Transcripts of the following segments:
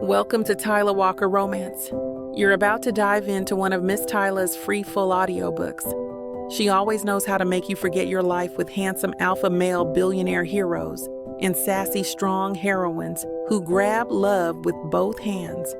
Welcome to Tyla Walker Romance. You're about to dive into one of Miss Tyla's free full audiobooks. She always knows how to make you forget your life with handsome alpha male billionaire heroes and sassy strong heroines who grab love with both hands.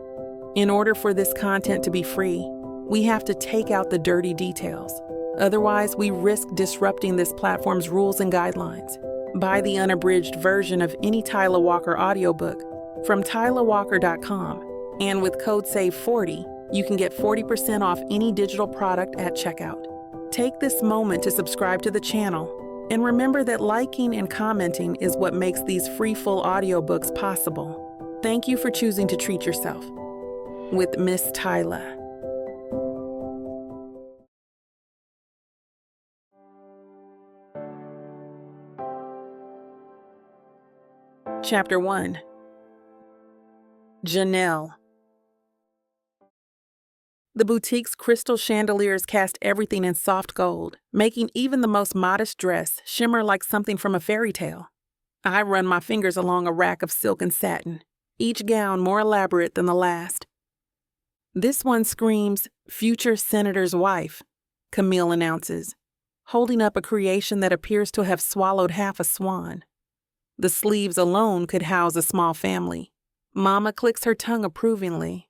In order for this content to be free, we have to take out the dirty details. Otherwise, we risk disrupting this platform's rules and guidelines. Buy the unabridged version of any Tyla Walker audiobook from TylaWalker.com, and with code SAVE40, you can get 40% off any digital product at checkout. Take this moment to subscribe to the channel, and remember that liking and commenting is what makes these free full audiobooks possible. Thank you for choosing to treat yourself with Miss Tyla. Chapter 1. Janelle. The boutique's crystal chandeliers cast everything in soft gold, making even the most modest dress shimmer like something from a fairy tale. I run my fingers along a rack of silk and satin, each gown more elaborate than the last. This one screams, "Future Senator's Wife," Camille announces, holding up a creation that appears to have swallowed half a swan. The sleeves alone could house a small family. Mama clicks her tongue approvingly.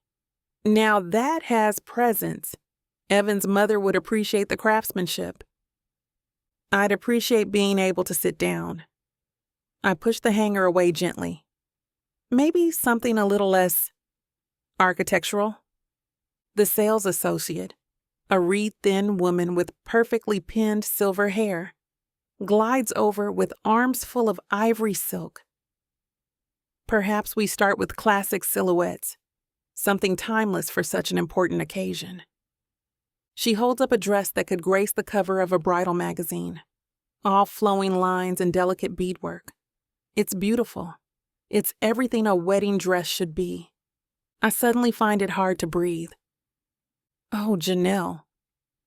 Now that has presence. Evan's mother would appreciate the craftsmanship. I'd appreciate being able to sit down. I push the hanger away gently. Maybe something a little less architectural. The sales associate, a reed-thin woman with perfectly pinned silver hair, glides over with arms full of ivory silk. Perhaps we start with classic silhouettes, something timeless for such an important occasion. She holds up a dress that could grace the cover of a bridal magazine, all flowing lines and delicate beadwork. It's beautiful. It's everything a wedding dress should be. I suddenly find it hard to breathe. "Oh, Janelle,"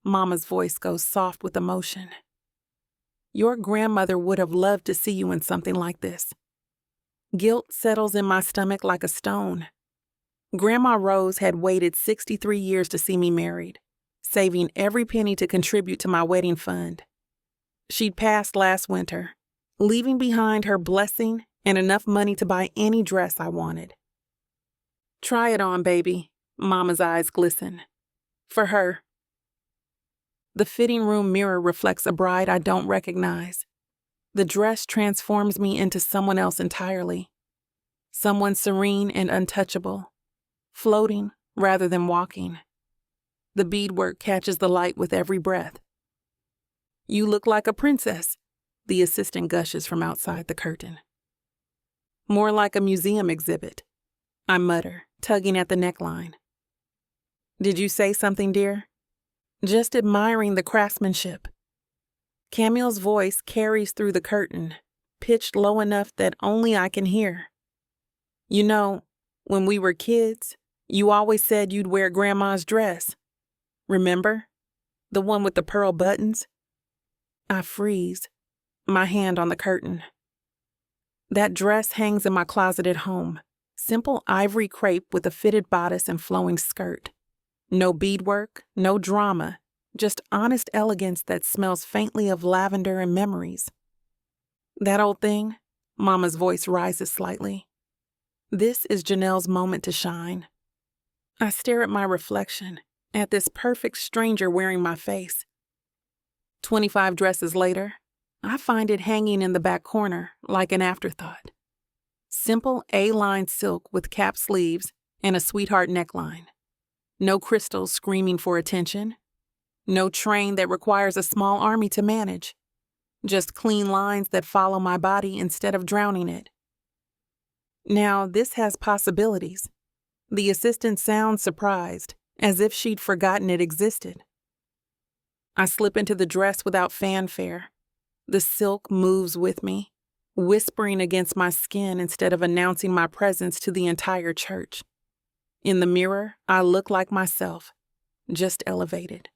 Mama's voice goes soft with emotion. "Your grandmother would have loved to see you in something like this." Guilt settles in my stomach like a stone. Grandma Rose had waited 63 years to see me married, saving every penny to contribute to my wedding fund. She'd passed last winter, leaving behind her blessing and enough money to buy any dress I wanted. "Try it on, baby," Mama's eyes glisten. "For her." The fitting room mirror reflects a bride I don't recognize. The dress transforms me into someone else entirely. Someone serene and untouchable, floating rather than walking. The beadwork catches the light with every breath. "You look like a princess," the assistant gushes from outside the curtain. "More like a museum exhibit," I mutter, tugging at the neckline. "Did you say something, dear?" "Just admiring the craftsmanship." Camille's voice carries through the curtain, pitched low enough that only I can hear. "You know, when we were kids, you always said you'd wear Grandma's dress. Remember? The one with the pearl buttons?" I freeze, my hand on the curtain. That dress hangs in my closet at home, simple ivory crepe with a fitted bodice and flowing skirt. No beadwork, no drama, just honest elegance that smells faintly of lavender and memories. "That old thing?" Mama's voice rises slightly. This is Janelle's moment to shine. I stare at my reflection, at this perfect stranger wearing my face. 25 dresses later, I find it hanging in the back corner like an afterthought. Simple A-line silk with cap sleeves and a sweetheart neckline. No crystals screaming for attention. No train that requires a small army to manage. Just clean lines that follow my body instead of drowning it. Now, this has possibilities. The assistant sounds surprised, as if she'd forgotten it existed. I slip into the dress without fanfare. The silk moves with me, whispering against my skin instead of announcing my presence to the entire church. In the mirror, I look like myself, just elevated.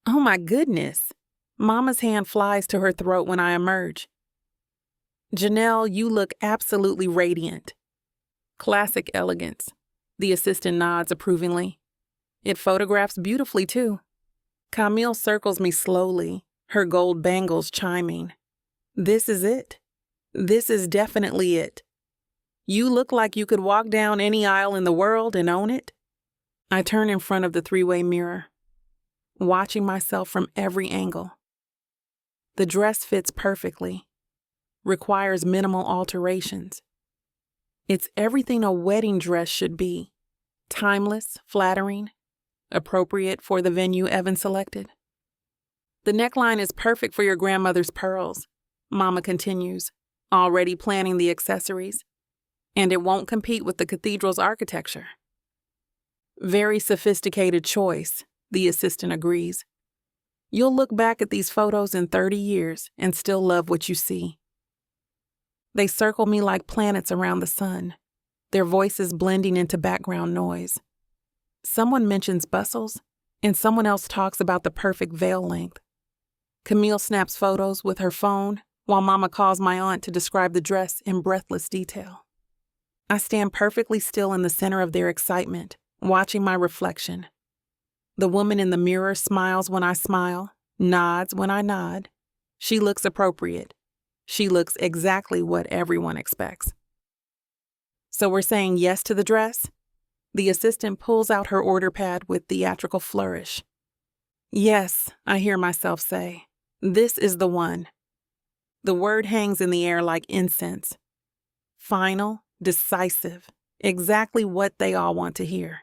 "Oh my goodness." Mama's hand flies to her throat when I emerge. "Janelle, you look absolutely radiant." Classic elegance. The assistant nods approvingly. It photographs beautifully, too. Camille circles me slowly, her gold bangles chiming. This is it. This is definitely it. You look like you could walk down any aisle in the world and own it. I turn in front of the three-way mirror, watching myself from every angle. The dress fits perfectly, requires minimal alterations. It's everything a wedding dress should be. Timeless, flattering, appropriate for the venue Evan selected. The neckline is perfect for your grandmother's pearls, Mama continues, already planning the accessories. And it won't compete with the cathedral's architecture. Very sophisticated choice, the assistant agrees. You'll look back at these photos in 30 years and still love what you see. They circle me like planets around the sun, their voices blending into background noise. Someone mentions bustles, and someone else talks about the perfect veil length. Camille snaps photos with her phone, while Mama calls my aunt to describe the dress in breathless detail. I stand perfectly still in the center of their excitement, watching my reflection. The woman in the mirror smiles when I smile, nods when I nod. She looks appropriate. She looks exactly what everyone expects. So we're saying yes to the dress? The assistant pulls out her order pad with theatrical flourish. Yes, I hear myself say. This is the one. The word hangs in the air like incense. Final. Decisive, exactly what they all want to hear.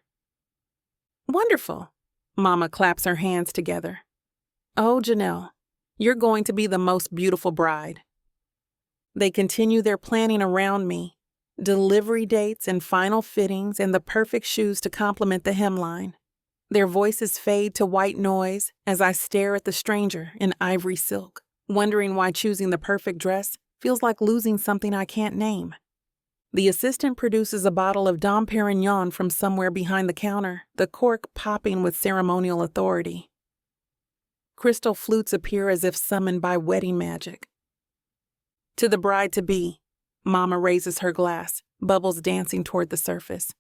Wonderful. Mama claps her hands together. Oh, Janelle, you're going to be the most beautiful bride. They continue their planning around me, delivery dates and final fittings and the perfect shoes to complement the hemline. Their voices fade to white noise as I stare at the stranger in ivory silk, wondering why choosing the perfect dress feels like losing something I can't name. The assistant produces a bottle of Dom Perignon from somewhere behind the counter, the cork popping with ceremonial authority. Crystal flutes appear as if summoned by wedding magic. To the bride-to-be, Mama raises her glass, bubbles dancing toward the surface.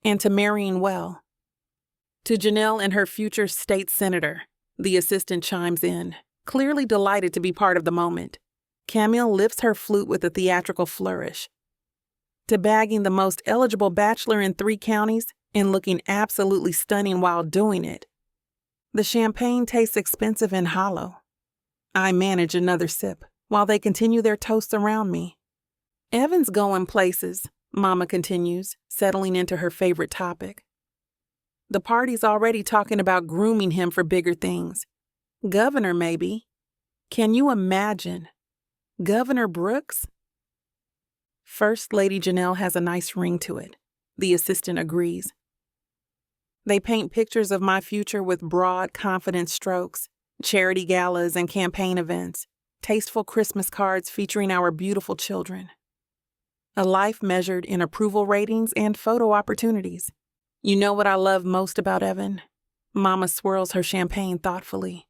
And to marrying well. To Janelle and her future state senator, the assistant chimes in, clearly delighted to be part of the moment. Camille lifts her flute with a theatrical flourish. To bagging the most eligible bachelor in 3 counties and looking absolutely stunning while doing it. The champagne tastes expensive and hollow. I manage another sip while they continue their toasts around me. Evan's going places, Mama continues, settling into her favorite topic. The party's already talking about grooming him for bigger things. Governor, maybe. Can you imagine? Governor Brooks? First Lady Janelle has a nice ring to it. The assistant agrees. They paint pictures of my future with broad, confident strokes, charity galas and campaign events, tasteful Christmas cards featuring our beautiful children. A life measured in approval ratings and photo opportunities. You know what I love most about Evan? Mama swirls her champagne thoughtfully.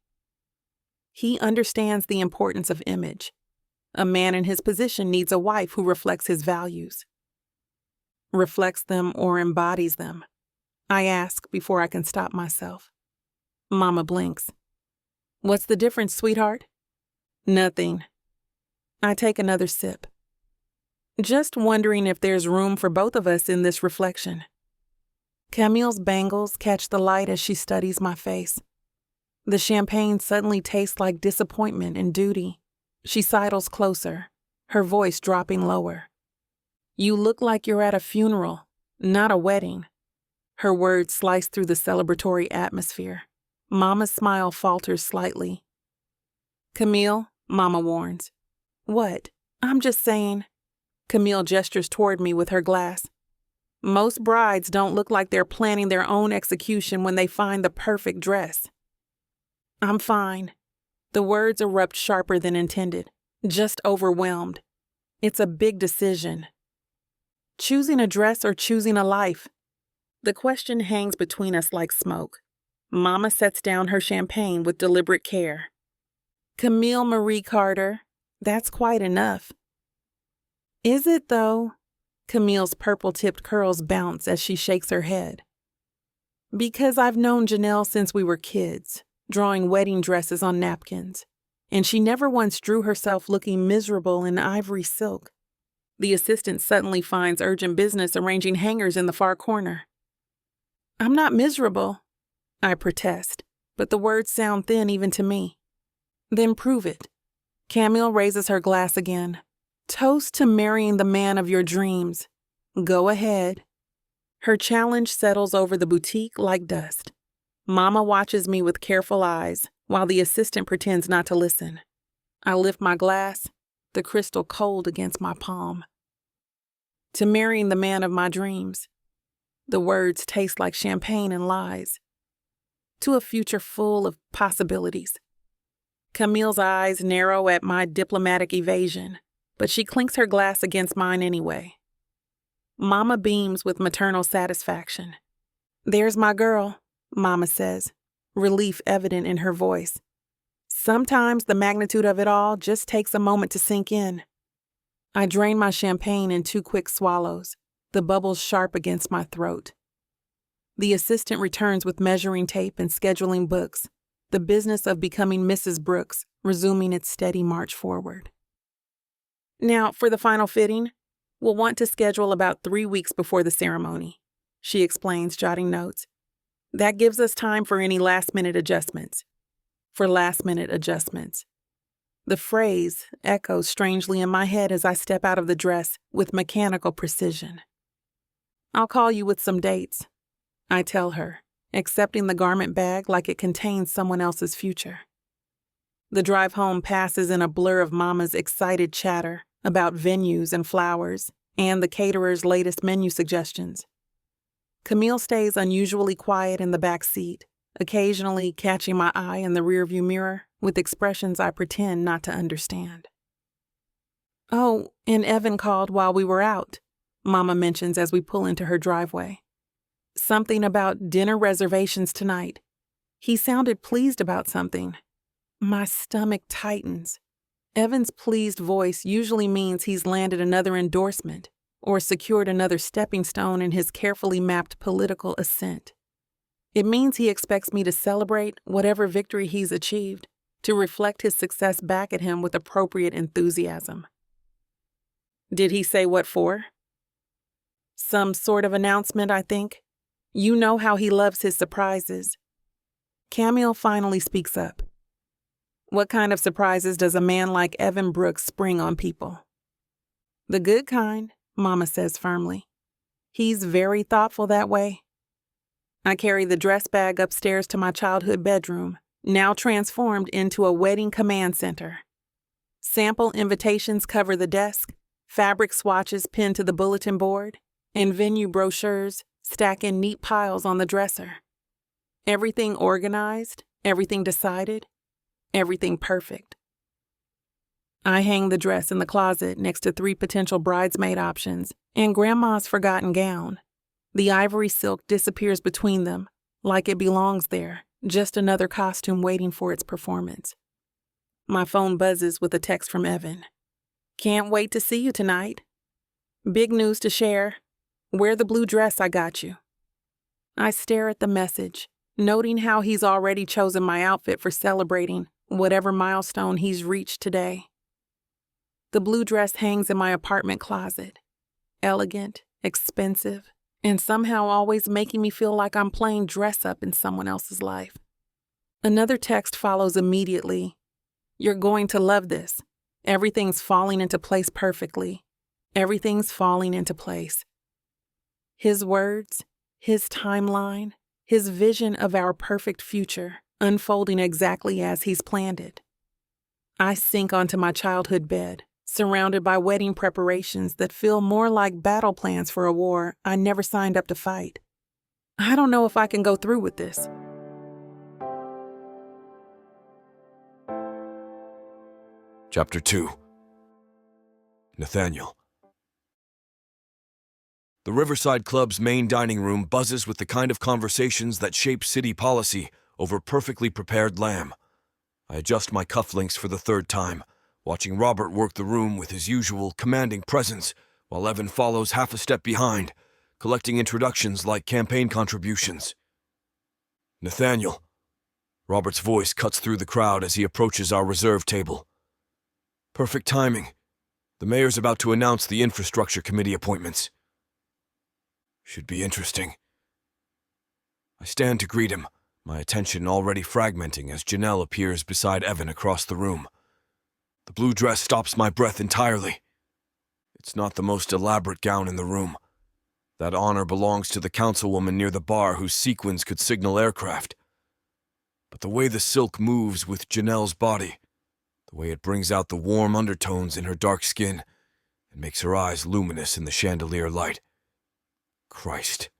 He understands the importance of image. A man in his position needs a wife who reflects his values. Reflects them or embodies them? I ask before I can stop myself. Mama blinks. What's the difference, sweetheart? Nothing. I take another sip. Just wondering if there's room for both of us in this reflection. Camille's bangles catch the light as she studies my face. The champagne suddenly tastes like disappointment and duty. She sidles closer, her voice dropping lower. You look like you're at a funeral, not a wedding. Her words slice through the celebratory atmosphere. Mama's smile falters slightly. Camille, Mama warns. What? I'm just saying. Camille gestures toward me with her glass. Most brides don't look like they're planning their own execution when they find the perfect dress. I'm fine. The words erupt sharper than intended, just overwhelmed. It's a big decision. Choosing a dress or choosing a life? The question hangs between us like smoke. Mama sets down her champagne with deliberate care. Camille Marie Carter, that's quite enough. Is it, though? Camille's purple-tipped curls bounce as she shakes her head. Because I've known Janelle since we were kids, drawing wedding dresses on napkins, and she never once drew herself looking miserable in ivory silk. The assistant suddenly finds urgent business arranging hangers in the far corner. I'm not miserable, I protest, but the words sound thin even to me. Then prove it. Camille raises her glass again. Toast to marrying the man of your dreams. Go ahead. Her challenge settles over the boutique like dust. Mama watches me with careful eyes, while the assistant pretends not to listen. I lift my glass, the crystal cold against my palm. To marrying the man of my dreams. The words taste like champagne and lies. To a future full of possibilities. Camille's eyes narrow at my diplomatic evasion, but she clinks her glass against mine anyway. Mama beams with maternal satisfaction. There's my girl, Mama says, relief evident in her voice. Sometimes the magnitude of it all just takes a moment to sink in. I drain my champagne in 2 quick swallows, the bubbles sharp against my throat. The assistant returns with measuring tape and scheduling books, the business of becoming Mrs. Brooks resuming its steady march forward. Now, for the final fitting, we'll want to schedule about 3 weeks before the ceremony, she explains, jotting notes. That gives us time for any last-minute adjustments. For last-minute adjustments. The phrase echoes strangely in my head as I step out of the dress with mechanical precision. I'll call you with some dates, I tell her, accepting the garment bag like it contains someone else's future. The drive home passes in a blur of Mama's excited chatter about venues and flowers and the caterer's latest menu suggestions. Camille stays unusually quiet in the back seat, occasionally catching my eye in the rearview mirror with expressions I pretend not to understand. Oh, and Evan called while we were out, Mama mentions as we pull into her driveway. Something about dinner reservations tonight. He sounded pleased about something. My stomach tightens. Evan's pleased voice usually means he's landed another endorsement or secured another stepping stone in his carefully mapped political ascent. It means he expects me to celebrate whatever victory he's achieved, to reflect his success back at him with appropriate enthusiasm. Did he say what for? Some sort of announcement, I think. You know how he loves his surprises. Camille finally speaks up. What kind of surprises does a man like Evan Brooks spring on people? The good kind, Mama says firmly. He's very thoughtful that way. I carry the dress bag upstairs to my childhood bedroom, now transformed into a wedding command center. Sample invitations cover the desk, fabric swatches pinned to the bulletin board, and venue brochures stack in neat piles on the dresser. Everything organized, everything decided, everything perfect. I hang the dress in the closet next to 3 potential bridesmaid options and Grandma's forgotten gown. The ivory silk disappears between them, like it belongs there, just another costume waiting for its performance. My phone buzzes with a text from Evan. Can't wait to see you tonight. Big news to share. Wear the blue dress I got you. I stare at the message, noting how he's already chosen my outfit for celebrating whatever milestone he's reached today. The blue dress hangs in my apartment closet. Elegant, expensive, and somehow always making me feel like I'm playing dress-up in someone else's life. Another text follows immediately. You're going to love this. Everything's falling into place perfectly. Everything's falling into place. His words, his timeline, his vision of our perfect future, unfolding exactly as he's planned it. I sink onto my childhood bed, surrounded by wedding preparations that feel more like battle plans for a war I never signed up to fight. I don't know if I can go through with this. Chapter 2. Nathaniel. The Riverside Club's main dining room buzzes with the kind of conversations that shape city policy over perfectly prepared lamb. I adjust my cufflinks for the 3rd time, watching Robert work the room with his usual commanding presence while Evan follows half a step behind, collecting introductions like campaign contributions. Nathaniel. Robert's voice cuts through the crowd as he approaches our reserve table. Perfect timing. The mayor's about to announce the infrastructure committee appointments. Should be interesting. I stand to greet him, my attention already fragmenting as Janelle appears beside Evan across the room. The blue dress stops my breath entirely. It's not the most elaborate gown in the room. That honor belongs to the councilwoman near the bar whose sequins could signal aircraft. But the way the silk moves with Janelle's body, the way it brings out the warm undertones in her dark skin and makes her eyes luminous in the chandelier light. Christ.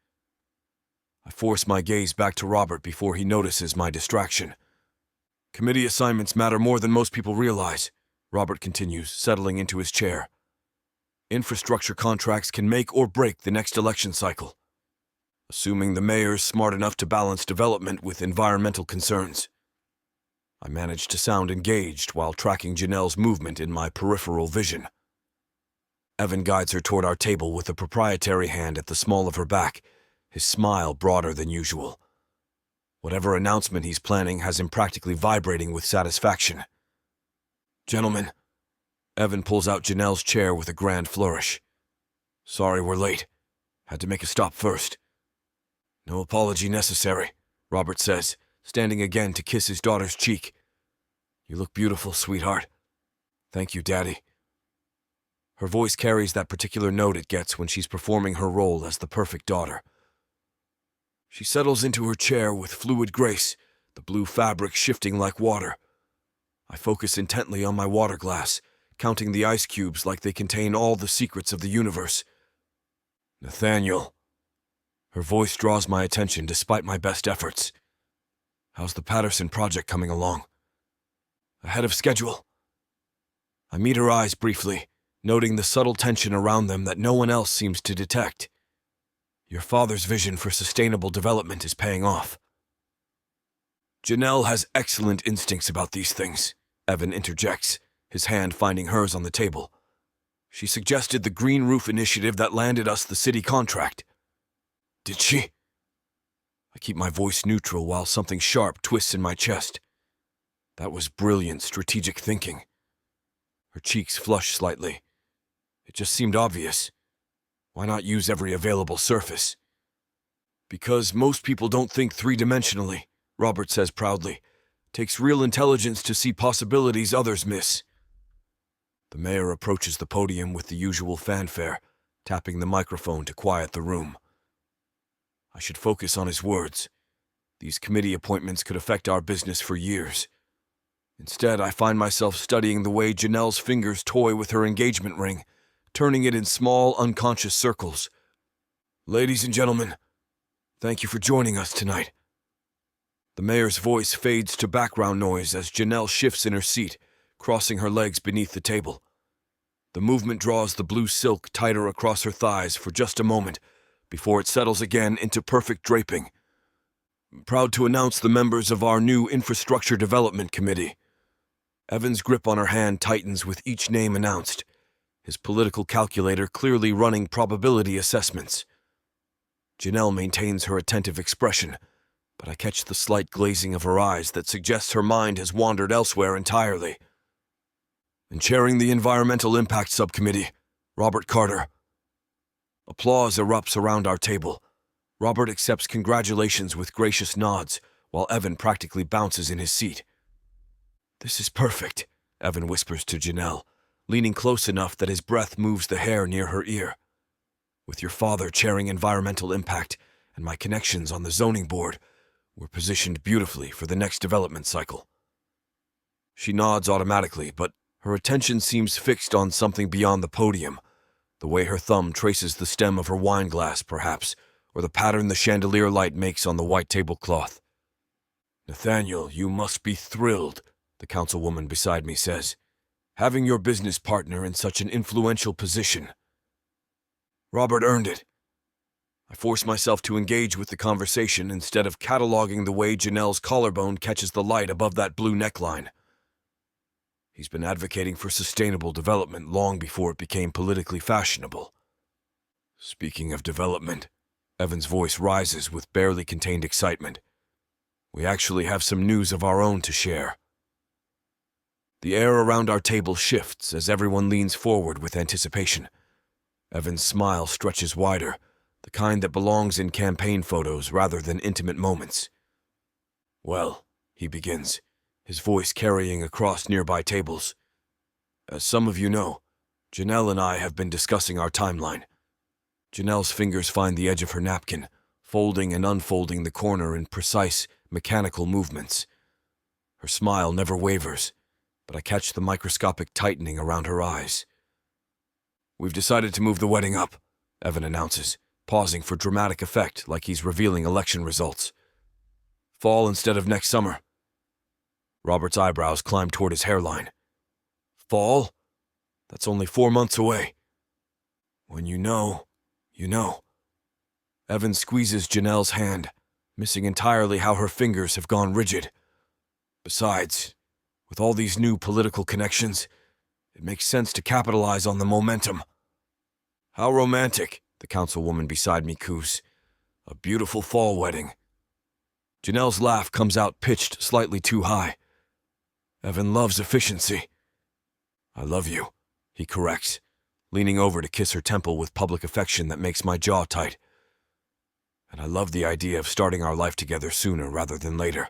I force my gaze back to Robert before he notices my distraction. Committee assignments matter more than most people realize, Robert continues, settling into his chair. Infrastructure contracts can make or break the next election cycle, assuming the mayor's smart enough to balance development with environmental concerns. I manage to sound engaged while tracking Janelle's movement in my peripheral vision. Evan guides her toward our table with a proprietary hand at the small of her back, his smile broader than usual. Whatever announcement he's planning has him practically vibrating with satisfaction. Gentlemen, Evan pulls out Janelle's chair with a grand flourish. Sorry we're late. Had to make a stop first. No apology necessary, Robert says, standing again to kiss his daughter's cheek. You look beautiful, sweetheart. Thank you, Daddy. Her voice carries that particular note it gets when she's performing her role as the perfect daughter. She settles into her chair with fluid grace, the blue fabric shifting like water. I focus intently on my water glass, counting the ice cubes like they contain all the secrets of the universe. Nathaniel. Her voice draws my attention despite my best efforts. How's the Patterson project coming along? Ahead of schedule. I meet her eyes briefly, noting the subtle tension around them that no one else seems to detect. Your father's vision for sustainable development is paying off. Janelle has excellent instincts about these things, Evan interjects, his hand finding hers on the table. She suggested the Green Roof Initiative that landed us the city contract. Did she? I keep my voice neutral while something sharp twists in my chest. That was brilliant strategic thinking. Her cheeks flush slightly. It just seemed obvious. Why not use every available surface? Because most people don't think three-dimensionally, Robert says proudly. Takes real intelligence to see possibilities others miss. The mayor approaches the podium with the usual fanfare, tapping the microphone to quiet the room. I should focus on his words. These committee appointments could affect our business for years. Instead, I find myself studying the way Janelle's fingers toy with her engagement ring, turning it in small, unconscious circles. Ladies and gentlemen, thank you for joining us tonight. The mayor's voice fades to background noise as Janelle shifts in her seat, crossing her legs beneath the table. The movement draws the blue silk tighter across her thighs for just a moment, before it settles again into perfect draping. Proud to announce the members of our new Infrastructure Development Committee. Evan's grip on her hand tightens with each name announced, his political calculator clearly running probability assessments. Janelle maintains her attentive expression, but I catch the slight glazing of her eyes that suggests her mind has wandered elsewhere entirely. And chairing the Environmental Impact Subcommittee, Robert Carter. Applause erupts around our table. Robert accepts congratulations with gracious nods, while Evan practically bounces in his seat. This is perfect, Evan whispers to Janelle, leaning close enough that his breath moves the hair near her ear. With your father chairing environmental impact and my connections on the zoning board, we're positioned beautifully for the next development cycle. She nods automatically, but her attention seems fixed on something beyond the podium, the way her thumb traces the stem of her wine glass, perhaps, or the pattern the chandelier light makes on the white tablecloth. Nathaniel, you must be thrilled, the councilwoman beside me says, having your business partner in such an influential position. Robert earned it. I force myself to engage with the conversation instead of cataloging the way Janelle's collarbone catches the light above that blue neckline. He's been advocating for sustainable development long before it became politically fashionable. Speaking of development, Evan's voice rises with barely contained excitement. We actually have some news of our own to share. The air around our table shifts as everyone leans forward with anticipation. Evan's smile stretches wider, the kind that belongs in campaign photos rather than intimate moments. Well, he begins, his voice carrying across nearby tables. As some of you know, Janelle and I have been discussing our timeline. Janelle's fingers find the edge of her napkin, folding and unfolding the corner in precise, mechanical movements. Her smile never wavers, but I catch the microscopic tightening around her eyes. We've decided to move the wedding up, Evan announces, pausing for dramatic effect like he's revealing election results. Fall instead of next summer. Robert's eyebrows climb toward his hairline. Fall? That's only 4 months away. When you know, you know. Evan squeezes Janelle's hand, missing entirely how her fingers have gone rigid. Besides, with all these new political connections, it makes sense to capitalize on the momentum. How romantic, the councilwoman beside me coos. A beautiful fall wedding. Janelle's laugh comes out pitched slightly too high. Evan loves efficiency. I love you, he corrects, leaning over to kiss her temple with public affection that makes my jaw tight. And I love the idea of starting our life together sooner rather than later.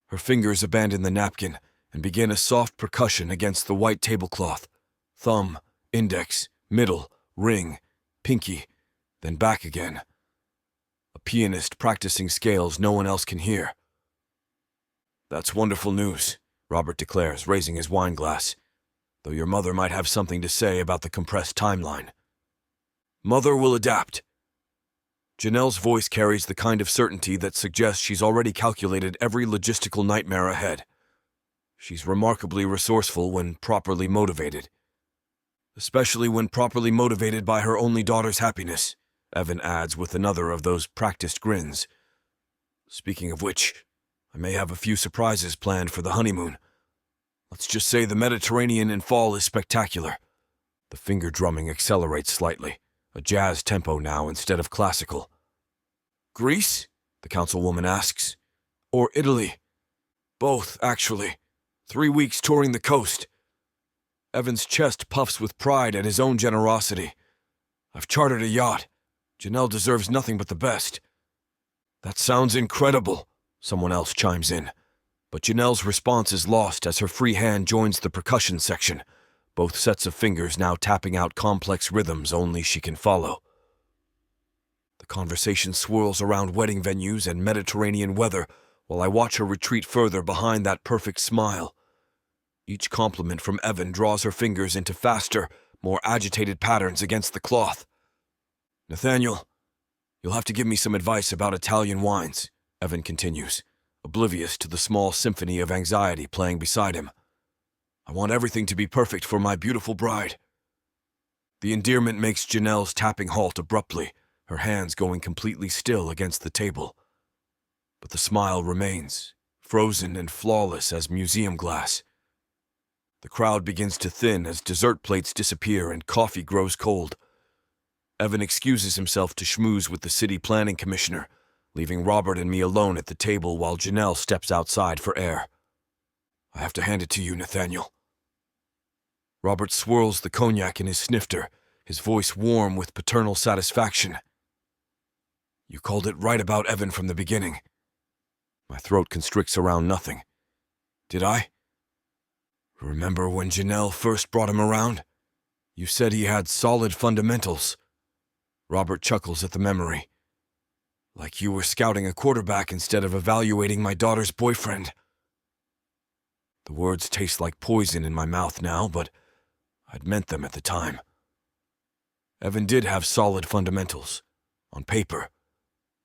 Her fingers abandon the napkin and begin a soft percussion against the white tablecloth. Thumb, index, middle, ring, pinky, then back again. A pianist practicing scales no one else can hear. That's wonderful news, Robert declares, raising his wine glass, though your mother might have something to say about the compressed timeline. Mother will adapt. Janelle's voice carries the kind of certainty that suggests she's already calculated every logistical nightmare ahead. She's remarkably resourceful when properly motivated. Especially when properly motivated by her only daughter's happiness, Evan adds with another of those practiced grins. Speaking of which, I may have a few surprises planned for the honeymoon. Let's just say the Mediterranean in fall is spectacular. The finger drumming accelerates slightly, a jazz tempo now instead of classical. Greece? The councilwoman asks. Or Italy? Both, actually. 3 weeks touring the coast. Evan's chest puffs with pride at his own generosity. I've chartered a yacht. Janelle deserves nothing but the best. That sounds incredible, someone else chimes in. But Janelle's response is lost as her free hand joins the percussion section, both sets of fingers now tapping out complex rhythms only she can follow. The conversation swirls around wedding venues and Mediterranean weather while I watch her retreat further behind that perfect smile. Each compliment from Evan draws her fingers into faster, more agitated patterns against the cloth. Nathaniel, you'll have to give me some advice about Italian wines, Evan continues, oblivious to the small symphony of anxiety playing beside him. I want everything to be perfect for my beautiful bride. The endearment makes Janelle's tapping halt abruptly, her hands going completely still against the table. But the smile remains, frozen and flawless as museum glass. The crowd begins to thin as dessert plates disappear and coffee grows cold. Evan excuses himself to schmooze with the city planning commissioner, leaving Robert and me alone at the table while Janelle steps outside for air. I have to hand it to you, Nathaniel. Robert swirls the cognac in his snifter, his voice warm with paternal satisfaction. You called it right about Evan from the beginning. My throat constricts around nothing. Did I? Remember when Janelle first brought him around? You said he had solid fundamentals. Robert chuckles at the memory. Like you were scouting a quarterback instead of evaluating my daughter's boyfriend. The words taste like poison in my mouth now, but I'd meant them at the time. Evan did have solid fundamentals. On paper.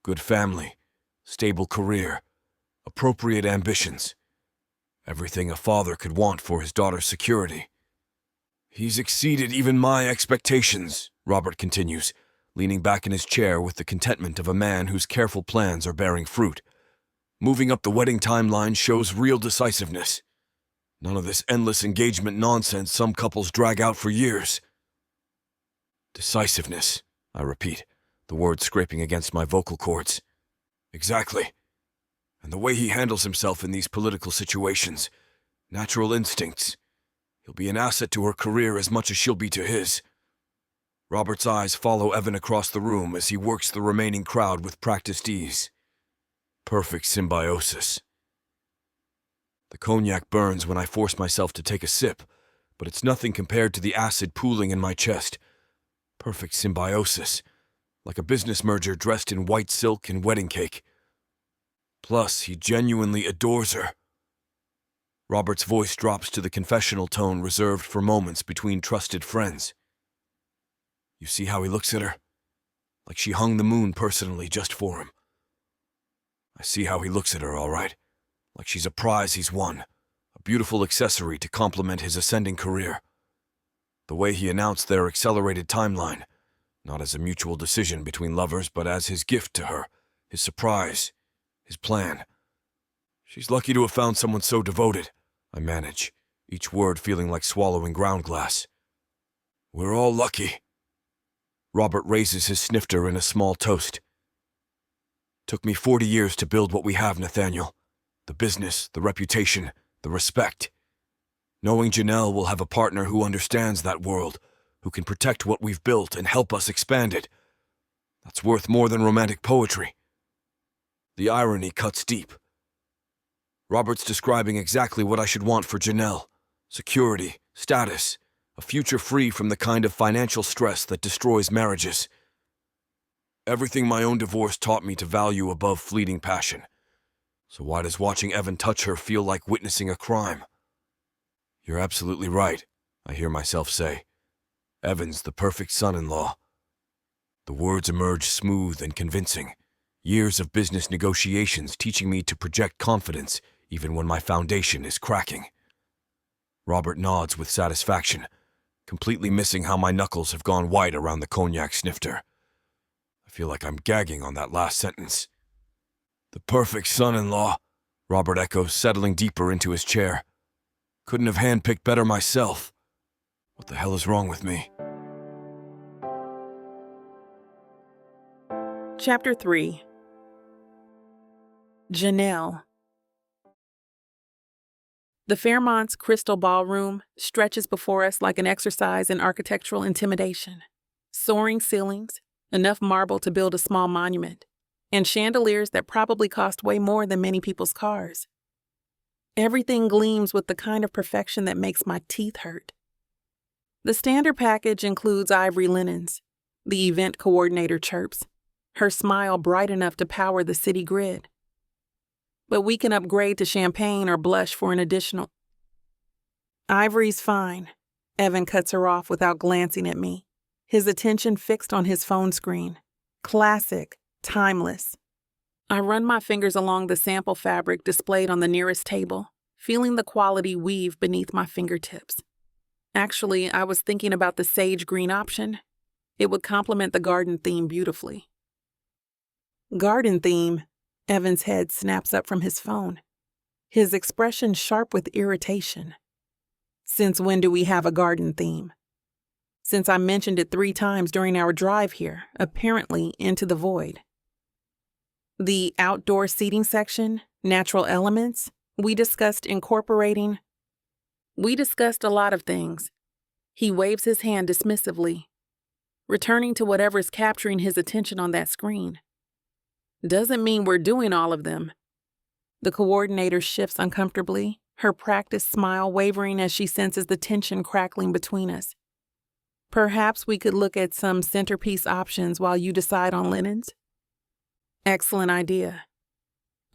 Good family. Stable career. Appropriate ambitions. Everything a father could want for his daughter's security. He's exceeded even my expectations, Robert continues, leaning back in his chair with the contentment of a man whose careful plans are bearing fruit. Moving up the wedding timeline shows real decisiveness. None of this endless engagement nonsense some couples drag out for years. Decisiveness, I repeat, the words scraping against my vocal cords. Exactly. And the way he handles himself in these political situations, natural instincts. He'll be an asset to her career as much as she'll be to his. Robert's eyes follow Evan across the room as he works the remaining crowd with practiced ease. Perfect symbiosis. The cognac burns when I force myself to take a sip, but it's nothing compared to the acid pooling in my chest. Perfect symbiosis, like a business merger dressed in white silk and wedding cake. Plus, he genuinely adores her. Robert's voice drops to the confessional tone reserved for moments between trusted friends. You see how he looks at her? Like she hung the moon personally just for him. I see how he looks at her, all right. Like she's a prize he's won, a beautiful accessory to complement his ascending career. The way he announced their accelerated timeline, not as a mutual decision between lovers, but as his gift to her, his surprise, his plan. She's lucky to have found someone so devoted, I manage, each word feeling like swallowing ground glass. We're all lucky. Robert raises his snifter in a small toast. Took me 40 years to build what we have, Nathaniel. The business, the reputation, the respect. Knowing Janelle will have a partner who understands that world, who can protect what we've built and help us expand it. That's worth more than romantic poetry. The irony cuts deep. Robert's describing exactly what I should want for Janelle. Security, status, a future free from the kind of financial stress that destroys marriages. Everything my own divorce taught me to value above fleeting passion. So why does watching Evan touch her feel like witnessing a crime? You're absolutely right, I hear myself say. Evan's the perfect son-in-law. The words emerge smooth and convincing. Years of business negotiations teaching me to project confidence even when my foundation is cracking. Robert nods with satisfaction, completely missing how my knuckles have gone white around the cognac snifter. I feel like I'm gagging on that last sentence. The perfect son-in-law, Robert echoes, settling deeper into his chair. Couldn't have handpicked better myself. What the hell is wrong with me? Chapter 3. Janelle. The Fairmont's Crystal Ballroom stretches before us like an exercise in architectural intimidation. Soaring ceilings, enough marble to build a small monument, and chandeliers that probably cost way more than many people's cars. Everything gleams with the kind of perfection that makes my teeth hurt. The standard package includes ivory linens. The event coordinator chirps, her smile bright enough to power the city grid. But we can upgrade to champagne or blush for an additional. Ivory's fine. Evan cuts her off without glancing at me, his attention fixed on his phone screen. Classic, timeless. I run my fingers along the sample fabric displayed on the nearest table, feeling the quality weave beneath my fingertips. Actually, I was thinking about the sage green option. It would complement the garden theme beautifully. Garden theme? Evan's head snaps up from his phone, his expression sharp with irritation. Since when do we have a garden theme? Since I mentioned it 3 times during our drive here, apparently into the void. The outdoor seating section, natural elements, we discussed incorporating. We discussed a lot of things. He waves his hand dismissively, returning to whatever's capturing his attention on that screen. Doesn't mean we're doing all of them. The coordinator shifts uncomfortably, her practiced smile wavering as she senses the tension crackling between us. Perhaps we could look at some centerpiece options while you decide on linens? Excellent idea.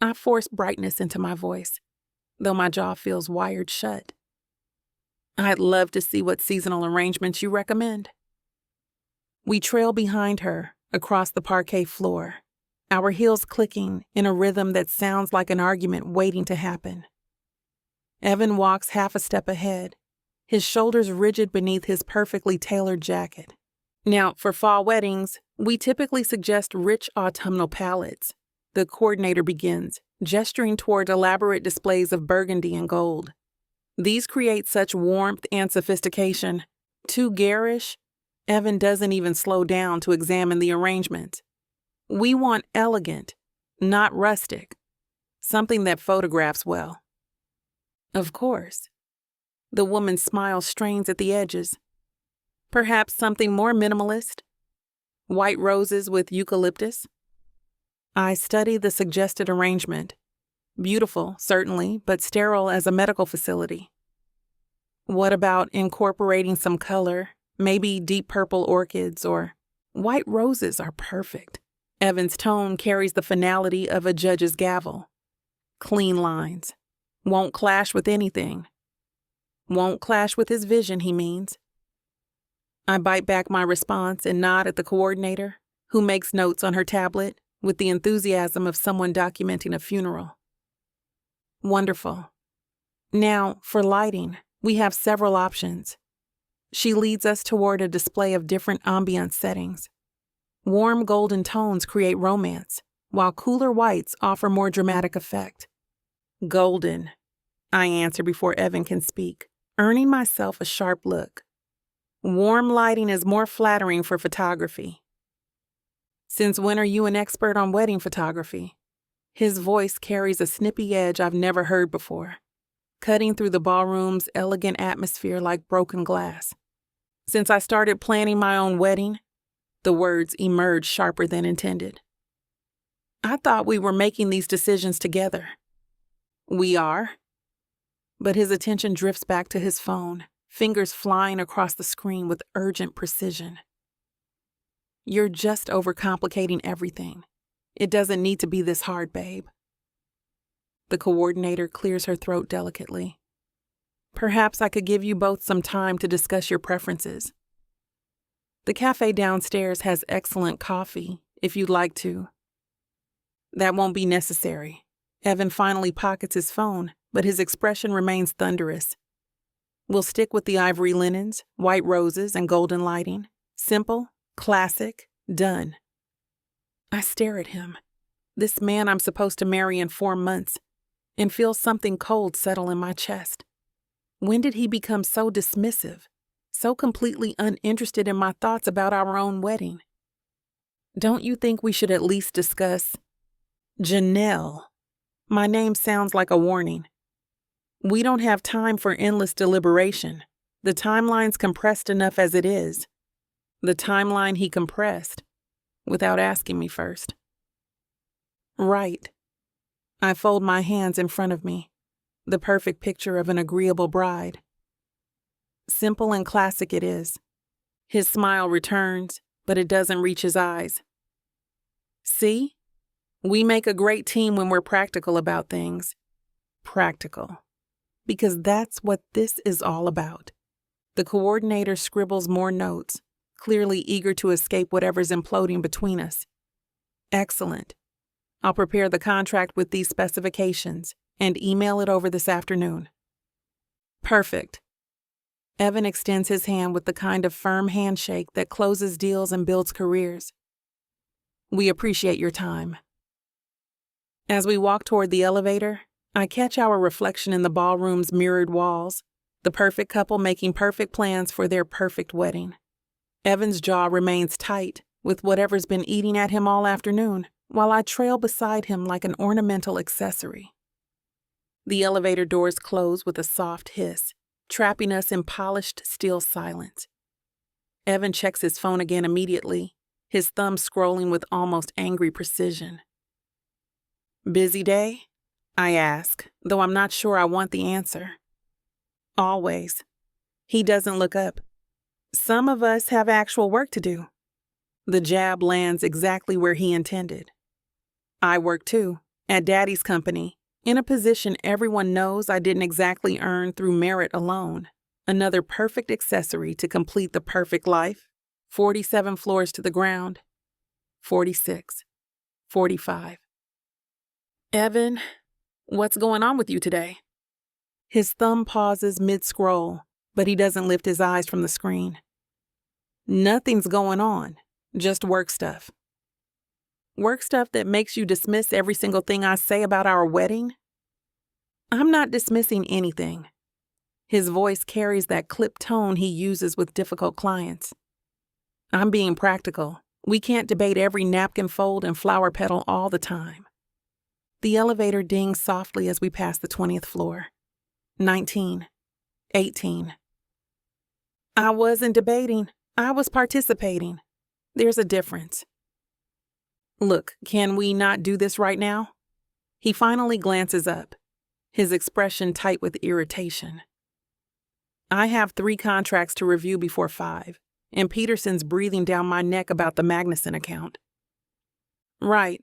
I force brightness into my voice, though my jaw feels wired shut. I'd love to see what seasonal arrangements you recommend. We trail behind her across the parquet floor, our heels clicking in a rhythm that sounds like an argument waiting to happen. Evan walks half a step ahead, his shoulders rigid beneath his perfectly tailored jacket. Now, for fall weddings, we typically suggest rich autumnal palettes. The coordinator begins, gesturing toward elaborate displays of burgundy and gold. These create such warmth and sophistication. Too garish? Evan doesn't even slow down to examine the arrangement. We want elegant, not rustic. Something that photographs well. Of course. The woman's smile strains at the edges. Perhaps something more minimalist? White roses with eucalyptus? I study the suggested arrangement. Beautiful, certainly, but sterile as a medical facility. What about incorporating some color, maybe deep purple orchids or white roses are perfect. Evan's tone carries the finality of a judge's gavel. Clean lines. Won't clash with anything. Won't clash with his vision, he means. I bite back my response and nod at the coordinator, who makes notes on her tablet with the enthusiasm of someone documenting a funeral. Wonderful. Now, for lighting, we have several options. She leads us toward a display of different ambient settings. Warm golden tones create romance, while cooler whites offer more dramatic effect. Golden, I answer before Evan can speak, earning myself a sharp look. Warm lighting is more flattering for photography. Since when are you an expert on wedding photography? His voice carries a snippy edge I've never heard before, cutting through the ballroom's elegant atmosphere like broken glass. Since I started planning my own wedding, the words emerged sharper than intended. I thought we were making these decisions together. We are. But his attention drifts back to his phone, fingers flying across the screen with urgent precision. You're just overcomplicating everything. It doesn't need to be this hard, babe. The coordinator clears her throat delicately. Perhaps I could give you both some time to discuss your preferences. The cafe downstairs has excellent coffee, if you'd like to. That won't be necessary. Evan finally pockets his phone, but his expression remains thunderous. We'll stick with the ivory linens, white roses, and golden lighting. Simple, classic, done. I stare at him, this man I'm supposed to marry in 4 months, and feel something cold settle in my chest. When did he become so dismissive, so completely uninterested in my thoughts about our own wedding? Don't you think we should at least discuss Janelle? My name sounds like a warning. We don't have time for endless deliberation. The timeline's compressed enough as it is. The timeline he compressed, without asking me first. Right. I fold my hands in front of me, the perfect picture of an agreeable bride. Simple and classic it is. His smile returns, but it doesn't reach his eyes. See? We make a great team when we're practical about things. Practical. Because that's what this is all about. The coordinator scribbles more notes, clearly eager to escape whatever's imploding between us. Excellent. I'll prepare the contract with these specifications and email it over this afternoon. Perfect. Evan extends his hand with the kind of firm handshake that closes deals and builds careers. We appreciate your time. As we walk toward the elevator, I catch our reflection in the ballroom's mirrored walls, the perfect couple making perfect plans for their perfect wedding. Evan's jaw remains tight with whatever's been eating at him all afternoon, while I trail beside him like an ornamental accessory. The elevator doors close with a soft hiss, trapping us in polished steel silence. Evan checks his phone again immediately, his thumb scrolling with almost angry precision. Busy day? I ask, though I'm not sure I want the answer. Always. He doesn't look up. Some of us have actual work to do. The jab lands exactly where he intended. I work too, at Daddy's company, in a position everyone knows I didn't exactly earn through merit alone. Another perfect accessory to complete the perfect life. 47 floors to the ground. 46. 45. Evan, what's going on with you today? His thumb pauses mid-scroll, but he doesn't lift his eyes from the screen. Nothing's going on, just work stuff. Work stuff that makes you dismiss every single thing I say about our wedding? I'm not dismissing anything. His voice carries that clipped tone he uses with difficult clients. I'm being practical. We can't debate every napkin fold and flower petal all the time. The elevator dings softly as we pass the 20th floor. 19. 18. I wasn't debating. I was participating. There's a difference. Look, can we not do this right now? He finally glances up, his expression tight with irritation. I have 3 contracts to review before 5, and Peterson's breathing down my neck about the Magnuson account. Right.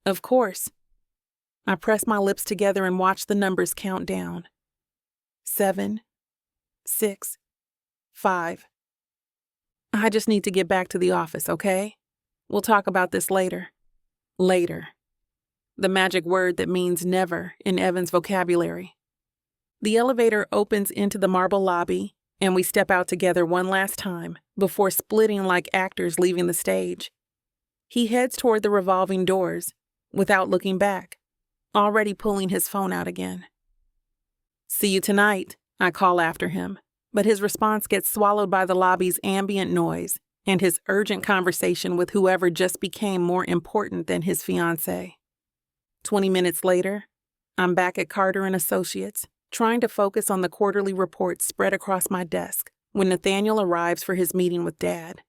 Of course. I press my lips together and watch the numbers count down. 7, 6, 5. I just need to get back to the office, okay? We'll talk about this later. Later. The magic word that means never in Evan's vocabulary. The elevator opens into the marble lobby, and we step out together one last time before splitting like actors leaving the stage. He heads toward the revolving doors, without looking back, already pulling his phone out again. See you tonight, I call after him, but his response gets swallowed by the lobby's ambient noise and his urgent conversation with whoever just became more important than his fiancée. 20 minutes later, I'm back at Carter & Associates, trying to focus on the quarterly reports spread across my desk when Nathaniel arrives for his meeting with Dad.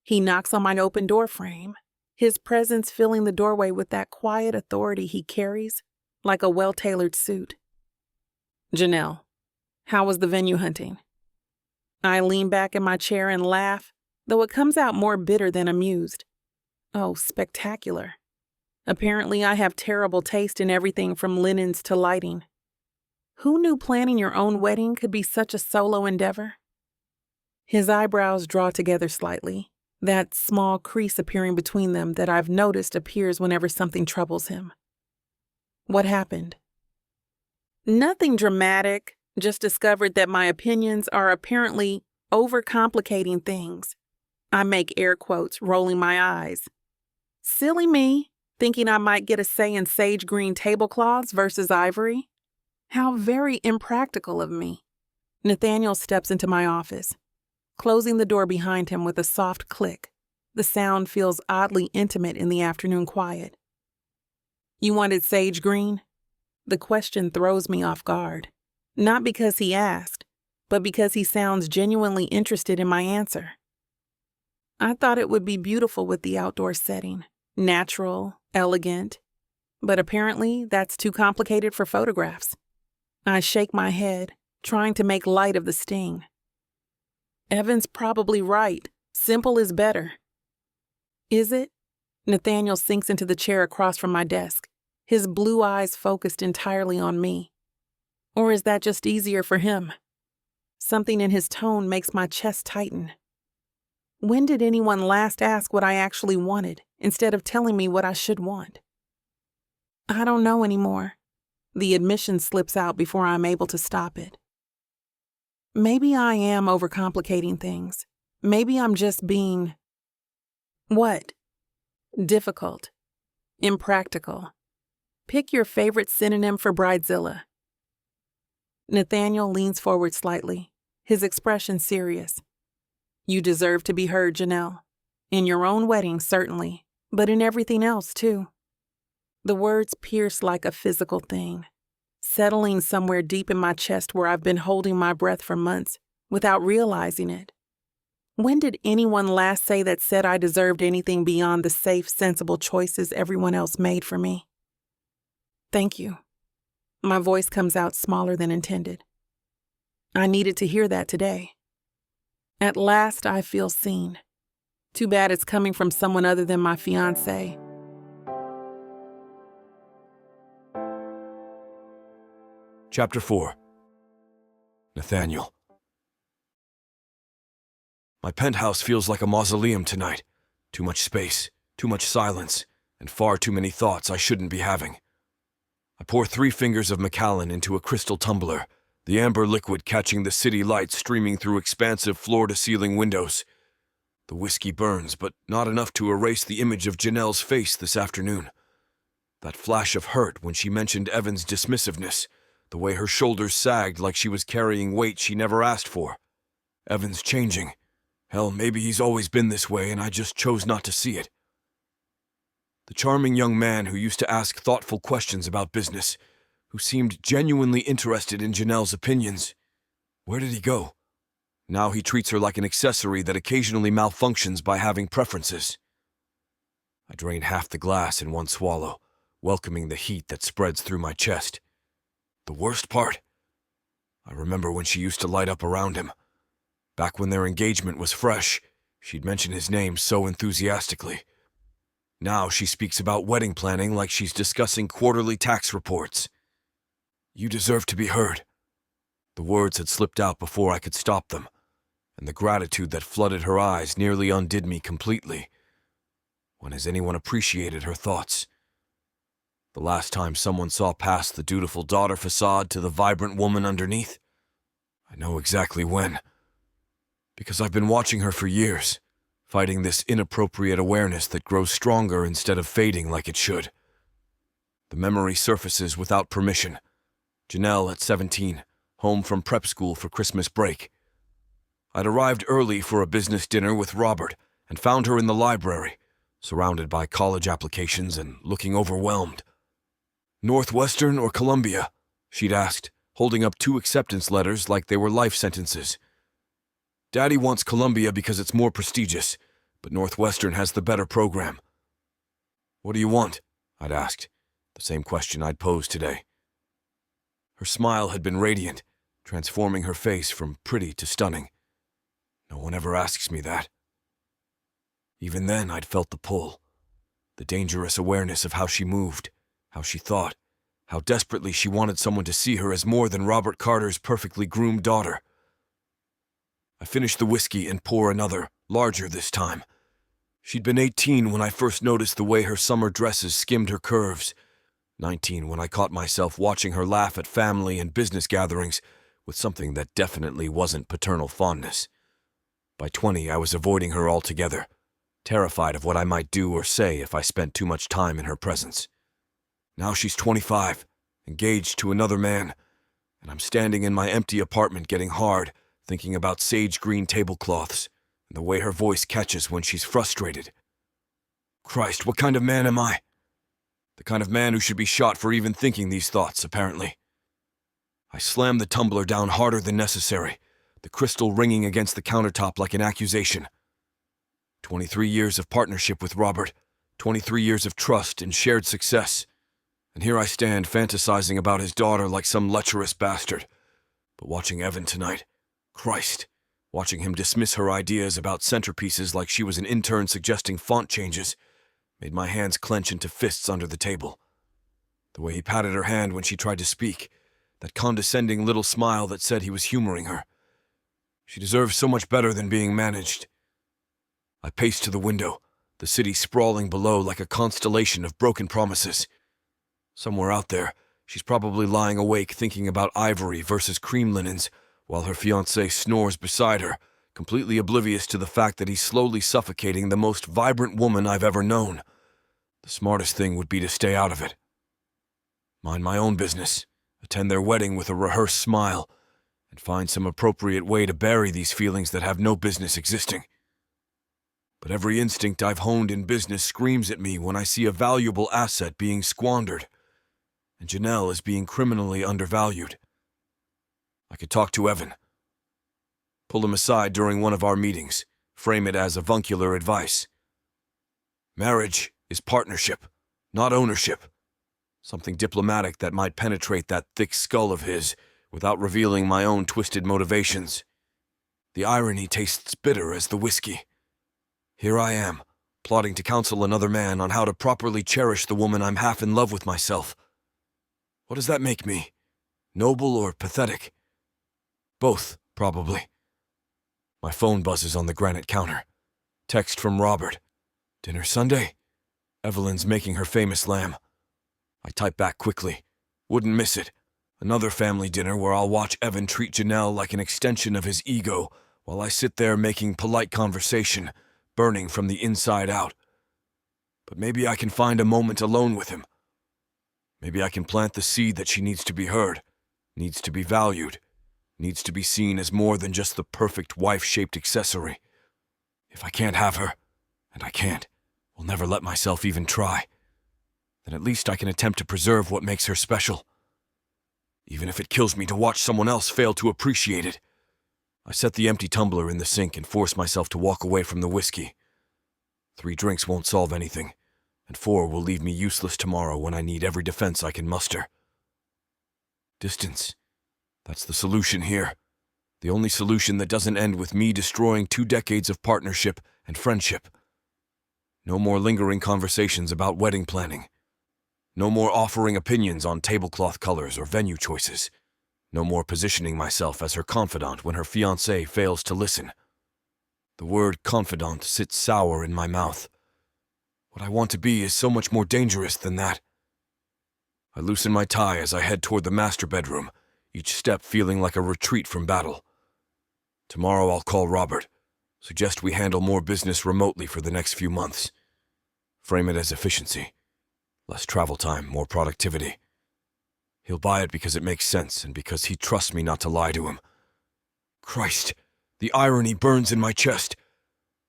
He knocks on my open door frame, his presence filling the doorway with that quiet authority he carries like a well-tailored suit. Janelle, how was the venue hunting? I lean back in my chair and laugh, though it comes out more bitter than amused. Oh, spectacular. Apparently I have terrible taste in everything from linens to lighting. Who knew planning your own wedding could be such a solo endeavor? His eyebrows draw together slightly, that small crease appearing between them that I've noticed appears whenever something troubles him. What happened? Nothing dramatic, just discovered that my opinions are apparently overcomplicating things. I make air quotes, rolling my eyes. Silly me, thinking I might get a say in sage green tablecloths versus ivory. How very impractical of me. Nathaniel steps into my office, closing the door behind him with a soft click. The sound feels oddly intimate in the afternoon quiet. You wanted sage green? The question throws me off guard. Not because he asked, but because he sounds genuinely interested in my answer. I thought it would be beautiful with the outdoor setting, natural, elegant, but apparently that's too complicated for photographs. I shake my head, trying to make light of the sting. Evan's probably right. Simple is better. Is it? Nathaniel sinks into the chair across from my desk, his blue eyes focused entirely on me. Or is that just easier for him? Something in his tone makes my chest tighten. When did anyone last ask what I actually wanted, instead of telling me what I should want? I don't know anymore. The admission slips out before I'm able to stop it. Maybe I am overcomplicating things. Maybe I'm just being... What? Difficult. Impractical. Pick your favorite synonym for bridezilla. Nathaniel leans forward slightly, his expression serious. You deserve to be heard, Janelle. In your own wedding, certainly, but in everything else, too. The words pierce like a physical thing, settling somewhere deep in my chest where I've been holding my breath for months without realizing it. When did anyone last say that said I deserved anything beyond the safe, sensible choices everyone else made for me? Thank you. My voice comes out smaller than intended. I needed to hear that today. At last, I feel seen. Too bad it's coming from someone other than my fiancé. Chapter 4. Nathaniel. My penthouse feels like a mausoleum tonight. Too much space, too much silence, and far too many thoughts I shouldn't be having. I pour 3 fingers of Macallan into a crystal tumbler, the amber liquid catching the city lights streaming through expansive floor-to-ceiling windows. The whiskey burns, but not enough to erase the image of Janelle's face this afternoon. That flash of hurt when she mentioned Evan's dismissiveness, the way her shoulders sagged like she was carrying weight she never asked for. Evan's changing, Hell, maybe he's always been this way and I just chose not to see it. The charming young man who used to ask thoughtful questions about business, who seemed genuinely interested in Janelle's opinions. Where did he go? Now he treats her like an accessory that occasionally malfunctions by having preferences. I drained half the glass in one swallow, welcoming the heat that spreads through my chest. The worst part? I remember when she used to light up around him. Back when their engagement was fresh, she'd mention his name so enthusiastically. Now she speaks about wedding planning like she's discussing quarterly tax reports. You deserve to be heard. The words had slipped out before I could stop them, and the gratitude that flooded her eyes nearly undid me completely. When has anyone appreciated her thoughts? The last time someone saw past the dutiful daughter facade to the vibrant woman underneath? I know exactly when. Because I've been watching her for years, fighting this inappropriate awareness that grows stronger instead of fading like it should. The memory surfaces without permission. Janelle at 17, home from prep school for Christmas break. I'd arrived early for a business dinner with Robert and found her in the library, surrounded by college applications and looking overwhelmed. Northwestern or Columbia? She'd asked, holding up 2 acceptance letters like they were life sentences. Daddy wants Columbia because it's more prestigious, but Northwestern has the better program. What do you want? I'd asked, the same question I'd posed today. Her smile had been radiant, transforming her face from pretty to stunning. No one ever asks me that. Even then, I'd felt the pull, the dangerous awareness of how she moved, how she thought, how desperately she wanted someone to see her as more than Robert Carter's perfectly groomed daughter. I finished the whiskey and pour another, larger this time. She'd been 18 when I first noticed the way her summer dresses skimmed her curves, 19 when I caught myself watching her laugh at family and business gatherings with something that definitely wasn't paternal fondness. By 20, I was avoiding her altogether, terrified of what I might do or say if I spent too much time in her presence. Now she's 25, engaged to another man, and I'm standing in my empty apartment getting hard, thinking about sage green tablecloths and the way her voice catches when she's frustrated. Christ, what kind of man am I? The kind of man who should be shot for even thinking these thoughts, apparently. I slammed the tumbler down harder than necessary, the crystal ringing against the countertop like an accusation. 23 years of partnership with Robert, 23 years of trust and shared success. And here I stand fantasizing about his daughter like some lecherous bastard. But watching Evan tonight, Christ, watching him dismiss her ideas about centerpieces like she was an intern suggesting font changes, made my hands clench into fists under the table. The way he patted her hand when she tried to speak, that condescending little smile that said he was humoring her. She deserves so much better than being managed. I paced to the window, the city sprawling below like a constellation of broken promises. Somewhere out there, she's probably lying awake thinking about ivory versus cream linens, while her fiancé snores beside her, completely oblivious to the fact that he's slowly suffocating the most vibrant woman I've ever known. The smartest thing would be to stay out of it. Mind my own business, attend their wedding with a rehearsed smile, and find some appropriate way to bury these feelings that have no business existing. But every instinct I've honed in business screams at me when I see a valuable asset being squandered, and Janelle is being criminally undervalued. I could talk to Evan. Pull him aside during one of our meetings, frame it as avuncular advice. Marriage is partnership, not ownership. Something diplomatic that might penetrate that thick skull of his without revealing my own twisted motivations. The irony tastes bitter as the whiskey. Here I am, plotting to counsel another man on how to properly cherish the woman I'm half in love with myself. What does that make me? Noble or pathetic? Both, probably. My phone buzzes on the granite counter. Text from Robert. Dinner Sunday? Evelyn's making her famous lamb. I type back quickly. Wouldn't miss it. Another family dinner where I'll watch Evan treat Janelle like an extension of his ego while I sit there making polite conversation, burning from the inside out. But maybe I can find a moment alone with him. Maybe I can plant the seed that she needs to be heard, needs to be valued, needs to be seen as more than just the perfect wife-shaped accessory. If I can't have her, and I can't, will never let myself even try, then at least I can attempt to preserve what makes her special. Even if it kills me to watch someone else fail to appreciate it. I set the empty tumbler in the sink and force myself to walk away from the whiskey. 3 drinks won't solve anything, and 4 will leave me useless tomorrow when I need every defense I can muster. Distance. That's the solution here. The only solution that doesn't end with me destroying 2 decades of partnership and friendship. No more lingering conversations about wedding planning. No more offering opinions on tablecloth colors or venue choices. No more positioning myself as her confidant when her fiancé fails to listen. The word confidant sits sour in my mouth. What I want to be is so much more dangerous than that. I loosen my tie as I head toward the master bedroom, each step feeling like a retreat from battle. Tomorrow I'll call Robert, suggest we handle more business remotely for the next few months. Frame it as efficiency. Less travel time, more productivity. He'll buy it because it makes sense and because he trusts me not to lie to him. Christ, the irony burns in my chest.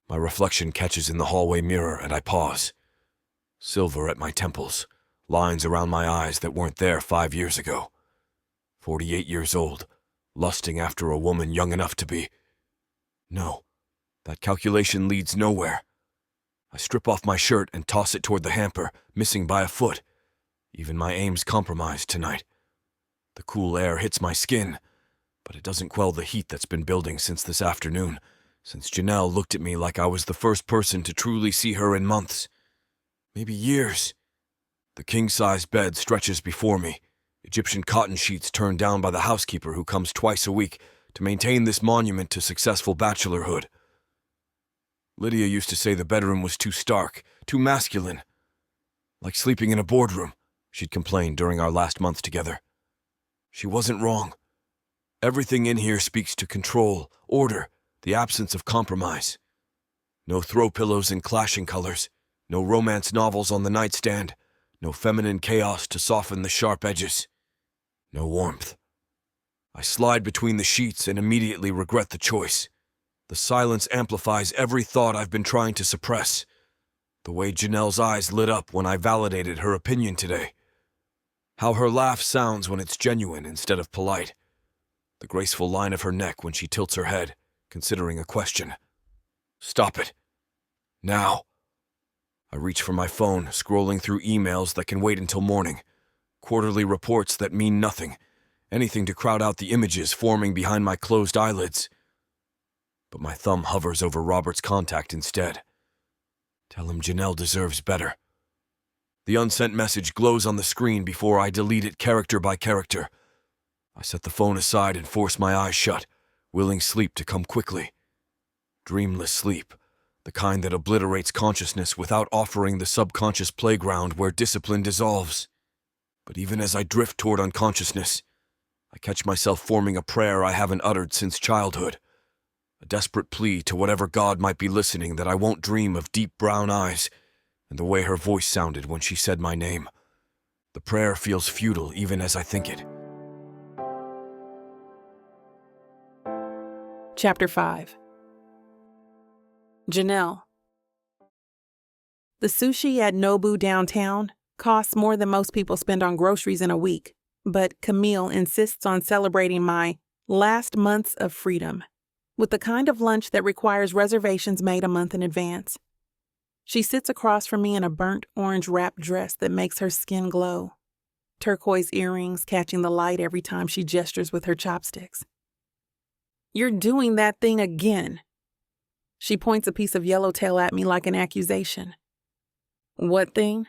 My reflection catches in the hallway mirror and I pause. Silver at my temples, lines around my eyes that weren't there 5 years ago. 48 years old, lusting after a woman young enough to be. No, that calculation leads nowhere. I strip off my shirt and toss it toward the hamper, missing by a foot. Even my aim's compromised tonight. The cool air hits my skin, but it doesn't quell the heat that's been building since this afternoon, since Janelle looked at me like I was the first person to truly see her in months. Maybe years. The king-sized bed stretches before me, Egyptian cotton sheets turned down by the housekeeper who comes twice a week to maintain this monument to successful bachelorhood. Lydia used to say the bedroom was too stark, too masculine. Like sleeping in a boardroom, she'd complained during our last month together. She wasn't wrong. Everything in here speaks to control, order, the absence of compromise. No throw pillows in clashing colors, no romance novels on the nightstand, no feminine chaos to soften the sharp edges. No warmth. I slide between the sheets and immediately regret the choice. The silence amplifies every thought I've been trying to suppress. The way Janelle's eyes lit up when I validated her opinion today. How her laugh sounds when it's genuine instead of polite. The graceful line of her neck when she tilts her head, considering a question. Stop it. Now. I reach for my phone, scrolling through emails that can wait until morning. Quarterly reports that mean nothing. Anything to crowd out the images forming behind my closed eyelids. But my thumb hovers over Robert's contact instead. Tell him Janelle deserves better. The unsent message glows on the screen before I delete it character by character. I set the phone aside and force my eyes shut, willing sleep to come quickly. Dreamless sleep, the kind that obliterates consciousness without offering the subconscious playground where discipline dissolves. But even as I drift toward unconsciousness, I catch myself forming a prayer I haven't uttered since childhood. A desperate plea to whatever God might be listening that I won't dream of deep brown eyes and the way her voice sounded when she said my name. The prayer feels futile even as I think it. Chapter 5. Janelle. The sushi at Nobu downtown costs more than most people spend on groceries in a week, but Camille insists on celebrating my last months of freedom with the kind of lunch that requires reservations made a month in advance. She sits across from me in a burnt orange wrap dress that makes her skin glow, turquoise earrings catching the light every time she gestures with her chopsticks. You're doing that thing again. She points a piece of yellowtail at me like an accusation. What thing?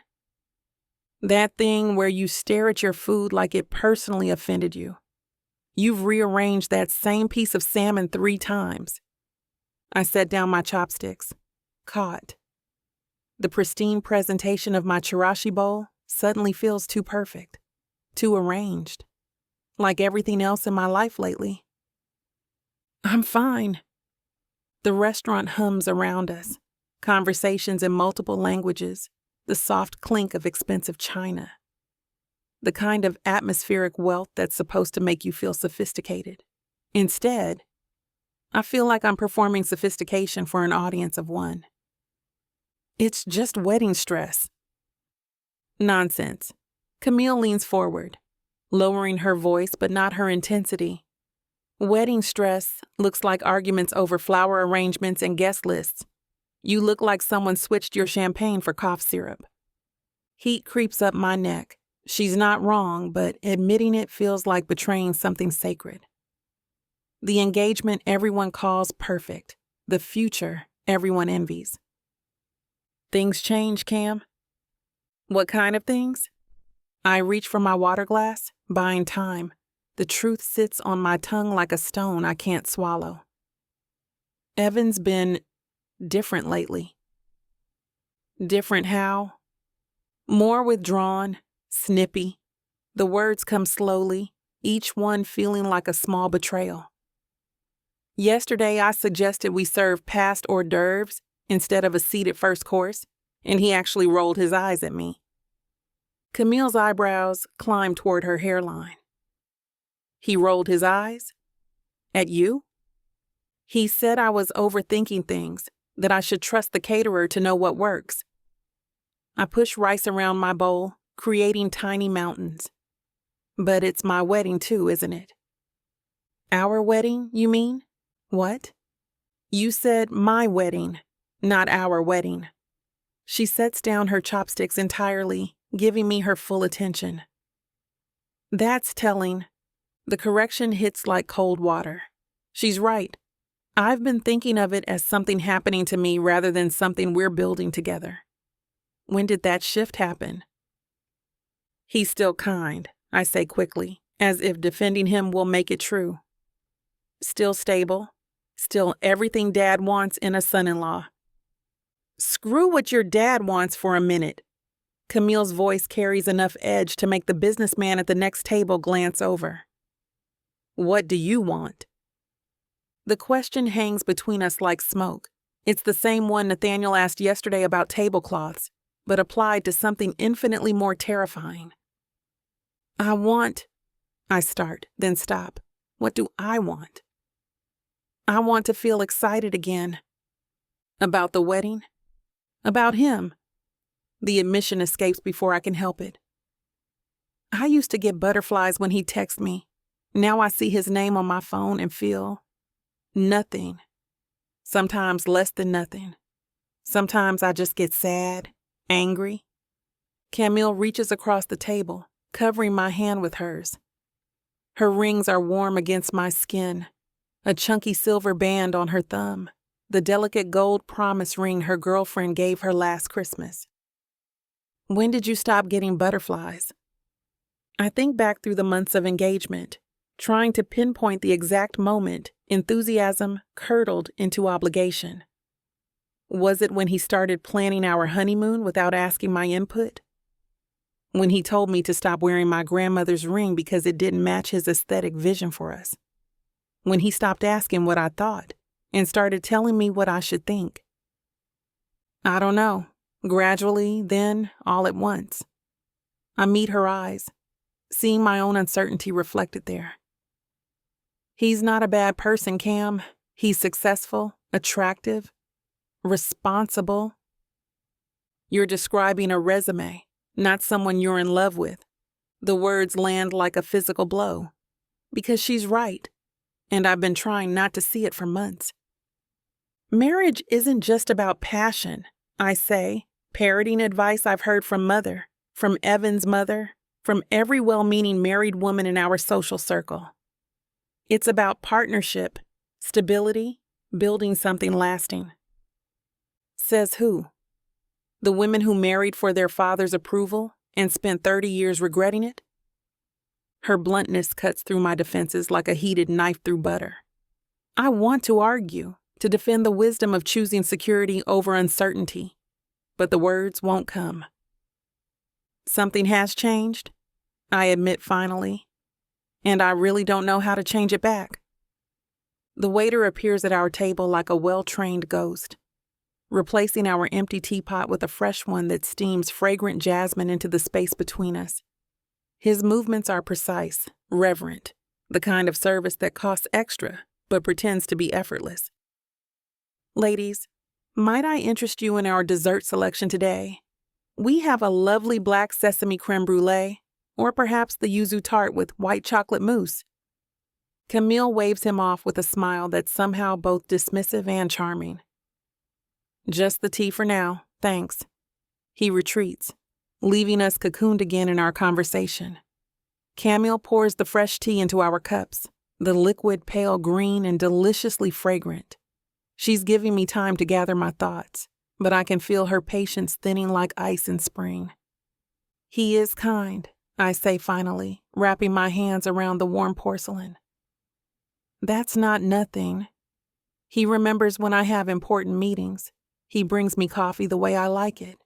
That thing where you stare at your food like it personally offended you. You've rearranged that same piece of salmon 3 times. I set down my chopsticks, caught. The pristine presentation of my chirashi bowl suddenly feels too perfect, too arranged, like everything else in my life lately. I'm fine. The restaurant hums around us, conversations in multiple languages, the soft clink of expensive china. The kind of atmospheric wealth that's supposed to make you feel sophisticated. Instead, I feel like I'm performing sophistication for an audience of one. It's just wedding stress. Nonsense. Camille leans forward, lowering her voice but not her intensity. Wedding stress looks like arguments over flower arrangements and guest lists. You look like someone switched your champagne for cough syrup. Heat creeps up my neck. She's not wrong, but admitting it feels like betraying something sacred. The engagement everyone calls perfect. The future everyone envies. Things change, Cam. What kind of things? I reach for my water glass, buying time. The truth sits on my tongue like a stone I can't swallow. Evan's been different lately. Different how? More withdrawn, snippy. The words come slowly, each one feeling like a small betrayal. Yesterday, I suggested we serve past hors d'oeuvres instead of a seated first course, and he actually rolled his eyes at me. Camille's eyebrows climbed toward her hairline. He rolled his eyes? At you? He said I was overthinking things, that I should trust the caterer to know what works. I push rice around my bowl, creating tiny mountains. But it's my wedding too, isn't it? Our wedding, you mean? What? You said my wedding, not our wedding. She sets down her chopsticks entirely, giving me her full attention. That's telling. The correction hits like cold water. She's right. I've been thinking of it as something happening to me rather than something we're building together. When did that shift happen? He's still kind, I say quickly, as if defending him will make it true. Still stable. Still everything Dad wants in a son-in-law. Screw what your dad wants for a minute. Camille's voice carries enough edge to make the businessman at the next table glance over. What do you want? The question hangs between us like smoke. It's the same one Nathaniel asked yesterday about tablecloths, but applied to something infinitely more terrifying. I start, then stop. What do I want? I want to feel excited again. About the wedding? About him. The admission escapes before I can help it. I used to get butterflies when he texts me. Now I see his name on my phone and feel nothing. Sometimes less than nothing. Sometimes I just get sad, angry. Camille reaches across the table, covering my hand with hers. Her rings are warm against my skin, a chunky silver band on her thumb, the delicate gold promise ring her girlfriend gave her last Christmas. When did you stop getting butterflies? I think back through the months of engagement, trying to pinpoint the exact moment enthusiasm curdled into obligation. Was it when he started planning our honeymoon without asking my input? When he told me to stop wearing my grandmother's ring because it didn't match his aesthetic vision for us? When he stopped asking what I thought and started telling me what I should think? I don't know. Gradually, then, all at once. I meet her eyes, seeing my own uncertainty reflected there. He's not a bad person, Cam. He's successful, attractive, responsible. You're describing a resume, not someone you're in love with. The words land like a physical blow. Because she's right, and I've been trying not to see it for months. Marriage isn't just about passion, I say, parroting advice I've heard from Mother, from Evan's mother, from every well-meaning married woman in our social circle. It's about partnership, stability, building something lasting. Says who? The women who married for their father's approval and spent 30 years regretting it? Her bluntness cuts through my defenses like a heated knife through butter. I want to argue, to defend the wisdom of choosing security over uncertainty, but the words won't come. Something has changed, I admit finally, and I really don't know how to change it back. The waiter appears at our table like a well-trained ghost, replacing our empty teapot with a fresh one that steams fragrant jasmine into the space between us. His movements are precise, reverent, the kind of service that costs extra but pretends to be effortless. Ladies, might I interest you in our dessert selection today? We have a lovely black sesame creme brulee, or perhaps the yuzu tart with white chocolate mousse. Camille waves him off with a smile that's somehow both dismissive and charming. Just the tea for now, thanks. He retreats, leaving us cocooned again in our conversation. Camille pours the fresh tea into our cups, the liquid pale green and deliciously fragrant. She's giving me time to gather my thoughts, but I can feel her patience thinning like ice in spring. He is kind, I say finally, wrapping my hands around the warm porcelain. That's not nothing. He remembers when I have important meetings. He brings me coffee the way I like it.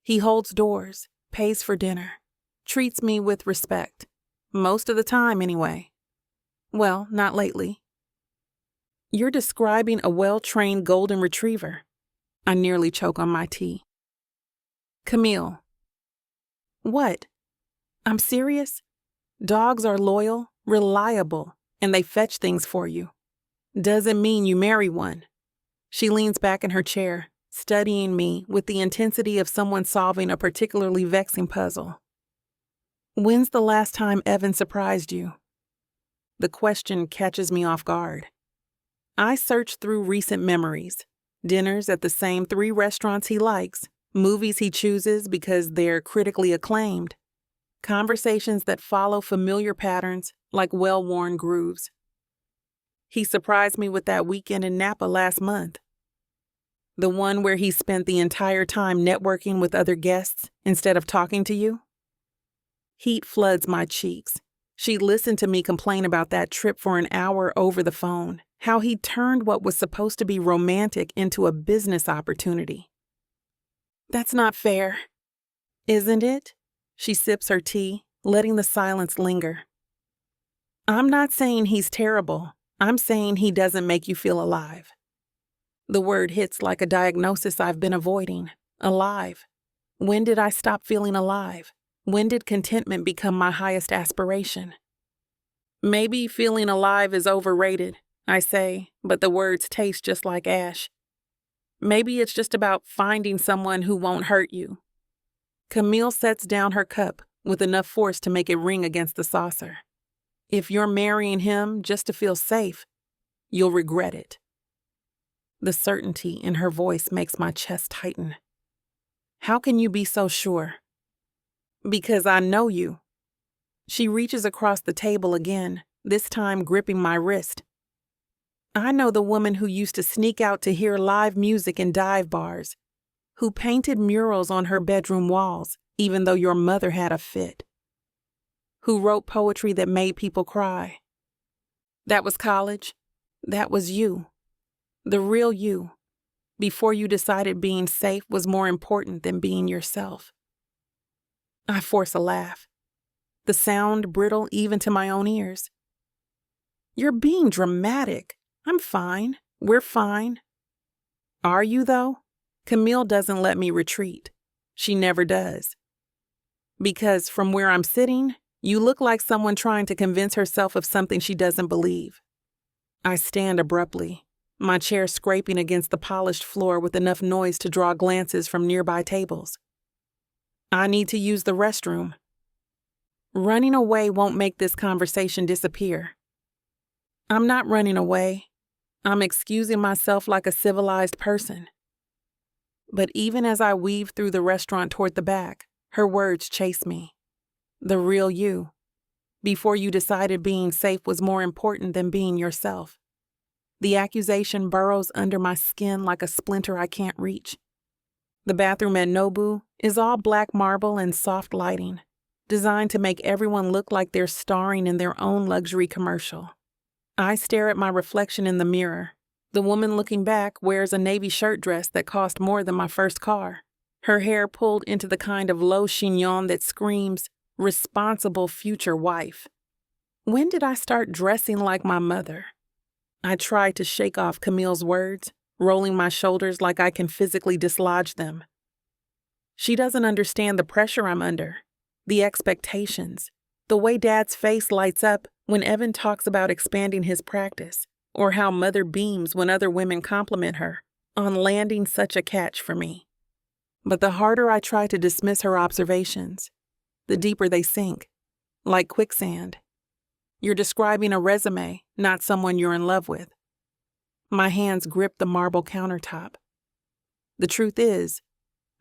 He holds doors, pays for dinner, treats me with respect. Most of the time, anyway. Well, not lately. You're describing a well-trained golden retriever. I nearly choke on my tea. Camille. What? I'm serious? Dogs are loyal, reliable, and they fetch things for you. Doesn't mean you marry one. She leans back in her chair, studying me with the intensity of someone solving a particularly vexing puzzle. When's the last time Evan surprised you? The question catches me off guard. I search through recent memories, dinners at the same 3 restaurants he likes, movies he chooses because they're critically acclaimed, conversations that follow familiar patterns like well-worn grooves. He surprised me with that weekend in Napa last month. The one where he spent the entire time networking with other guests instead of talking to you? Heat floods my cheeks. She listened to me complain about that trip for an hour over the phone, how he turned what was supposed to be romantic into a business opportunity. That's not fair. Isn't it? She sips her tea, letting the silence linger. I'm not saying he's terrible. I'm saying he doesn't make you feel alive. The word hits like a diagnosis I've been avoiding. Alive. When did I stop feeling alive? When did contentment become my highest aspiration? Maybe feeling alive is overrated, I say, but the words taste just like ash. Maybe it's just about finding someone who won't hurt you. Camille sets down her cup with enough force to make it ring against the saucer. If you're marrying him just to feel safe, you'll regret it. The certainty in her voice makes my chest tighten. How can you be so sure? Because I know you. She reaches across the table again, this time gripping my wrist. I know the woman who used to sneak out to hear live music in dive bars, who painted murals on her bedroom walls, even though your mother had a fit, who wrote poetry that made people cry. That was college. That was you. The real you, before you decided being safe was more important than being yourself. I force a laugh, the sound brittle even to my own ears. You're being dramatic. I'm fine. We're fine. Are you, though? Camille doesn't let me retreat. She never does. Because from where I'm sitting, you look like someone trying to convince herself of something she doesn't believe. I stand abruptly, my chair scraping against the polished floor with enough noise to draw glances from nearby tables. I need to use the restroom. Running away won't make this conversation disappear. I'm not running away. I'm excusing myself like a civilized person. But even as I weave through the restaurant toward the back, her words chase me. The real you. Before you decided being safe was more important than being yourself. The accusation burrows under my skin like a splinter I can't reach. The bathroom at Nobu is all black marble and soft lighting, designed to make everyone look like they're starring in their own luxury commercial. I stare at my reflection in the mirror. The woman looking back wears a navy shirt dress that cost more than my first car, her hair pulled into the kind of low chignon that screams, responsible future wife. When did I start dressing like my mother? I try to shake off Camille's words, rolling my shoulders like I can physically dislodge them. She doesn't understand the pressure I'm under, the expectations, the way Dad's face lights up when Evan talks about expanding his practice, or how Mother beams when other women compliment her on landing such a catch for me. But the harder I try to dismiss her observations, the deeper they sink, like quicksand. You're describing a resume, not someone you're in love with. My hands grip the marble countertop. The truth is,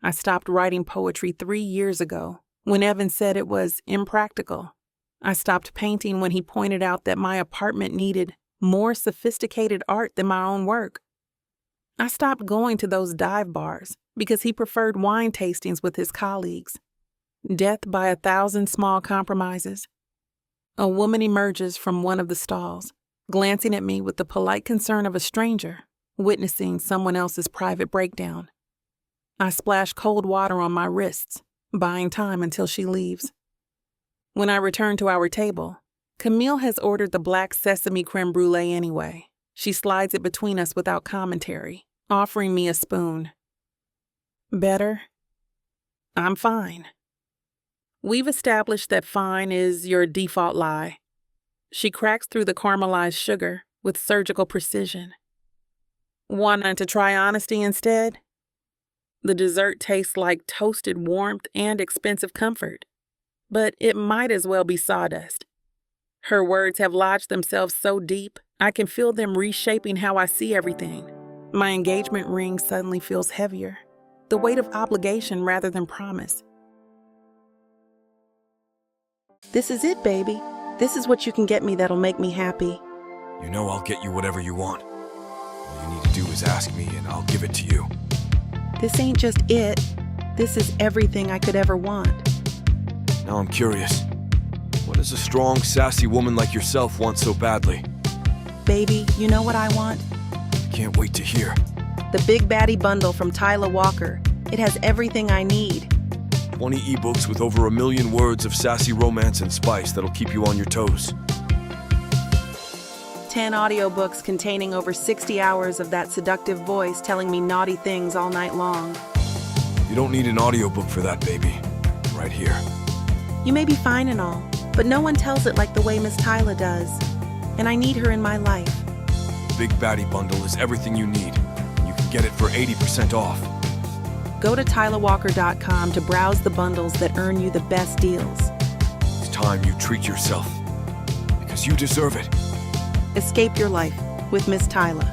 I stopped writing poetry 3 years ago when Evan said it was impractical. I stopped painting when he pointed out that my apartment needed more sophisticated art than my own work. I stopped going to those dive bars because he preferred wine tastings with his colleagues. Death by 1,000 small compromises. A woman emerges from one of the stalls, glancing at me with the polite concern of a stranger, witnessing someone else's private breakdown. I splash cold water on my wrists, buying time until she leaves. When I return to our table, Camille has ordered the black sesame creme brulee anyway. She slides it between us without commentary, offering me a spoon. Better? I'm fine. We've established that fine is your default lie. She cracks through the caramelized sugar with surgical precision. Want to try honesty instead? The dessert tastes like toasted warmth and expensive comfort, but it might as well be sawdust. Her words have lodged themselves so deep, I can feel them reshaping how I see everything. My engagement ring suddenly feels heavier, the weight of obligation rather than promise. This is it, baby. This is what you can get me that'll make me happy. You know I'll get you whatever you want. All you need to do is ask me and I'll give it to you. This ain't just it. This is everything I could ever want. Now I'm curious. What does a strong, sassy woman like yourself want so badly? Baby, you know what I want? I can't wait to hear. The Big Baddie Bundle from Tyla Walker. It has everything I need. 20 ebooks with over 1 million words of sassy romance and spice that'll keep you on your toes. 10 audiobooks containing over 60 hours of that seductive voice telling me naughty things all night long. You don't need an audiobook for that, baby. Right here. You may be fine and all, but no one tells it like the way Miss Tyla does. And I need her in my life. The Big Baddie Bundle is everything you need. You can get it for 80% off. Go to TylaWalker.com to browse the bundles that earn you the best deals. It's time you treat yourself. Because you deserve it. Escape your life with Miss Tyla.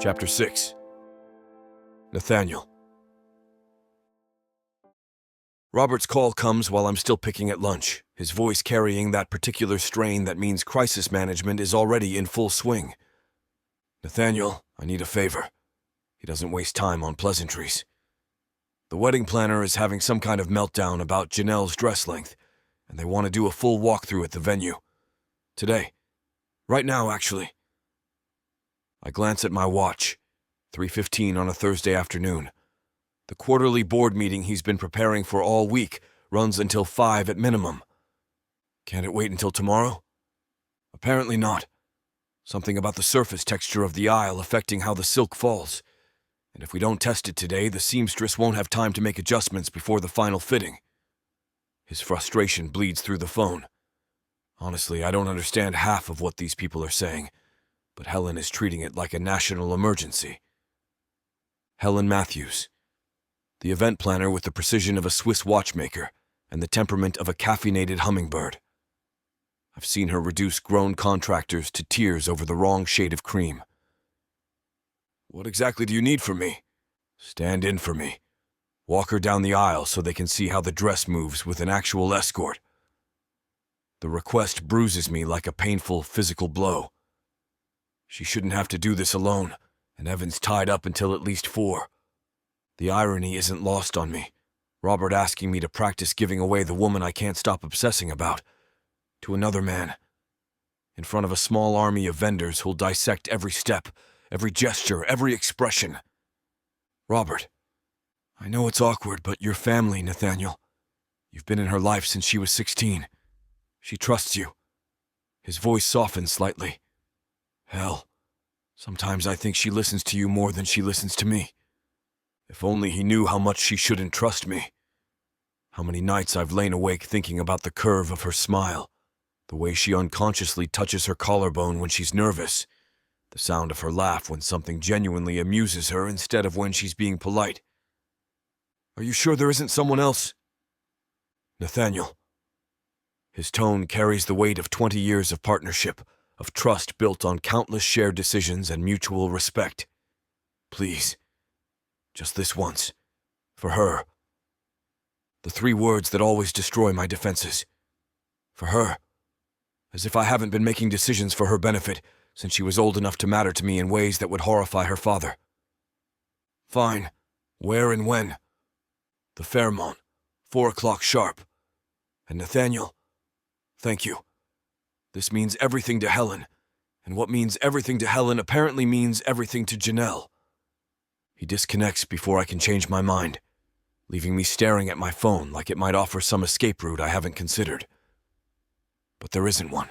Chapter 6. Nathaniel. Robert's call comes while I'm still picking at lunch, his voice carrying that particular strain that means crisis management is already in full swing. Nathaniel, I need a favor. He doesn't waste time on pleasantries. The wedding planner is having some kind of meltdown about Janelle's dress length, and they want to do a full walkthrough at the venue. Today. Right now, actually. I glance at my watch. 3:15 on a Thursday afternoon. The quarterly board meeting he's been preparing for all week runs until 5 at minimum. Can't it wait until tomorrow? Apparently not. Something about the surface texture of the aisle affecting how the silk falls. And if we don't test it today, the seamstress won't have time to make adjustments before the final fitting. His frustration bleeds through the phone. Honestly, I don't understand half of what these people are saying, but Helen is treating it like a national emergency. Helen Matthews. The event planner with the precision of a Swiss watchmaker and the temperament of a caffeinated hummingbird. I've seen her reduce grown contractors to tears over the wrong shade of cream. What exactly do you need from me? Stand in for me. Walk her down the aisle so they can see how the dress moves with an actual escort. The request bruises me like a painful physical blow. She shouldn't have to do this alone, and Evan's tied up until at least 4. The irony isn't lost on me. Robert asking me to practice giving away the woman I can't stop obsessing about. To another man. In front of a small army of vendors who'll dissect every step, every gesture, every expression. Robert, I know it's awkward, but your family, Nathaniel. You've been in her life since she was 16. She trusts you. His voice softens slightly. Hell, sometimes I think she listens to you more than she listens to me. If only he knew how much she shouldn't trust me. How many nights I've lain awake thinking about the curve of her smile, the way she unconsciously touches her collarbone when she's nervous, the sound of her laugh when something genuinely amuses her instead of when she's being polite. Are you sure there isn't someone else? Nathaniel. His tone carries the weight of 20 years of partnership, of trust built on countless shared decisions and mutual respect. Please, just this once, for her. The 3 words that always destroy my defenses. For her. As if I haven't been making decisions for her benefit since she was old enough to matter to me in ways that would horrify her father. Fine. Where and when? The Fairmont, 4 o'clock sharp. And Nathaniel, thank you. This means everything to Helen, and what means everything to Helen apparently means everything to Janelle. He disconnects before I can change my mind, leaving me staring at my phone like it might offer some escape route I haven't considered. But there isn't one.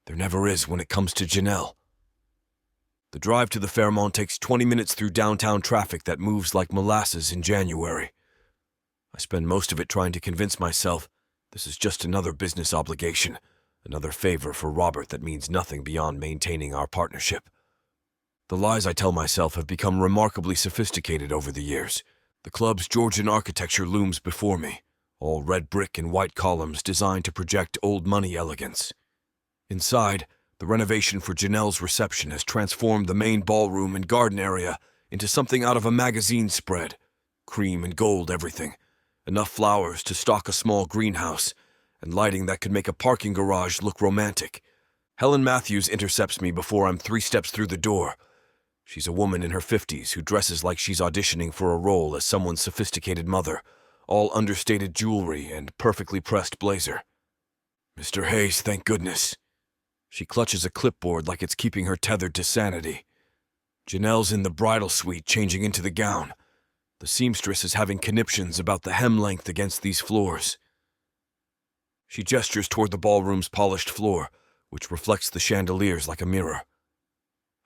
There never is when it comes to Janelle. The drive to the Fairmont takes 20 minutes through downtown traffic that moves like molasses in January. I spend most of it trying to convince myself this is just another business obligation, another favor for Robert that means nothing beyond maintaining our partnership. The lies I tell myself have become remarkably sophisticated over the years. The club's Georgian architecture looms before me, all red brick and white columns designed to project old money elegance. Inside, the renovation for Janelle's reception has transformed the main ballroom and garden area into something out of a magazine spread. Cream and gold everything. Enough flowers to stock a small greenhouse, and lighting that could make a parking garage look romantic. Helen Matthews intercepts me before I'm 3 steps through the door. She's a woman in her 50s who dresses like she's auditioning for a role as someone's sophisticated mother, all understated jewelry and perfectly pressed blazer. Mr. Hayes, thank goodness. She clutches a clipboard like it's keeping her tethered to sanity. Janelle's in the bridal suite changing into the gown. The seamstress is having conniptions about the hem length against these floors. She gestures toward the ballroom's polished floor, which reflects the chandeliers like a mirror.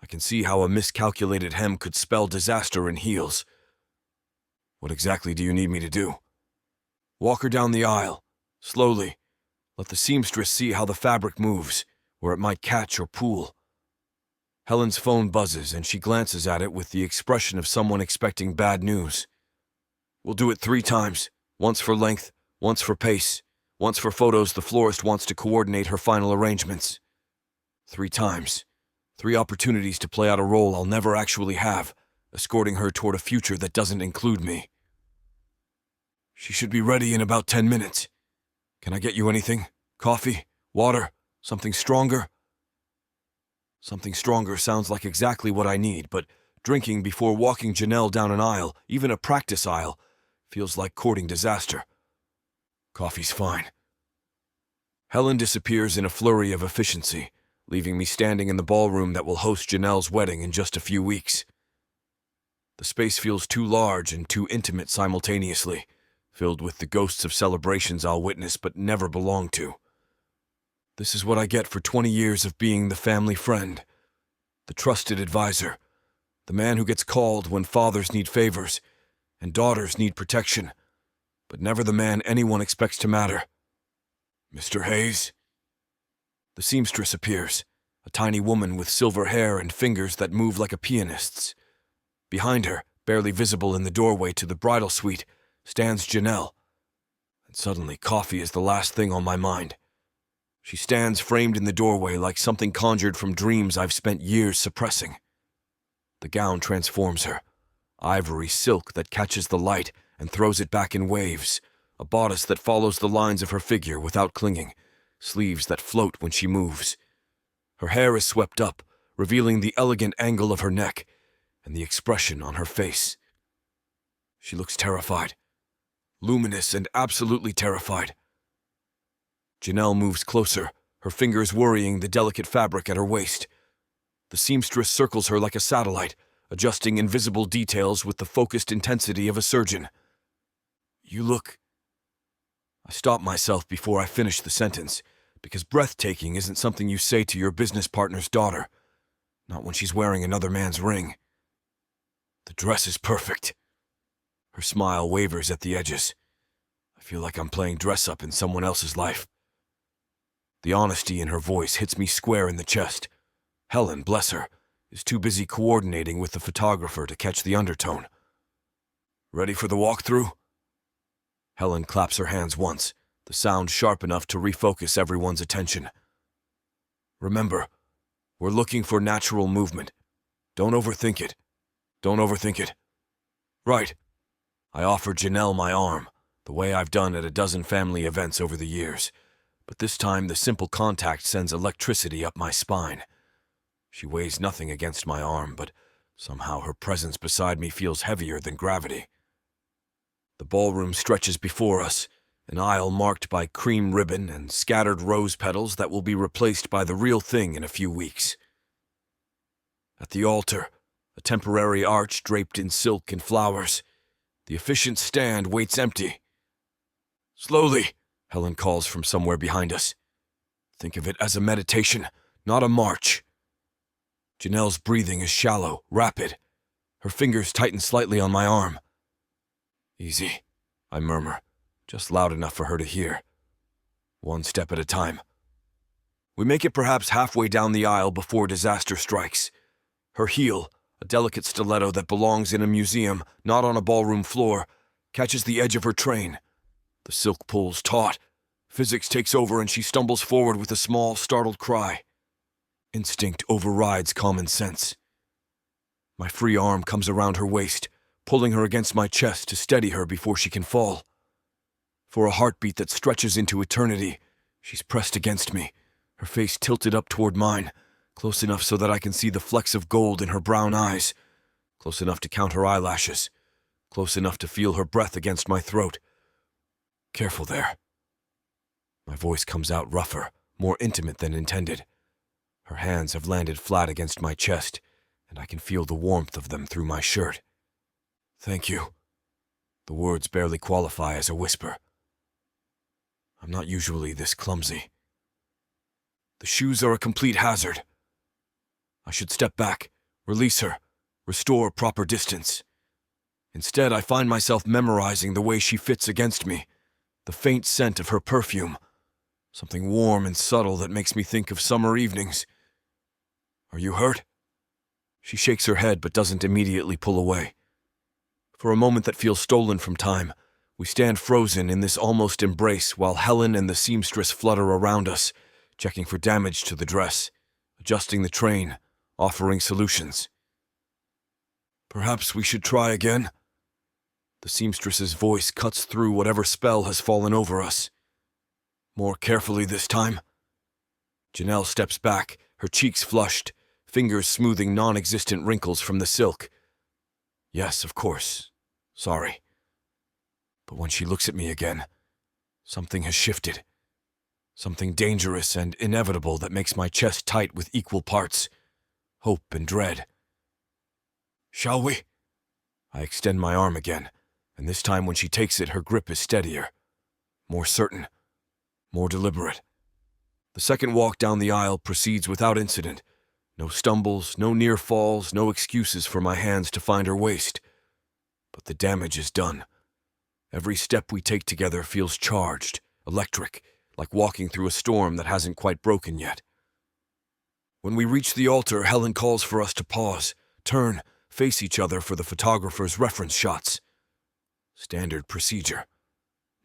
I can see how a miscalculated hem could spell disaster in heels. What exactly do you need me to do? Walk her down the aisle, slowly. Let the seamstress see how the fabric moves, where it might catch or pool. Helen's phone buzzes and she glances at it with the expression of someone expecting bad news. We'll do it 3 times, once for length, once for pace, once for photos the florist wants to coordinate her final arrangements. 3 times. 3 opportunities to play out a role I'll never actually have, escorting her toward a future that doesn't include me. She should be ready in about 10 minutes. Can I get you anything? Coffee? Water? Something stronger? Something stronger sounds like exactly what I need, but drinking before walking Janelle down an aisle, even a practice aisle, feels like courting disaster. Coffee's fine. Helen disappears in a flurry of efficiency, leaving me standing in the ballroom that will host Janelle's wedding in just a few weeks. The space feels too large and too intimate simultaneously, filled with the ghosts of celebrations I'll witness but never belong to. This is what I get for 20 years of being the family friend, the trusted advisor, the man who gets called when fathers need favors and daughters need protection, but never the man anyone expects to matter. Mr. Hayes? The seamstress appears, a tiny woman with silver hair and fingers that move like a pianist's. Behind her, barely visible in the doorway to the bridal suite, stands Janelle. And suddenly coffee is the last thing on my mind. She stands framed in the doorway like something conjured from dreams I've spent years suppressing. The gown transforms her, ivory silk that catches the light and throws it back in waves, a bodice that follows the lines of her figure without clinging, sleeves that float when she moves. Her hair is swept up, revealing the elegant angle of her neck and the expression on her face. She looks terrified, luminous and absolutely terrified. Janelle moves closer, her fingers worrying the delicate fabric at her waist. The seamstress circles her like a satellite, adjusting invisible details with the focused intensity of a surgeon. You look... I stop myself before I finish the sentence, because breathtaking isn't something you say to your business partner's daughter, not when she's wearing another man's ring. The dress is perfect. Her smile wavers at the edges. I feel like I'm playing dress-up in someone else's life. The honesty in her voice hits me square in the chest. Helen, bless her, is too busy coordinating with the photographer to catch the undertone. Ready for the walkthrough? Helen claps her hands once, the sound sharp enough to refocus everyone's attention. Remember, we're looking for natural movement. Don't overthink it. Don't overthink it. Right. I offer Janelle my arm, the way I've done at a dozen family events over the years, but this time the simple contact sends electricity up my spine. She weighs nothing against my arm, but somehow her presence beside me feels heavier than gravity. The ballroom stretches before us, an aisle marked by cream ribbon and scattered rose petals that will be replaced by the real thing in a few weeks. At the altar, a temporary arch draped in silk and flowers, the efficient stand waits empty. Slowly, Helen calls from somewhere behind us. Think of it as a meditation, not a march. Janelle's breathing is shallow, rapid. Her fingers tighten slightly on my arm. Easy, I murmur, just loud enough for her to hear. One step at a time. We make it perhaps halfway down the aisle before disaster strikes. Her heel, a delicate stiletto that belongs in a museum, not on a ballroom floor, catches the edge of her train. The silk pulls taut. Physics takes over and she stumbles forward with a small, startled cry. Instinct overrides common sense. My free arm comes around her waist, pulling her against my chest to steady her before she can fall. For a heartbeat that stretches into eternity, she's pressed against me, her face tilted up toward mine, close enough so that I can see the flecks of gold in her brown eyes, close enough to count her eyelashes, close enough to feel her breath against my throat. Careful there. My voice comes out rougher, more intimate than intended. Her hands have landed flat against my chest, and I can feel the warmth of them through my shirt. Thank you. The words barely qualify as a whisper. I'm not usually this clumsy. The shoes are a complete hazard. I should step back, release her, restore proper distance. Instead, I find myself memorizing the way she fits against me, the faint scent of her perfume, something warm and subtle that makes me think of summer evenings. Are you hurt? She shakes her head but doesn't immediately pull away. For a moment that feels stolen from time, we stand frozen in this almost embrace while Helen and the seamstress flutter around us, checking for damage to the dress, adjusting the train, offering solutions. Perhaps we should try again? The seamstress's voice cuts through whatever spell has fallen over us. More carefully this time. Janelle steps back, her cheeks flushed, fingers smoothing non-existent wrinkles from the silk. Yes, of course. Sorry. But when she looks at me again, something has shifted. Something dangerous and inevitable that makes my chest tight with equal parts, hope and dread. Shall we? I extend my arm again, and this time when she takes it, her grip is steadier, more certain, more deliberate. The second walk down the aisle proceeds without incident. No stumbles, no near falls, no excuses for my hands to find her waist. But the damage is done. Every step we take together feels charged, electric, like walking through a storm that hasn't quite broken yet. When we reach the altar, Helen calls for us to pause, turn, face each other for the photographer's reference shots. Standard procedure.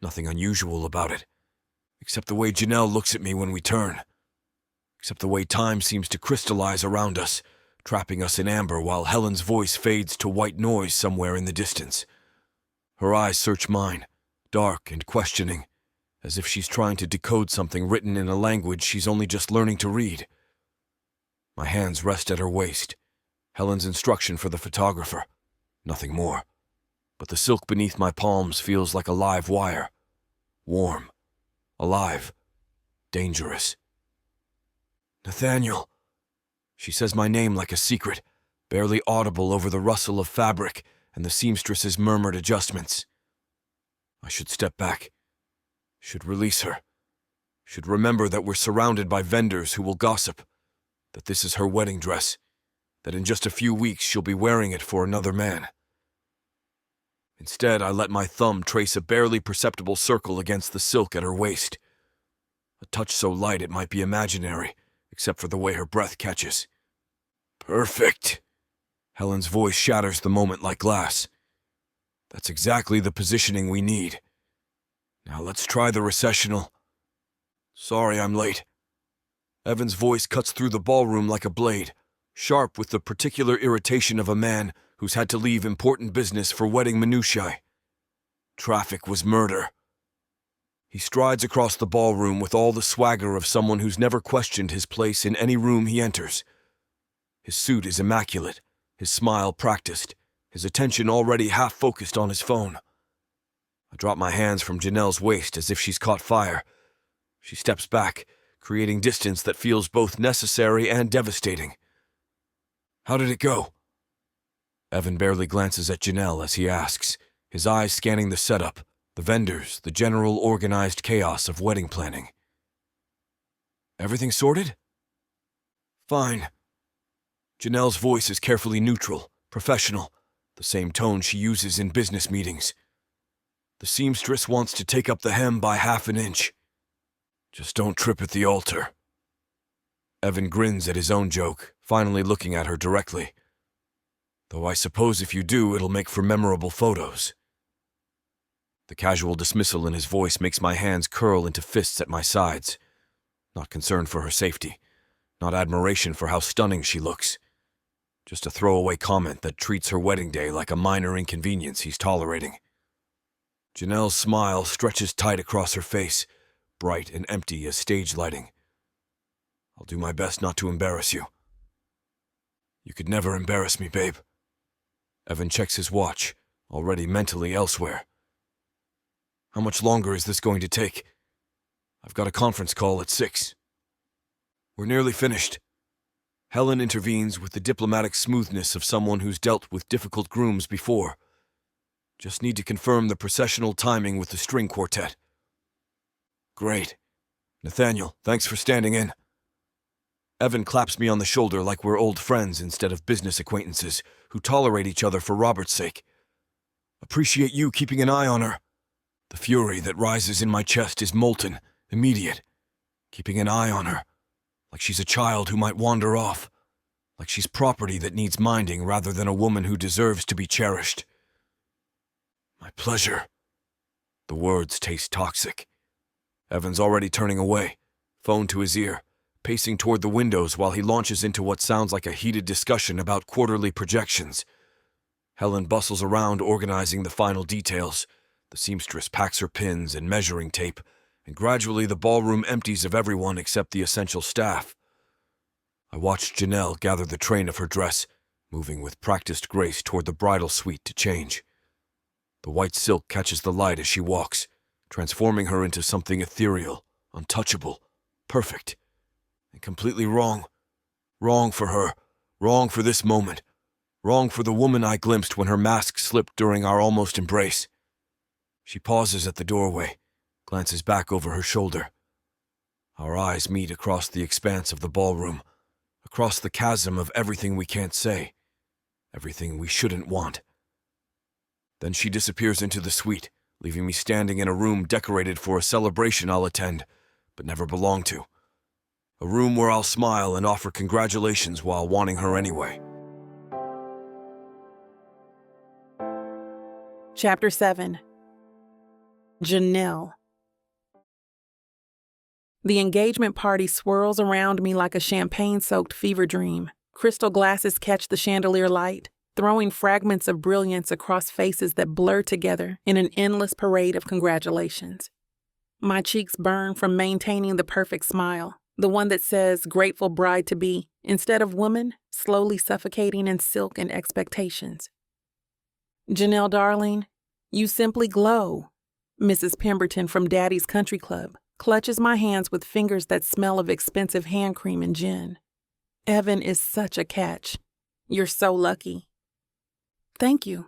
Nothing unusual about it, except the way Janelle looks at me when we turn. Except the way time seems to crystallize around us, trapping us in amber while Helen's voice fades to white noise somewhere in the distance. Her eyes search mine, dark and questioning, as if she's trying to decode something written in a language she's only just learning to read. My hands rest at her waist, Helen's instruction for the photographer, nothing more. But the silk beneath my palms feels like a live wire. Warm, alive, dangerous. Nathaniel. She says my name like a secret, barely audible over the rustle of fabric and the seamstress's murmured adjustments. I should step back, should release her, should remember that we're surrounded by vendors who will gossip, that this is her wedding dress, that in just a few weeks she'll be wearing it for another man. Instead, I let my thumb trace a barely perceptible circle against the silk at her waist. A touch so light it might be imaginary, except for the way her breath catches. Perfect. Helen's voice shatters the moment like glass. That's exactly the positioning we need. Now let's try the recessional. Sorry I'm late. Evan's voice cuts through the ballroom like a blade, sharp with the particular irritation of a man who's had to leave important business for wedding minutiae. Traffic was murder. He strides across the ballroom with all the swagger of someone who's never questioned his place in any room he enters. His suit is immaculate, his smile practiced, his attention already half focused on his phone. I drop my hands from Janelle's waist as if she's caught fire. She steps back, creating distance that feels both necessary and devastating. How did it go? Evan barely glances at Janelle as he asks, his eyes scanning the setup, the vendors, the general organized chaos of wedding planning. Everything sorted? Fine. Janelle's voice is carefully neutral, professional, the same tone she uses in business meetings. The seamstress wants to take up the hem by half an inch. Just don't trip at the altar. Evan grins at his own joke, finally looking at her directly. Though I suppose if you do, it'll make for memorable photos. The casual dismissal in his voice makes my hands curl into fists at my sides. Not concern for her safety, not admiration for how stunning she looks. Just a throwaway comment that treats her wedding day like a minor inconvenience he's tolerating. Janelle's smile stretches tight across her face, bright and empty as stage lighting. I'll do my best not to embarrass you. You could never embarrass me, babe. Evan checks his watch, already mentally elsewhere. How much longer is this going to take? I've got a conference call at 6. We're nearly finished. Helen intervenes with the diplomatic smoothness of someone who's dealt with difficult grooms before. Just need to confirm the processional timing with the string quartet. Great. Nathaniel, thanks for standing in. Evan claps me on the shoulder like we're old friends instead of business acquaintances who tolerate each other for Robert's sake. Appreciate you keeping an eye on her. The fury that rises in my chest is molten, immediate. Keeping an eye on her, like she's a child who might wander off, like she's property that needs minding rather than a woman who deserves to be cherished. My pleasure. The words taste toxic. Evan's already turning away, phone to his ear, pacing toward the windows while he launches into what sounds like a heated discussion about quarterly projections. Helen bustles around organizing the final details. The seamstress packs her pins and measuring tape, and gradually the ballroom empties of everyone except the essential staff. I watch Janelle gather the train of her dress, moving with practiced grace toward the bridal suite to change. The white silk catches the light as she walks, transforming her into something ethereal, untouchable, perfect, and completely wrong. Wrong for her, wrong for this moment, wrong for the woman I glimpsed when her mask slipped during our almost embrace. She pauses at the doorway, glances back over her shoulder. Our eyes meet across the expanse of the ballroom, across the chasm of everything we can't say, everything we shouldn't want. Then she disappears into the suite, leaving me standing in a room decorated for a celebration I'll attend, but never belong to. A room where I'll smile and offer congratulations while wanting her anyway. Chapter 7. Janelle. The engagement party swirls around me like a champagne-soaked fever dream. Crystal glasses catch the chandelier light, throwing fragments of brilliance across faces that blur together in an endless parade of congratulations. My cheeks burn from maintaining the perfect smile, the one that says grateful bride-to-be, instead of woman, slowly suffocating in silk and expectations. Janelle, darling, you simply glow. Mrs. Pemberton from Daddy's Country Club clutches my hands with fingers that smell of expensive hand cream and gin. Evan is such a catch. You're so lucky. Thank you.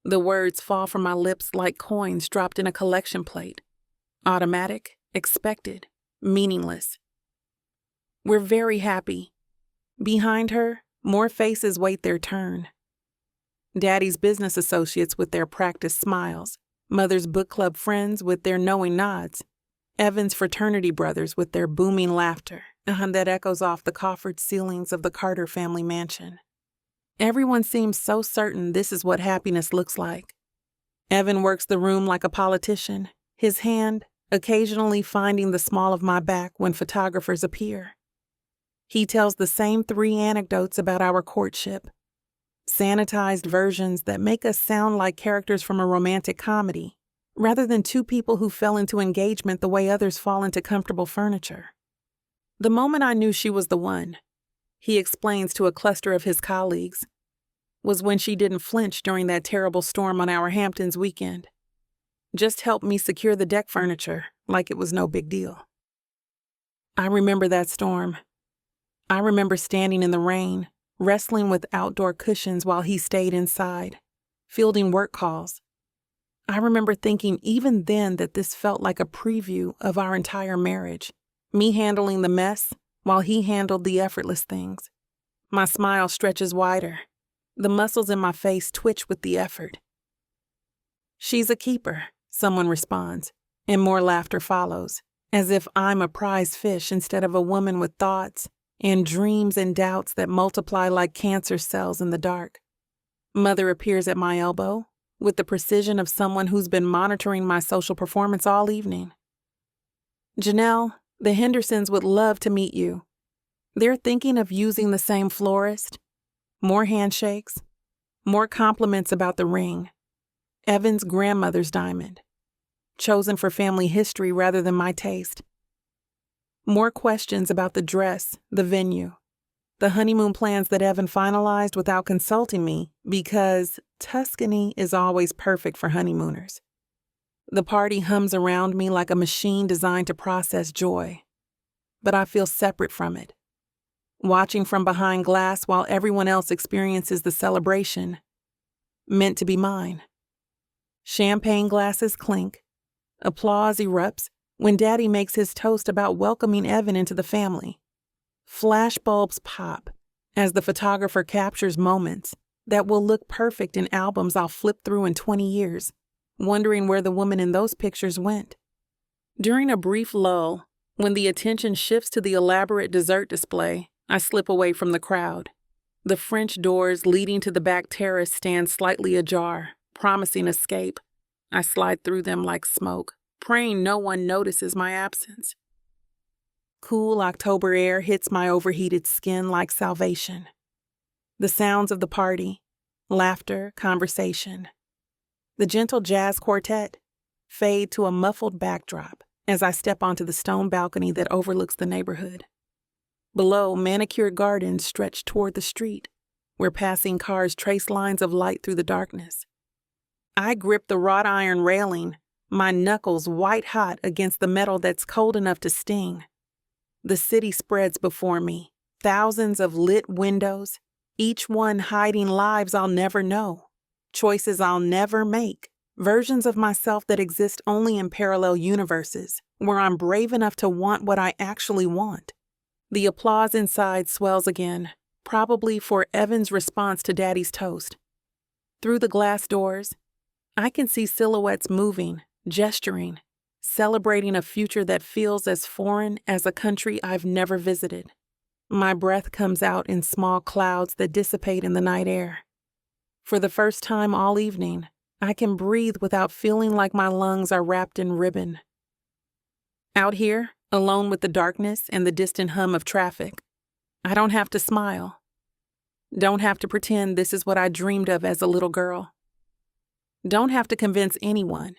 The words fall from my lips like coins dropped in a collection plate. Automatic, expected, meaningless. We're very happy. Behind her, more faces wait their turn. Daddy's business associates with their practiced smiles, Mother's book club friends with their knowing nods, Evan's fraternity brothers with their booming laughter that echoes off the coffered ceilings of the Carter family mansion. Everyone seems so certain this is what happiness looks like. Evan works the room like a politician, his hand occasionally finding the small of my back when photographers appear. He tells the same 3 anecdotes about our courtship, sanitized versions that make us sound like characters from a romantic comedy, rather than 2 people who fell into engagement the way others fall into comfortable furniture. The moment I knew she was the one, he explains to a cluster of his colleagues, was when she didn't flinch during that terrible storm on our Hamptons weekend. Just helped me secure the deck furniture like it was no big deal. I remember that storm. I remember standing in the rain, wrestling with outdoor cushions while he stayed inside, fielding work calls. I remember thinking even then that this felt like a preview of our entire marriage, me handling the mess while he handled the effortless things. My smile stretches wider. The muscles in my face twitch with the effort. "She's a keeper," someone responds, and more laughter follows, as if I'm a prize fish instead of a woman with thoughts and dreams and doubts that multiply like cancer cells in the dark. Mother appears at my elbow with the precision of someone who's been monitoring my social performance all evening. "Janelle, the Hendersons would love to meet you. They're thinking of using the same florist." More handshakes, more compliments about the ring. Evan's grandmother's diamond, chosen for family history rather than my taste. More questions about the dress, the venue, the honeymoon plans that Evan finalized without consulting me because Tuscany is always perfect for honeymooners. The party hums around me like a machine designed to process joy, but I feel separate from it, watching from behind glass while everyone else experiences the celebration, meant to be mine. Champagne glasses clink, applause erupts when Daddy makes his toast about welcoming Evan into the family. Flashbulbs pop as the photographer captures moments that will look perfect in albums I'll flip through in 20 years, wondering where the woman in those pictures went. During a brief lull, when the attention shifts to the elaborate dessert display, I slip away from the crowd. The French doors leading to the back terrace stand slightly ajar, promising escape. I slide through them like smoke, praying no one notices my absence. Cool October air hits my overheated skin like salvation. The sounds of the party, laughter, conversation. The gentle jazz quartet fade to a muffled backdrop as I step onto the stone balcony that overlooks the neighborhood. Below, manicured gardens stretch toward the street, where passing cars trace lines of light through the darkness. I grip the wrought iron railing, my knuckles white hot against the metal that's cold enough to sting. The city spreads before me, thousands of lit windows, each one hiding lives I'll never know, choices I'll never make, versions of myself that exist only in parallel universes, where I'm brave enough to want what I actually want. The applause inside swells again, probably for Evan's response to Daddy's toast. Through the glass doors, I can see silhouettes moving, gesturing, celebrating a future that feels as foreign as a country I've never visited. My breath comes out in small clouds that dissipate in the night air. For the first time all evening, I can breathe without feeling like my lungs are wrapped in ribbon. Out here, alone with the darkness and the distant hum of traffic, I don't have to smile. Don't have to pretend this is what I dreamed of as a little girl. Don't have to convince anyone,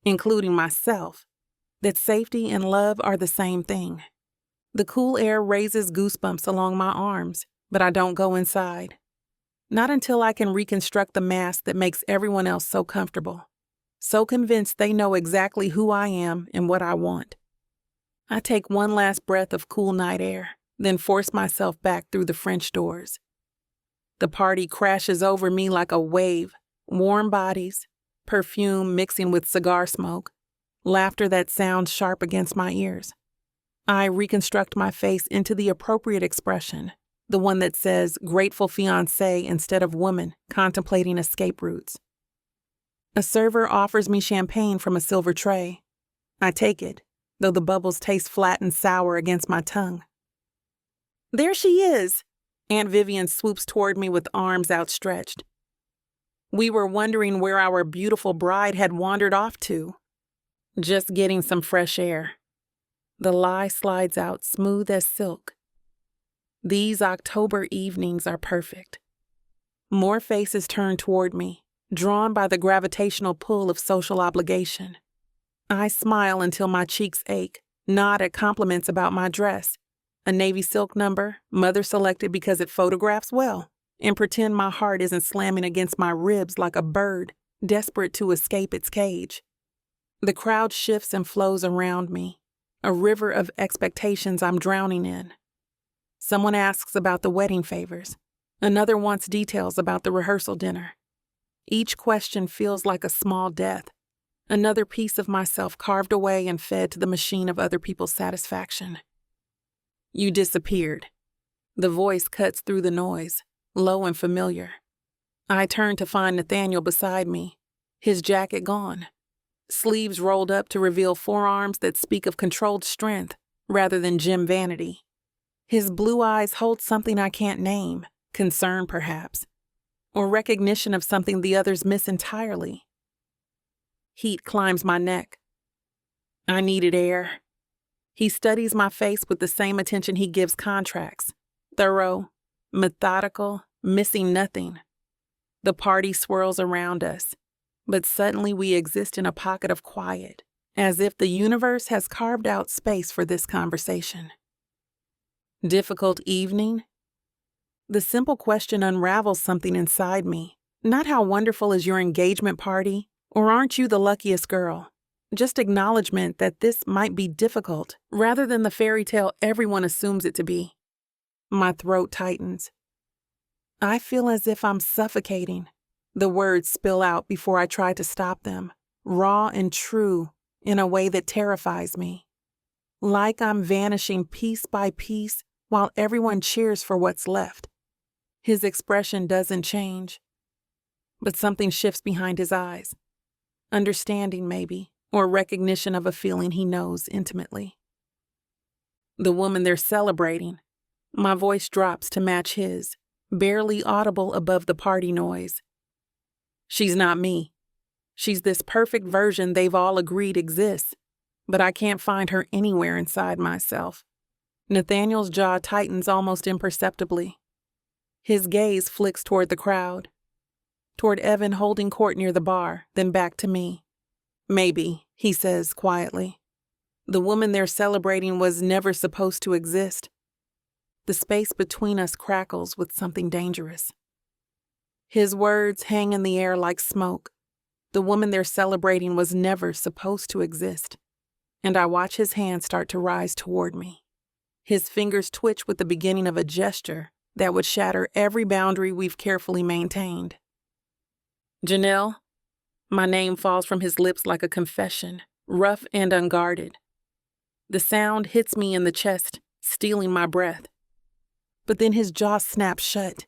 including myself, that safety and love are the same thing. The cool air raises goosebumps along my arms, but I don't go inside. Not until I can reconstruct the mask that makes everyone else so comfortable, so convinced they know exactly who I am and what I want. I take one last breath of cool night air, then force myself back through the French doors. The party crashes over me like a wave, warm bodies, perfume mixing with cigar smoke, laughter that sounds sharp against my ears. I reconstruct my face into the appropriate expression, the one that says grateful fiancé instead of woman contemplating escape routes. A server offers me champagne from a silver tray. I take it, though the bubbles taste flat and sour against my tongue. There she is! Aunt Vivian swoops toward me with arms outstretched. We were wondering where our beautiful bride had wandered off to. Just getting some fresh air. The lie slides out smooth as silk. These October evenings are perfect. More faces turn toward me, drawn by the gravitational pull of social obligation. I smile until my cheeks ache, nod at compliments about my dress, a navy silk number, mother selected because it photographs well, and pretend my heart isn't slamming against my ribs like a bird, desperate to escape its cage. The crowd shifts and flows around me, a river of expectations I'm drowning in. Someone asks about the wedding favors. Another wants details about the rehearsal dinner. Each question feels like a small death, another piece of myself carved away and fed to the machine of other people's satisfaction. You disappeared. The voice cuts through the noise, low and familiar. I turn to find Nathaniel beside me, his jacket gone, sleeves rolled up to reveal forearms that speak of controlled strength rather than gym vanity. His blue eyes hold something I can't name, concern perhaps, or recognition of something the others miss entirely. Heat climbs my neck. I needed air. He studies my face with the same attention he gives contracts, thorough, methodical, missing nothing. The party swirls around us, but suddenly we exist in a pocket of quiet, as if the universe has carved out space for this conversation. Difficult evening? The simple question unravels something inside me. Not how wonderful is your engagement party, or aren't you the luckiest girl? Just acknowledgement that this might be difficult, rather than the fairy tale everyone assumes it to be. My throat tightens. I feel as if I'm suffocating. The words spill out before I try to stop them, raw and true, in a way that terrifies me. Like I'm vanishing piece by piece while everyone cheers for what's left. His expression doesn't change, but something shifts behind his eyes. Understanding, maybe, or recognition of a feeling he knows intimately. The woman they're celebrating. My voice drops to match his, barely audible above the party noise. She's not me. She's this perfect version they've all agreed exists, but I can't find her anywhere inside myself. Nathaniel's jaw tightens almost imperceptibly. His gaze flicks toward the crowd, toward Evan holding court near the bar, then back to me. Maybe, he says quietly. The woman they're celebrating was never supposed to exist. The space between us crackles with something dangerous. His words hang in the air like smoke. The woman they're celebrating was never supposed to exist. And I watch his hand start to rise toward me. His fingers twitch with the beginning of a gesture that would shatter every boundary we've carefully maintained. Janelle? My name falls from his lips like a confession, rough and unguarded. The sound hits me in the chest, stealing my breath. But then his jaw snaps shut.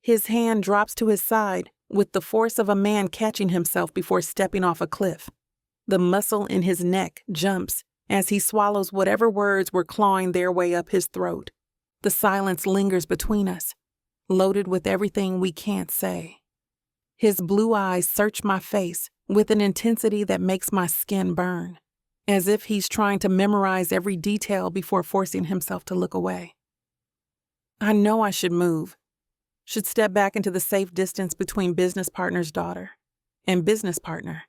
His hand drops to his side with the force of a man catching himself before stepping off a cliff. The muscle in his neck jumps as he swallows whatever words were clawing their way up his throat. The silence lingers between us, loaded with everything we can't say. His blue eyes search my face with an intensity that makes my skin burn, as if he's trying to memorize every detail before forcing himself to look away. I know I should move, should step back into the safe distance between business partner's daughter and business partner.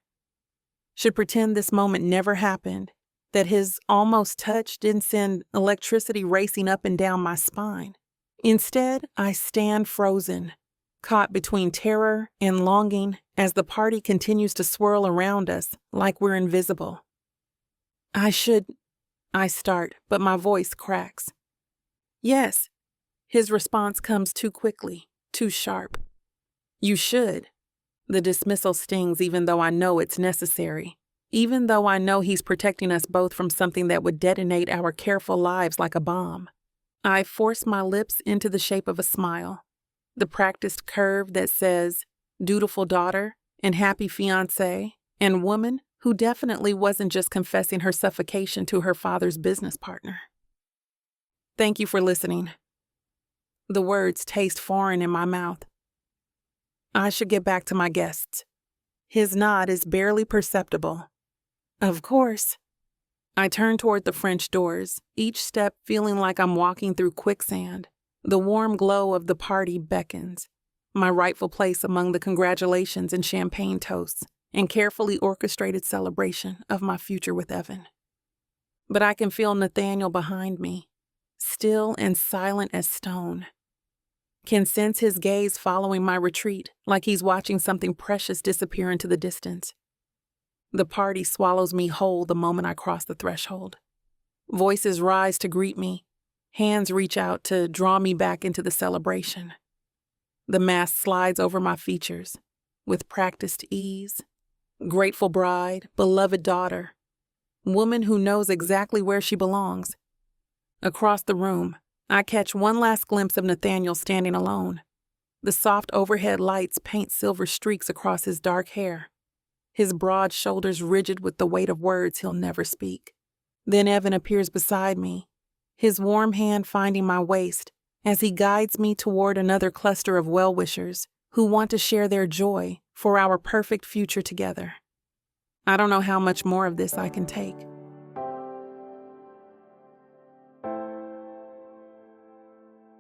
Should pretend this moment never happened, that his almost touch didn't send electricity racing up and down my spine. Instead, I stand frozen, caught between terror and longing as the party continues to swirl around us like we're invisible. I start, but my voice cracks. Yes. His response comes too quickly, too sharp. You should. The dismissal stings even though I know it's necessary. Even though I know he's protecting us both from something that would detonate our careful lives like a bomb. I force my lips into the shape of a smile, the practiced curve that says, dutiful daughter and happy fiancé and woman who definitely wasn't just confessing her suffocation to her father's business partner. Thank you for listening. The words taste foreign in my mouth. I should get back to my guests. His nod is barely perceptible. Of course. I turn toward the French doors, each step feeling like I'm walking through quicksand. The warm glow of the party beckons, my rightful place among the congratulations and champagne toasts and carefully orchestrated celebration of my future with Evan. But I can feel Nathaniel behind me, still and silent as stone. Can sense his gaze following my retreat, like he's watching something precious disappear into the distance. The party swallows me whole the moment I cross the threshold. Voices rise to greet me. Hands reach out to draw me back into the celebration. The mask slides over my features with practiced ease. Grateful bride, beloved daughter, woman who knows exactly where she belongs. Across the room, I catch one last glimpse of Nathaniel standing alone. The soft overhead lights paint silver streaks across his dark hair, his broad shoulders rigid with the weight of words he'll never speak. Then Evan appears beside me, his warm hand finding my waist as he guides me toward another cluster of well-wishers who want to share their joy for our perfect future together. I don't know how much more of this I can take.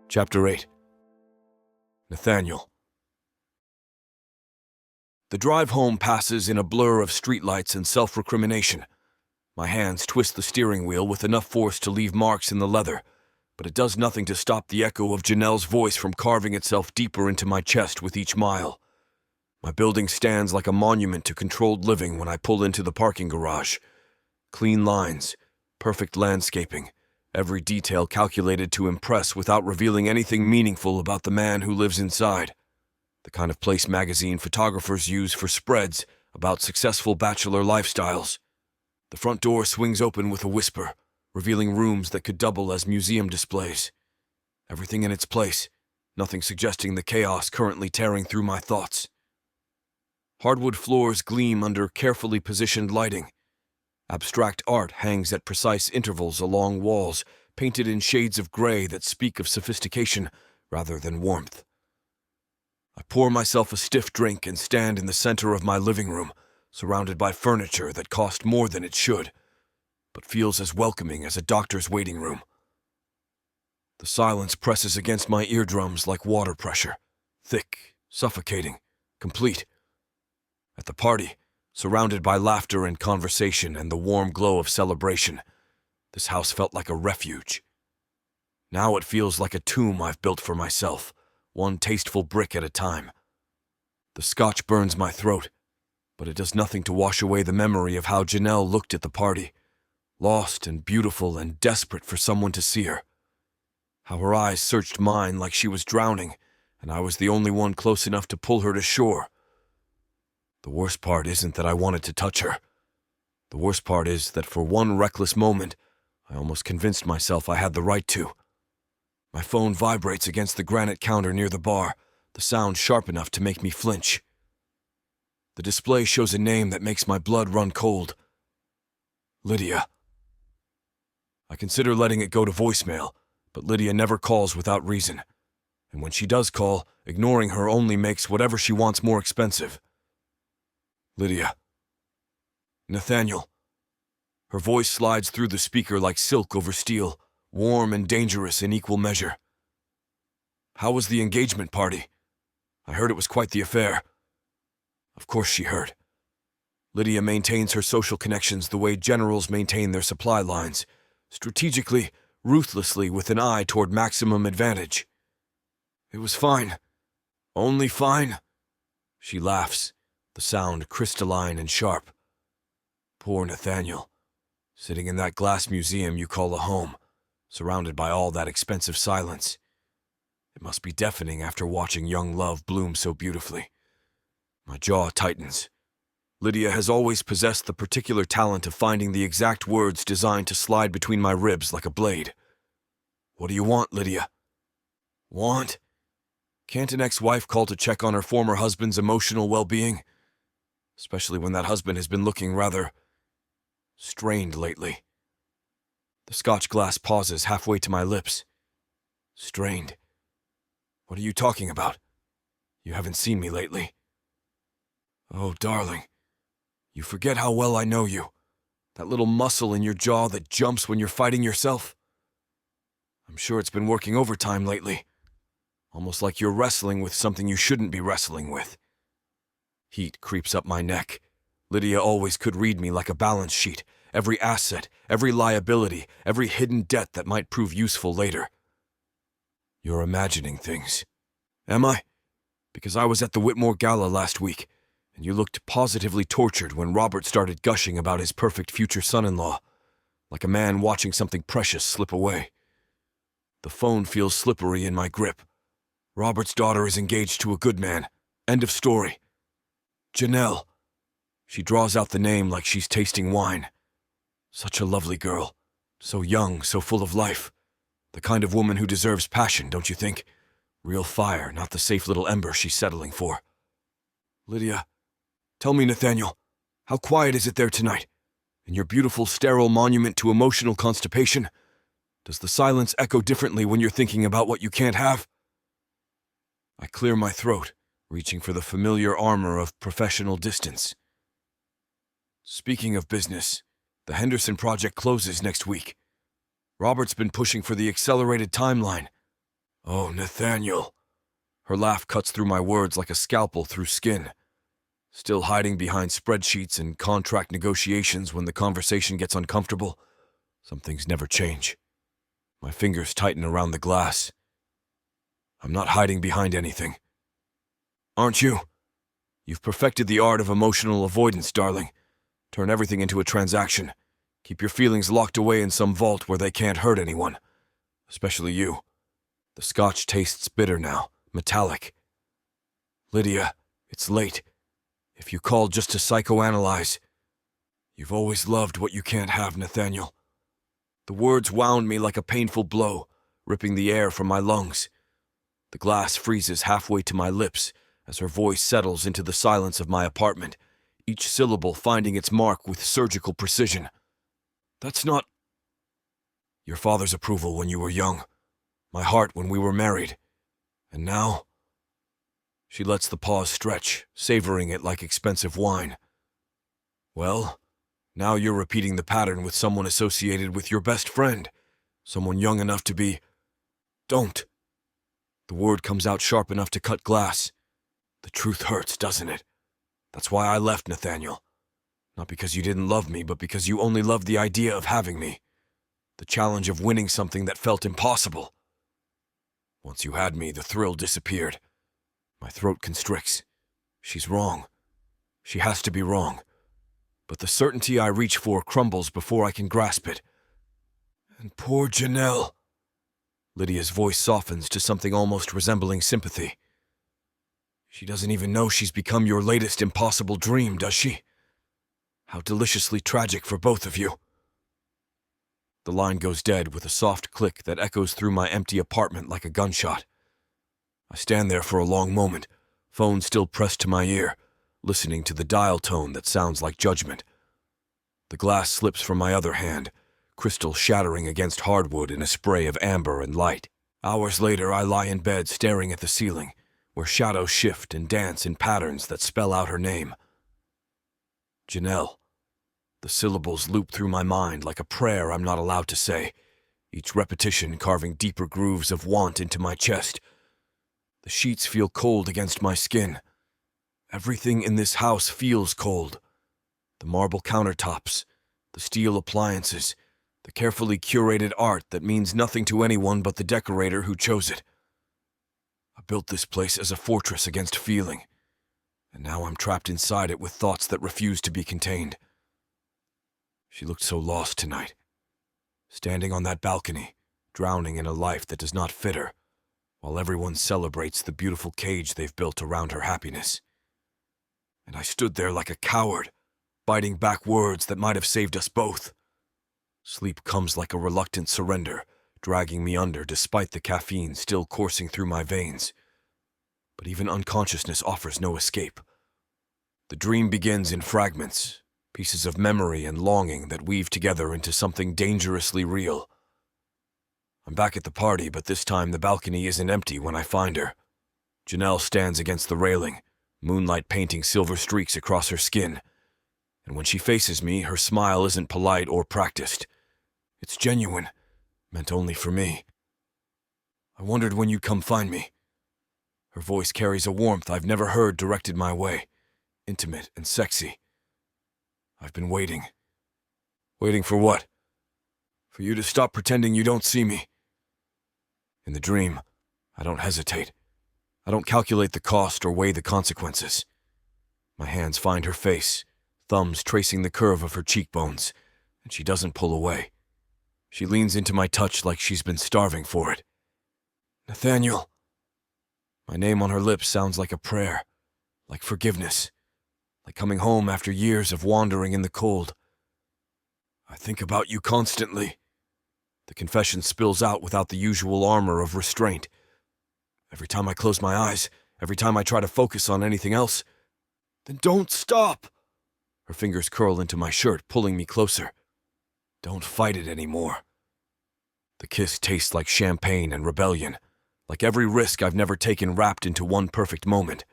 Chapter 8. Nathaniel. The drive home passes in a blur of streetlights and self-recrimination. My hands twist the steering wheel with enough force to leave marks in the leather, but it does nothing to stop the echo of Janelle's voice from carving itself deeper into my chest with each mile. My building stands like a monument to controlled living when I pull into the parking garage. Clean lines, perfect landscaping, every detail calculated to impress without revealing anything meaningful about the man who lives inside. The kind of place magazine photographers use for spreads about successful bachelor lifestyles. The front door swings open with a whisper, revealing rooms that could double as museum displays. Everything in its place, nothing suggesting the chaos currently tearing through my thoughts. Hardwood floors gleam under carefully positioned lighting. Abstract art hangs at precise intervals along walls, painted in shades of gray that speak of sophistication rather than warmth. I pour myself a stiff drink and stand in the center of my living room, surrounded by furniture that cost more than it should, but feels as welcoming as a doctor's waiting room. The silence presses against my eardrums like water pressure, thick, suffocating, complete. At the party, surrounded by laughter and conversation and the warm glow of celebration, this house felt like a refuge. Now it feels like a tomb I've built for myself, one tasteful brick at a time. The scotch burns my throat, but it does nothing to wash away the memory of how Janelle looked at the party, lost and beautiful and desperate for someone to see her. How her eyes searched mine like she was drowning, and I was the only one close enough to pull her to shore. The worst part isn't that I wanted to touch her. The worst part is that for one reckless moment, I almost convinced myself I had the right to. My phone vibrates against the granite counter near the bar, the sound sharp enough to make me flinch. The display shows a name that makes my blood run cold. Lydia. I consider letting it go to voicemail, but Lydia never calls without reason. And when she does call, ignoring her only makes whatever she wants more expensive. Lydia. Nathaniel. Her voice slides through the speaker like silk over steel, warm and dangerous in equal measure. How was the engagement party? I heard it was quite the affair. Of course she heard. Lydia maintains her social connections the way generals maintain their supply lines, strategically, ruthlessly, with an eye toward maximum advantage. It was fine. Only fine. She laughs, the sound crystalline and sharp. Poor Nathaniel, sitting in that glass museum you call a home, surrounded by all that expensive silence. It must be deafening after watching young love bloom so beautifully. My jaw tightens. Lydia has always possessed the particular talent of finding the exact words designed to slide between my ribs like a blade. What do you want, Lydia? Want? Can't an ex-wife call to check on her former husband's emotional well-being? Especially when that husband has been looking rather strained lately. The Scotch glass pauses halfway to my lips. Strained? What are you talking about? You haven't seen me lately. Oh, darling, you forget how well I know you. That little muscle in your jaw that jumps when you're fighting yourself. I'm sure it's been working overtime lately. Almost like you're wrestling with something you shouldn't be wrestling with. Heat creeps up my neck. Lydia always could read me like a balance sheet. Every asset, every liability, every hidden debt that might prove useful later. You're imagining things. Am I? Because I was at the Whitmore Gala last week, and you looked positively tortured when Robert started gushing about his perfect future son-in-law, like a man watching something precious slip away. The phone feels slippery in my grip. Robert's daughter is engaged to a good man. End of story. Janelle. She draws out the name like she's tasting wine. Such a lovely girl. So young, so full of life. The kind of woman who deserves passion, don't you think? Real fire, not the safe little ember she's settling for. Lydia, tell me, Nathaniel, how quiet is it there tonight? In your beautiful, sterile monument to emotional constipation? Does the silence echo differently when you're thinking about what you can't have? I clear my throat, reaching for the familiar armor of professional distance. Speaking of business, the Henderson project closes next week. Robert's been pushing for the accelerated timeline. Oh, Nathaniel. Her laugh cuts through my words like a scalpel through skin. Still hiding behind spreadsheets and contract negotiations when the conversation gets uncomfortable, some things never change. My fingers tighten around the glass. I'm not hiding behind anything. Aren't you? You've perfected the art of emotional avoidance, darling. Turn everything into a transaction. Keep your feelings locked away in some vault where they can't hurt anyone. Especially you. The scotch tastes bitter now, metallic. Lydia, it's late. If you called just to psychoanalyze, you've always loved what you can't have, Nathaniel. The words wound me like a painful blow, ripping the air from my lungs. The glass freezes halfway to my lips as her voice settles into the silence of my apartment, each syllable finding its mark with surgical precision. That's not your father's approval when you were young, my heart when we were married, and now? She lets the pause stretch, savoring it like expensive wine. Well, now you're repeating the pattern with someone associated with your best friend, someone young enough to be... Don't. The word comes out sharp enough to cut glass. The truth hurts, doesn't it? That's why I left, Nathaniel. Not because you didn't love me, but because you only loved the idea of having me. The challenge of winning something that felt impossible. Once you had me, the thrill disappeared. My throat constricts. She's wrong. She has to be wrong. But the certainty I reach for crumbles before I can grasp it. And poor Janelle. Lydia's voice softens to something almost resembling sympathy. She doesn't even know she's become your latest impossible dream, does she? How deliciously tragic for both of you. The line goes dead with a soft click that echoes through my empty apartment like a gunshot. I stand there for a long moment, phone still pressed to my ear, listening to the dial tone that sounds like judgment. The glass slips from my other hand, crystal shattering against hardwood in a spray of amber and light. Hours later, I lie in bed staring at the ceiling, where shadows shift and dance in patterns that spell out her name. Janelle. The syllables loop through my mind like a prayer I'm not allowed to say, each repetition carving deeper grooves of want into my chest. The sheets feel cold against my skin. Everything in this house feels cold. The marble countertops, the steel appliances, the carefully curated art that means nothing to anyone but the decorator who chose it. I built this place as a fortress against feeling, and now I'm trapped inside it with thoughts that refuse to be contained. She looked so lost tonight, standing on that balcony, drowning in a life that does not fit her, while everyone celebrates the beautiful cage they've built around her happiness. And I stood there like a coward, biting back words that might have saved us both. Sleep comes like a reluctant surrender, dragging me under despite the caffeine still coursing through my veins. But even unconsciousness offers no escape. The dream begins in fragments, pieces of memory and longing that weave together into something dangerously real. I'm back at the party, but this time the balcony isn't empty when I find her. Janelle stands against the railing, moonlight painting silver streaks across her skin. And when she faces me, her smile isn't polite or practiced. It's genuine, meant only for me. I wondered when you'd come find me. Her voice carries a warmth I've never heard directed my way, intimate and sexy. I've been waiting. Waiting for what? For you to stop pretending you don't see me. In the dream, I don't hesitate. I don't calculate the cost or weigh the consequences. My hands find her face, thumbs tracing the curve of her cheekbones, and she doesn't pull away. She leans into my touch like she's been starving for it. Nathaniel. My name on her lips sounds like a prayer, like forgiveness, like coming home after years of wandering in the cold. I think about you constantly. The confession spills out without the usual armor of restraint. Every time I close my eyes, every time I try to focus on anything else, then don't stop! Her fingers curl into my shirt, pulling me closer. Don't fight it anymore. The kiss tastes like champagne and rebellion, like every risk I've never taken wrapped into one perfect moment.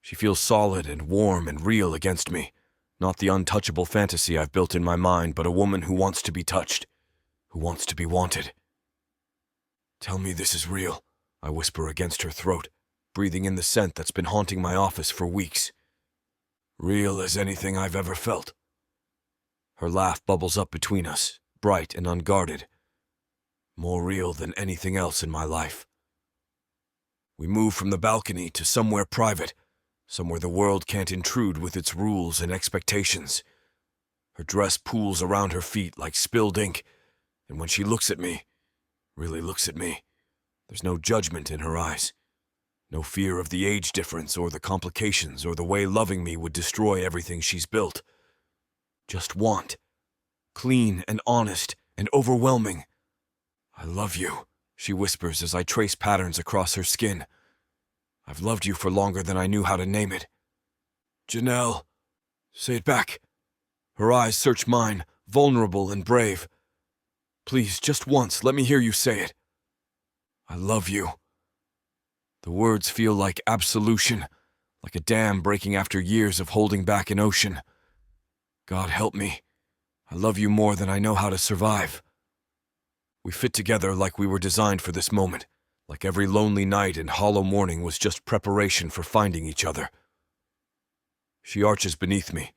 She feels solid and warm and real against me, not the untouchable fantasy I've built in my mind, but a woman who wants to be touched, who wants to be wanted. Tell me this is real, I whisper against her throat, breathing in the scent that's been haunting my office for weeks. Real as anything I've ever felt. Her laugh bubbles up between us, bright and unguarded. More real than anything else in my life. We move from the balcony to somewhere private, somewhere the world can't intrude with its rules and expectations. Her dress pools around her feet like spilled ink, and when she looks at me, really looks at me, there's no judgment in her eyes. No fear of the age difference or the complications or the way loving me would destroy everything she's built. Just want. Clean and honest and overwhelming. I love you, she whispers as I trace patterns across her skin. I've loved you for longer than I knew how to name it. Janelle. Say it back. Her eyes search mine, vulnerable and brave. Please, just once, let me hear you say it. I love you. The words feel like absolution, like a dam breaking after years of holding back an ocean. God help me. I love you more than I know how to survive. We fit together like we were designed for this moment, like every lonely night and hollow morning was just preparation for finding each other. She arches beneath me,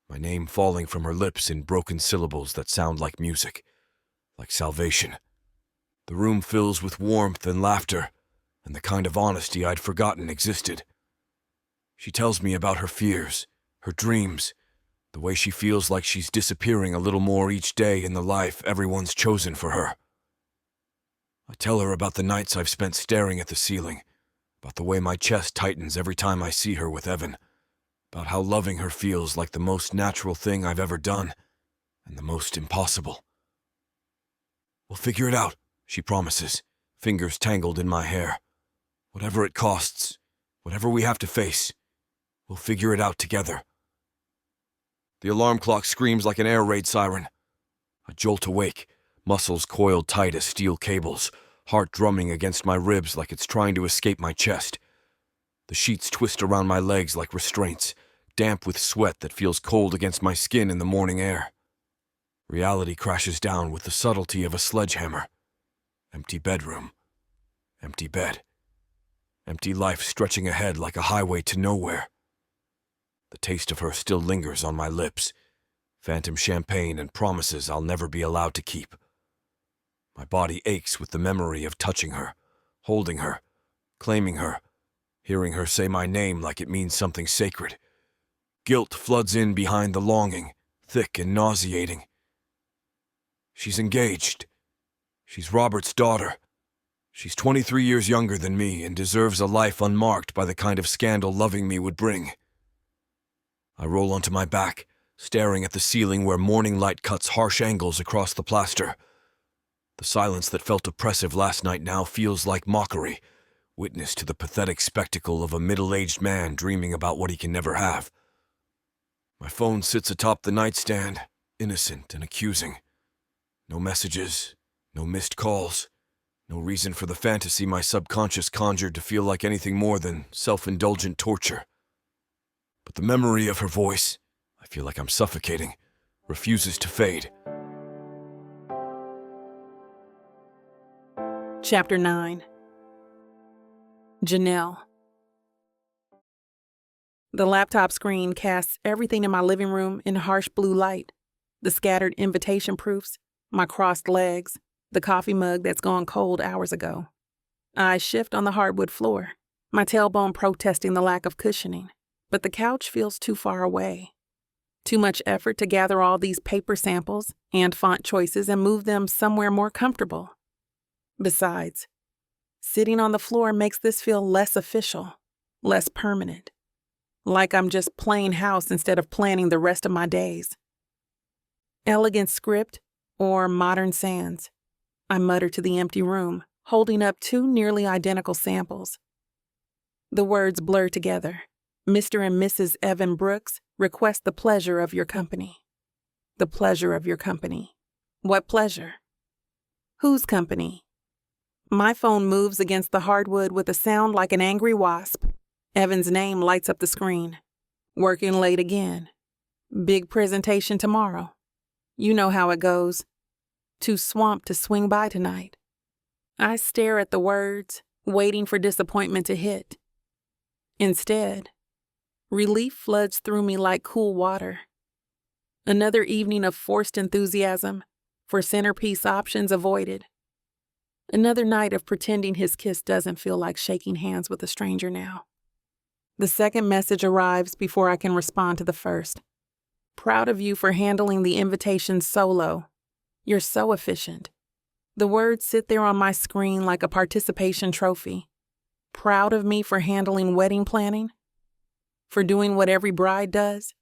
my name falling from her lips in broken syllables that sound like music, like salvation. The room fills with warmth and laughter, and the kind of honesty I'd forgotten existed. She tells me about her fears, her dreams, the way she feels like she's disappearing a little more each day in the life everyone's chosen for her. I tell her about the nights I've spent staring at the ceiling, about the way my chest tightens every time I see her with Evan, about how loving her feels like the most natural thing I've ever done, and the most impossible. We'll figure it out, she promises, fingers tangled in my hair. Whatever it costs, whatever we have to face, we'll figure it out together. The alarm clock screams like an air raid siren. I jolt awake, muscles coiled tight as steel cables, heart drumming against my ribs like it's trying to escape my chest. The sheets twist around my legs like restraints, damp with sweat that feels cold against my skin in the morning air. Reality crashes down with the subtlety of a sledgehammer. Empty bedroom. Empty bed. Empty life stretching ahead like a highway to nowhere. The taste of her still lingers on my lips. Phantom champagne and promises I'll never be allowed to keep. My body aches with the memory of touching her, holding her, claiming her, hearing her say my name like it means something sacred. Guilt floods in behind the longing, thick and nauseating. She's engaged. She's Robert's daughter. She's 23 years younger than me and deserves a life unmarked by the kind of scandal loving me would bring. I roll onto my back, staring at the ceiling where morning light cuts harsh angles across the plaster. The silence that felt oppressive last night now feels like mockery, witness to the pathetic spectacle of a middle-aged man dreaming about what he can never have. My phone sits atop the nightstand, innocent and accusing. No messages, no missed calls, no reason for the fantasy my subconscious conjured to feel like anything more than self-indulgent torture. But the memory of her voice, I feel like I'm suffocating, refuses to fade. Chapter 9. Janelle. The laptop screen casts everything in my living room in harsh blue light. The scattered invitation proofs, my crossed legs, the coffee mug that's gone cold hours ago. I shift on the hardwood floor, my tailbone protesting the lack of cushioning, but the couch feels too far away. Too much effort to gather all these paper samples and font choices and move them somewhere more comfortable. Besides, sitting on the floor makes this feel less official, less permanent, like I'm just playing house instead of planning the rest of my days. Elegant script or modern sans, I mutter to the empty room, holding up two nearly identical samples. The words blur together. Mr. and Mrs. Evan Brooks request the pleasure of your company. The pleasure of your company. What pleasure? Whose company? My phone moves against the hardwood with a sound like an angry wasp. Evan's name lights up the screen. Working late again. Big presentation tomorrow. You know how it goes. Too swamped to swing by tonight. I stare at the words, waiting for disappointment to hit. Instead, relief floods through me like cool water. Another evening of forced enthusiasm for centerpiece options avoided. Another night of pretending his kiss doesn't feel like shaking hands with a stranger now. The second message arrives before I can respond to the first. Proud of you for handling the invitation solo. You're so efficient. The words sit there on my screen like a participation trophy. Proud of me for handling wedding planning? For doing what every bride does?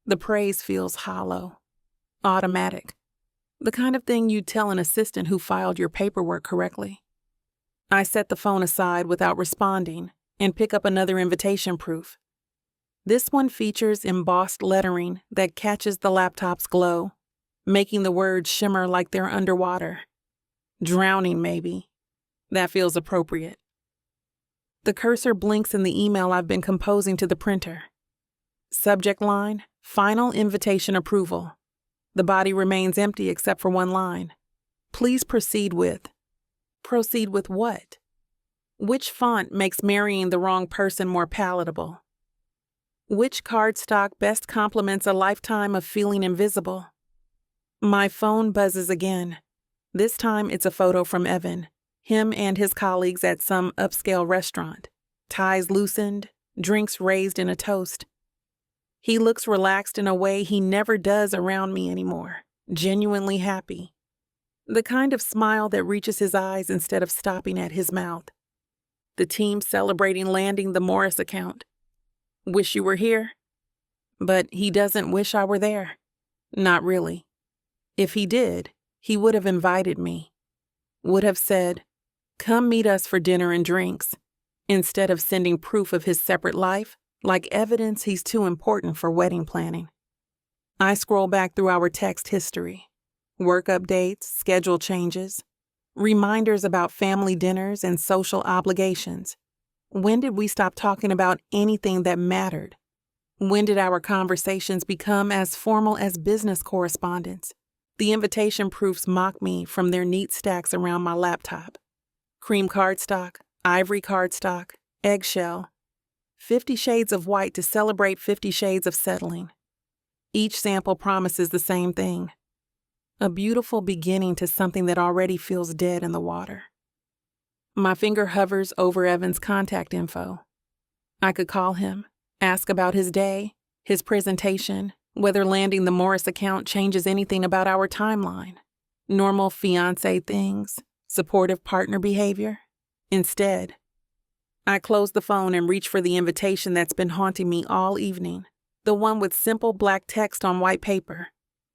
The praise feels hollow, automatic. The kind of thing you'd tell an assistant who filed your paperwork correctly. I set the phone aside without responding and pick up another invitation proof. This one features embossed lettering that catches the laptop's glow, making the words shimmer like they're underwater. Drowning, maybe. That feels appropriate. The cursor blinks in the email I've been composing to the printer. Subject line, final invitation approval. The body remains empty except for one line. Please proceed with. Proceed with what? Which font makes marrying the wrong person more palatable? Which cardstock best complements a lifetime of feeling invisible? My phone buzzes again. This time it's a photo from Evan, him and his colleagues at some upscale restaurant. Ties loosened, drinks raised in a toast. He looks relaxed in a way he never does around me anymore, genuinely happy. The kind of smile that reaches his eyes instead of stopping at his mouth. The team celebrating landing the Morris account. Wish you were here? But he doesn't wish I were there. Not really. If he did, he would have invited me. Would have said, come meet us for dinner and drinks, instead of sending proof of his separate life like evidence he's too important for wedding planning. I scroll back through our text history. Work updates, schedule changes, reminders about family dinners and social obligations. When did we stop talking about anything that mattered? When did our conversations become as formal as business correspondence? The invitation proofs mock me from their neat stacks around my laptop. Cream cardstock, ivory cardstock, eggshell. 50 shades of white to celebrate 50 shades of settling. Each sample promises the same thing. A beautiful beginning to something that already feels dead in the water. My finger hovers over Evan's contact info. I could call him, ask about his day, his presentation, whether landing the Morris account changes anything about our timeline. Normal fiancé things, supportive partner behavior. Instead, I close the phone and reach for the invitation that's been haunting me all evening. The one with simple black text on white paper.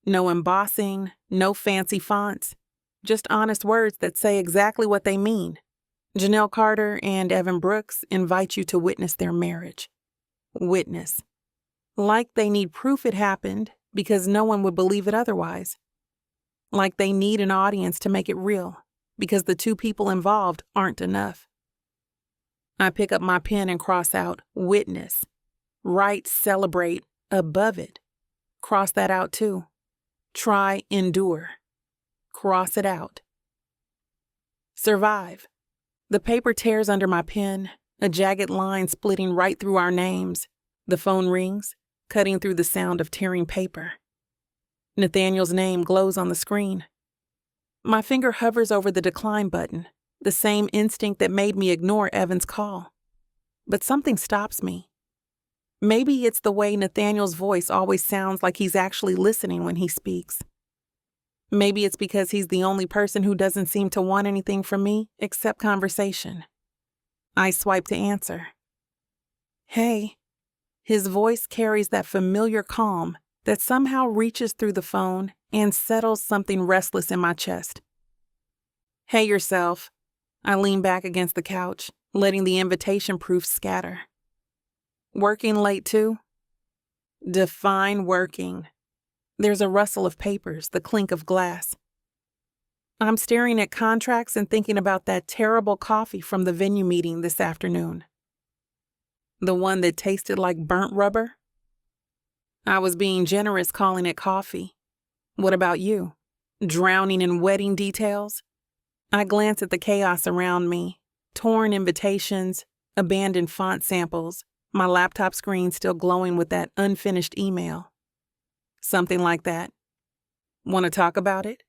No embossing, no fancy fonts. Just honest words that say exactly what they mean. Janelle Carter and Evan Brooks invite you to witness their marriage. Witness. Like they need proof it happened because no one would believe it otherwise. Like they need an audience to make it real because the two people involved aren't enough. I pick up my pen and cross out witness. Write celebrate above it. Cross that out too. Try endure. Cross it out. Survive. The paper tears under my pen, a jagged line splitting right through our names. The phone rings, cutting through the sound of tearing paper. Nathaniel's name glows on the screen. My finger hovers over the decline button, the same instinct that made me ignore Evan's call. But something stops me. Maybe it's the way Nathaniel's voice always sounds like he's actually listening when he speaks. Maybe it's because he's the only person who doesn't seem to want anything from me except conversation. I swipe to answer. Hey. His voice carries that familiar calm that somehow reaches through the phone and settles something restless in my chest. Hey yourself. I lean back against the couch, letting the invitation proof scatter. Working late too? Define working. There's a rustle of papers, the clink of glass. I'm staring at contracts and thinking about that terrible coffee from the venue meeting this afternoon. The one that tasted like burnt rubber? I was being generous calling it coffee. What about you? Drowning in wedding details? I glance at the chaos around me. Torn invitations, abandoned font samples, my laptop screen still glowing with that unfinished email. Something like that. Want to talk about it?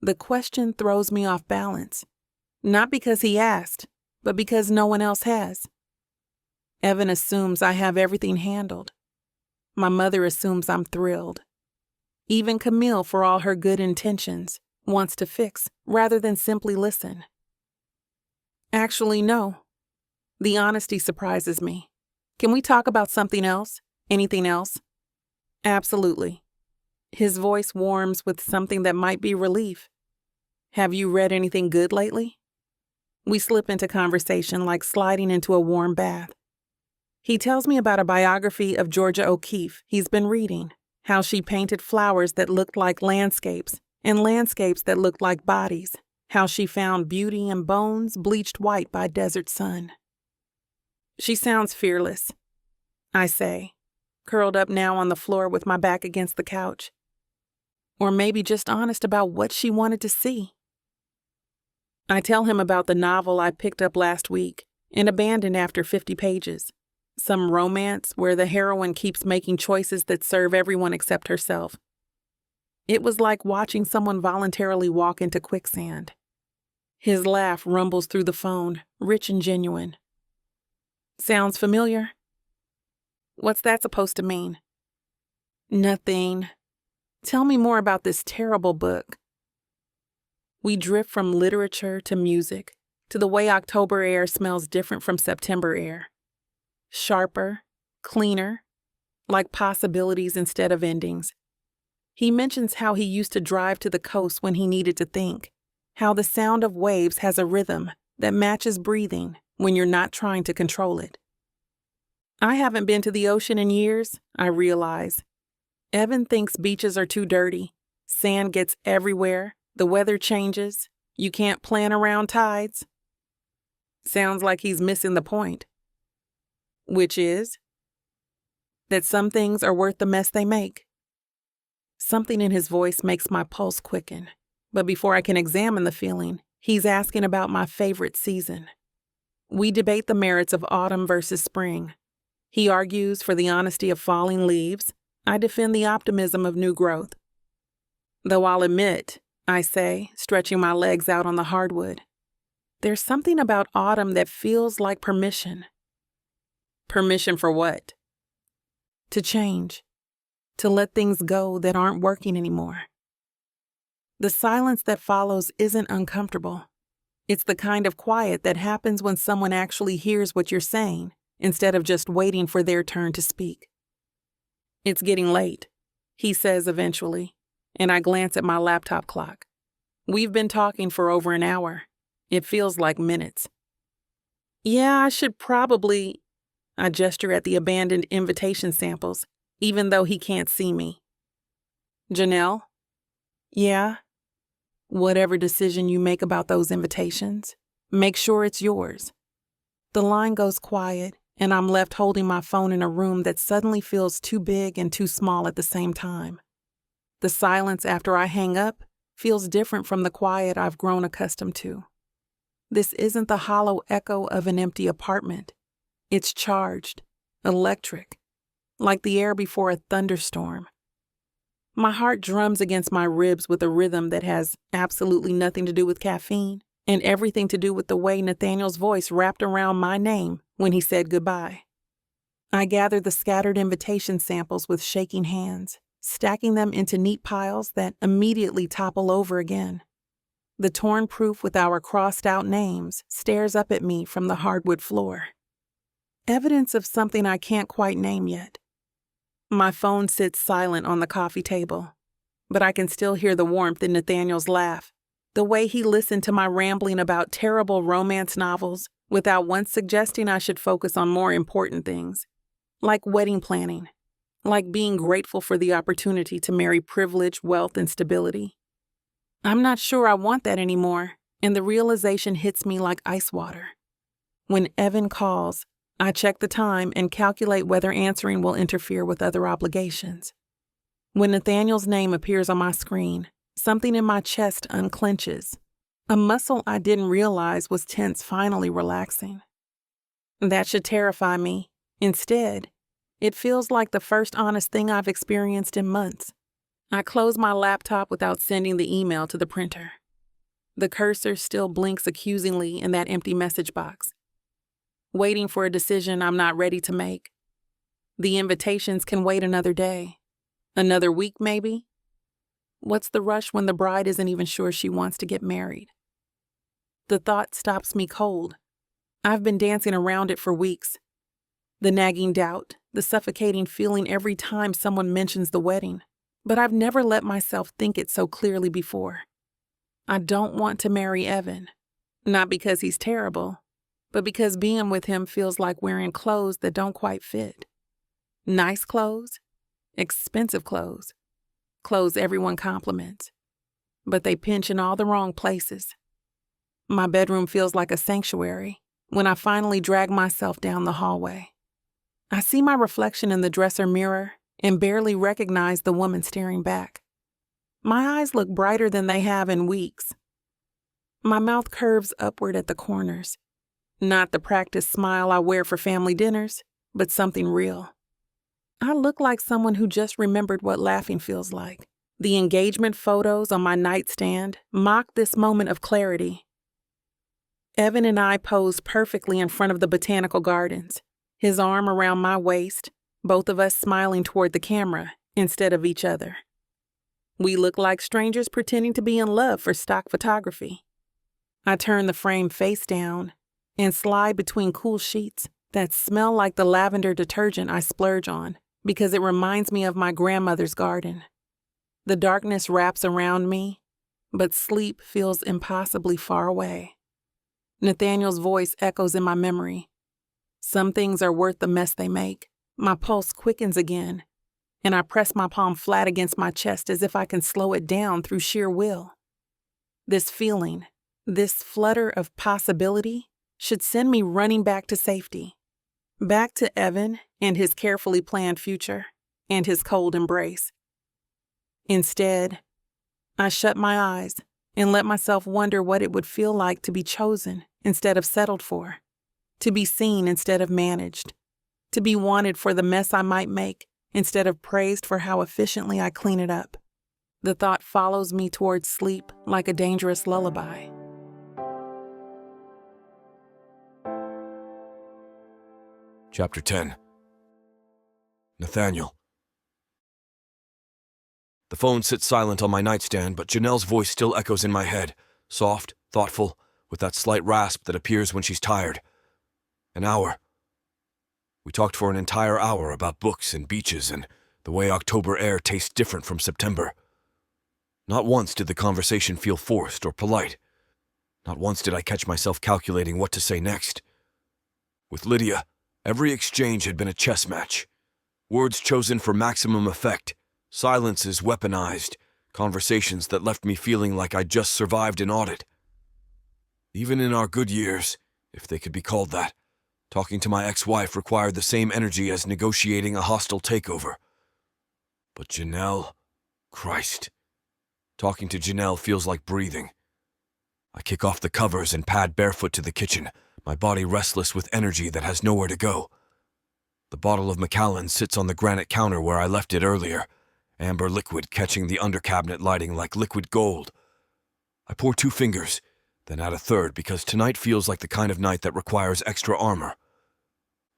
The question throws me off balance. Not because he asked, but because no one else has. Evan assumes I have everything handled. My mother assumes I'm thrilled. Even Camille, for all her good intentions, wants to fix rather than simply listen. Actually, no. The honesty surprises me. Can we talk about something else? Anything else? Absolutely. His voice warms with something that might be relief. Have you read anything good lately? We slip into conversation like sliding into a warm bath. He tells me about a biography of Georgia O'Keeffe he's been reading, how she painted flowers that looked like landscapes and landscapes that looked like bodies, how she found beauty in bones bleached white by desert sun. She sounds fearless, I say, curled up now on the floor with my back against the couch. Or maybe just honest about what she wanted to see. I tell him about the novel I picked up last week and abandoned after 50 pages. Some romance where the heroine keeps making choices that serve everyone except herself. It was like watching someone voluntarily walk into quicksand. His laugh rumbles through the phone, rich and genuine. Sounds familiar? What's that supposed to mean? Nothing. Tell me more about this terrible book. We drift from literature to music, to the way October air smells different from September air. Sharper, cleaner, like possibilities instead of endings. He mentions how he used to drive to the coast when he needed to think, how the sound of waves has a rhythm that matches breathing when you're not trying to control it. I haven't been to the ocean in years, I realize. Evan thinks beaches are too dirty. Sand gets everywhere. The weather changes. You can't plan around tides. Sounds like he's missing the point. Which is that some things are worth the mess they make. Something in his voice makes my pulse quicken. But before I can examine the feeling, he's asking about my favorite season. We debate the merits of autumn versus spring. He argues for the honesty of falling leaves. I defend the optimism of new growth. Though I'll admit, I say, stretching my legs out on the hardwood, there's something about autumn that feels like permission. Permission for what? To change. To let things go that aren't working anymore. The silence that follows isn't uncomfortable. It's the kind of quiet that happens when someone actually hears what you're saying, instead of just waiting for their turn to speak. It's getting late, he says eventually, and I glance at my laptop clock. We've been talking for over an hour. It feels like minutes. Yeah, I should probably. I gesture at the abandoned invitation samples, even though he can't see me. Janelle? Yeah? Whatever decision you make about those invitations, make sure it's yours. The line goes quiet, and I'm left holding my phone in a room that suddenly feels too big and too small at the same time. The silence after I hang up feels different from the quiet I've grown accustomed to. This isn't the hollow echo of an empty apartment. It's charged, electric, like the air before a thunderstorm. My heart drums against my ribs with a rhythm that has absolutely nothing to do with caffeine and everything to do with the way Nathaniel's voice wrapped around my name when he said goodbye. I gather the scattered invitation samples with shaking hands, stacking them into neat piles that immediately topple over again. The torn proof with our crossed-out names stares up at me from the hardwood floor. Evidence of something I can't quite name yet. My phone sits silent on the coffee table, but I can still hear the warmth in Nathaniel's laugh, the way he listened to my rambling about terrible romance novels without once suggesting I should focus on more important things, like wedding planning, like being grateful for the opportunity to marry privilege, wealth, and stability. I'm not sure I want that anymore, and the realization hits me like ice water. When Evan calls, I check the time and calculate whether answering will interfere with other obligations. When Nathaniel's name appears on my screen, something in my chest unclenches. A muscle I didn't realize was tense finally relaxing. That should terrify me. Instead, it feels like the first honest thing I've experienced in months. I close my laptop without sending the email to the printer. The cursor still blinks accusingly in that empty message box, waiting for a decision I'm not ready to make. The invitations can wait another day, another week maybe. What's the rush when the bride isn't even sure she wants to get married? The thought stops me cold. I've been dancing around it for weeks. The nagging doubt, the suffocating feeling every time someone mentions the wedding. But I've never let myself think it so clearly before. I don't want to marry Evan, not because he's terrible, but because being with him feels like wearing clothes that don't quite fit. Nice clothes, expensive clothes, clothes everyone compliments, but they pinch in all the wrong places. My bedroom feels like a sanctuary when I finally drag myself down the hallway. I see my reflection in the dresser mirror and barely recognize the woman staring back. My eyes look brighter than they have in weeks. My mouth curves upward at the corners. Not the practiced smile I wear for family dinners, but something real. I look like someone who just remembered what laughing feels like. The engagement photos on my nightstand mock this moment of clarity. Evan and I pose perfectly in front of the botanical gardens, his arm around my waist, both of us smiling toward the camera instead of each other. We look like strangers pretending to be in love for stock photography. I turn the frame face down and slide between cool sheets that smell like the lavender detergent I splurge on because it reminds me of my grandmother's garden. The darkness wraps around me, but sleep feels impossibly far away. Nathaniel's voice echoes in my memory. Some things are worth the mess they make. My pulse quickens again, and I press my palm flat against my chest as if I can slow it down through sheer will. This feeling, this flutter of possibility, should send me running back to safety. Back to Evan and his carefully planned future, and his cold embrace. Instead, I shut my eyes and let myself wonder what it would feel like to be chosen instead of settled for, to be seen instead of managed, to be wanted for the mess I might make instead of praised for how efficiently I clean it up. The thought follows me towards sleep like a dangerous lullaby. Chapter 10. Nathaniel. The phone sits silent on my nightstand, but Janelle's voice still echoes in my head, soft, thoughtful, with that slight rasp that appears when she's tired. An hour. We talked for an entire hour about books and beaches and the way October air tastes different from September. Not once did the conversation feel forced or polite. Not once did I catch myself calculating what to say next. With Lydia, every exchange had been a chess match. Words chosen for maximum effect, silences weaponized, conversations that left me feeling like I'd just survived an audit. Even in our good years, if they could be called that, talking to my ex-wife required the same energy as negotiating a hostile takeover. But Janelle, Christ. Talking to Janelle feels like breathing. I kick off the covers and pad barefoot to the kitchen, my body restless with energy that has nowhere to go. The bottle of Macallan sits on the granite counter where I left it earlier, amber liquid catching the undercabinet lighting like liquid gold. I pour 2 fingers, then add a third because tonight feels like the kind of night that requires extra armor.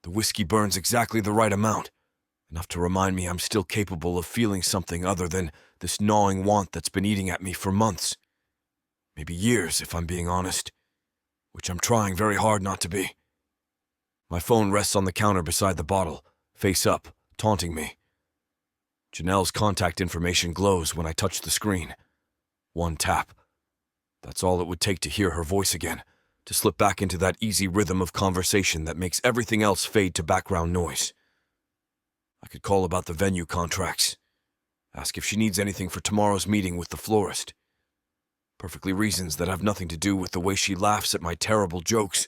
The whiskey burns exactly the right amount, enough to remind me I'm still capable of feeling something other than this gnawing want that's been eating at me for months. Maybe years, if I'm being honest, which I'm trying very hard not to be. My phone rests on the counter beside the bottle, face up, taunting me. Janelle's contact information glows when I touch the screen. 1 tap. That's all it would take to hear her voice again, to slip back into that easy rhythm of conversation that makes everything else fade to background noise. I could call about the venue contracts, ask if she needs anything for tomorrow's meeting with the florist. Perfectly reasons that have nothing to do with the way she laughs at my terrible jokes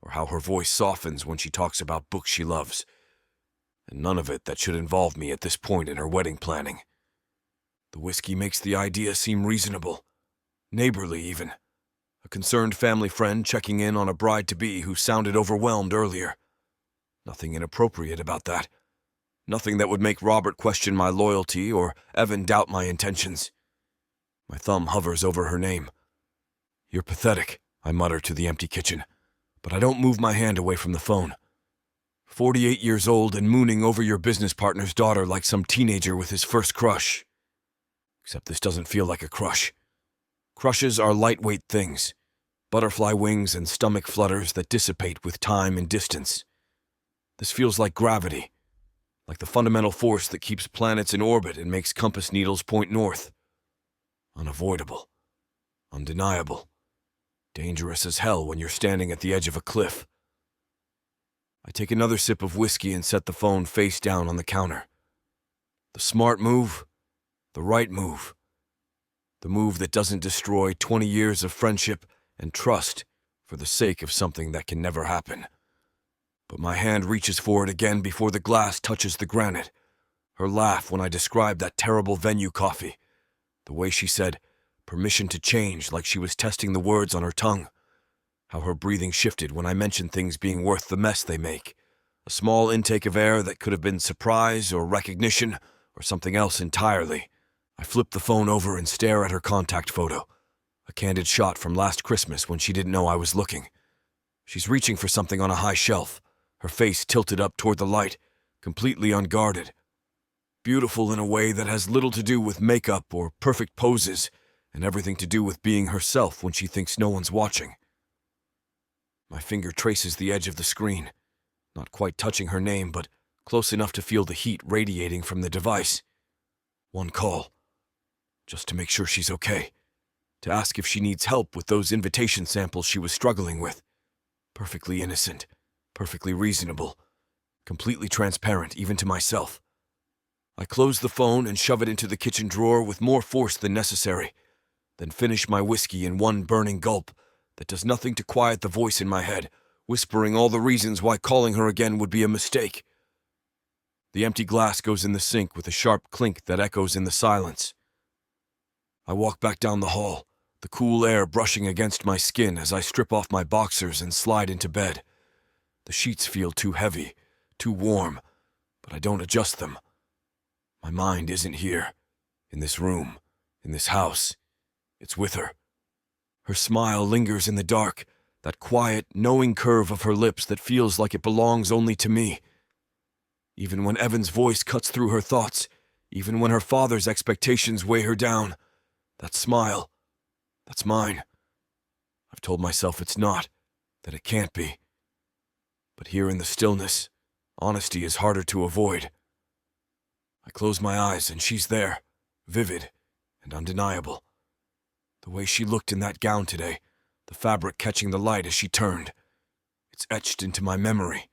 or how her voice softens when she talks about books she loves. And none of it that should involve me at this point in her wedding planning. The whiskey makes the idea seem reasonable, neighborly even. A concerned family friend checking in on a bride-to-be who sounded overwhelmed earlier. Nothing inappropriate about that. Nothing that would make Robert question my loyalty or Evan doubt my intentions. My thumb hovers over her name. "You're pathetic," I mutter to the empty kitchen, but I don't move my hand away from the phone. 48 years old and mooning over your business partner's daughter like some teenager with his first crush. Except this doesn't feel like a crush. Crushes are lightweight things, butterfly wings and stomach flutters that dissipate with time and distance. This feels like gravity, like the fundamental force that keeps planets in orbit and makes compass needles point north. Unavoidable, undeniable, dangerous as hell when you're standing at the edge of a cliff. I take another sip of whiskey and set the phone face down on the counter. The smart move, the right move. The move that doesn't destroy 20 years of friendship and trust for the sake of something that can never happen. But my hand reaches for it again before the glass touches the granite. Her laugh when I described that terrible venue coffee. The way she said, "permission to change," like she was testing the words on her tongue. How her breathing shifted when I mentioned things being worth the mess they make. A small intake of air that could have been surprise or recognition or something else entirely. I flip the phone over and stare at her contact photo. A candid shot from last Christmas when she didn't know I was looking. She's reaching for something on a high shelf, her face tilted up toward the light, completely unguarded. Beautiful in a way that has little to do with makeup or perfect poses, and everything to do with being herself when she thinks no one's watching. My finger traces the edge of the screen, not quite touching her name, but close enough to feel the heat radiating from the device. 1 call, just to make sure she's okay, to ask if she needs help with those invitation samples she was struggling with. Perfectly innocent, perfectly reasonable, completely transparent even to myself. I close the phone and shove it into the kitchen drawer with more force than necessary, then finish my whiskey in 1 burning gulp that does nothing to quiet the voice in my head, whispering all the reasons why calling her again would be a mistake. The empty glass goes in the sink with a sharp clink that echoes in the silence. I walk back down the hall, the cool air brushing against my skin as I strip off my boxers and slide into bed. The sheets feel too heavy, too warm, but I don't adjust them. My mind isn't here, in this room, in this house. It's with her. Her smile lingers in the dark, that quiet, knowing curve of her lips that feels like it belongs only to me. Even when Evan's voice cuts through her thoughts, even when her father's expectations weigh her down, that smile, that's mine. I've told myself it's not, that it can't be. But here in the stillness, honesty is harder to avoid. I close my eyes and she's there, vivid, and undeniable. The way she looked in that gown today, the fabric catching the light as she turned, it's etched into my memory.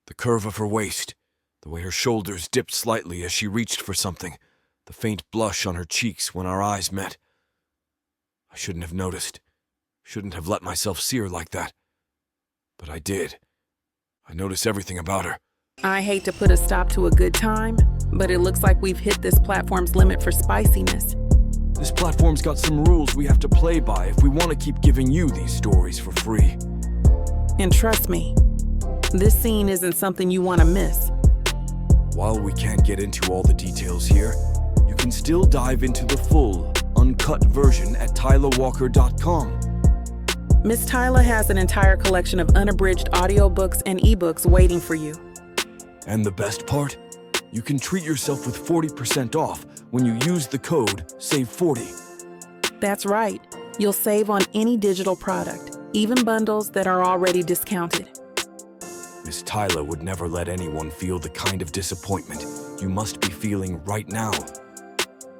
The curve of her waist, the way her shoulders dipped slightly as she reached for something, the faint blush on her cheeks when our eyes met. I shouldn't have noticed, shouldn't have let myself see her like that. But I did. I notice everything about her. I hate to put a stop to a good time, but it looks like we've hit this platform's limit for spiciness. This platform's got some rules we have to play by if we want to keep giving you these stories for free. And trust me, this scene isn't something you want to miss. While we can't get into all the details here, you can still dive into the full, uncut version at tylawalker.com. Miss Tyla has an entire collection of unabridged audiobooks and ebooks waiting for you. And the best part? You can treat yourself with 40% off when you use the code SAVE40. That's right. You'll save on any digital product, even bundles that are already discounted. Miss Tyla would never let anyone feel the kind of disappointment you must be feeling right now.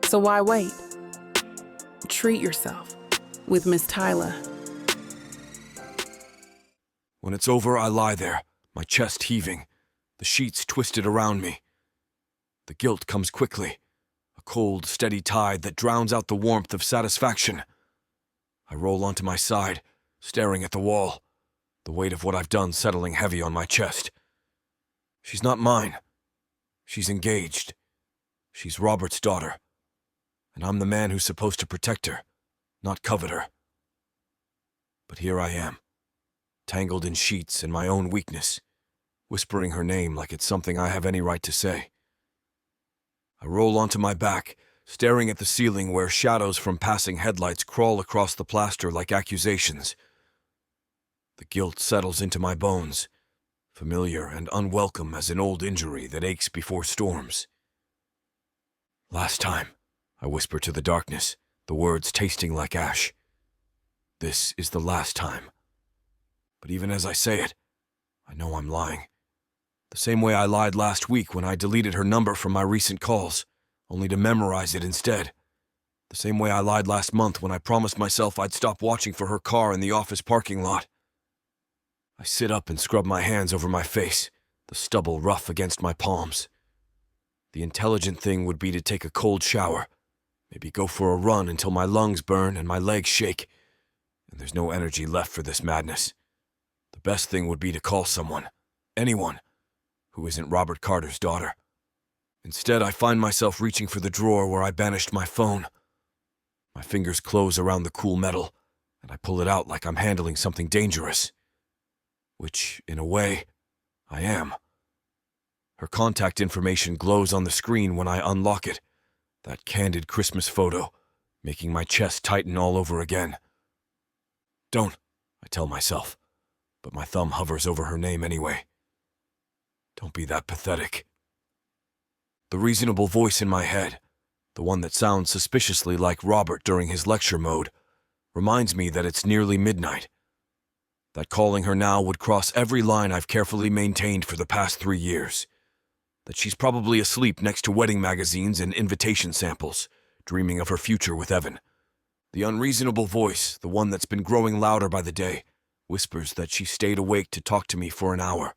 So why wait? Treat yourself with Miss Tyla. When it's over, I lie there, my chest heaving, the sheets twisted around me. The guilt comes quickly, a cold, steady tide that drowns out the warmth of satisfaction. I roll onto my side, staring at the wall, the weight of what I've done settling heavy on my chest. She's not mine. She's engaged. She's Robert's daughter. And I'm the man who's supposed to protect her, not covet her. But here I am, tangled in sheets and my own weakness, whispering her name like it's something I have any right to say. I roll onto my back, staring at the ceiling where shadows from passing headlights crawl across the plaster like accusations. The guilt settles into my bones, familiar and unwelcome as an old injury that aches before storms. Last time, I whisper to the darkness, the words tasting like ash. This is the last time. But even as I say it, I know I'm lying. The same way I lied last week when I deleted her number from my recent calls, only to memorize it instead. The same way I lied last month when I promised myself I'd stop watching for her car in the office parking lot. I sit up and scrub my hands over my face, the stubble rough against my palms. The intelligent thing would be to take a cold shower, maybe go for a run until my lungs burn and my legs shake, and there's no energy left for this madness. The best thing would be to call someone, anyone, who isn't Robert Carter's daughter. Instead, I find myself reaching for the drawer where I banished my phone. My fingers close around the cool metal, and I pull it out like I'm handling something dangerous. Which, in a way, I am. Her contact information glows on the screen when I unlock it, that candid Christmas photo, making my chest tighten all over again. Don't, I tell myself, but my thumb hovers over her name anyway. Don't be that pathetic. The reasonable voice in my head, the one that sounds suspiciously like Robert during his lecture mode, reminds me that it's nearly midnight. That calling her now would cross every line I've carefully maintained for the past 3 years. That she's probably asleep next to wedding magazines and invitation samples, dreaming of her future with Evan. The unreasonable voice, the one that's been growing louder by the day, whispers that she stayed awake to talk to me for an hour.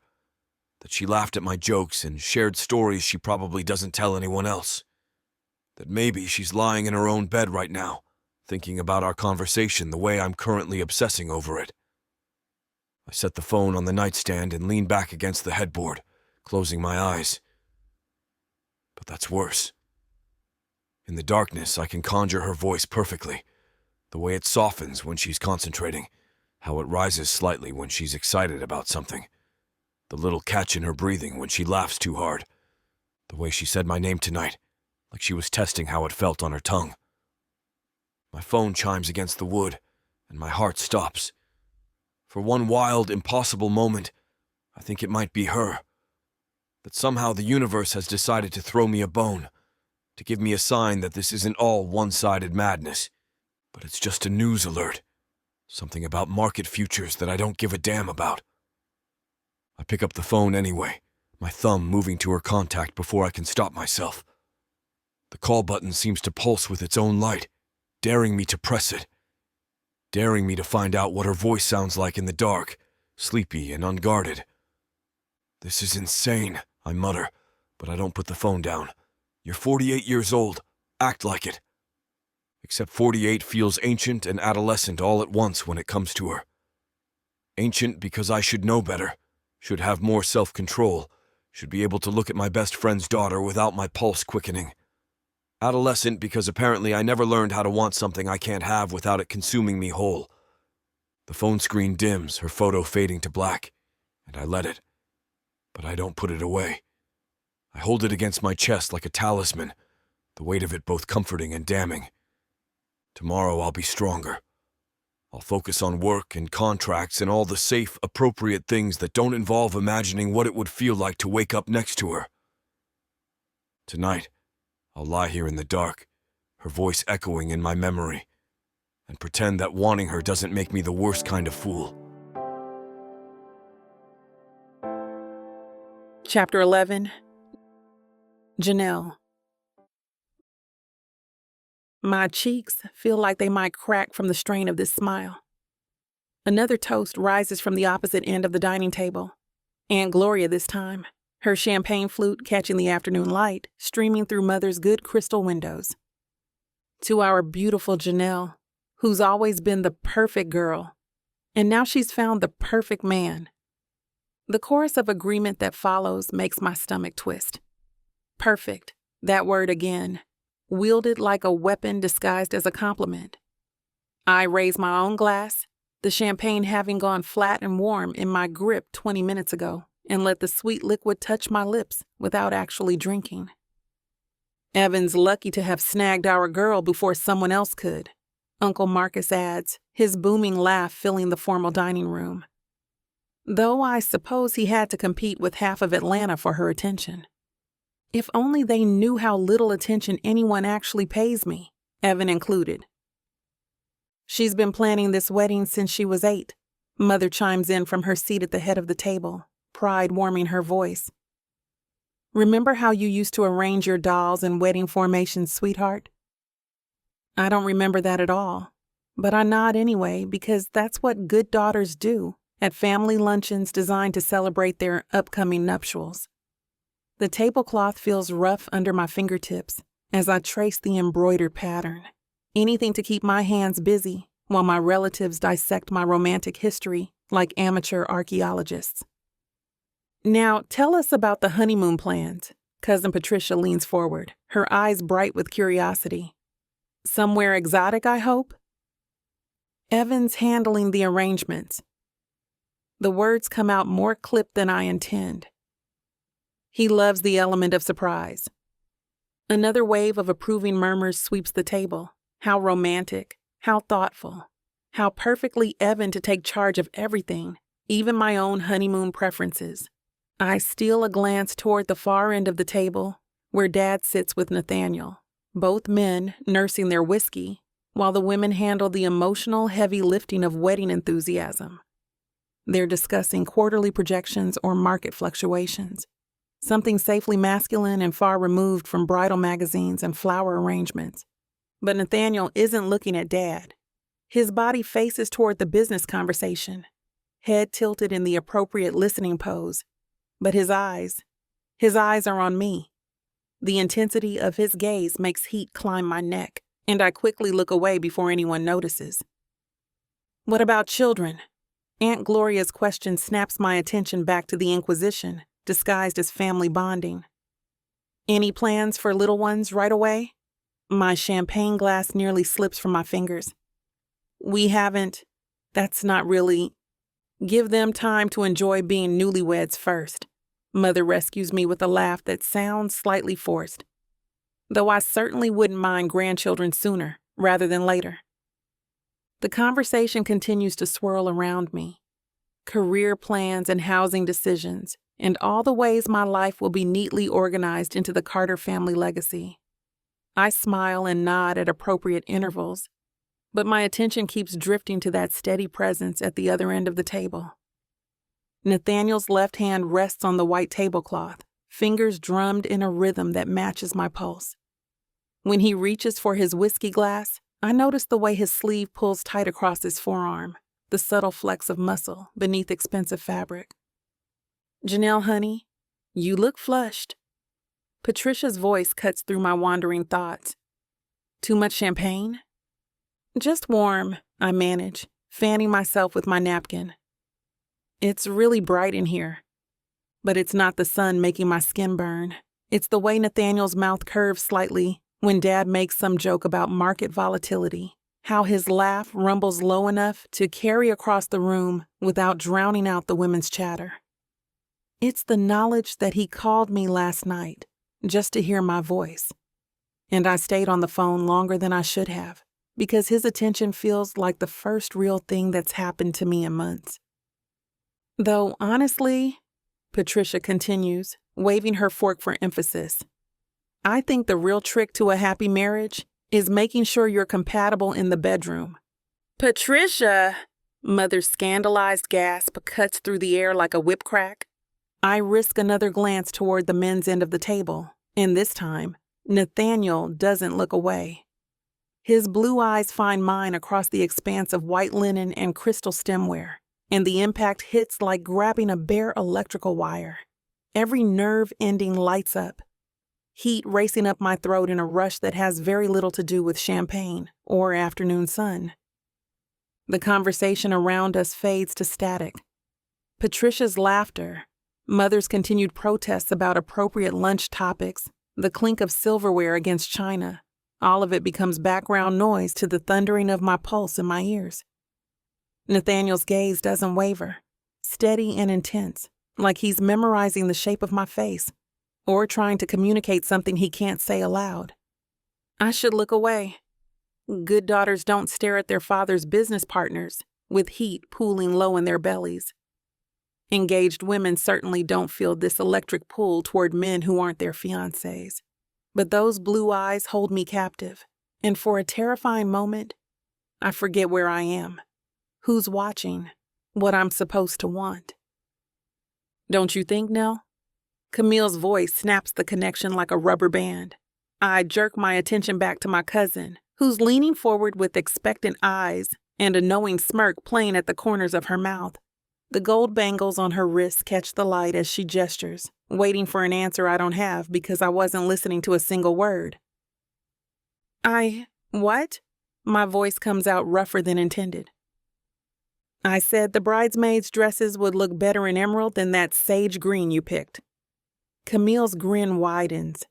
That she laughed at my jokes and shared stories she probably doesn't tell anyone else. That maybe she's lying in her own bed right now, thinking about our conversation the way I'm currently obsessing over it. I set the phone on the nightstand and lean back against the headboard, closing my eyes. But that's worse. In the darkness, I can conjure her voice perfectly, the way it softens when she's concentrating, how it rises slightly when she's excited about something. The little catch in her breathing when she laughs too hard. The way she said my name tonight, like she was testing how it felt on her tongue. My phone chimes against the wood, and my heart stops. For one wild, impossible moment, I think it might be her. That somehow the universe has decided to throw me a bone, to give me a sign that this isn't all one-sided madness, but it's just a news alert. Something about market futures that I don't give a damn about. I pick up the phone anyway, my thumb moving to her contact before I can stop myself. The call button seems to pulse with its own light, daring me to press it, daring me to find out what her voice sounds like in the dark, sleepy and unguarded. "This is insane," I mutter, but I don't put the phone down. "You're 48 years old. Act like it." Except 48 feels ancient and adolescent all at once when it comes to her. Ancient because I should know better, should have more self-control, should be able to look at my best friend's daughter without my pulse quickening. Adolescent because apparently I never learned how to want something I can't have without it consuming me whole. The phone screen dims, her photo fading to black, and I let it. But I don't put it away. I hold it against my chest like a talisman, the weight of it both comforting and damning. Tomorrow I'll be stronger. I'll focus on work and contracts and all the safe, appropriate things that don't involve imagining what it would feel like to wake up next to her. Tonight, I'll lie here in the dark, her voice echoing in my memory, and pretend that wanting her doesn't make me the worst kind of fool. Chapter 11. Janelle. My cheeks feel like they might crack from the strain of this smile. Another toast rises from the opposite end of the dining table. Aunt Gloria this time, her champagne flute catching the afternoon light, streaming through Mother's good crystal windows. To our beautiful Janelle, who's always been the perfect girl, and now she's found the perfect man. The chorus of agreement that follows makes my stomach twist. Perfect, that word again, wielded like a weapon disguised as a compliment. I raise my own glass, the champagne having gone flat and warm in my grip 20 minutes ago, and let the sweet liquid touch my lips without actually drinking. Evan's lucky to have snagged our girl before someone else could, Uncle Marcus adds, his booming laugh filling the formal dining room. Though I suppose he had to compete with half of Atlanta for her attention. If only they knew how little attention anyone actually pays me, Evan included. She's been planning this wedding since she was 8, Mother chimes in from her seat at the head of the table, pride warming her voice. Remember how you used to arrange your dolls in wedding formations, sweetheart? I don't remember that at all, but I nod anyway because that's what good daughters do at family luncheons designed to celebrate their upcoming nuptials. The tablecloth feels rough under my fingertips as I trace the embroidered pattern. Anything to keep my hands busy while my relatives dissect my romantic history like amateur archaeologists. Now, tell us about the honeymoon plans. Cousin Patricia leans forward, her eyes bright with curiosity. Somewhere exotic, I hope? Evan's handling the arrangements. The words come out more clipped than I intend. He loves the element of surprise. Another wave of approving murmurs sweeps the table. How romantic, how thoughtful, how perfectly Evan to take charge of everything, even my own honeymoon preferences. I steal a glance toward the far end of the table, where Dad sits with Nathaniel, both men nursing their whiskey, while the women handle the emotional heavy lifting of wedding enthusiasm. They're discussing quarterly projections or market fluctuations. Something safely masculine and far removed from bridal magazines and flower arrangements. But Nathaniel isn't looking at Dad. His body faces toward the business conversation, head tilted in the appropriate listening pose. But his eyes are on me. The intensity of his gaze makes heat climb my neck, and I quickly look away before anyone notices. What about children? Aunt Gloria's question snaps my attention back to the Inquisition, disguised as family bonding. Any plans for little ones right away? My champagne glass nearly slips from my fingers. We haven't. That's not really. Give them time to enjoy being newlyweds first. Mother rescues me with a laugh that sounds slightly forced. Though I certainly wouldn't mind grandchildren sooner rather than later. The conversation continues to swirl around me. Career plans and housing decisions, and all the ways my life will be neatly organized into the Carter family legacy. I smile and nod at appropriate intervals, but my attention keeps drifting to that steady presence at the other end of the table. Nathaniel's left hand rests on the white tablecloth, fingers drummed in a rhythm that matches my pulse. When he reaches for his whiskey glass, I notice the way his sleeve pulls tight across his forearm, the subtle flex of muscle beneath expensive fabric. "Janelle, honey, you look flushed." Patricia's voice cuts through my wandering thoughts. "Too much champagne?" "Just warm," I manage, fanning myself with my napkin. "It's really bright in here." But it's not the sun making my skin burn. It's the way Nathaniel's mouth curves slightly when Dad makes some joke about market volatility, how his laugh rumbles low enough to carry across the room without drowning out the women's chatter. It's the knowledge that he called me last night just to hear my voice. And I stayed on the phone longer than I should have, because his attention feels like the first real thing that's happened to me in months. Though honestly, Patricia continues, waving her fork for emphasis, I think the real trick to a happy marriage is making sure you're compatible in the bedroom. "Patricia!" Mother's scandalized gasp cuts through the air like a whip crack. I risk another glance toward the men's end of the table, and this time, Nathaniel doesn't look away. His blue eyes find mine across the expanse of white linen and crystal stemware, and the impact hits like grabbing a bare electrical wire. Every nerve ending lights up, heat racing up my throat in a rush that has very little to do with champagne or afternoon sun. The conversation around us fades to static. Patricia's laughter, Mother's continued protests about appropriate lunch topics, the clink of silverware against china, all of it becomes background noise to the thundering of my pulse in my ears. Nathaniel's gaze doesn't waver, steady and intense, like he's memorizing the shape of my face or trying to communicate something he can't say aloud. I should look away. Good daughters don't stare at their father's business partners with heat pooling low in their bellies. Engaged women certainly don't feel this electric pull toward men who aren't their fiancés. But those blue eyes hold me captive, and for a terrifying moment, I forget where I am, who's watching, what I'm supposed to want. "Don't you think, Nell?" Camille's voice snaps the connection like a rubber band. I jerk my attention back to my cousin, who's leaning forward with expectant eyes and a knowing smirk playing at the corners of her mouth. The gold bangles on her wrists catch the light as she gestures, waiting for an answer I don't have because I wasn't listening to a single word. What? My voice comes out rougher than intended. "I said the bridesmaids' dresses would look better in emerald than that sage green you picked." Camille's grin widens,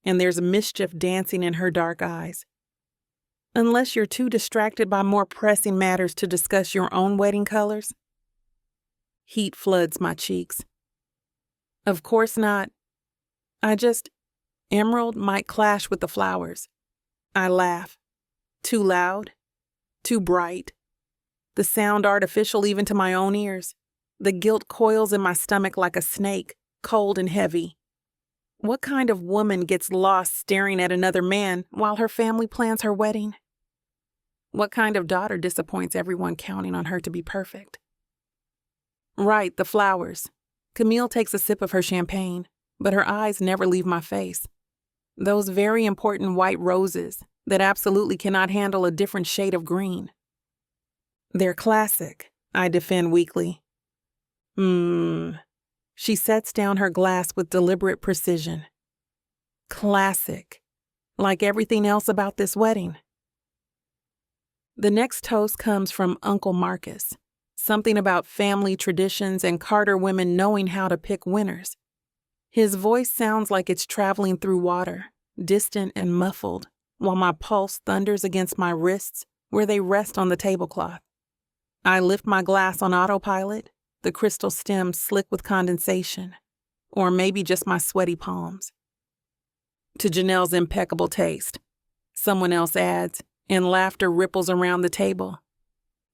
and there's mischief dancing in her dark eyes. "Unless you're too distracted by more pressing matters to discuss your own wedding colors." Heat floods my cheeks. "Of course not. Emerald might clash with the flowers." I laugh. Too loud, too bright. The sound artificial even to my own ears. The guilt coils in my stomach like a snake, cold and heavy. What kind of woman gets lost staring at another man while her family plans her wedding? What kind of daughter disappoints everyone counting on her to be perfect? Right, the flowers. Camille takes a sip of her champagne, but her eyes never leave my face. Those very important white roses that absolutely cannot handle a different shade of green. "They're classic," I defend weakly. She sets down her glass with deliberate precision. "Classic. Like everything else about this wedding." The next toast comes from Uncle Marcus. Something about family traditions and Carter women knowing how to pick winners. His voice sounds like it's traveling through water, distant and muffled, while my pulse thunders against my wrists where they rest on the tablecloth. I lift my glass on autopilot, the crystal stem slick with condensation, or maybe just my sweaty palms. "To Janelle's impeccable taste," someone else adds, and laughter ripples around the table.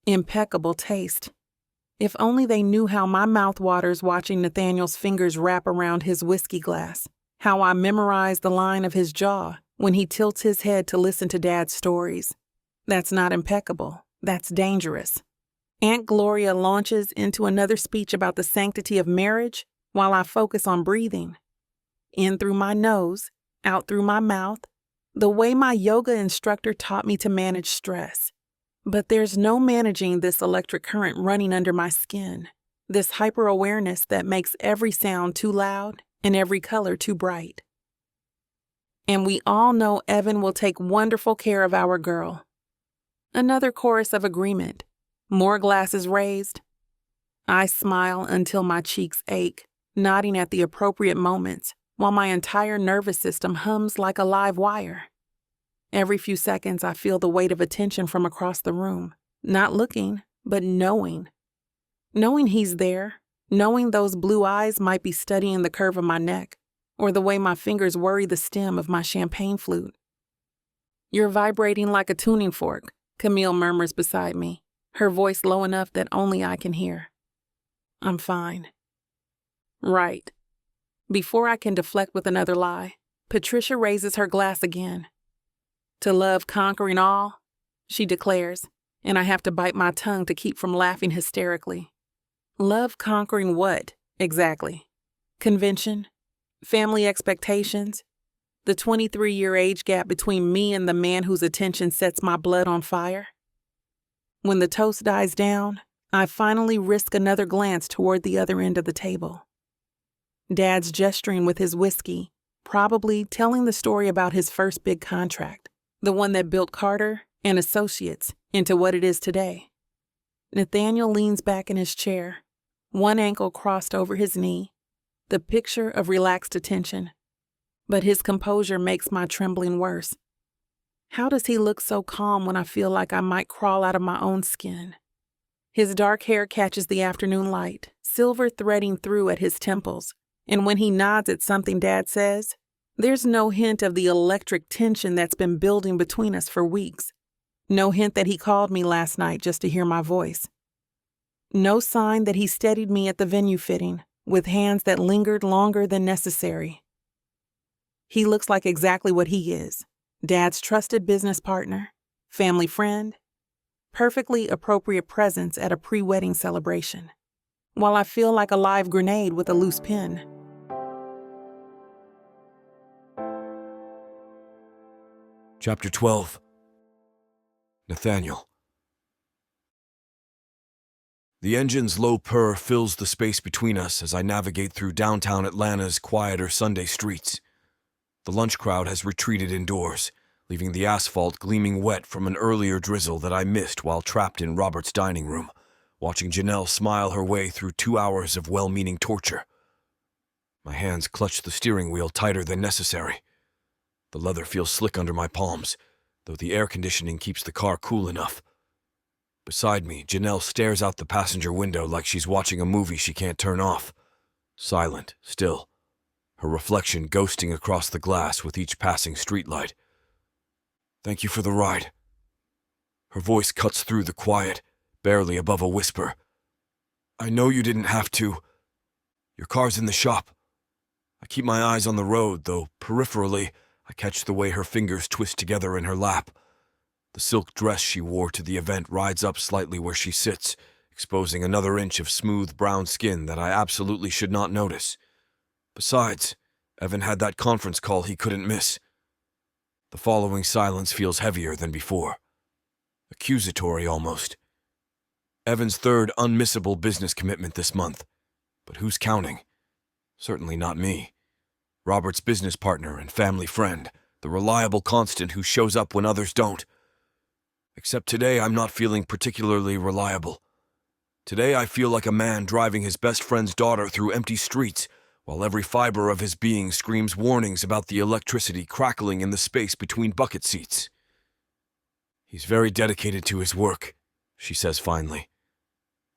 Impeccable taste. If only they knew how my mouth waters watching Nathaniel's fingers wrap around his whiskey glass, how I memorize the line of his jaw when he tilts his head to listen to Dad's stories. That's not impeccable. That's dangerous. Aunt Gloria launches into another speech about the sanctity of marriage while I focus on breathing. In through my nose, out through my mouth, The way my yoga instructor taught me to manage stress. But there's no managing this electric current running under my skin, this hyper-awareness that makes every sound too loud and every color too bright. And we all know Evan will take wonderful care of our girl. Another chorus of agreement. More glasses raised. I smile until my cheeks ache, nodding at the appropriate moments, while my entire nervous system hums like a live wire. Every few seconds, I feel the weight of attention from across the room, not looking, but knowing. Knowing he's there, knowing those blue eyes might be studying the curve of my neck, or the way my fingers worry the stem of my champagne flute. You're vibrating like a tuning fork, Camille murmurs beside me, her voice low enough that only I can hear. I'm fine. Right. Before I can deflect with another lie, Patricia raises her glass again. To love conquering all, she declares, and I have to bite my tongue to keep from laughing hysterically. Love conquering what, exactly? Convention? Family expectations? The 23-year age gap between me and the man whose attention sets my blood on fire? When the toast dies down, I finally risk another glance toward the other end of the table. Dad's gesturing with his whiskey, probably telling the story about his first big contract, the one that built Carter and Associates into what it is today. Nathaniel leans back in his chair, one ankle crossed over his knee, the picture of relaxed attention. But his composure makes my trembling worse. How does he look so calm when I feel like I might crawl out of my own skin? His dark hair catches the afternoon light, silver threading through at his temples, and when he nods at something Dad says, there's no hint of the electric tension that's been building between us for weeks. No hint that he called me last night just to hear my voice. No sign that he steadied me at the venue fitting, with hands that lingered longer than necessary. He looks like exactly what he is, Dad's trusted business partner, family friend, perfectly appropriate presence at a pre-wedding celebration, while I feel like a live grenade with a loose pin. Chapter 12. Nathaniel. The engine's low purr fills the space between us as I navigate through downtown Atlanta's quieter Sunday streets. The lunch crowd has retreated indoors, leaving the asphalt gleaming wet from an earlier drizzle that I missed while trapped in Robert's dining room, watching Janelle smile her way through 2 hours of well-meaning torture. My hands clutch the steering wheel tighter than necessary. The leather feels slick under my palms, though the air conditioning keeps the car cool enough. Beside me, Janelle stares out the passenger window like she's watching a movie she can't turn off. Silent, still, her reflection ghosting across the glass with each passing streetlight. Thank you for the ride. Her voice cuts through the quiet, barely above a whisper. I know you didn't have to. Your car's in the shop. I keep my eyes on the road, though peripherally, I catch the way her fingers twist together in her lap. The silk dress she wore to the event rides up slightly where she sits, exposing another inch of smooth brown skin that I absolutely should not notice. Besides, Evan had that conference call he couldn't miss. The following silence feels heavier than before. Accusatory almost. Evan's third unmissable business commitment this month. But who's counting? Certainly not me. Robert's business partner and family friend, the reliable constant who shows up when others don't. Except today I'm not feeling particularly reliable. Today I feel like a man driving his best friend's daughter through empty streets, while every fiber of his being screams warnings about the electricity crackling in the space between bucket seats. He's very dedicated to his work, she says finally,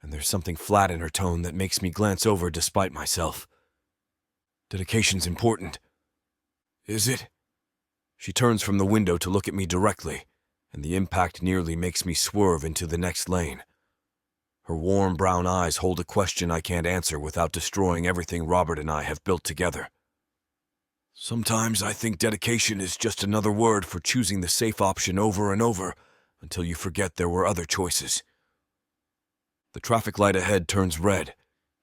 and there's something flat in her tone that makes me glance over despite myself. Dedication's important. Is it? She turns from the window to look at me directly, and the impact nearly makes me swerve into the next lane. Her warm brown eyes hold a question I can't answer without destroying everything Robert and I have built together. Sometimes I think dedication is just another word for choosing the safe option over and over until you forget there were other choices. The traffic light ahead turns red,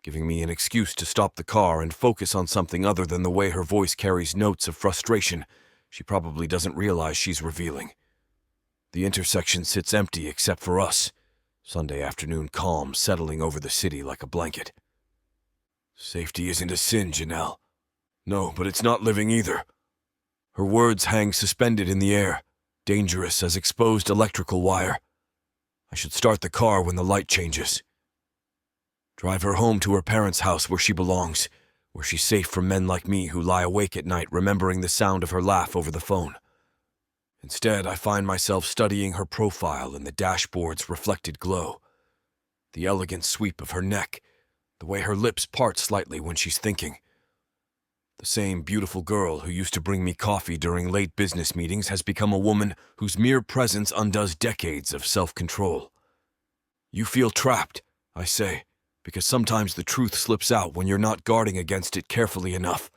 giving me an excuse to stop the car and focus on something other than the way her voice carries notes of frustration, she probably doesn't realize she's revealing. The intersection sits empty except for us. Sunday afternoon calm settling over the city like a blanket. Safety isn't a sin, Janelle. No, but it's not living either. Her words hang suspended in the air, dangerous as exposed electrical wire. I should start the car when the light changes. Drive her home to her parents' house where she belongs, where she's safe from men like me who lie awake at night remembering the sound of her laugh over the phone. Instead, I find myself studying her profile in the dashboard's reflected glow. The elegant sweep of her neck, the way her lips part slightly when she's thinking. The same beautiful girl who used to bring me coffee during late business meetings has become a woman whose mere presence undoes decades of self-control. You feel trapped, I say, because sometimes the truth slips out when you're not guarding against it carefully enough.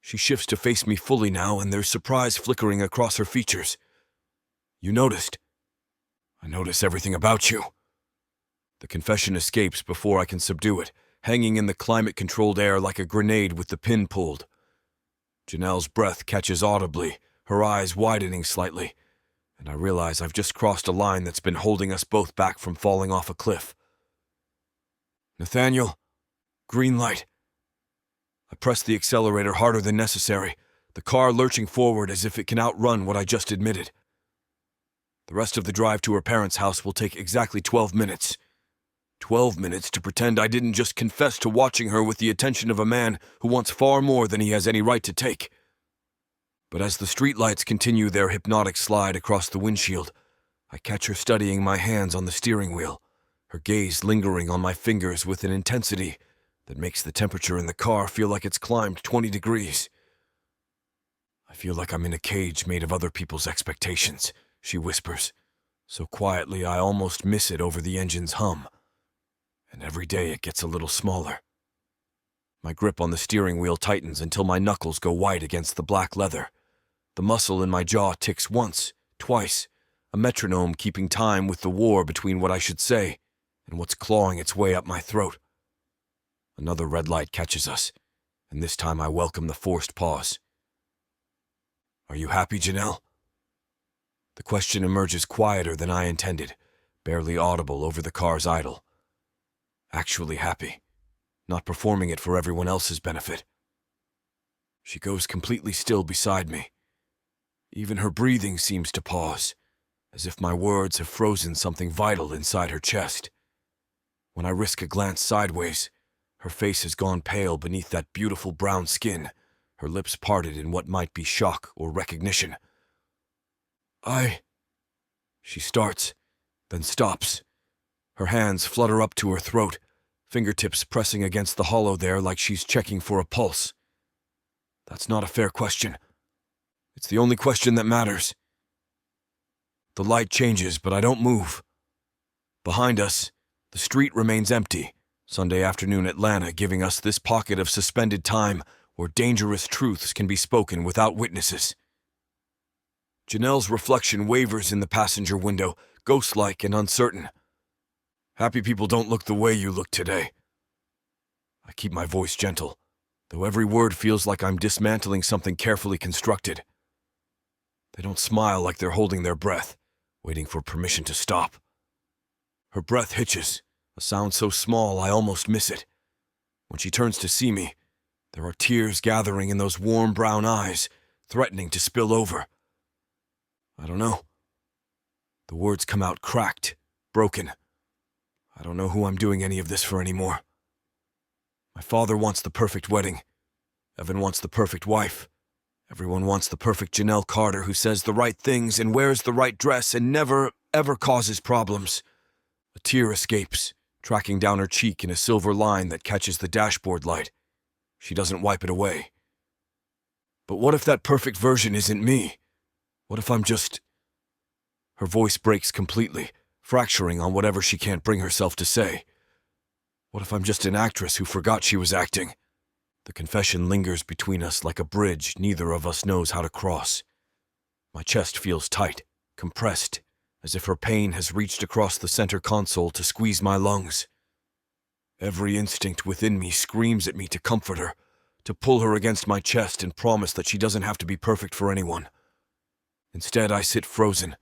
She shifts to face me fully now, and there's surprise flickering across her features. You noticed. I notice everything about you. The confession escapes before I can subdue it, hanging in the climate-controlled air like a grenade with the pin pulled. Janelle's breath catches audibly, her eyes widening slightly, and I realize I've just crossed a line that's been holding us both back from falling off a cliff. Nathaniel, green light. I press the accelerator harder than necessary, the car lurching forward as if it can outrun what I just admitted. The rest of the drive to her parents' house will take exactly 12 minutes. 12 minutes to pretend I didn't just confess to watching her with the attention of a man who wants far more than he has any right to take. But as the streetlights continue their hypnotic slide across the windshield, I catch her studying my hands on the steering wheel, her gaze lingering on my fingers with an intensity that makes the temperature in the car feel like it's climbed 20 degrees. I feel like I'm in a cage made of other people's expectations, she whispers, so quietly I almost miss it over the engine's hum. And every day it gets a little smaller. My grip on the steering wheel tightens until my knuckles go white against the black leather. The muscle in my jaw ticks once, twice, a metronome keeping time with the war between what I should say and what's clawing its way up my throat. Another red light catches us, and this time I welcome the forced pause. Are you happy, Janelle? The question emerges quieter than I intended, barely audible over the car's idle. Actually happy, not performing it for everyone else's benefit. She goes completely still beside me. Even her breathing seems to pause, as if my words have frozen something vital inside her chest. When I risk a glance sideways, her face has gone pale beneath that beautiful brown skin, her lips parted in what might be shock or recognition. She starts, then stops. Her hands flutter up to her throat, fingertips pressing against the hollow there like she's checking for a pulse. That's not a fair question. It's the only question that matters. The light changes, but I don't move. Behind us, the street remains empty, Sunday afternoon Atlanta giving us this pocket of suspended time where dangerous truths can be spoken without witnesses. Janelle's reflection wavers in the passenger window, ghost-like and uncertain. Happy people don't look the way you look today. I keep my voice gentle, though every word feels like I'm dismantling something carefully constructed. They don't smile like they're holding their breath, waiting for permission to stop. Her breath hitches, a sound so small I almost miss it. When she turns to see me, there are tears gathering in those warm brown eyes, threatening to spill over. I don't know. The words come out cracked, broken. I don't know who I'm doing any of this for anymore. My father wants the perfect wedding. Evan wants the perfect wife. Everyone wants the perfect Janelle Carter who says the right things and wears the right dress and never, ever causes problems. A tear escapes, tracking down her cheek in a silver line that catches the dashboard light. She doesn't wipe it away. But what if that perfect version isn't me? What if I'm just... Her voice breaks completely, fracturing on whatever she can't bring herself to say. What if I'm just an actress who forgot she was acting? The confession lingers between us like a bridge neither of us knows how to cross. My chest feels tight, compressed, as if her pain has reached across the center console to squeeze my lungs. Every instinct within me screams at me to comfort her, to pull her against my chest and promise that she doesn't have to be perfect for anyone. Instead, I sit frozen,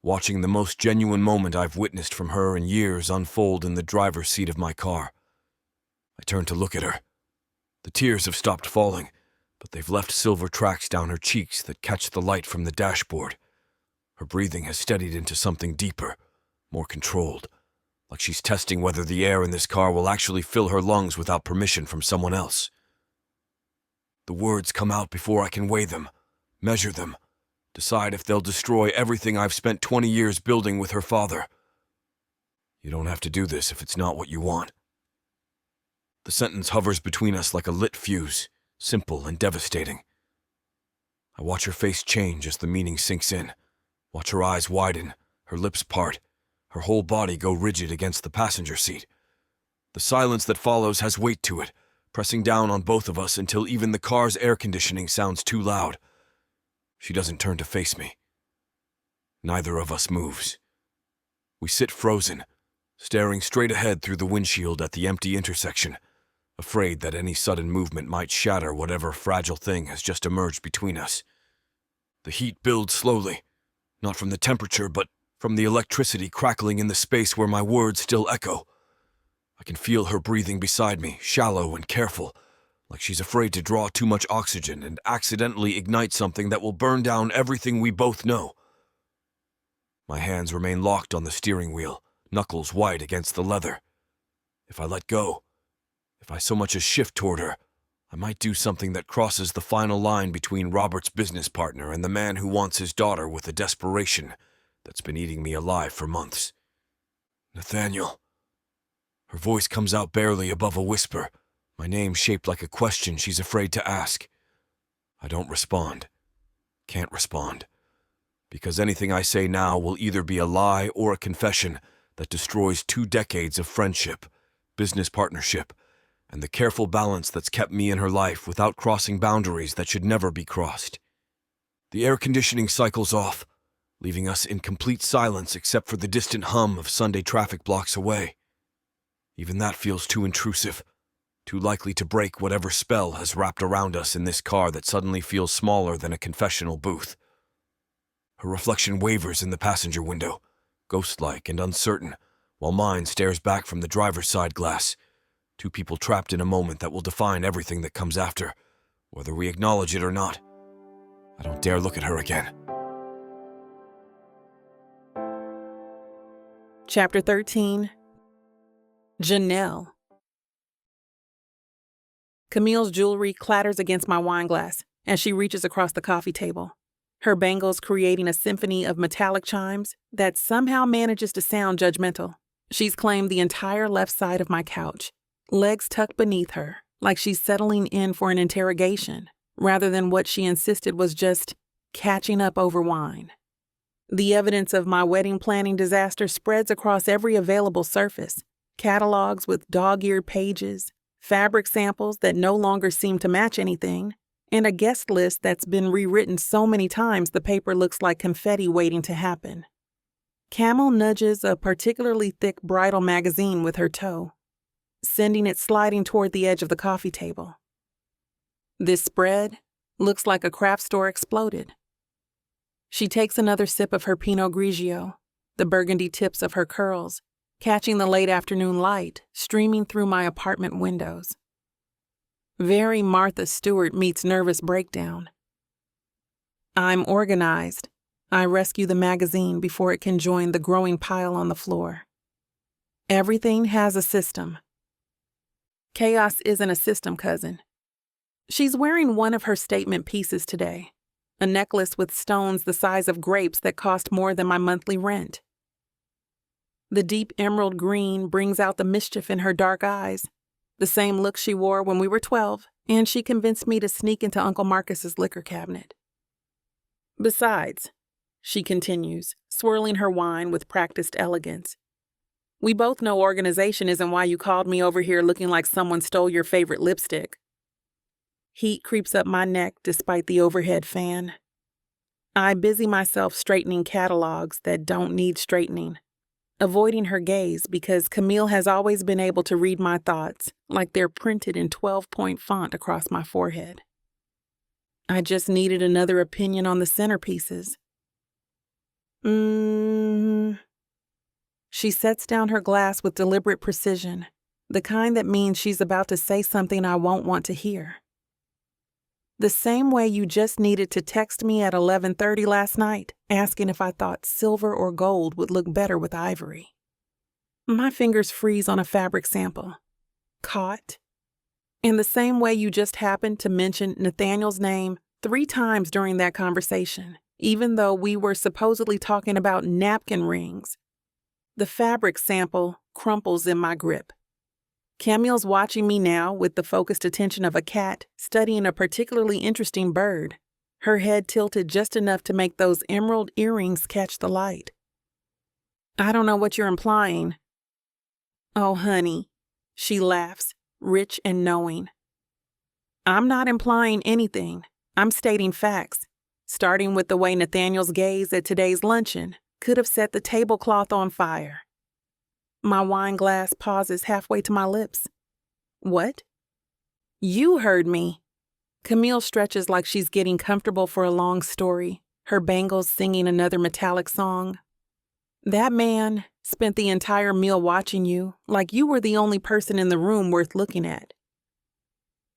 watching the most genuine moment I've witnessed from her in years unfold in the driver's seat of my car. I turn to look at her. The tears have stopped falling, but they've left silver tracks down her cheeks that catch the light from the dashboard. Her breathing has steadied into something deeper, more controlled, like she's testing whether the air in this car will actually fill her lungs without permission from someone else. The words come out before I can weigh them, measure them, decide if they'll destroy everything I've spent 20 years building with her father. You don't have to do this if it's not what you want. The sentence hovers between us like a lit fuse, simple and devastating. I watch her face change as the meaning sinks in, watch her eyes widen, her lips part, her whole body go rigid against the passenger seat. The silence that follows has weight to it, pressing down on both of us until even the car's air conditioning sounds too loud. She doesn't turn to face me. Neither of us moves. We sit frozen, staring straight ahead through the windshield at the empty intersection, afraid that any sudden movement might shatter whatever fragile thing has just emerged between us. The heat builds slowly, not from the temperature, but from the electricity crackling in the space where my words still echo. I can feel her breathing beside me, shallow and careful, like she's afraid to draw too much oxygen and accidentally ignite something that will burn down everything we both know. My hands remain locked on the steering wheel, knuckles white against the leather. If I let go, if I so much as shift toward her, I might do something that crosses the final line between Robert's business partner and the man who wants his daughter with a desperation that's been eating me alive for months. Nathaniel. Her voice comes out barely above a whisper, my name shaped like a question she's afraid to ask. I don't respond. Can't respond. Because anything I say now will either be a lie or a confession that destroys 2 decades of friendship, business partnership, and the careful balance that's kept me in her life without crossing boundaries that should never be crossed. The air conditioning cycles off, leaving us in complete silence except for the distant hum of Sunday traffic blocks away. Even that feels too intrusive, too likely to break whatever spell has wrapped around us in this car that suddenly feels smaller than a confessional booth. Her reflection wavers in the passenger window, ghost-like and uncertain, while mine stares back from the driver's side glass. 2 people trapped in a moment that will define everything that comes after, whether we acknowledge it or not. I don't dare look at her again. Chapter 13. Janelle. Camille's jewelry clatters against my wine glass as she reaches across the coffee table, her bangles creating a symphony of metallic chimes that somehow manages to sound judgmental. She's claimed the entire left side of my couch, legs tucked beneath her, like she's settling in for an interrogation, rather than what she insisted was just catching up over wine. The evidence of my wedding planning disaster spreads across every available surface, catalogs with dog-eared pages, fabric samples that no longer seem to match anything, and a guest list that's been rewritten so many times the paper looks like confetti waiting to happen. Camel nudges a particularly thick bridal magazine with her toe, sending it sliding toward the edge of the coffee table. This spread looks like a craft store exploded. She takes another sip of her Pinot Grigio, the burgundy tips of her curls catching the late afternoon light streaming through my apartment windows. Very Martha Stewart meets nervous breakdown. I'm organized. I rescue the magazine before it can join the growing pile on the floor. Everything has a system. Chaos isn't a system, cousin. She's wearing one of her statement pieces today, a necklace with stones the size of grapes that cost more than my monthly rent. The deep emerald green brings out the mischief in her dark eyes, the same look she wore when we were 12, and she convinced me to sneak into Uncle Marcus's liquor cabinet. Besides, she continues, swirling her wine with practiced elegance, we both know organization isn't why you called me over here looking like someone stole your favorite lipstick. Heat creeps up my neck despite the overhead fan. I busy myself straightening catalogs that don't need straightening. avoiding her gaze because Camille has always been able to read my thoughts like they're printed in 12-point font across my forehead. I just needed another opinion on the centerpieces. She sets down her glass with deliberate precision, the kind that means she's about to say something I won't want to hear. The same way you just needed to text me at 11:30 last night, asking if I thought silver or gold would look better with ivory. My fingers freeze on a fabric sample. Caught. In the same way you just happened to mention Nathaniel's name 3 times during that conversation, even though we were supposedly talking about napkin rings. The fabric sample crumples in my grip. Camille's watching me now with the focused attention of a cat studying a particularly interesting bird, her head tilted just enough to make those emerald earrings catch the light. I don't know what you're implying. Oh, honey, she laughs, rich and knowing. I'm not implying anything. I'm stating facts, starting with the way Nathaniel's gaze at today's luncheon could have set the tablecloth on fire. My wine glass pauses halfway to my lips. What? You heard me. Camille stretches like she's getting comfortable for a long story, her bangles singing another metallic song. That man spent the entire meal watching you like you were the only person in the room worth looking at.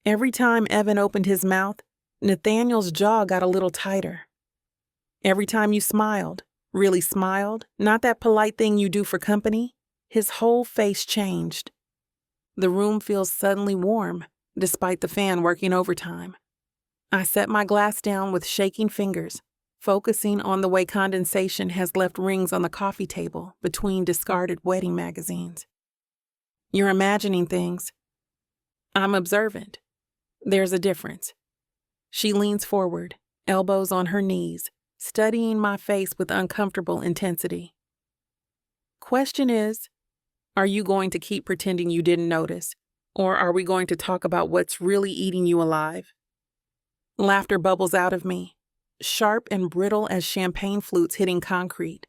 Every time Evan opened his mouth, Nathaniel's jaw got a little tighter. Every time you smiled, really smiled, not that polite thing you do for company, his whole face changed. The room feels suddenly warm, despite the fan working overtime. I set my glass down with shaking fingers, focusing on the way condensation has left rings on the coffee table between discarded wedding magazines. You're imagining things. I'm observant. There's a difference. She leans forward, elbows on her knees, studying my face with uncomfortable intensity. Question is, are you going to keep pretending you didn't notice, or are we going to talk about what's really eating you alive? Laughter bubbles out of me, sharp and brittle as champagne flutes hitting concrete.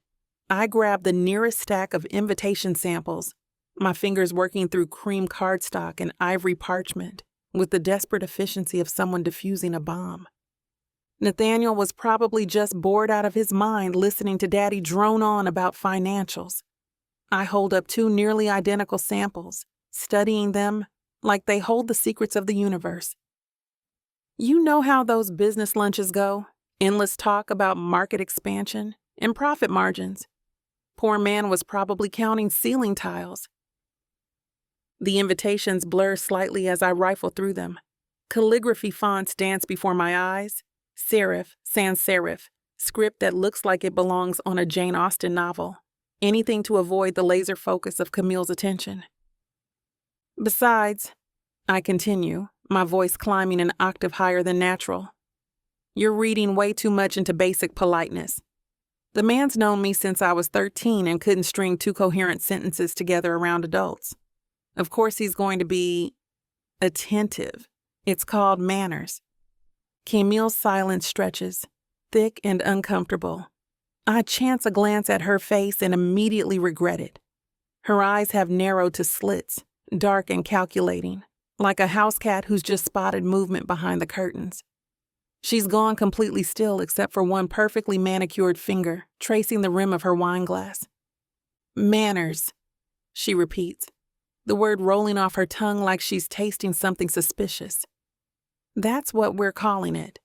I grab the nearest stack of invitation samples, my fingers working through cream cardstock and ivory parchment with the desperate efficiency of someone defusing a bomb. Nathaniel was probably just bored out of his mind listening to Daddy drone on about financials. I hold up 2 nearly identical samples, studying them like they hold the secrets of the universe. You know how those business lunches go? Endless talk about market expansion and profit margins. Poor man was probably counting ceiling tiles. The invitations blur slightly as I rifle through them. Calligraphy fonts dance before my eyes. Serif, sans serif, script that looks like it belongs on a Jane Austen novel. Anything to avoid the laser focus of Camille's attention. Besides, I continue, my voice climbing an octave higher than natural, you're reading way too much into basic politeness. The man's known me since I was 13 and couldn't string 2 coherent sentences together around adults. Of course he's going to be attentive. It's called manners. Camille's silence stretches, thick and uncomfortable. I chance a glance at her face and immediately regret it. Her eyes have narrowed to slits, dark and calculating, like a house cat who's just spotted movement behind the curtains. She's gone completely still except for one perfectly manicured finger tracing the rim of her wine glass. Manners, she repeats, the word rolling off her tongue like she's tasting something suspicious. That's what we're calling it.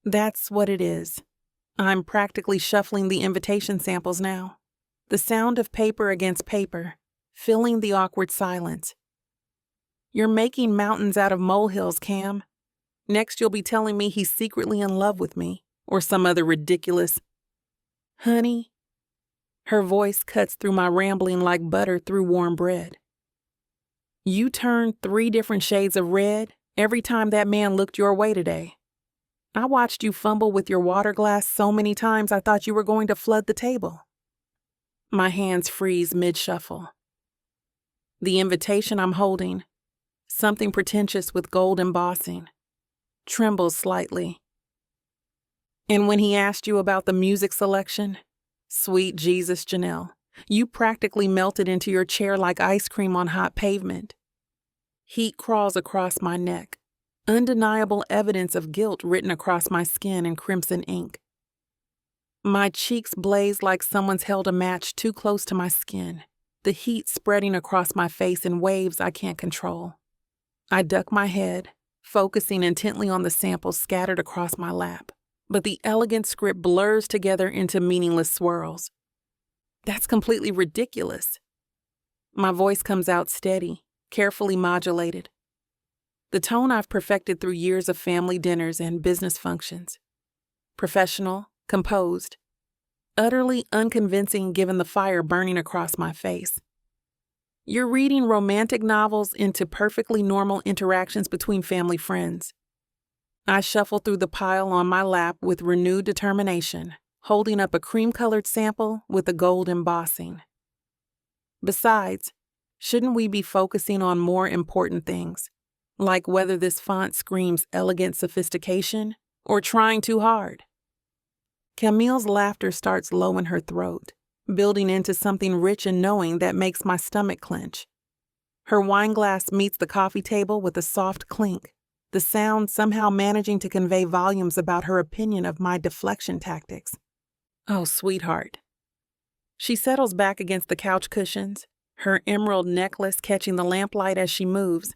That's what it is. I'm practically shuffling the invitation samples now. The sound of paper against paper, filling the awkward silence. You're making mountains out of molehills, Cam. Next you'll be telling me he's secretly in love with me, or some other ridiculous. Honey? Her voice cuts through my rambling like butter through warm bread. You turned 3 different shades of red every time that man looked your way today. I watched you fumble with your water glass so many times I thought you were going to flood the table. My hands freeze mid-shuffle. The invitation I'm holding, something pretentious with gold embossing, trembles slightly. And when he asked you about the music selection, sweet Jesus, Janelle, You practically melted into your chair like ice cream on hot pavement. Heat crawls across my neck, undeniable evidence of guilt written across my skin in crimson ink. My cheeks blaze like someone's held a match too close to my skin, the heat spreading across my face in waves I can't control. I duck my head, focusing intently on the samples scattered across my lap, but the elegant script blurs together into meaningless swirls. That's completely ridiculous. My voice comes out steady, carefully modulated. The tone I've perfected through years of family dinners and business functions. Professional, composed, utterly unconvincing given the fire burning across my face. You're reading romantic novels into perfectly normal interactions between family friends. I shuffle through the pile on my lap with renewed determination, holding up a cream-colored sample with a gold embossing. Besides, shouldn't we be focusing on more important things, like whether this font screams elegant sophistication or trying too hard? Camille's laughter starts low in her throat, building into something rich and knowing that makes my stomach clench. Her wineglass meets the coffee table with a soft clink, the sound somehow managing to convey volumes about her opinion of my deflection tactics. Oh, sweetheart. She settles back against the couch cushions, her emerald necklace catching the lamplight as she moves.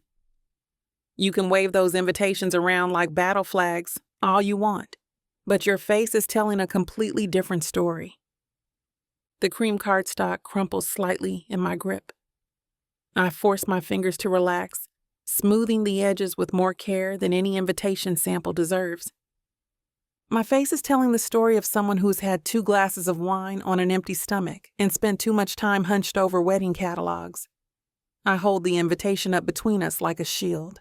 You can wave those invitations around like battle flags all you want, but your face is telling a completely different story. The cream cardstock crumples slightly in my grip. I force my fingers to relax, smoothing the edges with more care than any invitation sample deserves. My face is telling the story of someone who's had 2 glasses of wine on an empty stomach and spent too much time hunched over wedding catalogs. I hold the invitation up between us like a shield.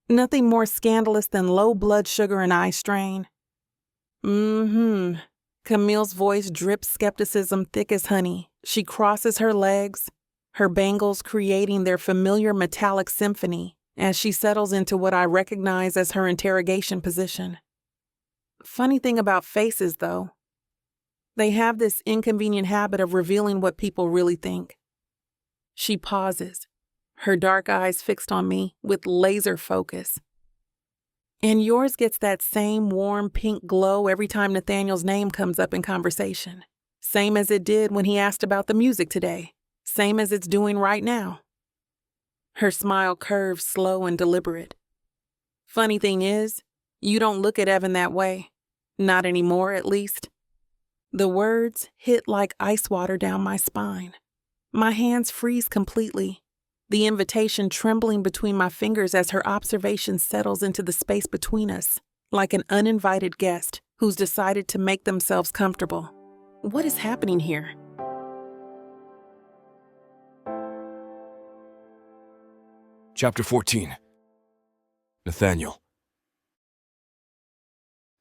Nothing more scandalous than low blood sugar and eye strain. Camille's voice drips skepticism thick as honey. She crosses her legs, her bangles creating their familiar metallic symphony as she settles into what I recognize as her interrogation position. Funny thing about faces, though, they have this inconvenient habit of revealing what people really think. She pauses, her dark eyes fixed on me with laser focus. And yours gets that same warm pink glow every time Nathaniel's name comes up in conversation. Same as it did when he asked about the music today. Same as it's doing right now. Her smile curves slow and deliberate. Funny thing is, you don't look at Evan that way. Not anymore, at least. The words hit like ice water down my spine. My hands freeze completely, the invitation trembling between my fingers as her observation settles into the space between us, like an uninvited guest who's decided to make themselves comfortable. What is happening here? Chapter 14. Nathaniel.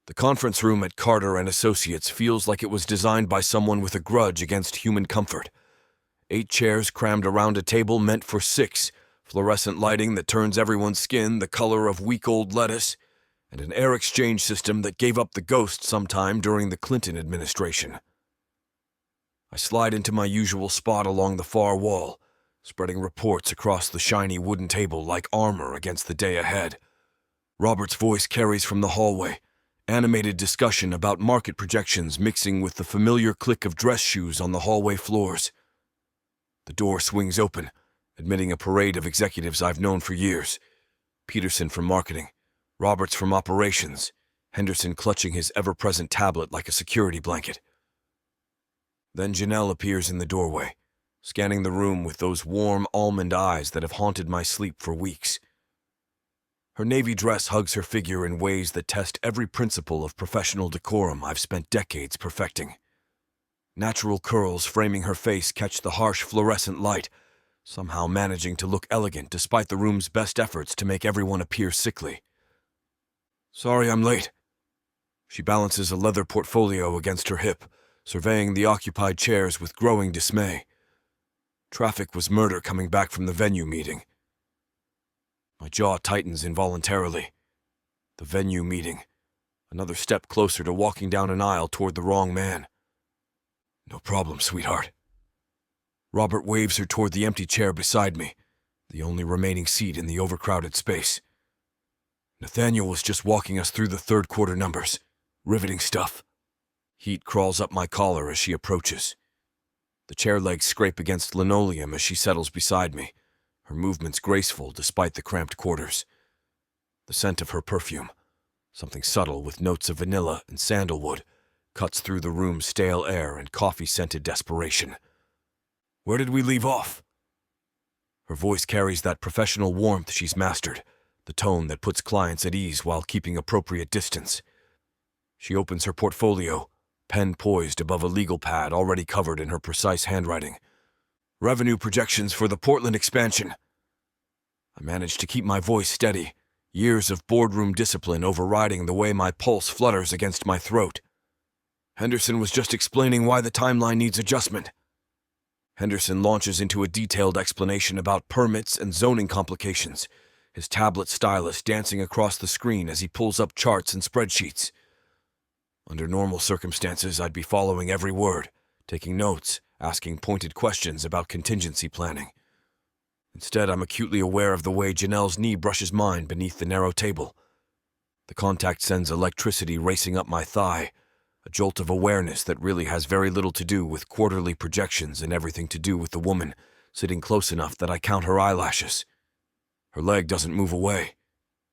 The conference room at Carter & Associates feels like it was designed by someone with a grudge against human comfort. 8 chairs crammed around a table meant for 6, fluorescent lighting that turns everyone's skin the color of week-old lettuce, and an air exchange system that gave up the ghost sometime during the Clinton administration. I slide into my usual spot along the far wall, spreading reports across the shiny wooden table like armor against the day ahead. Robert's voice carries from the hallway, animated discussion about market projections mixing with the familiar click of dress shoes on the hallway floors. The door swings open, admitting a parade of executives I've known for years. Peterson from marketing, Roberts from operations, Henderson clutching his ever-present tablet like a security blanket. Then Janelle appears in the doorway, scanning the room with those warm almond eyes that have haunted my sleep for weeks. Her navy dress hugs her figure in ways that test every principle of professional decorum I've spent decades perfecting. Natural curls framing her face catch the harsh fluorescent light, somehow managing to look elegant despite the room's best efforts to make everyone appear sickly. "Sorry I'm late." She balances a leather portfolio against her hip, surveying the occupied chairs with growing dismay. Traffic was murder coming back from the venue meeting. My jaw tightens involuntarily. The venue meeting. Another step closer to walking down an aisle toward the wrong man. "No problem, sweetheart." Robert waves her toward the empty chair beside me, the only remaining seat in the overcrowded space. Nathaniel was just walking us through the third quarter numbers. Riveting stuff. Heat crawls up my collar as she approaches. The chair legs scrape against linoleum as she settles beside me, her movements graceful despite the cramped quarters. The scent of her perfume, something subtle with notes of vanilla and sandalwood, cuts through the room's stale air and coffee-scented desperation. Where did we leave off? Her voice carries that professional warmth she's mastered, the tone that puts clients at ease while keeping appropriate distance. She opens her portfolio, pen poised above a legal pad already covered in her precise handwriting. Revenue projections for the Portland expansion. I managed to keep my voice steady, years of boardroom discipline overriding the way my pulse flutters against my throat. Henderson was just explaining why the timeline needs adjustment. Henderson launches into a detailed explanation about permits and zoning complications, his tablet stylus dancing across the screen as he pulls up charts and spreadsheets. Under normal circumstances, I'd be following every word, taking notes, asking pointed questions about contingency planning. Instead, I'm acutely aware of the way Janelle's knee brushes mine beneath the narrow table. The contact sends electricity racing up my thigh, a jolt of awareness that really has very little to do with quarterly projections and everything to do with the woman sitting close enough that I count her eyelashes. Her leg doesn't move away.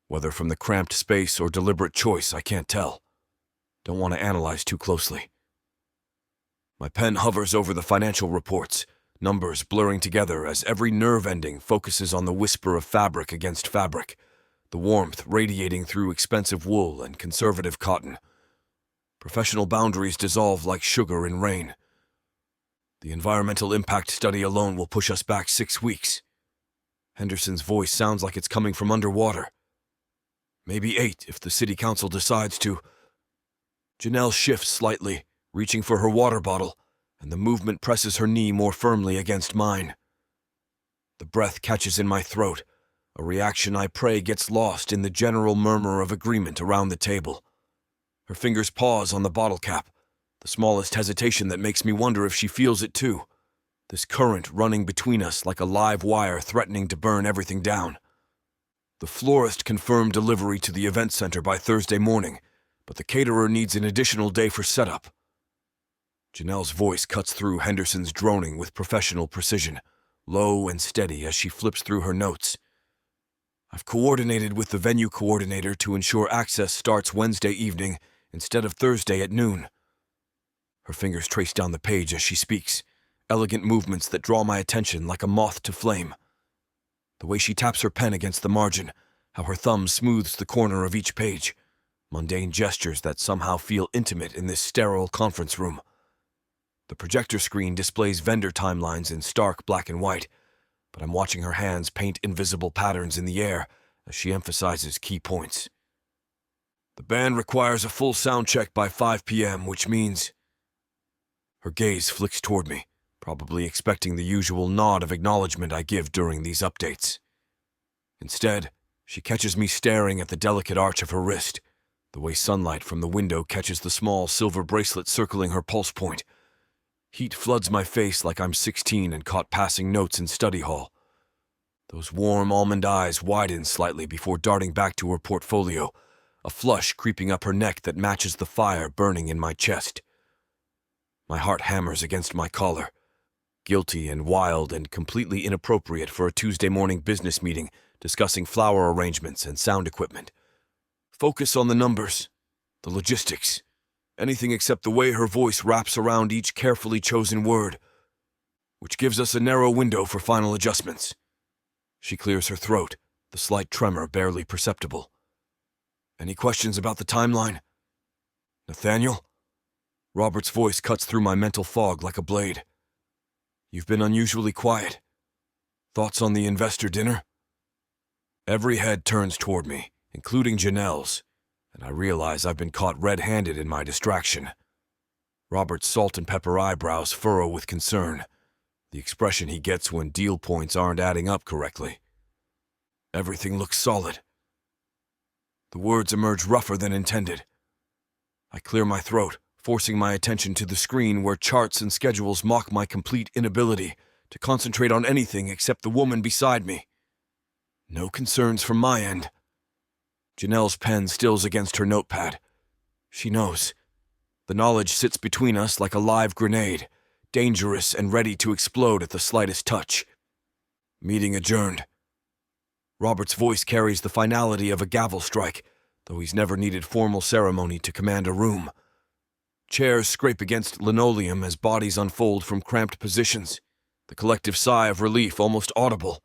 Whether from the cramped space or deliberate choice, I can't tell. Don't want to analyze too closely. My pen hovers over the financial reports, numbers blurring together as every nerve ending focuses on the whisper of fabric against fabric, the warmth radiating through expensive wool and conservative cotton. Professional boundaries dissolve like sugar in rain. The environmental impact study alone will push us back 6 weeks. Henderson's voice sounds like it's coming from underwater. Maybe 8 if the city council decides to. Janelle shifts slightly, reaching for her water bottle, and the movement presses her knee more firmly against mine. The breath catches in my throat, a reaction I pray gets lost in the general murmur of agreement around the table. Her fingers pause on the bottle cap, the smallest hesitation that makes me wonder if she feels it too. This current running between us like a live wire threatening to burn everything down. The florist confirmed delivery to the event center by Thursday morning, but the caterer needs an additional day for setup. Janelle's voice cuts through Henderson's droning with professional precision, low and steady as she flips through her notes. I've coordinated with the venue coordinator to ensure access starts Wednesday evening instead of Thursday at noon. Her fingers trace down the page as she speaks, elegant movements that draw my attention like a moth to flame. The way she taps her pen against the margin, how her thumb smooths the corner of each page, mundane gestures that somehow feel intimate in this sterile conference room. The projector screen displays vendor timelines in stark black and white, but I'm watching her hands paint invisible patterns in the air as she emphasizes key points. The band requires a full sound check by 5 p.m., which means... Her gaze flicks toward me, probably expecting the usual nod of acknowledgement I give during these updates. Instead, she catches me staring at the delicate arch of her wrist, the way sunlight from the window catches the small silver bracelet circling her pulse point. Heat floods my face like I'm 16 and caught passing notes in study hall. Those warm almond eyes widen slightly before darting back to her portfolio, a flush creeping up her neck that matches the fire burning in my chest. My heart hammers against my collar, guilty and wild and completely inappropriate for a Tuesday morning business meeting discussing flower arrangements and sound equipment. Focus on the numbers, the logistics, anything except the way her voice wraps around each carefully chosen word, which gives us a narrow window for final adjustments. She clears her throat, the slight tremor barely perceptible. Any questions about the timeline? Nathaniel? Robert's voice cuts through my mental fog like a blade. You've been unusually quiet. Thoughts on the investor dinner? Every head turns toward me, including Janelle's, and I realize I've been caught red-handed in my distraction. Robert's salt and pepper eyebrows furrow with concern, the expression he gets when deal points aren't adding up correctly. Everything looks solid. The words emerge rougher than intended. I clear my throat, forcing my attention to the screen where charts and schedules mock my complete inability to concentrate on anything except the woman beside me. No concerns from my end. Janelle's pen stills against her notepad. She knows. The knowledge sits between us like a live grenade, dangerous and ready to explode at the slightest touch. Meeting adjourned. Robert's voice carries the finality of a gavel strike, though he's never needed formal ceremony to command a room. Chairs scrape against linoleum as bodies unfold from cramped positions, the collective sigh of relief almost audible.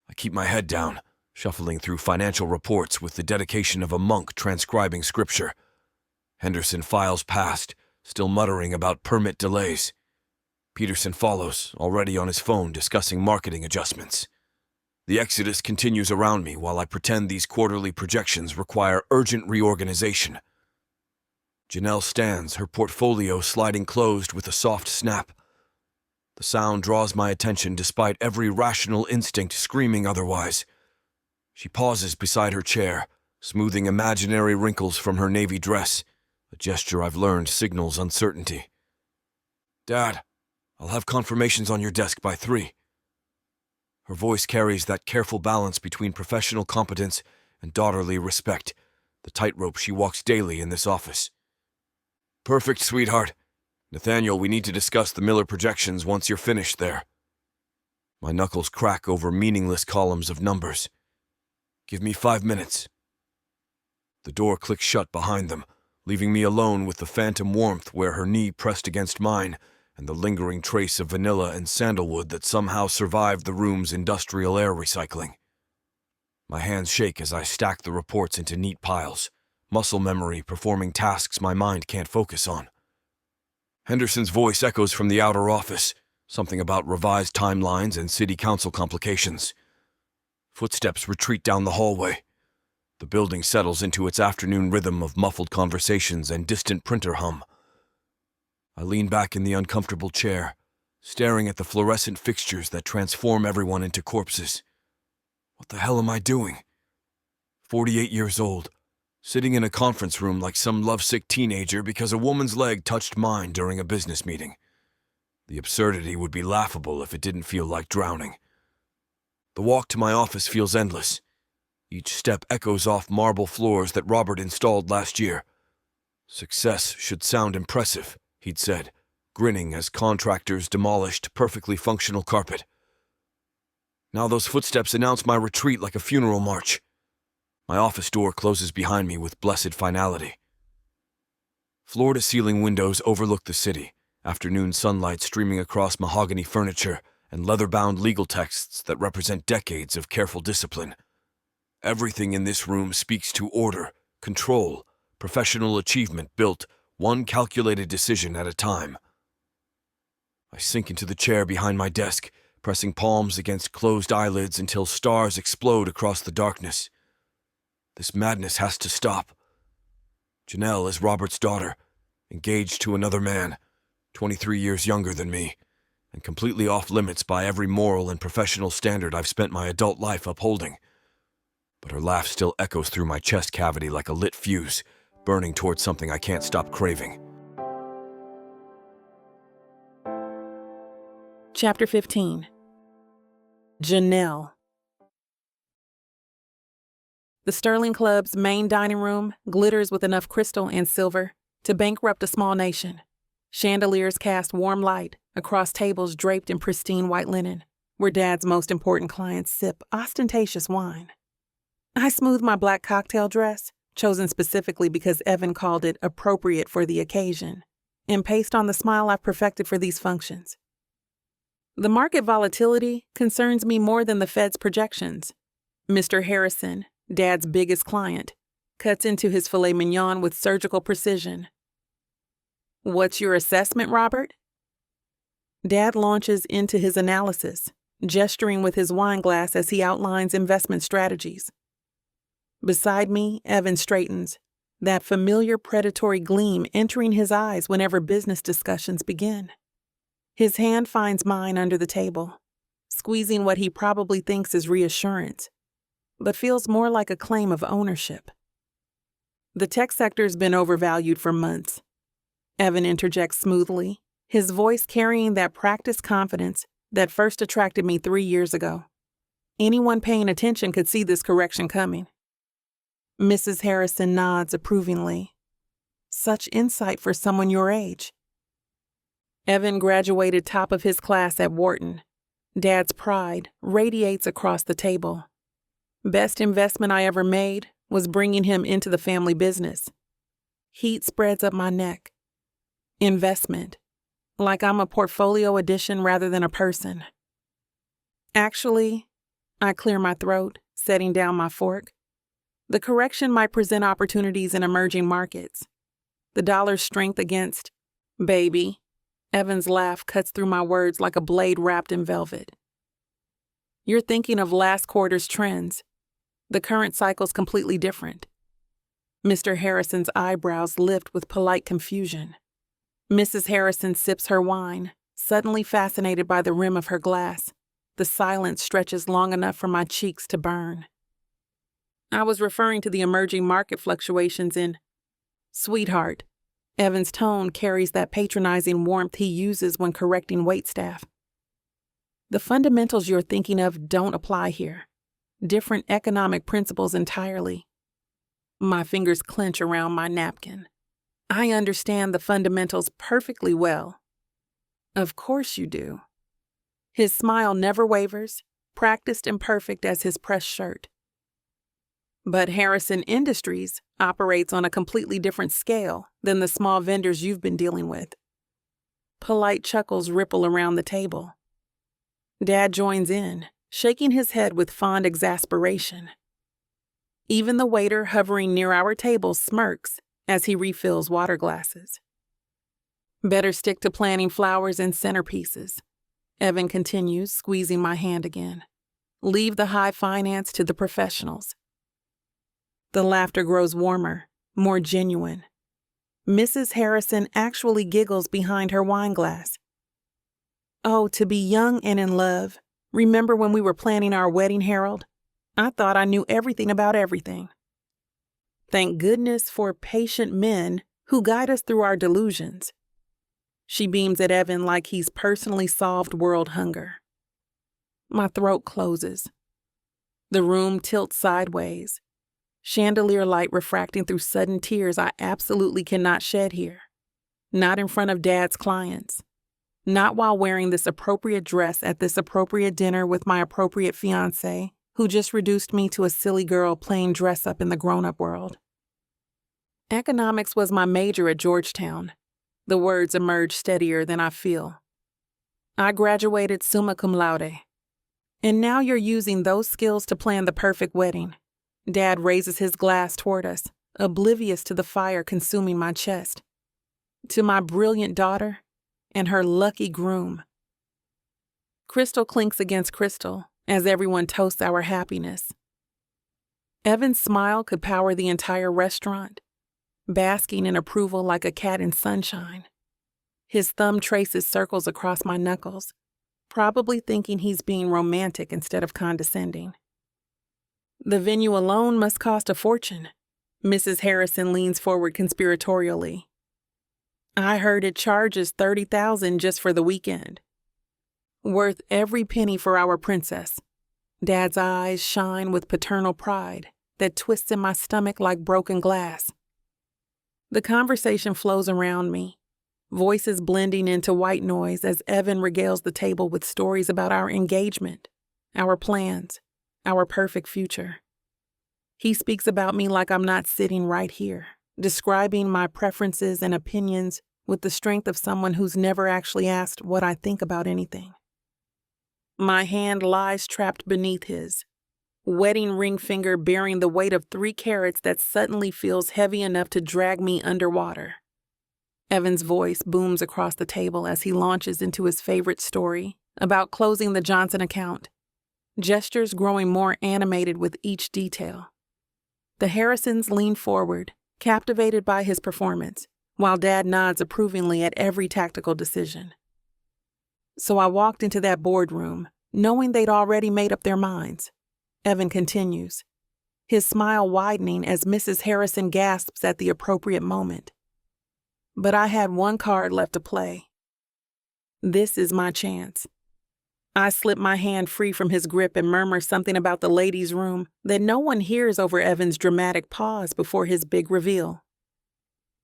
I keep my head down, shuffling through financial reports with the dedication of a monk transcribing scripture. Henderson files past, still muttering about permit delays. Peterson follows, already on his phone discussing marketing adjustments. The exodus continues around me while I pretend these quarterly projections require urgent reorganization. Janelle stands, her portfolio sliding closed with a soft snap. The sound draws my attention despite every rational instinct screaming otherwise. She pauses beside her chair, smoothing imaginary wrinkles from her navy dress, a gesture I've learned signals uncertainty. "Dad, I'll have confirmations on your desk by 3. Her voice carries that careful balance between professional competence and daughterly respect, the tightrope she walks daily in this office. "Perfect, sweetheart. Nathaniel, we need to discuss the Miller projections once you're finished there." My knuckles crack over meaningless columns of numbers. "Give me 5 minutes." The door clicks shut behind them, leaving me alone with the phantom warmth where her knee pressed against mine and the lingering trace of vanilla and sandalwood that somehow survived the room's industrial air recycling. My hands shake as I stack the reports into neat piles, muscle memory performing tasks my mind can't focus on. Henderson's voice echoes from the outer office, something about revised timelines and city council complications. Footsteps retreat down the hallway. The building settles into its afternoon rhythm of muffled conversations and distant printer hum. I lean back in the uncomfortable chair, staring at the fluorescent fixtures that transform everyone into corpses. What the hell am I doing? 48 years old, sitting in a conference room like some lovesick teenager because a woman's leg touched mine during a business meeting. The absurdity would be laughable if it didn't feel like drowning. The walk to my office feels endless. Each step echoes off marble floors that Robert installed last year. "Success should sound impressive," he'd said, grinning as contractors demolished perfectly functional carpet. Now those footsteps announce my retreat like a funeral march. My office door closes behind me with blessed finality. Floor-to-ceiling windows overlook the city, afternoon sunlight streaming across mahogany furniture and leather-bound legal texts that represent decades of careful discipline. Everything in this room speaks to order, control, professional achievement built one calculated decision at a time. I sink into the chair behind my desk, pressing palms against closed eyelids until stars explode across the darkness. This madness has to stop. Janelle is Robert's daughter, engaged to another man, 23 years younger than me, and completely off limits by every moral and professional standard I've spent my adult life upholding. But her laugh still echoes through my chest cavity like a lit fuse, burning towards something I can't stop craving. Chapter 15. Janelle. The Sterling Club's main dining room glitters with enough crystal and silver to bankrupt a small nation. Chandeliers cast warm light across tables draped in pristine white linen, where Dad's most important clients sip ostentatious wine. I smooth my black cocktail dress, chosen specifically because Evan called it appropriate for the occasion, and paste on the smile I've perfected for these functions. The market volatility concerns me more than the Fed's projections. Mr. Harrison, Dad's biggest client, cuts into his filet mignon with surgical precision. "What's your assessment, Robert?" Dad launches into his analysis, gesturing with his wine glass as he outlines investment strategies. Beside me, Evan straightens, that familiar predatory gleam entering his eyes whenever business discussions begin. His hand finds mine under the table, squeezing what he probably thinks is reassurance, but feels more like a claim of ownership. "The tech sector's been overvalued for months," Evan interjects smoothly, his voice carrying that practiced confidence that first attracted me 3 years ago. Anyone paying attention could see this correction coming. Mrs. Harrison nods approvingly. Such insight for someone your age. Evan graduated top of his class at Wharton. Dad's pride radiates across the table. Best investment I ever made was bringing him into the family business. Heat spreads up my neck. Investment. Like I'm a portfolio addition rather than a person. Actually, I clear my throat, setting down my fork. The correction might present opportunities in emerging markets. The dollar's strength against, baby. Evan's laugh cuts through my words like a blade wrapped in velvet. You're thinking of last quarter's trends. The current cycle's completely different. Mr. Harrison's eyebrows lift with polite confusion. Mrs. Harrison sips her wine, suddenly fascinated by the rim of her glass. The silence stretches long enough for my cheeks to burn. I was referring to the emerging market fluctuations in sweetheart. Evan's tone carries that patronizing warmth he uses when correcting waitstaff. The fundamentals you're thinking of don't apply here. Different economic principles entirely. My fingers clench around my napkin. I understand the fundamentals perfectly well. Of course you do. His smile never wavers, practiced and perfect as his pressed shirt. But Harrison Industries operates on a completely different scale than the small vendors you've been dealing with. Polite chuckles ripple around the table. Dad joins in, shaking his head with fond exasperation. Even the waiter hovering near our table smirks as he refills water glasses. Better stick to planning flowers and centerpieces, Evan continues, squeezing my hand again. Leave the high finance to the professionals. The laughter grows warmer, more genuine. Mrs. Harrison actually giggles behind her wine glass. Oh, to be young and in love. Remember when we were planning our wedding, Harold? I thought I knew everything about everything. Thank goodness for patient men who guide us through our delusions. She beams at Evan like he's personally solved world hunger. My throat closes. The room tilts sideways. Chandelier light refracting through sudden tears I absolutely cannot shed here. Not in front of Dad's clients. Not while wearing this appropriate dress at this appropriate dinner with my appropriate fiancé, who just reduced me to a silly girl playing dress-up in the grown-up world. Economics was my major at Georgetown. The words emerge steadier than I feel. I graduated summa cum laude. And now you're using those skills to plan the perfect wedding. Dad raises his glass toward us, oblivious to the fire consuming my chest. To my brilliant daughter and her lucky groom. Crystal clinks against crystal as everyone toasts our happiness. Evan's smile could power the entire restaurant, basking in approval like a cat in sunshine. His thumb traces circles across my knuckles, probably thinking he's being romantic instead of condescending. The venue alone must cost a fortune. Mrs. Harrison leans forward conspiratorially. I heard it charges $30,000 just for the weekend. Worth every penny for our princess. Dad's eyes shine with paternal pride that twists in my stomach like broken glass. The conversation flows around me, voices blending into white noise as Evan regales the table with stories about our engagement, our plans, our perfect future. He speaks about me like I'm not sitting right here, describing my preferences and opinions with the strength of someone who's never actually asked what I think about anything. My hand lies trapped beneath his, wedding ring finger bearing the weight of 3 carats that suddenly feels heavy enough to drag me underwater. Evan's voice booms across the table as he launches into his favorite story about closing the Johnson account, gestures growing more animated with each detail. The Harrisons lean forward, captivated by his performance, while Dad nods approvingly at every tactical decision. So I walked into that boardroom, knowing they'd already made up their minds. Evan continues, his smile widening as Mrs. Harrison gasps at the appropriate moment. But I had one card left to play. This is my chance. I slip my hand free from his grip and murmur something about the ladies' room that no one hears over Evan's dramatic pause before his big reveal.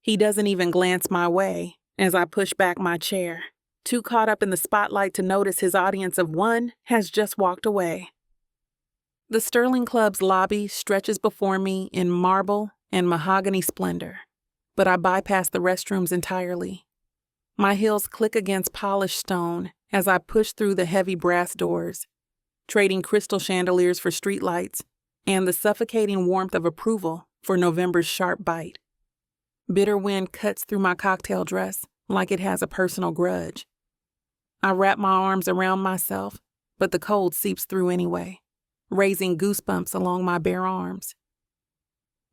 He doesn't even glance my way as I push back my chair, too caught up in the spotlight to notice his audience of one has just walked away. The Sterling Club's lobby stretches before me in marble and mahogany splendor, but I bypass the restrooms entirely. My heels click against polished stone as I push through the heavy brass doors, trading crystal chandeliers for streetlights and the suffocating warmth of approval for November's sharp bite. Bitter wind cuts through my cocktail dress like it has a personal grudge. I wrap my arms around myself, but the cold seeps through anyway, raising goosebumps along my bare arms.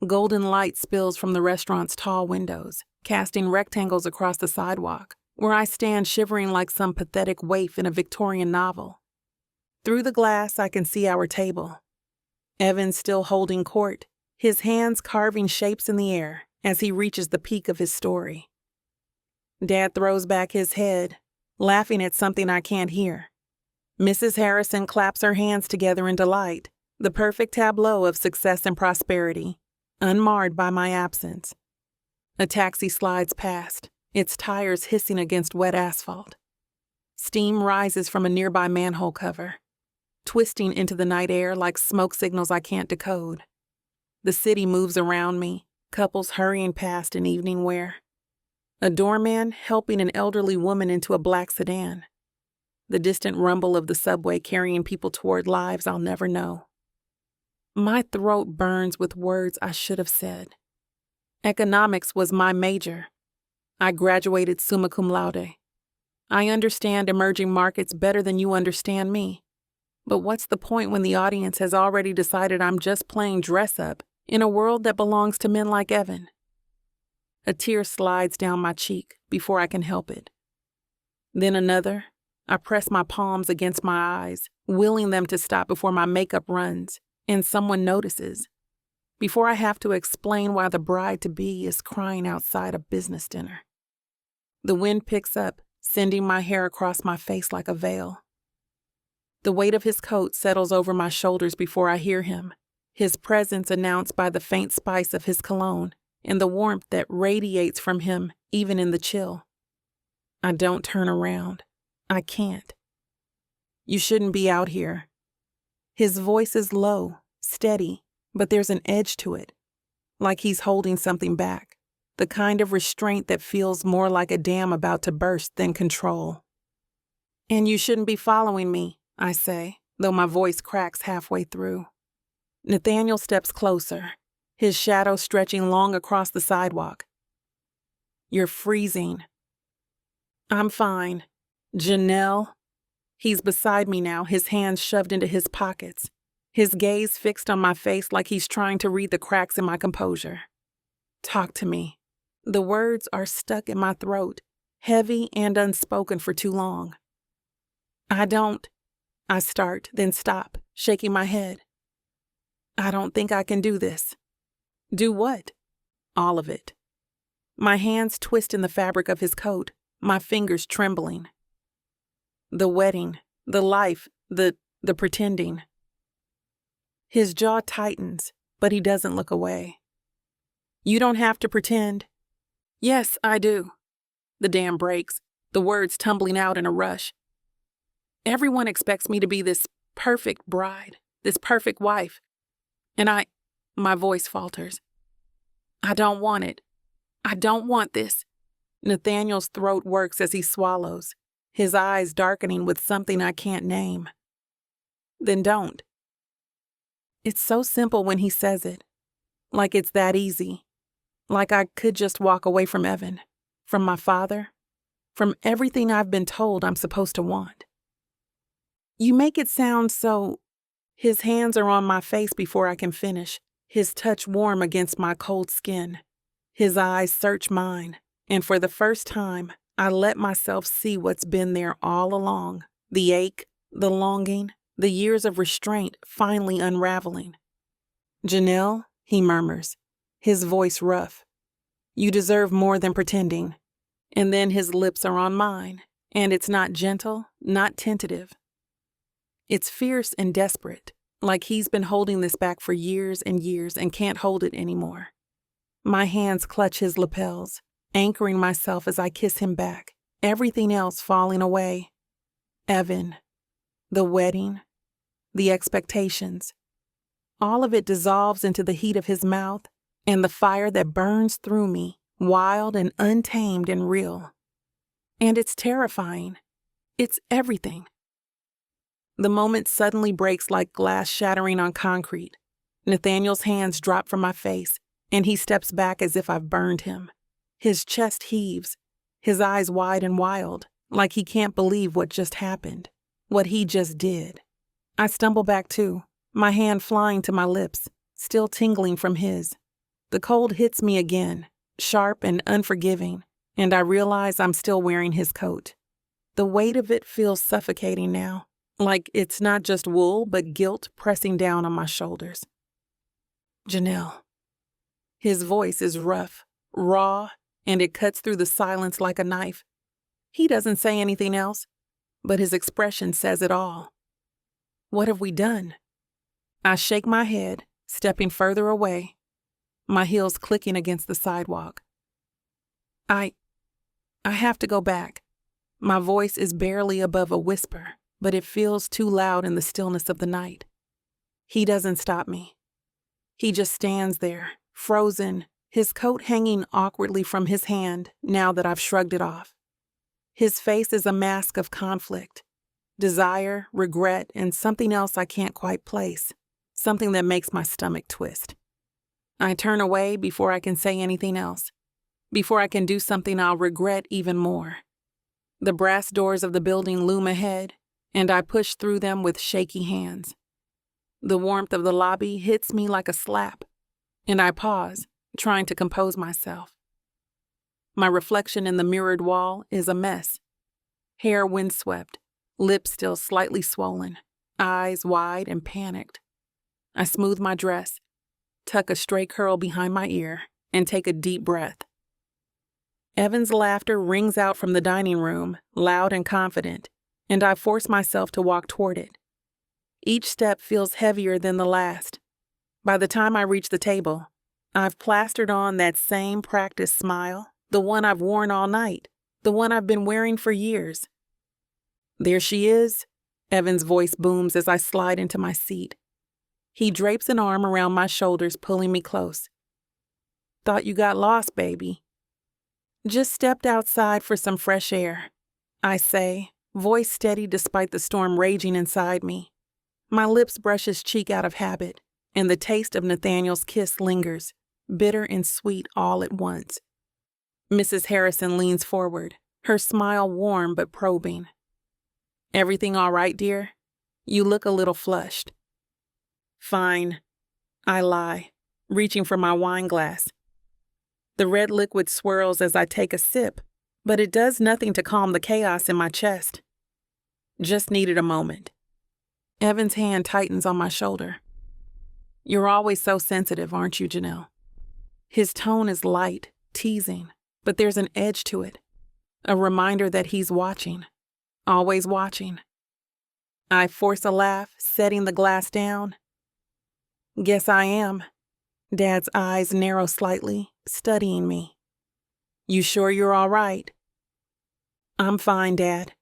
Golden light spills from the restaurant's tall windows, casting rectangles across the sidewalk, where I stand shivering like some pathetic waif in a Victorian novel. Through the glass, I can see our table. Evan still holding court, his hands carving shapes in the air as he reaches the peak of his story. Dad throws back his head, laughing at something I can't hear. Mrs. Harrison claps her hands together in delight, the perfect tableau of success and prosperity, unmarred by my absence. A taxi slides past, its tires hissing against wet asphalt. Steam rises from a nearby manhole cover, twisting into the night air like smoke signals I can't decode. The city moves around me, couples hurrying past in evening wear. A doorman helping an elderly woman into a black sedan. The distant rumble of the subway carrying people toward lives I'll never know. My throat burns with words I should have said. Economics was my major. I graduated summa cum laude. I understand emerging markets better than you understand me. But what's the point when the audience has already decided I'm just playing dress-up in a world that belongs to men like Evan? A tear slides down my cheek before I can help it. Then another. I press my palms against my eyes, willing them to stop before my makeup runs and someone notices, before I have to explain why the bride-to-be is crying outside a business dinner. The wind picks up, sending my hair across my face like a veil. The weight of his coat settles over my shoulders before I hear him, his presence announced by the faint spice of his cologne and the warmth that radiates from him even in the chill. I don't turn around. I can't. You shouldn't be out here. His voice is low, steady, but there's an edge to it, like he's holding something back, the kind of restraint that feels more like a dam about to burst than control. And you shouldn't be following me, I say, though my voice cracks halfway through. Nathaniel steps closer, his shadow stretching long across the sidewalk. You're freezing. I'm fine. Janelle. He's beside me now, his hands shoved into his pockets, his gaze fixed on my face like he's trying to read the cracks in my composure. Talk to me. The words are stuck in my throat, heavy and unspoken for too long. I start, then stop, shaking my head. I don't think I can do this. Do what? All of it. My hands twist in the fabric of his coat, my fingers trembling. The wedding, the life, the pretending. His jaw tightens, but he doesn't look away. You don't have to pretend. Yes, I do. The dam breaks, the words tumbling out in a rush. Everyone expects me to be this perfect bride, this perfect wife. And my voice falters. I don't want it. I don't want this. Nathaniel's throat works as he swallows, his eyes darkening with something I can't name. Then don't. It's so simple when he says it, like it's that easy, like I could just walk away from Evan, from my father, from everything I've been told I'm supposed to want. You make it sound so... His hands are on my face before I can finish, his touch warm against my cold skin. His eyes search mine, and for the first time, I let myself see what's been there all along, the ache, the longing, the years of restraint finally unraveling. Janelle, he murmurs, his voice rough. You deserve more than pretending. And then his lips are on mine, and it's not gentle, not tentative. It's fierce and desperate, like he's been holding this back for years and years and can't hold it anymore. My hands clutch his lapels, anchoring myself as I kiss him back, everything else falling away. Evan, the wedding, the expectations. All of it dissolves into the heat of his mouth and the fire that burns through me, wild and untamed and real. And it's terrifying. It's everything. The moment suddenly breaks like glass shattering on concrete. Nathaniel's hands drop from my face, and he steps back as if I've burned him. His chest heaves, his eyes wide and wild, like he can't believe what just happened, what he just did. I stumble back too, my hand flying to my lips, still tingling from his. The cold hits me again, sharp and unforgiving, and I realize I'm still wearing his coat. The weight of it feels suffocating now, like it's not just wool but guilt pressing down on my shoulders. Janelle. His voice is rough, raw, and it cuts through the silence like a knife. He doesn't say anything else, but his expression says it all. What have we done? I shake my head, stepping further away, my heels clicking against the sidewalk. I have to go back. My voice is barely above a whisper, but it feels too loud in the stillness of the night. He doesn't stop me. He just stands there, frozen, his coat hanging awkwardly from his hand now that I've shrugged it off. His face is a mask of conflict, desire, regret, and something else I can't quite place, something that makes my stomach twist. I turn away before I can say anything else, before I can do something I'll regret even more. The brass doors of the building loom ahead, and I push through them with shaky hands. The warmth of the lobby hits me like a slap, and I pause, trying to compose myself. My reflection in the mirrored wall is a mess. Hair windswept, lips still slightly swollen, eyes wide and panicked. I smooth my dress, tuck a stray curl behind my ear, and take a deep breath. Evan's laughter rings out from the dining room, loud and confident, and I force myself to walk toward it. Each step feels heavier than the last. By the time I reach the table, I've plastered on that same practiced smile, the one I've worn all night, the one I've been wearing for years. There she is, Evan's voice booms as I slide into my seat. He drapes an arm around my shoulders, pulling me close. Thought you got lost, baby. Just stepped outside for some fresh air, I say, voice steady despite the storm raging inside me. My lips brush his cheek out of habit, and the taste of Nathaniel's kiss lingers, bitter and sweet all at once. Mrs. Harrison leans forward, her smile warm but probing. Everything all right, dear? You look a little flushed. Fine, I lie, reaching for my wine glass. The red liquid swirls as I take a sip, but it does nothing to calm the chaos in my chest. Just needed a moment. Evan's hand tightens on my shoulder. You're always so sensitive, aren't you, Janelle? His tone is light, teasing, but there's an edge to it, a reminder that he's watching, always watching. I force a laugh, setting the glass down. Guess I am. Dad's eyes narrow slightly, studying me. You sure you're all right? I'm fine, Dad.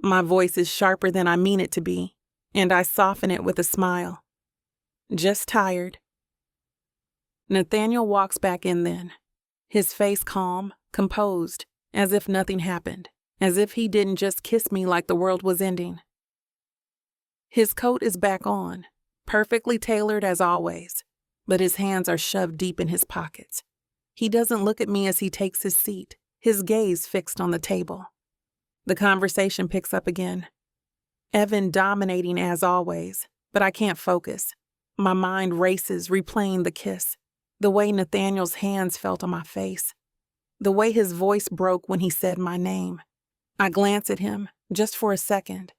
My voice is sharper than I mean it to be, and I soften it with a smile. Just tired. Nathaniel walks back in then, his face calm, composed, as if nothing happened, as if he didn't just kiss me like the world was ending. His coat is back on, perfectly tailored as always, but his hands are shoved deep in his pockets. He doesn't look at me as he takes his seat, his gaze fixed on the table. The conversation picks up again. Evan dominating as always, but I can't focus. My mind races, replaying the kiss, the way Nathaniel's hands felt on my face, the way his voice broke when he said my name. I glance at him, just for a second,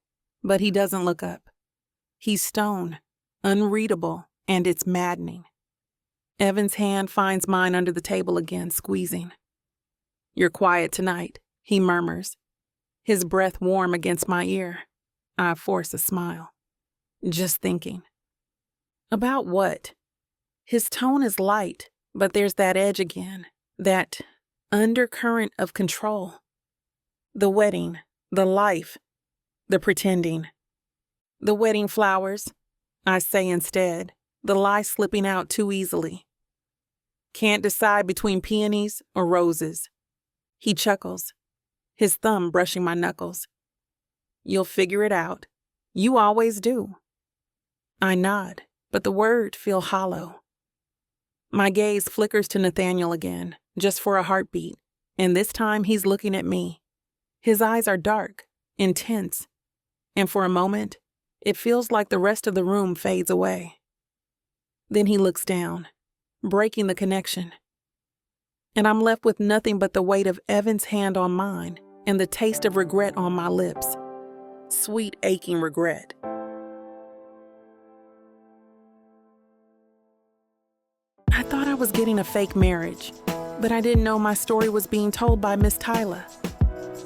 but he doesn't look up. He's stone, unreadable, and it's maddening. Evan's hand finds mine under the table again, squeezing. You're quiet tonight, he murmurs, his breath warm against my ear. I force a smile. Just thinking. About what? His tone is light, but there's that edge again, that undercurrent of control. The wedding, the life, the pretending. The wedding flowers, I say instead, the lie slipping out too easily. Can't decide between peonies or roses. He chuckles, his thumb brushing my knuckles. You'll figure it out. You always do. I nod, but the words feel hollow. My gaze flickers to Nathaniel again, just for a heartbeat, and this time he's looking at me. His eyes are dark, intense, and for a moment, it feels like the rest of the room fades away. Then he looks down, breaking the connection. And I'm left with nothing but the weight of Evan's hand on mine and the taste of regret on my lips. Sweet, aching regret. I thought I was getting a fake marriage, but I didn't know my story was being told by Miss Tyla.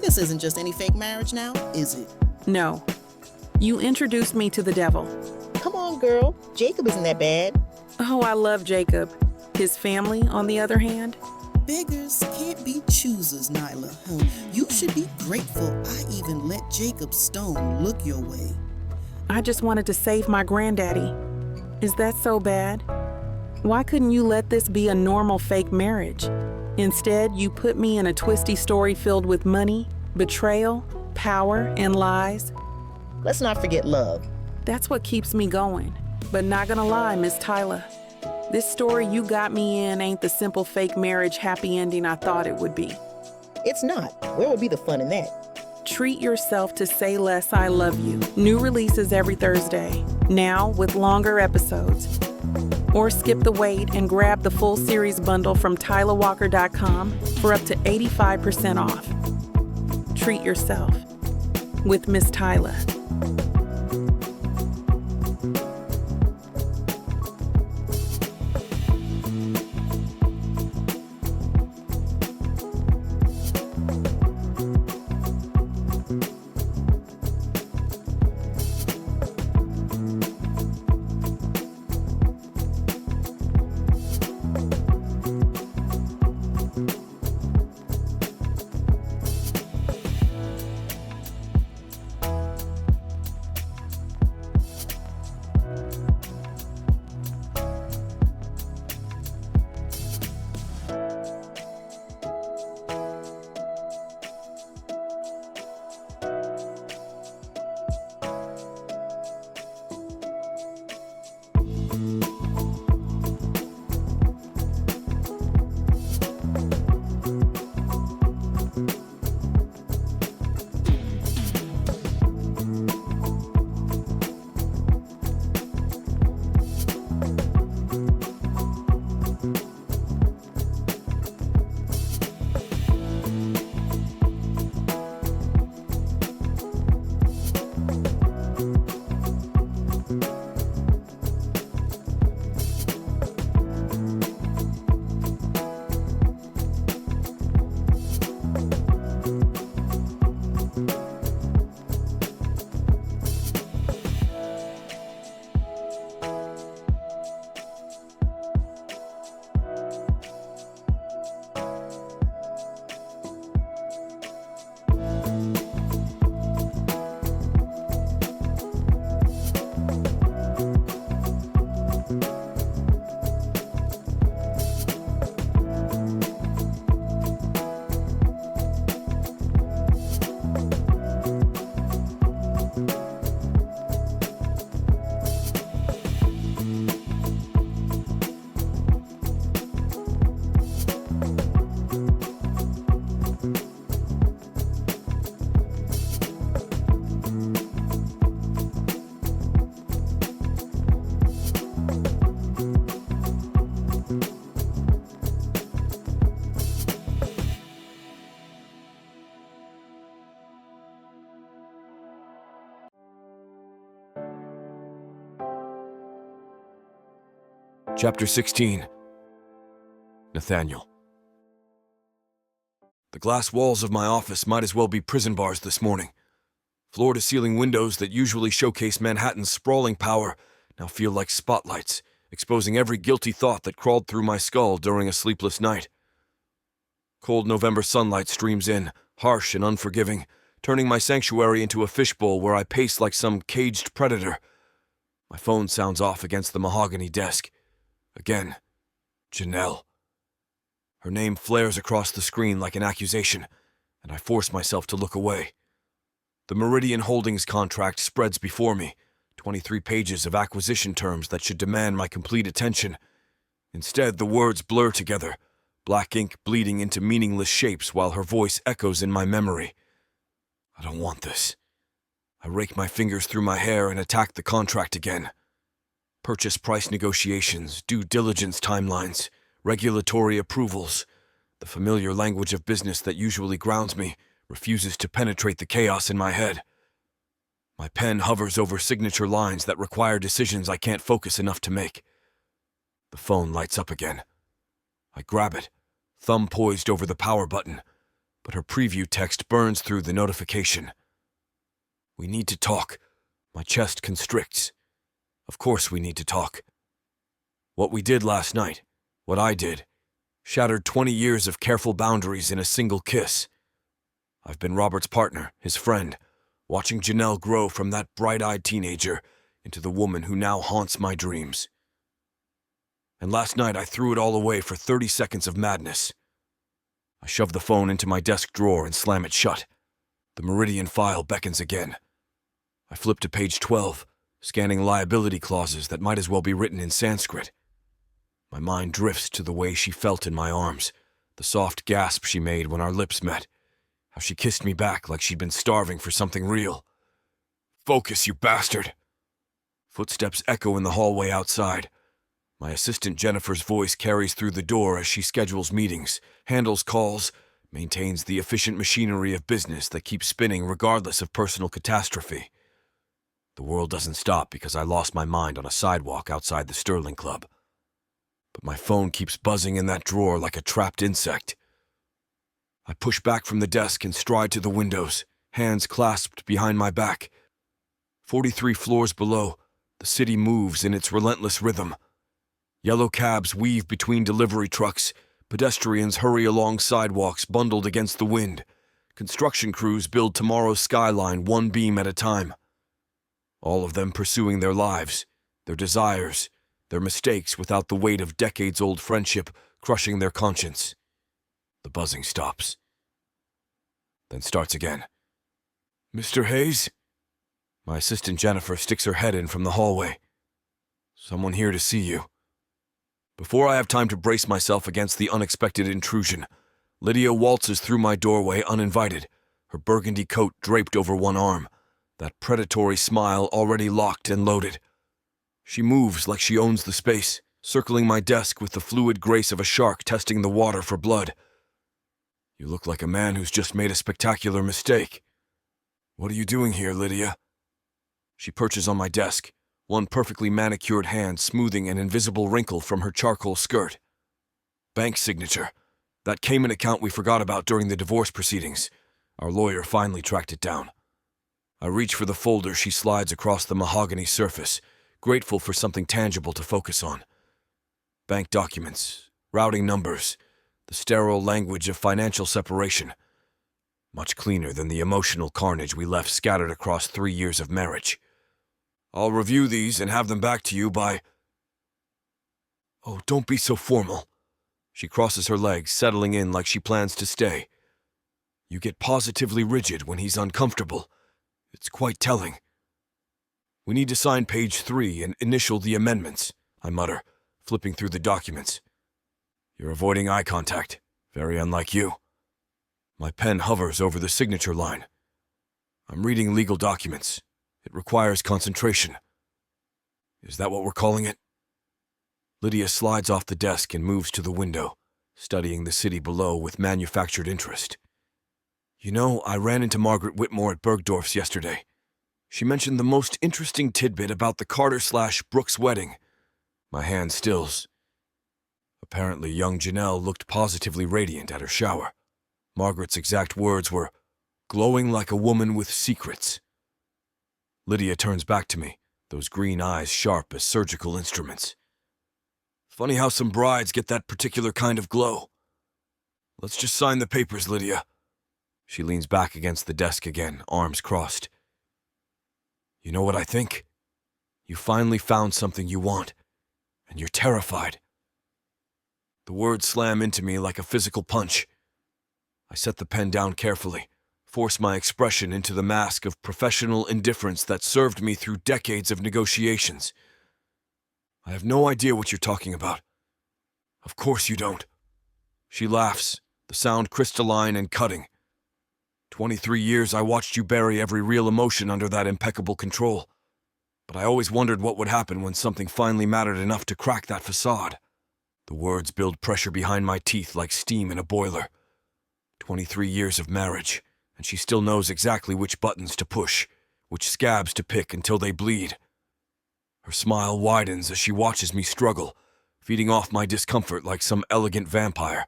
This isn't just any fake marriage now, is it? No. You introduced me to the devil. Come on, girl. Jacob isn't that bad. Oh, I love Jacob. His family, on the other hand? Beggars can't be choosers, Nyla. You should be grateful I even let Jacob Stone look your way. I just wanted to save my granddaddy. Is that so bad? Why couldn't you let this be a normal fake marriage? Instead, you put me in a twisty story filled with money, betrayal, power, and lies. Let's not forget love. That's what keeps me going. But not gonna lie, Miss Tyla. This story you got me in ain't the simple fake marriage happy ending I thought it would be. It's not. Where would be the fun in that? Treat yourself to Say Less, I Love You. New releases every Thursday, now with longer episodes. Or skip the wait and grab the full series bundle from TylaWalker.com for up to 85% off. Treat yourself with Miss Tyla. Chapter 16. Nathaniel. The glass walls of my office might as well be prison bars this morning. Floor-to-ceiling windows that usually showcase Manhattan's sprawling power now feel like spotlights, exposing every guilty thought that crawled through my skull during a sleepless night. Cold November sunlight streams in, harsh and unforgiving, turning my sanctuary into a fishbowl where I pace like some caged predator. My phone sounds off against the mahogany desk. Again, Janelle. Her name flares across the screen like an accusation, and I force myself to look away. The Meridian Holdings contract spreads before me, 23 pages of acquisition terms that should demand my complete attention. Instead, the words blur together, black ink bleeding into meaningless shapes while her voice echoes in my memory. I don't want this. I rake my fingers through my hair and attack the contract again. Purchase price negotiations, due diligence timelines, regulatory approvals. The familiar language of business that usually grounds me refuses to penetrate the chaos in my head. My pen hovers over signature lines that require decisions I can't focus enough to make. The phone lights up again. I grab it, thumb poised over the power button, but her preview text burns through the notification. We need to talk. My chest constricts. Of course we need to talk. What we did last night, what I did, shattered 20 years of careful boundaries in a single kiss. I've been Robert's partner, his friend, watching Janelle grow from that bright-eyed teenager into the woman who now haunts my dreams. And last night I threw it all away for 30 seconds of madness. I shove the phone into my desk drawer and slam it shut. The Meridian file beckons again. I flip to page 12, scanning liability clauses that might as well be written in Sanskrit. My mind drifts to the way she felt in my arms, the soft gasp she made when our lips met, how she kissed me back like she'd been starving for something real. Focus, you bastard! Footsteps echo in the hallway outside. My assistant Jennifer's voice carries through the door as she schedules meetings, handles calls, maintains the efficient machinery of business that keeps spinning regardless of personal catastrophe. The world doesn't stop because I lost my mind on a sidewalk outside the Sterling Club. But my phone keeps buzzing in that drawer like a trapped insect. I push back from the desk and stride to the windows, hands clasped behind my back. 43 floors below, the city moves in its relentless rhythm. Yellow cabs weave between delivery trucks, pedestrians hurry along sidewalks bundled against the wind. Construction crews build tomorrow's skyline one beam at a time. All of them pursuing their lives, their desires, their mistakes without the weight of decades-old friendship crushing their conscience. The buzzing stops. Then starts again. Mr. Hayes? My assistant Jennifer sticks her head in from the hallway. Someone here to see you. Before I have time to brace myself against the unexpected intrusion, Lydia waltzes through my doorway uninvited, her burgundy coat draped over one arm, that predatory smile already locked and loaded. She moves like she owns the space, circling my desk with the fluid grace of a shark testing the water for blood. You look like a man who's just made a spectacular mistake. What are you doing here, Lydia? She perches on my desk, one perfectly manicured hand smoothing an invisible wrinkle from her charcoal skirt. Bank signature. That Cayman account we forgot about during the divorce proceedings. Our lawyer finally tracked it down. I reach for the folder she slides across the mahogany surface, grateful for something tangible to focus on. Bank documents, routing numbers, the sterile language of financial separation. Much cleaner than the emotional carnage we left scattered across 3 years of marriage. I'll review these and have them back to you by... Oh, don't be so formal. She crosses her legs, settling in like she plans to stay. You get positively rigid when he's uncomfortable. It's quite telling. We need to sign page 3 and initial the amendments, I mutter, flipping through the documents. You're avoiding eye contact. Very unlike you. My pen hovers over the signature line. I'm reading legal documents. It requires concentration. Is that what we're calling it? Lydia slides off the desk and moves to the window, studying the city below with manufactured interest. You know, I ran into Margaret Whitmore at Bergdorf's yesterday. She mentioned the most interesting tidbit about the Carter/Brooks wedding. My hand stills. Apparently, young Janelle looked positively radiant at her shower. Margaret's exact words were, glowing like a woman with secrets. Lydia turns back to me, those green eyes sharp as surgical instruments. Funny how some brides get that particular kind of glow. Let's just sign the papers, Lydia. She leans back against the desk again, arms crossed. You know what I think? You finally found something you want, and you're terrified. The words slam into me like a physical punch. I set the pen down carefully, force my expression into the mask of professional indifference that served me through decades of negotiations. I have no idea what you're talking about. Of course you don't. She laughs, the sound crystalline and cutting. 23 years I watched you bury every real emotion under that impeccable control. But I always wondered what would happen when something finally mattered enough to crack that facade. The words build pressure behind my teeth like steam in a boiler. 23 years of marriage, and she still knows exactly which buttons to push, which scabs to pick until they bleed. Her smile widens as she watches me struggle, feeding off my discomfort like some elegant vampire.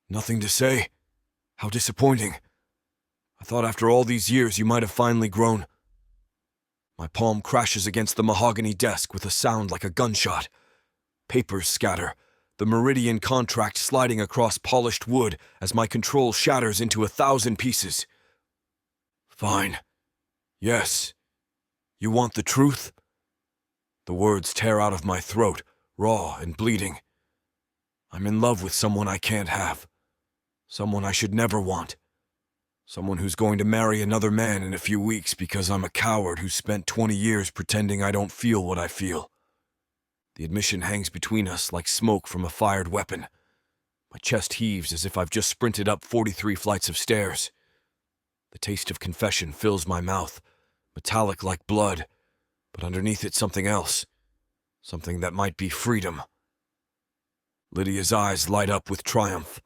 Nothing to say? How disappointing. I thought after all these years you might have finally grown. My palm crashes against the mahogany desk with a sound like a gunshot. Papers scatter, the meridian contract sliding across polished wood as my control shatters into 1,000 pieces. Fine. Yes. You want the truth? The words tear out of my throat, raw and bleeding. I'm in love with someone I can't have. Someone I should never want. Someone who's going to marry another man in a few weeks because I'm a coward who spent 20 years pretending I don't feel what I feel. The admission hangs between us like smoke from a fired weapon. My chest heaves as if I've just sprinted up 43 flights of stairs. The taste of confession fills my mouth, metallic like blood, but underneath it something else. Something that might be freedom. Lydia's eyes light up with triumph.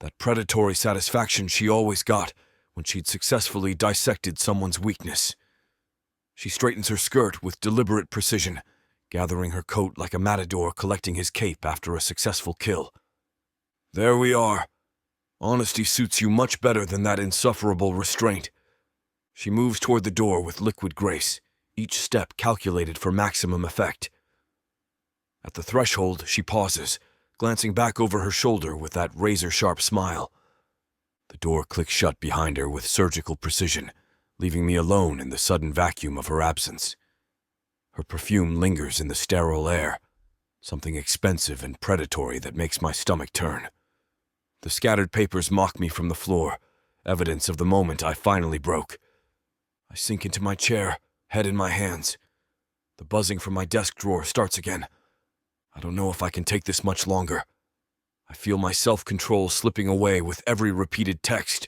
That predatory satisfaction she always got when she'd successfully dissected someone's weakness. She straightens her skirt with deliberate precision, gathering her coat like a matador collecting his cape after a successful kill. There we are. Honesty suits you much better than that insufferable restraint. She moves toward the door with liquid grace, each step calculated for maximum effect. At the threshold, she pauses, glancing back over her shoulder with that razor-sharp smile. The door clicks shut behind her with surgical precision, leaving me alone in the sudden vacuum of her absence. Her perfume lingers in the sterile air, something expensive and predatory that makes my stomach turn. The scattered papers mock me from the floor, evidence of the moment I finally broke. I sink into my chair, head in my hands. The buzzing from my desk drawer starts again. I don't know if I can take this much longer. I feel my self-control slipping away with every repeated text,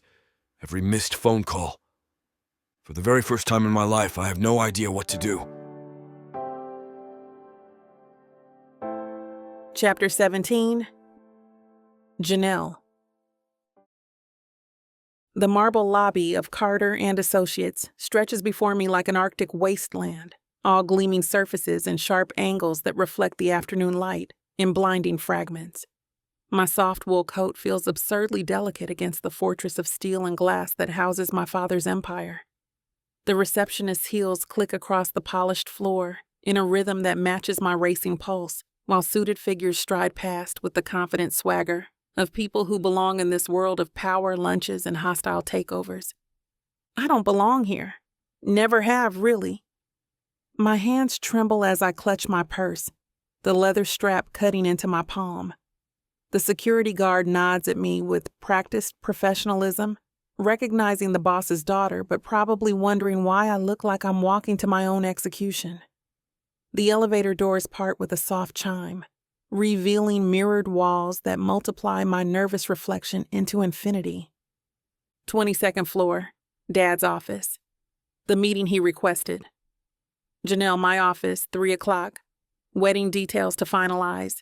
every missed phone call. For the very first time in my life, I have no idea what to do. Chapter 17. Janelle. The marble lobby of Carter and Associates stretches before me like an Arctic wasteland, all gleaming surfaces and sharp angles that reflect the afternoon light in blinding fragments. My soft wool coat feels absurdly delicate against the fortress of steel and glass that houses my father's empire. The receptionist's heels click across the polished floor in a rhythm that matches my racing pulse, while suited figures stride past with the confident swagger of people who belong in this world of power lunches and hostile takeovers. I don't belong here. Never have, really. My hands tremble as I clutch my purse, the leather strap cutting into my palm. The security guard nods at me with practiced professionalism, recognizing the boss's daughter, but probably wondering why I look like I'm walking to my own execution. The elevator doors part with a soft chime, revealing mirrored walls that multiply my nervous reflection into infinity. 22nd floor, Dad's office. The meeting he requested. Janelle, my office, 3 o'clock. Wedding details to finalize.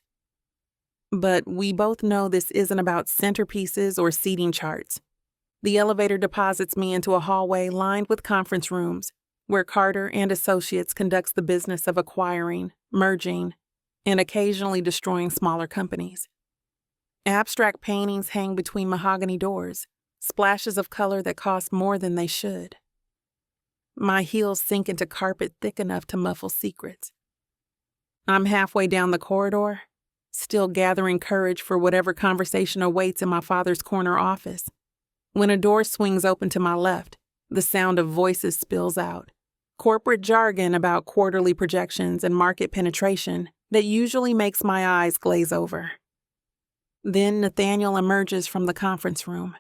But we both know this isn't about centerpieces or seating charts. The elevator deposits me into a hallway lined with conference rooms, where Carter and Associates conducts the business of acquiring, merging, and occasionally destroying smaller companies. Abstract paintings hang between mahogany doors, splashes of color that cost more than they should. My heels sink into carpet thick enough to muffle secrets. I'm halfway down the corridor, still gathering courage for whatever conversation awaits in my father's corner office, when a door swings open to my left. The sound of voices spills out. Corporate jargon about quarterly projections and market penetration that usually makes my eyes glaze over. Then Nathaniel emerges from the conference room.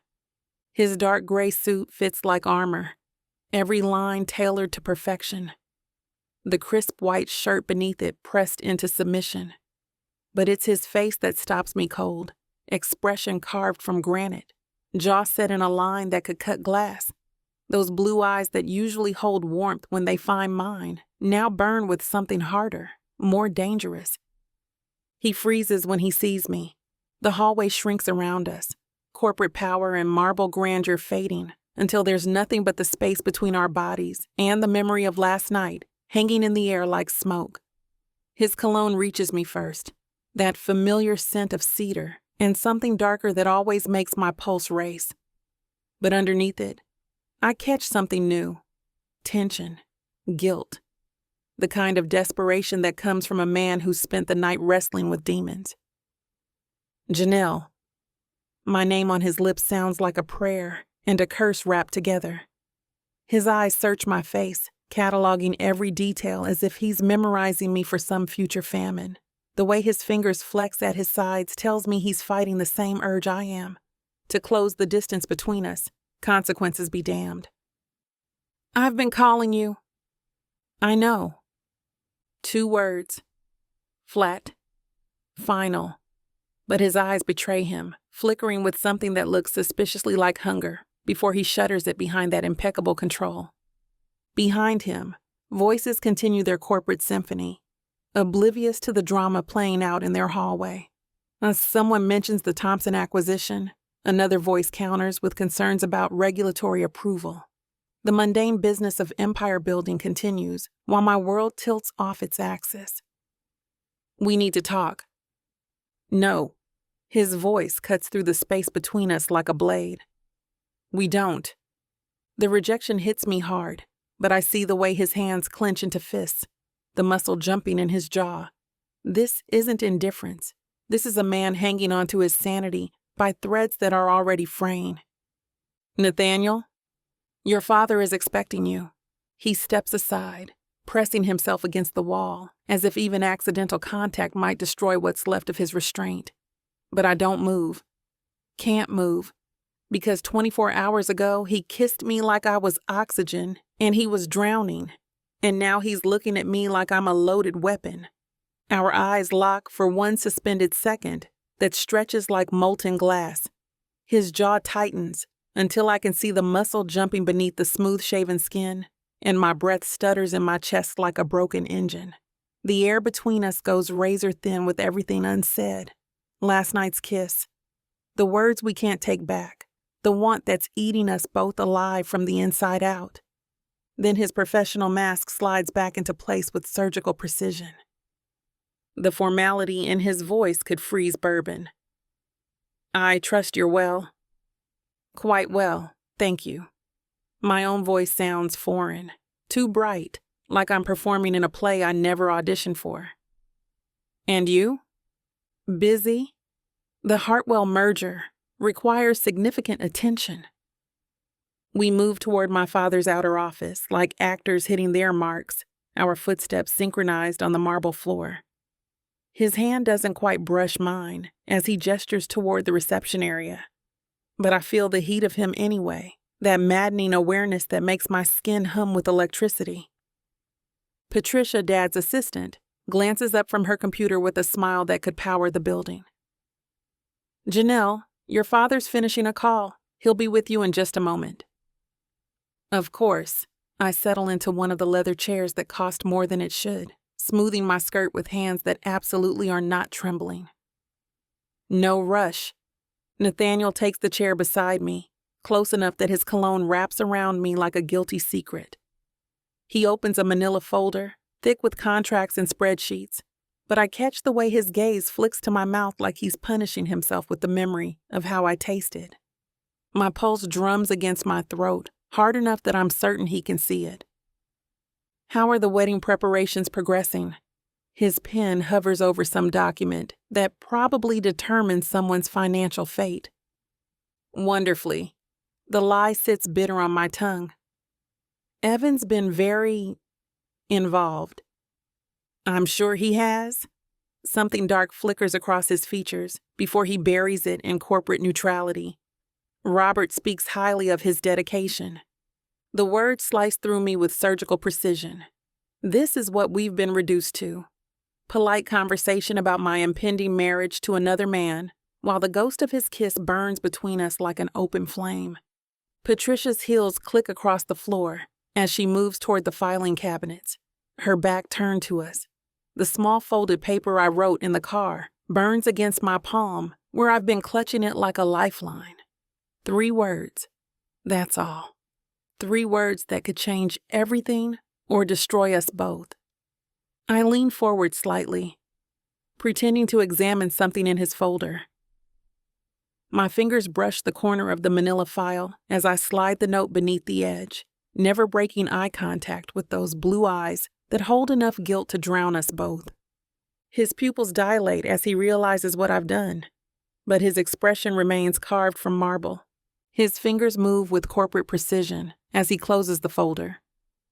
His dark gray suit fits like armor, every line tailored to perfection. The crisp white shirt beneath it pressed into submission. But it's his face that stops me cold, expression carved from granite, jaw set in a line that could cut glass. Those blue eyes that usually hold warmth when they find mine now burn with something harder, more dangerous. He freezes when he sees me. The hallway shrinks around us, corporate power and marble grandeur fading until there's nothing but the space between our bodies and the memory of last night hanging in the air like smoke. His cologne reaches me first, that familiar scent of cedar and something darker that always makes my pulse race. But underneath it, I catch something new. Tension, guilt, the kind of desperation that comes from a man who spent the night wrestling with demons. Janelle. My name on his lips sounds like a prayer and a curse wrapped together. His eyes search my face, cataloging every detail as if he's memorizing me for some future famine. The way his fingers flex at his sides tells me he's fighting the same urge I am, to close the distance between us, consequences be damned. I've been calling you. I know. 2 words. Flat. Final. But his eyes betray him, flickering with something that looks suspiciously like hunger before he shutters it behind that impeccable control. Behind him, voices continue their corporate symphony, oblivious to the drama playing out in their hallway. As someone mentions the Thompson acquisition, another voice counters with concerns about regulatory approval. The mundane business of empire building continues while my world tilts off its axis. We need to talk. No. His voice cuts through the space between us like a blade. We don't. The rejection hits me hard, but I see the way his hands clench into fists, the muscle jumping in his jaw. This isn't indifference. This is a man hanging onto his sanity by threads that are already fraying. Nathaniel, your father is expecting you. He steps aside, pressing himself against the wall, as if even accidental contact might destroy what's left of his restraint. But I don't move. Can't move. Because 24 hours ago, he kissed me like I was oxygen, and he was drowning. And now he's looking at me like I'm a loaded weapon. Our eyes lock for one suspended second that stretches like molten glass. His jaw tightens until I can see the muscle jumping beneath the smooth-shaven skin, and my breath stutters in my chest like a broken engine. The air between us goes razor-thin with everything unsaid. Last night's kiss. The words we can't take back. The want that's eating us both alive from the inside out. Then his professional mask slides back into place with surgical precision. The formality in his voice could freeze bourbon. I trust you're well. Quite well, thank you. My own voice sounds foreign, too bright, like I'm performing in a play I never auditioned for. And you? Busy? The Hartwell merger requires significant attention. We move toward my father's outer office, like actors hitting their marks, our footsteps synchronized on the marble floor. His hand doesn't quite brush mine as he gestures toward the reception area. But I feel the heat of him anyway, that maddening awareness that makes my skin hum with electricity. Patricia, Dad's assistant, glances up from her computer with a smile that could power the building. Janelle, your father's finishing a call. He'll be with you in just a moment. Of course, I settle into one of the leather chairs that cost more than it should, smoothing my skirt with hands that absolutely are not trembling. No rush. Nathaniel takes the chair beside me, close enough that his cologne wraps around me like a guilty secret. He opens a manila folder, thick with contracts and spreadsheets, but I catch the way his gaze flicks to my mouth like he's punishing himself with the memory of how I tasted. My pulse drums against my throat, hard enough that I'm certain he can see it. How are the wedding preparations progressing? His pen hovers over some document that probably determines someone's financial fate. Wonderfully. The lie sits bitter on my tongue. Evan's been very involved. I'm sure he has. Something dark flickers across his features before he buries it in corporate neutrality. Robert speaks highly of his dedication. The words slice through me with surgical precision. This is what we've been reduced to. Polite conversation about my impending marriage to another man, while the ghost of his kiss burns between us like an open flame. Patricia's heels click across the floor as she moves toward the filing cabinets, her back turned to us. The small folded paper I wrote in the car burns against my palm where I've been clutching it like a lifeline. 3 words. That's all. 3 words that could change everything or destroy us both. I lean forward slightly, pretending to examine something in his folder. My fingers brush the corner of the manila file as I slide the note beneath the edge, never breaking eye contact with those blue eyes that hold enough guilt to drown us both. His pupils dilate as he realizes what I've done, but his expression remains carved from marble. His fingers move with corporate precision as he closes the folder,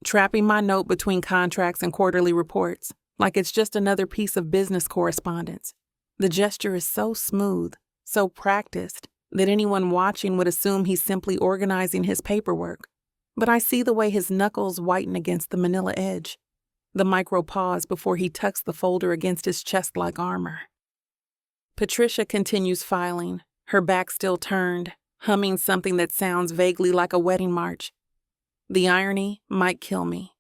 trapping my note between contracts and quarterly reports, like it's just another piece of business correspondence. The gesture is so smooth, so practiced, that anyone watching would assume he's simply organizing his paperwork. But I see the way his knuckles whiten against the manila edge, the micro pause before he tucks the folder against his chest like armor. Patricia continues filing, her back still turned, humming something that sounds vaguely like a wedding march. The irony might kill me.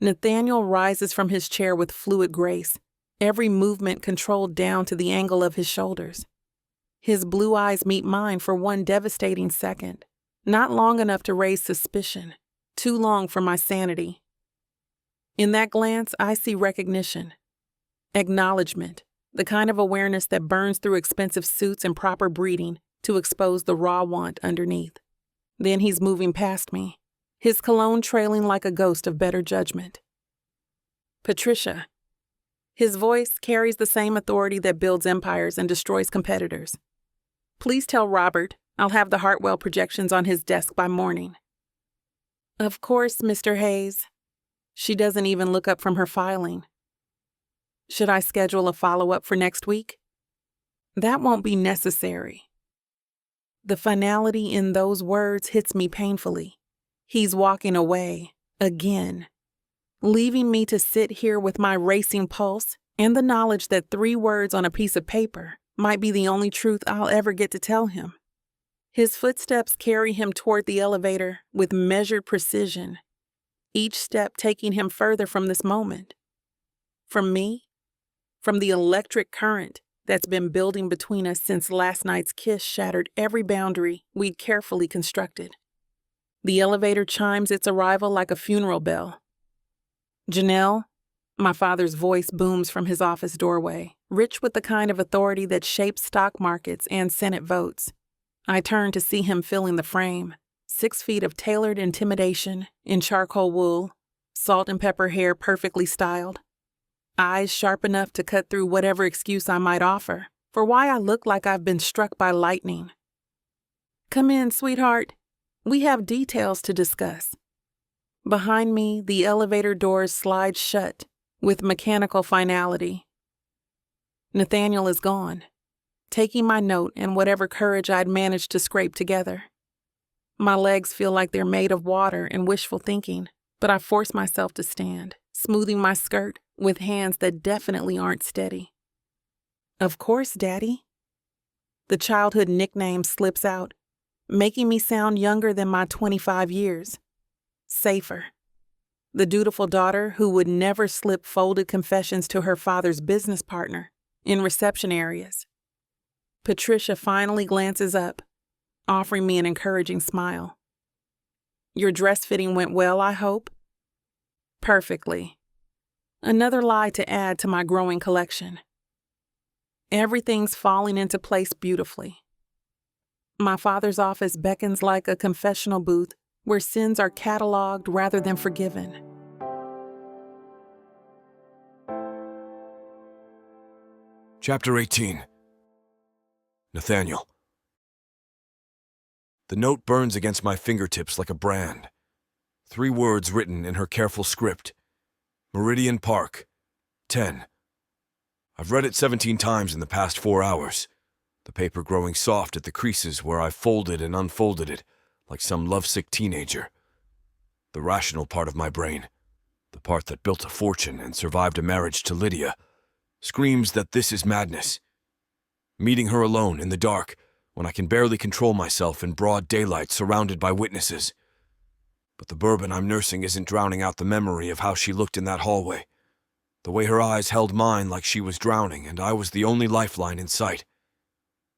Nathaniel rises from his chair with fluid grace, every movement controlled down to the angle of his shoulders. His blue eyes meet mine for one devastating second, not long enough to raise suspicion, too long for my sanity. In that glance, I see recognition, acknowledgement, the kind of awareness that burns through expensive suits and proper breeding to expose the raw want underneath. Then he's moving past me, his cologne trailing like a ghost of better judgment. Patricia. His voice carries the same authority that builds empires and destroys competitors. Please tell Robert I'll have the Hartwell projections on his desk by morning. Of course, Mr. Hayes. She doesn't even look up from her filing. Should I schedule a follow-up for next week? That won't be necessary. The finality in those words hits me painfully. He's walking away, again, leaving me to sit here with my racing pulse and the knowledge that 3 words on a piece of paper might be the only truth I'll ever get to tell him. His footsteps carry him toward the elevator with measured precision, each step taking him further from this moment. From me, from the electric current that's been building between us since last night's kiss shattered every boundary we'd carefully constructed. The elevator chimes its arrival like a funeral bell. Janelle, my father's voice booms from his office doorway, rich with the kind of authority that shapes stock markets and Senate votes. I turn to see him filling the frame, 6 feet of tailored intimidation in charcoal wool, salt and pepper hair perfectly styled, eyes sharp enough to cut through whatever excuse I might offer for why I look like I've been struck by lightning. Come in, sweetheart. We have details to discuss. Behind me, the elevator doors slide shut with mechanical finality. Nathaniel is gone, taking my note and whatever courage I'd managed to scrape together. My legs feel like they're made of water and wishful thinking, but I force myself to stand, smoothing my skirt with hands that definitely aren't steady. Of course, Daddy. The childhood nickname slips out, making me sound younger than my 25 years. Safer. The dutiful daughter who would never slip folded confessions to her father's business partner in reception areas. Patricia finally glances up, offering me an encouraging smile. Your dress fitting went well, I hope? Perfectly. Another lie to add to my growing collection. Everything's falling into place beautifully. My father's office beckons like a confessional booth where sins are cataloged rather than forgiven. Chapter 18. Nathaniel. The note burns against my fingertips like a brand. 3 words written in her careful script. Meridian Park, 10. I've read it 17 times in the past 4 hours, the paper growing soft at the creases where I've folded and unfolded it like some lovesick teenager. The rational part of my brain, the part that built a fortune and survived a marriage to Lydia, screams that this is madness. Meeting her alone in the dark when I can barely control myself in broad daylight surrounded by witnesses. But the bourbon I'm nursing isn't drowning out the memory of how she looked in that hallway. The way her eyes held mine like she was drowning and I was the only lifeline in sight.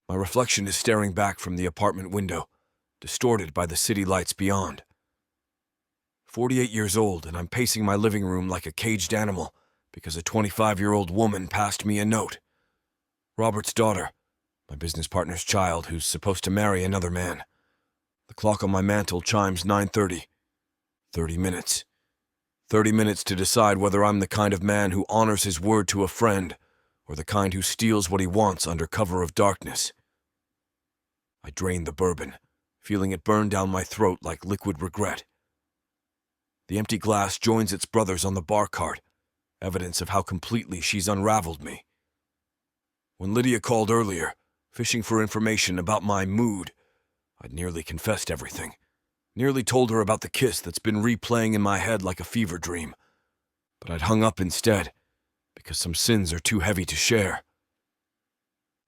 My reflection is staring back from the apartment window, distorted by the city lights beyond. 48 years old, and I'm pacing my living room like a caged animal because a 25-year-old woman passed me a note. Robert's daughter, my business partner's child who's supposed to marry another man. The clock on my mantel chimes 9:30. 30 minutes. 30 minutes to decide whether I'm the kind of man who honors his word to a friend or the kind who steals what he wants under cover of darkness. I drain the bourbon, feeling it burn down my throat like liquid regret. The empty glass joins its brothers on the bar cart, evidence of how completely she's unraveled me. When Lydia called earlier, fishing for information about my mood, I'd nearly confessed everything. Nearly told her about the kiss that's been replaying in my head like a fever dream. But I'd hung up instead, because some sins are too heavy to share.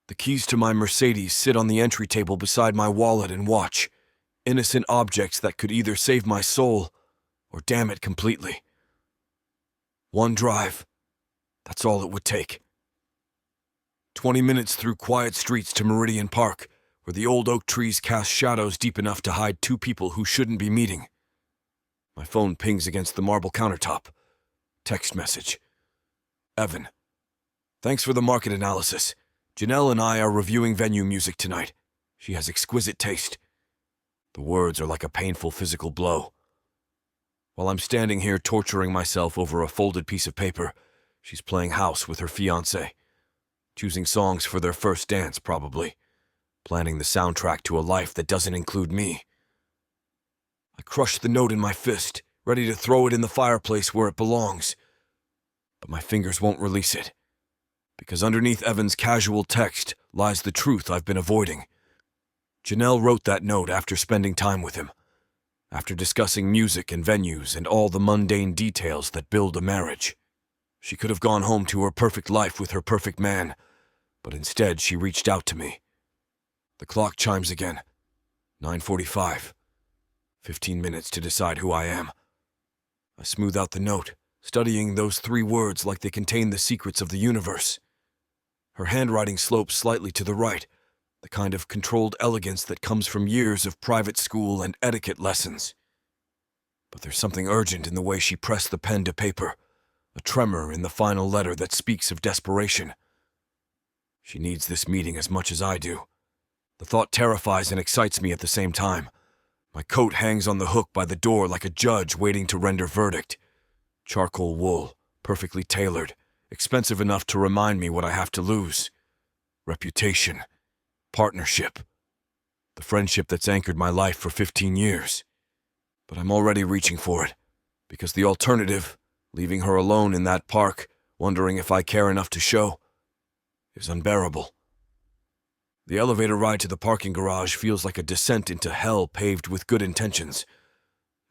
The keys to my Mercedes sit on the entry table beside my wallet and watch, innocent objects that could either save my soul or damn it completely. One drive, that's all it would take. 20 minutes through quiet streets to Meridian Park, where the old oak trees cast shadows deep enough to hide 2 people who shouldn't be meeting. My phone pings against the marble countertop. Text message. Evan. Thanks for the market analysis. Janelle and I are reviewing venue music tonight. She has exquisite taste. The words are like a painful physical blow. While I'm standing here torturing myself over a folded piece of paper, she's playing house with her fiancé. Choosing songs for their first dance, probably. Planning the soundtrack to a life that doesn't include me. I crush the note in my fist, ready to throw it in the fireplace where it belongs. But my fingers won't release it. Because underneath Evan's casual text lies the truth I've been avoiding. Janelle wrote that note after spending time with him. After discussing music and venues and all the mundane details that build a marriage. She could have gone home to her perfect life with her perfect man, but instead she reached out to me. The clock chimes again. 9:45. 15 minutes to decide who I am. I smooth out the note, studying those 3 words like they contain the secrets of the universe. Her handwriting slopes slightly to the right, the kind of controlled elegance that comes from years of private school and etiquette lessons. But there's something urgent in the way she pressed the pen to paper, a tremor in the final letter that speaks of desperation. She needs this meeting as much as I do. The thought terrifies and excites me at the same time. My coat hangs on the hook by the door like a judge waiting to render verdict. Charcoal wool, perfectly tailored, expensive enough to remind me what I have to lose. Reputation. Partnership. The friendship that's anchored my life for 15 years. But I'm already reaching for it, because the alternative, leaving her alone in that park, wondering if I care enough to show, is unbearable. The elevator ride to the parking garage feels like a descent into hell paved with good intentions.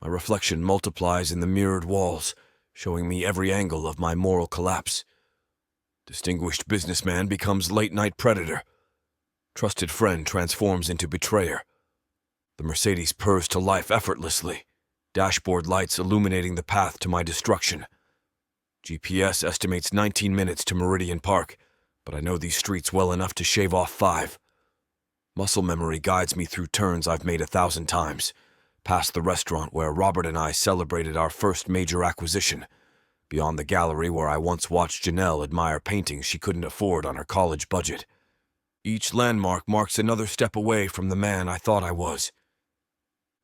My reflection multiplies in the mirrored walls, showing me every angle of my moral collapse. Distinguished businessman becomes late-night predator. Trusted friend transforms into betrayer. The Mercedes purrs to life effortlessly, dashboard lights illuminating the path to my destruction. GPS estimates 19 minutes to Meridian Park, but I know these streets well enough to shave off 5. Muscle memory guides me through turns I've made 1,000 times, past the restaurant where Robert and I celebrated our first major acquisition, beyond the gallery where I once watched Janelle admire paintings she couldn't afford on her college budget. Each landmark marks another step away from the man I thought I was.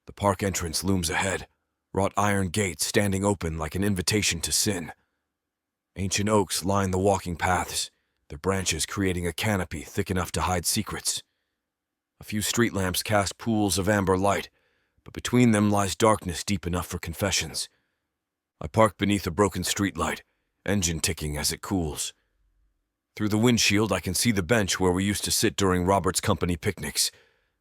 The park entrance looms ahead, wrought iron gates standing open like an invitation to sin. Ancient oaks line the walking paths, their branches creating a canopy thick enough to hide secrets. A few street lamps cast pools of amber light, but between them lies darkness deep enough for confessions. I park beneath a broken streetlight, engine ticking as it cools. Through the windshield, I can see the bench where we used to sit during Robert's company picnics,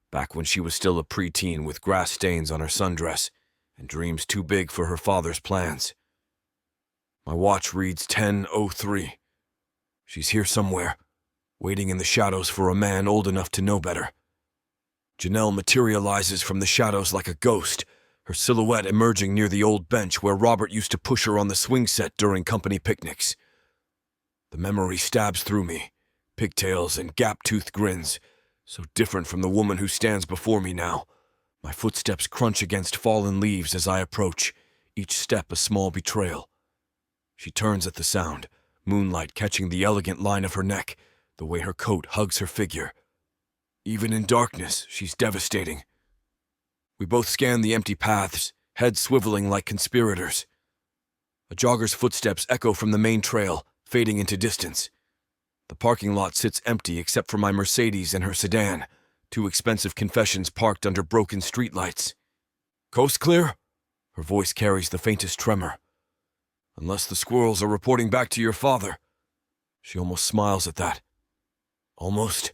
back when she was still a preteen with grass stains on her sundress and dreams too big for her father's plans. My watch reads 10:03. She's here somewhere, waiting in the shadows for a man old enough to know better. Janelle materializes from the shadows like a ghost, her silhouette emerging near the old bench where Robert used to push her on the swing set during company picnics. The memory stabs through me, pigtails and gap-toothed grins, so different from the woman who stands before me now. My footsteps crunch against fallen leaves as I approach, each step a small betrayal. She turns at the sound, moonlight catching the elegant line of her neck, the way her coat hugs her figure. Even in darkness, she's devastating. We both scan the empty paths, heads swiveling like conspirators. A jogger's footsteps echo from the main trail, fading into distance. The parking lot sits empty except for my Mercedes and her sedan, two expensive confessions parked under broken streetlights. "Coast clear?" Her voice carries the faintest tremor. "Unless the squirrels are reporting back to your father." She almost smiles at that. Almost.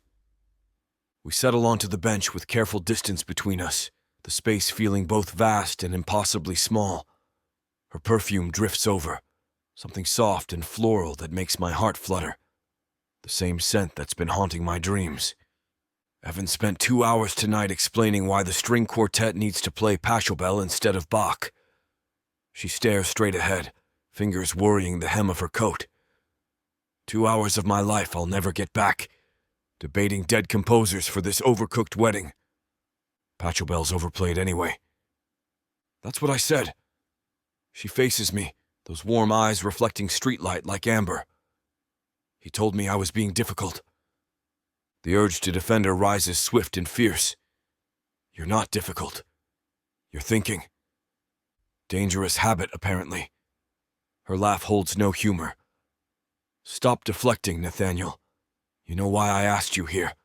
We settle onto the bench with careful distance between us, the space feeling both vast and impossibly small. Her perfume drifts over, something soft and floral that makes my heart flutter. The same scent that's been haunting my dreams. Evan spent 2 hours tonight explaining why the string quartet needs to play Pachelbel instead of Bach. She stares straight ahead, fingers worrying the hem of her coat. 2 hours of my life I'll never get back, debating dead composers for this overcooked wedding. Pachelbel's overplayed anyway. That's what I said. She faces me, those warm eyes reflecting streetlight like amber. He told me I was being difficult. The urge to defend her rises swift and fierce. You're not difficult. You're thinking. Dangerous habit, apparently. Her laugh holds no humor. Stop deflecting, Nathaniel. You know why I asked you here.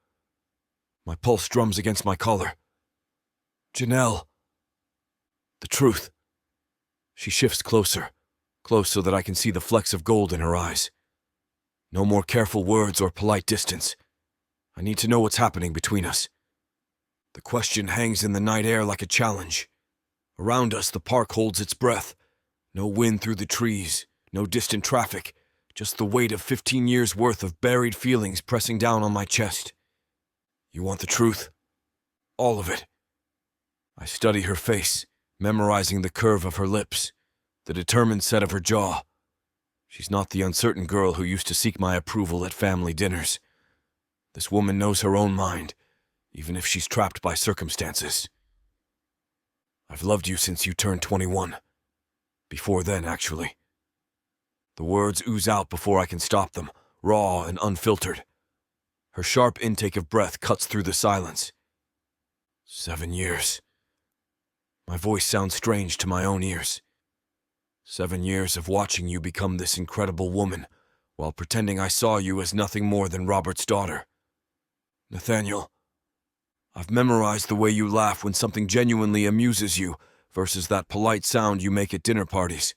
My pulse drums against my collar. Janelle. The truth. She shifts closer, close so that I can see the flecks of gold in her eyes. No more careful words or polite distance. I need to know what's happening between us. The question hangs in the night air like a challenge. Around us, the park holds its breath. No wind through the trees, no distant traffic, just the weight of 15 years' worth of buried feelings pressing down on my chest. You want the truth? All of it. I study her face, memorizing the curve of her lips, the determined set of her jaw. She's not the uncertain girl who used to seek my approval at family dinners. This woman knows her own mind, even if she's trapped by circumstances. I've loved you since you turned 21. Before then, actually. The words ooze out before I can stop them, raw and unfiltered. Her sharp intake of breath cuts through the silence. 7 years. My voice sounds strange to my own ears. 7 years of watching you become this incredible woman, while pretending I saw you as nothing more than Robert's daughter. Nathaniel, I've memorized the way you laugh when something genuinely amuses you versus that polite sound you make at dinner parties.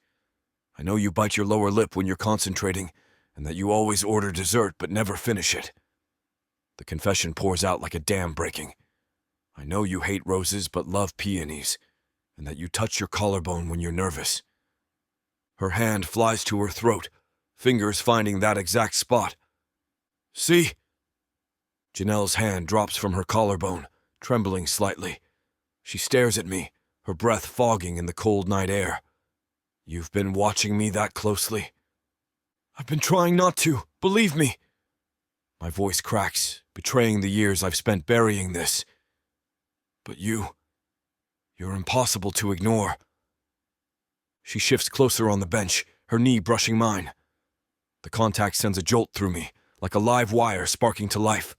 I know you bite your lower lip when you're concentrating, and that you always order dessert but never finish it. The confession pours out like a dam breaking. I know you hate roses but love peonies, and that you touch your collarbone when you're nervous. Her hand flies to her throat, fingers finding that exact spot. See? Janelle's hand drops from her collarbone, trembling slightly. She stares at me, her breath fogging in the cold night air. You've been watching me that closely? I've been trying not to, believe me. My voice cracks, betraying the years I've spent burying this. But you're impossible to ignore. She shifts closer on the bench, her knee brushing mine. The contact sends a jolt through me, like a live wire sparking to life.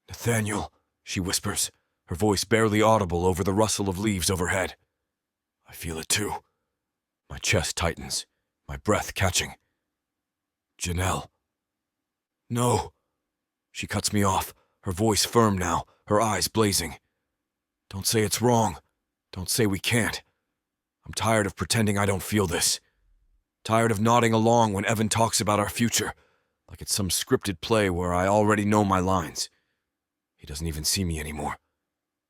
Nathaniel, she whispers, her voice barely audible over the rustle of leaves overhead. I feel it too. My chest tightens, my breath catching. Janelle. No. She cuts me off, her voice firm now, her eyes blazing. Don't say it's wrong. Don't say we can't. I'm tired of pretending I don't feel this. Tired of nodding along when Evan talks about our future, like it's some scripted play where I already know my lines. He doesn't even see me anymore.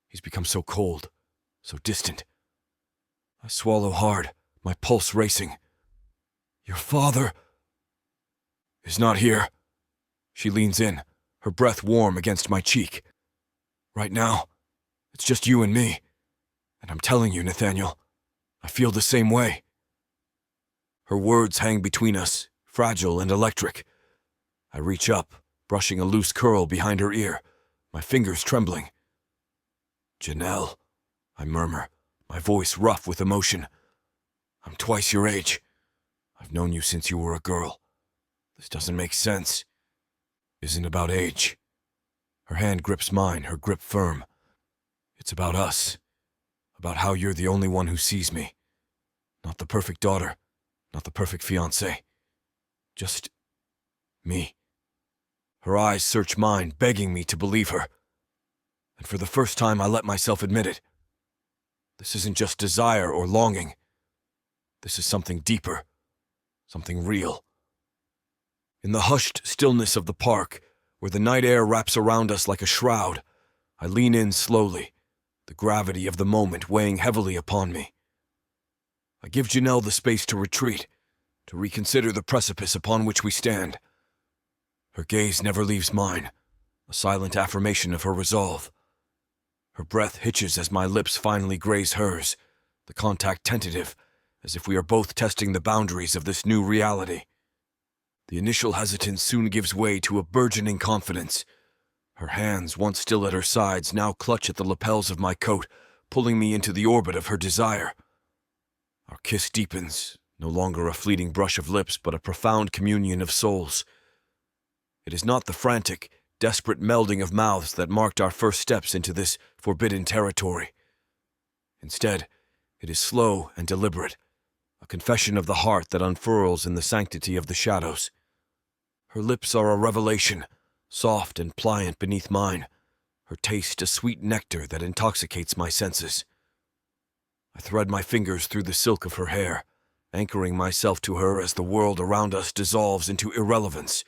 He's become so cold, so distant. I swallow hard, my pulse racing. Your father is not here. She leans in, her breath warm against my cheek. Right now, it's just you and me. And I'm telling you, Nathaniel, I feel the same way. Her words hang between us, fragile and electric. I reach up, brushing a loose curl behind her ear, my fingers trembling. Janelle, I murmur, my voice rough with emotion. I'm twice your age. I've known you since you were a girl. This doesn't make sense. Isn't about age. Her hand grips mine, her grip firm. It's about us. About how you're the only one who sees me. Not the perfect daughter, not the perfect fiancée. Just me. Her eyes search mine, begging me to believe her. And for the first time, I let myself admit it. This isn't just desire or longing. This is something deeper, something real. In the hushed stillness of the park, where the night air wraps around us like a shroud, I lean in slowly, the gravity of the moment weighing heavily upon me. I give Janelle the space to retreat, to reconsider the precipice upon which we stand. Her gaze never leaves mine, a silent affirmation of her resolve. Her breath hitches as my lips finally graze hers, the contact tentative, as if we are both testing the boundaries of this new reality. The initial hesitance soon gives way to a burgeoning confidence. Her hands, once still at her sides, now clutch at the lapels of my coat, pulling me into the orbit of her desire. Our kiss deepens, no longer a fleeting brush of lips, but a profound communion of souls. It is not the frantic, desperate melding of mouths that marked our first steps into this forbidden territory. Instead, it is slow and deliberate, a confession of the heart that unfurls in the sanctity of the shadows. Her lips are a revelation, soft and pliant beneath mine, her taste a sweet nectar that intoxicates my senses. I thread my fingers through the silk of her hair, anchoring myself to her as the world around us dissolves into irrelevance.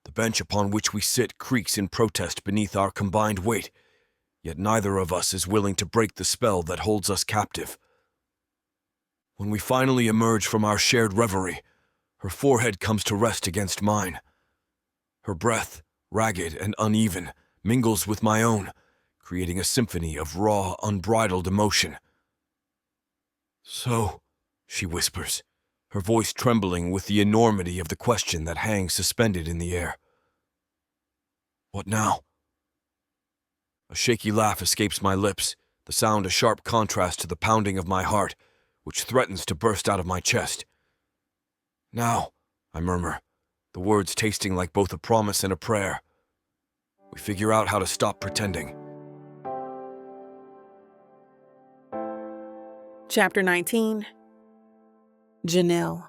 The bench upon which we sit creaks in protest beneath our combined weight, yet neither of us is willing to break the spell that holds us captive. When we finally emerge from our shared reverie, her forehead comes to rest against mine. Her breath, ragged and uneven, mingles with my own, creating a symphony of raw, unbridled emotion. So, she whispers, her voice trembling with the enormity of the question that hangs suspended in the air. What now? A shaky laugh escapes my lips, the sound a sharp contrast to the pounding of my heart, which threatens to burst out of my chest. Now, I murmur, the words tasting like both a promise and a prayer. We figure out how to stop pretending. Chapter 19. Janelle.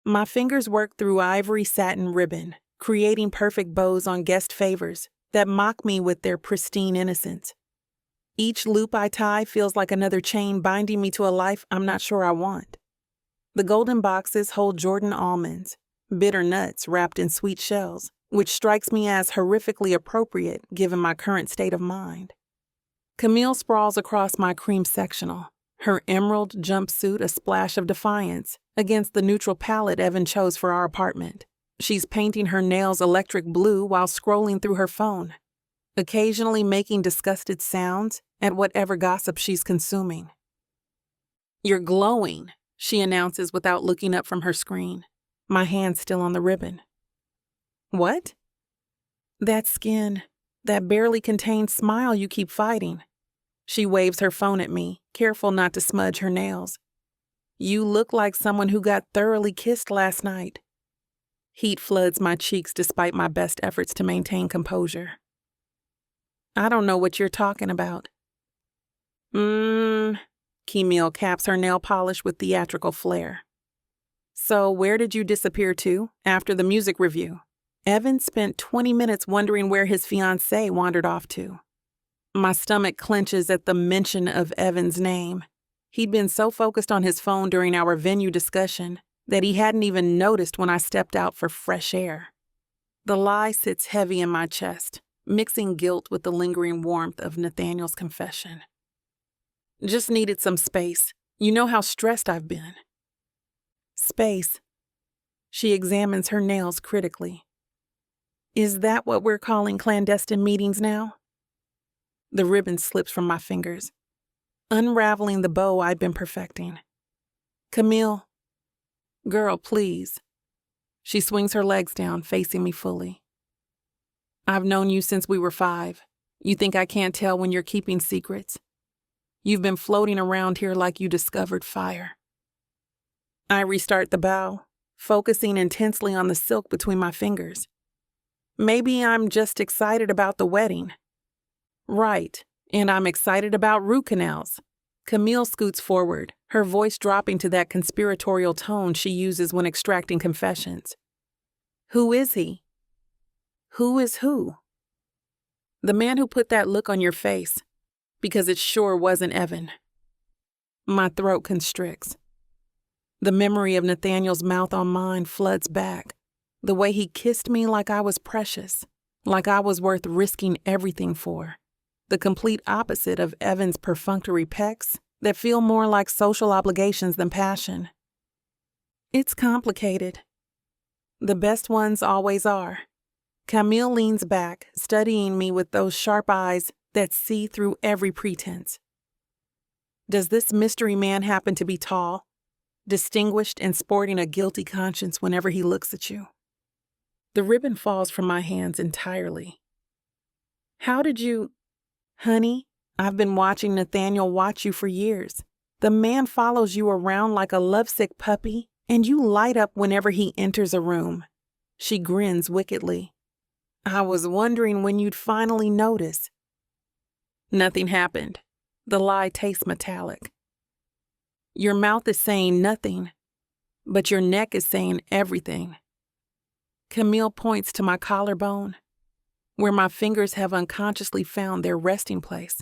My fingers work through ivory satin ribbon, creating perfect bows on guest favors that mock me with their pristine innocence. Each loop I tie feels like another chain binding me to a life I'm not sure I want. The golden boxes hold Jordan almonds, bitter nuts wrapped in sweet shells, which strikes me as horrifically appropriate given my current state of mind. Camille sprawls across my cream sectional, her emerald jumpsuit a splash of defiance against the neutral palette Evan chose for our apartment. She's painting her nails electric blue while scrolling through her phone, occasionally making disgusted sounds at whatever gossip she's consuming. "You're glowing," she announces without looking up from her screen, my hand still on the ribbon. "What?" "That skin, that barely contained smile you keep fighting." She waves her phone at me, careful not to smudge her nails. "You look like someone who got thoroughly kissed last night." Heat floods my cheeks despite my best efforts to maintain composure. "I don't know what you're talking about." Camille caps her nail polish with theatrical flair. So where did you disappear to after the music review? Evan spent 20 minutes wondering where his fiancée wandered off to. My stomach clenches at the mention of Evan's name. He'd been so focused on his phone during our venue discussion that he hadn't even noticed when I stepped out for fresh air. The lie sits heavy in my chest, mixing guilt with the lingering warmth of Nathaniel's confession. Just needed some space. You know how stressed I've been. Space. She examines her nails critically. Is that what we're calling clandestine meetings now? The ribbon slips from my fingers, unraveling the bow I've been perfecting. Camille. Girl, please. She swings her legs down, facing me fully. I've known you since we were 5. You think I can't tell when you're keeping secrets? You've been floating around here like you discovered fire. I restart the bow, focusing intensely on the silk between my fingers. Maybe I'm just excited about the wedding. Right, and I'm excited about root canals. Camille scoots forward, her voice dropping to that conspiratorial tone she uses when extracting confessions. Who is he? Who is who? The man who put that look on your face, because it sure wasn't Evan. My throat constricts. The memory of Nathaniel's mouth on mine floods back. The way he kissed me like I was precious, like I was worth risking everything for. The complete opposite of Evan's perfunctory pecks that feel more like social obligations than passion. It's complicated. The best ones always are. Camille leans back, studying me with those sharp eyes that see through every pretense. Does this mystery man happen to be tall, distinguished, and sporting a guilty conscience whenever he looks at you? The ribbon falls from my hands entirely. How did you... Honey, I've been watching Nathaniel watch you for years. The man follows you around like a lovesick puppy, and you light up whenever he enters a room. She grins wickedly. I was wondering when you'd finally notice. Nothing happened. The lie tastes metallic. Your mouth is saying nothing, but your neck is saying everything. Camille points to my collarbone, where my fingers have unconsciously found their resting place.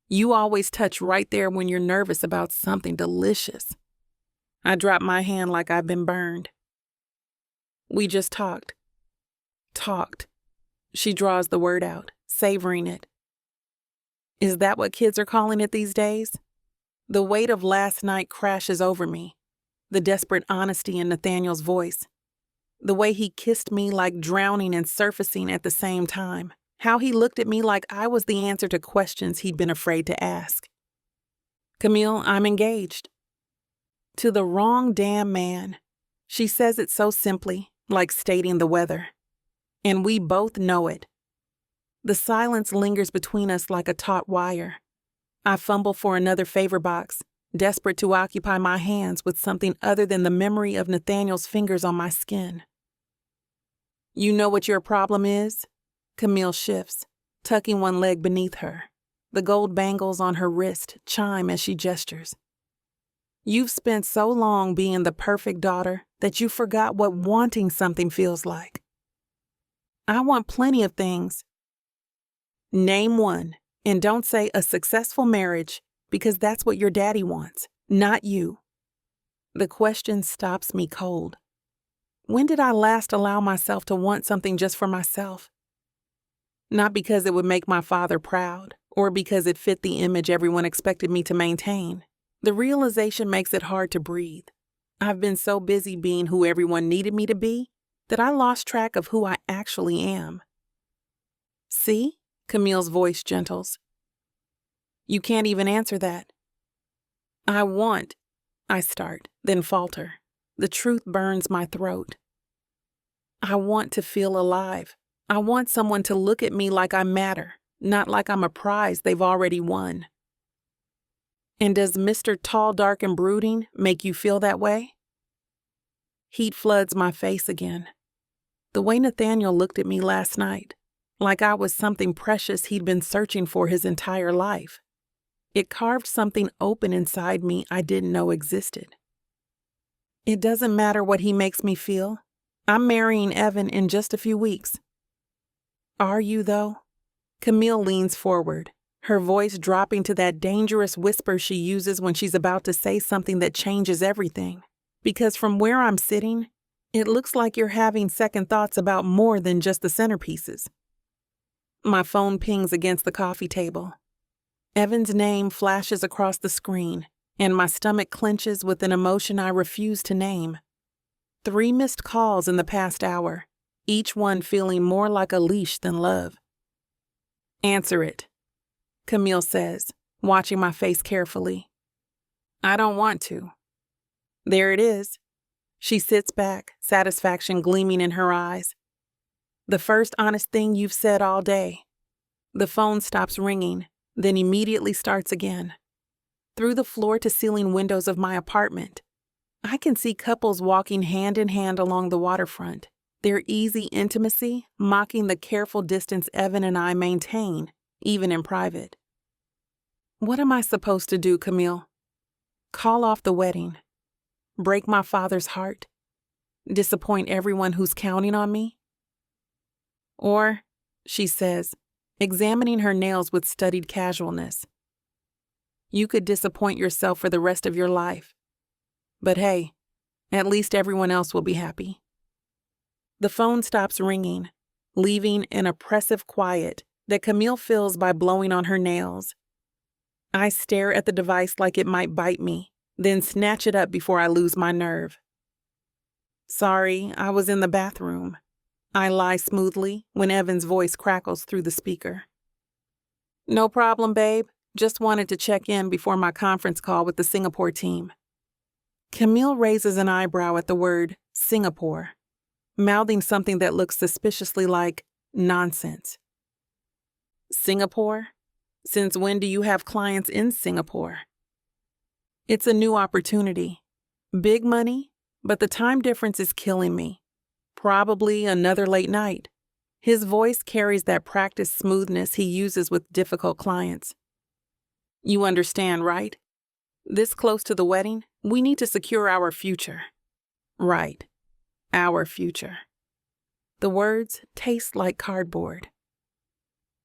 You always touch right there when you're nervous about something delicious. I drop my hand like I've been burned. We just talked. Talked. She draws the word out, savoring it. Is that what kids are calling it these days? The weight of last night crashes over me. The desperate honesty in Nathaniel's voice. The way he kissed me like drowning and surfacing at the same time. How he looked at me like I was the answer to questions he'd been afraid to ask. Camille, I'm engaged. To the wrong damn man. She says it so simply, like stating the weather. And we both know it. The silence lingers between us like a taut wire. I fumble for another favor box, desperate to occupy my hands with something other than the memory of Nathaniel's fingers on my skin. You know what your problem is? Camille shifts, tucking one leg beneath her. The gold bangles on her wrist chime as she gestures. You've spent so long being the perfect daughter that you forgot what wanting something feels like. I want plenty of things. Name one, and don't say a successful marriage, because that's what your daddy wants, not you. The question stops me cold. When did I last allow myself to want something just for myself? Not because it would make my father proud, or because it fit the image everyone expected me to maintain. The realization makes it hard to breathe. I've been so busy being who everyone needed me to be that I lost track of who I actually am. See? Camille's voice gentles. You can't even answer that. I start, then falter. The truth burns my throat. I want to feel alive. I want someone to look at me like I matter, not like I'm a prize they've already won. And does Mr. Tall, Dark, and Brooding make you feel that way? Heat floods my face again. The way Nathaniel looked at me last night, like I was something precious he'd been searching for his entire life. It carved something open inside me I didn't know existed. It doesn't matter what he makes me feel. I'm marrying Evan in just a few weeks. Are you, though? Camille leans forward, her voice dropping to that dangerous whisper she uses when she's about to say something that changes everything. Because from where I'm sitting, it looks like you're having second thoughts about more than just the centerpieces. My phone pings against the coffee table. Evan's name flashes across the screen, and my stomach clenches with an emotion I refuse to name. 3 missed calls in the past hour, each one feeling more like a leash than love. Answer it, Camille says, watching my face carefully. I don't want to. There it is. She sits back, satisfaction gleaming in her eyes. The first honest thing you've said all day. The phone stops ringing, then immediately starts again. Through the floor-to-ceiling windows of my apartment, I can see couples walking hand in hand along the waterfront, their easy intimacy mocking the careful distance Evan and I maintain, even in private. What am I supposed to do, Camille? Call off the wedding? Break my father's heart? Disappoint everyone who's counting on me? Or, she says, examining her nails with studied casualness, you could disappoint yourself for the rest of your life. But hey, at least everyone else will be happy. The phone stops ringing, leaving an oppressive quiet that Camille fills by blowing on her nails. I stare at the device like it might bite me, then snatch it up before I lose my nerve. Sorry, I was in the bathroom. I lie smoothly when Evan's voice crackles through the speaker. No problem, babe. Just wanted to check in before my conference call with the Singapore team. Camille raises an eyebrow at the word Singapore, mouthing something that looks suspiciously like nonsense. Singapore? Since when do you have clients in Singapore? It's a new opportunity. Big money, but the time difference is killing me. Probably another late night. His voice carries that practiced smoothness he uses with difficult clients. You understand, right? This close to the wedding, we need to secure our future. Right. Our future. The words taste like cardboard.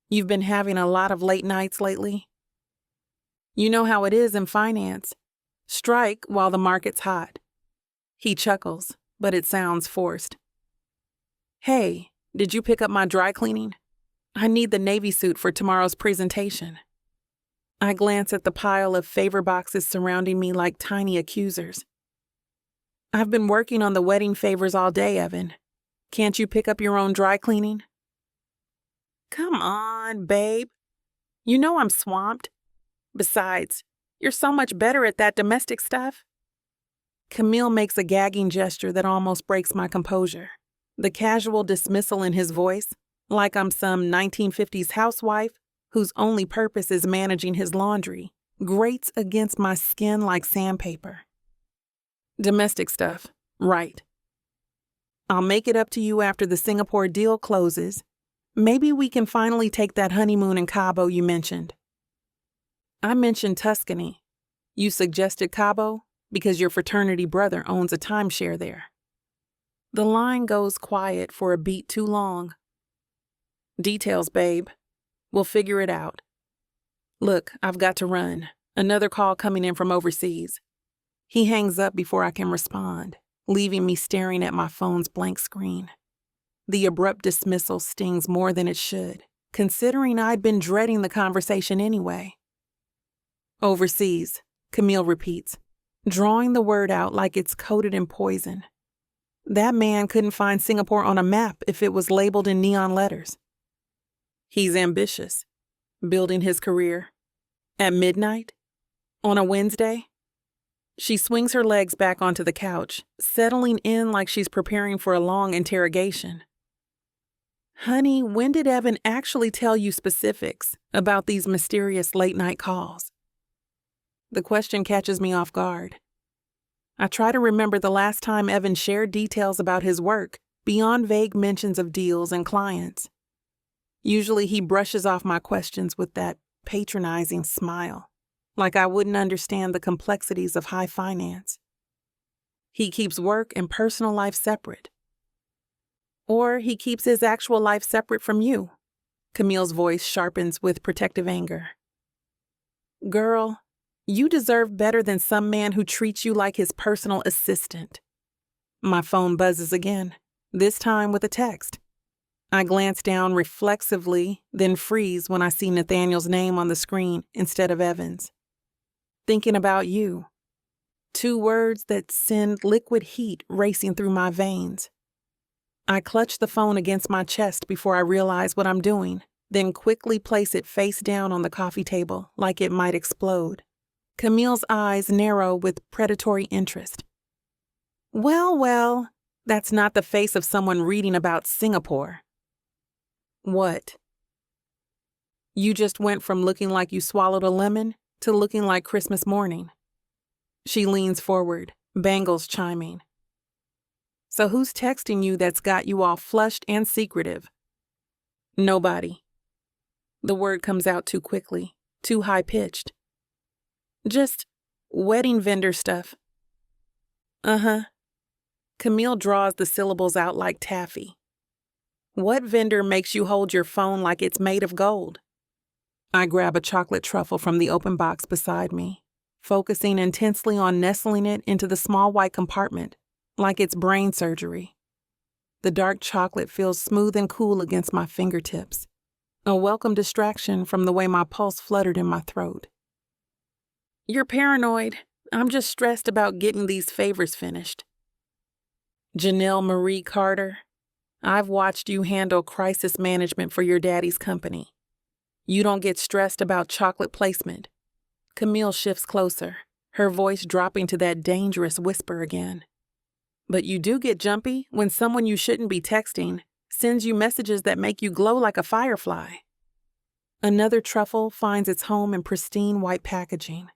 You've been having a lot of late nights lately? You know how it is in finance. Strike while the market's hot. He chuckles, but it sounds forced. Hey, did you pick up my dry cleaning? I need the navy suit for tomorrow's presentation. I glance at the pile of favor boxes surrounding me like tiny accusers. I've been working on the wedding favors all day, Evan. Can't you pick up your own dry cleaning? Come on, babe. You know I'm swamped. Besides, you're so much better at that domestic stuff. Camille makes a gagging gesture that almost breaks my composure. The casual dismissal in his voice, like I'm some 1950s housewife whose only purpose is managing his laundry, grates against my skin like sandpaper. Domestic stuff, right. I'll make it up to you after the Singapore deal closes. Maybe we can finally take that honeymoon in Cabo you mentioned. I mentioned Tuscany. You suggested Cabo because your fraternity brother owns a timeshare there. The line goes quiet for a beat too long. Details, babe. We'll figure it out. Look, I've got to run. Another call coming in from overseas. He hangs up before I can respond, leaving me staring at my phone's blank screen. The abrupt dismissal stings more than it should, considering I'd been dreading the conversation anyway. Overseas, Camille repeats, drawing the word out like it's coated in poison. That man couldn't find Singapore on a map if it was labeled in neon letters. He's ambitious, building his career. At midnight? On a Wednesday? She swings her legs back onto the couch, settling in like she's preparing for a long interrogation. Honey, when did Evan actually tell you specifics about these mysterious late-night calls? The question catches me off guard. I try to remember the last time Evan shared details about his work beyond vague mentions of deals and clients. Usually he brushes off my questions with that patronizing smile, like I wouldn't understand the complexities of high finance. he keeps work and personal life separate. Or he keeps his actual life separate from you. Camille's voice sharpens with protective anger. Girl, you deserve better than some man who treats you like his personal assistant. My phone buzzes again, this time with a text. I glance down reflexively, then freeze when I see Nathaniel's name on the screen instead of Evan's. Thinking about you. 2 words that send liquid heat racing through my veins. I clutch the phone against my chest before I realize what I'm doing, then quickly place it face down on the coffee table like it might explode. Camille's eyes narrow with predatory interest. Well, that's not the face of someone reading about Singapore. What? You just went from looking like you swallowed a lemon to looking like Christmas morning. She leans forward, bangles chiming. So who's texting you that's got you all flushed and secretive? Nobody. The word comes out too quickly, too high-pitched. Just wedding vendor stuff. Uh-huh. Camille draws the syllables out like taffy. What vendor makes you hold your phone like it's made of gold? I grab a chocolate truffle from the open box beside me, focusing intensely on nestling it into the small white compartment, like it's brain surgery. The dark chocolate feels smooth and cool against my fingertips, a welcome distraction from the way my pulse fluttered in my throat. You're paranoid. I'm just stressed about getting these favors finished. Janelle Marie Carter, I've watched you handle crisis management for your daddy's company. You don't get stressed about chocolate placement. Camille shifts closer, her voice dropping to that dangerous whisper again. But you do get jumpy when someone you shouldn't be texting sends you messages that make you glow like a firefly. Another truffle finds its home in pristine white packaging.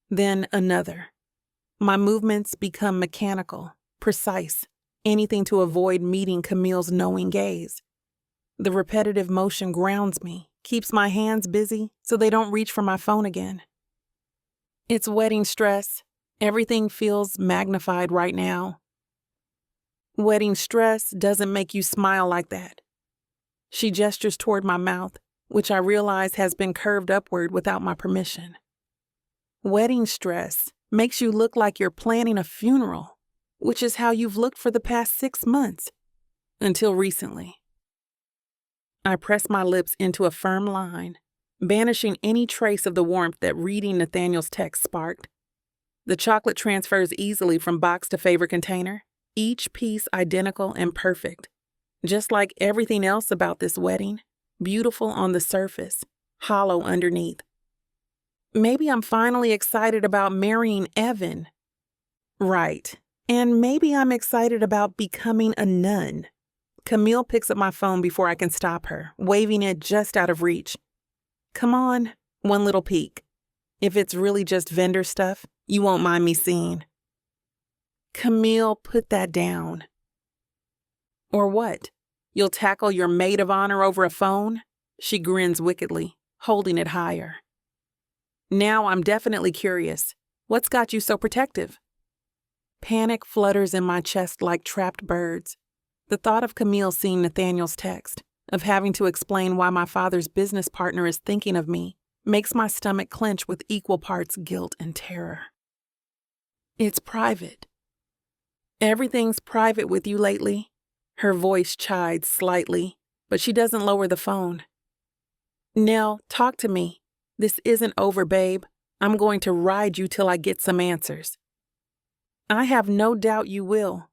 Then another. My movements become mechanical, precise, anything to avoid meeting Camille's knowing gaze. The repetitive motion grounds me, keeps my hands busy so they don't reach for my phone again. It's wedding stress. Everything feels magnified right now. Wedding stress doesn't make you smile like that. She gestures toward my mouth, which I realize has been curved upward without my permission. Wedding stress makes you look like you're planning a funeral, which is how you've looked for the past 6 months, until recently. I press my lips into a firm line, banishing any trace of the warmth that reading Nathaniel's text sparked. The chocolate transfers easily from box to favorite container, each piece identical and perfect. Just like everything else about this wedding, beautiful on the surface, hollow underneath. Maybe I'm finally excited about marrying Evan. Right. And maybe I'm excited about becoming a nun. Camille picks up my phone before I can stop her, waving it just out of reach. Come on, one little peek. If it's really just vendor stuff, you won't mind me seeing. Camille, put that down. Or what? You'll tackle your maid of honor over a phone? She grins wickedly, holding it higher. Now I'm definitely curious. What's got you so protective? Panic flutters in my chest like trapped birds. The thought of Camille seeing Nathaniel's text, of having to explain why my father's business partner is thinking of me, makes my stomach clench with equal parts guilt and terror. It's private. Everything's private with you lately. Her voice chides slightly, but she doesn't lower the phone. Nell, talk to me. This isn't over, babe. I'm going to ride you till I get some answers. I have no doubt you will.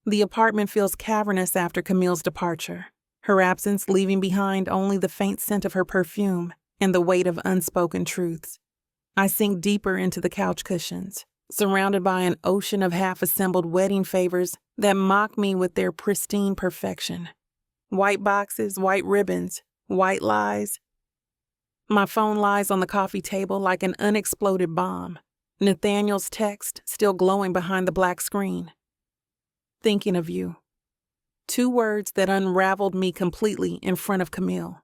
The apartment feels cavernous after Camille's departure, her absence leaving behind only the faint scent of her perfume and the weight of unspoken truths. I sink deeper into the couch cushions, surrounded by an ocean of half-assembled wedding favors that mock me with their pristine perfection. White boxes, white ribbons, white lies. My phone lies on the coffee table like an unexploded bomb, Nathaniel's text still glowing behind the black screen. Thinking of you. 2 words that unraveled me completely in front of Camille.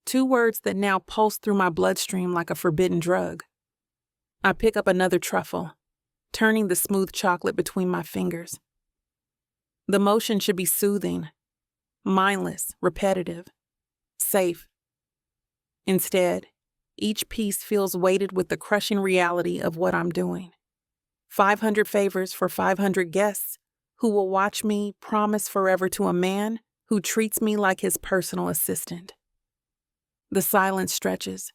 2 words that now pulse through my bloodstream like a forbidden drug. I pick up another truffle, turning the smooth chocolate between my fingers. The motion should be soothing, mindless, repetitive, safe. Instead, each piece feels weighted with the crushing reality of what I'm doing. 500 favors for 500 guests who will watch me promise forever to a man who treats me like his personal assistant. The silence stretches,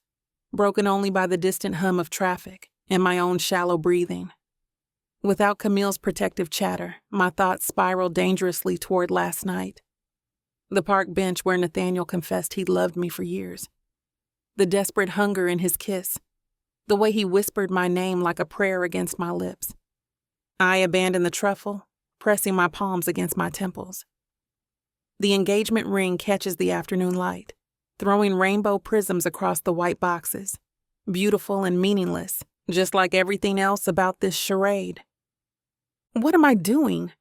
broken only by the distant hum of traffic and my own shallow breathing. Without Camille's protective chatter, my thoughts spiral dangerously toward last night. The park bench where Nathaniel confessed he'd loved me for years. The desperate hunger in his kiss. The way he whispered my name like a prayer against my lips. I abandoned the truffle, pressing my palms against my temples. The engagement ring catches the afternoon light, throwing rainbow prisms across the white boxes, beautiful and meaningless, just like everything else about this charade. What am I doing?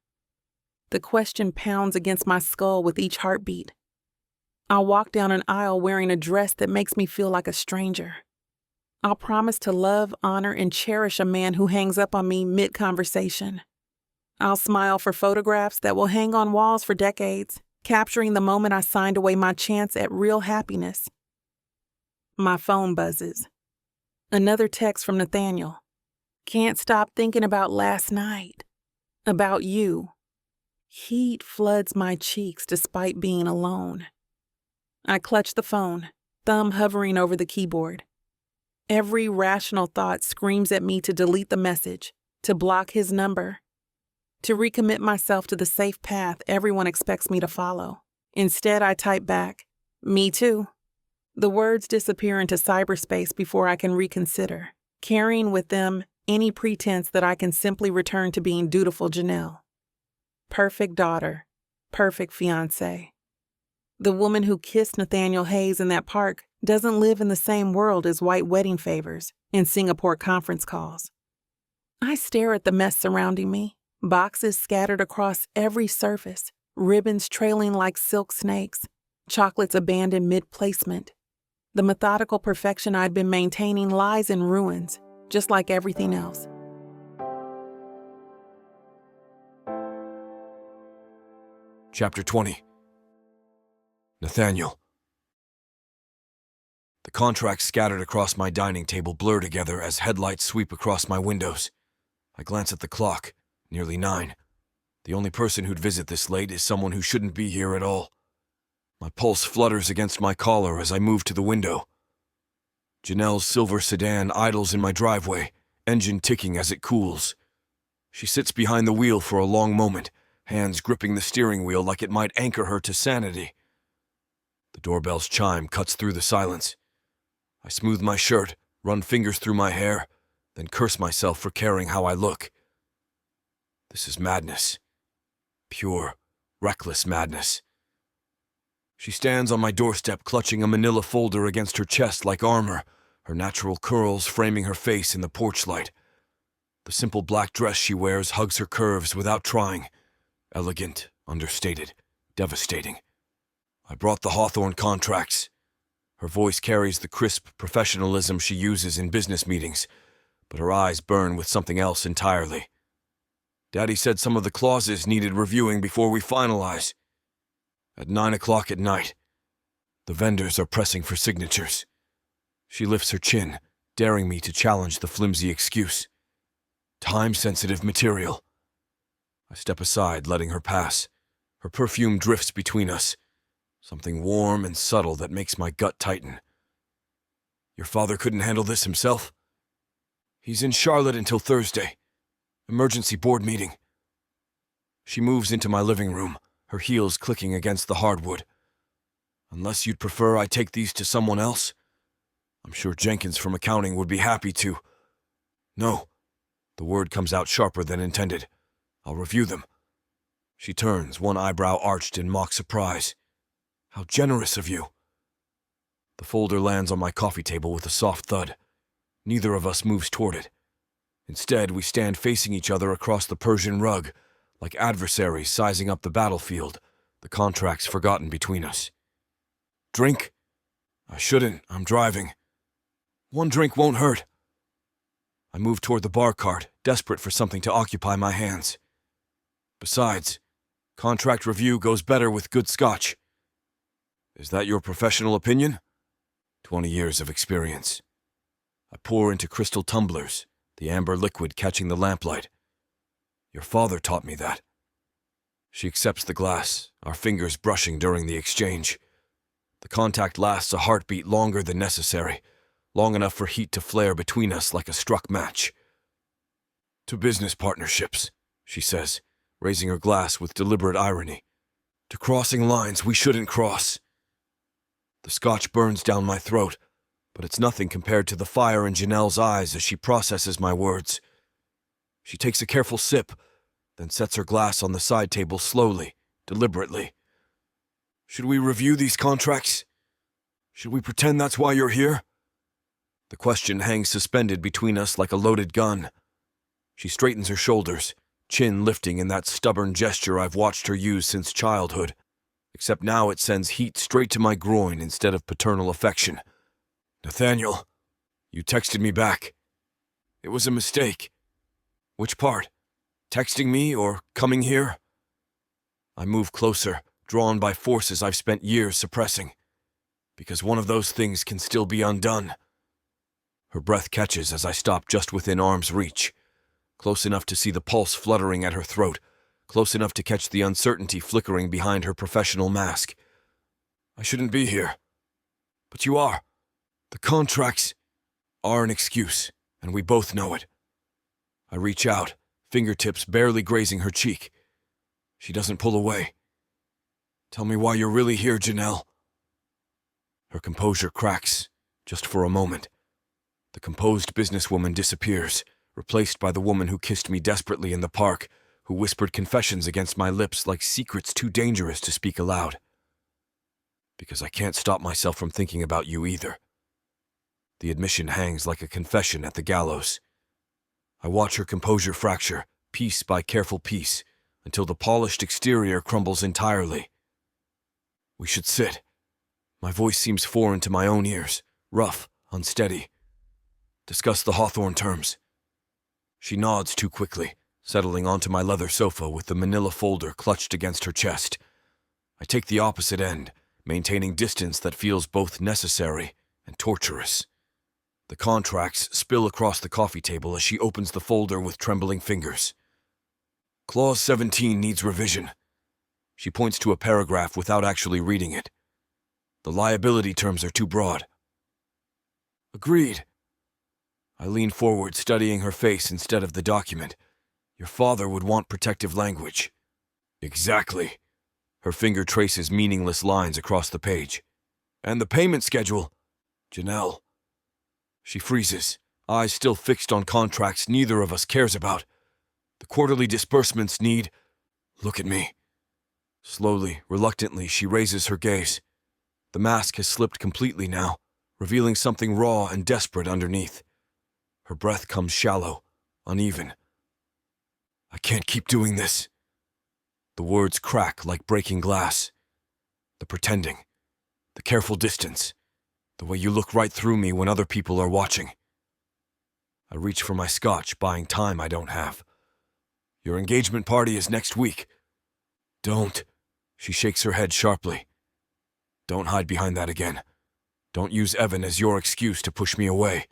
The question pounds against my skull with each heartbeat. I'll walk down an aisle wearing a dress that makes me feel like a stranger. I'll promise to love, honor, and cherish a man who hangs up on me mid-conversation. I'll smile for photographs that will hang on walls for decades, capturing the moment I signed away my chance at real happiness. My phone buzzes. Another text from Nathaniel. Can't stop thinking about last night. About you. Heat floods my cheeks despite being alone. I clutch the phone, thumb hovering over the keyboard. Every rational thought screams at me to delete the message, to block his number, to recommit myself to the safe path everyone expects me to follow. Instead, I type back, "Me too." The words disappear into cyberspace before I can reconsider, carrying with them any pretense that I can simply return to being dutiful Janelle. Perfect daughter, perfect fiancée. The woman who kissed Nathaniel Hayes in that park doesn't live in the same world as white wedding favors and Singapore conference calls. I stare at the mess surrounding me, boxes scattered across every surface, ribbons trailing like silk snakes, chocolates abandoned mid-placement. The methodical perfection I'd been maintaining lies in ruins, just like everything else. Chapter 20. Nathaniel. The contracts scattered across my dining table blur together as headlights sweep across my windows. I glance at the clock, nearly 9. The only person who'd visit this late is someone who shouldn't be here at all. My pulse flutters against my collar as I move to the window. Janelle's silver sedan idles in my driveway, engine ticking as it cools. She sits behind the wheel for a long moment, hands gripping the steering wheel like it might anchor her to sanity. The doorbell's chime cuts through the silence. I smooth my shirt, run fingers through my hair, then curse myself for caring how I look. This is madness. Pure, reckless madness. She stands on my doorstep clutching a manila folder against her chest like armor, her natural curls framing her face in the porch light. The simple black dress she wears hugs her curves without trying. Elegant, understated, devastating. I brought the Hawthorne contracts. Her voice carries the crisp professionalism she uses in business meetings, but her eyes burn with something else entirely. Daddy said some of the clauses needed reviewing before we finalize. At 9 o'clock at night, the vendors are pressing for signatures. She lifts her chin, daring me to challenge the flimsy excuse. Time-sensitive material. I step aside, letting her pass. Her perfume drifts between us, something warm and subtle that makes my gut tighten. Your father couldn't handle this himself? He's in Charlotte until Thursday. Emergency board meeting. She moves into my living room, her heels clicking against the hardwood. Unless you'd prefer I take these to someone else? I'm sure Jenkins from accounting would be happy to. No. The word comes out sharper than intended. I'll review them. She turns, one eyebrow arched in mock surprise. How generous of you. The folder lands on my coffee table with a soft thud. Neither of us moves toward it. Instead, we stand facing each other across the Persian rug, like adversaries sizing up the battlefield, the contracts forgotten between us. Drink? I shouldn't. I'm driving. One drink won't hurt. I move toward the bar cart, desperate for something to occupy my hands. Besides, contract review goes better with good scotch. Is that your professional opinion? 20 years of experience. I pour into crystal tumblers, the amber liquid catching the lamplight. Your father taught me that. She accepts the glass, our fingers brushing during the exchange. The contact lasts a heartbeat longer than necessary, long enough for heat to flare between us like a struck match. To business partnerships, she says, raising her glass with deliberate irony. To crossing lines we shouldn't cross. The scotch burns down my throat, but it's nothing compared to the fire in Janelle's eyes as she processes my words. She takes a careful sip, then sets her glass on the side table slowly, deliberately. Should we review these contracts? Should we pretend that's why you're here? The question hangs suspended between us like a loaded gun. She straightens her shoulders, chin lifting in that stubborn gesture I've watched her use since childhood, except now it sends heat straight to my groin instead of paternal affection. Nathaniel, you texted me back. It was a mistake. Which part? Texting me or coming here? I move closer, drawn by forces I've spent years suppressing, because one of those things can still be undone. Her breath catches as I stop just within arm's reach, close enough to see the pulse fluttering at her throat, close enough to catch the uncertainty flickering behind her professional mask. I shouldn't be here. But you are. The contracts are an excuse, and we both know it. I reach out, fingertips barely grazing her cheek. She doesn't pull away. Tell me why you're really here, Janelle. Her composure cracks, just for a moment. The composed businesswoman disappears, replaced by the woman who kissed me desperately in the park, who whispered confessions against my lips like secrets too dangerous to speak aloud. Because I can't stop myself from thinking about you either. The admission hangs like a confession at the gallows. I watch her composure fracture, piece by careful piece, until the polished exterior crumbles entirely. We should sit. My voice seems foreign to my own ears, rough, unsteady. Discuss the Hawthorne terms. She nods too quickly, settling onto my leather sofa with the manila folder clutched against her chest. I take the opposite end, maintaining distance that feels both necessary and torturous. The contracts spill across the coffee table as she opens the folder with trembling fingers. Clause 17 needs revision. She points to a paragraph without actually reading it. The liability terms are too broad. Agreed. I lean forward, studying her face instead of the document. Your father would want protective language. Exactly. Her finger traces meaningless lines across the page. And the payment schedule. Janelle. She freezes, eyes still fixed on contracts neither of us cares about. The quarterly disbursements need... Look at me. Slowly, reluctantly, she raises her gaze. The mask has slipped completely now, revealing something raw and desperate underneath. Her breath comes shallow, uneven. I can't keep doing this. The words crack like breaking glass. The pretending, the careful distance, the way you look right through me when other people are watching. I reach for my scotch, buying time I don't have. Your engagement party is next week. Don't. She shakes her head sharply. Don't hide behind that again. Don't use Evan as your excuse to push me away.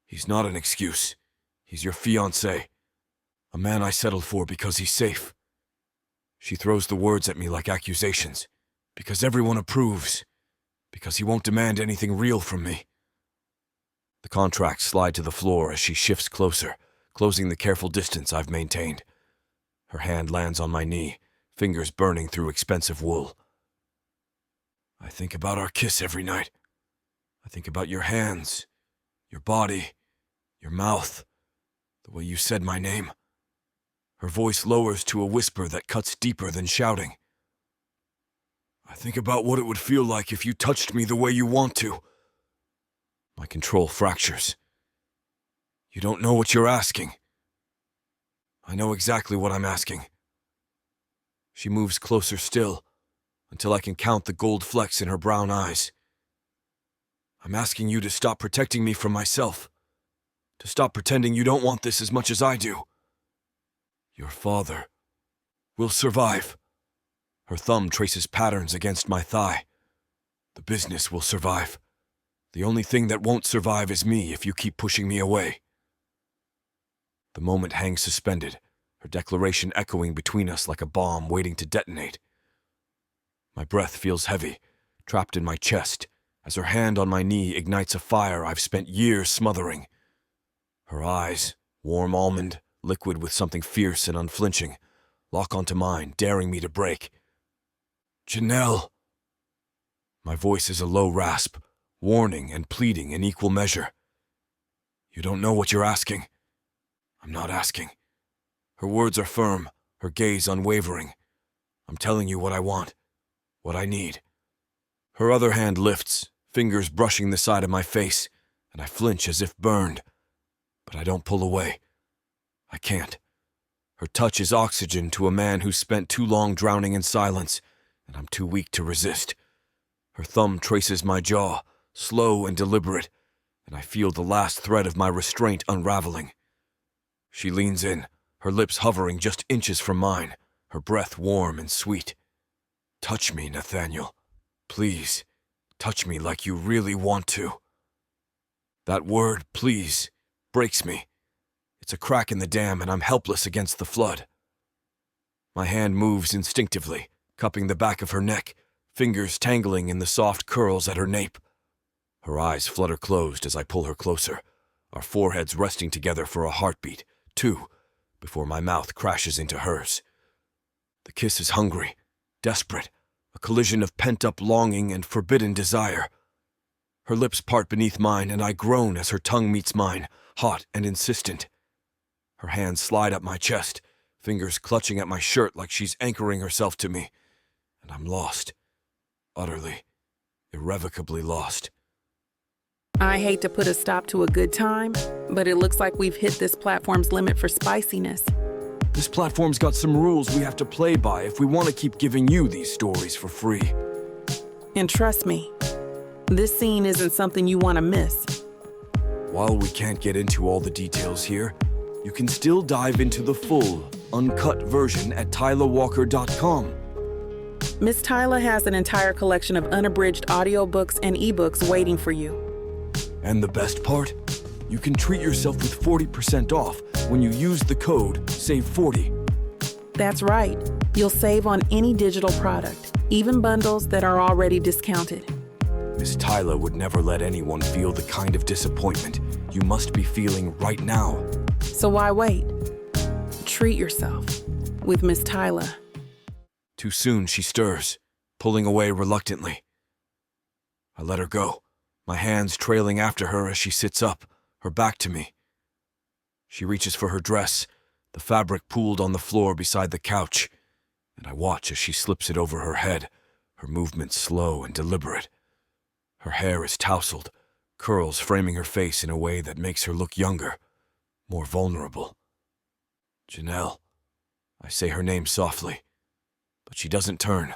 He's not an excuse. He's your fiancé. A man I settled for because he's safe. She throws the words at me like accusations. Because everyone approves. Because he won't demand anything real from me. The contracts slide to the floor as she shifts closer, closing the careful distance I've maintained. Her hand lands on my knee, fingers burning through expensive wool. I think about our kiss every night. I think about your hands, your body, your mouth, the way you said my name. Her voice lowers to a whisper that cuts deeper than shouting. I think about what it would feel like if you touched me the way you want to. My control fractures. You don't know what you're asking. I know exactly what I'm asking. She moves closer still, until I can count the gold flecks in her brown eyes. I'm asking you to stop protecting me from myself, to stop pretending you don't want this as much as I do. Your father will survive. Her thumb traces patterns against my thigh. The business will survive. The only thing that won't survive is me if you keep pushing me away. The moment hangs suspended, her declaration echoing between us like a bomb waiting to detonate. My breath feels heavy, trapped in my chest, as her hand on my knee ignites a fire I've spent years smothering. Her eyes, warm almond, liquid with something fierce and unflinching, lock onto mine, daring me to break. Janelle! My voice is a low rasp, warning and pleading in equal measure. You don't know what you're asking. I'm not asking. Her words are firm, her gaze unwavering. I'm telling you what I want, what I need. Her other hand lifts, fingers brushing the side of my face, and I flinch as if burned. But I don't pull away. I can't. Her touch is oxygen to a man who's spent too long drowning in silence, and I'm too weak to resist. Her thumb traces my jaw, slow and deliberate, and I feel the last thread of my restraint unraveling. She leans in, her lips hovering just inches from mine, her breath warm and sweet. Touch me, Nathaniel. Please, touch me like you really want to. That word, please, breaks me. It's a crack in the dam and I'm helpless against the flood. My hand moves instinctively, cupping the back of her neck, fingers tangling in the soft curls at her nape. Her eyes flutter closed as I pull her closer, our foreheads resting together for a heartbeat, two, before my mouth crashes into hers. The kiss is hungry, desperate, a collision of pent-up longing and forbidden desire. Her lips part beneath mine and I groan as her tongue meets mine, hot and insistent. Her hands slide up my chest, fingers clutching at my shirt like she's anchoring herself to me. And I'm lost. Utterly, irrevocably lost. I hate to put a stop to a good time, but it looks like we've hit this platform's limit for spiciness. This platform's got some rules we have to play by if we want to keep giving you these stories for free. And trust me, this scene isn't something you want to miss. While we can't get into all the details here, you can still dive into the full, uncut version at tylawalker.com. Miss Tyla has an entire collection of unabridged audiobooks and ebooks waiting for you. And the best part? You can treat yourself with 40% off when you use the code SAVE40. That's right. You'll save on any digital product, even bundles that are already discounted. Miss Tyla would never let anyone feel the kind of disappointment you must be feeling right now. So why wait? Treat yourself with Miss Tyla. Too soon she stirs, pulling away reluctantly. I let her go, my hands trailing after her as she sits up, her back to me. She reaches for her dress, the fabric pooled on the floor beside the couch, and I watch as she slips it over her head, her movements slow and deliberate. Her hair is tousled, curls framing her face in a way that makes her look younger, more vulnerable. Janelle. I say her name softly, but she doesn't turn.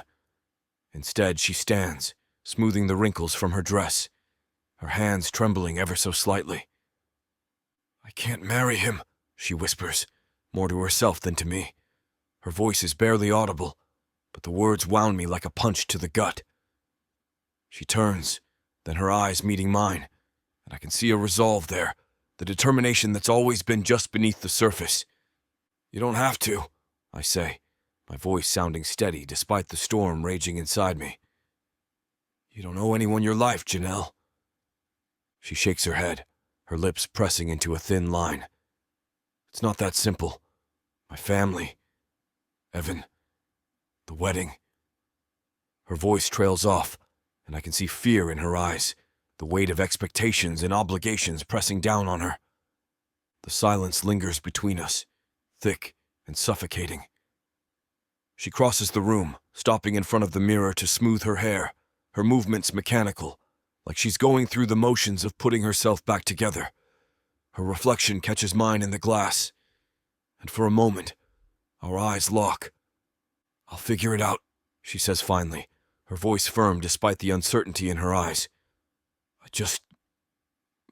Instead, she stands, smoothing the wrinkles from her dress, her hands trembling ever so slightly. I can't marry him, she whispers, more to herself than to me. Her voice is barely audible, but the words wound me like a punch to the gut. She turns, then her eyes meeting mine, and I can see a resolve there, the determination that's always been just beneath the surface. You don't have to, I say, my voice sounding steady despite the storm raging inside me. You don't owe anyone your life, Janelle. She shakes her head, her lips pressing into a thin line. It's not that simple. My family, Evan, the wedding. Her voice trails off, and I can see fear in her eyes, the weight of expectations and obligations pressing down on her. The silence lingers between us, thick and suffocating. She crosses the room, stopping in front of the mirror to smooth her hair, her movements mechanical, like she's going through the motions of putting herself back together. Her reflection catches mine in the glass, and for a moment, our eyes lock. I'll figure it out, she says finally, her voice firm despite the uncertainty in her eyes. I just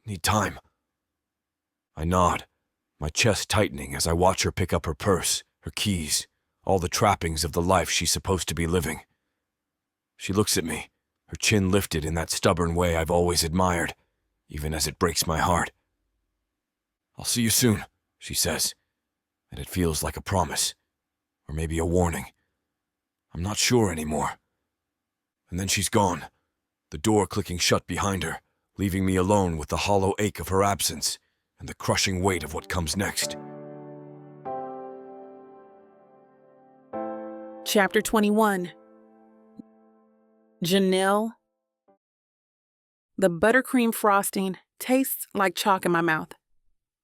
need time. I nod, my chest tightening as I watch her pick up her purse, her keys, all the trappings of the life she's supposed to be living. She looks at me, her chin lifted in that stubborn way I've always admired, even as it breaks my heart. "I'll see you soon," she says, and it feels like a promise, or maybe a warning. I'm not sure anymore. And then she's gone, the door clicking shut behind her, leaving me alone with the hollow ache of her absence and the crushing weight of what comes next. Chapter 21. Janelle. The buttercream frosting tastes like chalk in my mouth.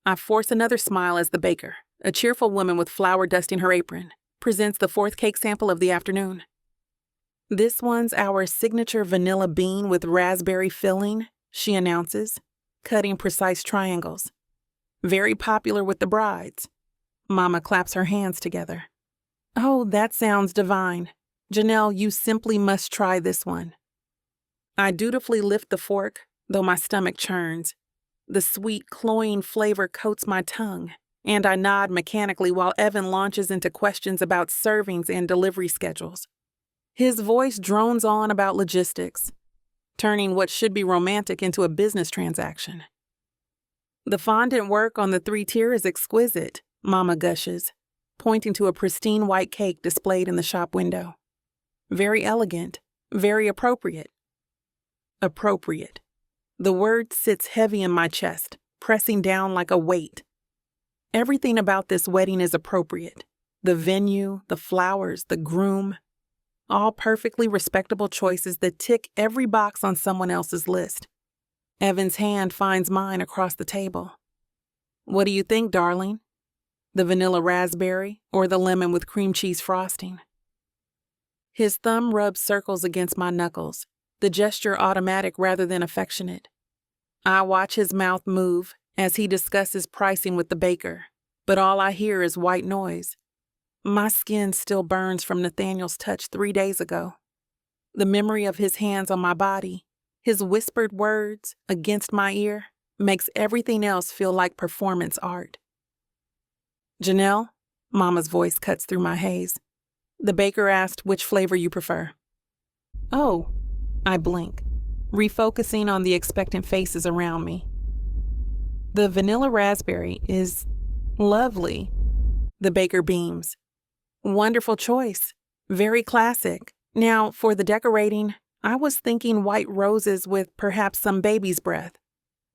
I force another smile as the baker, a cheerful woman with flour dusting her apron, presents the fourth cake sample of the afternoon. "This one's our signature vanilla bean with raspberry filling," she announces, cutting precise triangles. "Very popular with the brides." Mama claps her hands together. "Oh, that sounds divine. Janelle, you simply must try this one." I dutifully lift the fork, though my stomach churns. The sweet, cloying flavor coats my tongue, and I nod mechanically while Evan launches into questions about servings and delivery schedules. His voice drones on about logistics, turning what should be romantic into a business transaction. "The fondant work on the 3-tier is exquisite," Mama gushes, pointing to a pristine white cake displayed in the shop window. "Very elegant, very appropriate." Appropriate. The word sits heavy in my chest, pressing down like a weight. Everything about this wedding is appropriate. The venue, the flowers, the groom. All perfectly respectable choices that tick every box on someone else's list. Evan's hand finds mine across the table. "What do you think, darling? The vanilla raspberry or the lemon with cream cheese frosting?" His thumb rubs circles against my knuckles, the gesture automatic rather than affectionate. I watch his mouth move as he discusses pricing with the baker, but all I hear is white noise. My skin still burns from Nathaniel's touch 3 days ago. The memory of his hands on my body, his whispered words against my ear, makes everything else feel like performance art. "Janelle," Mama's voice cuts through my haze. "The baker asked which flavor you prefer." "Oh," I blink, refocusing on the expectant faces around me. "The vanilla raspberry is lovely." The baker beams. "Wonderful choice. Very classic. Now, for the decorating, I was thinking white roses with perhaps some baby's breath."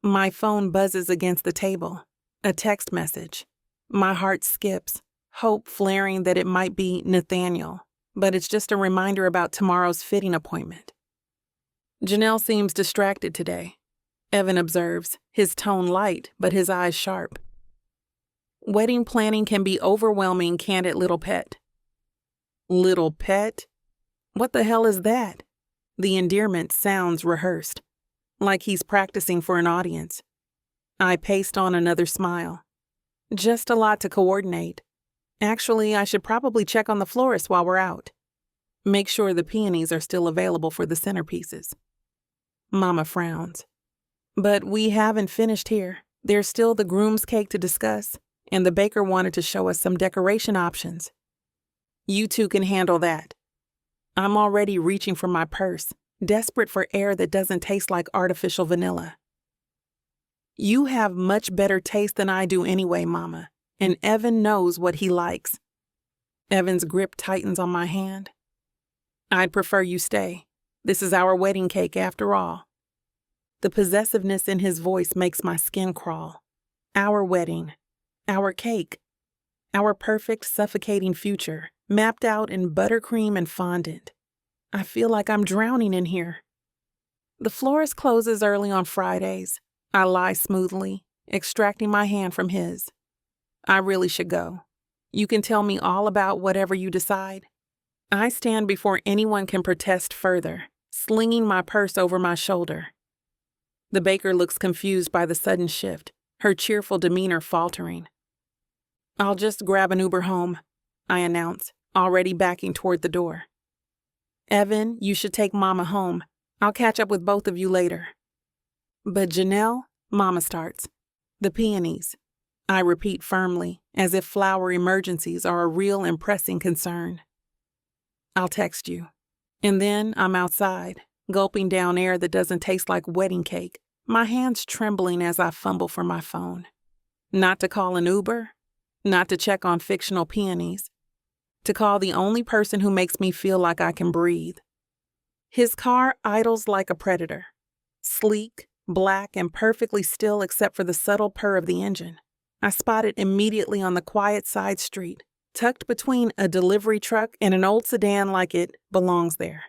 My phone buzzes against the table. A text message. My heart skips, hope flaring that it might be Nathaniel, but it's just a reminder about tomorrow's fitting appointment. "Janelle seems distracted today," Evan observes, his tone light but his eyes sharp. "Wedding planning can be overwhelming, can't it, little pet?" Little pet? What the hell is that? The endearment sounds rehearsed, like he's practicing for an audience. I paste on another smile. Just a lot to coordinate. Actually, I should probably check on the florist while we're out. Make sure the peonies are still available for the centerpieces. Mama frowns. "But we haven't finished here. There's still the groom's cake to discuss, and the baker wanted to show us some decoration options." "You two can handle that." I'm already reaching for my purse, desperate for air that doesn't taste like artificial vanilla. "You have much better taste than I do anyway, Mama, and Evan knows what he likes." Evan's grip tightens on my hand. "I'd prefer you stay. This is our wedding cake after all." The possessiveness in his voice makes my skin crawl. Our wedding. Our cake. Our perfect, suffocating future, mapped out in buttercream and fondant. I feel like I'm drowning in here. The florist closes early on Fridays. I lie smoothly, extracting my hand from his. "I really should go. You can tell me all about whatever you decide." I stand before anyone can protest further, slinging my purse over my shoulder. The baker looks confused by the sudden shift, her cheerful demeanor faltering. "I'll just grab an Uber home," I announce, already backing toward the door. "Evan, you should take Mama home. I'll catch up with both of you later." "But Janelle," Mama starts. "The peonies. I repeat firmly, as if flower emergencies are a real and pressing concern. I'll text you. And then I'm outside, gulping down air that doesn't taste like wedding cake, my hands trembling as I fumble for my phone. Not to call an Uber, not to check on fictional peonies, to call the only person who makes me feel like I can breathe. His car idles like a predator, sleek, black, and perfectly still except for the subtle purr of the engine. I spot it immediately on the quiet side street, tucked between a delivery truck and an old sedan like it belongs there.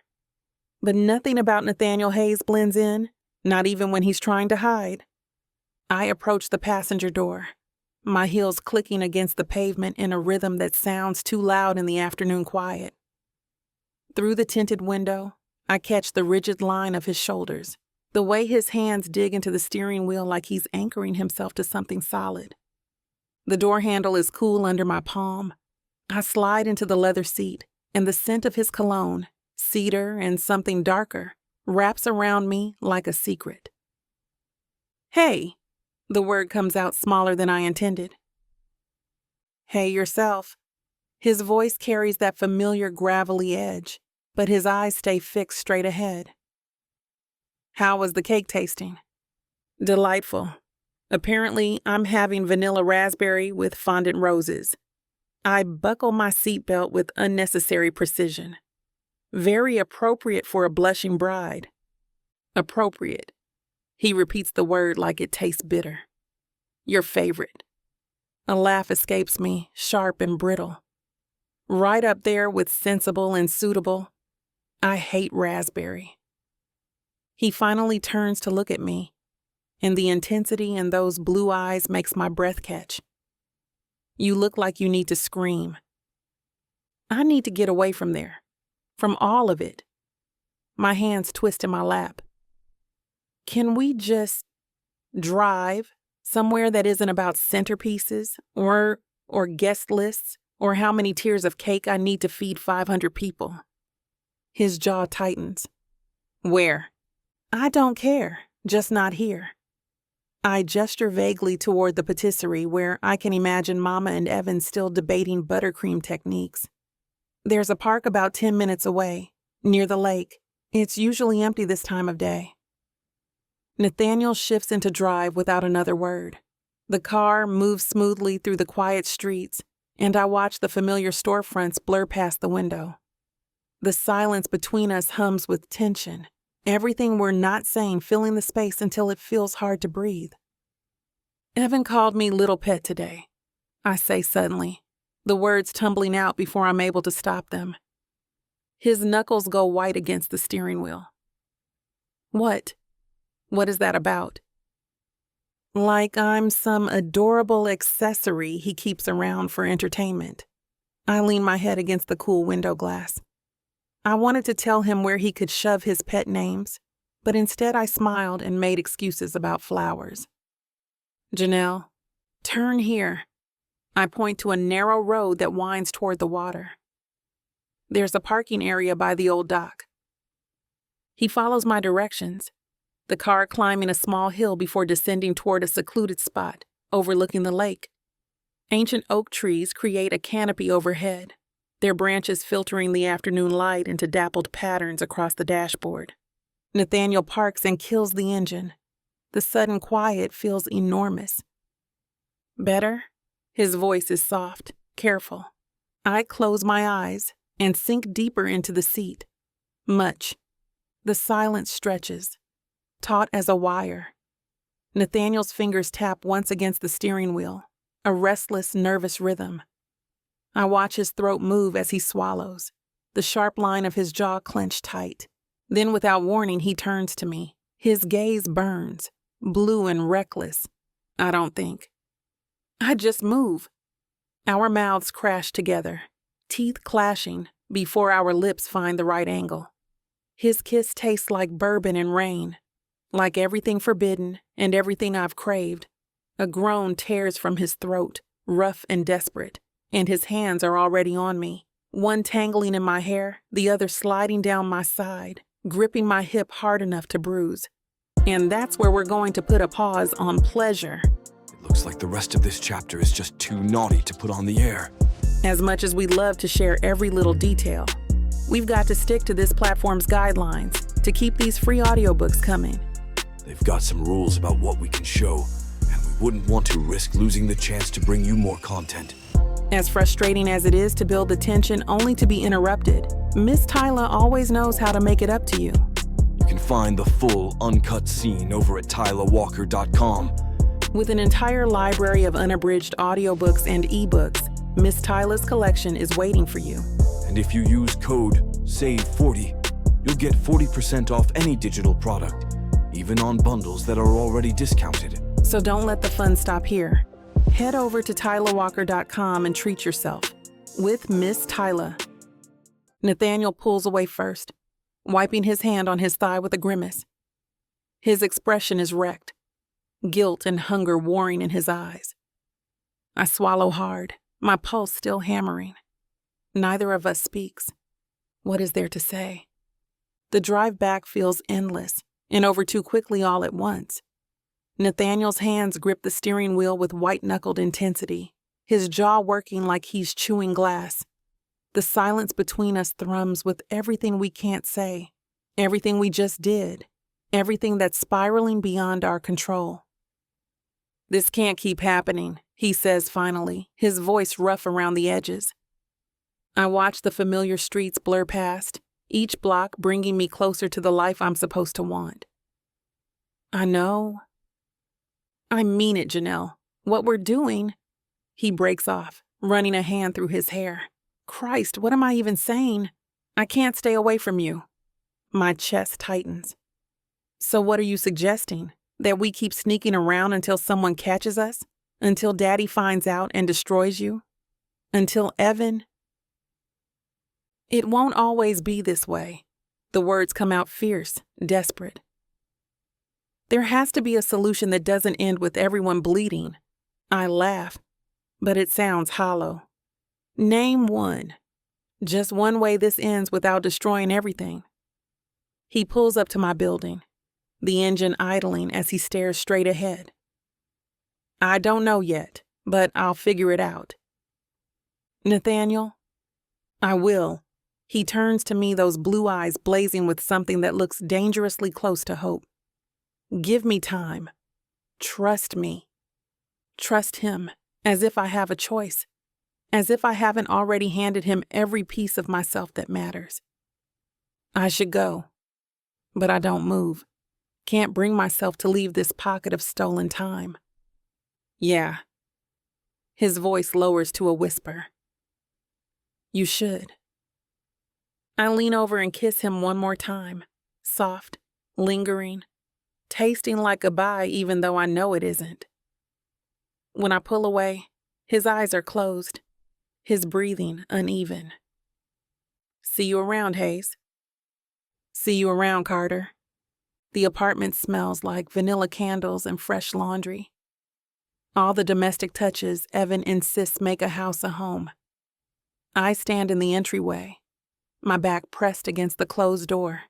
But nothing about Nathaniel Hayes blends in, not even when he's trying to hide. I approach the passenger door, my heels clicking against the pavement in a rhythm that sounds too loud in the afternoon quiet. Through the tinted window, I catch the rigid line of his shoulders, the way his hands dig into the steering wheel like he's anchoring himself to something solid. The door handle is cool under my palm. I slide into the leather seat, and the scent of his cologne, cedar and something darker, wraps around me like a secret. Hey, the word comes out smaller than I intended. Hey yourself. His voice carries that familiar gravelly edge, but his eyes stay fixed straight ahead. How was the cake tasting? Delightful. Apparently, I'm having vanilla raspberry with fondant roses. I buckle my seatbelt with unnecessary precision. Very appropriate for a blushing bride. Appropriate. He repeats the word like it tastes bitter. Your favorite. A laugh escapes me, sharp and brittle. Right up there with sensible and suitable. I hate raspberry. He finally turns to look at me, and the intensity in those blue eyes makes my breath catch. You look like you need to scream. I need to get away from there, from all of it. My hands twist in my lap. Can we just drive somewhere that isn't about centerpieces or guest lists or how many tiers of cake I need to feed 500 people? His jaw tightens. Where? I don't care, just not here. I gesture vaguely toward the patisserie where I can imagine Mama and Evan still debating buttercream techniques. There's a park about 10 minutes away, near the lake. It's usually empty this time of day. Nathaniel shifts into drive without another word. The car moves smoothly through the quiet streets, and I watch the familiar storefronts blur past the window. The silence between us hums with tension, everything we're not saying filling the space until it feels hard to breathe. Evan called me little pet today, I say suddenly, the words tumbling out before I'm able to stop them. His knuckles go white against the steering wheel. What? What is that about? Like I'm some adorable accessory he keeps around for entertainment. I lean my head against the cool window glass. I wanted to tell him where he could shove his pet names, but instead I smiled and made excuses about flowers. Janelle, turn here. I point to a narrow road that winds toward the water. There's a parking area by the old dock. He follows my directions, the car climbing a small hill before descending toward a secluded spot overlooking the lake. Ancient oak trees create a canopy overhead, their branches filtering the afternoon light into dappled patterns across the dashboard. Nathaniel parks and kills the engine. The sudden quiet feels enormous. Better? His voice is soft, careful. I close my eyes and sink deeper into the seat. Much. The silence stretches, taut as a wire. Nathaniel's fingers tap once against the steering wheel, a restless, nervous rhythm. I watch his throat move as he swallows, the sharp line of his jaw clenched tight. Then, without warning, he turns to me. His gaze burns, blue and reckless. I don't think. I just move. Our mouths crash together, teeth clashing before our lips find the right angle. His kiss tastes like bourbon and rain, like everything forbidden and everything I've craved. A groan tears from his throat, rough and desperate, and his hands are already on me, one tangling in my hair, the other sliding down my side, gripping my hip hard enough to bruise. And that's where we're going to put a pause on pleasure. Looks like the rest of this chapter is just too naughty to put on the air. As much as we'd love to share every little detail, we've got to stick to this platform's guidelines to keep these free audiobooks coming. They've got some rules about what we can show, and we wouldn't want to risk losing the chance to bring you more content. As frustrating as it is to build the tension only to be interrupted, Miss Tyla always knows how to make it up to you. You can find the full, uncut scene over at tylawalker.com. With an entire library of unabridged audiobooks and ebooks, Miss Tyla's collection is waiting for you. And if you use code SAVE40, you'll get 40% off any digital product, even on bundles that are already discounted. So don't let the fun stop here. Head over to tylawalker.com and treat yourself with Miss Tyla. Nathaniel pulls away first, wiping his hand on his thigh with a grimace. His expression is wrecked, guilt and hunger warring in his eyes. I swallow hard, my pulse still hammering. Neither of us speaks. What is there to say? The drive back feels endless and over too quickly all at once. Nathaniel's hands grip the steering wheel with white-knuckled intensity, his jaw working like he's chewing glass. The silence between us thrums with everything we can't say, everything we just did, everything that's spiraling beyond our control. This can't keep happening, he says finally, his voice rough around the edges. I watch the familiar streets blur past, each block bringing me closer to the life I'm supposed to want. I know. I mean it, Janelle. What we're doing. He breaks off, running a hand through his hair. Christ, what am I even saying? I can't stay away from you. My chest tightens. So what are you suggesting? That we keep sneaking around until someone catches us? Until Daddy finds out and destroys you? Until Evan? It won't always be this way. The words come out fierce, desperate. There has to be a solution that doesn't end with everyone bleeding. I laugh, but it sounds hollow. Name one. Just one way this ends without destroying everything. He pulls up to my building, the engine idling as he stares straight ahead. I don't know yet, but I'll figure it out. Nathaniel? I will. He turns to me, those blue eyes blazing with something that looks dangerously close to hope. Give me time. Trust me. Trust him, as if I have a choice, as if I haven't already handed him every piece of myself that matters. I should go, but I don't move. Can't bring myself to leave this pocket of stolen time. Yeah. His voice lowers to a whisper. You should. I lean over and kiss him one more time, soft, lingering, tasting like goodbye even though I know it isn't. When I pull away, his eyes are closed, his breathing uneven. See you around, Hayes. See you around, Carter. The apartment smells like vanilla candles and fresh laundry. All the domestic touches Evan insists make a house a home. I stand in the entryway, my back pressed against the closed door,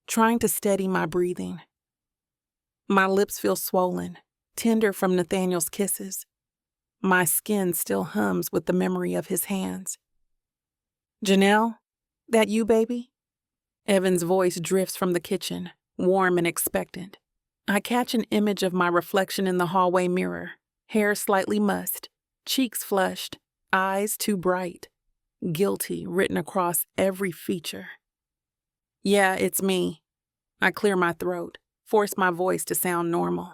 trying to steady my breathing. My lips feel swollen, tender from Nathaniel's kisses. My skin still hums with the memory of his hands. Janelle, that you, baby? Evan's voice drifts from the kitchen, warm and expectant. I catch an image of my reflection in the hallway mirror, hair slightly mussed, cheeks flushed, eyes too bright, guilty written across every feature. Yeah, it's me. I clear my throat, force my voice to sound normal.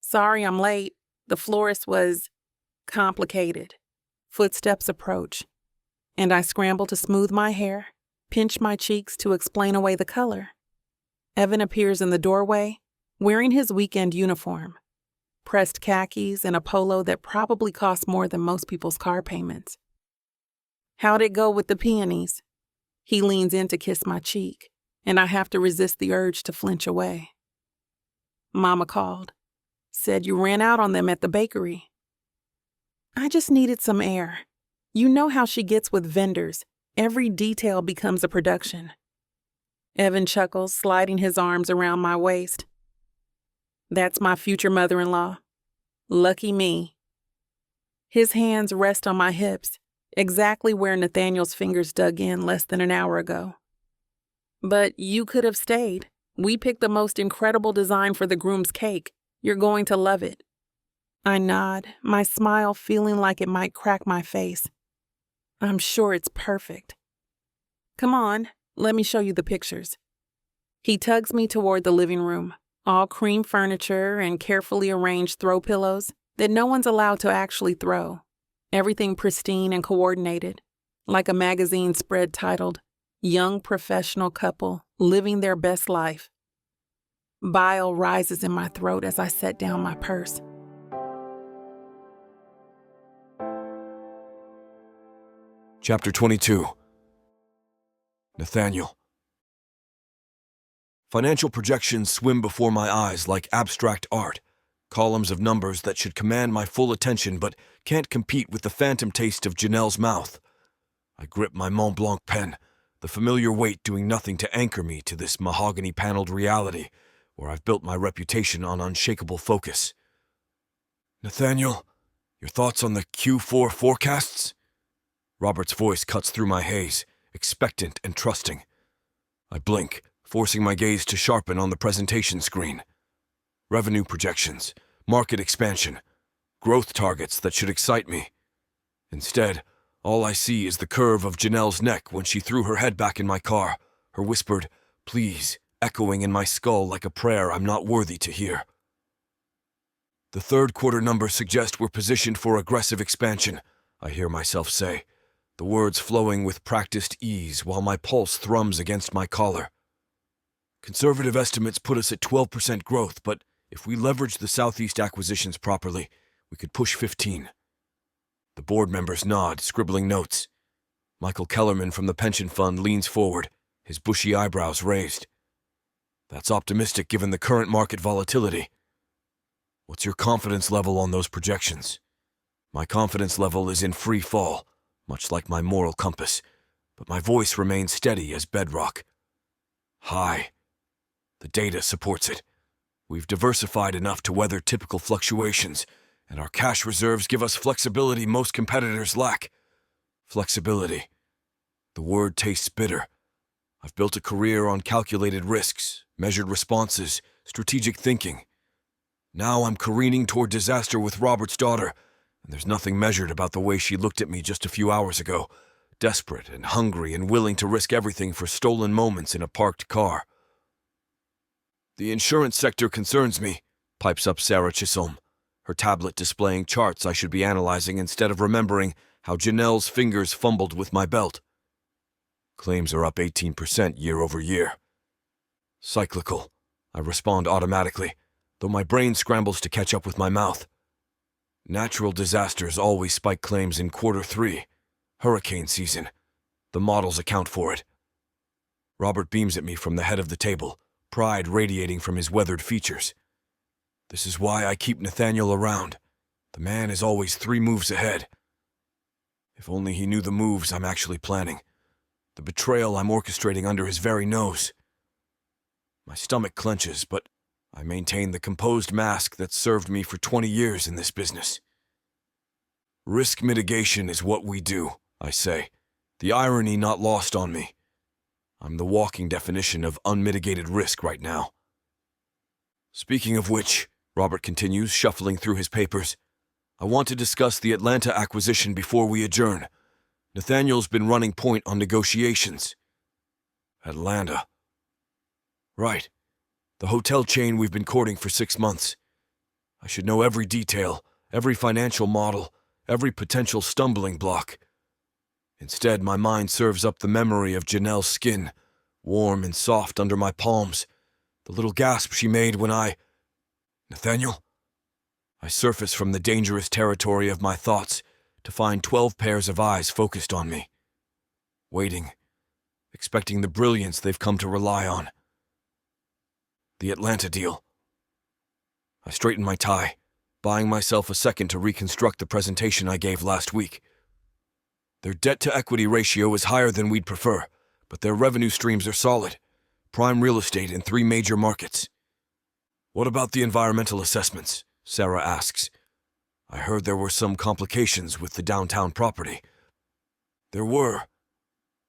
Sorry I'm late. The florist was complicated. Footsteps approach, and I scramble to smooth my hair, pinch my cheeks to explain away the color. Evan appears in the doorway, wearing his weekend uniform, pressed khakis and a polo that probably costs more than most people's car payments. How'd it go with the peonies? He leans in to kiss my cheek, and I have to resist the urge to flinch away. Mama called. Said you ran out on them at the bakery. I just needed some air. You know how she gets with vendors. Every detail becomes a production. Evan chuckles, sliding his arms around my waist. That's my future mother-in-law. Lucky me. His hands rest on my hips, exactly where Nathaniel's fingers dug in less than an hour ago. But you could have stayed. We picked the most incredible design for the groom's cake. You're going to love it. I nod, my smile feeling like it might crack my face. I'm sure it's perfect. Come on, let me show you the pictures. He tugs me toward the living room, all cream furniture and carefully arranged throw pillows that no one's allowed to actually throw. Everything pristine and coordinated, like a magazine spread titled, Young Professional Couple Living Their Best Life. Bile rises in my throat as I set down my purse. Chapter 22. Nathaniel. Financial projections swim before my eyes like abstract art, columns of numbers that should command my full attention but can't compete with the phantom taste of Janelle's mouth. I grip my Mont Blanc pen, the familiar weight doing nothing to anchor me to this mahogany-paneled reality where I've built my reputation on unshakable focus. Nathaniel, your thoughts on the Q4 forecasts? Robert's voice cuts through my haze, expectant and trusting. I blink, forcing my gaze to sharpen on the presentation screen. Revenue projections, market expansion, growth targets that should excite me. Instead, all I see is the curve of Janelle's neck when she threw her head back in my car, her whispered, "Please," echoing in my skull like a prayer I'm not worthy to hear. The third quarter numbers suggest we're positioned for aggressive expansion, I hear myself say, the words flowing with practiced ease while my pulse thrums against my collar. Conservative estimates put us at 12% growth, but if we leverage the Southeast acquisitions properly, we could push 15. The board members nod, scribbling notes. Michael Kellerman from the pension fund leans forward, his bushy eyebrows raised. That's optimistic given the current market volatility. What's your confidence level on those projections? My confidence level is in free fall, much like my moral compass, but my voice remains steady as bedrock. High. The data supports it. We've diversified enough to weather typical fluctuations, and our cash reserves give us flexibility most competitors lack. Flexibility. The word tastes bitter. I've built a career on calculated risks, measured responses, strategic thinking. Now I'm careening toward disaster with Robert's daughter, and there's nothing measured about the way she looked at me just a few hours ago, desperate and hungry and willing to risk everything for stolen moments in a parked car. The insurance sector concerns me, pipes up Sarah Chisholm, her tablet displaying charts I should be analyzing instead of remembering how Janelle's fingers fumbled with my belt. Claims are up 18% year over year. Cyclical, I respond automatically, though my brain scrambles to catch up with my mouth. Natural disasters always spike claims in quarter 3, hurricane season. The models account for it. Robert beams at me from the head of the table, pride radiating from his weathered features. This is why I keep Nathaniel around. The man is always 3 moves ahead. If only he knew the moves I'm actually planning, the betrayal I'm orchestrating under his very nose. My stomach clenches, but I maintain the composed mask that served me for 20 years in this business. Risk mitigation is what we do, I say, the irony not lost on me. I'm the walking definition of unmitigated risk right now. Speaking of which, Robert continues, shuffling through his papers, I want to discuss the Atlanta acquisition before we adjourn. Nathaniel's been running point on negotiations. Atlanta. Right. The hotel chain we've been courting for 6 months. I should know every detail, every financial model, every potential stumbling block. Instead, my mind serves up the memory of Janelle's skin, warm and soft under my palms, the little gasp she made when Nathaniel? I surface from the dangerous territory of my thoughts to find 12 pairs of eyes focused on me. Waiting, expecting the brilliance they've come to rely on. The Atlanta deal. I straighten my tie, buying myself a second to reconstruct the presentation I gave last week. Their debt-to-equity ratio is higher than we'd prefer, but their revenue streams are solid. Prime real estate in 3 major markets. What about the environmental assessments? Sarah asks, I heard there were some complications with the downtown property. There were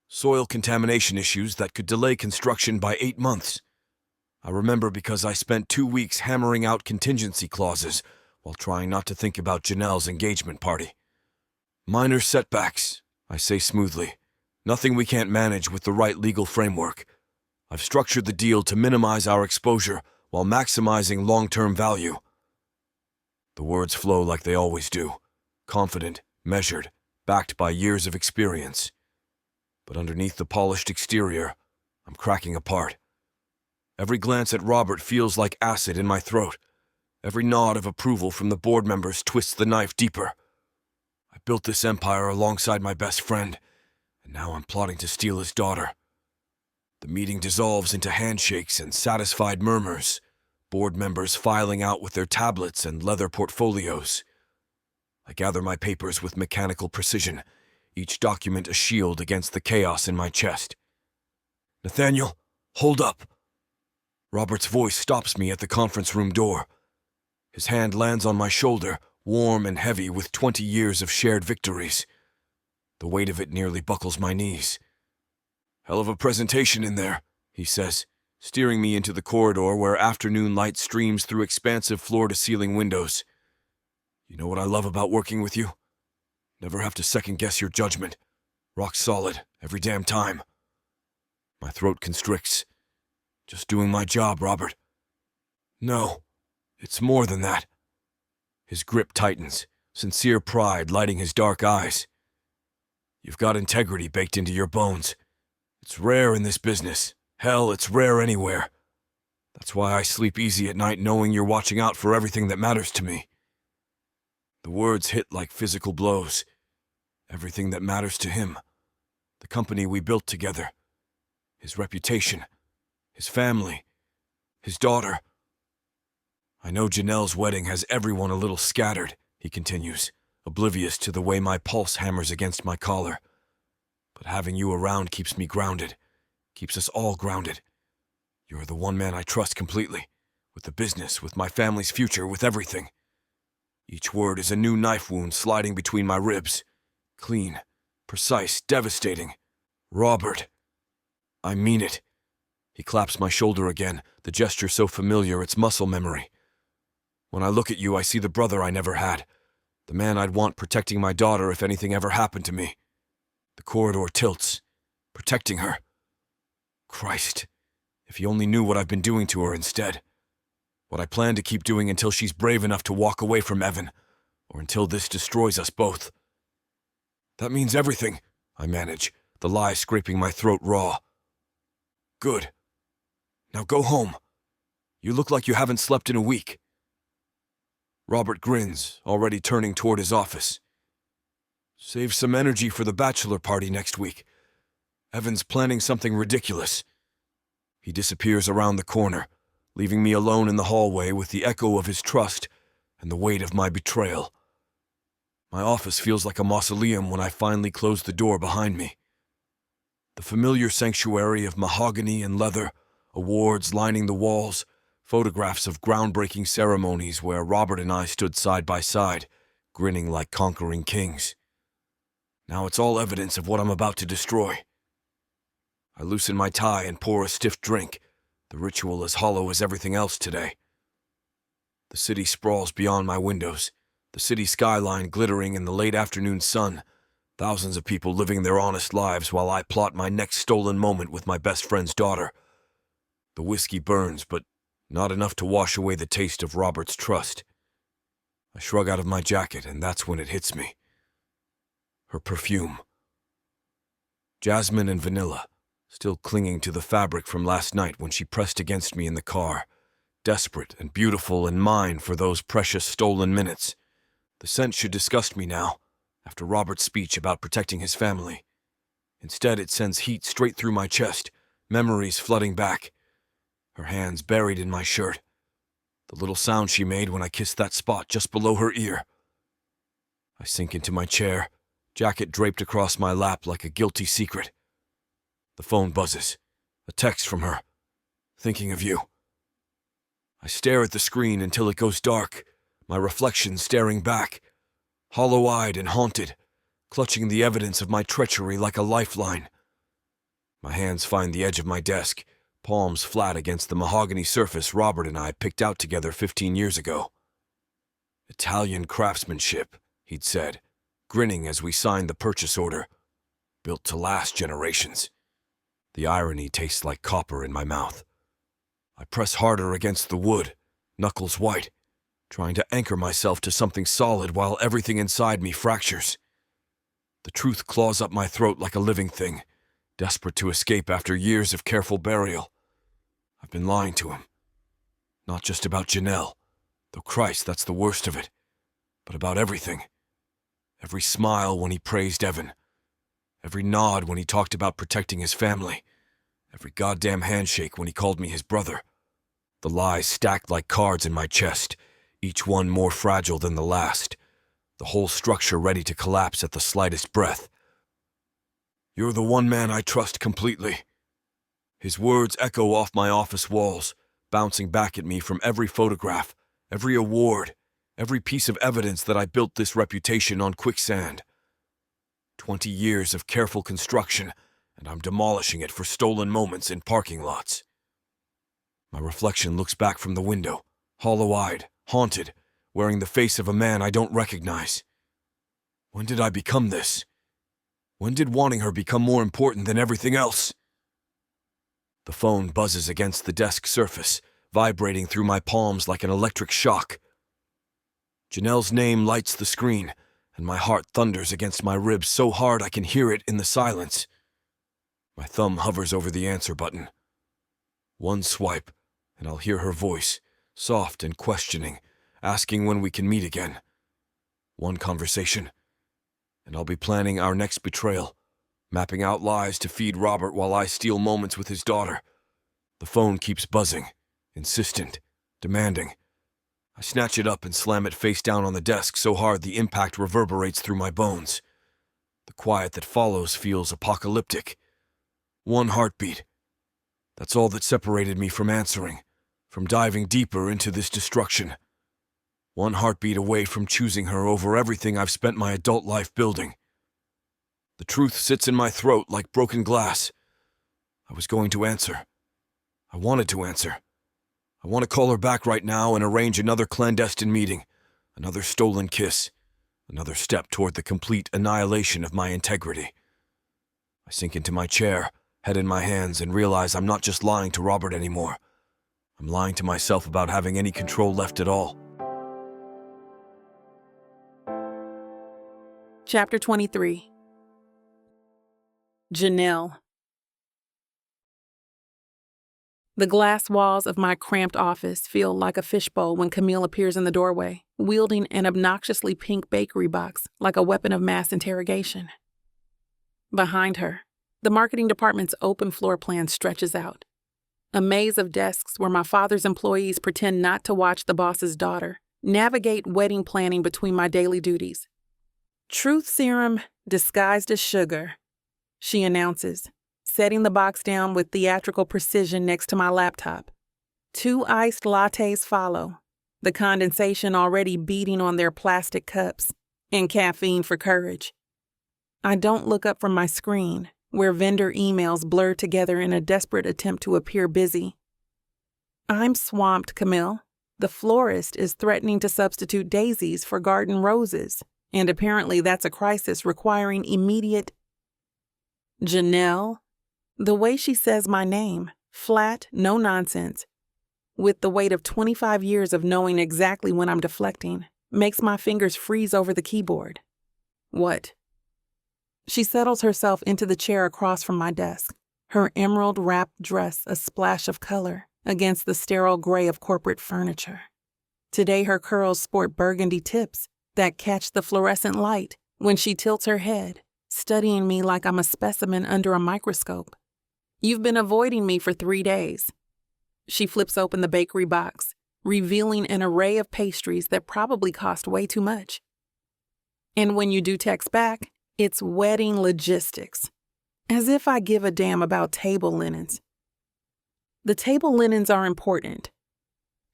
soil contamination issues that could delay construction by 8 months. I remember because I spent 2 weeks hammering out contingency clauses while trying not to think about Janelle's engagement party. Minor setbacks, I say smoothly. Nothing we can't manage with the right legal framework. I've structured the deal to minimize our exposure while maximizing long-term value. The words flow like they always do, confident, measured, backed by years of experience. But underneath the polished exterior, I'm cracking apart. Every glance at Robert feels like acid in my throat. Every nod of approval from the board members twists the knife deeper. I built this empire alongside my best friend, and now I'm plotting to steal his daughter. The meeting dissolves into handshakes and satisfied murmurs, board members filing out with their tablets and leather portfolios. I gather my papers with mechanical precision, each document a shield against the chaos in my chest. "Nathaniel, hold up!" Robert's voice stops me at the conference room door. His hand lands on my shoulder, warm and heavy with 20 years of shared victories. The weight of it nearly buckles my knees. "Hell of a presentation in there," he says, steering me into the corridor where afternoon light streams through expansive floor-to-ceiling windows. "You know what I love about working with you? Never have to second-guess your judgment. Rock solid, every damn time." My throat constricts. "Just doing my job, Robert." "No, it's more than that." His grip tightens, sincere pride lighting his dark eyes. "You've got integrity baked into your bones. It's rare in this business. Hell, it's rare anywhere. That's why I sleep easy at night knowing you're watching out for everything that matters to me." The words hit like physical blows. Everything that matters to him. The company we built together. His reputation. His family. His daughter. "I know Janelle's wedding has everyone a little scattered," he continues, oblivious to the way my pulse hammers against my collar. "But having you around keeps me grounded, keeps us all grounded. You're the one man I trust completely, with the business, with my family's future, with everything." Each word is a new knife wound sliding between my ribs. Clean, precise, devastating. "Robert, I mean it." He claps my shoulder again, the gesture so familiar it's muscle memory. "When I look at you, I see the brother I never had, the man I'd want protecting my daughter if anything ever happened to me." The corridor tilts. Protecting her. Christ, if he only knew what I've been doing to her instead. What I plan to keep doing until she's brave enough to walk away from Evan, or until this destroys us both. "That means everything," I manage, the lie scraping my throat raw. "Good. Now go home. You look like you haven't slept in a week." Robert grins, already turning toward his office. "Save some energy for the bachelor party next week. Evan's planning something ridiculous." He disappears around the corner, leaving me alone in the hallway with the echo of his trust and the weight of my betrayal. My office feels like a mausoleum when I finally close the door behind me. The familiar sanctuary of mahogany and leather, awards lining the walls, photographs of groundbreaking ceremonies where Robert and I stood side by side, grinning like conquering kings. Now it's all evidence of what I'm about to destroy. I loosen my tie and pour a stiff drink, the ritual as hollow as everything else today. The city sprawls beyond my windows, the city skyline glittering in the late afternoon sun, thousands of people living their honest lives while I plot my next stolen moment with my best friend's daughter. The whiskey burns, but not enough to wash away the taste of Robert's trust. I shrug out of my jacket, and that's when it hits me. Her perfume. Jasmine and vanilla, still clinging to the fabric from last night when she pressed against me in the car, desperate and beautiful and mine for those precious stolen minutes. The scent should disgust me now, after Robert's speech about protecting his family. Instead, it sends heat straight through my chest, memories flooding back. Her hands buried in my shirt. The little sound she made when I kissed that spot just below her ear. I sink into my chair, jacket draped across my lap like a guilty secret. The phone buzzes. A text from her. "Thinking of you." I stare at the screen until it goes dark, my reflection staring back, hollow-eyed and haunted, clutching the evidence of my treachery like a lifeline. My hands find the edge of my desk, palms flat against the mahogany surface Robert and I picked out together 15 years ago. Italian craftsmanship, he'd said, grinning as we signed the purchase order. Built to last generations. The irony tastes like copper in my mouth. I press harder against the wood, knuckles white, trying to anchor myself to something solid while everything inside me fractures. The truth claws up my throat like a living thing, desperate to escape after years of careful burial. I've been lying to him. Not just about Janelle, though Christ, that's the worst of it, but about everything. Every smile when he praised Evan. Every nod when he talked about protecting his family. Every goddamn handshake when he called me his brother. The lies stacked like cards in my chest, each one more fragile than the last. The whole structure ready to collapse at the slightest breath. You're the one man I trust completely. His words echo off my office walls, bouncing back at me from every photograph, every award, every piece of evidence that I built this reputation on quicksand. 20 years of careful construction, and I'm demolishing it for stolen moments in parking lots. My reflection looks back from the window, hollow-eyed, haunted, wearing the face of a man I don't recognize. When did I become this? When did wanting her become more important than everything else? The phone buzzes against the desk surface, vibrating through my palms like an electric shock. Janelle's name lights the screen, and my heart thunders against my ribs so hard I can hear it in the silence. My thumb hovers over the answer button. One swipe, and I'll hear her voice, soft and questioning, asking when we can meet again. One conversation, and I'll be planning our next betrayal, mapping out lies to feed Robert while I steal moments with his daughter. The phone keeps buzzing, insistent, demanding. I snatch it up and slam it face down on the desk so hard the impact reverberates through my bones. The quiet that follows feels apocalyptic. One heartbeat. That's all that separated me from answering, from diving deeper into this destruction. One heartbeat away from choosing her over everything I've spent my adult life building. The truth sits in my throat like broken glass. I was going to answer. I wanted to answer. I want to call her back right now and arrange another clandestine meeting, another stolen kiss, another step toward the complete annihilation of my integrity. I sink into my chair, head in my hands, and realize I'm not just lying to Robert anymore. I'm lying to myself about having any control left at all. Chapter 23. Janelle. The glass walls of my cramped office feel like a fishbowl when Camille appears in the doorway, wielding an obnoxiously pink bakery box like a weapon of mass interrogation. Behind her, the marketing department's open floor plan stretches out. A maze of desks where my father's employees pretend not to watch the boss's daughter, navigate wedding planning between my daily duties. Truth serum disguised as sugar, she announces, setting the box down with theatrical precision next to my laptop. 2 iced lattes follow, the condensation already beating on their plastic cups, and caffeine for courage. I don't look up from my screen, where vendor emails blur together in a desperate attempt to appear busy. I'm swamped, Camille. The florist is threatening to substitute daisies for garden roses, and apparently that's a crisis requiring immediate... Janelle? The way she says my name, flat, no nonsense, with the weight of 25 years of knowing exactly when I'm deflecting, makes my fingers freeze over the keyboard. What? She settles herself into the chair across from my desk, her emerald-wrapped dress a splash of color against the sterile gray of corporate furniture. Today her curls sport burgundy tips that catch the fluorescent light when she tilts her head, studying me like I'm a specimen under a microscope. You've been avoiding me for 3 days. She flips open the bakery box, revealing an array of pastries that probably cost way too much. And when you do text back, it's wedding logistics. As if I give a damn about table linens. The table linens are important.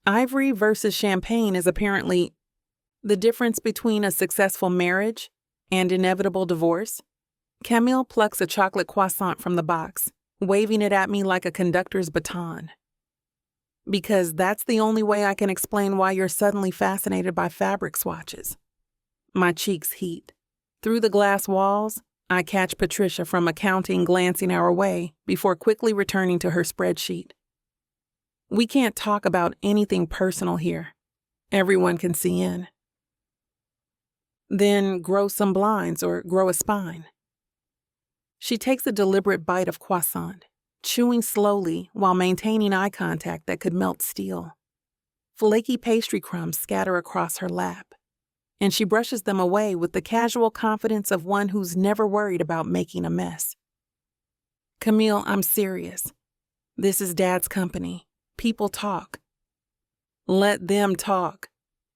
Ivory versus champagne is apparently... The difference between a successful marriage and inevitable divorce? Camille plucks a chocolate croissant from the box, waving it at me like a conductor's baton. Because that's the only way I can explain why you're suddenly fascinated by fabric swatches. My cheeks heat. Through the glass walls, I catch Patricia from accounting glancing our way before quickly returning to her spreadsheet. We can't talk about anything personal here. Everyone can see in. Then grow some blinds or grow a spine. She takes a deliberate bite of croissant, chewing slowly while maintaining eye contact that could melt steel. Flaky pastry crumbs scatter across her lap, and she brushes them away with the casual confidence of one who's never worried about making a mess. Camille, I'm serious. This is Dad's company. People talk. Let them talk.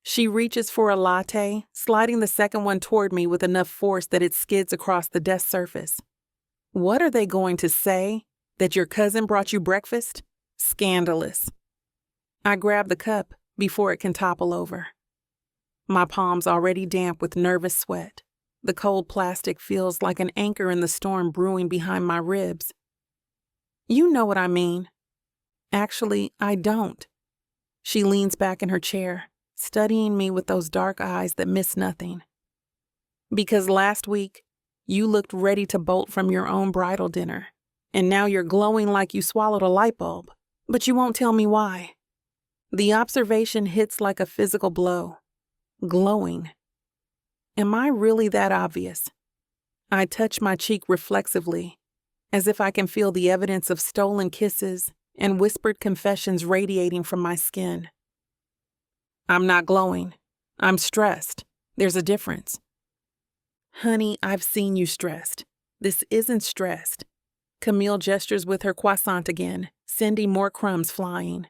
She reaches for a latte, sliding the second one toward me with enough force that it skids across the desk surface. What are they going to say? That your cousin brought you breakfast? Scandalous. I grab the cup before it can topple over. My palms already damp with nervous sweat. The cold plastic feels like an anchor in the storm brewing behind my ribs. You know what I mean. Actually, I don't. She leans back in her chair, studying me with those dark eyes that miss nothing. Because last week, you looked ready to bolt from your own bridal dinner, and now you're glowing like you swallowed a light bulb, but you won't tell me why. The observation hits like a physical blow. Glowing. Am I really that obvious? I touch my cheek reflexively, as if I can feel the evidence of stolen kisses and whispered confessions radiating from my skin. I'm not glowing. I'm stressed. There's a difference. Honey, I've seen you stressed. This isn't stressed. Camille gestures with her croissant again, sending more crumbs flying.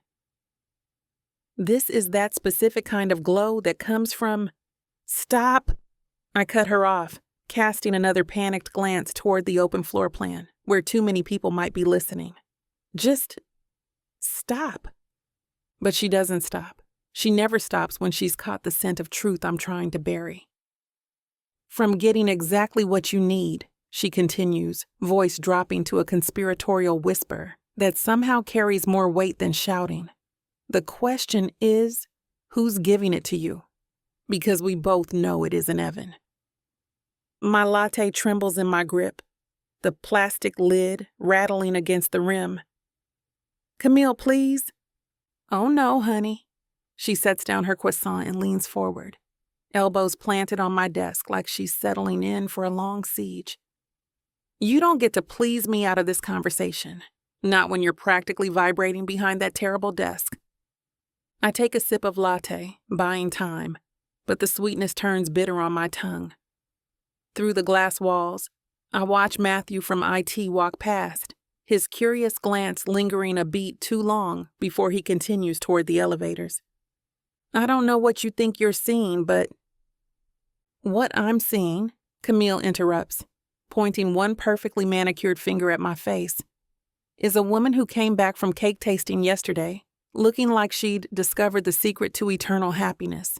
This is that specific kind of glow that comes from... Stop! I cut her off, casting another panicked glance toward the open floor plan, where too many people might be listening. Just... stop. But she doesn't stop. She never stops when she's caught the scent of truth I'm trying to bury. From getting exactly what you need, she continues, voice dropping to a conspiratorial whisper that somehow carries more weight than shouting. The question is, who's giving it to you? Because we both know it isn't Evan. My latte trembles in my grip, the plastic lid rattling against the rim. Camille, please. Oh no, honey. She sets down her croissant and leans forward, elbows planted on my desk like she's settling in for a long siege. You don't get to please me out of this conversation, not when you're practically vibrating behind that terrible desk. I take a sip of latte, buying time, but the sweetness turns bitter on my tongue. Through the glass walls, I watch Matthew from IT walk past, his curious glance lingering a beat too long before he continues toward the elevators. I don't know what you think you're seeing, but... What I'm seeing, Camille interrupts, pointing one perfectly manicured finger at my face, is a woman who came back from cake tasting yesterday, looking like she'd discovered the secret to eternal happiness.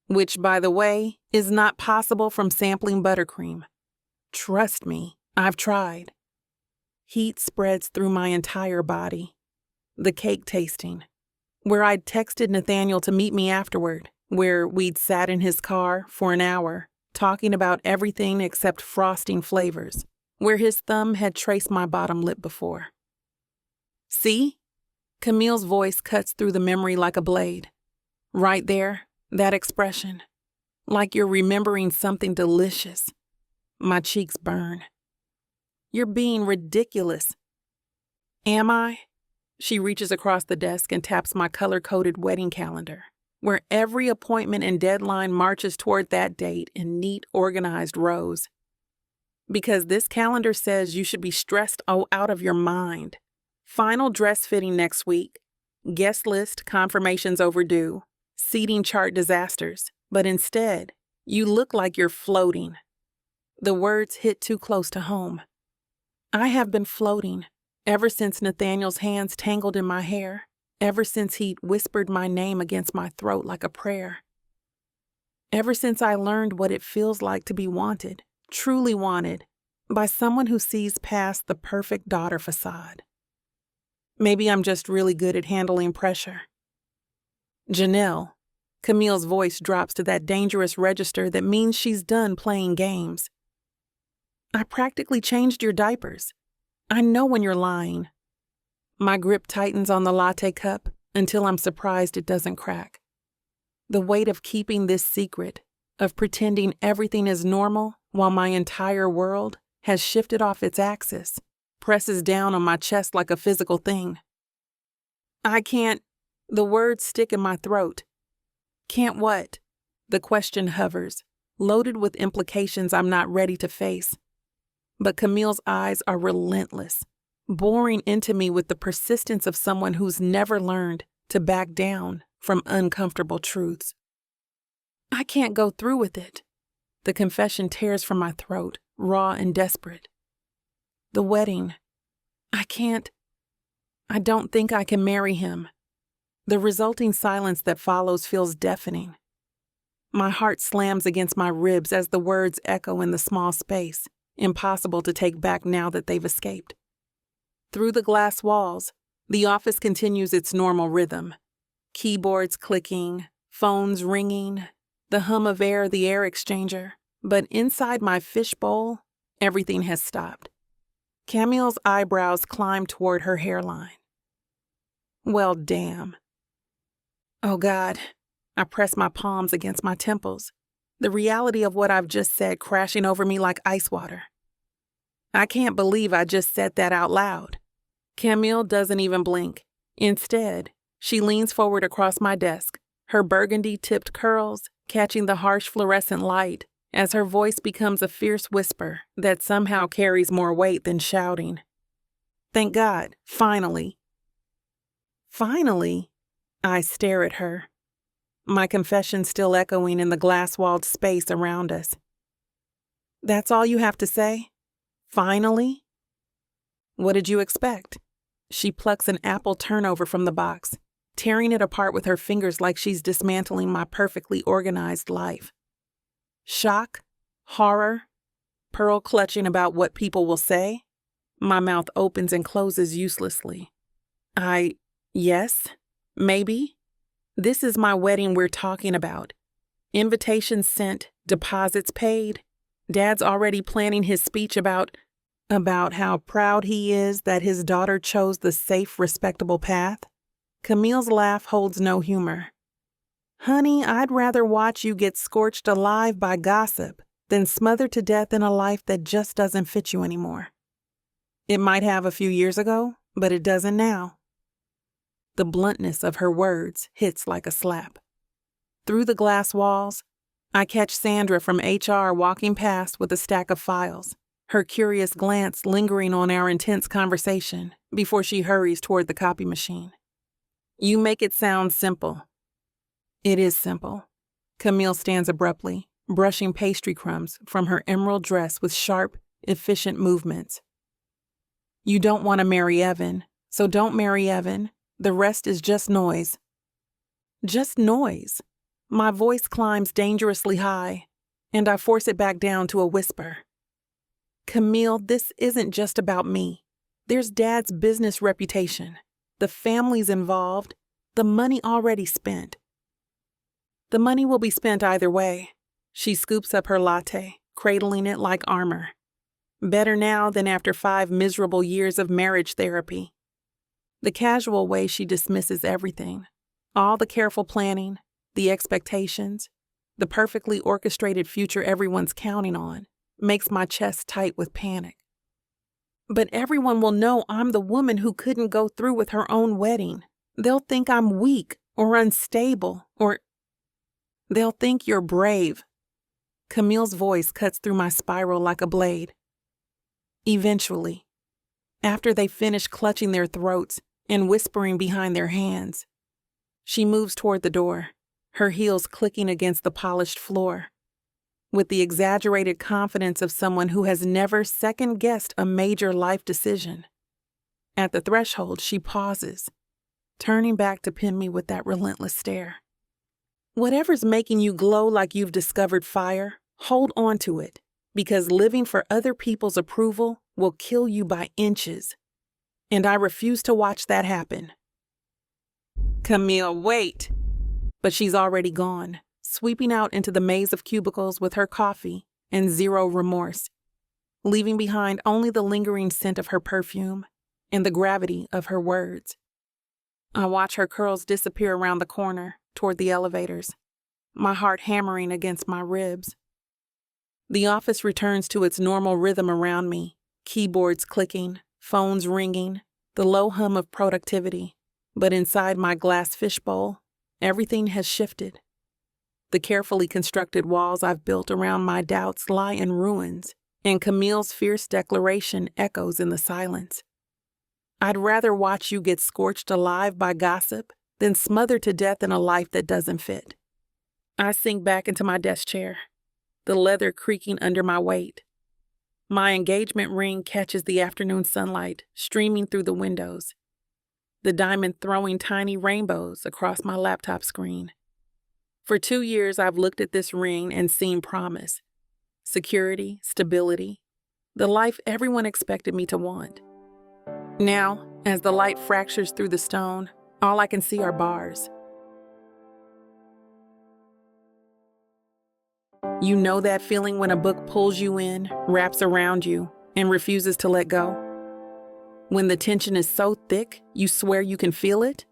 Which, by the way, is not possible from sampling buttercream. Trust me, I've tried. Heat spreads through my entire body. The cake tasting, where I'd texted Nathaniel to meet me afterward, where we'd sat in his car for an hour, talking about everything except frosting flavors, where his thumb had traced my bottom lip before. See? Camille's voice cuts through the memory like a blade. Right there, that expression. Like you're remembering something delicious. My cheeks burn. You're being ridiculous. Am I? She reaches across the desk and taps my color-coded wedding calendar, where every appointment and deadline marches toward that date in neat, organized rows. Because this calendar says you should be stressed out of your mind. Final dress fitting next week, guest list confirmations overdue, seating chart disasters, but instead, you look like you're floating. The words hit too close to home. I have been floating ever since Nathaniel's hands tangled in my hair, ever since he whispered my name against my throat like a prayer. Ever since I learned what it feels like to be wanted, truly wanted, by someone who sees past the perfect daughter facade. Maybe I'm just really good at handling pressure. Janelle, Camille's voice drops to that dangerous register that means she's done playing games. I practically changed your diapers. I know when you're lying. My grip tightens on the latte cup until I'm surprised it doesn't crack. The weight of keeping this secret, of pretending everything is normal while my entire world has shifted off its axis, presses down on my chest like a physical thing. I can't. The words stick in my throat. Can't what? The question hovers, loaded with implications I'm not ready to face. But Camille's eyes are relentless, boring into me with the persistence of someone who's never learned to back down from uncomfortable truths. I can't go through with it. The confession tears from my throat, raw and desperate. The wedding. I can't. I don't think I can marry him. The resulting silence that follows feels deafening. My heart slams against my ribs as the words echo in the small space, impossible to take back now that they've escaped. Through the glass walls, the office continues its normal rhythm. Keyboards clicking, phones ringing, the hum of air, the air exchanger. But inside my fishbowl, everything has stopped. Camille's eyebrows climb toward her hairline. Well, damn. Oh, God. I press my palms against my temples, the reality of what I've just said crashing over me like ice water. I can't believe I just said that out loud. Camille doesn't even blink. Instead, she leans forward across my desk, her burgundy-tipped curls catching the harsh fluorescent light as her voice becomes a fierce whisper that somehow carries more weight than shouting. Thank God, finally. Finally? I stare at her, my confession still echoing in the glass-walled space around us. That's all you have to say? Finally? What did you expect? She plucks an apple turnover from the box, tearing it apart with her fingers like she's dismantling my perfectly organized life. Shock? Horror? Pearl clutching about what people will say? My mouth opens and closes uselessly. Yes? Maybe? This is my wedding we're talking about. Invitations sent, deposits paid. Dad's already planning his speech about how proud he is that his daughter chose the safe, respectable path. Camille's laugh holds no humor. Honey, I'd rather watch you get scorched alive by gossip than smothered to death in a life that just doesn't fit you anymore. It might have a few years ago, but it doesn't now. The bluntness of her words hits like a slap. Through the glass walls, I catch Sandra from HR walking past with a stack of files, her curious glance lingering on our intense conversation before she hurries toward the copy machine. You make it sound simple. It is simple. Camille stands abruptly, brushing pastry crumbs from her emerald dress with sharp, efficient movements. You don't want to marry Evan, so don't marry Evan. The rest is just noise. Just noise. My voice climbs dangerously high, and I force it back down to a whisper. Camille, this isn't just about me. There's Dad's business reputation, the families involved, the money already spent. The money will be spent either way. She scoops up her latte, cradling it like armor. Better now than after 5 miserable years of marriage therapy. The casual way she dismisses everything, all the careful planning, the expectations, the perfectly orchestrated future everyone's counting on, makes my chest tight with panic. But everyone will know I'm the woman who couldn't go through with her own wedding. They'll think I'm weak or unstable or they'll think you're brave. Camille's voice cuts through my spiral like a blade. Eventually, after they finish clutching their throats and whispering behind their hands, she moves toward the door, her heels clicking against the polished floor, with the exaggerated confidence of someone who has never second-guessed a major life decision. At the threshold, she pauses, turning back to pin me with that relentless stare. Whatever's making you glow like you've discovered fire, hold on to it, because living for other people's approval will kill you by inches. And I refuse to watch that happen. Camille, wait! But she's already gone, sweeping out into the maze of cubicles with her coffee and zero remorse, leaving behind only the lingering scent of her perfume and the gravity of her words. I watch her curls disappear around the corner toward the elevators, my heart hammering against my ribs. The office returns to its normal rhythm around me, keyboards clicking, phones ringing, the low hum of productivity. But inside my glass fishbowl, everything has shifted. The carefully constructed walls I've built around my doubts lie in ruins, and Camille's fierce declaration echoes in the silence. I'd rather watch you get scorched alive by gossip than smothered to death in a life that doesn't fit. I sink back into my desk chair, the leather creaking under my weight. My engagement ring catches the afternoon sunlight streaming through the windows, the diamond throwing tiny rainbows across my laptop screen. For 2 years, I've looked at this ring and seen promise, security, stability, the life everyone expected me to want. Now, as the light fractures through the stone, all I can see are bars. You know that feeling when a book pulls you in, wraps around you, and refuses to let go? When the tension is so thick, you swear you can feel it?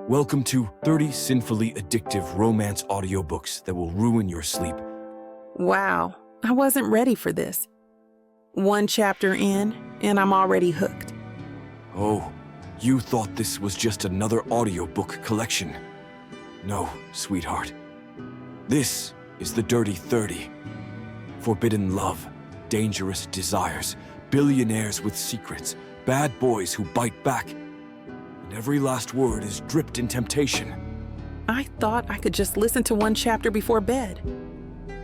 Welcome to 30 sinfully addictive romance audiobooks that will ruin your sleep. Wow, I wasn't ready for this. 1 chapter in, and I'm already hooked. Oh, you thought this was just another audiobook collection. No, sweetheart. This is the Dirty 30. Forbidden love, dangerous desires, billionaires with secrets, bad boys who bite back. And every last word is dripped in temptation. I thought I could just listen to 1 chapter before bed.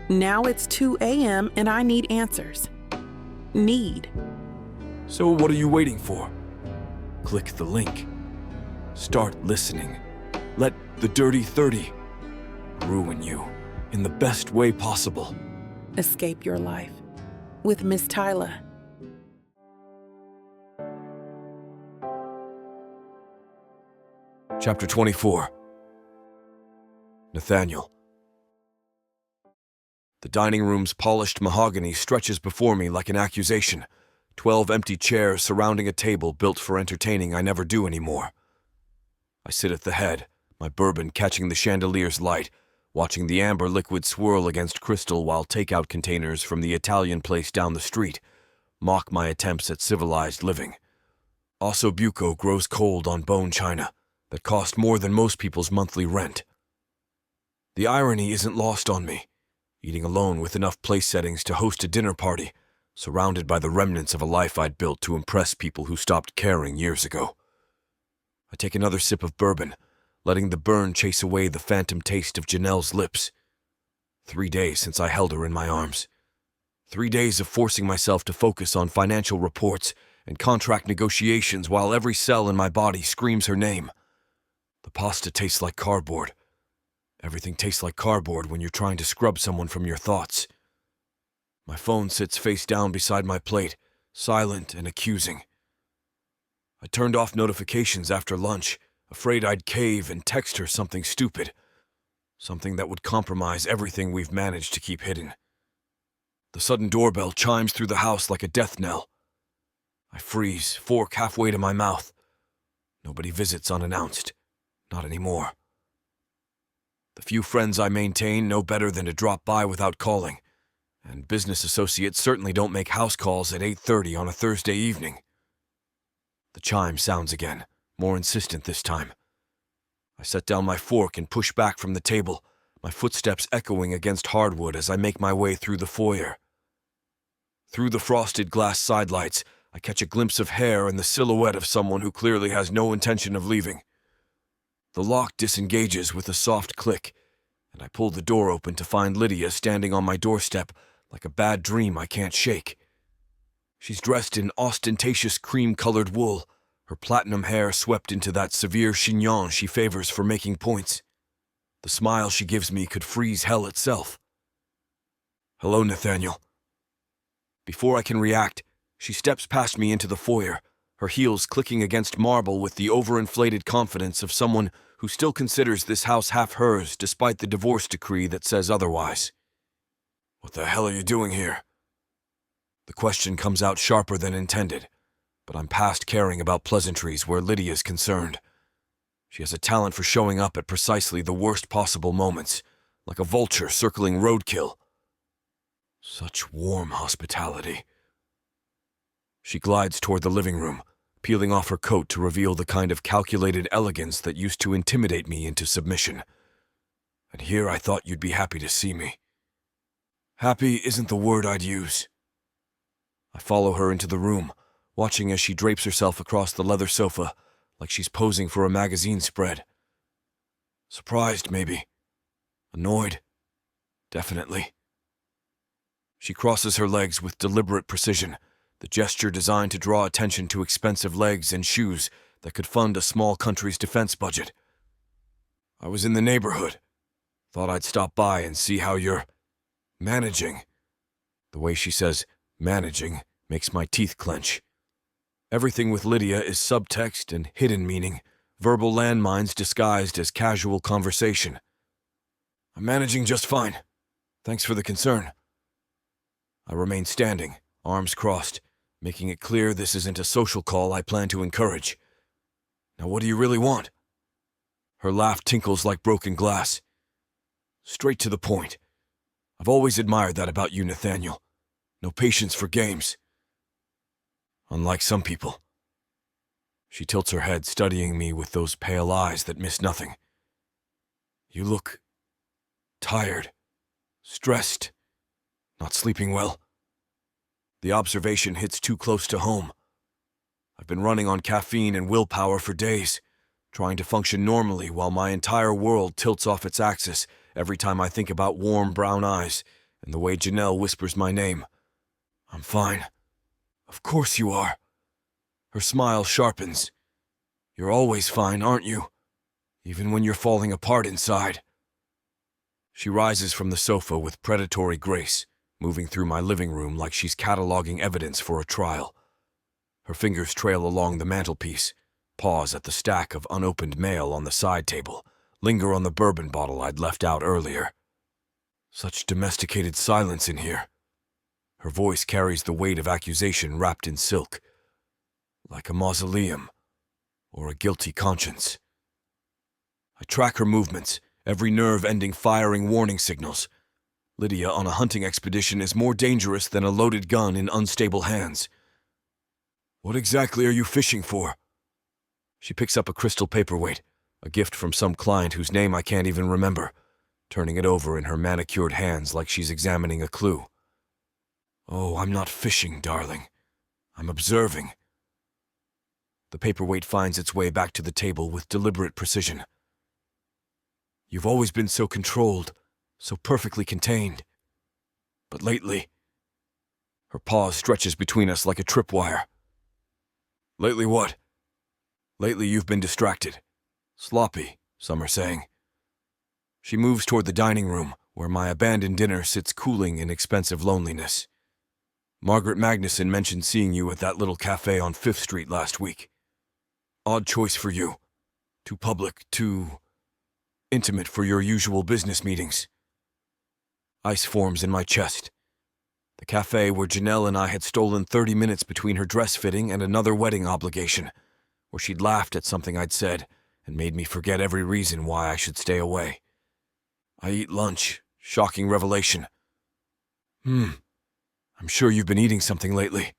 Now it's 2 a.m. and I need answers. Need. So what are you waiting for? Click the link. Start listening. Let the Dirty 30 ruin you in the best way possible. Escape your life with Miss Tyla. Chapter 24. Nathaniel. The dining room's polished mahogany stretches before me like an accusation. 12 empty chairs surrounding a table built for entertaining I never do anymore. I sit at the head, my bourbon catching the chandelier's light, watching the amber liquid swirl against crystal while takeout containers from the Italian place down the street mock my attempts at civilized living. Osso buco grows cold on bone china that cost more than most people's monthly rent. The irony isn't lost on me, eating alone with enough place settings to host a dinner party, surrounded by the remnants of a life I'd built to impress people who stopped caring years ago. I take another sip of bourbon, letting the burn chase away the phantom taste of Janelle's lips. 3 days since I held her in my arms. 3 days of forcing myself to focus on financial reports and contract negotiations while every cell in my body screams her name. The pasta tastes like cardboard. Everything tastes like cardboard when you're trying to scrub someone from your thoughts. My phone sits face down beside my plate, silent and accusing. I turned off notifications after lunch, afraid I'd cave and text her something stupid. Something that would compromise everything we've managed to keep hidden. The sudden doorbell chimes through the house like a death knell. I freeze, fork halfway to my mouth. Nobody visits unannounced. Not anymore. The few friends I maintain know better than to drop by without calling, and business associates certainly don't make house calls at 8:30 on a Thursday evening. The chime sounds again, more insistent this time. I set down my fork and push back from the table, my footsteps echoing against hardwood as I make my way through the foyer. Through the frosted glass sidelights, I catch a glimpse of hair and the silhouette of someone who clearly has no intention of leaving. The lock disengages with a soft click, and I pull the door open to find Lydia standing on my doorstep like a bad dream I can't shake. She's dressed in ostentatious cream-colored wool, her platinum hair swept into that severe chignon she favors for making points. The smile she gives me could freeze hell itself. "Hello, Nathaniel." Before I can react, she steps past me into the foyer, her heels clicking against marble with the overinflated confidence of someone who still considers this house half hers despite the divorce decree that says otherwise. "What the hell are you doing here?" The question comes out sharper than intended, but I'm past caring about pleasantries where Lydia's concerned. She has a talent for showing up at precisely the worst possible moments, like a vulture circling roadkill. Such warm hospitality. She glides toward the living room, peeling off her coat to reveal the kind of calculated elegance that used to intimidate me into submission. And here I thought you'd be happy to see me. Happy isn't the word I'd use. I follow her into the room, watching as she drapes herself across the leather sofa, like she's posing for a magazine spread. Surprised, maybe. Annoyed. Definitely. She crosses her legs with deliberate precision, the gesture designed to draw attention to expensive legs and shoes that could fund a small country's defense budget. "I was in the neighborhood. Thought I'd stop by and see how you're managing." The way she says managing makes my teeth clench. Everything with Lydia is subtext and hidden meaning, verbal landmines disguised as casual conversation. "I'm managing just fine. Thanks for the concern." I remain standing, arms crossed, making it clear this isn't a social call I plan to encourage. "Now what do you really want?" Her laugh tinkles like broken glass. "Straight to the point. I've always admired that about you, Nathaniel. No patience for games. Unlike some people." She tilts her head, studying me with those pale eyes that miss nothing. "You look tired, stressed, not sleeping well." The observation hits too close to home. I've been running on caffeine and willpower for days, trying to function normally while my entire world tilts off its axis every time I think about warm brown eyes and the way Janelle whispers my name. "I'm fine." "Of course you are." Her smile sharpens. "You're always fine, aren't you? Even when you're falling apart inside." She rises from the sofa with predatory grace, moving through my living room like she's cataloging evidence for a trial. Her fingers trail along the mantelpiece, pause at the stack of unopened mail on the side table, linger on the bourbon bottle I'd left out earlier. Such domesticated silence in here. Her voice carries the weight of accusation wrapped in silk, like a mausoleum or a guilty conscience. I track her movements, every nerve ending firing warning signals. Lydia on a hunting expedition is more dangerous than a loaded gun in unstable hands. "What exactly are you fishing for?" She picks up a crystal paperweight, a gift from some client whose name I can't even remember, turning it over in her manicured hands like she's examining a clue. "Oh, I'm not fishing, darling. I'm observing." The paperweight finds its way back to the table with deliberate precision. "You've always been so controlled, so perfectly contained. But lately..." Her pause stretches between us like a tripwire. "Lately what?" "Lately you've been distracted. Sloppy, some are saying." She moves toward the dining room, where my abandoned dinner sits cooling in expensive loneliness. "Margaret Magnuson mentioned seeing you at that little cafe on 5th Street last week. Odd choice for you. Too public, too intimate for your usual business meetings." Ice forms in my chest. The cafe where Janelle and I had stolen 30 minutes between her dress fitting and another wedding obligation, where she'd laughed at something I'd said and made me forget every reason why I should stay away. I eat lunch. Shocking revelation. I'm sure you've been eating something lately."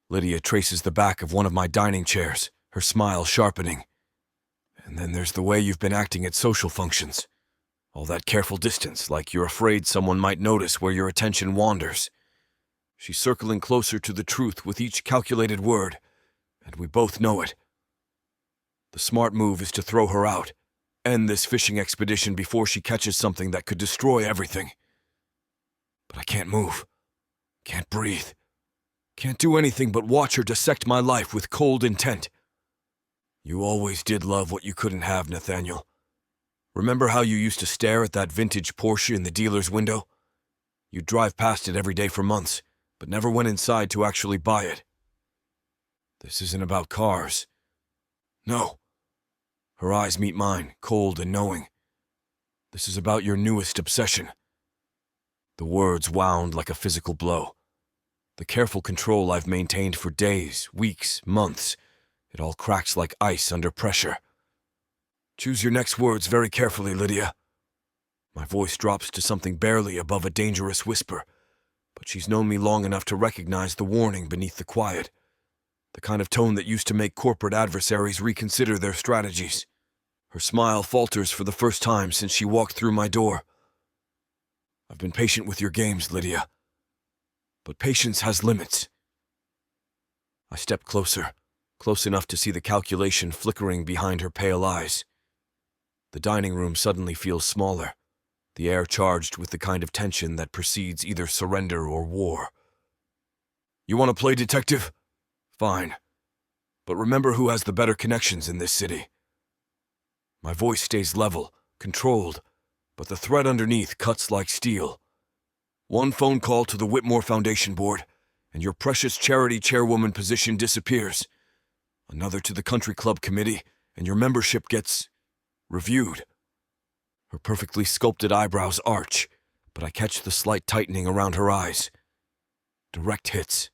Lydia traces the back of one of my dining chairs, her smile sharpening. "And then there's the way you've been acting at social functions. All that careful distance, like you're afraid someone might notice where your attention wanders." She's circling closer to the truth with each calculated word, and we both know it. The smart move is to throw her out, end this fishing expedition before she catches something that could destroy everything. But I can't move. Can't breathe. Can't do anything but watch her dissect my life with cold intent. "You always did love what you couldn't have, Nathaniel. Remember how you used to stare at that vintage Porsche in the dealer's window? You'd drive past it every day for months, but never went inside to actually buy it. This isn't about cars. No. Her eyes meet mine, cold and knowing. This is about your newest obsession. The words wound like a physical blow. The careful control I've maintained for days, weeks, months, it all cracks like ice under pressure. Choose your next words very carefully, Lydia. My voice drops to something barely above a dangerous whisper, but she's known me long enough to recognize the warning beneath the quiet, the kind of tone that used to make corporate adversaries reconsider their strategies. Her smile falters for the first time since she walked through my door. I've been patient with your games, Lydia, but patience has limits. I step closer, close enough to see the calculation flickering behind her pale eyes. The dining room suddenly feels smaller, the air charged with the kind of tension that precedes either surrender or war. You want to play detective? Fine. But remember who has the better connections in this city. My voice stays level, controlled, but the threat underneath cuts like steel. One phone call to the Whitmore Foundation Board, and your precious charity chairwoman position disappears. Another to the country club committee, and your membership gets reviewed. Her perfectly sculpted eyebrows arch, but I catch the slight tightening around her eyes. Direct hits.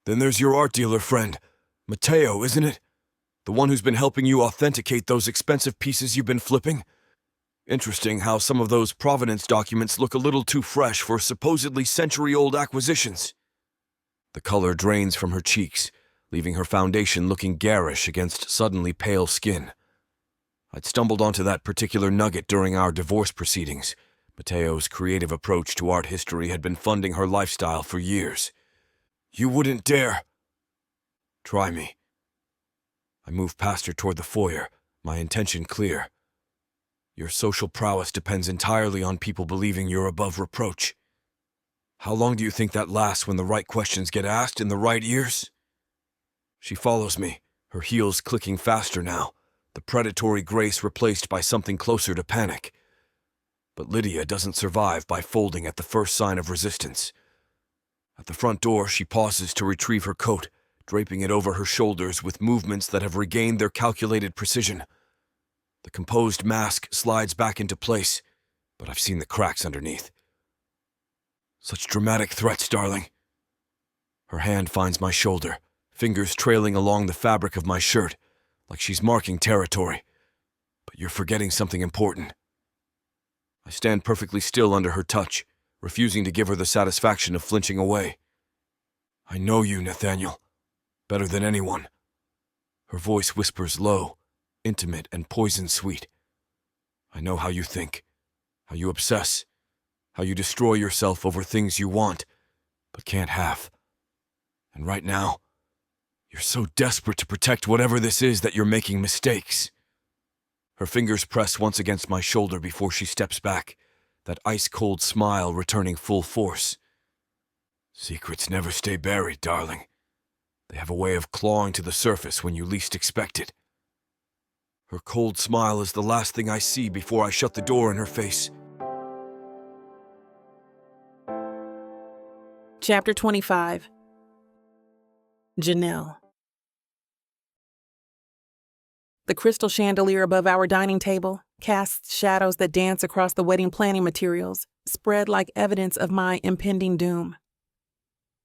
Then there's your art dealer friend, Mateo, isn't it? The one who's been helping you authenticate those expensive pieces you've been flipping? Interesting how some of those provenance documents look a little too fresh for supposedly century-old acquisitions. The color drains from her cheeks, leaving her foundation looking garish against suddenly pale skin. I'd stumbled onto that particular nugget during our divorce proceedings. Mateo's creative approach to art history had been funding her lifestyle for years. You wouldn't dare. Try me. I move past her toward the foyer, my intention clear. Your social prowess depends entirely on people believing you're above reproach. How long do you think that lasts when the right questions get asked in the right ears? She follows me, her heels clicking faster now, the predatory grace replaced by something closer to panic. But Lydia doesn't survive by folding at the first sign of resistance. At the front door, she pauses to retrieve her coat, draping it over her shoulders with movements that have regained their calculated precision. The composed mask slides back into place, but I've seen the cracks underneath. Such dramatic threats, darling. Her hand finds my shoulder, fingers trailing along the fabric of my shirt, like she's marking territory. But you're forgetting something important. I stand perfectly still under her touch, refusing to give her the satisfaction of flinching away. I know you, Nathaniel, better than anyone. Her voice whispers low, intimate and poison-sweet. I know how you think, how you obsess, how you destroy yourself over things you want, but can't have. And right now, you're so desperate to protect whatever this is that you're making mistakes. Her fingers press once against my shoulder before she steps back, that ice-cold smile returning full force. Secrets never stay buried, darling. They have a way of clawing to the surface when you least expect it. Her cold smile is the last thing I see before I shut the door in her face. Chapter 25. Janelle. The crystal chandelier above our dining table casts shadows that dance across the wedding planning materials, spread like evidence of my impending doom.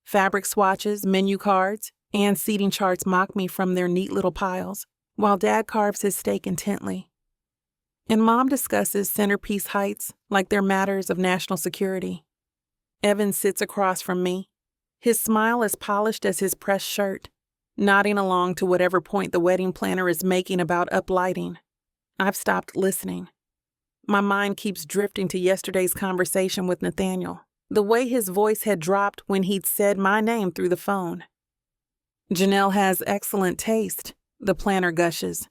Fabric swatches, menu cards, and seating charts mock me from their neat little piles, while Dad carves his steak intently. And Mom discusses centerpiece heights like they're matters of national security. Evan sits across from me, his smile as polished as his pressed shirt, nodding along to whatever point the wedding planner is making about uplighting. I've stopped listening. My mind keeps drifting to yesterday's conversation with Nathaniel, the way his voice had dropped when he'd said my name through the phone. Janelle has excellent taste, the planner gushes,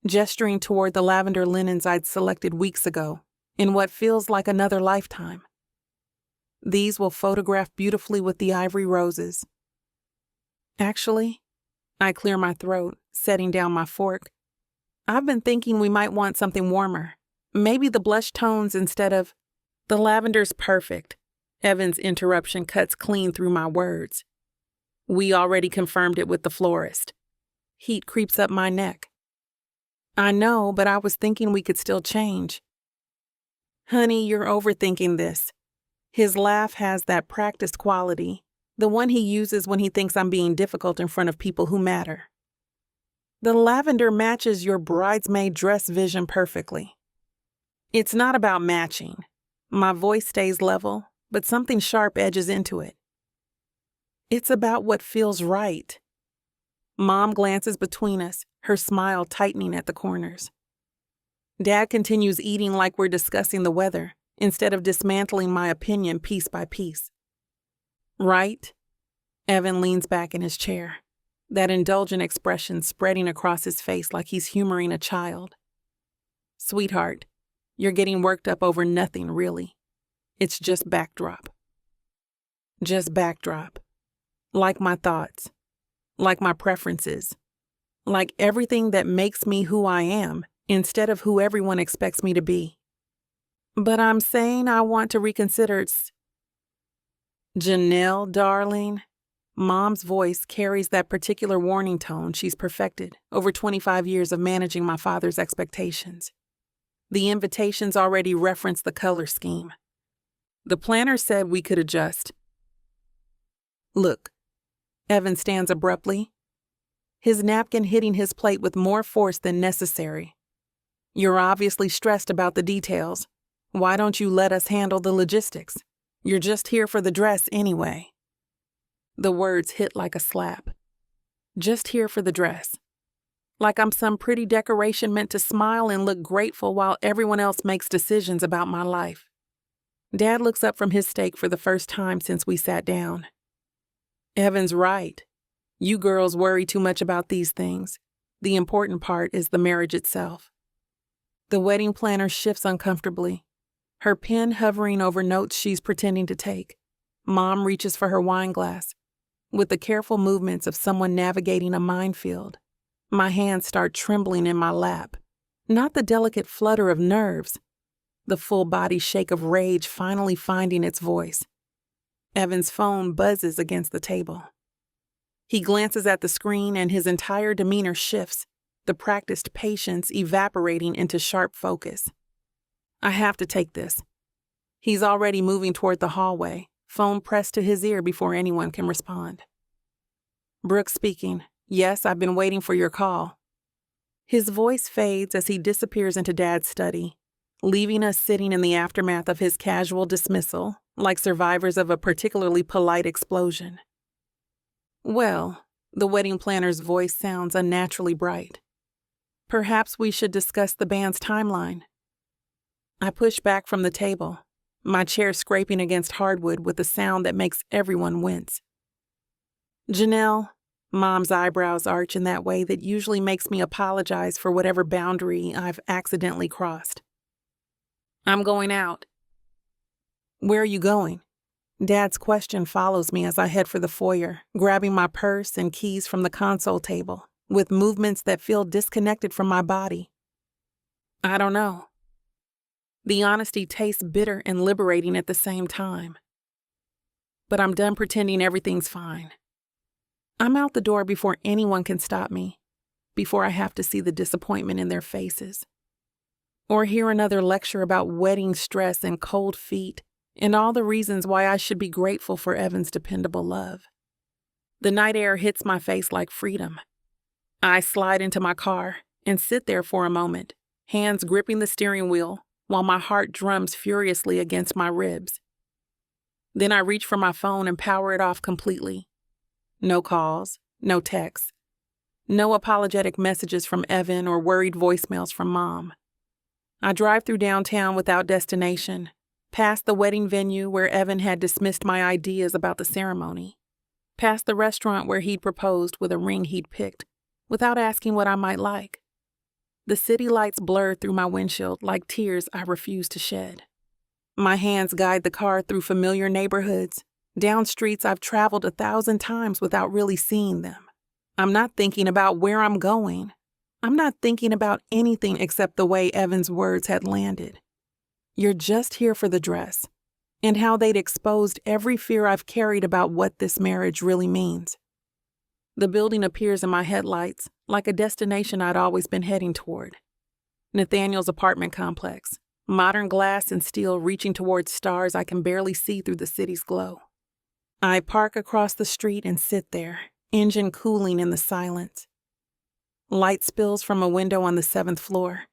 gesturing toward the lavender linens I'd selected weeks ago, in what feels like another lifetime. These will photograph beautifully with the ivory roses. Actually, I clear my throat, setting down my fork. I've been thinking we might want something warmer. Maybe the blush tones instead of... The lavender's perfect. Evan's interruption cuts clean through my words. We already confirmed it with the florist. Heat creeps up my neck. I know, but I was thinking we could still change. Honey, you're overthinking this. His laugh has that practiced quality, the one he uses when he thinks I'm being difficult in front of people who matter. The lavender matches your bridesmaid dress vision perfectly. It's not about matching. My voice stays level, but something sharp edges into it. It's about what feels right. Mom glances between us, her smile tightening at the corners. Dad continues eating like we're discussing the weather, instead of dismantling my opinion piece by piece. Right? Evan leans back in his chair, that indulgent expression spreading across his face like he's humoring a child. Sweetheart, you're getting worked up over nothing, really. It's just backdrop. Just backdrop. Like my thoughts. Like my preferences. Like everything that makes me who I am, instead of who everyone expects me to be. But I'm saying I want to reconsider. Janelle, darling. Mom's voice carries that particular warning tone she's perfected over 25 years of managing my father's expectations. The invitations already reference the color scheme. The planner said we could adjust. Look, Evan stands abruptly, his napkin hitting his plate with more force than necessary. You're obviously stressed about the details. Why don't you let us handle the logistics? You're just here for the dress anyway. The words hit like a slap. Just here for the dress. Like I'm some pretty decoration meant to smile and look grateful while everyone else makes decisions about my life. Dad looks up from his steak for the first time since we sat down. Evan's right. You girls worry too much about these things. The important part is the marriage itself. The wedding planner shifts uncomfortably, her pen hovering over notes she's pretending to take. Mom reaches for her wine glass, with the careful movements of someone navigating a minefield. My hands start trembling in my lap. Not the delicate flutter of nerves, the full body shake of rage finally finding its voice. Evan's phone buzzes against the table. He glances at the screen and his entire demeanor shifts, the practiced patience evaporating into sharp focus. I have to take this. He's already moving toward the hallway, phone pressed to his ear before anyone can respond. Brooke speaking. Yes, I've been waiting for your call. His voice fades as he disappears into Dad's study, leaving us sitting in the aftermath of his casual dismissal, like survivors of a particularly polite explosion. Well, the wedding planner's voice sounds unnaturally bright. Perhaps we should discuss the band's timeline. I push back from the table, my chair scraping against hardwood with a sound that makes everyone wince. Janelle, Mom's eyebrows arch in that way that usually makes me apologize for whatever boundary I've accidentally crossed. I'm going out. Where are you going? Dad's question follows me as I head for the foyer, grabbing my purse and keys from the console table, with movements that feel disconnected from my body. I don't know. The honesty tastes bitter and liberating at the same time. But I'm done pretending everything's fine. I'm out the door before anyone can stop me, before I have to see the disappointment in their faces, or hear another lecture about wedding stress and cold feet and all the reasons why I should be grateful for Evan's dependable love. The night air hits my face like freedom. I slide into my car and sit there for a moment, hands gripping the steering wheel while my heart drums furiously against my ribs. Then I reach for my phone and power it off completely. No calls, no texts, no apologetic messages from Evan or worried voicemails from Mom. I drive through downtown without destination, past the wedding venue where Evan had dismissed my ideas about the ceremony, past the restaurant where he'd proposed with a ring he'd picked, without asking what I might like. The city lights blur through my windshield like tears I refuse to shed. My hands guide the car through familiar neighborhoods, down streets I've traveled 1,000 times without really seeing them. I'm not thinking about where I'm going. I'm not thinking about anything except the way Evan's words had landed. You're just here for the dress, and how they'd exposed every fear I've carried about what this marriage really means. The building appears in my headlights like a destination I'd always been heading toward. Nathaniel's apartment complex, modern glass and steel reaching towards stars I can barely see through the city's glow. I park across the street and sit there, engine cooling in the silence. Light spills from a window on the 7th floor,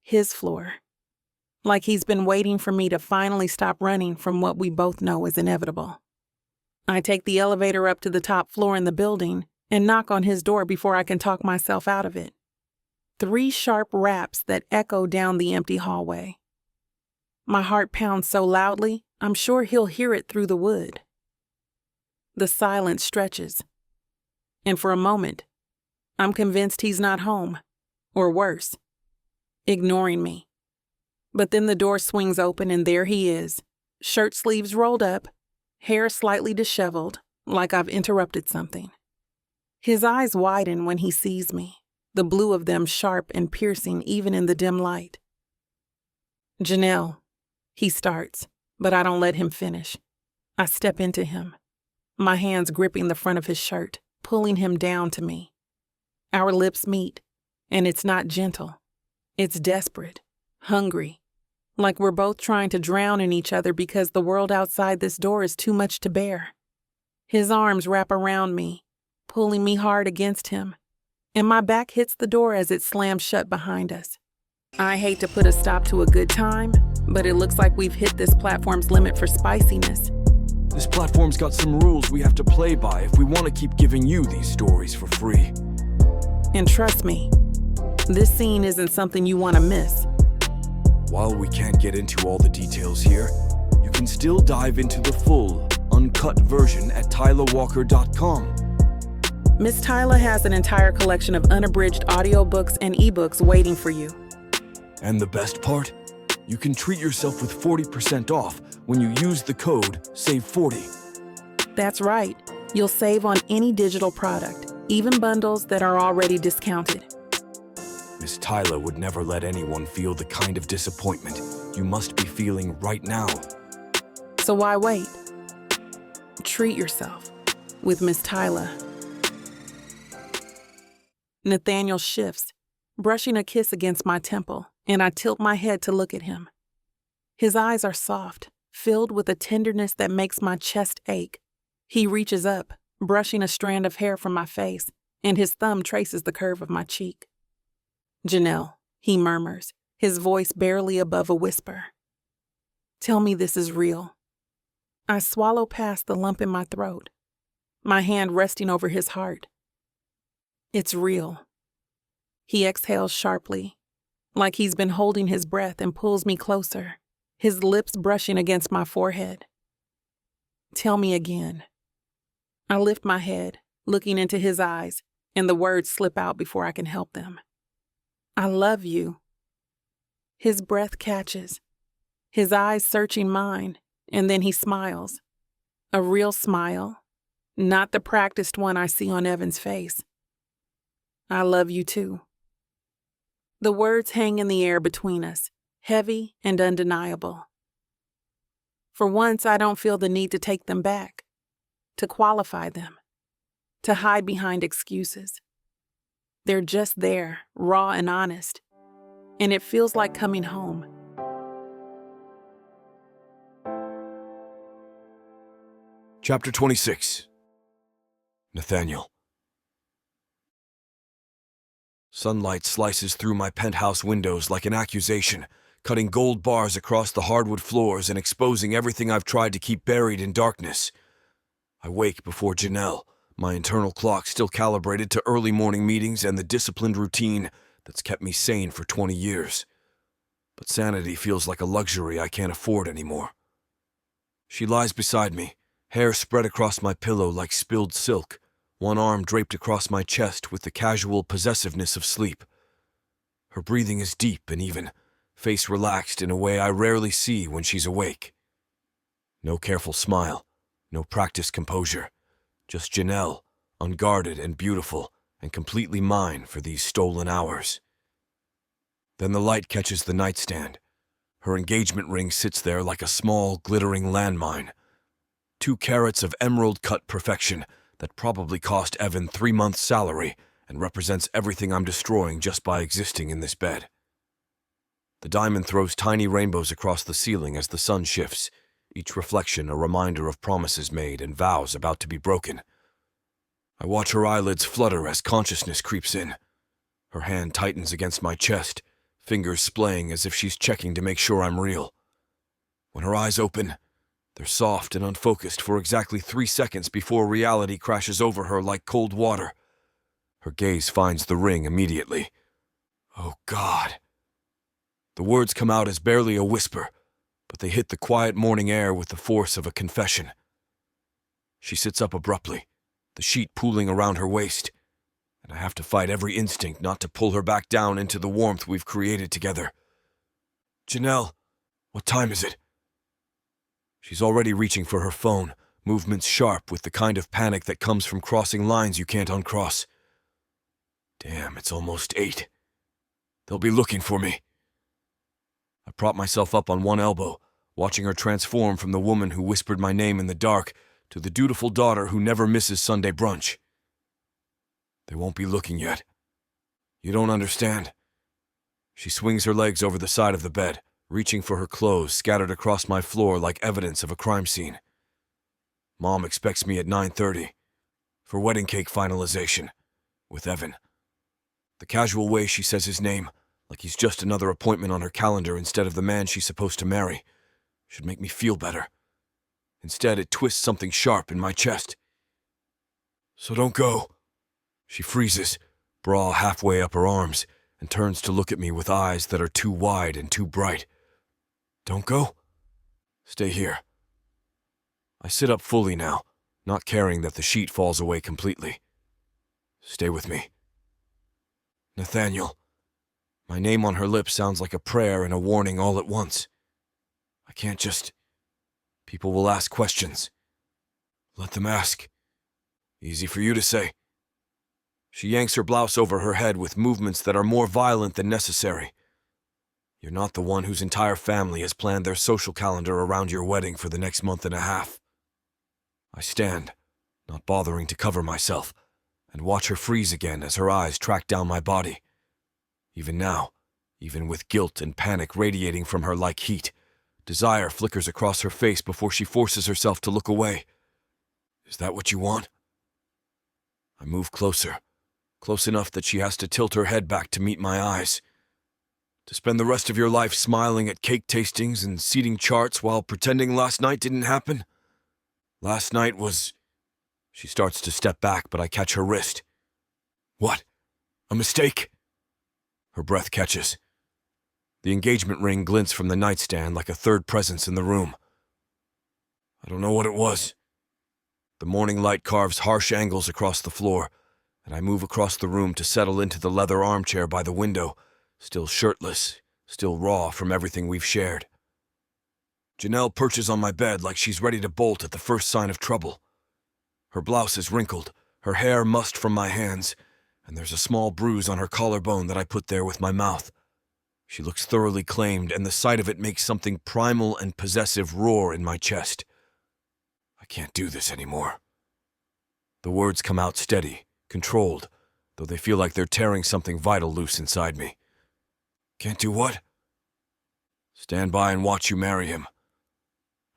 his floor, like he's been waiting for me to finally stop running from what we both know is inevitable. I take the elevator up to the top floor in the building and knock on his door before I can talk myself out of it. 3 sharp raps that echo down the empty hallway. My heart pounds so loudly, I'm sure he'll hear it through the wood. The silence stretches, and for a moment, I'm convinced he's not home, or worse, ignoring me. But then the door swings open and there he is, shirt sleeves rolled up, hair slightly disheveled, like I've interrupted something. His eyes widen when he sees me, the blue of them sharp and piercing even in the dim light. "Janelle," he starts, but I don't let him finish. I step into him, my hands gripping the front of his shirt, pulling him down to me. Our lips meet, and it's not gentle. It's desperate, hungry, like we're both trying to drown in each other because the world outside this door is too much to bear. His arms wrap around me, pulling me hard against him, and my back hits the door as it slams shut behind us. I hate to put a stop to a good time, but it looks like we've hit this platform's limit for spiciness. This platform's got some rules we have to play by if we want to keep giving you these stories for free. And trust me, this scene isn't something you want to miss. While we can't get into all the details here, you can still dive into the full, uncut version at TylaWalker.com. Miss Tyla has an entire collection of unabridged audiobooks and ebooks waiting for you. And the best part? You can treat yourself with 40% off when you use the code SAVE40. That's right. You'll save on any digital product, even bundles that are already discounted. Miss Tyla would never let anyone feel the kind of disappointment you must be feeling right now. So why wait? Treat yourself with Miss Tyla. Nathaniel shifts, brushing a kiss against my temple, and I tilt my head to look at him. His eyes are soft, filled with a tenderness that makes my chest ache. He reaches up, brushing a strand of hair from my face, and his thumb traces the curve of my cheek. "Janelle," he murmurs, his voice barely above a whisper. "Tell me this is real." I swallow past the lump in my throat, my hand resting over his heart. "It's real." He exhales sharply, like he's been holding his breath, and pulls me closer, his lips brushing against my forehead. "Tell me again." I lift my head, looking into his eyes, and the words slip out before I can help them. "I love you." His breath catches, his eyes searching mine, and then he smiles. A real smile, not the practiced one I see on Evan's face. "I love you too." The words hang in the air between us, heavy and undeniable. For once, I don't feel the need to take them back, to qualify them, to hide behind excuses. They're just there, raw and honest, and it feels like coming home. Chapter 26. Nathaniel. Sunlight slices through my penthouse windows like an accusation, cutting gold bars across the hardwood floors and exposing everything I've tried to keep buried in darkness. I wake before Janelle, my internal clock still calibrated to early morning meetings and the disciplined routine that's kept me sane for 20 years. But sanity feels like a luxury I can't afford anymore. She lies beside me, hair spread across my pillow like spilled silk, one arm draped across my chest with the casual possessiveness of sleep. Her breathing is deep and even, face relaxed in a way I rarely see when she's awake. No careful smile, no practiced composure, just Janelle, unguarded and beautiful, and completely mine for these stolen hours. Then the light catches the nightstand. Her engagement ring sits there like a small, glittering landmine. 2 carats of emerald-cut perfection that probably cost Evan 3 months' salary and represents everything I'm destroying just by existing in this bed. The diamond throws tiny rainbows across the ceiling as the sun shifts, each reflection a reminder of promises made and vows about to be broken. I watch her eyelids flutter as consciousness creeps in. Her hand tightens against my chest, fingers splaying as if she's checking to make sure I'm real. When her eyes open, they're soft and unfocused for exactly 3 seconds before reality crashes over her like cold water. Her gaze finds the ring immediately. Oh, God. The words come out as barely a whisper, but they hit the quiet morning air with the force of a confession. She sits up abruptly, the sheet pooling around her waist, and I have to fight every instinct not to pull her back down into the warmth we've created together. Janelle, what time is it? She's already reaching for her phone, movements sharp with the kind of panic that comes from crossing lines you can't uncross. Damn, it's almost 8. They'll be looking for me. I prop myself up on one elbow, watching her transform from the woman who whispered my name in the dark to the dutiful daughter who never misses Sunday brunch. They won't be looking yet. You don't understand. She swings her legs over the side of the bed, reaching for her clothes scattered across my floor like evidence of a crime scene. Mom expects me at 9:30 for wedding cake finalization with Evan. The casual way she says his name, like he's just another appointment on her calendar instead of the man she's supposed to marry, should make me feel better. Instead, it twists something sharp in my chest. So don't go. She freezes, bra halfway up her arms, and turns to look at me with eyes that are too wide and too bright. Don't go? Stay here. I sit up fully now, not caring that the sheet falls away completely. Stay with me. Nathaniel. My name on her lips sounds like a prayer and a warning all at once. I can't just... People will ask questions. Let them ask. Easy for you to say. She yanks her blouse over her head with movements that are more violent than necessary. You're not the one whose entire family has planned their social calendar around your wedding for the next month and a half. I stand, not bothering to cover myself, and watch her freeze again as her eyes track down my body. Even now, even with guilt and panic radiating from her like heat, desire flickers across her face before she forces herself to look away. Is that what you want? I move closer, close enough that she has to tilt her head back to meet my eyes. To spend the rest of your life smiling at cake tastings and seating charts while pretending last night didn't happen? Last night was... She starts to step back, but I catch her wrist. What? A mistake? Her breath catches. The engagement ring glints from the nightstand like a third presence in the room. I don't know what it was. The morning light carves harsh angles across the floor, and I move across the room to settle into the leather armchair by the window, still shirtless, still raw from everything we've shared. Janelle perches on my bed like she's ready to bolt at the first sign of trouble. Her blouse is wrinkled, her hair mussed from my hands, and there's a small bruise on her collarbone that I put there with my mouth. She looks thoroughly claimed, and the sight of it makes something primal and possessive roar in my chest. I can't do this anymore. The words come out steady, controlled, though they feel like they're tearing something vital loose inside me. Can't do what? Stand by and watch you marry him.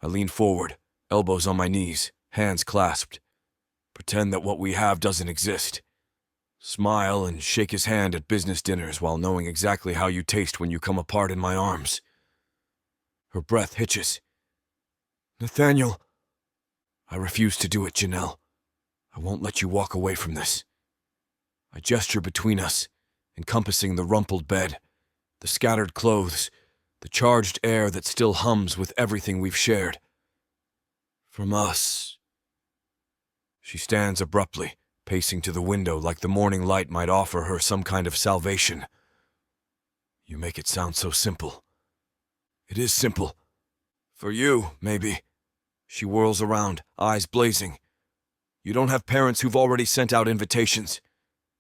I lean forward, elbows on my knees, hands clasped. Pretend that what we have doesn't exist. Smile and shake his hand at business dinners while knowing exactly how you taste when you come apart in my arms. Her breath hitches. Nathaniel. I refuse to do it, Janelle. I won't let you walk away from this. I gesture between us, encompassing the rumpled bed, the scattered clothes, the charged air that still hums with everything we've shared. From us. She stands abruptly, pacing to the window like the morning light might offer her some kind of salvation. You make it sound so simple. It is simple. For you, maybe. She whirls around, eyes blazing. You don't have parents who've already sent out invitations.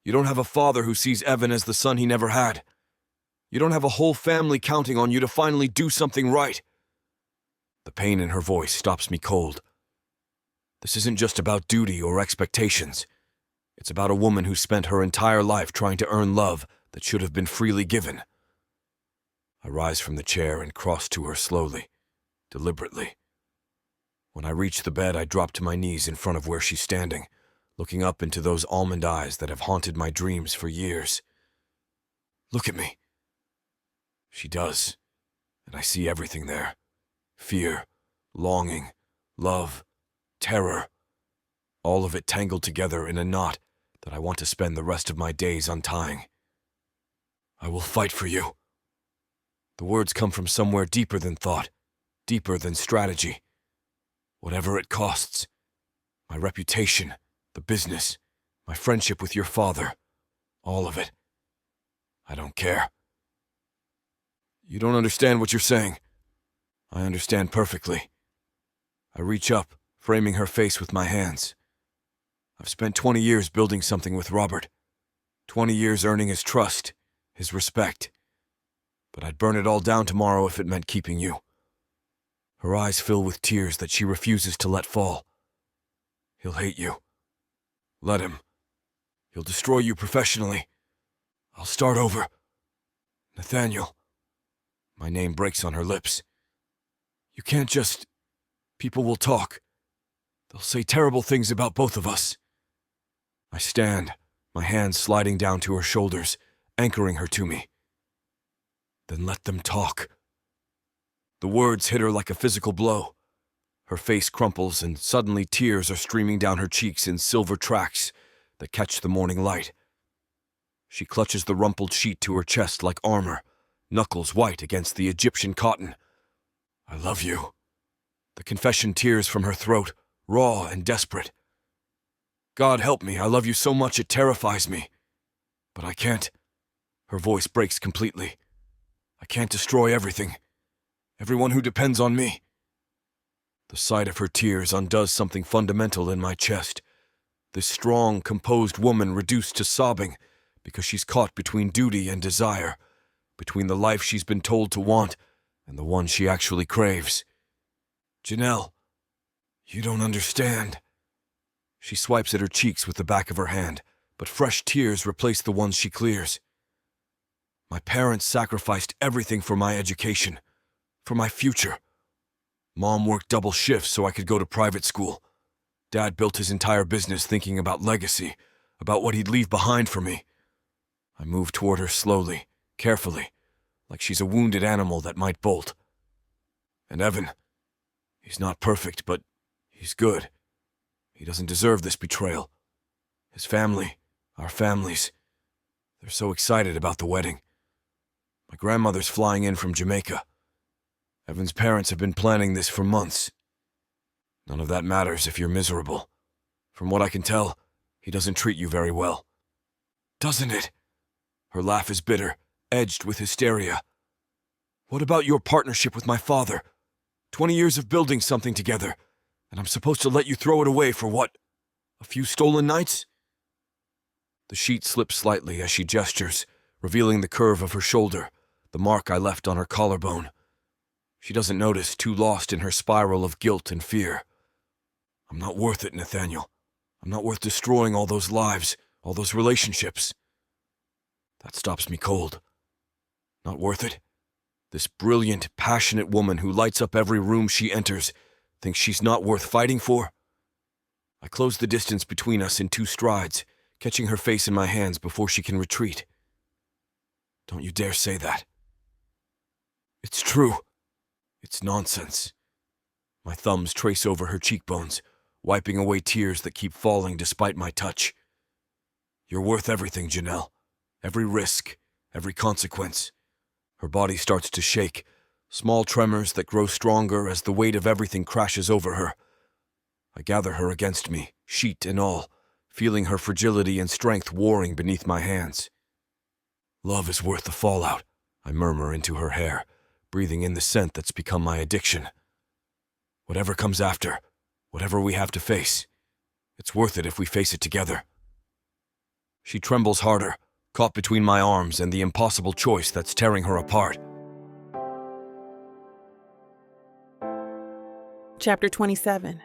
You don't have a father who sees Evan as the son he never had. You don't have a whole family counting on you to finally do something right. The pain in her voice stops me cold. This isn't just about duty or expectations. It's about a woman who spent her entire life trying to earn love that should have been freely given. I rise from the chair and cross to her slowly, deliberately. When I reach the bed, I drop to my knees in front of where she's standing, looking up into those almond eyes that have haunted my dreams for years. Look at me. She does, and I see everything there. Fear, longing, love, terror. All of it tangled together in a knot that I want to spend the rest of my days untying. I will fight for you. The words come from somewhere deeper than thought, deeper than strategy. Whatever it costs. My reputation, the business, my friendship with your father, all of it. I don't care. You don't understand what you're saying. I understand perfectly. I reach up, framing her face with my hands. I've spent 20 years building something with Robert. 20 years earning his trust, his respect. But I'd burn it all down tomorrow if it meant keeping you. Her eyes fill with tears that she refuses to let fall. He'll hate you. Let him. He'll destroy you professionally. I'll start over. Nathaniel. My name breaks on her lips. You can't just... People will talk. They'll say terrible things about both of us. I stand, my hands sliding down to her shoulders, anchoring her to me. Then let them talk. The words hit her like a physical blow. Her face crumples and suddenly tears are streaming down her cheeks in silver tracks that catch the morning light. She clutches the rumpled sheet to her chest like armor, knuckles white against the Egyptian cotton. I love you. The confession tears from her throat, raw and desperate. God help me, I love you so much it terrifies me. But I can't. Her voice breaks completely. I can't destroy everything. Everyone who depends on me. The sight of her tears undoes something fundamental in my chest. This strong, composed woman reduced to sobbing because she's caught between duty and desire, between the life she's been told to want and the one she actually craves. Janelle, you don't understand. She swipes at her cheeks with the back of her hand, but fresh tears replace the ones she clears. My parents sacrificed everything for my education, for my future. Mom worked double shifts so I could go to private school. Dad built his entire business thinking about legacy, about what he'd leave behind for me. I move toward her slowly, carefully, like she's a wounded animal that might bolt. And Evan, he's not perfect, but he's good. He doesn't deserve this betrayal. His family, our families, they're so excited about the wedding. My grandmother's flying in from Jamaica. Evan's parents have been planning this for months. None of that matters if you're miserable. From what I can tell, he doesn't treat you very well. Doesn't it? Her laugh is bitter, edged with hysteria. What about your partnership with my father? 20 years of building something together, and I'm supposed to let you throw it away for what? A few stolen nights? The sheet slips slightly as she gestures, revealing the curve of her shoulder, the mark I left on her collarbone. She doesn't notice, too lost in her spiral of guilt and fear. I'm not worth it, Nathaniel. I'm not worth destroying all those lives, all those relationships. That stops me cold. Not worth it? This brilliant, passionate woman who lights up every room she enters thinks she's not worth fighting for? I close the distance between us in 2 strides, catching her face in my hands before she can retreat. Don't you dare say that. It's true. It's nonsense. My thumbs trace over her cheekbones, wiping away tears that keep falling despite my touch. You're worth everything, Janelle. Every risk, every consequence. Her body starts to shake, small tremors that grow stronger as the weight of everything crashes over her. I gather her against me, sheet and all, feeling her fragility and strength warring beneath my hands. Love is worth the fallout, I murmur into her hair, breathing in the scent that's become my addiction. Whatever comes after, whatever we have to face, it's worth it if we face it together. She trembles harder, caught between my arms and the impossible choice that's tearing her apart. Chapter 27.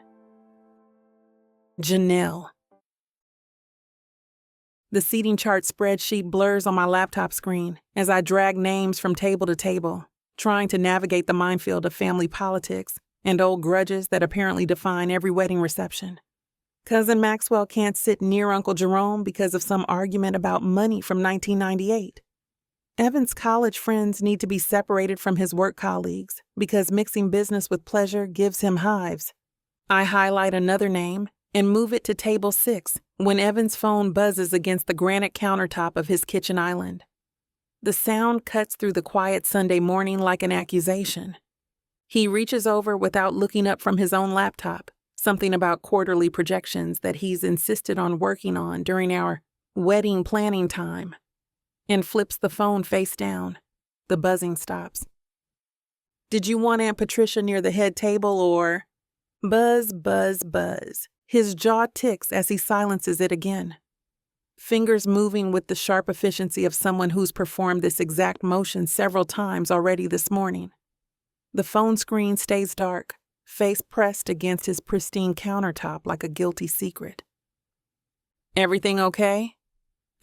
Janelle. The seating chart spreadsheet blurs on my laptop screen as I drag names from table to table, trying to navigate the minefield of family politics and old grudges that apparently define every wedding reception. Cousin Maxwell can't sit near Uncle Jerome because of some argument about money from 1998. Evan's college friends need to be separated from his work colleagues because mixing business with pleasure gives him hives. I highlight another name and move it to table 6 when Evan's phone buzzes against the granite countertop of his kitchen island. The sound cuts through the quiet Sunday morning like an accusation. He reaches over without looking up from his own laptop, something about quarterly projections that he's insisted on working on during our wedding planning time, and flips the phone face down. The buzzing stops. "Did you want Aunt Patricia near the head table or—" Buzz, buzz, buzz. His jaw ticks as he silences it again. Fingers moving with the sharp efficiency of someone who's performed this exact motion several times already this morning. The phone screen stays dark, face pressed against his pristine countertop like a guilty secret. "Everything okay?"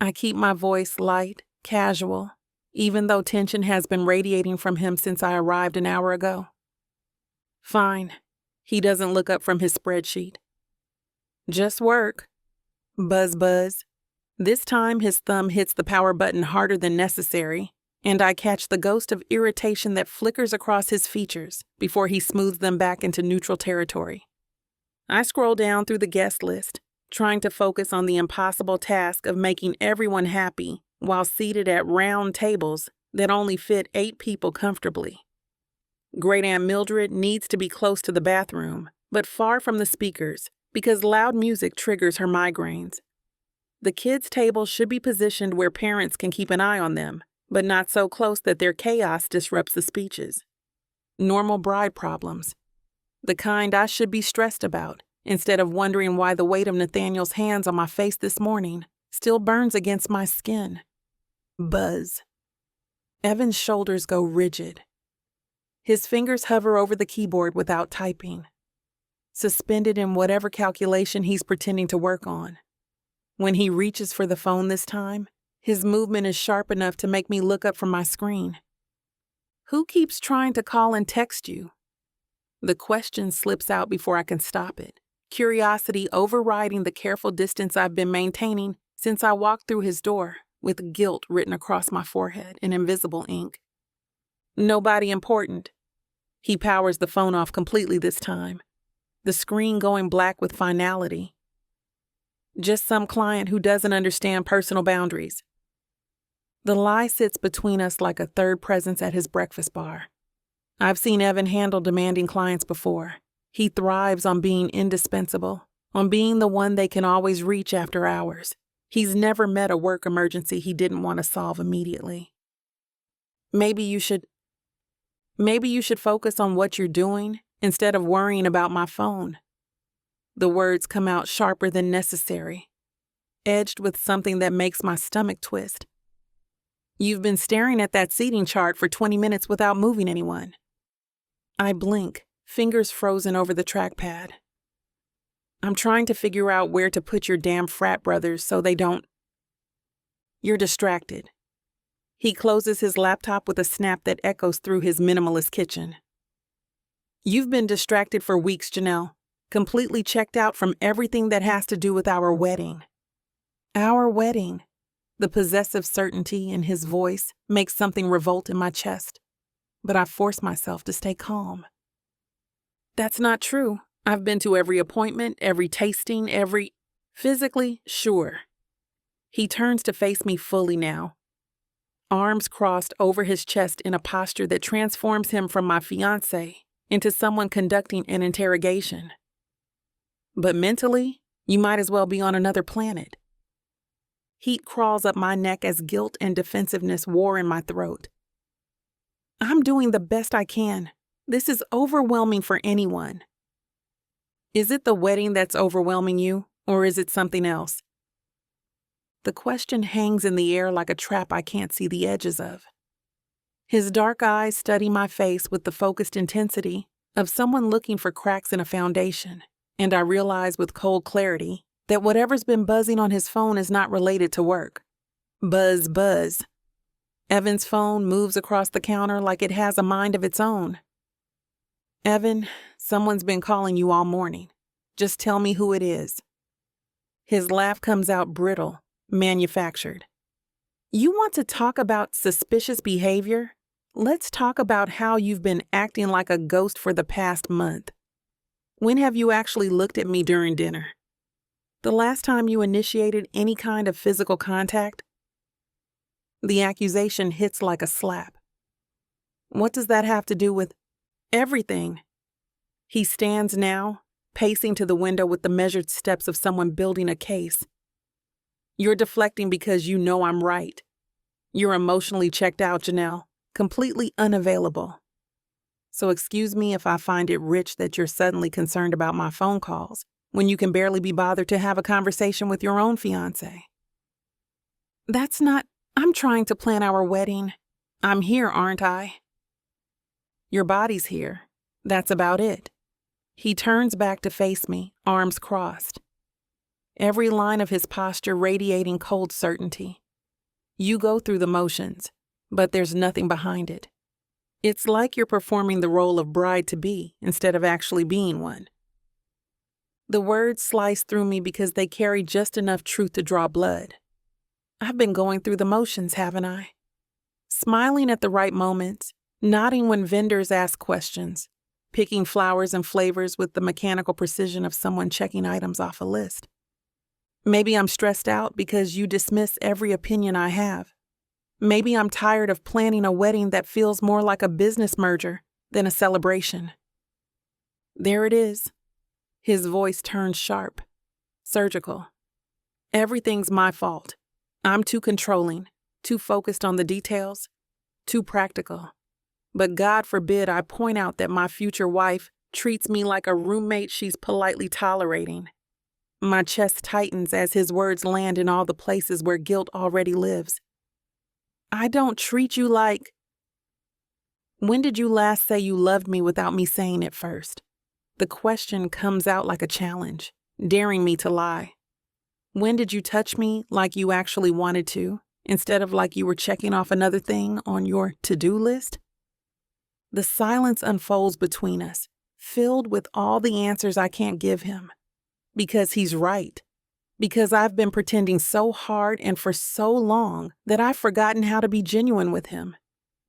I keep my voice light, casual, even though tension has been radiating from him since I arrived an hour ago. "Fine." He doesn't look up from his spreadsheet. "Just work." Buzz, buzz. This time his thumb hits the power button harder than necessary, and I catch the ghost of irritation that flickers across his features before he smooths them back into neutral territory. I scroll down through the guest list, trying to focus on the impossible task of making everyone happy while seated at round tables that only fit 8 people comfortably. Great Aunt Mildred needs to be close to the bathroom, but far from the speakers, because loud music triggers her migraines. The kids' table should be positioned where parents can keep an eye on them, but not so close that their chaos disrupts the speeches. Normal bride problems. The kind I should be stressed about, instead of wondering why the weight of Nathaniel's hands on my face this morning still burns against my skin. Buzz. Evan's shoulders go rigid. His fingers hover over the keyboard without typing, suspended in whatever calculation he's pretending to work on. When he reaches for the phone this time, his movement is sharp enough to make me look up from my screen. "Who keeps trying to call and text you?" The question slips out before I can stop it, curiosity overriding the careful distance I've been maintaining since I walked through his door, with guilt written across my forehead in invisible ink. "Nobody important." He powers the phone off completely this time, the screen going black with finality. "Just some client who doesn't understand personal boundaries." The lie sits between us like a third presence at his breakfast bar. I've seen Evan handle demanding clients before. He thrives on being indispensable, on being the one they can always reach after hours. He's never met a work emergency he didn't want to solve immediately. Maybe you should focus on what you're doing instead of worrying about my phone." The words come out sharper than necessary, edged with something that makes my stomach twist. "You've been staring at that seating chart for 20 minutes without moving anyone." I blink, fingers frozen over the trackpad. "I'm trying to figure out where to put your damn frat brothers so they don't—" "You're distracted." He closes his laptop with a snap that echoes through his minimalist kitchen. "You've been distracted for weeks, Janelle. Completely checked out from everything that has to do with our wedding." Our wedding. The possessive certainty in his voice makes something revolt in my chest, but I force myself to stay calm. "That's not true. I've been to every appointment, every tasting, Physically, sure." He turns to face me fully now, arms crossed over his chest in a posture that transforms him from my fiancé into someone conducting an interrogation. "But mentally, you might as well be on another planet." Heat crawls up my neck as guilt and defensiveness war in my throat. "I'm doing the best I can. This is overwhelming for anyone." "Is it the wedding that's overwhelming you, or is it something else?" The question hangs in the air like a trap I can't see the edges of. His dark eyes study my face with the focused intensity of someone looking for cracks in a foundation, and I realize with cold clarity that whatever's been buzzing on his phone is not related to work. Buzz, buzz. Evan's phone moves across the counter like it has a mind of its own. Evan, someone's been calling you all morning. Just tell me who it is. His laugh comes out brittle, manufactured. You want to talk about suspicious behavior? Let's talk about how you've been acting like a ghost for the past month. When have you actually looked at me during dinner? The last time you initiated any kind of physical contact? The accusation hits like a slap. What does that have to do with everything? He stands now, pacing to the window with the measured steps of someone building a case. You're deflecting because you know I'm right. You're emotionally checked out, Janelle, completely unavailable. So excuse me if I find it rich that you're suddenly concerned about my phone calls when you can barely be bothered to have a conversation with your own fiancé. I'm trying to plan our wedding. I'm here, aren't I? Your body's here. That's about it. He turns back to face me, arms crossed. Every line of his posture radiating cold certainty. You go through the motions, but there's nothing behind it. It's like you're performing the role of bride-to-be instead of actually being one. The words slice through me because they carry just enough truth to draw blood. I've been going through the motions, haven't I? Smiling at the right moments, nodding when vendors ask questions, picking flowers and flavors with the mechanical precision of someone checking items off a list. Maybe I'm stressed out because you dismiss every opinion I have. Maybe I'm tired of planning a wedding that feels more like a business merger than a celebration. There it is. His voice turns sharp, surgical. Everything's my fault. I'm too controlling, too focused on the details, too practical. But God forbid I point out that my future wife treats me like a roommate she's politely tolerating. My chest tightens as his words land in all the places where guilt already lives. I don't treat you like... When did you last say you loved me without me saying it first? The question comes out like a challenge, daring me to lie. When did you touch me like you actually wanted to, instead of like you were checking off another thing on your to-do list? The silence unfolds between us, filled with all the answers I can't give him. Because he's right. Because I've been pretending so hard and for so long that I've forgotten how to be genuine with him.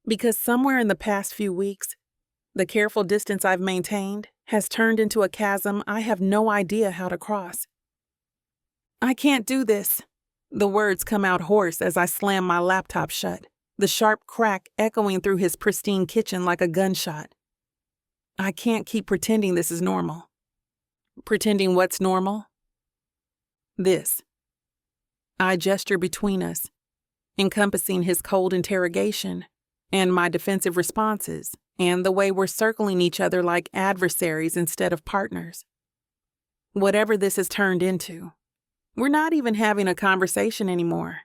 Because somewhere in the past few weeks, the careful distance I've maintained has turned into a chasm I have no idea how to cross. I can't do this. The words come out hoarse as I slam my laptop shut, the sharp crack echoing through his pristine kitchen like a gunshot. I can't keep pretending this is normal. Pretending what's normal? This. I gesture between us, encompassing his cold interrogation and my defensive responses and the way we're circling each other like adversaries instead of partners. Whatever this has turned into, we're not even having a conversation anymore.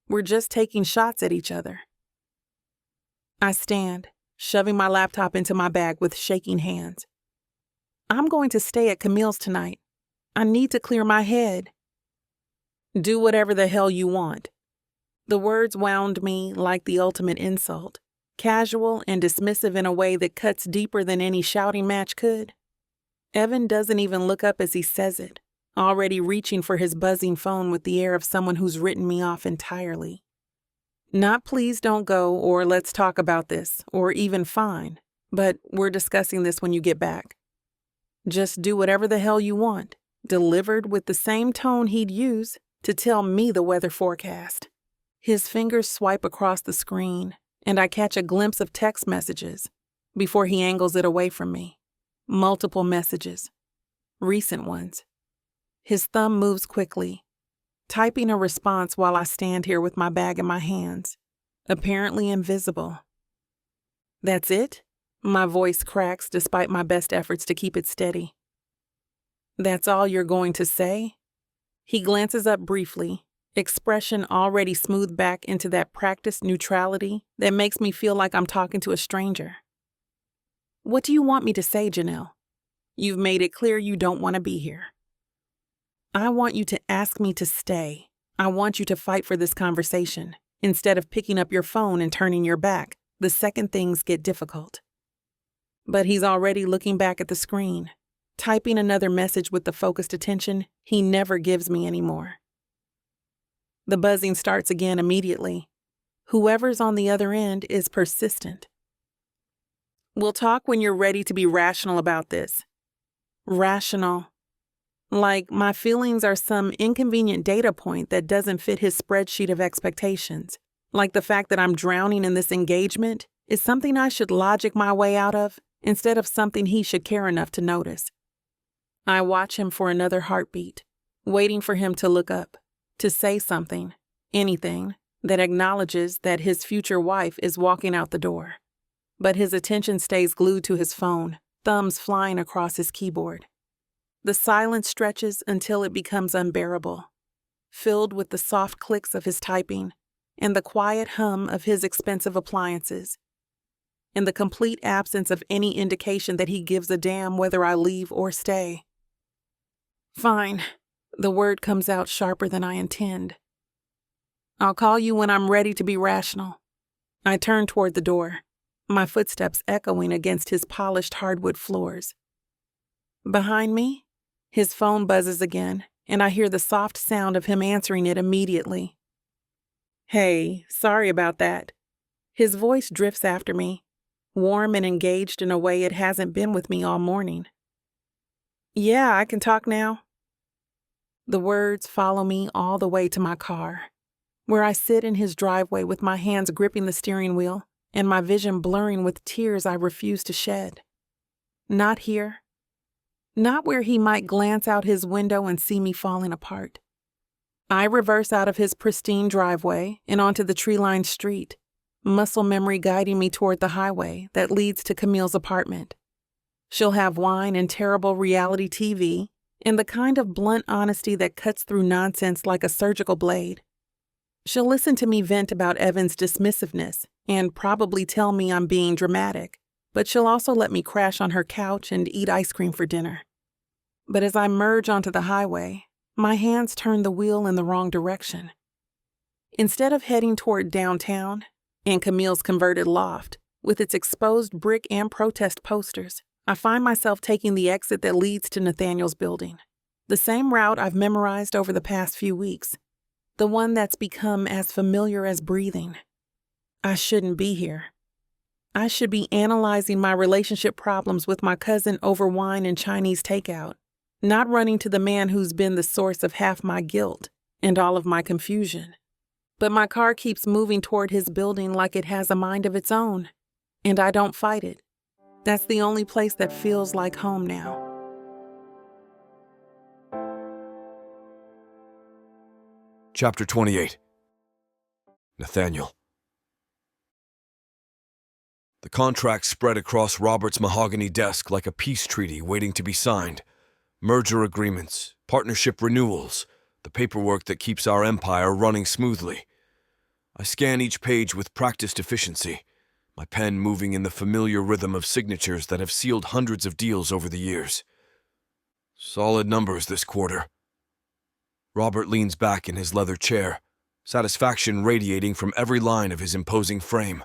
We're just taking shots at each other. I stand, shoving my laptop into my bag with shaking hands. I'm going to stay at Camille's tonight. I need to clear my head. Do whatever the hell you want. The words wound me like the ultimate insult, casual and dismissive in a way that cuts deeper than any shouting match could. Evan doesn't even look up as he says it, already reaching for his buzzing phone with the air of someone who's written me off entirely. Not please don't go or let's talk about this or even fine, but we're discussing this when you get back. Just do whatever the hell you want, delivered with the same tone he'd use to tell me the weather forecast. His fingers swipe across the screen, and I catch a glimpse of text messages before he angles it away from me. Multiple messages. Recent ones. His thumb moves quickly, typing a response while I stand here with my bag in my hands, apparently invisible. That's it? My voice cracks despite my best efforts to keep it steady. That's all you're going to say? He glances up briefly, expression already smoothed back into that practiced neutrality that makes me feel like I'm talking to a stranger. What do you want me to say, Janelle? You've made it clear you don't want to be here. I want you to ask me to stay. I want you to fight for this conversation, instead of picking up your phone and turning your back the second things get difficult. But he's already looking back at the screen, typing another message with the focused attention he never gives me anymore. The buzzing starts again immediately. Whoever's on the other end is persistent. We'll talk when you're ready to be rational about this. Rational. Like my feelings are some inconvenient data point that doesn't fit his spreadsheet of expectations. Like the fact that I'm drowning in this engagement is something I should logic my way out of instead of something he should care enough to notice. I watch him for another heartbeat, waiting for him to look up, to say something, anything, that acknowledges that his future wife is walking out the door. But his attention stays glued to his phone, thumbs flying across his keyboard. The silence stretches until it becomes unbearable, filled with the soft clicks of his typing and the quiet hum of his expensive appliances, and the complete absence of any indication that he gives a damn whether I leave or stay. Fine. The word comes out sharper than I intend. I'll call you when I'm ready to be rational. I turn toward the door, my footsteps echoing against his polished hardwood floors. Behind me, his phone buzzes again, and I hear the soft sound of him answering it immediately. Hey, sorry about that. His voice drifts after me, warm and engaged in a way it hasn't been with me all morning. Yeah, I can talk now. The words follow me all the way to my car, where I sit in his driveway with my hands gripping the steering wheel and my vision blurring with tears I refuse to shed. Not here. Not where he might glance out his window and see me falling apart. I reverse out of his pristine driveway and onto the tree-lined street, muscle memory guiding me toward the highway that leads to Camille's apartment. She'll have wine and terrible reality TV and the kind of blunt honesty that cuts through nonsense like a surgical blade. She'll listen to me vent about Evan's dismissiveness and probably tell me I'm being dramatic, but she'll also let me crash on her couch and eat ice cream for dinner. But as I merge onto the highway, my hands turn the wheel in the wrong direction. Instead of heading toward downtown and Camille's converted loft, with its exposed brick and protest posters, I find myself taking the exit that leads to Nathaniel's building. The same route I've memorized over the past few weeks. The one that's become as familiar as breathing. I shouldn't be here. I should be analyzing my relationship problems with my cousin over wine and Chinese takeout, not running to the man who's been the source of half my guilt and all of my confusion. But my car keeps moving toward his building like it has a mind of its own, and I don't fight it. That's the only place that feels like home now. Chapter 28. Nathaniel. The contract spread across Robert's mahogany desk like a peace treaty waiting to be signed. Merger agreements, partnership renewals, the paperwork that keeps our empire running smoothly. I scan each page with practiced efficiency, my pen moving in the familiar rhythm of signatures that have sealed hundreds of deals over the years. Solid numbers this quarter. Robert leans back in his leather chair, satisfaction radiating from every line of his imposing frame.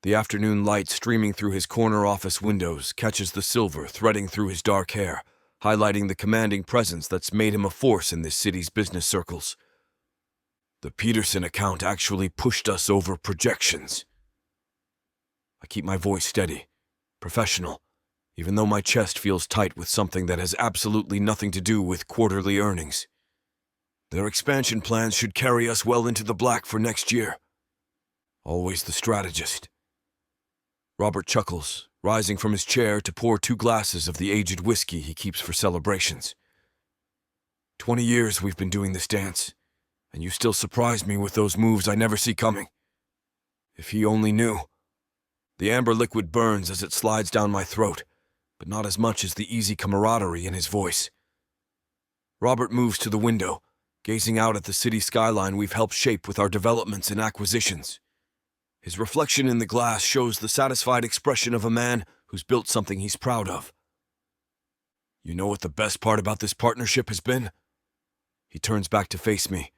The afternoon light streaming through his corner office windows catches the silver threading through his dark hair, highlighting the commanding presence that's made him a force in this city's business circles. The Peterson account actually pushed us over projections. I keep my voice steady, professional, even though my chest feels tight with something that has absolutely nothing to do with quarterly earnings. Their expansion plans should carry us well into the black for next year. Always the strategist. Robert chuckles, rising from his chair to pour 2 glasses of the aged whiskey he keeps for celebrations. 20 years we've been doing this dance, and you still surprise me with those moves I never see coming. If he only knew. The amber liquid burns as it slides down my throat, but not as much as the easy camaraderie in his voice. Robert moves to the window, gazing out at the city skyline we've helped shape with our developments and acquisitions. His reflection in the glass shows the satisfied expression of a man who's built something he's proud of. You know what the best part about this partnership has been? He turns back to face me,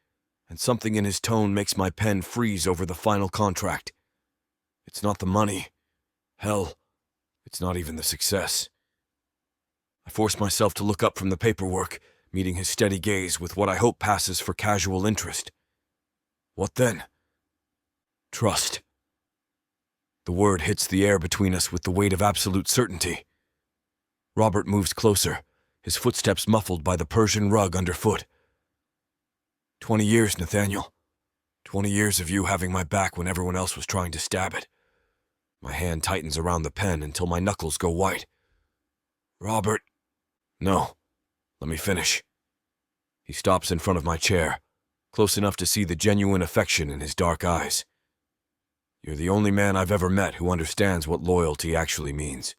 and something in his tone makes my pen freeze over the final contract. It's not the money. Hell, it's not even the success. I force myself to look up from the paperwork, meeting his steady gaze with what I hope passes for casual interest. What then? Trust. The word hits the air between us with the weight of absolute certainty. Robert moves closer, his footsteps muffled by the Persian rug underfoot. 20 years, Nathaniel. 20 years of you having my back when everyone else was trying to stab it. My hand tightens around the pen until my knuckles go white. Robert. No. Let me finish. He stops in front of my chair, close enough to see the genuine affection in his dark eyes. You're the only man I've ever met who understands what loyalty actually means.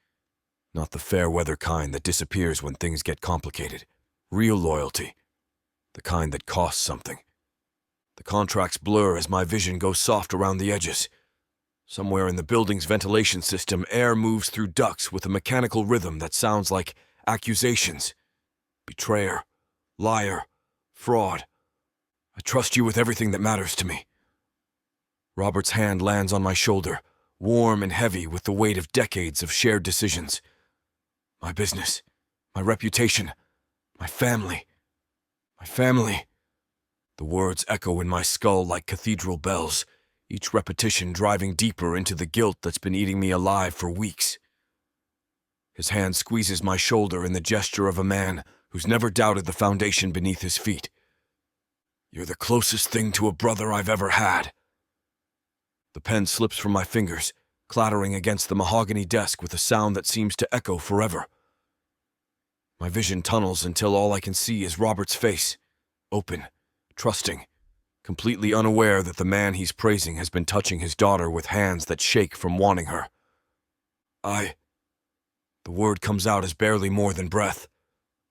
Not the fair-weather kind that disappears when things get complicated. Real loyalty. The kind that costs something. The contracts blur as my vision goes soft around the edges. Somewhere in the building's ventilation system, air moves through ducts with a mechanical rhythm that sounds like accusations. Betrayer. Liar. Fraud. I trust you with everything that matters to me. Robert's hand lands on my shoulder, warm and heavy with the weight of decades of shared decisions. My business. My reputation. My family. My family. The words echo in my skull like cathedral bells, each repetition driving deeper into the guilt that's been eating me alive for weeks. His hand squeezes my shoulder in the gesture of a man who's never doubted the foundation beneath his feet. You're the closest thing to a brother I've ever had. The pen slips from my fingers, clattering against the mahogany desk with a sound that seems to echo forever. My vision tunnels until all I can see is Robert's face, open, trusting, completely unaware that the man he's praising has been touching his daughter with hands that shake from wanting her. The word comes out as barely more than breath.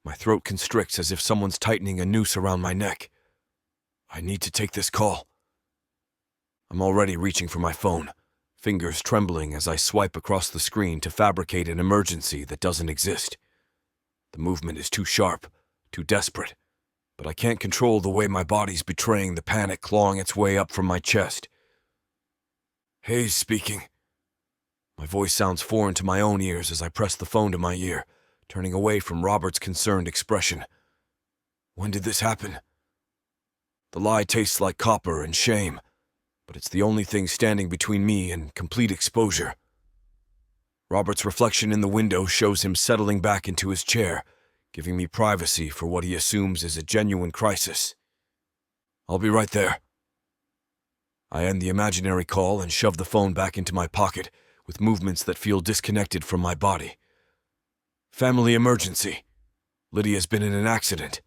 My throat constricts as if someone's tightening a noose around my neck. I need to take this call. I'm already reaching for my phone, fingers trembling as I swipe across the screen to fabricate an emergency that doesn't exist. The movement is too sharp, too desperate, but I can't control the way my body's betraying the panic clawing its way up from my chest. Hayes speaking. My voice sounds foreign to my own ears as I press the phone to my ear, turning away from Robert's concerned expression. When did this happen? The lie tastes like copper and shame, but it's the only thing standing between me and complete exposure. Robert's reflection in the window shows him settling back into his chair, giving me privacy for what he assumes is a genuine crisis. I'll be right there. I end the imaginary call and shove the phone back into my pocket with movements that feel disconnected from my body. Family emergency. Lydia's been in an accident.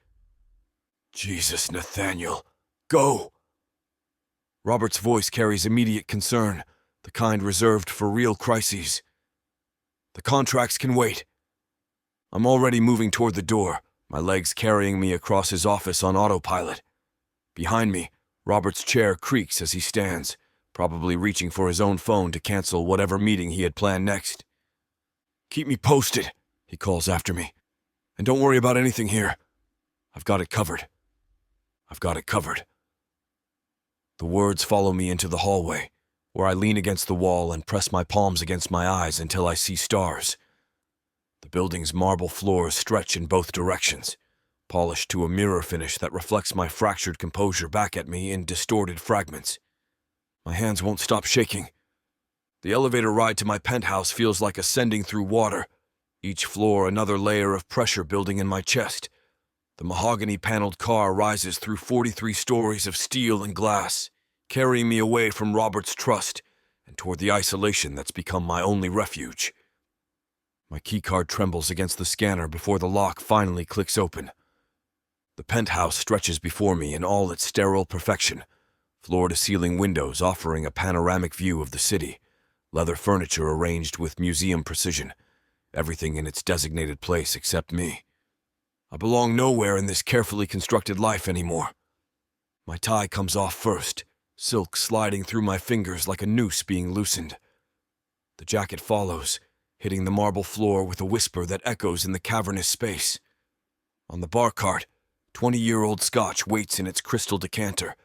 Jesus, Nathaniel. Go! Robert's voice carries immediate concern, the kind reserved for real crises. The contracts can wait. I'm already moving toward the door, my legs carrying me across his office on autopilot. Behind me, Robert's chair creaks as he stands, probably reaching for his own phone to cancel whatever meeting he had planned next. Keep me posted, he calls after me. And don't worry about anything here. I've got it covered. I've got it covered. The words follow me into the hallway, where I lean against the wall and press my palms against my eyes until I see stars. The building's marble floors stretch in both directions, polished to a mirror finish that reflects my fractured composure back at me in distorted fragments. My hands won't stop shaking. The elevator ride to my penthouse feels like ascending through water, each floor another layer of pressure building in my chest. The mahogany-paneled car rises through 43 stories of steel and glass, carrying me away from Robert's trust and toward the isolation that's become my only refuge. My keycard trembles against the scanner before the lock finally clicks open. The penthouse stretches before me in all its sterile perfection, floor-to-ceiling windows offering a panoramic view of the city, leather furniture arranged with museum precision, everything in its designated place except me. I belong nowhere in this carefully constructed life anymore. My tie comes off first, silk sliding through my fingers like a noose being loosened. The jacket follows, hitting the marble floor with a whisper that echoes in the cavernous space. On the bar cart, 20-year-old scotch waits in its crystal decanter,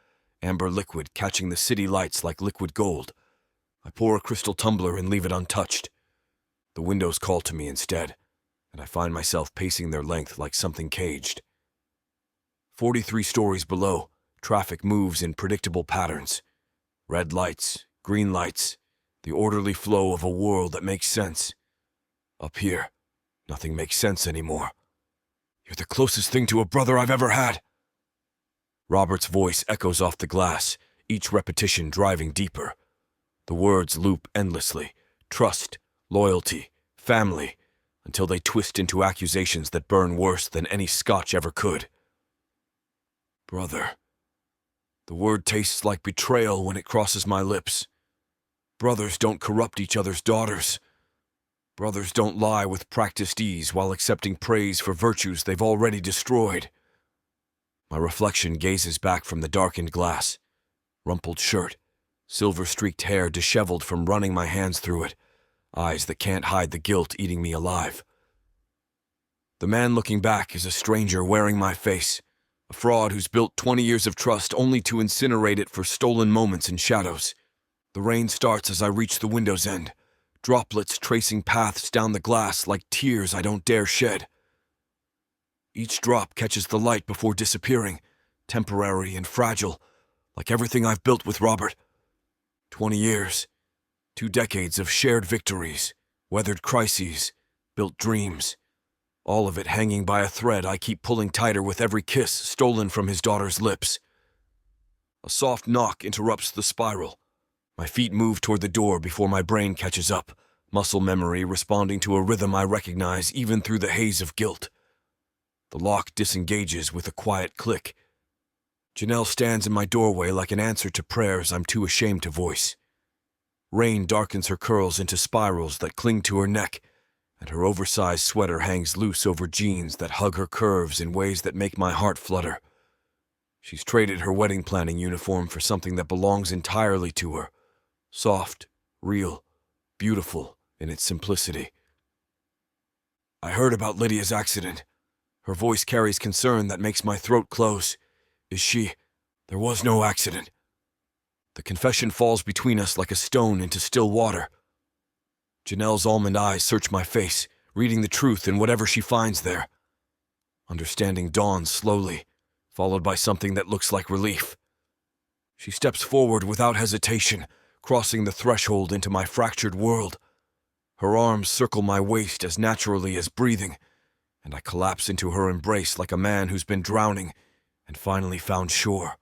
amber liquid catching the city lights like liquid gold. I pour a crystal tumbler and leave it untouched. The windows call to me instead, and I find myself pacing their length like something caged. 43 stories below, traffic moves in predictable patterns. Red lights, green lights, the orderly flow of a world that makes sense. Up here, nothing makes sense anymore. You're the closest thing to a brother I've ever had. Robert's voice echoes off the glass, each repetition driving deeper. The words loop endlessly. Trust, loyalty, family, until they twist into accusations that burn worse than any scotch ever could. Brother. The word tastes like betrayal when it crosses my lips. Brothers don't corrupt each other's daughters. Brothers don't lie with practiced ease while accepting praise for virtues they've already destroyed. My reflection gazes back from the darkened glass. Rumpled shirt, silver-streaked hair disheveled from running my hands through it, eyes that can't hide the guilt eating me alive. The man looking back is a stranger wearing my face, a fraud who's built 20 years of trust only to incinerate it for stolen moments and shadows. The rain starts as I reach the window's end, droplets tracing paths down the glass like tears I don't dare shed. Each drop catches the light before disappearing, temporary and fragile, like everything I've built with Robert. 20 years, 2 decades of shared victories, weathered crises, built dreams, all of it hanging by a thread I keep pulling tighter with every kiss stolen from his daughter's lips. A soft knock interrupts the spiral. My feet move toward the door before my brain catches up, muscle memory responding to a rhythm I recognize even through the haze of guilt. The lock disengages with a quiet click. Janelle stands in my doorway like an answer to prayers I'm too ashamed to voice. Rain darkens her curls into spirals that cling to her neck, and her oversized sweater hangs loose over jeans that hug her curves in ways that make my heart flutter. She's traded her wedding planning uniform for something that belongs entirely to her. Soft, real, beautiful in its simplicity. I heard about Lydia's accident. Her voice carries concern that makes my throat close. There was no accident. The confession falls between us like a stone into still water. Janelle's almond eyes search my face, reading the truth in whatever she finds there. Understanding dawns slowly, followed by something that looks like relief. She steps forward without hesitation, crossing the threshold into my fractured world. Her arms circle my waist as naturally as breathing, and I collapse into her embrace like a man who's been drowning and finally found shore.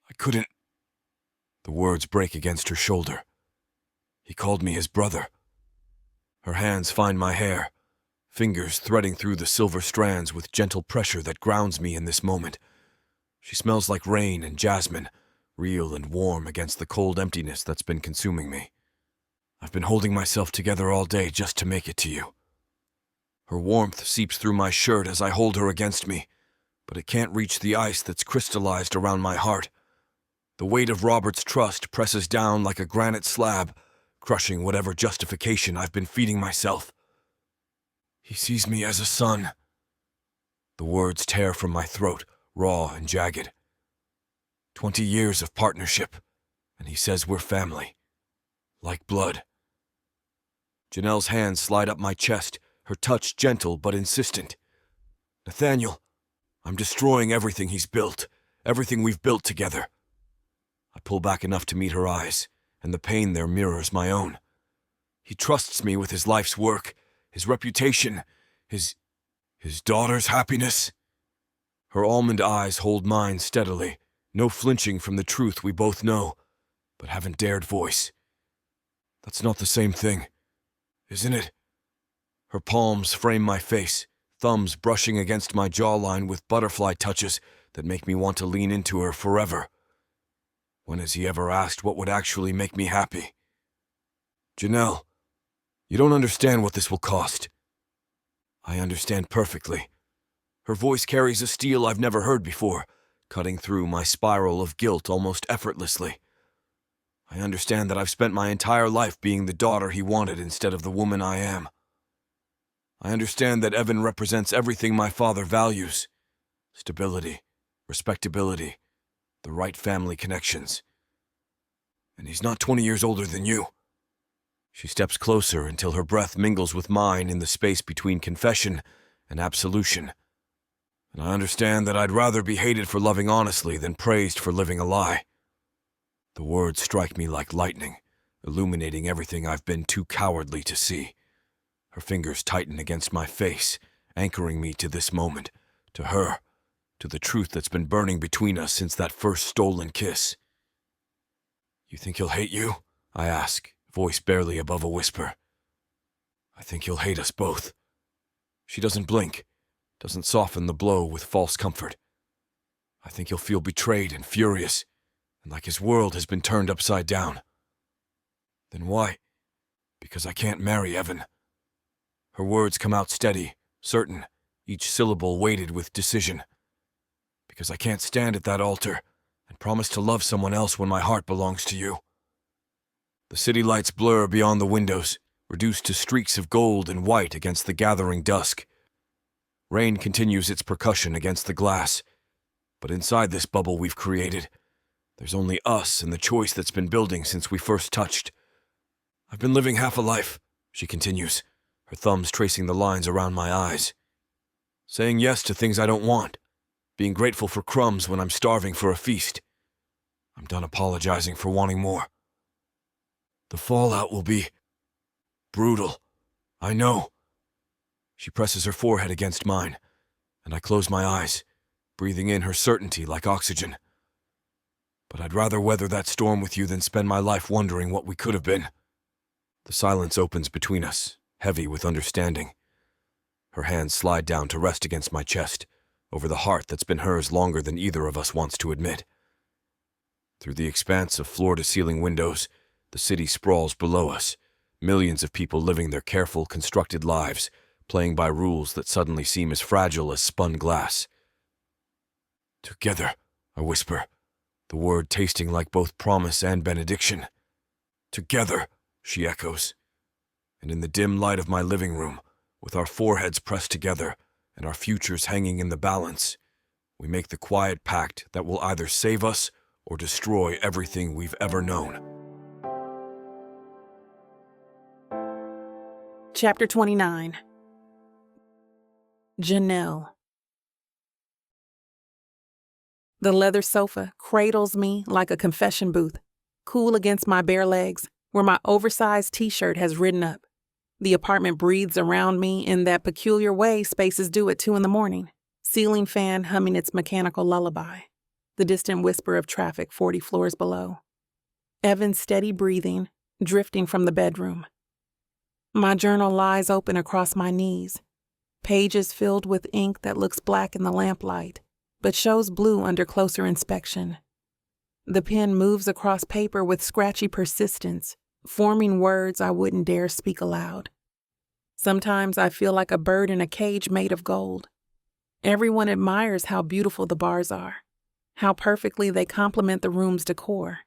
I couldn't. The words break against her shoulder. He called me his brother. Her hands find my hair, fingers threading through the silver strands with gentle pressure that grounds me in this moment. She smells like rain and jasmine, real and warm against the cold emptiness that's been consuming me. I've been holding myself together all day just to make it to you. Her warmth seeps through my shirt as I hold her against me, but it can't reach the ice that's crystallized around my heart. The weight of Robert's trust presses down like a granite slab, crushing whatever justification I've been feeding myself. He sees me as a son. The words tear from my throat, raw and jagged. 20 years of partnership, and he says we're family. Like blood. Janelle's hands slide up my chest, her touch gentle but insistent. Nathaniel, I'm destroying everything he's built, everything we've built together. I pull back enough to meet her eyes, and the pain there mirrors my own. He trusts me with his life's work, his reputation, his daughter's happiness. Her almond eyes hold mine steadily, no flinching from the truth we both know, but haven't dared voice. That's not the same thing, isn't it? Her palms frame my face, thumbs brushing against my jawline with butterfly touches that make me want to lean into her forever. When has he ever asked what would actually make me happy? Janelle, you don't understand what this will cost. I understand perfectly. Her voice carries a steel I've never heard before, cutting through my spiral of guilt almost effortlessly. I understand that I've spent my entire life being the daughter he wanted instead of the woman I am. I understand that Evan represents everything my father values: stability, respectability, the right family connections. And he's not 20 years older than you. She steps closer until her breath mingles with mine in the space between confession and absolution. And I understand that I'd rather be hated for loving honestly than praised for living a lie. The words strike me like lightning, illuminating everything I've been too cowardly to see. Her fingers tighten against my face, anchoring me to this moment, to her, to the truth that's been burning between us since that first stolen kiss. "You think he'll hate you?" I ask, voice barely above a whisper. "I think he'll hate us both." She doesn't blink, doesn't soften the blow with false comfort. I think he'll feel betrayed and furious, and like his world has been turned upside down. Then why? Because I can't marry Evan. Her words come out steady, certain, each syllable weighted with decision. Because I can't stand at that altar and promise to love someone else when my heart belongs to you. The city lights blur beyond the windows, reduced to streaks of gold and white against the gathering dusk. Rain continues its percussion against the glass, but inside this bubble we've created, there's only us and the choice that's been building since we first touched. "I've been living half a life," she continues, her thumbs tracing the lines around my eyes. "Saying yes to things I don't want, being grateful for crumbs when I'm starving for a feast. I'm done apologizing for wanting more. The fallout will be brutal. I know." She presses her forehead against mine, and I close my eyes, breathing in her certainty like oxygen. "But I'd rather weather that storm with you than spend my life wondering what we could have been." The silence opens between us, heavy with understanding. Her hands slide down to rest against my chest, over the heart that's been hers longer than either of us wants to admit. Through the expanse of floor-to-ceiling windows, the city sprawls below us, millions of people living their careful, constructed lives, playing by rules that suddenly seem as fragile as spun glass. "Together," I whisper, the word tasting like both promise and benediction. "Together," she echoes. And in the dim light of my living room, with our foreheads pressed together and our futures hanging in the balance, we make the quiet pact that will either save us or destroy everything we've ever known. Chapter 29. Janelle. The leather sofa cradles me like a confession booth, cool against my bare legs, where my oversized t-shirt has ridden up. The apartment breathes around me in that peculiar way spaces do at 2 a.m, ceiling fan humming its mechanical lullaby, the distant whisper of traffic 40 floors below. Evan's steady breathing, drifting from the bedroom. My journal lies open across my knees, pages filled with ink that looks black in the lamplight, but shows blue under closer inspection. The pen moves across paper with scratchy persistence, forming words I wouldn't dare speak aloud. Sometimes I feel like a bird in a cage made of gold. Everyone admires how beautiful the bars are, how perfectly they complement the room's decor.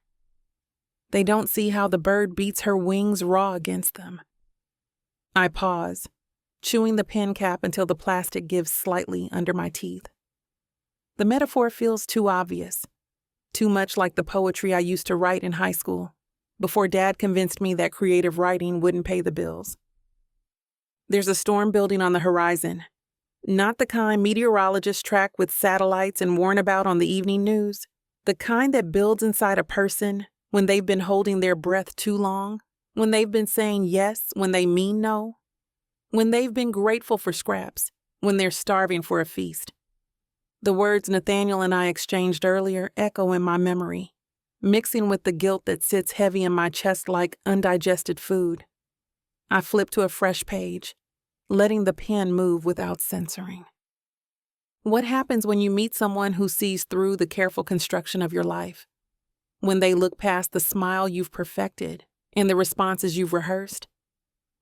They don't see how the bird beats her wings raw against them. I pause, chewing the pen cap until the plastic gives slightly under my teeth. The metaphor feels too obvious, too much like the poetry I used to write in high school, before Dad convinced me that creative writing wouldn't pay the bills. There's a storm building on the horizon, not the kind meteorologists track with satellites and warn about on the evening news, the kind that builds inside a person when they've been holding their breath too long, when they've been saying yes when they mean no, when they've been grateful for scraps, when they're starving for a feast. The words Nathaniel and I exchanged earlier echo in my memory, mixing with the guilt that sits heavy in my chest like undigested food. I flip to a fresh page, letting the pen move without censoring. What happens when you meet someone who sees through the careful construction of your life? When they look past the smile you've perfected and the responses you've rehearsed?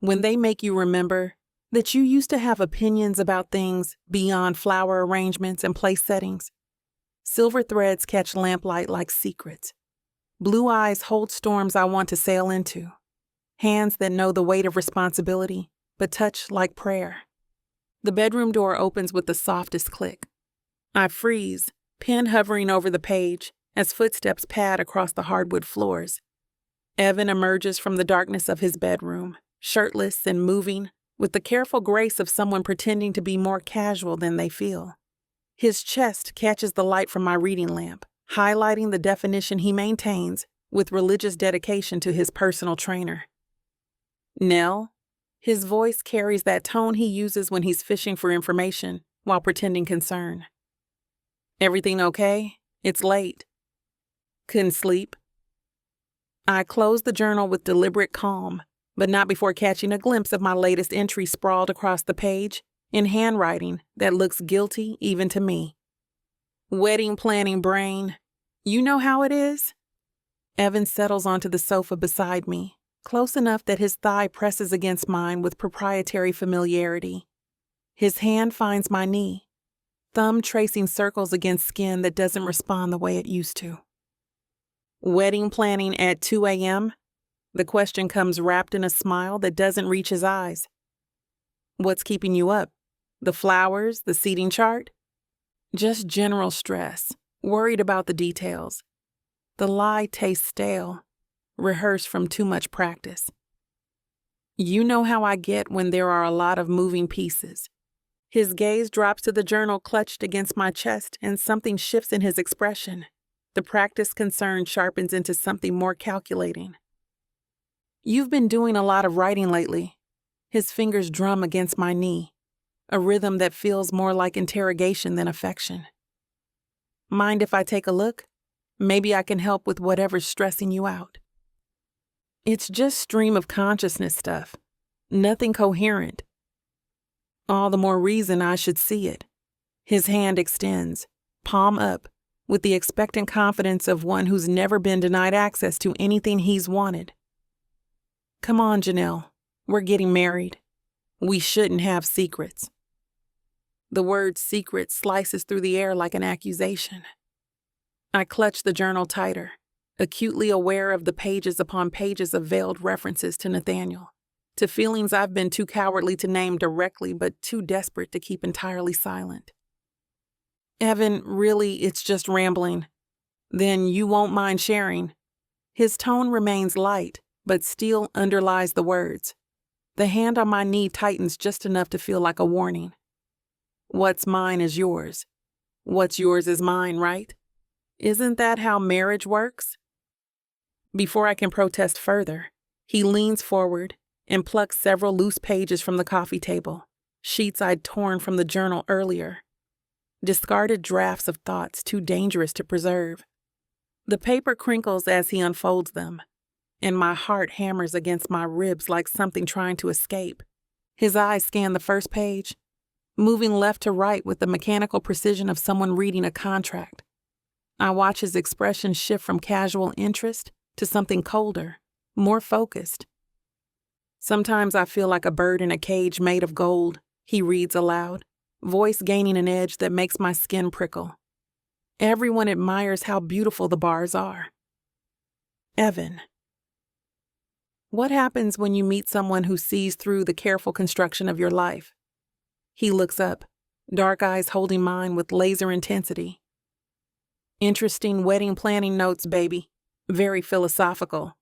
When they make you remember that you used to have opinions about things beyond flower arrangements and place settings? Silver threads catch lamplight like secrets. Blue eyes hold storms I want to sail into. Hands that know the weight of responsibility, but touch like prayer. The bedroom door opens with the softest click. I freeze, pen hovering over the page, as footsteps pad across the hardwood floors. Evan emerges from the darkness of his bedroom, shirtless and moving, with the careful grace of someone pretending to be more casual than they feel. His chest catches the light from my reading lamp, highlighting the definition he maintains with religious dedication to his personal trainer. Nell, his voice carries that tone he uses when he's fishing for information while pretending concern. Everything okay? It's late. Couldn't sleep. I close the journal with deliberate calm, but not before catching a glimpse of my latest entry sprawled across the page in handwriting that looks guilty even to me. Wedding planning brain. You know how it is? Evan settles onto the sofa beside me, close enough that his thigh presses against mine with proprietary familiarity. His hand finds my knee, thumb tracing circles against skin that doesn't respond the way it used to. Wedding planning at 2 a.m.? The question comes wrapped in a smile that doesn't reach his eyes. What's keeping you up? The flowers, the seating chart? Just general stress, worried about the details. The lie tastes stale, rehearsed from too much practice. You know how I get when there are a lot of moving pieces. His gaze drops to the journal clutched against my chest, and something shifts in his expression. The practiced concern sharpens into something more calculating. You've been doing a lot of writing lately. His fingers drum against my knee, a rhythm that feels more like interrogation than affection. Mind if I take a look? Maybe I can help with whatever's stressing you out. It's just stream of consciousness stuff, nothing coherent. All the more reason I should see it. His hand extends, palm up, with the expectant confidence of one who's never been denied access to anything he's wanted. Come on, Janelle. We're getting married. We shouldn't have secrets. The word secret slices through the air like an accusation. I clutch the journal tighter, acutely aware of the pages upon pages of veiled references to Nathaniel, to feelings I've been too cowardly to name directly but too desperate to keep entirely silent. Evan, really, it's just rambling. Then you won't mind sharing. His tone remains light, but still underlies the words. The hand on my knee tightens just enough to feel like a warning. What's mine is yours. What's yours is mine, right? Isn't that how marriage works? Before I can protest further, he leans forward and plucks several loose pages from the coffee table, sheets I'd torn from the journal earlier. Discarded drafts of thoughts too dangerous to preserve. The paper crinkles as he unfolds them, and my heart hammers against my ribs like something trying to escape. His eyes scan the first page, moving left to right with the mechanical precision of someone reading a contract. I watch his expression shift from casual interest to something colder, more focused. Sometimes I feel like a bird in a cage made of gold, he reads aloud, voice gaining an edge that makes my skin prickle. Everyone admires how beautiful the bars are. Evan. What happens when you meet someone who sees through the careful construction of your life? He looks up, dark eyes holding mine with laser intensity. Interesting wedding planning notes, baby. Very philosophical.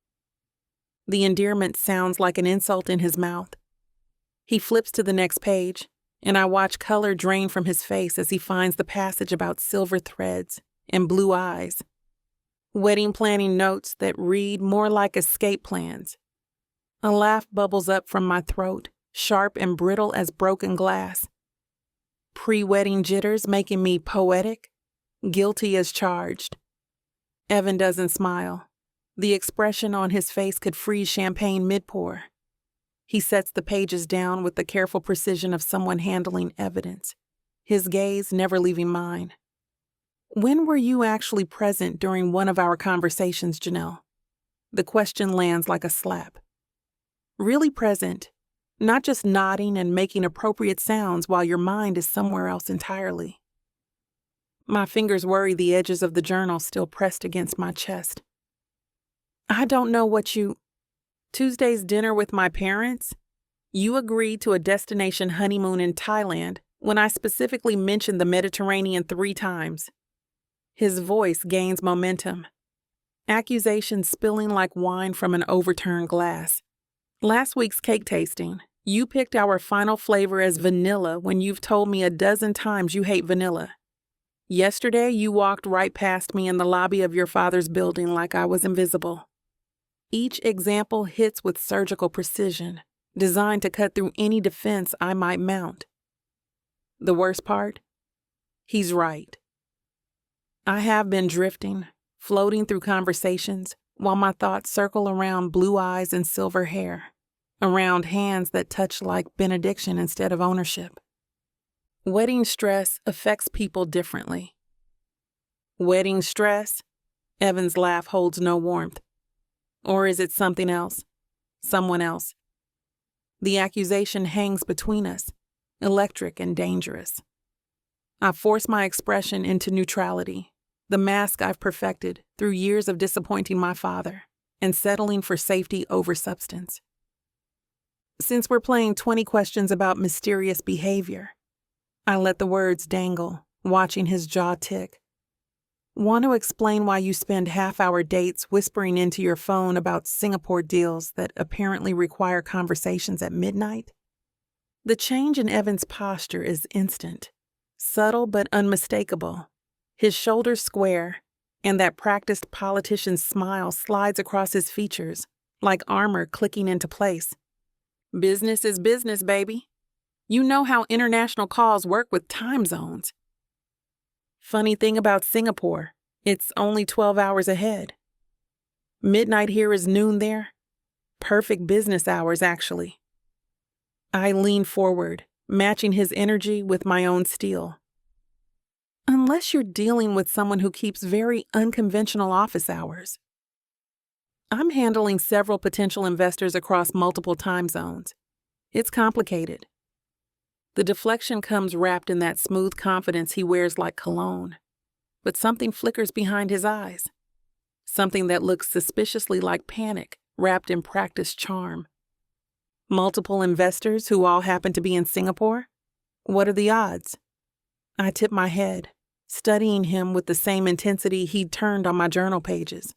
The endearment sounds like an insult in his mouth. He flips to the next page, and I watch color drain from his face as he finds the passage about silver threads and blue eyes. Wedding planning notes that read more like escape plans. A laugh bubbles up from my throat, sharp and brittle as broken glass. Pre-wedding jitters making me poetic, guilty as charged. Evan doesn't smile. The expression on his face could freeze champagne mid-pour. He sets the pages down with the careful precision of someone handling evidence, his gaze never leaving mine. When were you actually present during one of our conversations, Janelle? The question lands like a slap. Really present, not just nodding and making appropriate sounds while your mind is somewhere else entirely. My fingers worry the edges of the journal still pressed against my chest. I don't know what you... Tuesday's dinner with my parents? You agreed to a destination honeymoon in Thailand when I specifically mentioned the Mediterranean 3 times. His voice gains momentum. Accusations spilling like wine from an overturned glass. Last week's cake tasting, you picked our final flavor as vanilla when you've told me a dozen times you hate vanilla. Yesterday, you walked right past me in the lobby of your father's building like I was invisible. Each example hits with surgical precision, designed to cut through any defense I might mount. The worst part? He's right. I have been drifting, floating through conversations, while my thoughts circle around blue eyes and silver hair, around hands that touch like benediction instead of ownership. Wedding stress affects people differently. Wedding stress? Evan's laugh holds no warmth. Or is it something else? Someone else? The accusation hangs between us, electric and dangerous. I force my expression into neutrality, the mask I've perfected through years of disappointing my father and settling for safety over substance. Since we're playing 20 questions about mysterious behavior, I let the words dangle, watching his jaw tick. Want to explain why you spend half-hour dates whispering into your phone about Singapore deals that apparently require conversations at midnight? The change in Evan's posture is instant, subtle but unmistakable. His shoulders square, and that practiced politician's smile slides across his features, like armor clicking into place. Business is business, baby. You know how international calls work with time zones. Funny thing about Singapore, it's only 12 hours ahead. Midnight here is noon there. Perfect business hours, actually. I lean forward, matching his energy with my own steel. Unless you're dealing with someone who keeps very unconventional office hours. I'm handling several potential investors across multiple time zones. It's complicated. The deflection comes wrapped in that smooth confidence he wears like cologne. But something flickers behind his eyes. Something that looks suspiciously like panic, wrapped in practiced charm. Multiple investors who all happen to be in Singapore? What are the odds? I tip my head, studying him with the same intensity he'd turned on my journal pages.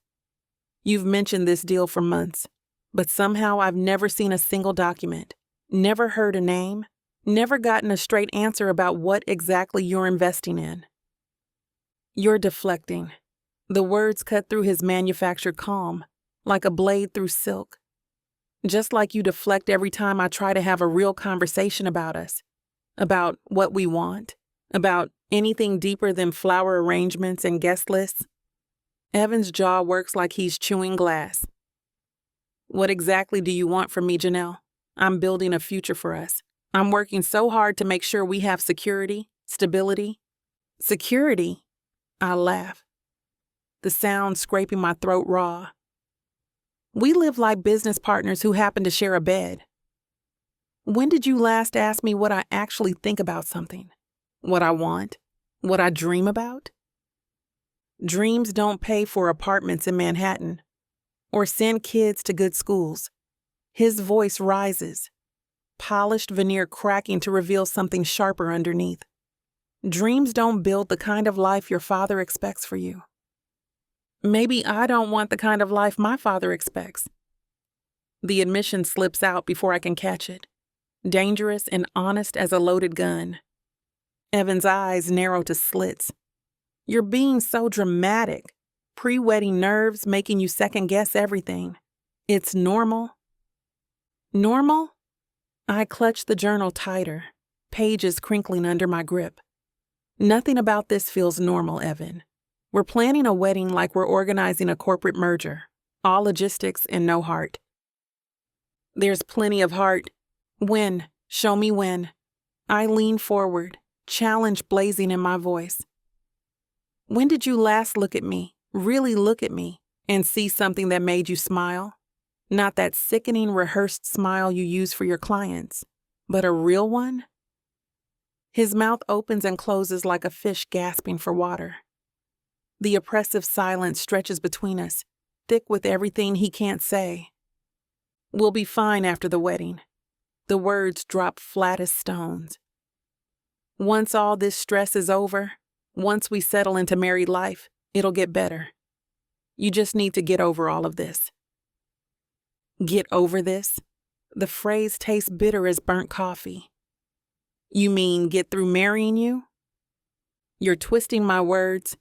You've mentioned this deal for months, but somehow I've never seen a single document, never heard a name, never gotten a straight answer about what exactly you're investing in. You're deflecting. The words cut through his manufactured calm, like a blade through silk. Just like you deflect every time I try to have a real conversation about us, about what we want, about anything deeper than flower arrangements and guest lists. Evan's jaw works like he's chewing glass. What exactly do you want from me, Janelle? I'm building a future for us. I'm working so hard to make sure we have security, stability. Security? I laugh. The sound scraping my throat raw. We live like business partners who happen to share a bed. When did you last ask me what I actually think about something? What I want? What I dream about? Dreams don't pay for apartments in Manhattan or send kids to good schools. His voice rises, polished veneer cracking to reveal something sharper underneath. Dreams don't build the kind of life your father expects for you. Maybe I don't want the kind of life my father expects. The admission slips out before I can catch it, dangerous and honest as a loaded gun. Evan's eyes narrow to slits. You're being so dramatic, pre-wedding nerves making you second-guess everything. It's normal. Normal? I clutch the journal tighter, pages crinkling under my grip. Nothing about this feels normal, Evan. We're planning a wedding like we're organizing a corporate merger, all logistics and no heart. There's plenty of heart. When? Show me when. I lean forward, challenge blazing in my voice. When did you last look at me, really look at me, and see something that made you smile? Not that sickening rehearsed smile you use for your clients, but a real one? His mouth opens and closes like a fish gasping for water. The oppressive silence stretches between us, thick with everything he can't say. We'll be fine after the wedding. The words drop flat as stones. Once all this stress is over, once we settle into married life, it'll get better. You just need to get over all of this. Get over this? The phrase tastes bitter as burnt coffee. You mean get through marrying you? You're twisting my words.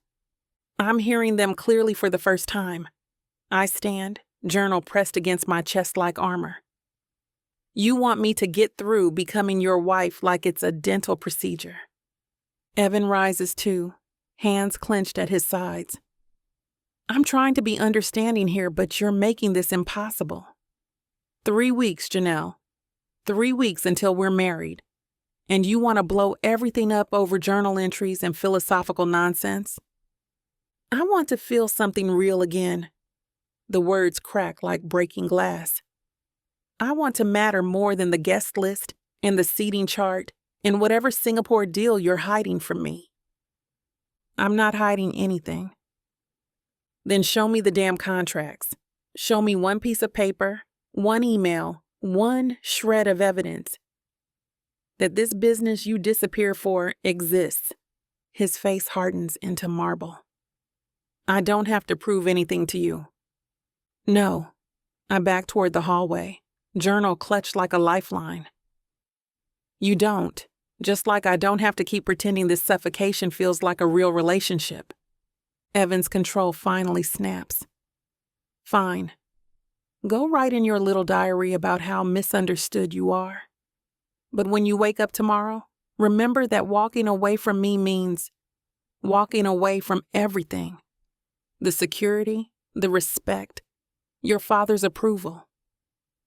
I'm hearing them clearly for the first time. I stand, journal pressed against my chest like armor. You want me to get through becoming your wife like it's a dental procedure. Evan rises too, hands clenched at his sides. I'm trying to be understanding here, but you're making this impossible. 3 weeks, Janelle. 3 weeks until we're married. And you want to blow everything up over journal entries and philosophical nonsense? I want to feel something real again. The words crack like breaking glass. I want to matter more than the guest list and the seating chart and whatever Singapore deal you're hiding from me. I'm not hiding anything. Then show me the damn contracts. Show me one piece of paper, one email, one shred of evidence that this business you disappear for exists. His face hardens into marble. I don't have to prove anything to you. No. I back toward the hallway, journal clutched like a lifeline. You don't, just like I don't have to keep pretending this suffocation feels like a real relationship. Evan's control finally snaps. Fine. Go write in your little diary about how misunderstood you are. But when you wake up tomorrow, remember that walking away from me means walking away from everything. The security, the respect, your father's approval.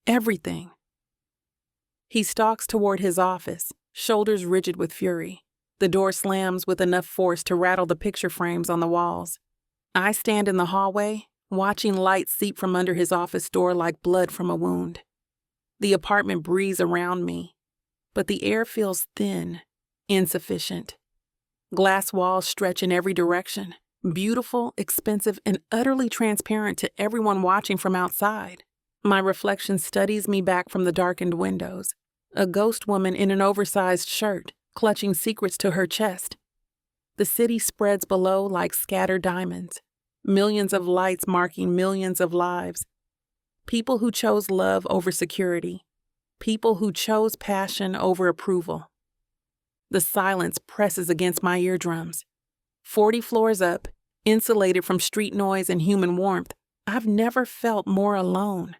Everything. He stalks toward his office, shoulders rigid with fury. The door slams with enough force to rattle the picture frames on the walls. I stand in the hallway, watching light seep from under his office door like blood from a wound. The apartment breathes around me, but the air feels thin, insufficient. Glass walls stretch in every direction, beautiful, expensive, and utterly transparent to everyone watching from outside. My reflection studies me back from the darkened windows, a ghost woman in an oversized shirt, clutching secrets to her chest. The city spreads below like scattered diamonds, millions of lights marking millions of lives. People who chose love over security, people who chose passion over approval. The silence presses against my eardrums. 40 floors up, insulated from street noise and human warmth, I've never felt more alone.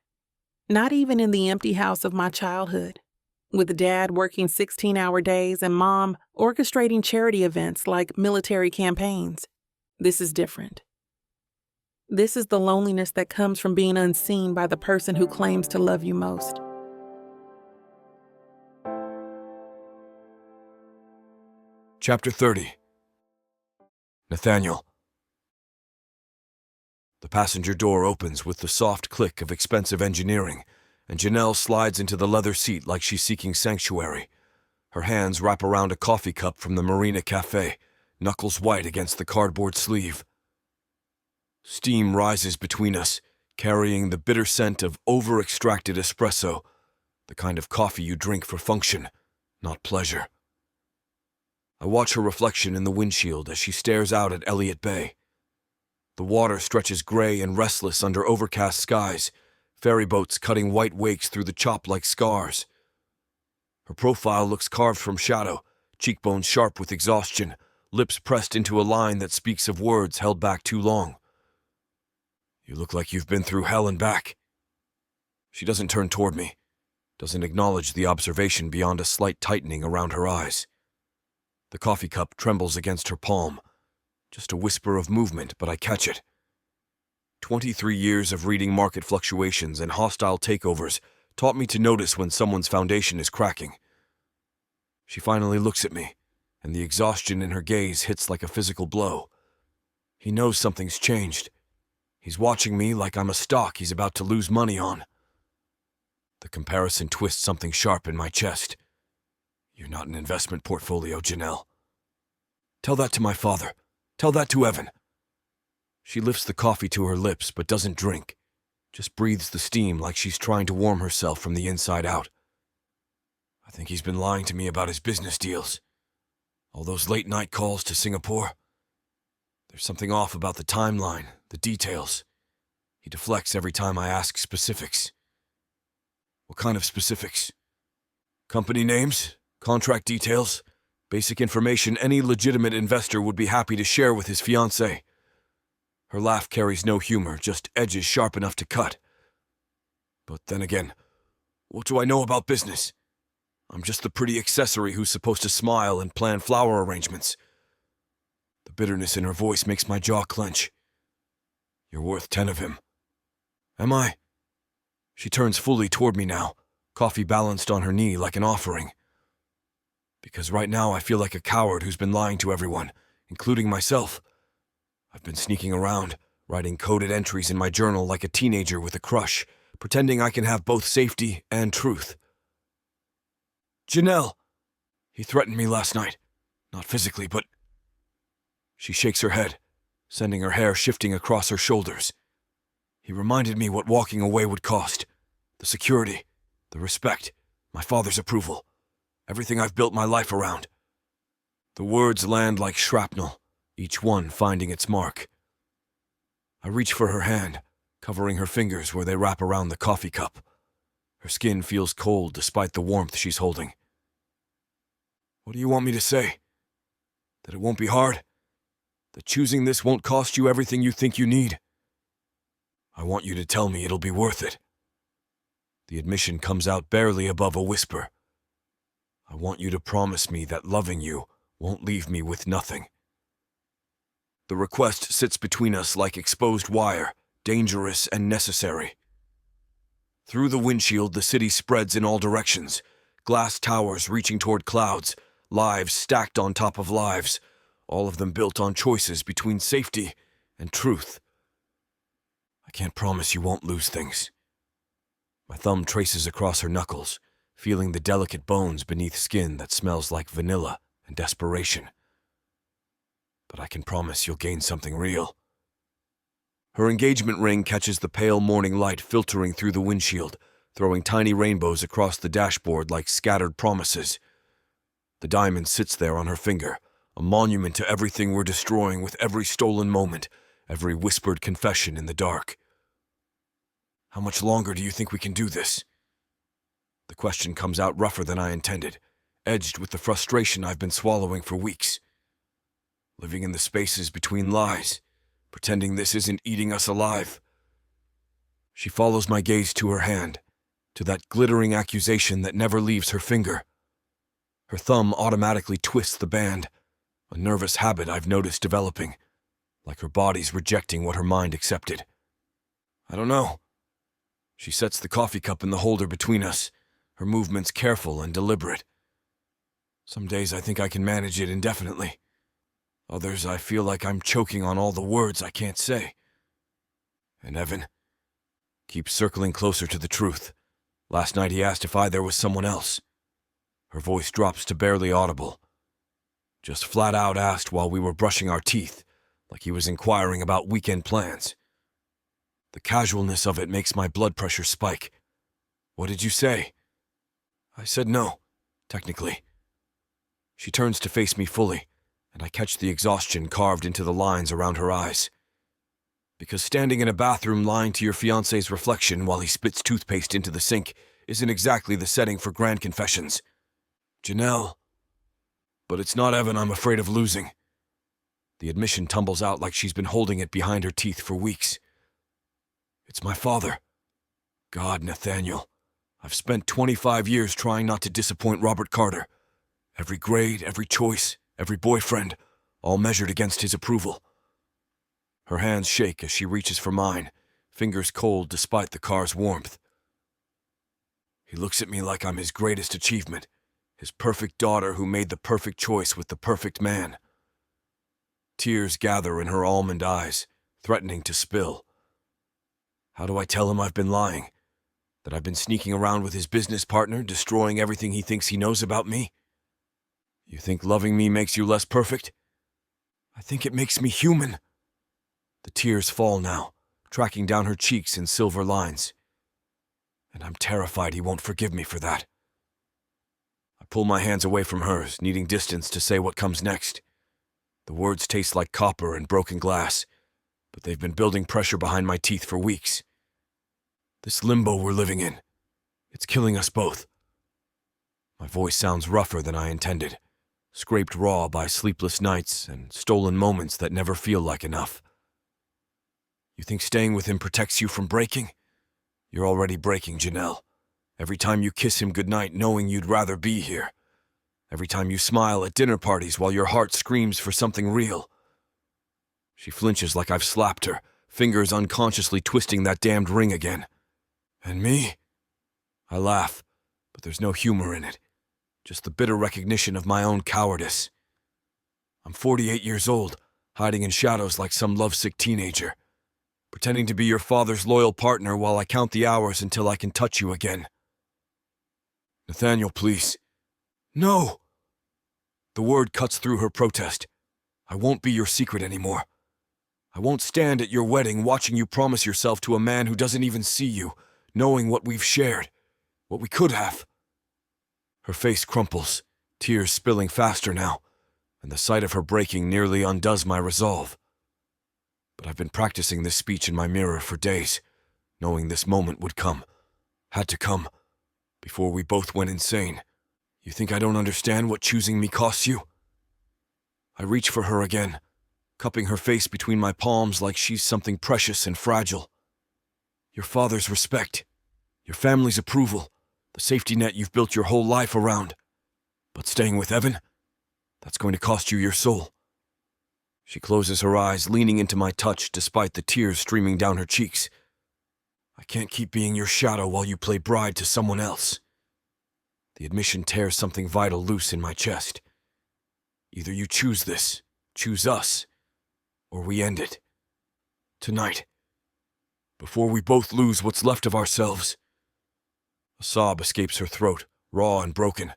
Not even in the empty house of my childhood, with Dad working 16-hour days and Mom orchestrating charity events like military campaigns. This is different. This is the loneliness that comes from being unseen by the person who claims to love you most. Chapter 30. Nathaniel. The passenger door opens with the soft click of expensive engineering, and Janelle slides into the leather seat like she's seeking sanctuary. Her hands wrap around a coffee cup from the Marina Cafe, knuckles white against the cardboard sleeve. Steam rises between us, carrying the bitter scent of over-extracted espresso, the kind of coffee you drink for function, not pleasure. I watch her reflection in the windshield as she stares out at Elliott Bay. The water stretches gray and restless under overcast skies, ferry boats cutting white wakes through the chop like scars. Her profile looks carved from shadow, cheekbones sharp with exhaustion, lips pressed into a line that speaks of words held back too long. You look like you've been through hell and back. She doesn't turn toward me, doesn't acknowledge the observation beyond a slight tightening around her eyes. The coffee cup trembles against her palm. Just a whisper of movement, but I catch it. 23 years of reading market fluctuations and hostile takeovers taught me to notice when someone's foundation is cracking. She finally looks at me, and the exhaustion in her gaze hits like a physical blow. He knows something's changed. He's watching me like I'm a stock he's about to lose money on. The comparison twists something sharp in my chest. You're not an investment portfolio, Janelle. Tell that to my father. Tell that to Evan. She lifts the coffee to her lips but doesn't drink, just breathes the steam like she's trying to warm herself from the inside out. I think he's been lying to me about his business deals. All those late-night calls to Singapore. There's something off about the timeline, the details. He deflects every time I ask specifics. What kind of specifics? Company names? Contract details? Basic information any legitimate investor would be happy to share with his fiancée. Her laugh carries no humor, just edges sharp enough to cut. But then again, what do I know about business? I'm just the pretty accessory who's supposed to smile and plan flower arrangements. The bitterness in her voice makes my jaw clench. You're worth 10 of him. Am I? She turns fully toward me now, coffee balanced on her knee like an offering. Because right now I feel like a coward who's been lying to everyone, including myself. I've been sneaking around, writing coded entries in my journal like a teenager with a crush, pretending I can have both safety and truth. Janelle! He threatened me last night. Not physically, but... She shakes her head, sending her hair shifting across her shoulders. He reminded me what walking away would cost. The security, the respect, my father's approval. Everything I've built my life around. The words land like shrapnel, each one finding its mark. I reach for her hand, covering her fingers where they wrap around the coffee cup. Her skin feels cold despite the warmth she's holding. What do you want me to say? That it won't be hard? That choosing this won't cost you everything you think you need? I want you to tell me it'll be worth it. The admission comes out barely above a whisper. I want you to promise me that loving you won't leave me with nothing. The request sits between us like exposed wire, dangerous and necessary. Through the windshield, the city spreads in all directions, glass towers reaching toward clouds, lives stacked on top of lives, all of them built on choices between safety and truth. I can't promise you won't lose things. My thumb traces across her knuckles, feeling the delicate bones beneath skin that smells like vanilla and desperation. But I can promise you'll gain something real. Her engagement ring catches the pale morning light filtering through the windshield, throwing tiny rainbows across the dashboard like scattered promises. The diamond sits there on her finger, a monument to everything we're destroying with every stolen moment, every whispered confession in the dark. How much longer do you think we can do this? The question comes out rougher than I intended, edged with the frustration I've been swallowing for weeks. Living in the spaces between lies, pretending this isn't eating us alive. She follows my gaze to her hand, to that glittering accusation that never leaves her finger. Her thumb automatically twists the band, a nervous habit I've noticed developing, like her body's rejecting what her mind accepted. I don't know. She sets the coffee cup in the holder between us, her movements careful and deliberate. Some days I think I can manage it indefinitely. Others I feel like I'm choking on all the words I can't say. And Evan keeps circling closer to the truth. Last night he asked if there was someone else. Her voice drops to barely audible. Just flat out asked while we were brushing our teeth, like he was inquiring about weekend plans. The casualness of it makes my blood pressure spike. What did you say? I said no, technically. She turns to face me fully, and I catch the exhaustion carved into the lines around her eyes. Because standing in a bathroom lying to your fiancé's reflection while he spits toothpaste into the sink isn't exactly the setting for grand confessions. Janelle. But it's not Evan I'm afraid of losing. The admission tumbles out like she's been holding it behind her teeth for weeks. It's my father. God, Nathaniel. I've spent 25 years trying not to disappoint Robert Carter. Every grade, every choice, every boyfriend, all measured against his approval. Her hands shake as she reaches for mine, fingers cold despite the car's warmth. He looks at me like I'm his greatest achievement, his perfect daughter who made the perfect choice with the perfect man. Tears gather in her almond eyes, threatening to spill. How do I tell him I've been lying? That I've been sneaking around with his business partner, destroying everything he thinks he knows about me? You think loving me makes you less perfect? I think it makes me human. The tears fall now, tracking down her cheeks in silver lines. And I'm terrified he won't forgive me for that. I pull my hands away from hers, needing distance to say what comes next. The words taste like copper and broken glass, but they've been building pressure behind my teeth for weeks. This limbo we're living in, it's killing us both. My voice sounds rougher than I intended, scraped raw by sleepless nights and stolen moments that never feel like enough. You think staying with him protects you from breaking? You're already breaking, Janelle. Every time you kiss him goodnight knowing you'd rather be here. Every time you smile at dinner parties while your heart screams for something real. She flinches like I've slapped her, fingers unconsciously twisting that damned ring again. And me? I laugh, but there's no humor in it. Just the bitter recognition of my own cowardice. I'm 48 years old, hiding in shadows like some lovesick teenager. Pretending to be your father's loyal partner while I count the hours until I can touch you again. Nathaniel, please. No! The word cuts through her protest. I won't be your secret anymore. I won't stand at your wedding watching you promise yourself to a man who doesn't even see you, knowing what we've shared, what we could have. Her face crumples, tears spilling faster now, and the sight of her breaking nearly undoes my resolve. But I've been practicing this speech in my mirror for days, knowing this moment would come, had to come, before we both went insane. You think I don't understand what choosing me costs you? I reach for her again, cupping her face between my palms like she's something precious and fragile. Your father's respect, your family's approval, the safety net you've built your whole life around. But staying with Evan? That's going to cost you your soul. She closes her eyes, leaning into my touch despite the tears streaming down her cheeks. I can't keep being your shadow while you play bride to someone else. The admission tears something vital loose in my chest. Either you choose this, choose us, or we end it. Tonight. Before we both lose what's left of ourselves. A sob escapes her throat, raw and broken.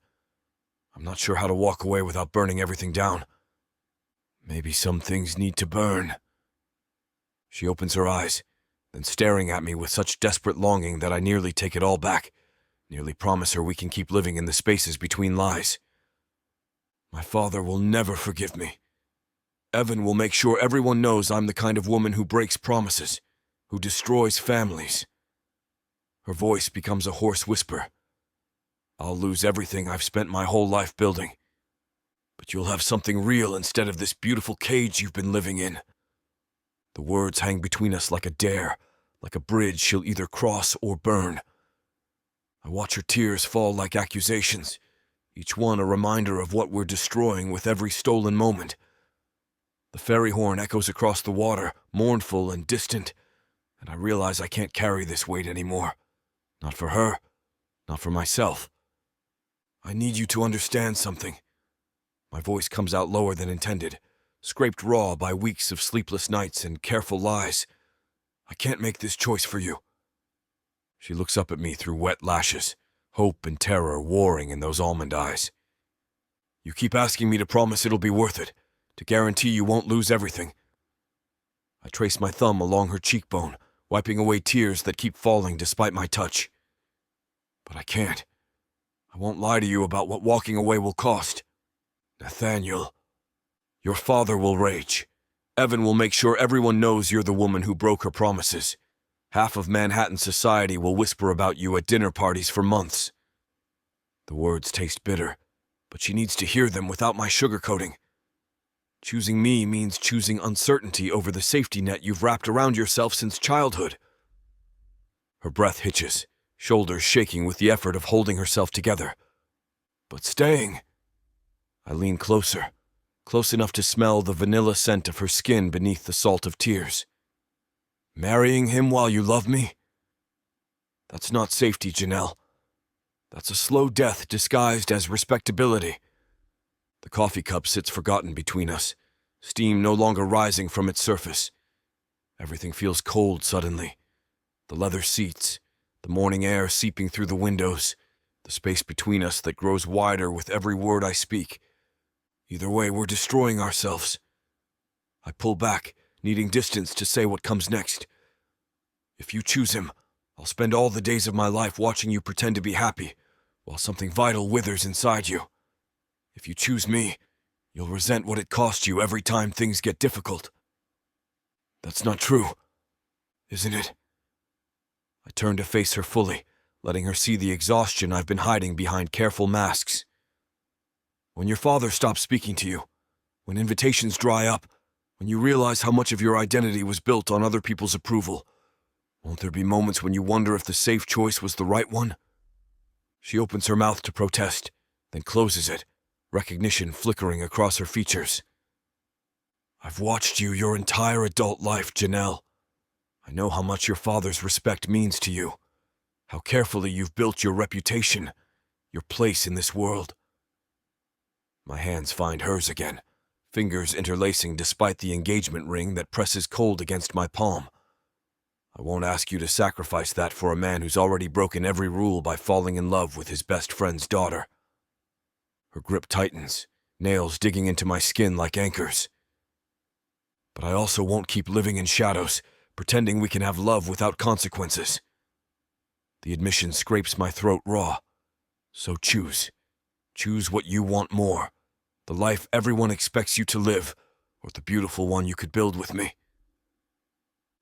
I'm not sure how to walk away without burning everything down. Maybe some things need to burn. She opens her eyes, then staring at me with such desperate longing that I nearly take it all back, nearly promise her we can keep living in the spaces between lies. My father will never forgive me. Evan will make sure everyone knows I'm the kind of woman who breaks promises, who destroys families. Her voice becomes a hoarse whisper. I'll lose everything I've spent my whole life building. But you'll have something real instead of this beautiful cage you've been living in. The words hang between us like a dare, like a bridge she'll either cross or burn. I watch her tears fall like accusations, each one a reminder of what we're destroying with every stolen moment. The ferry horn echoes across the water, mournful and distant, and I realize I can't carry this weight anymore. Not for her, not for myself. I need you to understand something. My voice comes out lower than intended, scraped raw by weeks of sleepless nights and careful lies. I can't make this choice for you. She looks up at me through wet lashes, hope and terror warring in those almond eyes. You keep asking me to promise it'll be worth it, to guarantee you won't lose everything. I trace my thumb along her cheekbone, wiping away tears that keep falling despite my touch. But I can't. I won't lie to you about what walking away will cost. Nathaniel, your father will rage. Evan will make sure everyone knows you're the woman who broke her promises. Half of Manhattan society will whisper about you at dinner parties for months. The words taste bitter, but she needs to hear them without my sugarcoating. Choosing me means choosing uncertainty over the safety net you've wrapped around yourself since childhood. Her breath hitches, shoulders shaking with the effort of holding herself together. But staying... I lean closer, close enough to smell the vanilla scent of her skin beneath the salt of tears. Marrying him while you love me? That's not safety, Janelle. That's a slow death disguised as respectability. The coffee cup sits forgotten between us, steam no longer rising from its surface. Everything feels cold suddenly. The leather seats, the morning air seeping through the windows, the space between us that grows wider with every word I speak. Either way, we're destroying ourselves. I pull back, needing distance to say what comes next. If you choose him, I'll spend all the days of my life watching you pretend to be happy, while something vital withers inside you. If you choose me, you'll resent what it cost you every time things get difficult. That's not true, isn't it? I turn to face her fully, letting her see the exhaustion I've been hiding behind careful masks. When your father stops speaking to you, when invitations dry up, when you realize how much of your identity was built on other people's approval, won't there be moments when you wonder if the safe choice was the right one? She opens her mouth to protest, then closes it, recognition flickering across her features. I've watched you your entire adult life, Janelle. I know how much your father's respect means to you, how carefully you've built your reputation, your place in this world. My hands find hers again, fingers interlacing despite the engagement ring that presses cold against my palm. I won't ask you to sacrifice that for a man who's already broken every rule by falling in love with his best friend's daughter. Her grip tightens, nails digging into my skin like anchors. But I also won't keep living in shadows, pretending we can have love without consequences. The admission scrapes my throat raw. So choose. Choose what you want more. The life everyone expects you to live, or the beautiful one you could build with me.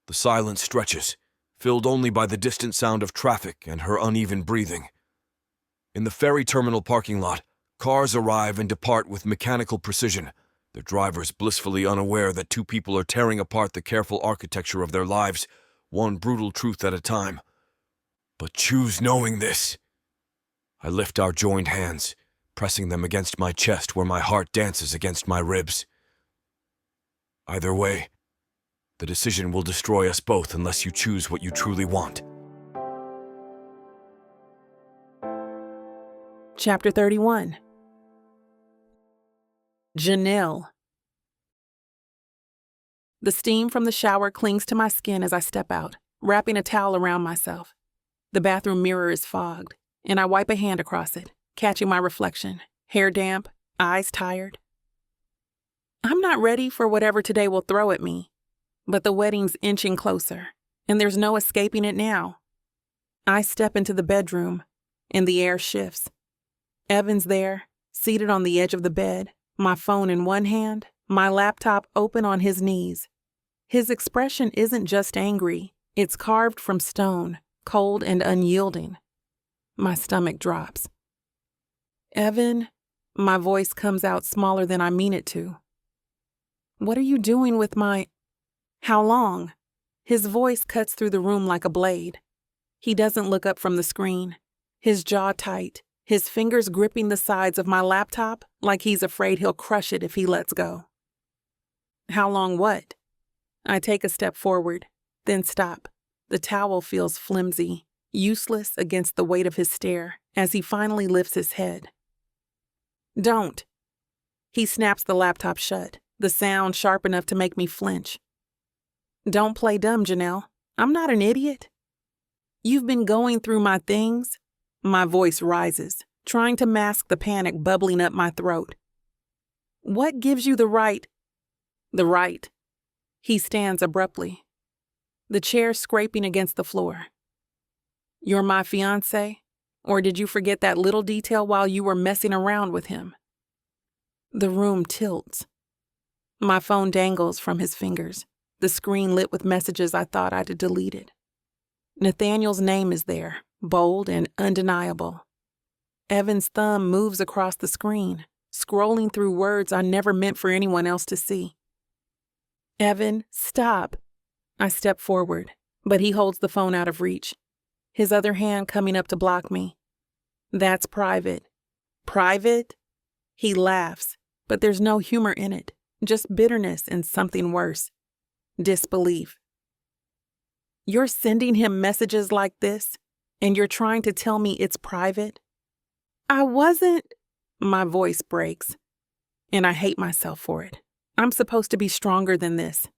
The silence stretches, filled only by the distant sound of traffic and her uneven breathing. In the ferry terminal parking lot, cars arrive and depart with mechanical precision, their drivers blissfully unaware that two people are tearing apart the careful architecture of their lives, one brutal truth at a time. But choose knowing this. I lift our joined hands, pressing them against my chest where my heart dances against my ribs. Either way, the decision will destroy us both unless you choose what you truly want. Chapter 31. Janelle. The steam from the shower clings to my skin as I step out, wrapping a towel around myself. The bathroom mirror is fogged, and I wipe a hand across it, catching my reflection, hair damp, eyes tired. I'm not ready for whatever today will throw at me, but the wedding's inching closer, and there's no escaping it now. I step into the bedroom, and the air shifts. Evan's there, seated on the edge of the bed, my phone in one hand, my laptop open on his knees. His expression isn't just angry, it's carved from stone, cold and unyielding. My stomach drops. Evan, my voice comes out smaller than I mean it to. What are you doing with my... How long? His voice cuts through the room like a blade. He doesn't look up from the screen, his jaw tight, his fingers gripping the sides of my laptop like he's afraid he'll crush it if he lets go. How long what? I take a step forward, then stop. The towel feels flimsy, useless against the weight of his stare as he finally lifts his head. Don't. He snaps the laptop shut, the sound sharp enough to make me flinch. Don't play dumb, Janelle. I'm not an idiot. You've been going through my things. My voice rises, trying to mask the panic bubbling up my throat. What gives you the right? The right. He stands abruptly, the chair scraping against the floor. You're my fiancé? Or did you forget that little detail while you were messing around with him? The room tilts. My phone dangles from his fingers, the screen lit with messages I thought I'd deleted. Nathaniel's name is there, bold and undeniable. Evan's thumb moves across the screen, scrolling through words I never meant for anyone else to see. Evan, stop. I step forward, but he holds the phone out of reach, his other hand coming up to block me. That's private. Private? He laughs, but there's no humor in it, just bitterness and something worse. Disbelief. You're sending him messages like this, and you're trying to tell me it's private? I wasn't... My voice breaks, and I hate myself for it. I'm supposed to be stronger than this.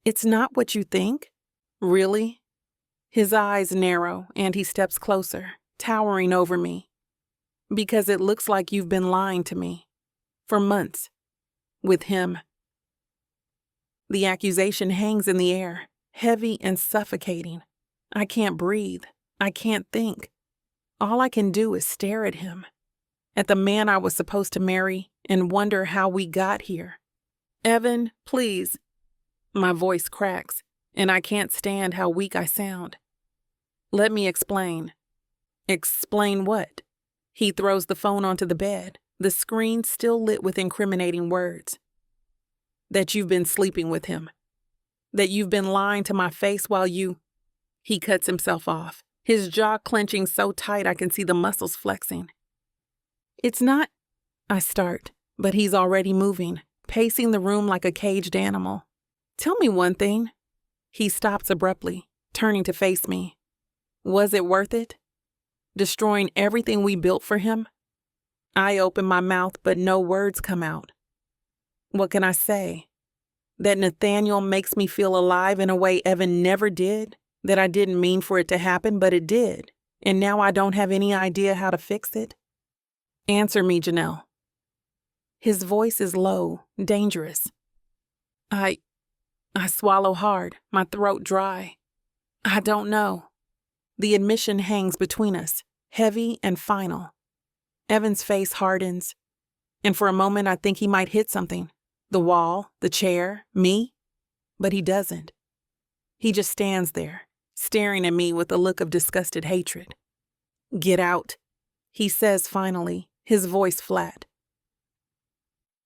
It's not what you think? Really? His eyes narrow, and he steps closer, towering over me. Because it looks like you've been lying to me. For months. With him. The accusation hangs in the air, heavy and suffocating. I can't breathe. I can't think. All I can do is stare at him, at the man I was supposed to marry, and wonder how we got here. Evan, please. My voice cracks, and I can't stand how weak I sound. Let me explain. Explain what? He throws the phone onto the bed, the screen still lit with incriminating words. That you've been sleeping with him. That you've been lying to my face while you... He cuts himself off, his jaw clenching so tight I can see the muscles flexing. It's not... I start, but he's already moving, pacing the room like a caged animal. Tell me one thing. He stops abruptly, turning to face me. Was it worth it? Destroying everything we built for him? I open my mouth, but no words come out. What can I say? That Nathaniel makes me feel alive in a way Evan never did? That I didn't mean for it to happen, but it did, and now I don't have any idea how to fix it? Answer me, Janelle. His voice is low, dangerous. I swallow hard, my throat dry. I don't know. The admission hangs between us, heavy and final. Evan's face hardens, and for a moment I think he might hit something. The wall, the chair, me. But he doesn't. He just stands there, staring at me with a look of disgusted hatred. Get out, he says finally, his voice flat.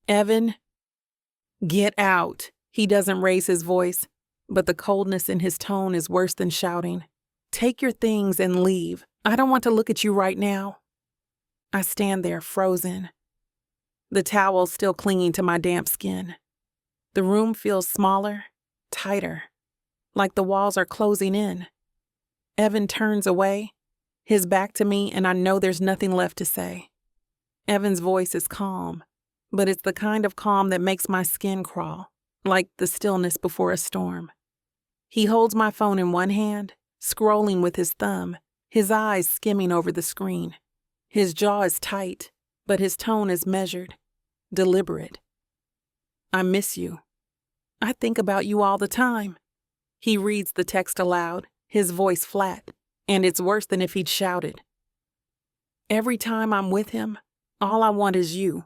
Evan, get out. He doesn't raise his voice, but the coldness in his tone is worse than shouting. Take your things and leave. I don't want to look at you right now. I stand there, frozen. The towel still clinging to my damp skin. The room feels smaller, tighter, like the walls are closing in. Evan turns away, his back to me, and I know there's nothing left to say. Evan's voice is calm, but it's the kind of calm that makes my skin crawl, like the stillness before a storm. He holds my phone in one hand, scrolling with his thumb, his eyes skimming over the screen. His jaw is tight, but his tone is measured, deliberate. I miss you. I think about you all the time. He reads the text aloud, his voice flat, and it's worse than if he'd shouted. Every time I'm with him, all I want is you.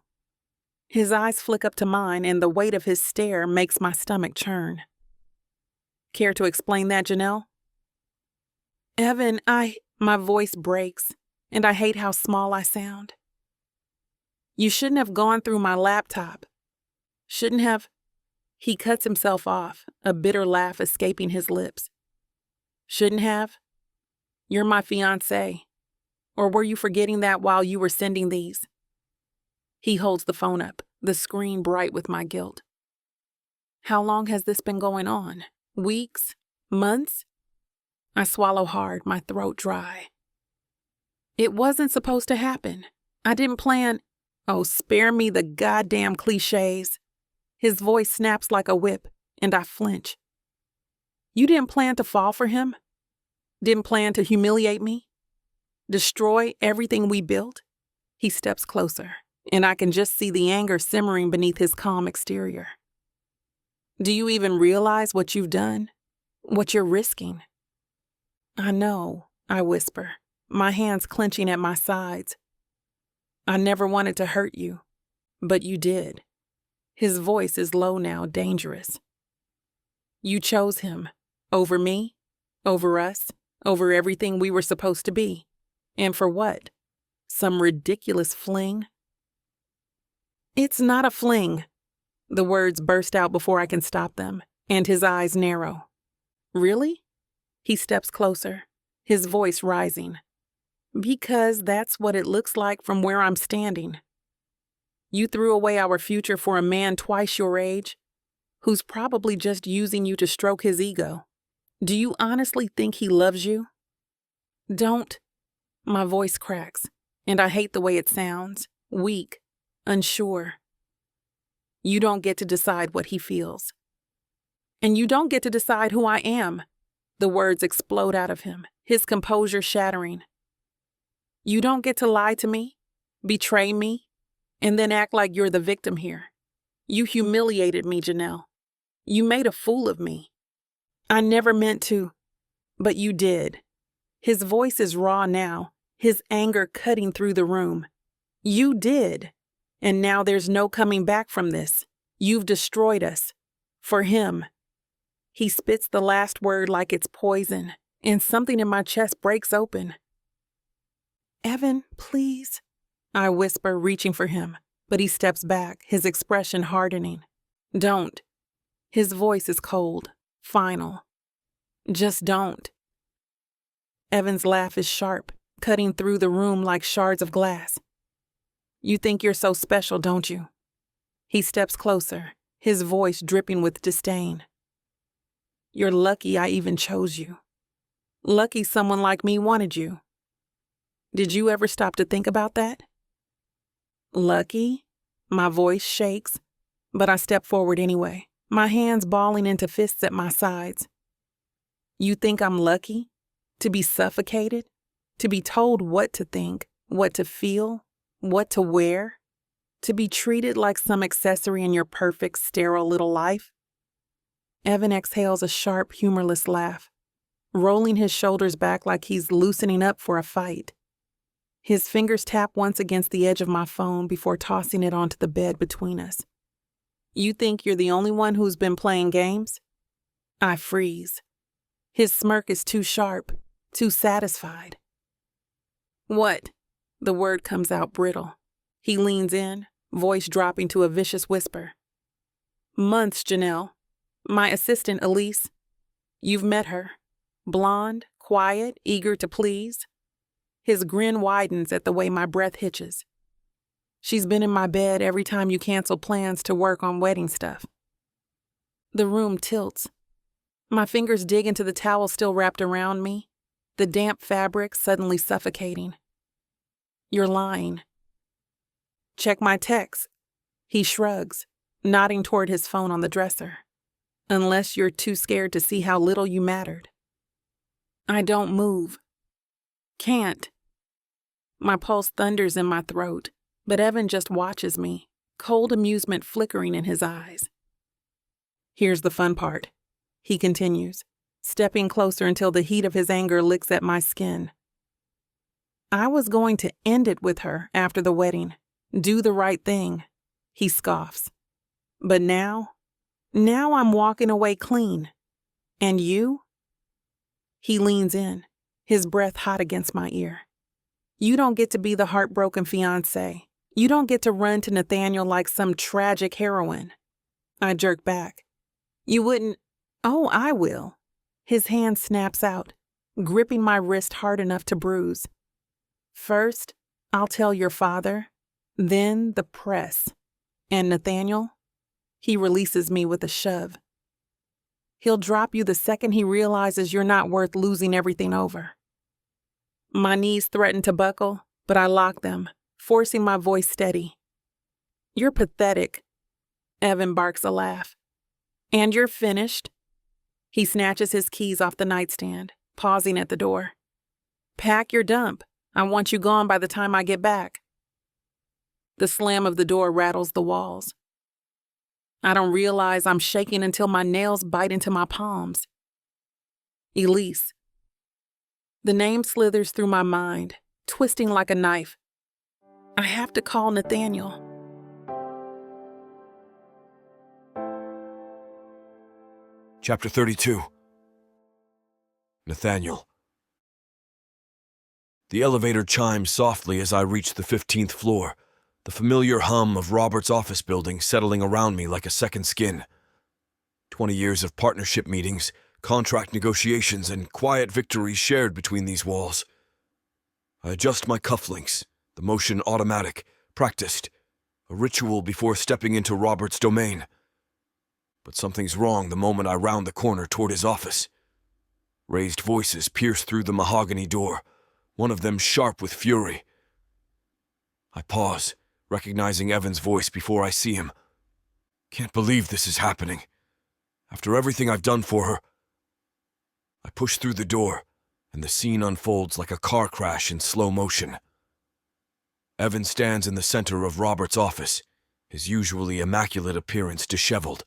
His eyes flick up to mine, and the weight of his stare makes my stomach churn. Care to explain that, Janelle? Evan, my voice breaks, and I hate how small I sound. You shouldn't have gone through my laptop. Shouldn't have... He cuts himself off, a bitter laugh escaping his lips. Shouldn't have? You're my fiancé. Or were you forgetting that while you were sending these? He holds the phone up, the screen bright with my guilt. How long has this been going on? Weeks? Months? I swallow hard, my throat dry. It wasn't supposed to happen. I didn't plan... Oh, spare me the goddamn cliches. His voice snaps like a whip, and I flinch. You didn't plan to fall for him? Didn't plan to humiliate me? Destroy everything we built? He steps closer, and I can just see the anger simmering beneath his calm exterior. Do you even realize what you've done? What you're risking? I know, I whisper, my hands clenching at my sides. I never wanted to hurt you, but you did. His voice is low now, dangerous. You chose him, over me, over us, over everything we were supposed to be. And for what? Some ridiculous fling? It's not a fling. The words burst out before I can stop them, and his eyes narrow. Really? He steps closer, his voice rising. Because that's what it looks like from where I'm standing. You threw away our future for a man twice your age, who's probably just using you to stroke his ego. Do you honestly think he loves you? Don't. My voice cracks, and I hate the way it sounds, weak, unsure. You don't get to decide what he feels. And you don't get to decide who I am. The words explode out of him, his composure shattering. You don't get to lie to me, betray me, and then act like you're the victim here. You humiliated me, Janelle. You made a fool of me. I never meant to, but you did. His voice is raw now, his anger cutting through the room. You did. And now there's no coming back from this. You've destroyed us. For him. He spits the last word like it's poison, and something in my chest breaks open. Evan, please, I whisper, reaching for him, but he steps back, his expression hardening. Don't. His voice is cold, final. Just don't. Evan's laugh is sharp, cutting through the room like shards of glass. You think you're so special, don't you? He steps closer, his voice dripping with disdain. You're lucky I even chose you. Lucky someone like me wanted you. Did you ever stop to think about that? Lucky? My voice shakes, but I step forward anyway, my hands balling into fists at my sides. You think I'm lucky? To be suffocated? To be told what to think, what to feel, what to wear? To be treated like some accessory in your perfect, sterile little life? Evan exhales a sharp, humorless laugh, rolling his shoulders back like he's loosening up for a fight. His fingers tap once against the edge of my phone before tossing it onto the bed between us. You think you're the only one who's been playing games? I freeze. His smirk is too sharp, too satisfied. What? The word comes out brittle. He leans in, voice dropping to a vicious whisper. Months, Janelle. My assistant, Elise. You've met her. Blonde, quiet, eager to please. His grin widens at the way my breath hitches. She's been in my bed every time you cancel plans to work on wedding stuff. The room tilts. My fingers dig into the towel still wrapped around me, the damp fabric suddenly suffocating. You're lying. Check my text. He shrugs, nodding toward his phone on the dresser. Unless you're too scared to see how little you mattered. I don't move. Can't. My pulse thunders in my throat, but Evan just watches me, cold amusement flickering in his eyes. Here's the fun part, he continues, stepping closer until the heat of his anger licks at my skin. I was going to end it with her after the wedding, do the right thing, he scoffs. But now I'm walking away clean. And you? He leans in, his breath hot against my ear. You don't get to be the heartbroken fiancé. You don't get to run to Nathaniel like some tragic heroine. I jerk back. You wouldn't. Oh, I will. His hand snaps out, gripping my wrist hard enough to bruise. First, I'll tell your father, then the press. And Nathaniel? He releases me with a shove. He'll drop you the second he realizes you're not worth losing everything over. My knees threaten to buckle, but I lock them, forcing my voice steady. You're pathetic. Evan barks a laugh. And you're finished. He snatches his keys off the nightstand, pausing at the door. Pack your dump. I want you gone by the time I get back. The slam of the door rattles the walls. I don't realize I'm shaking until my nails bite into my palms. Elise. The name slithers through my mind, twisting like a knife. I have to call Nathaniel. Chapter 32. Nathaniel. The elevator chimes softly as I reach the 15th floor, the familiar hum of Robert's office building settling around me like a second skin. 20 years of partnership meetings, contract negotiations, and quiet victories shared between these walls. I adjust my cufflinks, the motion automatic, practiced, a ritual before stepping into Robert's domain. But something's wrong the moment I round the corner toward his office. Raised voices pierce through the mahogany door, one of them sharp with fury. I pause, recognizing Evan's voice before I see him. Can't believe this is happening. After everything I've done for her. I push through the door, and the scene unfolds like a car crash in slow motion. Evan stands in the center of Robert's office, his usually immaculate appearance disheveled.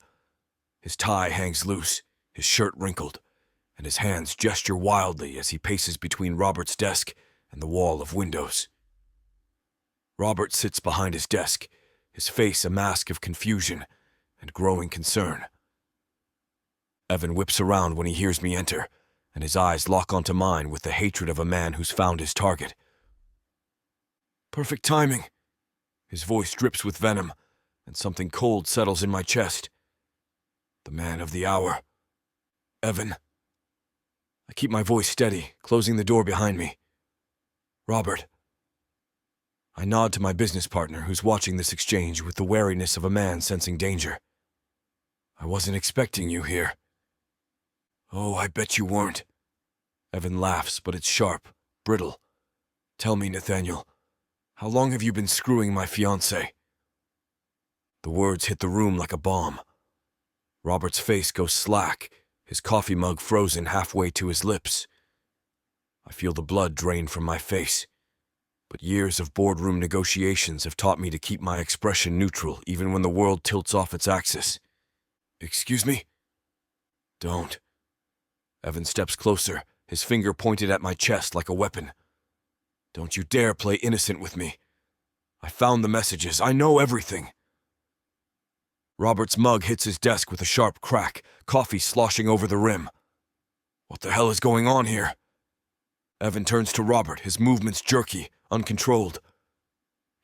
His tie hangs loose, his shirt wrinkled, and his hands gesture wildly as he paces between Robert's desk and the wall of windows. Robert sits behind his desk, his face a mask of confusion and growing concern. Evan whips around when he hears me enter, and his eyes lock onto mine with the hatred of a man who's found his target. Perfect timing. His voice drips with venom, and something cold settles in my chest. The man of the hour. Evan. I keep my voice steady, closing the door behind me. Robert. I nod to my business partner, who's watching this exchange with the wariness of a man sensing danger. I wasn't expecting you here. Oh, I bet you weren't. Evan laughs, but it's sharp, brittle. Tell me, Nathaniel, how long have you been screwing my fiancée? The words hit the room like a bomb. Robert's face goes slack, his coffee mug frozen halfway to his lips. I feel the blood drain from my face. But years of boardroom negotiations have taught me to keep my expression neutral even when the world tilts off its axis. Excuse me? Don't. Evan steps closer, his finger pointed at my chest like a weapon. Don't you dare play innocent with me. I found the messages. I know everything. Robert's mug hits his desk with a sharp crack, coffee sloshing over the rim. What the hell is going on here? Evan turns to Robert, his movements jerky, uncontrolled.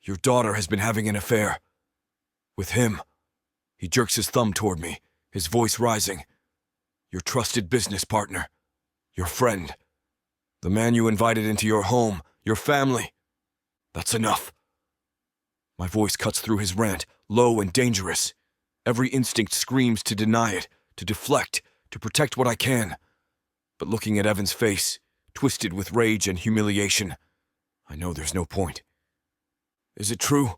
Your daughter has been having an affair. With him. He jerks his thumb toward me, his voice rising. Your trusted business partner. Your friend. The man you invited into your home, your family. That's enough. My voice cuts through his rant, low and dangerous. Every instinct screams to deny it, to deflect, to protect what I can. But looking at Evan's face, twisted with rage and humiliation, I know there's no point. Is it true?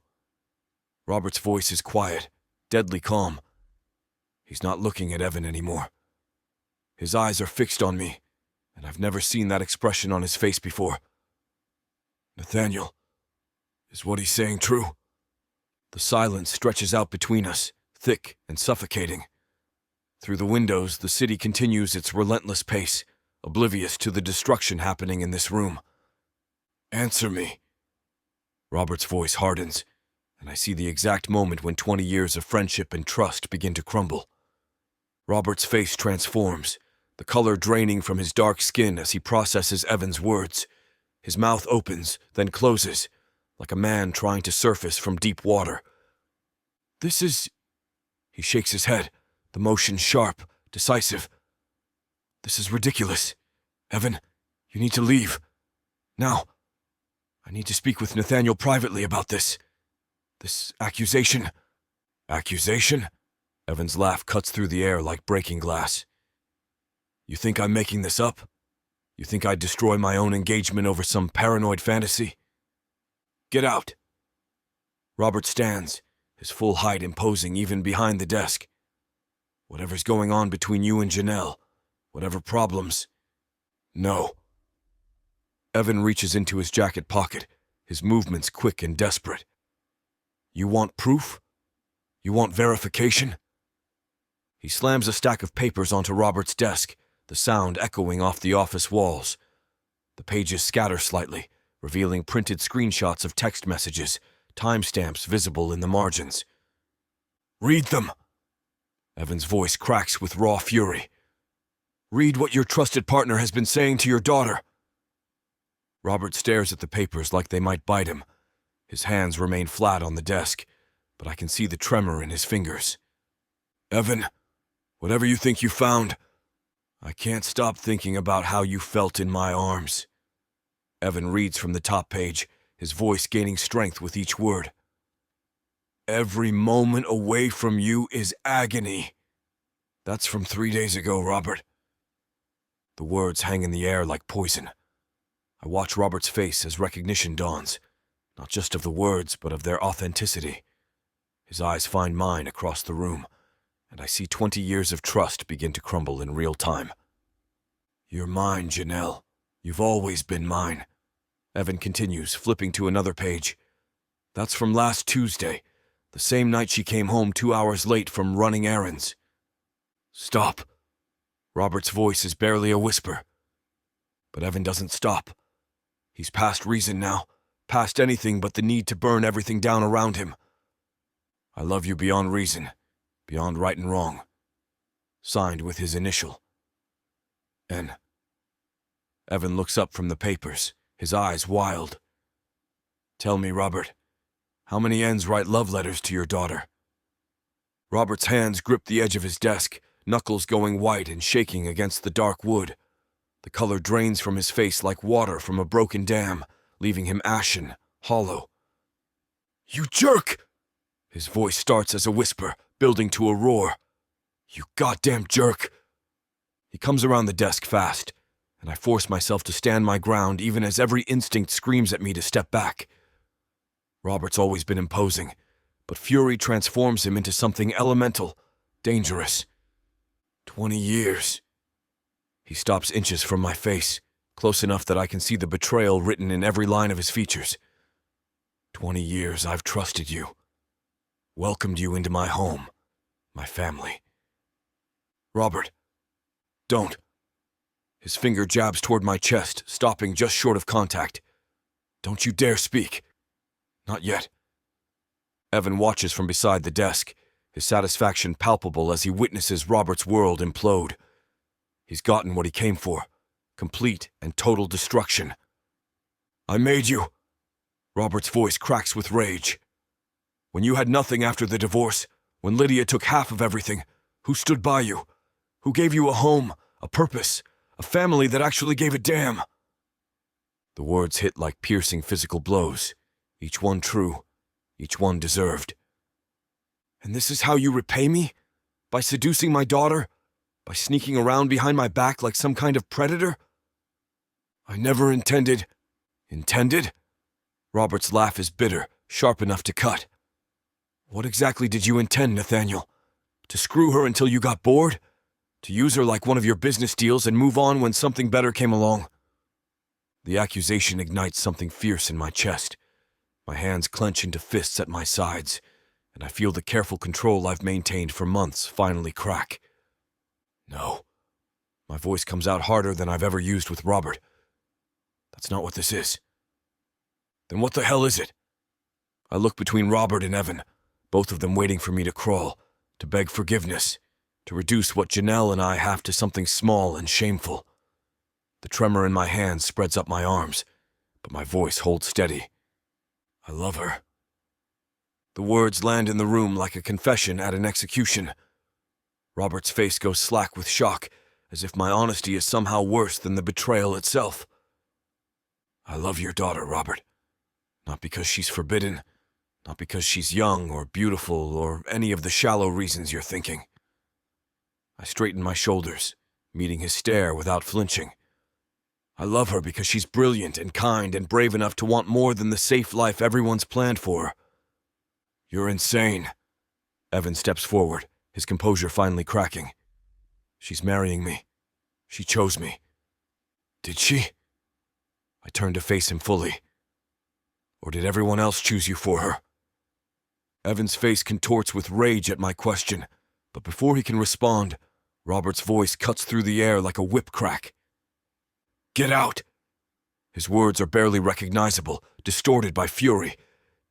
Robert's voice is quiet, deadly calm. He's not looking at Evan anymore. His eyes are fixed on me, and I've never seen that expression on his face before. Nathaniel, is what he's saying true? The silence stretches out between us, thick and suffocating. Through the windows, the city continues its relentless pace, oblivious to the destruction happening in this room. Answer me. Robert's voice hardens, and I see the exact moment when 20 years of friendship and trust begin to crumble. Robert's face transforms, the color draining from his dark skin as he processes Evan's words. His mouth opens, then closes, like a man trying to surface from deep water. This is... He shakes his head, the motion sharp, decisive. This is ridiculous. Evan, you need to leave. Now. I need to speak with Nathaniel privately about this. This accusation. Accusation? Evan's laugh cuts through the air like breaking glass. You think I'm making this up? You think I'd destroy my own engagement over some paranoid fantasy? Get out. Robert stands, his full height imposing even behind the desk. Whatever's going on between you and Janelle, whatever problems. No. Evan reaches into his jacket pocket, his movements quick and desperate. You want proof? You want verification? He slams a stack of papers onto Robert's desk, the sound echoing off the office walls. The pages scatter slightly, revealing printed screenshots of text messages, timestamps visible in the margins. Read them! Evan's voice cracks with raw fury. Read what your trusted partner has been saying to your daughter. Robert stares at the papers like they might bite him. His hands remain flat on the desk, but I can see the tremor in his fingers. Evan, whatever you think you found, I can't stop thinking about how you felt in my arms. Evan reads from the top page, his voice gaining strength with each word. Every moment away from you is agony. That's from 3 days ago, Robert. The words hang in the air like poison. I watch Robert's face as recognition dawns, not just of the words, but of their authenticity. His eyes find mine across the room, and I see 20 years of trust begin to crumble in real time. You're mine, Janelle. You've always been mine. Evan continues, flipping to another page. That's from last Tuesday, the same night she came home 2 hours late from running errands. Stop. Robert's voice is barely a whisper. But Evan doesn't stop. He's past reason now, past anything but the need to burn everything down around him. I love you beyond reason, beyond right and wrong. Signed with his initial. N. Evan looks up from the papers, his eyes wild. Tell me, Robert, how many N's write love letters to your daughter? Robert's hands grip the edge of his desk, knuckles going white and shaking against the dark wood. The color drains from his face like water from a broken dam, leaving him ashen, hollow. You jerk! His voice starts as a whisper, building to a roar. You goddamn jerk! He comes around the desk fast, and I force myself to stand my ground even as every instinct screams at me to step back. Robert's always been imposing, but fury transforms him into something elemental, dangerous. 20 years. He stops inches from my face, close enough that I can see the betrayal written in every line of his features. 20 years I've trusted you. Welcomed you into my home, my family. Robert, don't. His finger jabs toward my chest, stopping just short of contact. Don't you dare speak. Not yet. Evan watches from beside the desk, his satisfaction palpable as he witnesses Robert's world implode. He's gotten what he came for, complete and total destruction. I made you. Robert's voice cracks with rage. When you had nothing after the divorce, when Lydia took half of everything, who stood by you? Who gave you a home, a purpose, a family that actually gave a damn? The words hit like piercing physical blows, each one true, each one deserved. And this is how you repay me? By seducing my daughter? By sneaking around behind my back like some kind of predator? I never intended... Intended? Robert's laugh is bitter, sharp enough to cut. What exactly did you intend, Nathaniel? To screw her until you got bored? To use her like one of your business deals and move on when something better came along? The accusation ignites something fierce in my chest. My hands clench into fists at my sides, and I feel the careful control I've maintained for months finally crack. No. My voice comes out harder than I've ever used with Robert. That's not what this is. Then what the hell is it? I look between Robert and Evan, both of them waiting for me to crawl, to beg forgiveness, to reduce what Janelle and I have to something small and shameful. The tremor in my hands spreads up my arms, but my voice holds steady. I love her. The words land in the room like a confession at an execution. Robert's face goes slack with shock, as if my honesty is somehow worse than the betrayal itself. I love your daughter, Robert. Not because she's forbidden, not because she's young or beautiful or any of the shallow reasons you're thinking. I straighten my shoulders, meeting his stare without flinching. I love her because she's brilliant and kind and brave enough to want more than the safe life everyone's planned for her. You're insane. Evan steps forward, his composure finally cracking. She's marrying me. She chose me. Did she? I turn to face him fully. Or did everyone else choose you for her? Evan's face contorts with rage at my question, but before he can respond, Robert's voice cuts through the air like a whip crack. Get out! His words are barely recognizable, distorted by fury.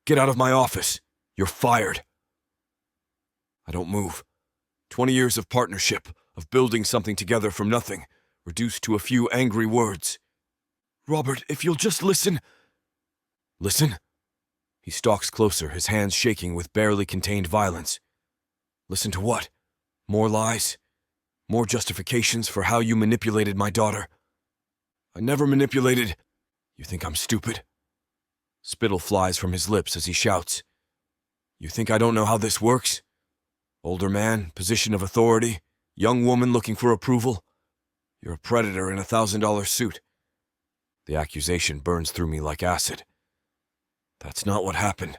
Get out of my office. You're fired. I don't move. 20 years of partnership, of building something together from nothing, reduced to a few angry words. Robert, if you'll just listen... Listen? He stalks closer, his hands shaking with barely contained violence. Listen to what? More lies? More justifications for how you manipulated my daughter? I never manipulated... You think I'm stupid? Spittle flies from his lips as he shouts. You think I don't know how this works? Older man, position of authority, young woman looking for approval. You're a predator in a $1,000 suit. The accusation burns through me like acid. That's not what happened.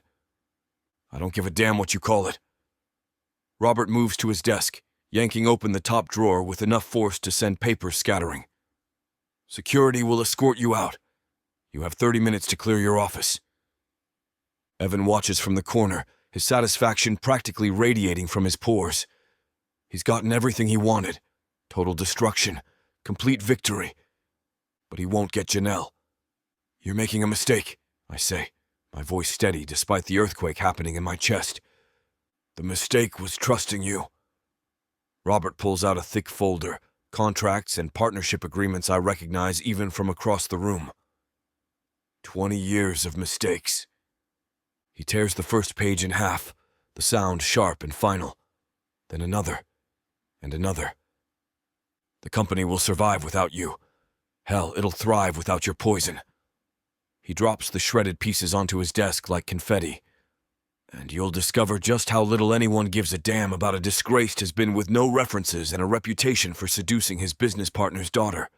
I don't give a damn what you call it. Robert moves to his desk, yanking open the top drawer with enough force to send papers scattering. Security will escort you out. You have 30 minutes to clear your office. Evan watches from the corner, his satisfaction practically radiating from his pores. He's gotten everything he wanted. Total destruction, complete victory. But he won't get Janelle. You're making a mistake, I say, my voice steady despite the earthquake happening in my chest. The mistake was trusting you. Robert pulls out a thick folder, contracts and partnership agreements I recognize even from across the room. 20 years of mistakes. He tears the first page in half, the sound sharp and final. Then another, and another. The company will survive without you. Hell, it'll thrive without your poison. He drops the shredded pieces onto his desk like confetti. And you'll discover just how little anyone gives a damn about a disgraced has been with no references and a reputation for seducing his business partner's daughter.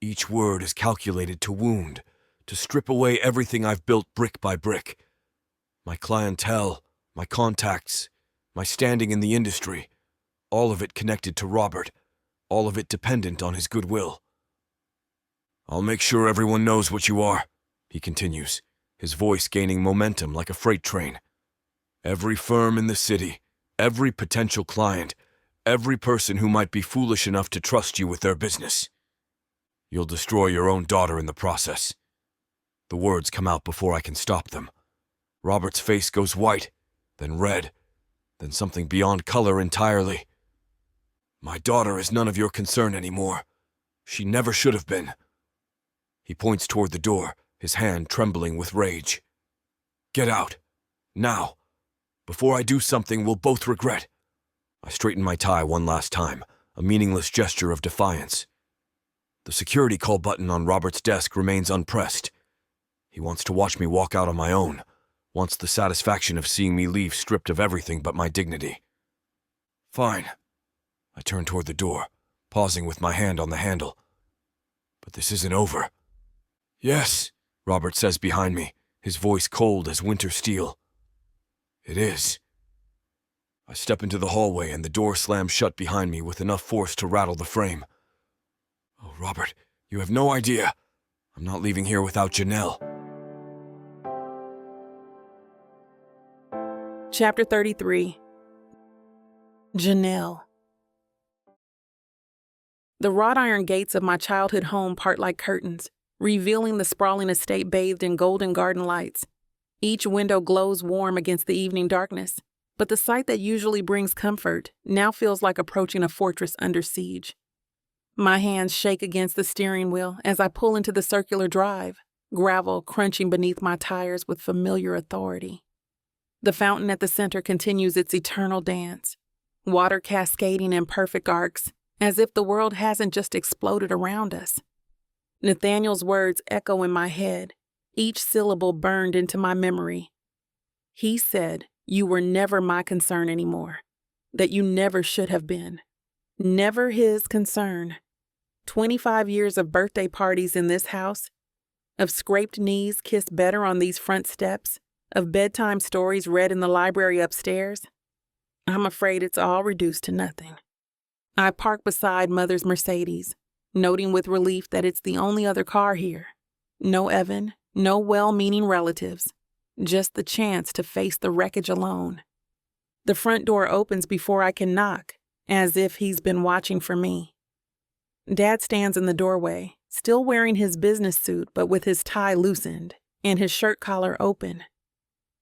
Each word is calculated to wound, to strip away everything I've built brick by brick. My clientele, my contacts, my standing in the industry, all of it connected to Robert, all of it dependent on his goodwill. I'll make sure everyone knows what you are, he continues, his voice gaining momentum like a freight train. Every firm in the city, every potential client, every person who might be foolish enough to trust you with their business. You'll destroy your own daughter in the process. The words come out before I can stop them. Robert's face goes white, then red, then something beyond color entirely. My daughter is none of your concern anymore. She never should have been. He points toward the door, his hand trembling with rage. Get out. Now. Before I do something we'll both regret. I straighten my tie one last time, a meaningless gesture of defiance. The security call button on Robert's desk remains unpressed. He wants to watch me walk out on my own, wants the satisfaction of seeing me leave stripped of everything but my dignity. Fine. I turn toward the door, pausing with my hand on the handle. But this isn't over. Yes, Robert says behind me, his voice cold as winter steel. It is. I step into the hallway and the door slams shut behind me with enough force to rattle the frame. Oh, Robert, you have no idea. I'm not leaving here without Janelle. Chapter 33. Janelle. The wrought iron gates of my childhood home part like curtains, revealing the sprawling estate bathed in golden garden lights. Each window glows warm against the evening darkness, but the sight that usually brings comfort now feels like approaching a fortress under siege. My hands shake against the steering wheel as I pull into the circular drive, gravel crunching beneath my tires with familiar authority. The fountain at the center continues its eternal dance, water cascading in perfect arcs, as if the world hasn't just exploded around us. Nathaniel's words echo in my head, each syllable burned into my memory. He said, you were never my concern anymore, that you never should have been. Never his concern. 25 years of birthday parties in this house, of scraped knees kissed better on these front steps, of bedtime stories read in the library upstairs. I'm afraid it's all reduced to nothing. I park beside Mother's Mercedes, noting with relief that it's the only other car here. No Evan, no well-meaning relatives, just the chance to face the wreckage alone. The front door opens before I can knock, as if he's been watching for me. Dad stands in the doorway, still wearing his business suit but with his tie loosened and his shirt collar open.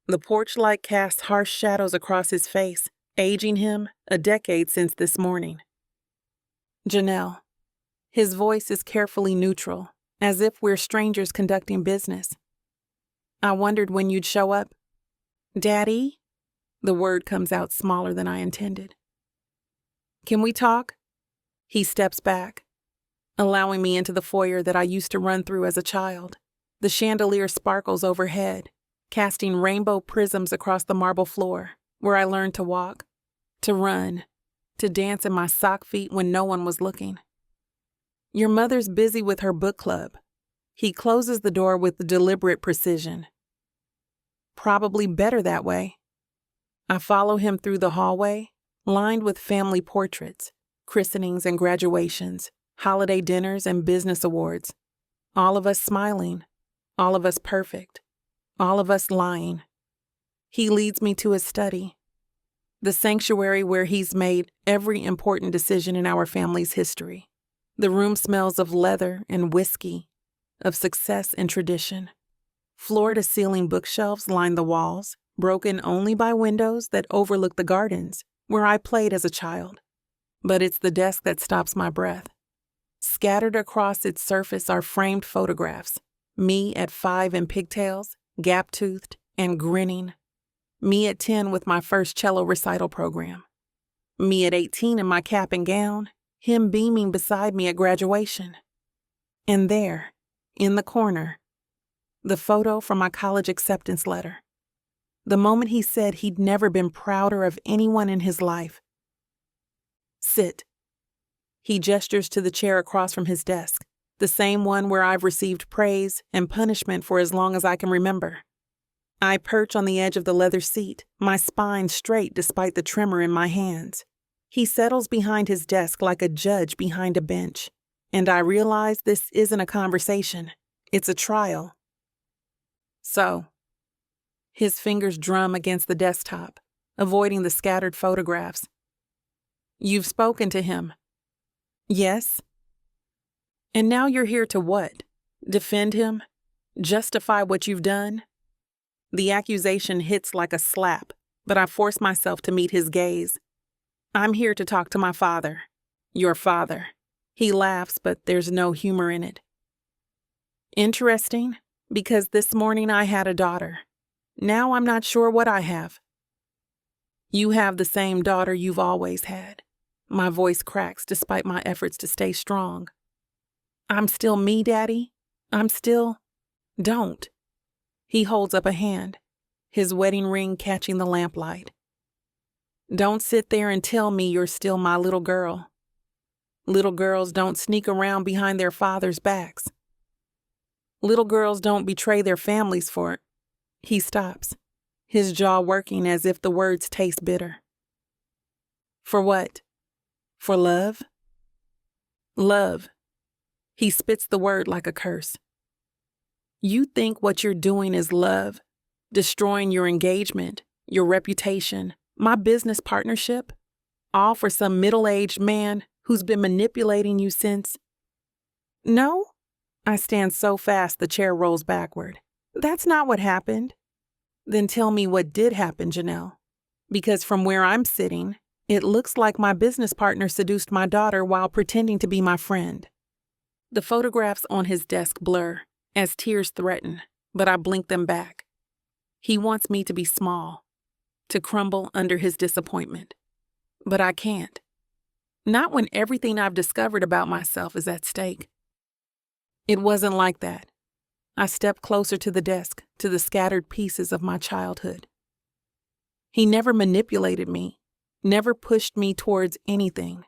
The porch light casts harsh shadows across his face, aging him a decade since this morning. Janelle. His voice is carefully neutral, as if we're strangers conducting business. I wondered when you'd show up. Daddy? The word comes out smaller than I intended. Can we talk? He steps back, allowing me into the foyer that I used to run through as a child. The chandelier sparkles overhead, casting rainbow prisms across the marble floor, where I learned to walk, to run, to dance in my sock feet when no one was looking. Your mother's busy with her book club. He closes the door with deliberate precision. Probably better that way. I follow him through the hallway, lined with family portraits, christenings and graduations, holiday dinners and business awards. All of us smiling, all of us perfect. all of us lying. He leads me to his study, the sanctuary where he's made every important decision in our family's history. The room smells of leather and whiskey, of success and tradition. Floor-to-ceiling bookshelves line the walls, broken only by windows that overlook the gardens where I played as a child. But it's the desk that stops my breath. Scattered across its surface are framed photographs. Me at 5 in pigtails, gap-toothed, and grinning. Me at 10 with my first cello recital program. Me at 18 in my cap and gown, him beaming beside me at graduation. And there, in the corner, the photo from my college acceptance letter. The moment he said he'd never been prouder of anyone in his life. Sit. He gestures to the chair across from his desk, the same one where I've received praise and punishment for as long as I can remember. I perch on the edge of the leather seat, my spine straight despite the tremor in my hands. He settles behind his desk like a judge behind a bench, and I realize this isn't a conversation. It's a trial. So, his fingers drum against the desktop, avoiding the scattered photographs. You've spoken to him. Yes. And now you're here to what? Defend him? Justify what you've done? The accusation hits like a slap, but I force myself to meet his gaze. I'm here to talk to my father. Your father. He laughs, but there's no humor in it. Interesting, because this morning I had a daughter. Now I'm not sure what I have. You have the same daughter you've always had. My voice cracks despite my efforts to stay strong. I'm still me, Daddy. I'm still... Don't. He holds up a hand, his wedding ring catching the lamplight. Don't sit there and tell me you're still my little girl. Little girls don't sneak around behind their fathers' backs. Little girls don't betray their families for it. He stops, his jaw working as if the words taste bitter. For what? For love? Love. He spits the word like a curse. You think what you're doing is love, destroying your engagement, your reputation, my business partnership, all for some middle-aged man who's been manipulating you since... No? I stand so fast the chair rolls backward. That's not what happened. Then tell me what did happen, Janelle. Because from where I'm sitting, it looks like my business partner seduced my daughter while pretending to be my friend. The photographs on his desk blur as tears threaten, but I blink them back. He wants me to be small, to crumble under his disappointment. But I can't. Not when everything I've discovered about myself is at stake. It wasn't like that. I stepped closer to the desk, to the scattered pieces of my childhood. He never manipulated me, never pushed me towards anything.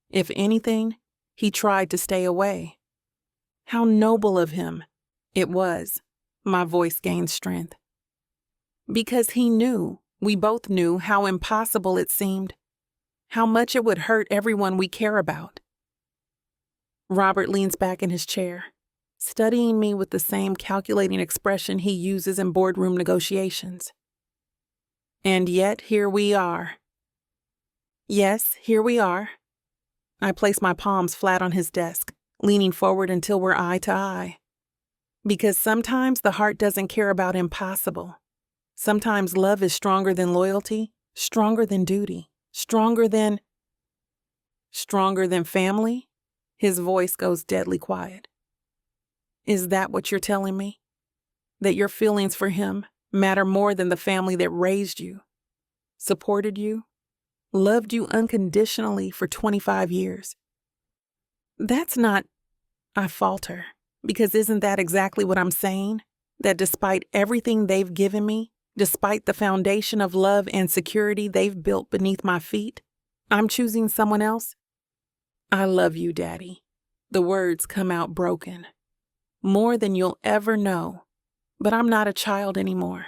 If anything, he tried to stay away. How noble of him. It was. My voice gained strength. Because he knew, we both knew how impossible it seemed, how much it would hurt everyone we care about. Robert leans back in his chair, studying me with the same calculating expression he uses in boardroom negotiations. And yet, here we are. Yes, here we are. I place my palms flat on his desk, leaning forward until we're eye to eye. Because sometimes the heart doesn't care about impossible. Sometimes love is stronger than loyalty, stronger than duty, stronger than family? His voice goes deadly quiet. Is that what you're telling me? That your feelings for him matter more than the family that raised you, supported you, loved you unconditionally for 25 years? That's not... I falter, because isn't that exactly what I'm saying? That despite everything they've given me, despite the foundation of love and security they've built beneath my feet, I'm choosing someone else? I love you, Daddy. The words come out broken. More than you'll ever know. But I'm not a child anymore.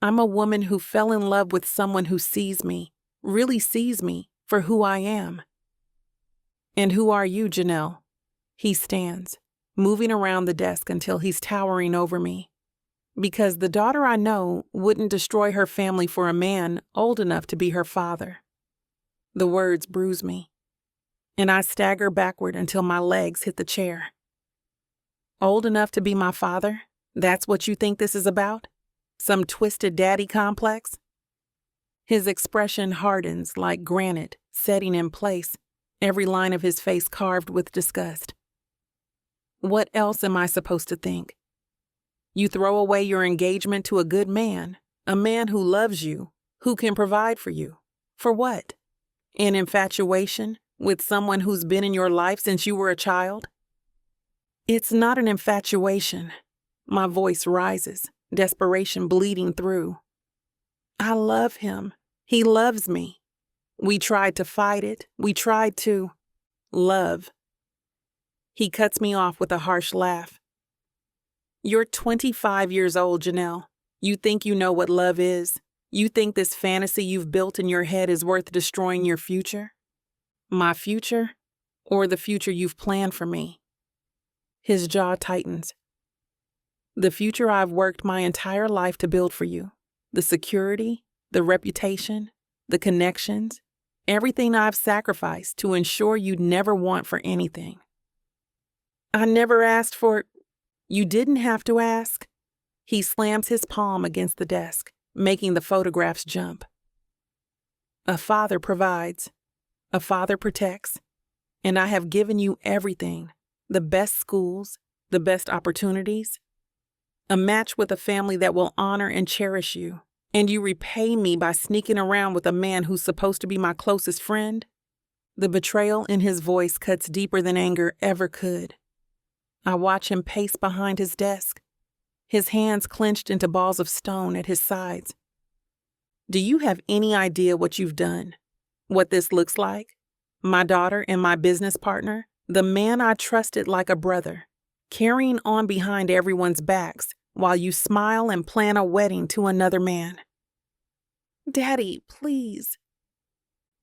I'm a woman who fell in love with someone who sees me, really sees me, for who I am. And who are you, Janelle? He stands, moving around the desk until he's towering over me. Because the daughter I know wouldn't destroy her family for a man old enough to be her father. The words bruise me, and I stagger backward until my legs hit the chair. Old enough to be my father? That's what you think this is about? Some twisted daddy complex? His expression hardens like granite setting in place, every line of his face carved with disgust. What else am I supposed to think? You throw away your engagement to a good man, a man who loves you, who can provide for you. For what? An infatuation with someone who's been in your life since you were a child? It's not an infatuation. My voice rises, desperation bleeding through. I love him. He loves me. We tried to fight it. We tried to love. He cuts me off with a harsh laugh. You're 25 years old, Janelle. You think you know what love is? You think this fantasy you've built in your head is worth destroying your future? My future? Or the future you've planned for me? His jaw tightens. The future I've worked my entire life to build for you. The security, the reputation, the connections, everything I've sacrificed to ensure you'd never want for anything. I never asked for... You didn't have to ask. He slams his palm against the desk, making the photographs jump. A father provides. A father protects. And I have given you everything. The best schools, the best opportunities. A match with a family that will honor and cherish you. And you repay me by sneaking around with a man who's supposed to be my closest friend? The betrayal in his voice cuts deeper than anger ever could. I watch him pace behind his desk, his hands clenched into balls of stone at his sides. Do you have any idea what you've done? What this looks like? My daughter and my business partner, the man I trusted like a brother, carrying on behind everyone's backs while you smile and plan a wedding to another man. Daddy, please.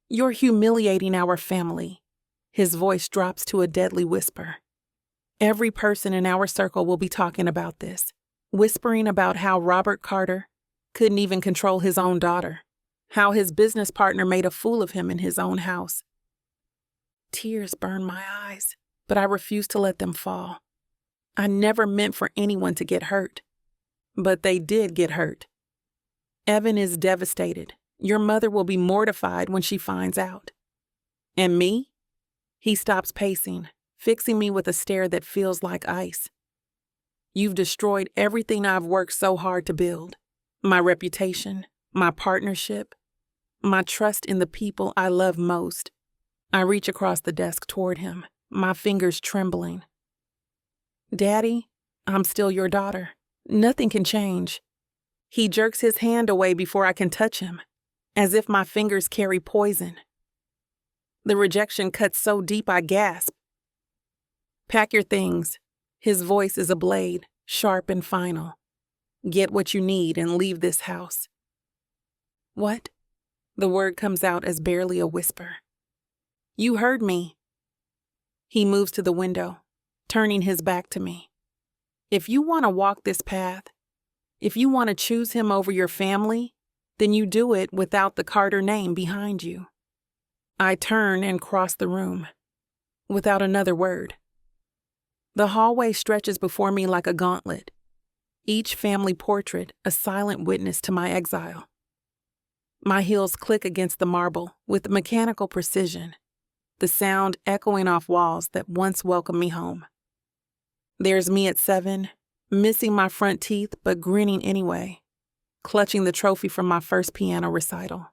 You're humiliating our family. His voice drops to a deadly whisper. Every person in our circle will be talking about this, whispering about how Robert Carter couldn't even control his own daughter, how his business partner made a fool of him in his own house. Tears burn my eyes, but I refuse to let them fall. I never meant for anyone to get hurt, but they did get hurt. Evan is devastated. Your mother will be mortified when she finds out. And me? He stops pacing, fixing me with a stare that feels like ice. You've destroyed everything I've worked so hard to build. My reputation, my partnership, my trust in the people I love most. I reach across the desk toward him, my fingers trembling. Daddy, I'm still your daughter. Nothing can change. He jerks his hand away before I can touch him, as if my fingers carry poison. The rejection cuts so deep I gasp. Pack your things. His voice is a blade, sharp and final. Get what you need and leave this house. What? The word comes out as barely a whisper. You heard me. He moves to the window, turning his back to me. If you want to walk this path, if you want to choose him over your family, then you do it without the Carter name behind you. I turn and cross the room, without another word. The hallway stretches before me like a gauntlet, each family portrait a silent witness to my exile. My heels click against the marble with mechanical precision, the sound echoing off walls that once welcomed me home. There's me at 7, missing my front teeth but grinning anyway, clutching the trophy from my first piano recital.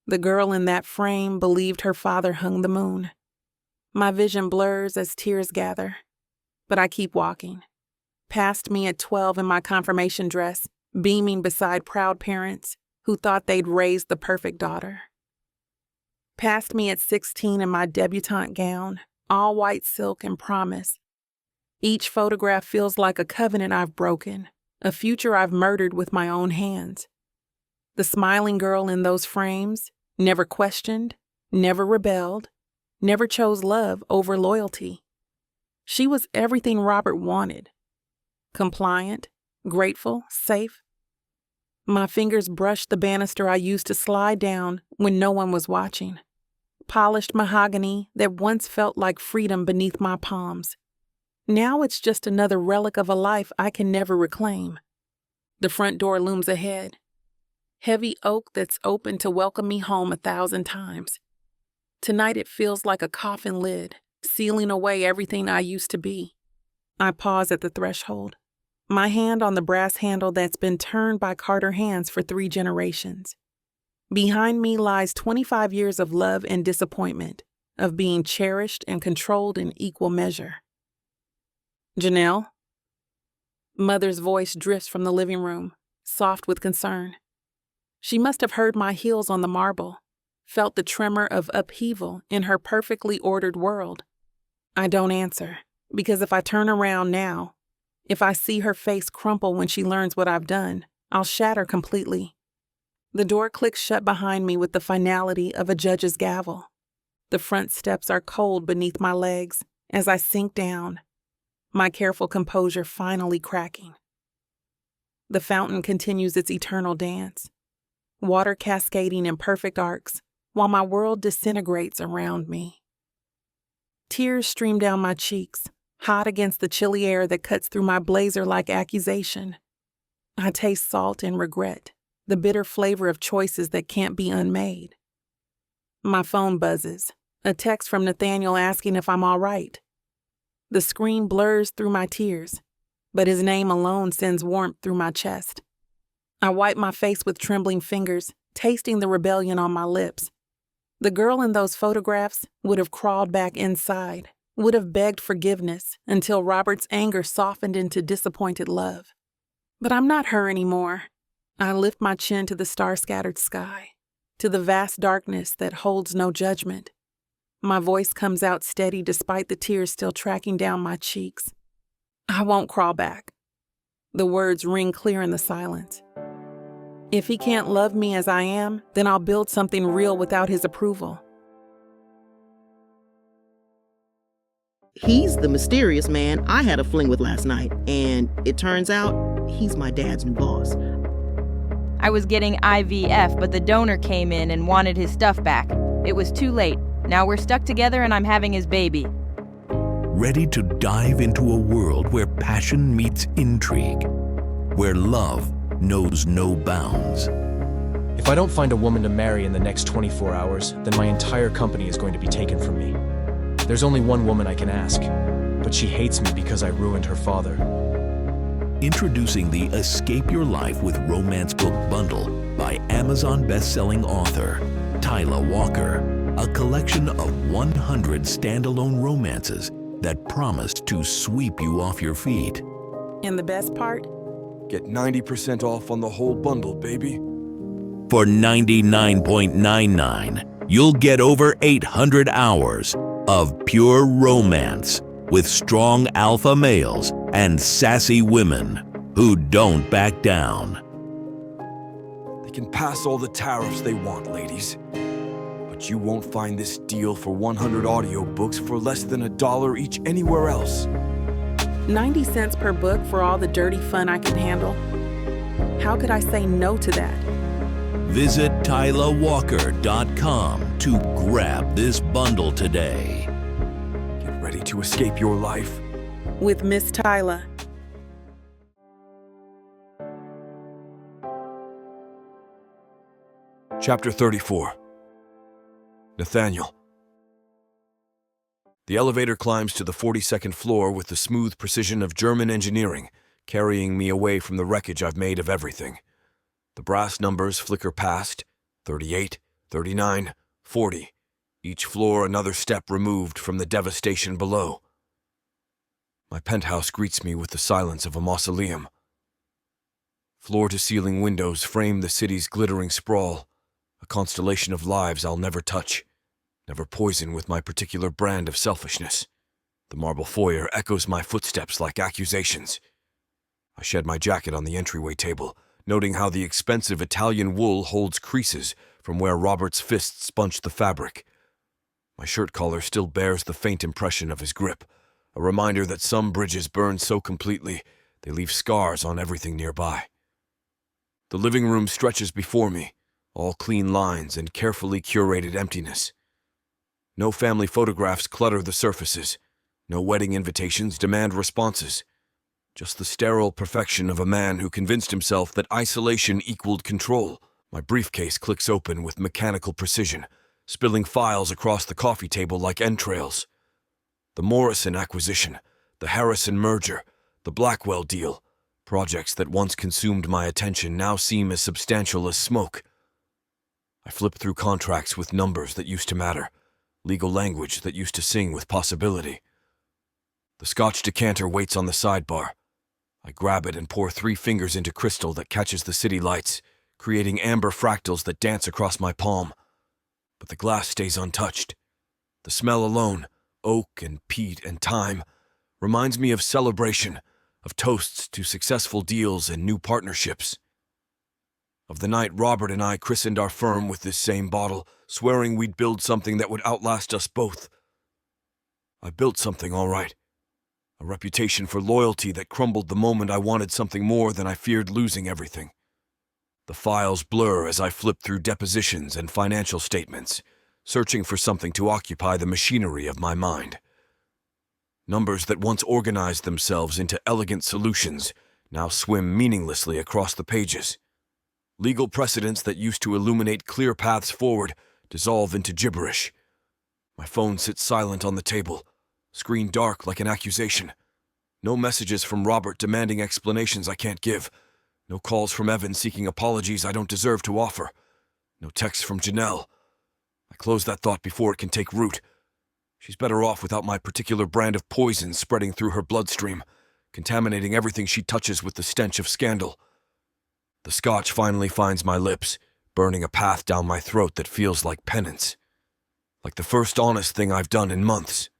The girl in that frame believed her father hung the moon. My vision blurs as tears gather, but I keep walking. Past me at 12 in my confirmation dress, beaming beside proud parents who thought they'd raised the perfect daughter. Past me at 16 in my debutante gown, all white silk and promise. Each photograph feels like a covenant I've broken, a future I've murdered with my own hands. The smiling girl in those frames never questioned, never rebelled, never chose love over loyalty. She was everything Robert wanted. Compliant, Grateful, safe. My fingers brushed the banister I used to slide down when no one was watching. Polished mahogany that once felt like freedom beneath my palms. Now it's just another relic of a life I can never reclaim. The front door looms ahead. Heavy oak that's open to welcome me home 1,000 times. Tonight it feels like a coffin lid, sealing away everything I used to be. I pause at the threshold, my hand on the brass handle that's been turned by Carter hands for 3 generations. Behind me lies 25 years of love and disappointment, of being cherished and controlled in equal measure. Janelle? Mother's voice drifts from the living room, soft with concern. She must have heard my heels on the marble, felt the tremor of upheaval in her perfectly ordered world. I don't answer, because if I turn around now, if I see her face crumple when she learns what I've done, I'll shatter completely. The door clicks shut behind me with the finality of a judge's gavel. The front steps are cold beneath my legs as I sink down, my careful composure finally cracking. The fountain continues its eternal dance, water cascading in perfect arcs while my world disintegrates around me. Tears stream down my cheeks, hot against the chilly air that cuts through my blazer-like accusation. I taste salt and regret, the bitter flavor of choices that can't be unmade. My phone buzzes, a text from Nathaniel asking if I'm all right. The screen blurs through my tears, but his name alone sends warmth through my chest. I wipe my face with trembling fingers, tasting the rebellion on my lips. The girl in those photographs would have crawled back inside, would have begged forgiveness until Robert's anger softened into disappointed love. But I'm not her anymore. I lift my chin to the star-scattered sky, to the vast darkness that holds no judgment. My voice comes out steady despite the tears still tracking down my cheeks. I won't crawl back. The words ring clear in the silence. If he can't love me as I am, then I'll build something real without his approval. He's the mysterious man I had a fling with last night, and it turns out he's my dad's new boss. I was getting IVF, but the donor came in and wanted his stuff back. It was too late. Now we're stuck together and I'm having his baby. Ready to dive into a world where passion meets intrigue, where love knows no bounds. If I don't find a woman to marry in the next 24 hours, then my entire company is going to be taken from me. There's only one woman I can ask, but she hates me because I ruined her father. Introducing the Escape Your Life with Romance Book Bundle by Amazon best-selling author Tyla Walker, a collection of 100 standalone romances that promised to sweep you off your feet. And the best part? Get 90% off on the whole bundle, baby. For $99.99, you'll get over 800 hours of pure romance with strong alpha males and sassy women who don't back down. They can pass all the tariffs they want, ladies. But you won't find this deal for 100 audiobooks for less than $1 each anywhere else. 90 cents per book for all the dirty fun I can handle? How could I say no to that? Visit TylaWalker.com to grab this bundle today. Get ready to escape your life. With Miss Tyla. Chapter 34. Nathaniel. The elevator climbs to the 42nd floor with the smooth precision of German engineering, carrying me away from the wreckage I've made of everything. The brass numbers flicker past, 38, 39, 40, each floor another step removed from the devastation below. My penthouse greets me with the silence of a mausoleum. Floor-to-ceiling windows frame the city's glittering sprawl, a constellation of lives I'll never touch, never poison with my particular brand of selfishness. The marble foyer echoes my footsteps like accusations. I shed my jacket on the entryway table, noting how the expensive Italian wool holds creases from where Robert's fists punched the fabric. My shirt collar still bears the faint impression of his grip, a reminder that some bridges burn so completely they leave scars on everything nearby. The living room stretches before me, all clean lines and carefully curated emptiness. No family photographs clutter the surfaces. No wedding invitations demand responses. Just the sterile perfection of a man who convinced himself that isolation equaled control. My briefcase clicks open with mechanical precision, spilling files across the coffee table like entrails. The Morrison acquisition, the Harrison merger, the Blackwell deal, projects that once consumed my attention now seem as substantial as smoke. I flip through contracts with numbers that used to matter, legal language that used to sing with possibility. The Scotch decanter waits on the sidebar. I grab it and pour 3 fingers into crystal that catches the city lights, creating amber fractals that dance across my palm. But the glass stays untouched. The smell alone, oak and peat and thyme, reminds me of celebration, of toasts to successful deals and new partnerships. Of the night Robert and I christened our firm with this same bottle, swearing we'd build something that would outlast us both. I built something, all right. A reputation for loyalty that crumbled the moment I wanted something more than I feared losing everything. The files blur as I flip through depositions and financial statements, searching for something to occupy the machinery of my mind. Numbers that once organized themselves into elegant solutions now swim meaninglessly across the pages. Legal precedents that used to illuminate clear paths forward dissolve into gibberish. My phone sits silent on the table, screen dark like an accusation. No messages from Robert demanding explanations I can't give. No calls from Evan seeking apologies I don't deserve to offer. No texts from Janelle. I close that thought before it can take root. She's better off without my particular brand of poison spreading through her bloodstream, contaminating everything she touches with the stench of scandal. The Scotch finally finds my lips, burning a path down my throat that feels like penance. Like the first honest thing I've done in months.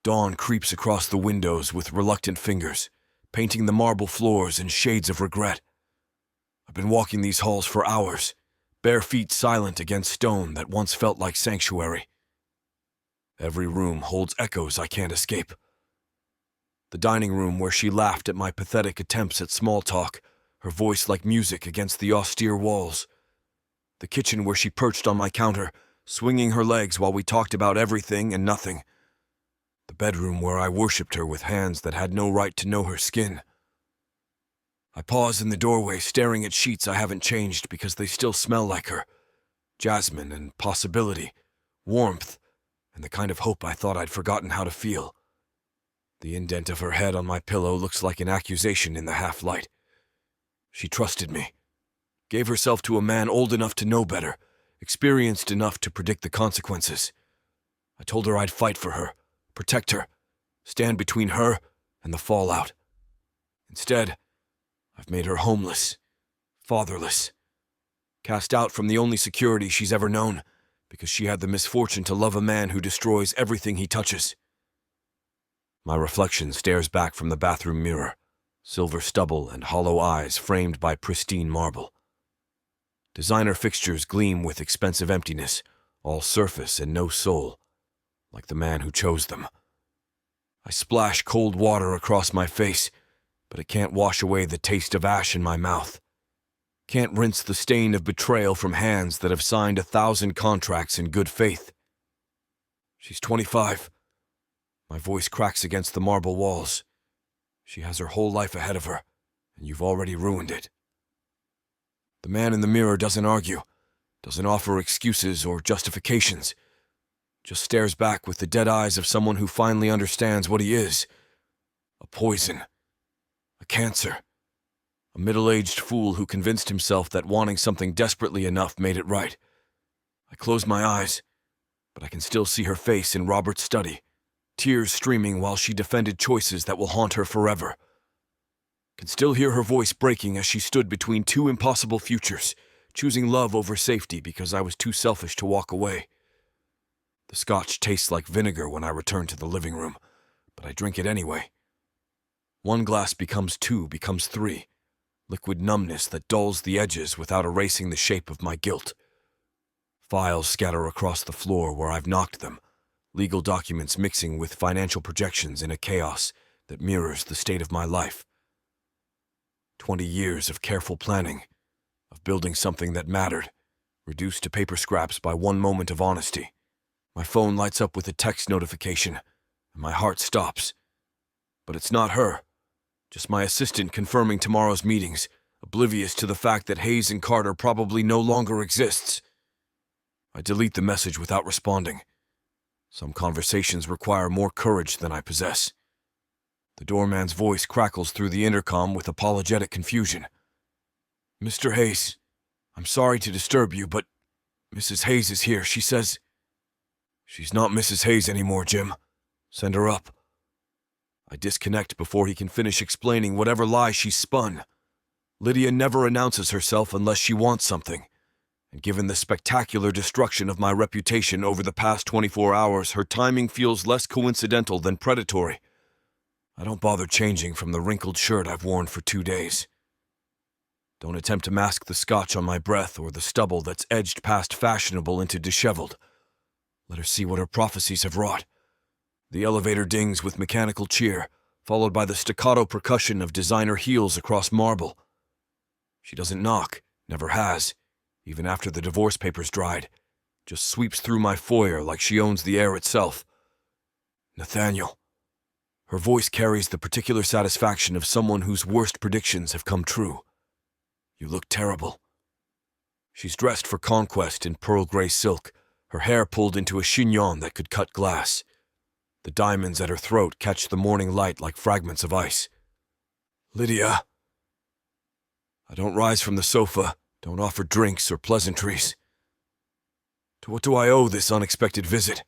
Dawn creeps across the windows with reluctant fingers, painting the marble floors in shades of regret. I've been walking these halls for hours, bare feet silent against stone that once felt like sanctuary. Every room holds echoes I can't escape. The dining room where she laughed at my pathetic attempts at small talk, her voice like music against the austere walls. The kitchen where she perched on my counter, swinging her legs while we talked about everything and nothing. The bedroom where I worshipped her with hands that had no right to know her skin. I pause in the doorway, staring at sheets I haven't changed because they still smell like her. Jasmine and possibility, warmth, and the kind of hope I thought I'd forgotten how to feel. The indent of her head on my pillow looks like an accusation in the half-light. She trusted me, gave herself to a man old enough to know better, experienced enough to predict the consequences. I told her I'd fight for her, protect her, stand between her and the fallout. Instead, I've made her homeless, fatherless, cast out from the only security she's ever known, because she had the misfortune to love a man who destroys everything he touches. My reflection stares back from the bathroom mirror, silver stubble and hollow eyes framed by pristine marble. Designer fixtures gleam with expensive emptiness, all surface and no soul, like the man who chose them. I splash cold water across my face, but it can't wash away the taste of ash in my mouth. Can't rinse the stain of betrayal from hands that have signed 1,000 contracts in good faith. She's 25. My voice cracks against the marble walls. She has her whole life ahead of her, and you've already ruined it. The man in the mirror doesn't argue, doesn't offer excuses or justifications, just stares back with the dead eyes of someone who finally understands what he is. A poison. A cancer. A middle-aged fool who convinced himself that wanting something desperately enough made it right. I close my eyes, but I can still see her face in Robert's study, tears streaming while she defended choices that will haunt her forever. Can still hear her voice breaking as she stood between 2 impossible futures, choosing love over safety because I was too selfish to walk away. The scotch tastes like vinegar when I return to the living room, but I drink it anyway. 1 glass becomes 2, becomes 3. Liquid numbness that dulls the edges without erasing the shape of my guilt. Files scatter across the floor where I've knocked them, legal documents mixing with financial projections in a chaos that mirrors the state of my life. 20 years of careful planning, of building something that mattered, reduced to paper scraps by one moment of honesty. My phone lights up with a text notification, and my heart stops. But it's not her, just my assistant confirming tomorrow's meetings, oblivious to the fact that Hayes and Carter probably no longer exists. I delete the message without responding. Some conversations require more courage than I possess. The doorman's voice crackles through the intercom with apologetic confusion. "Mr. Hayes, I'm sorry to disturb you, but Mrs. Hayes is here. She says—" "She's not Mrs. Hayes anymore, Jim. Send her up." I disconnect before he can finish explaining whatever lie she's spun. Lydia never announces herself unless she wants something, and given the spectacular destruction of my reputation over the past 24 hours, her timing feels less coincidental than predatory. I don't bother changing from the wrinkled shirt I've worn for 2 days. Don't attempt to mask the scotch on my breath or the stubble that's edged past fashionable into disheveled. Let her see what her prophecies have wrought. The elevator dings with mechanical cheer, followed by the staccato percussion of designer heels across marble. She doesn't knock, never has, even after the divorce papers dried, just sweeps through my foyer like she owns the air itself. "Nathaniel." Her voice carries the particular satisfaction of someone whose worst predictions have come true. "You look terrible." She's dressed for conquest in pearl gray silk, her hair pulled into a chignon that could cut glass. The diamonds at her throat catch the morning light like fragments of ice. "Lydia." I don't rise from the sofa, don't offer drinks or pleasantries. To what do I owe this unexpected visit?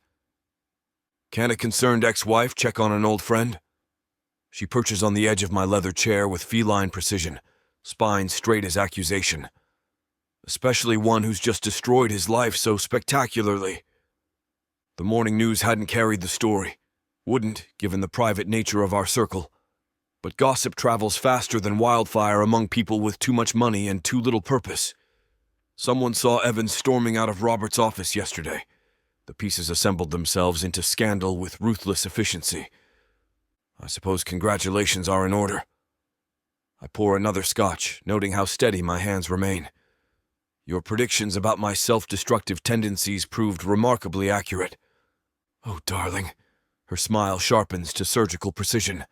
Can a concerned ex-wife check on an old friend? She perches on the edge of my leather chair with feline precision, spine straight as accusation. Especially one who's just destroyed his life so spectacularly. The morning news hadn't carried the story. Wouldn't, given the private nature of our circle. But gossip travels faster than wildfire among people with too much money and too little purpose. Someone saw Evans storming out of Robert's office yesterday. The pieces assembled themselves into scandal with ruthless efficiency. I suppose congratulations are in order. I pour another scotch, noting how steady my hands remain. Your predictions about my self-destructive tendencies proved remarkably accurate. Oh, darling. Her smile sharpens to surgical precision.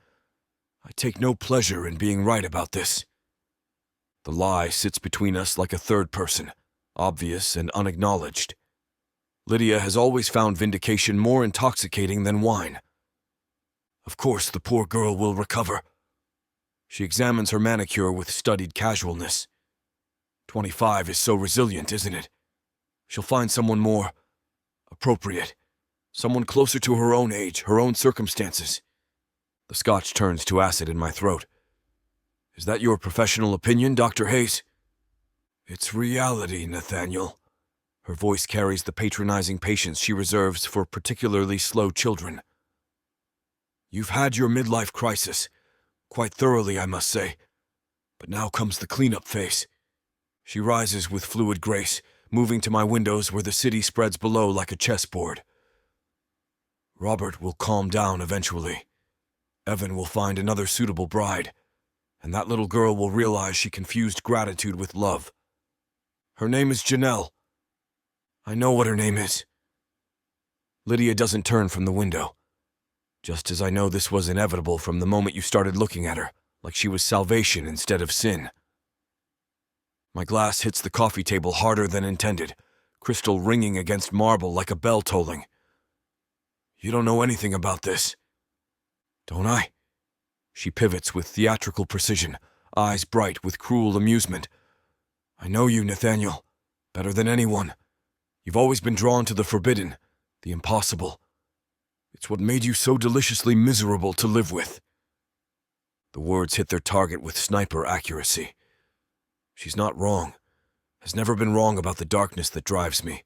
I take no pleasure in being right about this. The lie sits between us like a third person, obvious and unacknowledged. Lydia has always found vindication more intoxicating than wine. Of course, the poor girl will recover. She examines her manicure with studied casualness. 25 is so resilient, isn't it? She'll find someone more appropriate, someone closer to her own age, her own circumstances. The scotch turns to acid in my throat. Is that your professional opinion, Dr. Hayes? It's reality, Nathaniel. Her voice carries the patronizing patience she reserves for particularly slow children. You've had your midlife crisis, quite thoroughly, I must say. But now comes the cleanup phase. She rises with fluid grace, moving to my windows where the city spreads below like a chessboard. Robert will calm down eventually. Evan will find another suitable bride, and that little girl will realize she confused gratitude with love. Her name is Janelle. I know what her name is. Lydia doesn't turn from the window. Just as I know this was inevitable from the moment you started looking at her, like she was salvation instead of sin. My glass hits the coffee table harder than intended, crystal ringing against marble like a bell tolling. You don't know anything about this. Don't I? She pivots with theatrical precision, eyes bright with cruel amusement. I know you, Nathaniel, better than anyone. You've always been drawn to the forbidden, the impossible. It's what made you so deliciously miserable to live with. The words hit their target with sniper accuracy. She's not wrong, has never been wrong about the darkness that drives me,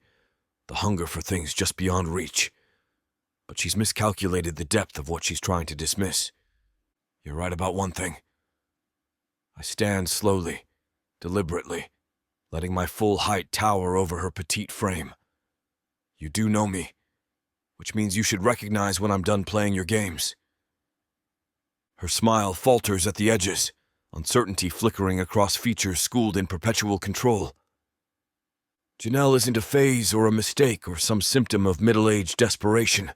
the hunger for things just beyond reach. But she's miscalculated the depth of what she's trying to dismiss. You're right about one thing. I stand slowly, deliberately, letting my full height tower over her petite frame. You do know me, which means you should recognize when I'm done playing your games. Her smile falters at the edges, uncertainty flickering across features schooled in perpetual control. Janelle isn't a phase or a mistake or some symptom of middle-aged desperation.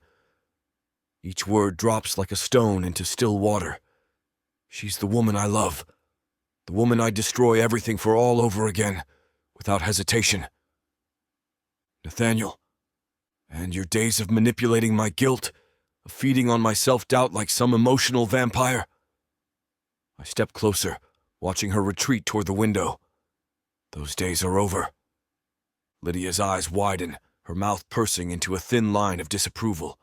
Each word drops like a stone into still water. She's the woman I love. The woman I'd destroy everything for all over again, without hesitation. Nathaniel, and your days of manipulating my guilt, of feeding on my self-doubt like some emotional vampire. I step closer, watching her retreat toward the window. Those days are over. Lydia's eyes widen, her mouth pursing into a thin line of disapproval.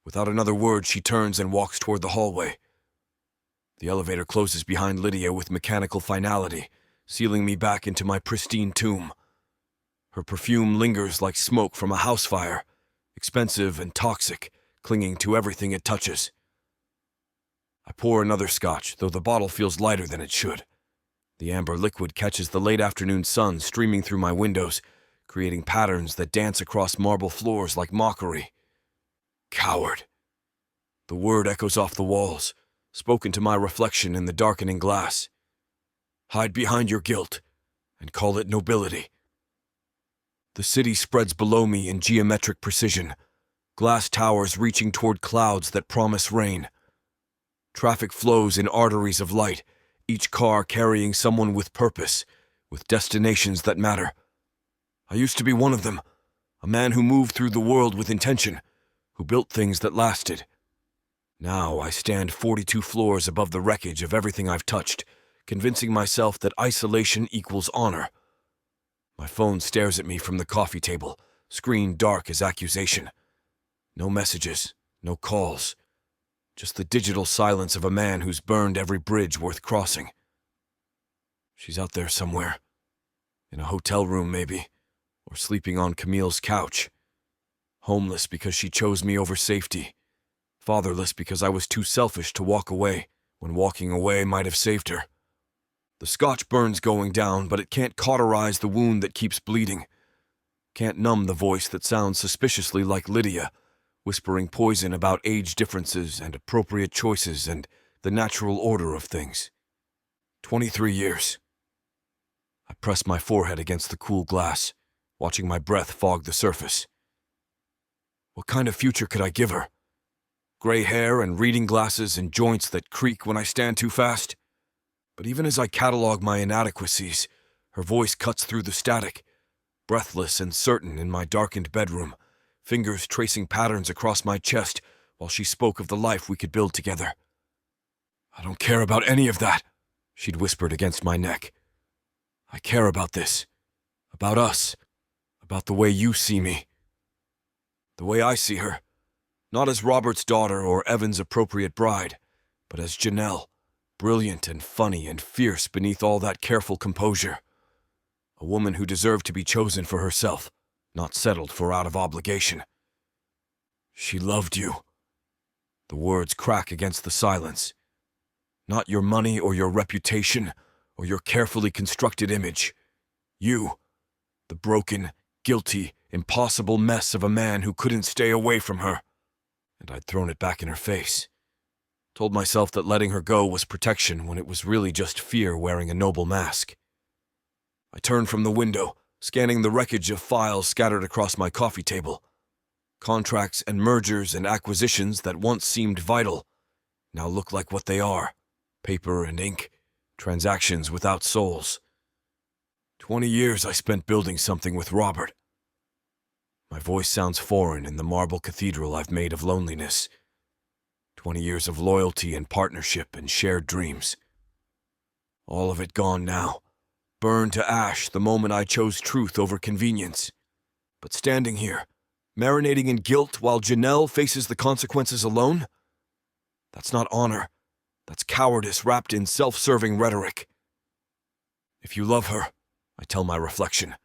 Without another word, she turns and walks toward the hallway. The elevator closes behind Lydia with mechanical finality, sealing me back into my pristine tomb. Her perfume lingers like smoke from a house fire, expensive and toxic, clinging to everything it touches. I pour another scotch, though the bottle feels lighter than it should. The amber liquid catches the late afternoon sun streaming through my windows, creating patterns that dance across marble floors like mockery. Coward. The word echoes off the walls, spoken to my reflection in the darkening glass. Hide behind your guilt, and call it nobility. The city spreads below me in geometric precision, glass towers reaching toward clouds that promise rain. Traffic flows in arteries of light, each car carrying someone with purpose, with destinations that matter. I used to be one of them, a man who moved through the world with intention, who built things that lasted. Now I stand 42 floors above the wreckage of everything I've touched, convincing myself that isolation equals honor. My phone stares at me from the coffee table, screen dark as accusation. No messages, no calls. Just the digital silence of a man who's burned every bridge worth crossing. She's out there somewhere. In a hotel room, maybe, or sleeping on Camille's couch. Homeless because she chose me over safety. Fatherless because I was too selfish to walk away, when walking away might have saved her. The scotch burns going down, but it can't cauterize the wound that keeps bleeding. Can't numb the voice that sounds suspiciously like Lydia, whispering poison about age differences and appropriate choices and the natural order of things. 23 years. I press my forehead against the cool glass, watching my breath fog the surface. What kind of future could I give her? Gray hair and reading glasses and joints that creak when I stand too fast? But even as I catalog my inadequacies, her voice cuts through the static, breathless and certain in my darkened bedroom, fingers tracing patterns across my chest while she spoke of the life we could build together. I don't care about any of that, she'd whispered against my neck. I care about this, about us, about the way you see me. The way I see her, not as Robert's daughter or Evan's appropriate bride, but as Janelle, brilliant and funny and fierce beneath all that careful composure. A woman who deserved to be chosen for herself, not settled for out of obligation. She loved you. The words crack against the silence. Not your money or your reputation or your carefully constructed image. You, the broken, guilty, impossible mess of a man who couldn't stay away from her. And I'd thrown it back in her face. Told myself that letting her go was protection when it was really just fear wearing a noble mask. I turned from the window, scanning the wreckage of files scattered across my coffee table. Contracts and mergers and acquisitions that once seemed vital now look like what they are: paper and ink, transactions without souls. 20 years I spent building something with Robert. My voice sounds foreign in the marble cathedral I've made of loneliness. 20 years of loyalty and partnership and shared dreams. All of it gone now, burned to ash the moment I chose truth over convenience. But standing here, marinating in guilt while Janelle faces the consequences alone? That's not honor. That's cowardice wrapped in self-serving rhetoric. If you love her, I tell my reflection,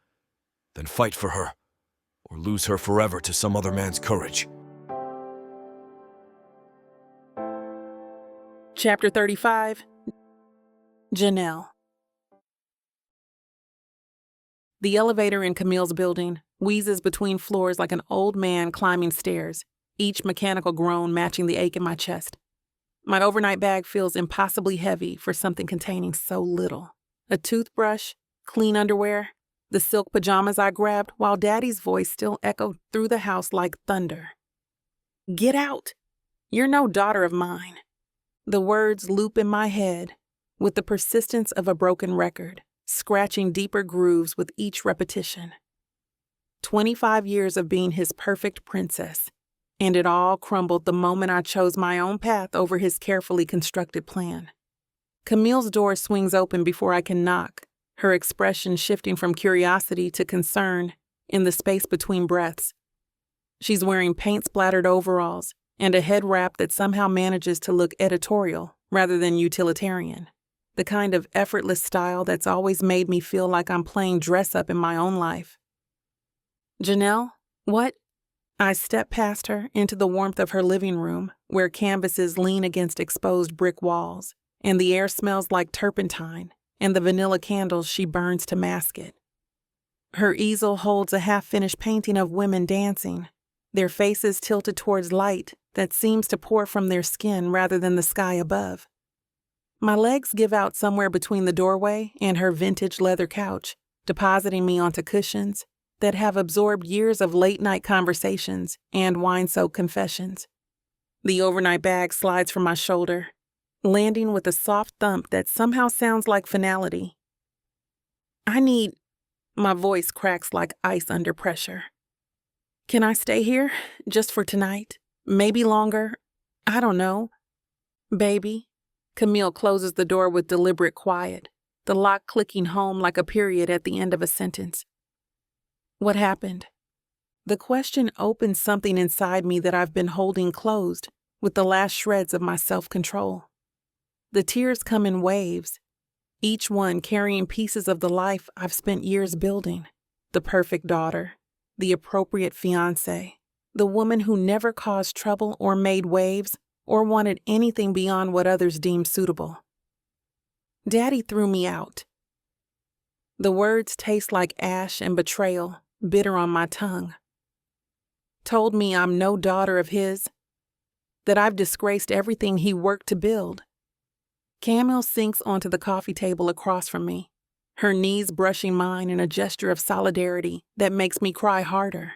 then fight for her, or lose her forever to some other man's courage. Chapter 35. Janelle. The elevator in Camille's building wheezes between floors like an old man climbing stairs, each mechanical groan matching the ache in my chest. My overnight bag feels impossibly heavy for something containing so little. A toothbrush, clean underwear, the silk pajamas I grabbed while Daddy's voice still echoed through the house like thunder. Get out! You're no daughter of mine. The words loop in my head with the persistence of a broken record, scratching deeper grooves with each repetition. 25 years of being his perfect princess, and it all crumbled the moment I chose my own path over his carefully constructed plan. Camille's door swings open before I can knock, her expression shifting from curiosity to concern in the space between breaths. She's wearing paint-splattered overalls and a head wrap that somehow manages to look editorial rather than utilitarian, the kind of effortless style that's always made me feel like I'm playing dress-up in my own life. Janelle, what? I step past her into the warmth of her living room, where canvases lean against exposed brick walls, and the air smells like turpentine and the vanilla candles she burns to mask it. Her easel holds a half-finished painting of women dancing, their faces tilted towards light that seems to pour from their skin rather than the sky above. My legs give out somewhere between the doorway and her vintage leather couch, depositing me onto cushions that have absorbed years of late-night conversations and wine-soaked confessions. The overnight bag slides from my shoulder, landing with a soft thump that somehow sounds like finality. My voice cracks like ice under pressure. Can I stay here, just for tonight? Maybe longer? I don't know. Baby. Camille closes the door with deliberate quiet, the lock clicking home like a period at the end of a sentence. What happened? The question opens something inside me that I've been holding closed with the last shreds of my self-control. The tears come in waves, each one carrying pieces of the life I've spent years building. The perfect daughter, the appropriate fiancé, the woman who never caused trouble or made waves or wanted anything beyond what others deemed suitable. Daddy threw me out. The words taste like ash and betrayal, bitter on my tongue. Told me I'm no daughter of his, that I've disgraced everything he worked to build. Camille sinks onto the coffee table across from me, her knees brushing mine in a gesture of solidarity that makes me cry harder.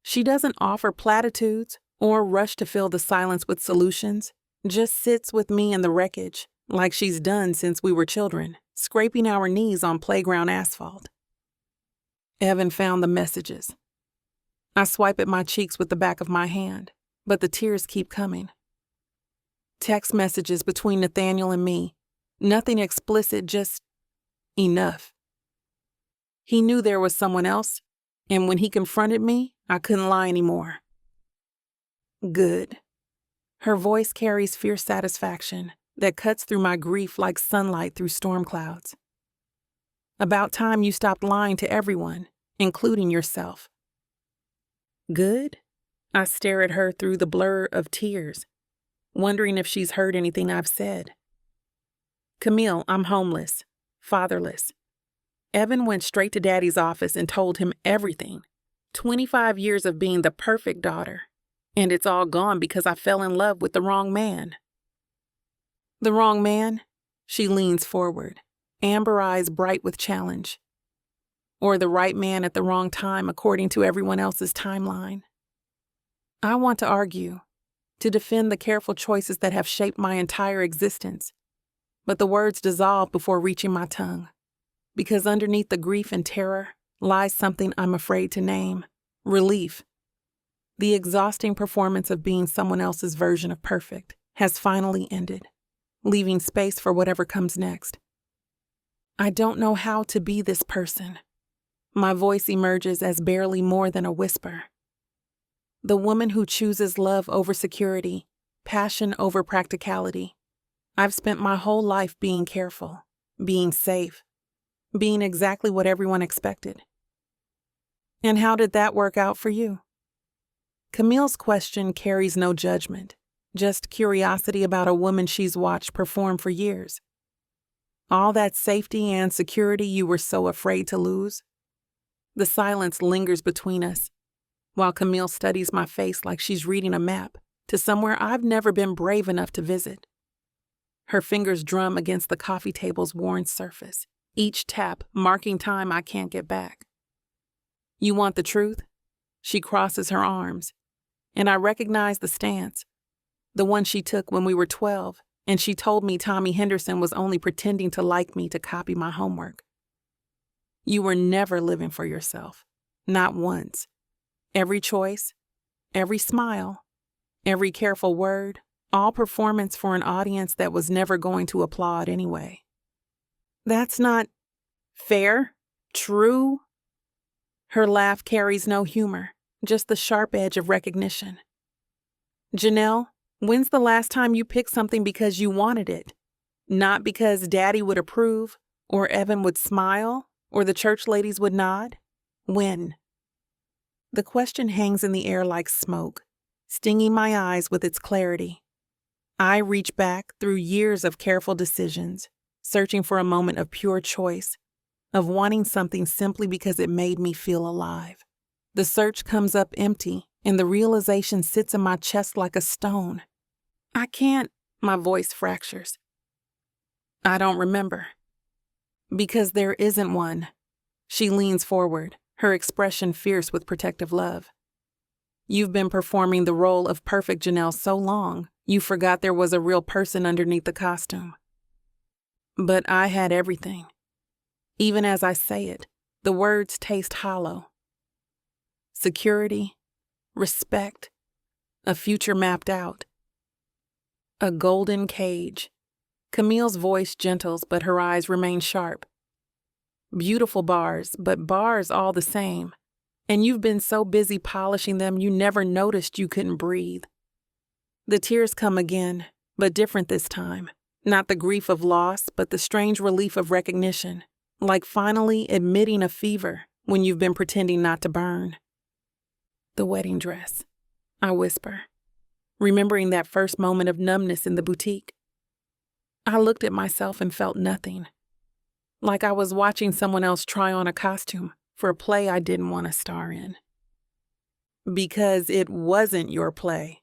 She doesn't offer platitudes or rush to fill the silence with solutions, just sits with me in the wreckage, like she's done since we were children, scraping our knees on playground asphalt. Evan found the messages. I swipe at my cheeks with the back of my hand, but the tears keep coming. Text messages between Nathaniel and me. Nothing explicit, just enough. He knew there was someone else, and when he confronted me, I couldn't lie anymore. Good. Her voice carries fierce satisfaction that cuts through my grief like sunlight through storm clouds. About time you stopped lying to everyone, including yourself. Good? I stare at her through the blur of tears, wondering if she's heard anything I've said. Camille, I'm homeless, fatherless. Evan went straight to Daddy's office and told him everything. 25 years of being the perfect daughter, and it's all gone because I fell in love with the wrong man. The wrong man? She leans forward, amber eyes bright with challenge. Or the right man at the wrong time according to everyone else's timeline. I want to argue, to defend the careful choices that have shaped my entire existence, but the words dissolve before reaching my tongue, because underneath the grief and terror lies something I'm afraid to name: relief. The exhausting performance of being someone else's version of perfect has finally ended, leaving space for whatever comes next. I don't know how to be this person. My voice emerges as barely more than a whisper. The woman who chooses love over security, passion over practicality. I've spent my whole life being careful, being safe, being exactly what everyone expected. And how did that work out for you? Camille's question carries no judgment, just curiosity about a woman she's watched perform for years. All that safety and security you were so afraid to lose? The silence lingers between us, while Camille studies my face like she's reading a map, to somewhere I've never been brave enough to visit. Her fingers drum against the coffee table's worn surface, each tap marking time I can't get back. You want the truth? She crosses her arms, and I recognize the stance, the one she took when we were 12, and she told me Tommy Henderson was only pretending to like me to copy my homework. You were never living for yourself, not once. Every choice, every smile, every careful word, all performance for an audience that was never going to applaud anyway. That's not fair, true. Her laugh carries no humor, just the sharp edge of recognition. Janelle, when's the last time you picked something because you wanted it? Not because Daddy would approve, or Evan would smile, or the church ladies would nod? When? The question hangs in the air like smoke, stinging my eyes with its clarity. I reach back through years of careful decisions, searching for a moment of pure choice, of wanting something simply because it made me feel alive. The search comes up empty, and the realization sits in my chest like a stone. I can't, my voice fractures. I don't remember. Because there isn't one. She leans forward, her expression fierce with protective love. You've been performing the role of perfect Janelle so long, you forgot there was a real person underneath the costume. But I had everything. Even as I say it, the words taste hollow. Security, respect, a future mapped out. A golden cage. Camille's voice gentles, but her eyes remain sharp. Beautiful bars, but bars all the same. And you've been so busy polishing them you never noticed you couldn't breathe. The tears come again, but different this time. Not the grief of loss, but the strange relief of recognition. Like finally admitting a fever when you've been pretending not to burn. The wedding dress, I whisper, remembering that first moment of numbness in the boutique. I looked at myself and felt nothing. Like I was watching someone else try on a costume for a play I didn't want to star in. Because it wasn't your play.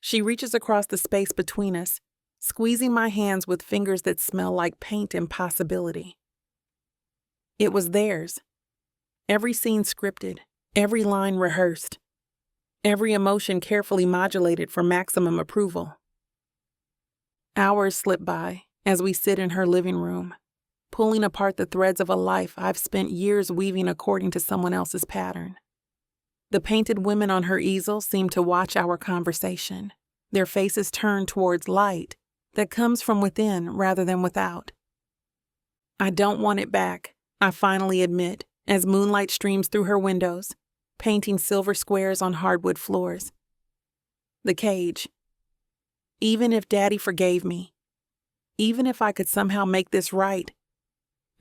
She reaches across the space between us, squeezing my hands with fingers that smell like paint and possibility. It was theirs. Every scene scripted, every line rehearsed, every emotion carefully modulated for maximum approval. Hours slip by as we sit in her living room, pulling apart the threads of a life I've spent years weaving according to someone else's pattern. The painted women on her easel seem to watch our conversation, their faces turned towards light that comes from within rather than without. I don't want it back, I finally admit, as moonlight streams through her windows, painting silver squares on hardwood floors. The cage. Even if Daddy forgave me, even if I could somehow make this right,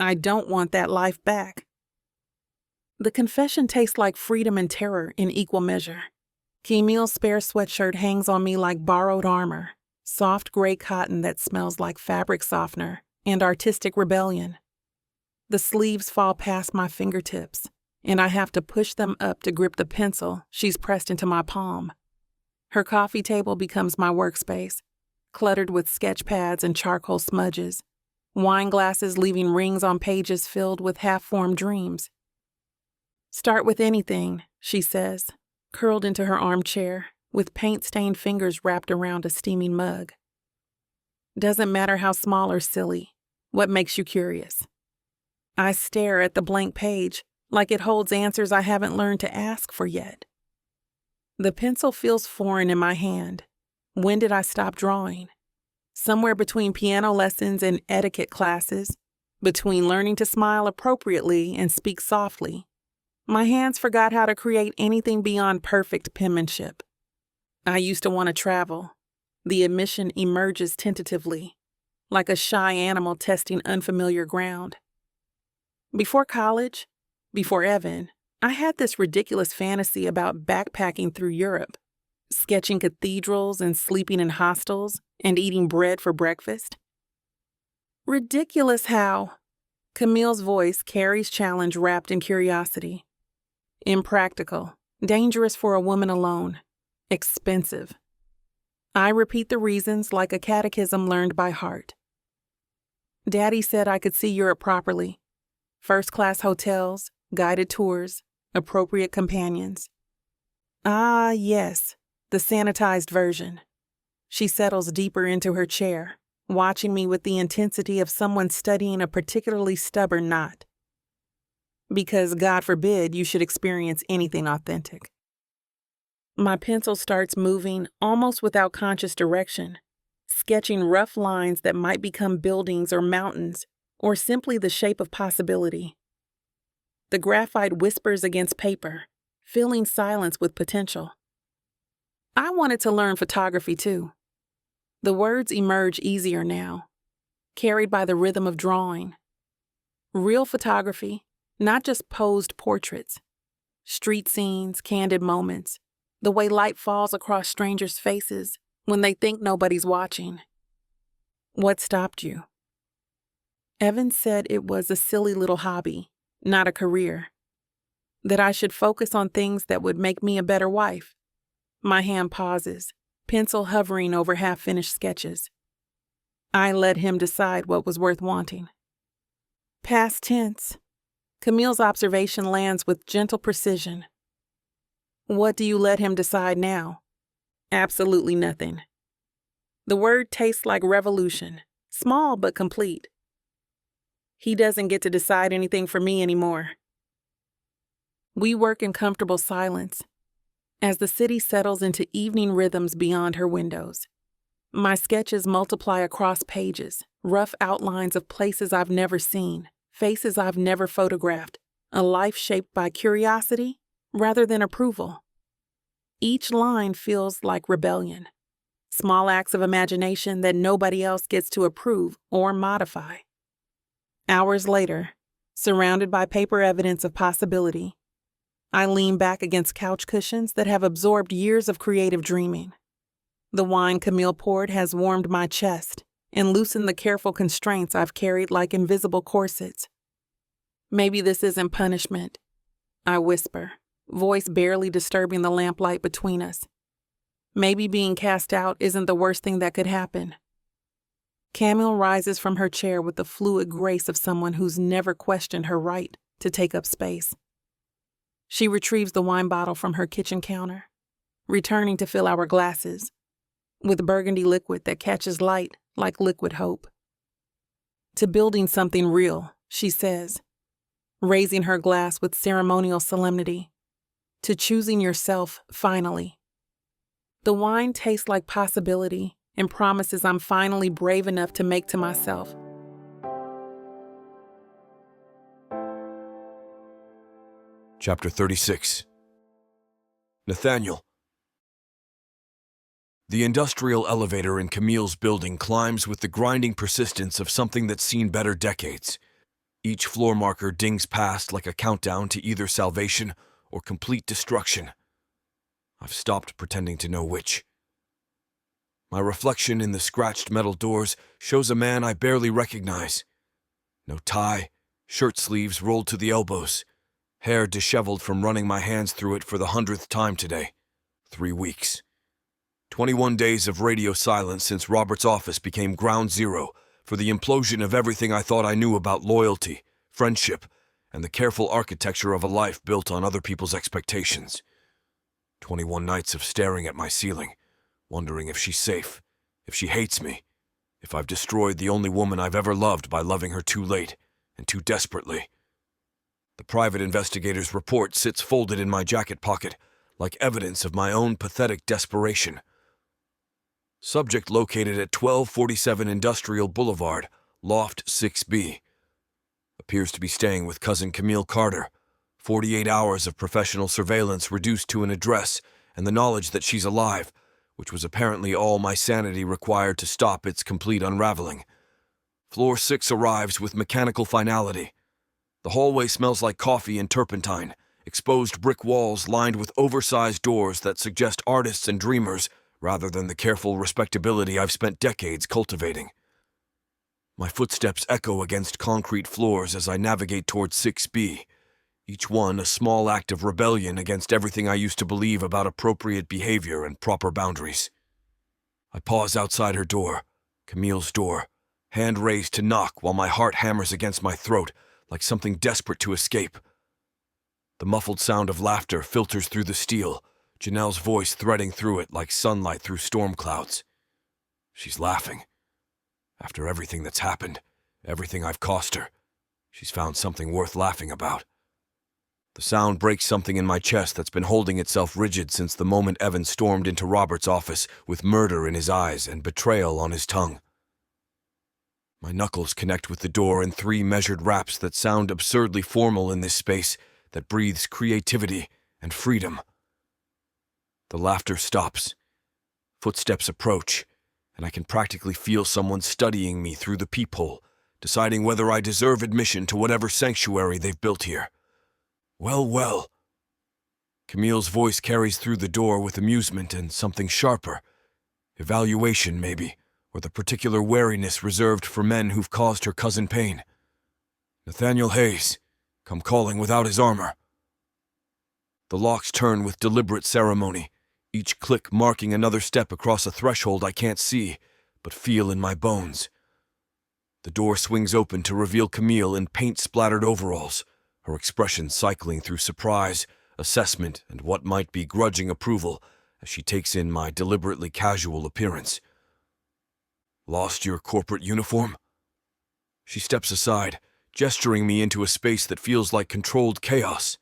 I don't want that life back. The confession tastes like freedom and terror in equal measure. Camille's spare sweatshirt hangs on me like borrowed armor, soft gray cotton that smells like fabric softener and artistic rebellion. The sleeves fall past my fingertips, and I have to push them up to grip the pencil she's pressed into my palm. Her coffee table becomes my workspace, cluttered with sketch pads and charcoal smudges, wine glasses leaving rings on pages filled with half-formed dreams. Start with anything, she says, curled into her armchair, with paint-stained fingers wrapped around a steaming mug. Doesn't matter how small or silly, what makes you curious? I stare at the blank page like it holds answers I haven't learned to ask for yet. The pencil feels foreign in my hand. When did I stop drawing? Somewhere between piano lessons and etiquette classes, between learning to smile appropriately and speak softly. My hands forgot how to create anything beyond perfect penmanship. I used to want to travel. The admission emerges tentatively, like a shy animal testing unfamiliar ground. Before college, before Evan, I had this ridiculous fantasy about backpacking through Europe, sketching cathedrals and sleeping in hostels and eating bread for breakfast. Ridiculous how? Camille's voice carries challenge wrapped in curiosity. Impractical, dangerous for a woman alone, expensive, I repeat the reasons like a catechism learned by heart. Daddy said I could see Europe properly. First-class hotels, guided tours, appropriate companions. Ah, yes, the sanitized version. She settles deeper into her chair, watching me with the intensity of someone studying a particularly stubborn knot. Because, God forbid, you should experience anything authentic. My pencil starts moving almost without conscious direction, sketching rough lines that might become buildings or mountains, or simply the shape of possibility. The graphite whispers against paper, filling silence with potential. I wanted to learn photography too. The words emerge easier now, carried by the rhythm of drawing. Real photography, not just posed portraits. Street scenes, candid moments, the way light falls across strangers' faces when they think nobody's watching. What stopped you? Evan said it was a silly little hobby, not a career. That I should focus on things that would make me a better wife. My hand pauses, pencil hovering over half-finished sketches. I let him decide what was worth wanting. Past tense. Camille's observation lands with gentle precision. What do you let him decide now? Absolutely nothing. The word tastes like revolution, small but complete. He doesn't get to decide anything for me anymore. We work in comfortable silence as the city settles into evening rhythms beyond her windows. My sketches multiply across pages, rough outlines of places I've never seen, faces I've never photographed, a life shaped by curiosity rather than approval. Each line feels like rebellion, small acts of imagination that nobody else gets to approve or modify. Hours later, surrounded by paper evidence of possibility, I lean back against couch cushions that have absorbed years of creative dreaming. The wine Camille poured has warmed my chest and loosened the careful constraints I've carried like invisible corsets. Maybe this isn't punishment, I whisper, voice barely disturbing the lamplight between us. Maybe being cast out isn't the worst thing that could happen. Camille rises from her chair with the fluid grace of someone who's never questioned her right to take up space. She retrieves the wine bottle from her kitchen counter, returning to fill our glasses with burgundy liquid that catches light like liquid hope. To building something real, she says, raising her glass with ceremonial solemnity. To choosing yourself, finally. The wine tastes like possibility and promises I'm finally brave enough to make to myself. Chapter 36. Nathaniel. The industrial elevator in Camille's building climbs with the grinding persistence of something that's seen better decades. Each floor marker dings past like a countdown to either salvation or complete destruction. I've stopped pretending to know which. My reflection in the scratched metal doors shows a man I barely recognize. No tie, shirt sleeves rolled to the elbows, hair disheveled from running my hands through it for the 100th time today. 3 weeks. 21 days of radio silence since Robert's office became ground zero for the implosion of everything I thought I knew about loyalty, friendship, and the careful architecture of a life built on other people's expectations. 21 nights of staring at my ceiling, wondering if she's safe, if she hates me, if I've destroyed the only woman I've ever loved by loving her too late and too desperately. The private investigator's report sits folded in my jacket pocket, like evidence of my own pathetic desperation. Subject located at 1247 Industrial Boulevard, Loft 6B. Appears to be staying with cousin Camille Carter. 48 hours of professional surveillance reduced to an address and the knowledge that she's alive, which was apparently all my sanity required to stop its complete unraveling. Floor 6 arrives with mechanical finality. The hallway smells like coffee and turpentine, exposed brick walls lined with oversized doors that suggest artists and dreamers rather than the careful respectability I've spent decades cultivating. My footsteps echo against concrete floors as I navigate towards 6B, each one a small act of rebellion against everything I used to believe about appropriate behavior and proper boundaries. I pause outside her door, Camille's door, hand raised to knock while my heart hammers against my throat like something desperate to escape. The muffled sound of laughter filters through the steel, Janelle's voice threading through it like sunlight through storm clouds. She's laughing. After everything that's happened, everything I've cost her, she's found something worth laughing about. The sound breaks something in my chest that's been holding itself rigid since the moment Evan stormed into Robert's office with murder in his eyes and betrayal on his tongue. My knuckles connect with the door in 3 measured raps that sound absurdly formal in this space that breathes creativity and freedom. The laughter stops. Footsteps approach, and I can practically feel someone studying me through the peephole, deciding whether I deserve admission to whatever sanctuary they've built here. Well, well. Camille's voice carries through the door with amusement and something sharper. Evaluation, maybe, or the particular wariness reserved for men who've caused her cousin pain. Nathaniel Hayes, come calling without his armor. The locks turn with deliberate ceremony, each click marking another step across a threshold I can't see, but feel in my bones. The door swings open to reveal Camille in paint-splattered overalls, her expression cycling through surprise, assessment, and what might be grudging approval as she takes in my deliberately casual appearance. Lost your corporate uniform? She steps aside, gesturing me into a space that feels like controlled chaos.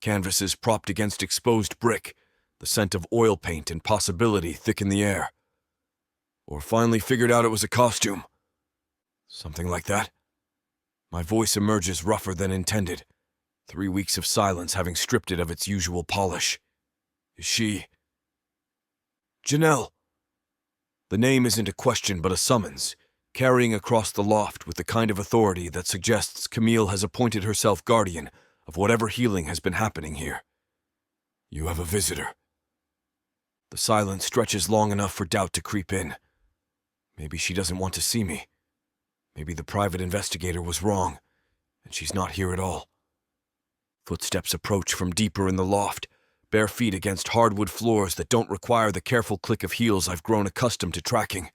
Canvases propped against exposed brick, the scent of oil paint and possibility thick in the air. Or finally figured out it was a costume. Something like that. My voice emerges rougher than intended, 3 weeks of silence having stripped it of its usual polish. Is she... Janelle. The name isn't a question but a summons, carrying across the loft with the kind of authority that suggests Camille has appointed herself guardian of whatever healing has been happening here. You have a visitor. The silence stretches long enough for doubt to creep in. Maybe she doesn't want to see me. Maybe the private investigator was wrong, and she's not here at all. Footsteps approach from deeper in the loft, bare feet against hardwood floors that don't require the careful click of heels I've grown accustomed to tracking.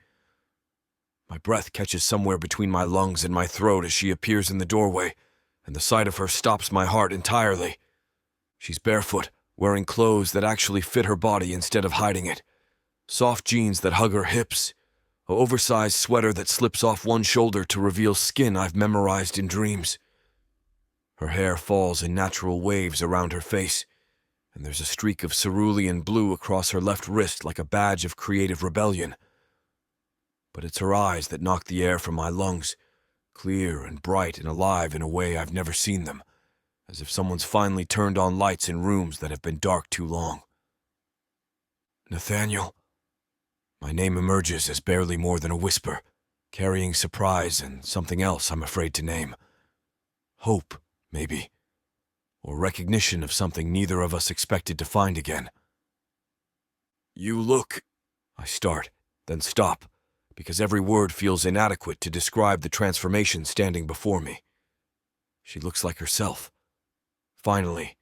My breath catches somewhere between my lungs and my throat as she appears in the doorway, and the sight of her stops my heart entirely. She's barefoot, wearing clothes that actually fit her body instead of hiding it. Soft jeans that hug her hips, an oversized sweater that slips off one shoulder to reveal skin I've memorized in dreams. Her hair falls in natural waves around her face, and there's a streak of cerulean blue across her left wrist like a badge of creative rebellion. But it's her eyes that knock the air from my lungs, clear and bright and alive in a way I've never seen them, as if someone's finally turned on lights in rooms that have been dark too long. Nathaniel. My name emerges as barely more than a whisper, carrying surprise and something else I'm afraid to name. Hope, maybe. Or recognition of something neither of us expected to find again. You look... I start, then stop, because every word feels inadequate to describe the transformation standing before me. She looks like herself. Finally,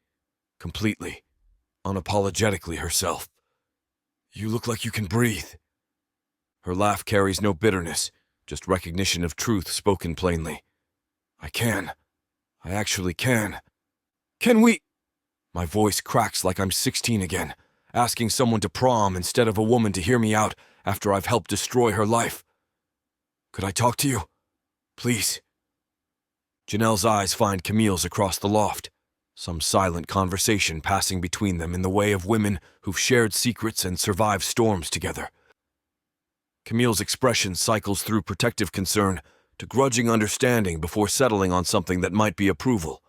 completely, unapologetically herself. You look like you can breathe. Her laugh carries no bitterness, just recognition of truth spoken plainly. I can. I actually can. Can we... My voice cracks like I'm 16 again, asking someone to prom instead of a woman to hear me out after I've helped destroy her life. Could I talk to you? Please. Janelle's eyes find Camille's across the loft, some silent conversation passing between them in the way of women who've shared secrets and survived storms together. Camille's expression cycles through protective concern to grudging understanding before settling on something that might be approval.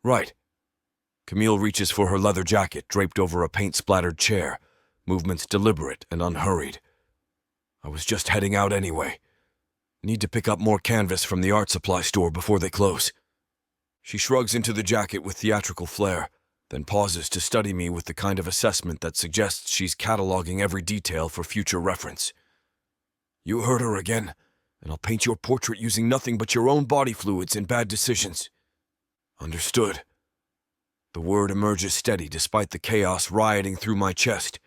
Right. Camille reaches for her leather jacket draped over a paint-splattered chair, movements deliberate and unhurried. I was just heading out anyway. Need to pick up more canvas from the art supply store before they close. She shrugs into the jacket with theatrical flair, then pauses to study me with the kind of assessment that suggests she's cataloging every detail for future reference. You heard her again, and I'll paint your portrait using nothing but your own body fluids and bad decisions. Understood. The word emerges steady despite the chaos rioting through my chest.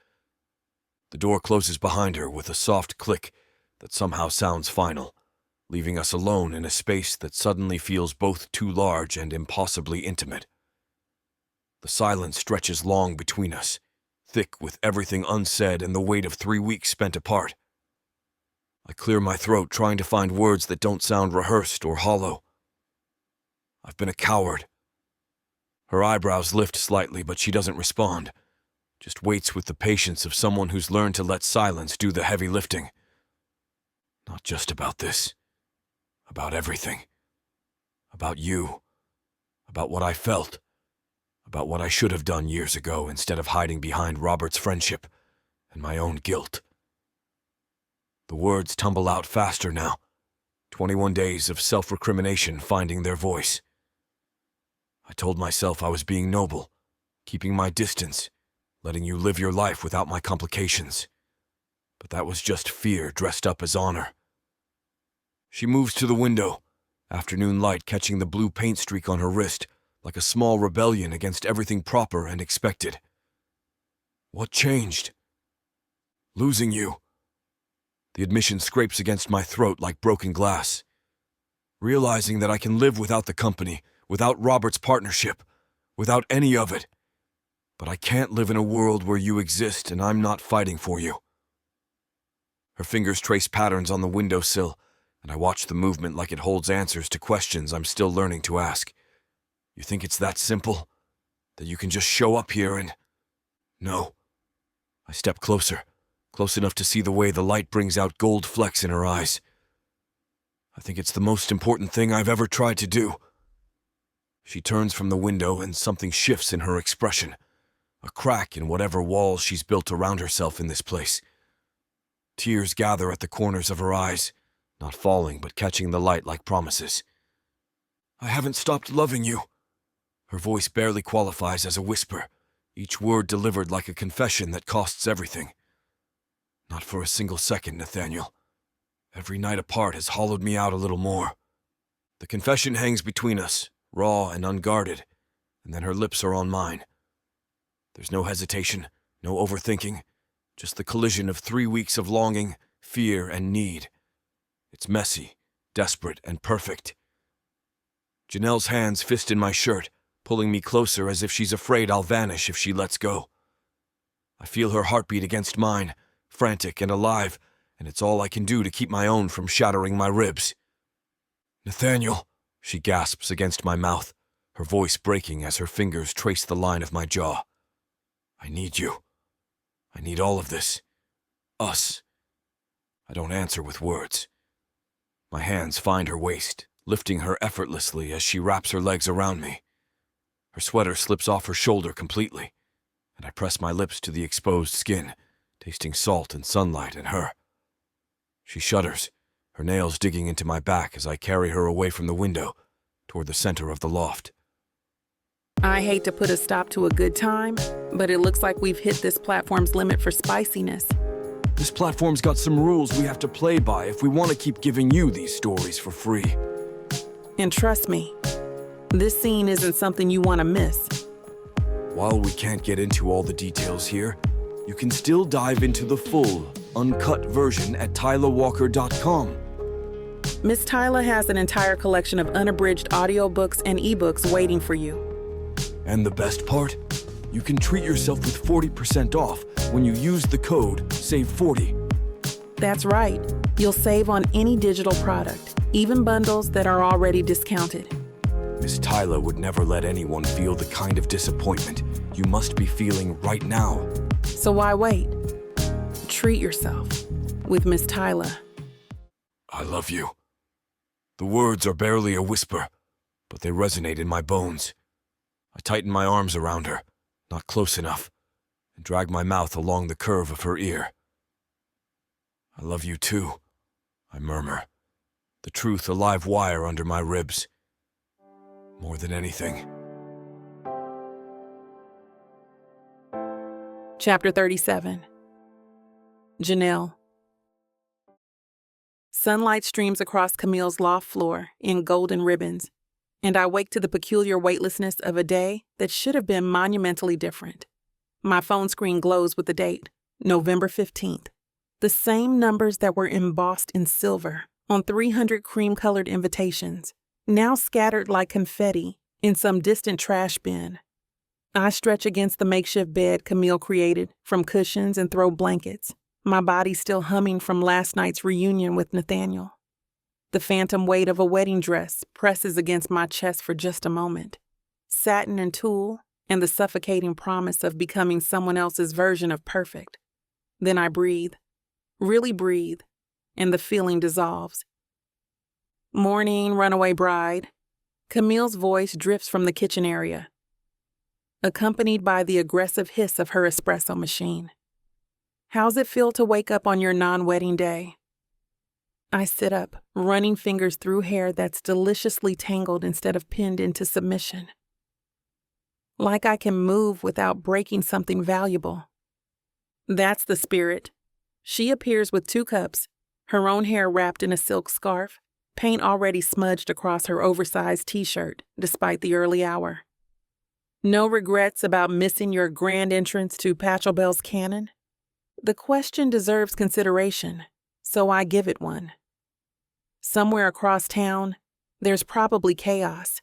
The door closes behind her with a soft click that somehow sounds final, leaving us alone in a space that suddenly feels both too large and impossibly intimate. The silence stretches long between us, thick with everything unsaid and the weight of 3 weeks spent apart. I clear my throat, trying to find words that don't sound rehearsed or hollow. I've been a coward. Her eyebrows lift slightly, but she doesn't respond, just waits with the patience of someone who's learned to let silence do the heavy lifting. Not just about this. About everything. About you. About what I felt. About what I should have done years ago instead of hiding behind Robert's friendship and my own guilt. The words tumble out faster now. 21 days of self-recrimination finding their voice. I told myself I was being noble, keeping my distance, letting you live your life without my complications. But that was just fear dressed up as honor. She moves to the window, afternoon light catching the blue paint streak on her wrist, like a small rebellion against everything proper and expected. What changed? Losing you. The admission scrapes against my throat like broken glass. Realizing that I can live without the company, without Robert's partnership, without any of it. But I can't live in a world where you exist and I'm not fighting for you. Her fingers trace patterns on the windowsill, and I watch the movement like it holds answers to questions I'm still learning to ask. You think it's that simple? That you can just show up here and... No. I step closer, close enough to see the way the light brings out gold flecks in her eyes. I think it's the most important thing I've ever tried to do. She turns from the window and something shifts in her expression. A crack in whatever walls she's built around herself in this place. Tears gather at the corners of her eyes, not falling but catching the light like promises. I haven't stopped loving you. Her voice barely qualifies as a whisper, each word delivered like a confession that costs everything. Not for a single second, Nathaniel. Every night apart has hollowed me out a little more. The confession hangs between us, raw and unguarded, and then her lips are on mine. There's no hesitation, no overthinking, just the collision of 3 weeks of longing, fear, and need. It's messy, desperate, and perfect. Janelle's hands fist in my shirt, pulling me closer as if she's afraid I'll vanish if she lets go. I feel her heartbeat against mine, frantic and alive, and it's all I can do to keep my own from shattering my ribs. Nathaniel, she gasps against my mouth, her voice breaking as her fingers trace the line of my jaw. I need you. I need all of this. Us. I don't answer with words. My hands find her waist, lifting her effortlessly as she wraps her legs around me. Her sweater slips off her shoulder completely, and I press my lips to the exposed skin, tasting salt and sunlight and her. She shudders, her nails digging into my back as I carry her away from the window, toward the center of the loft. I hate to put a stop to a good time, but it looks like we've hit this platform's limit for spiciness. This platform's got some rules we have to play by if we want to keep giving you these stories for free. And trust me, this scene isn't something you want to miss. While we can't get into all the details here, you can still dive into the full, uncut version at TylaWalker.com. Miss Tyla has an entire collection of unabridged audiobooks and ebooks waiting for you. And the best part? You can treat yourself with 40% off when you use the code SAVE40. That's right. You'll save on any digital product, even bundles that are already discounted. Miss Tyla would never let anyone feel the kind of disappointment you must be feeling right now. So why wait? Treat yourself with Miss Tyla. I love you. The words are barely a whisper, but they resonate in my bones. I tighten my arms around her, not close enough, and drag my mouth along the curve of her ear. I love you too, I murmur, the truth a live wire under my ribs. More than anything. Chapter 37. Janelle. Sunlight streams across Camille's loft floor in golden ribbons, and I wake to the peculiar weightlessness of a day that should have been monumentally different. My phone screen glows with the date, November 15th. The same numbers that were embossed in silver on 300 cream-colored invitations, now scattered like confetti in some distant trash bin. I stretch against the makeshift bed Camille created from cushions and throw blankets, my body still humming from last night's reunion with Nathaniel. The phantom weight of a wedding dress presses against my chest for just a moment. Satin and tulle, and the suffocating promise of becoming someone else's version of perfect. Then I breathe, really breathe, and the feeling dissolves. Morning, runaway bride. Camille's voice drifts from the kitchen area, accompanied by the aggressive hiss of her espresso machine. How's it feel to wake up on your non-wedding day? I sit up, running fingers through hair that's deliciously tangled instead of pinned into submission. Like I can move without breaking something valuable. That's the spirit. She appears with 2 cups, her own hair wrapped in a silk scarf, paint already smudged across her oversized t-shirt, despite the early hour. No regrets about missing your grand entrance to Pachelbel's Canon? The question deserves consideration, so I give it one. Somewhere across town, there's probably chaos.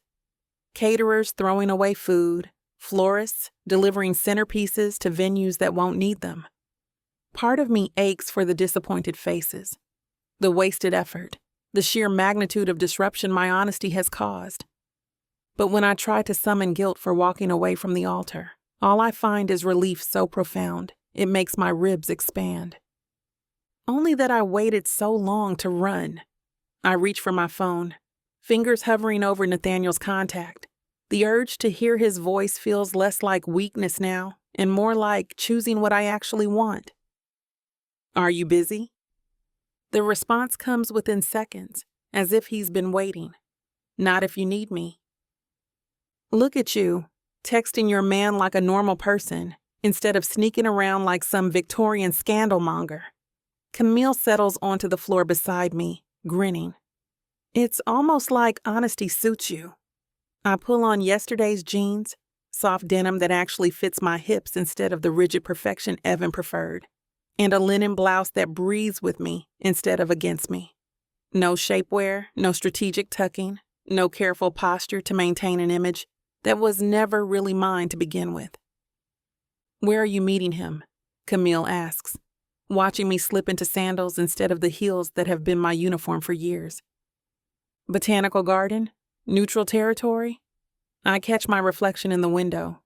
Caterers throwing away food, florists delivering centerpieces to venues that won't need them. Part of me aches for the disappointed faces, the wasted effort, the sheer magnitude of disruption my honesty has caused. But when I try to summon guilt for walking away from the altar, all I find is relief so profound, it makes my ribs expand. Only that I waited so long to run. I reach for my phone, fingers hovering over Nathaniel's contact. The urge to hear his voice feels less like weakness now and more like choosing what I actually want. Are you busy? The response comes within seconds, as if he's been waiting. Not if you need me. Look at you, texting your man like a normal person, instead of sneaking around like some Victorian scandalmonger. Camille settles onto the floor beside me, grinning. It's almost like honesty suits you. I pull on yesterday's jeans, soft denim that actually fits my hips instead of the rigid perfection Evan preferred, and a linen blouse that breathes with me instead of against me. No shapewear, no strategic tucking, no careful posture to maintain an image that was never really mine to begin with. Where are you meeting him? Camille asks, watching me slip into sandals instead of the heels that have been my uniform for years. Botanical garden? Neutral territory? I catch my reflection in the window.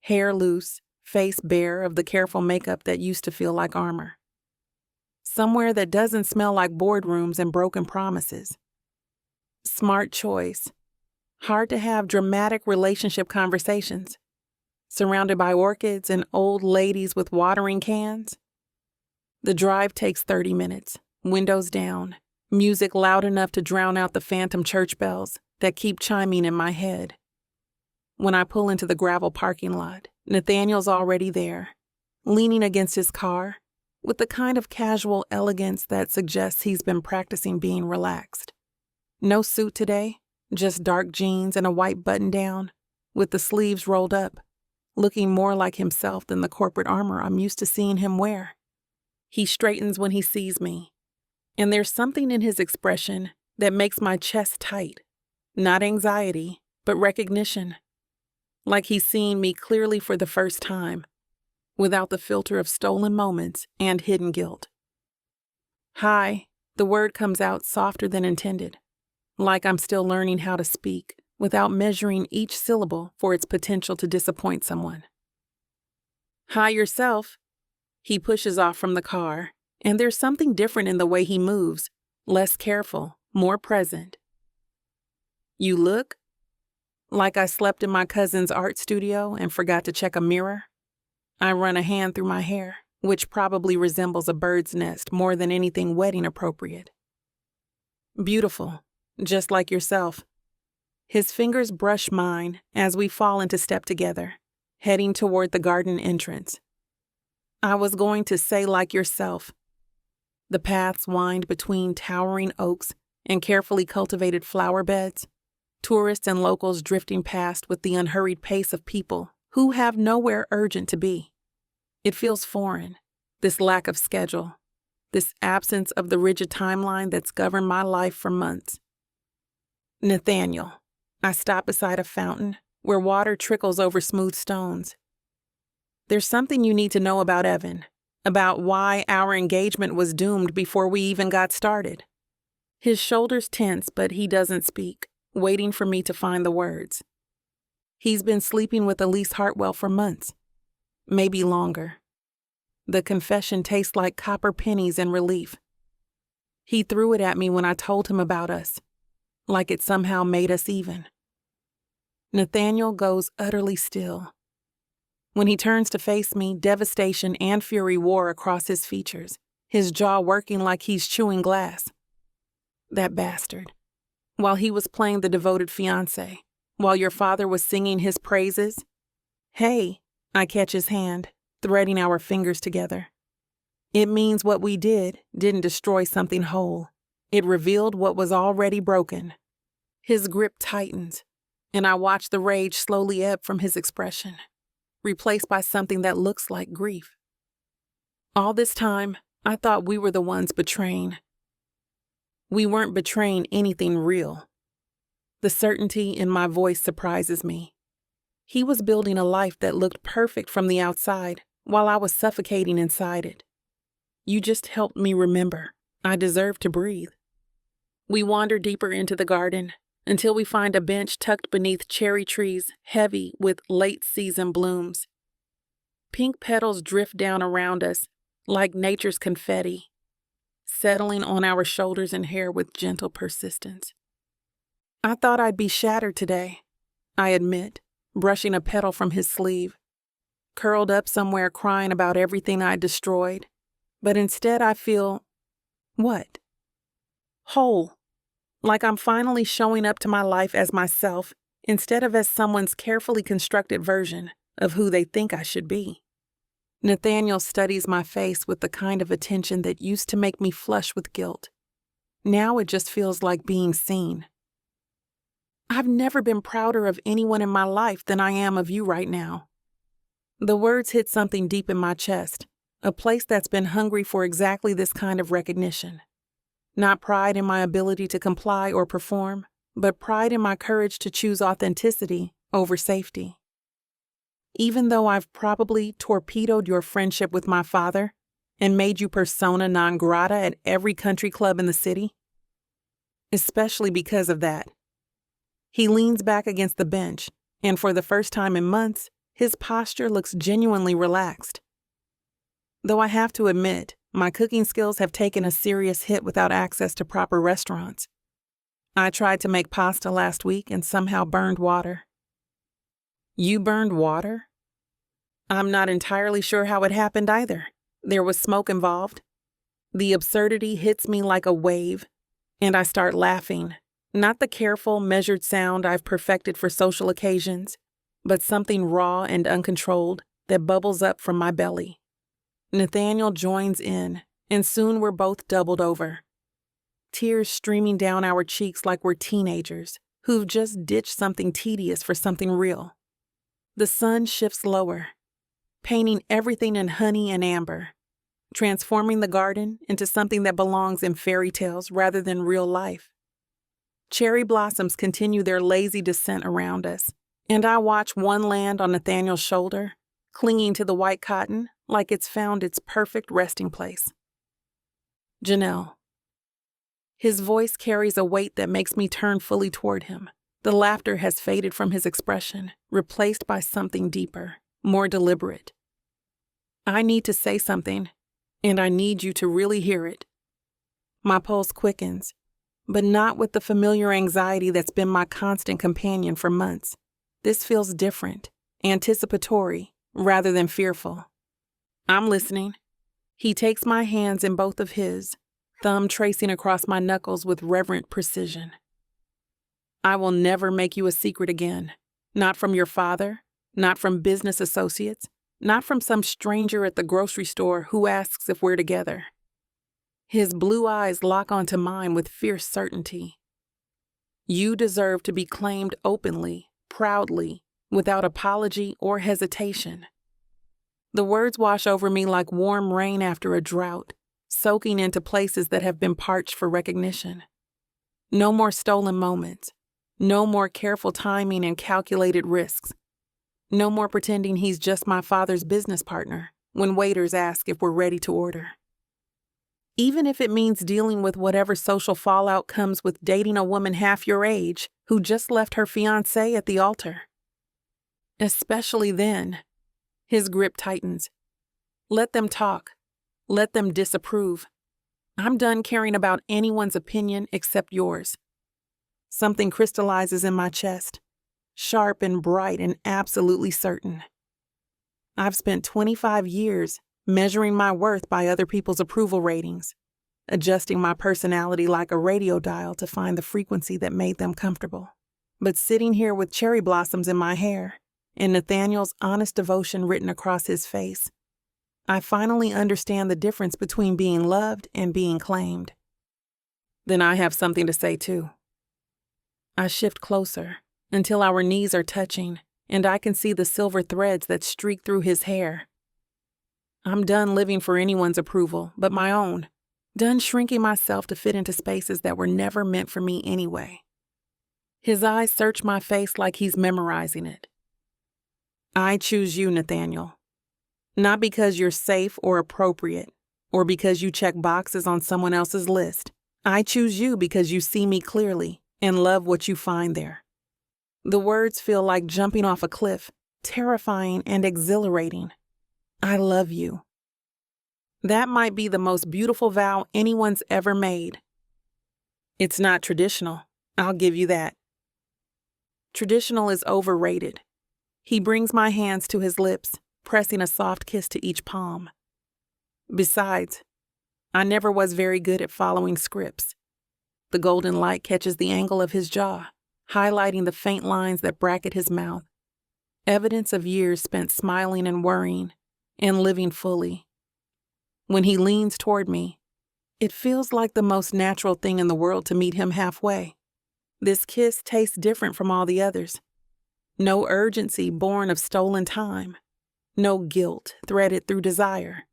Hair loose, face bare of the careful makeup that used to feel like armor. Somewhere that doesn't smell like boardrooms and broken promises. Smart choice. Hard to have dramatic relationship conversations. Surrounded by orchids and old ladies with watering cans. The drive takes 30 minutes, windows down, music loud enough to drown out the phantom church bells that keep chiming in my head. When I pull into the gravel parking lot, Nathaniel's already there, leaning against his car, with the kind of casual elegance that suggests he's been practicing being relaxed. No suit today, just dark jeans and a white button-down, with the sleeves rolled up, looking more like himself than the corporate armor I'm used to seeing him wear. He straightens when he sees me, and there's something in his expression that makes my chest tight. Not anxiety, but recognition. Like he's seeing me clearly for the first time, without the filter of stolen moments and hidden guilt. Hi, the word comes out softer than intended, like I'm still learning how to speak without measuring each syllable for its potential to disappoint someone. Hi yourself. He pushes off from the car, and there's something different in the way he moves, less careful, more present. You look like I slept in my cousin's art studio and forgot to check a mirror. I run a hand through my hair, which probably resembles a bird's nest more than anything wedding appropriate. Beautiful, just like yourself. His fingers brush mine as we fall into step together, heading toward the garden entrance. I was going to say like yourself. The paths wind between towering oaks and carefully cultivated flower beds, tourists and locals drifting past with the unhurried pace of people who have nowhere urgent to be. It feels foreign, this lack of schedule, this absence of the rigid timeline that's governed my life for months. Nathaniel. I stop beside a fountain where water trickles over smooth stones. There's something you need to know about Evan, about why our engagement was doomed before we even got started. His shoulders tense, but he doesn't speak, waiting for me to find the words. He's been sleeping with Elise Hartwell for months, maybe longer. The confession tastes like copper pennies in relief. He threw it at me when I told him about us, like it somehow made us even. Nathaniel goes utterly still. When he turns to face me, devastation and fury war across his features, his jaw working like he's chewing glass. That bastard. While he was playing the devoted fiancé, while your father was singing his praises. Hey, I catch his hand, threading our fingers together. It means what we did didn't destroy something whole. It revealed what was already broken. His grip tightens, and I watch the rage slowly ebb from his expression, replaced by something that looks like grief. All this time, I thought we were the ones betraying. We weren't betraying anything real. The certainty in my voice surprises me. He was building a life that looked perfect from the outside, while I was suffocating inside it. You just helped me remember. I deserve to breathe. We wander deeper into the garden until we find a bench tucked beneath cherry trees heavy with late-season blooms. Pink petals drift down around us like nature's confetti, settling on our shoulders and hair with gentle persistence. I thought I'd be shattered today, I admit, brushing a petal from his sleeve, curled up somewhere crying about everything I'd destroyed. But instead I feel, what? Whole. Like I'm finally showing up to my life as myself instead of as someone's carefully constructed version of who they think I should be. Nathaniel studies my face with the kind of attention that used to make me flush with guilt. Now it just feels like being seen. I've never been prouder of anyone in my life than I am of you right now. The words hit something deep in my chest, a place that's been hungry for exactly this kind of recognition. Not pride in my ability to comply or perform, but pride in my courage to choose authenticity over safety. Even though I've probably torpedoed your friendship with my father and made you persona non grata at every country club in the city. Especially because of that. He leans back against the bench, and for the first time in months, his posture looks genuinely relaxed. Though I have to admit, my cooking skills have taken a serious hit without access to proper restaurants. I tried to make pasta last week and somehow burned water. You burned water? I'm not entirely sure how it happened either. There was smoke involved. The absurdity hits me like a wave, and I start laughing. Not the careful, measured sound I've perfected for social occasions, but something raw and uncontrolled that bubbles up from my belly. Nathaniel joins in, and soon we're both doubled over. Tears streaming down our cheeks like we're teenagers who've just ditched something tedious for something real. The sun shifts lower, painting everything in honey and amber, transforming the garden into something that belongs in fairy tales rather than real life. Cherry blossoms continue their lazy descent around us, and I watch one land on Nathaniel's shoulder, clinging to the white cotton like it's found its perfect resting place. Janelle. His voice carries a weight that makes me turn fully toward him. The laughter has faded from his expression, replaced by something deeper, more deliberate. I need to say something, and I need you to really hear it. My pulse quickens, but not with the familiar anxiety that's been my constant companion for months. This feels different, anticipatory, rather than fearful. I'm listening. He takes my hands in both of his, thumb tracing across my knuckles with reverent precision. I will never make you a secret again. Not from your father, not from business associates, not from some stranger at the grocery store who asks if we're together. His blue eyes lock onto mine with fierce certainty. You deserve to be claimed openly, proudly, without apology or hesitation. The words wash over me like warm rain after a drought, soaking into places that have been parched for recognition. No more stolen moments. No more careful timing and calculated risks. No more pretending he's just my father's business partner when waiters ask if we're ready to order. Even if it means dealing with whatever social fallout comes with dating a woman half your age who just left her fiancé at the altar. Especially then. His grip tightens. Let them talk. Let them disapprove. I'm done caring about anyone's opinion except yours. Something crystallizes in my chest, sharp and bright and absolutely certain. I've spent 25 years measuring my worth by other people's approval ratings, adjusting my personality like a radio dial to find the frequency that made them comfortable. But sitting here with cherry blossoms in my hair and Nathaniel's honest devotion written across his face, I finally understand the difference between being loved and being claimed. Then I have something to say too. I shift closer until our knees are touching and I can see the silver threads that streak through his hair. I'm done living for anyone's approval but my own, done shrinking myself to fit into spaces that were never meant for me anyway. His eyes search my face like he's memorizing it. I choose you, Nathaniel. Not because you're safe or appropriate, or because you check boxes on someone else's list. I choose you because you see me clearly and love what you find there. The words feel like jumping off a cliff, terrifying and exhilarating. I love you. That might be the most beautiful vow anyone's ever made. It's not traditional, I'll give you that. Traditional is overrated. He brings my hands to his lips, pressing a soft kiss to each palm. Besides, I never was very good at following scripts. The golden light catches the angle of his jaw, highlighting the faint lines that bracket his mouth. Evidence of years spent smiling and worrying, and living fully. When he leans toward me, it feels like the most natural thing in the world to meet him halfway. This kiss tastes different from all the others. No urgency born of stolen time. No guilt threaded through desire.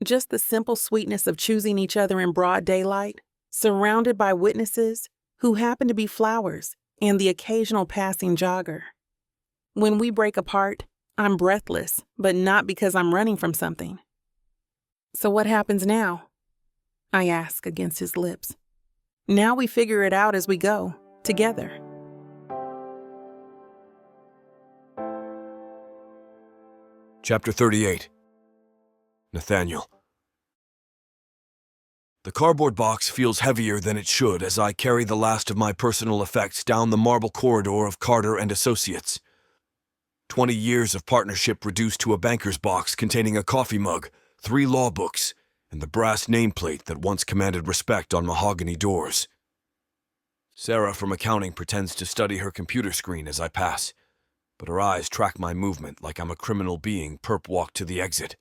Just the simple sweetness of choosing each other in broad daylight, surrounded by witnesses who happen to be flowers and the occasional passing jogger. When we break apart, I'm breathless, but not because I'm running from something. So what happens now? I ask against his lips. Now we figure it out as we go, together. Chapter 38. Nathaniel. The cardboard box feels heavier than it should as I carry the last of my personal effects down the marble corridor of Carter and Associates. 20 years of partnership reduced to a banker's box containing a coffee mug, 3 law books, and the brass nameplate that once commanded respect on mahogany doors. Sarah from accounting pretends to study her computer screen as I pass, but her eyes track my movement like I'm a criminal being perp-walked to the exit.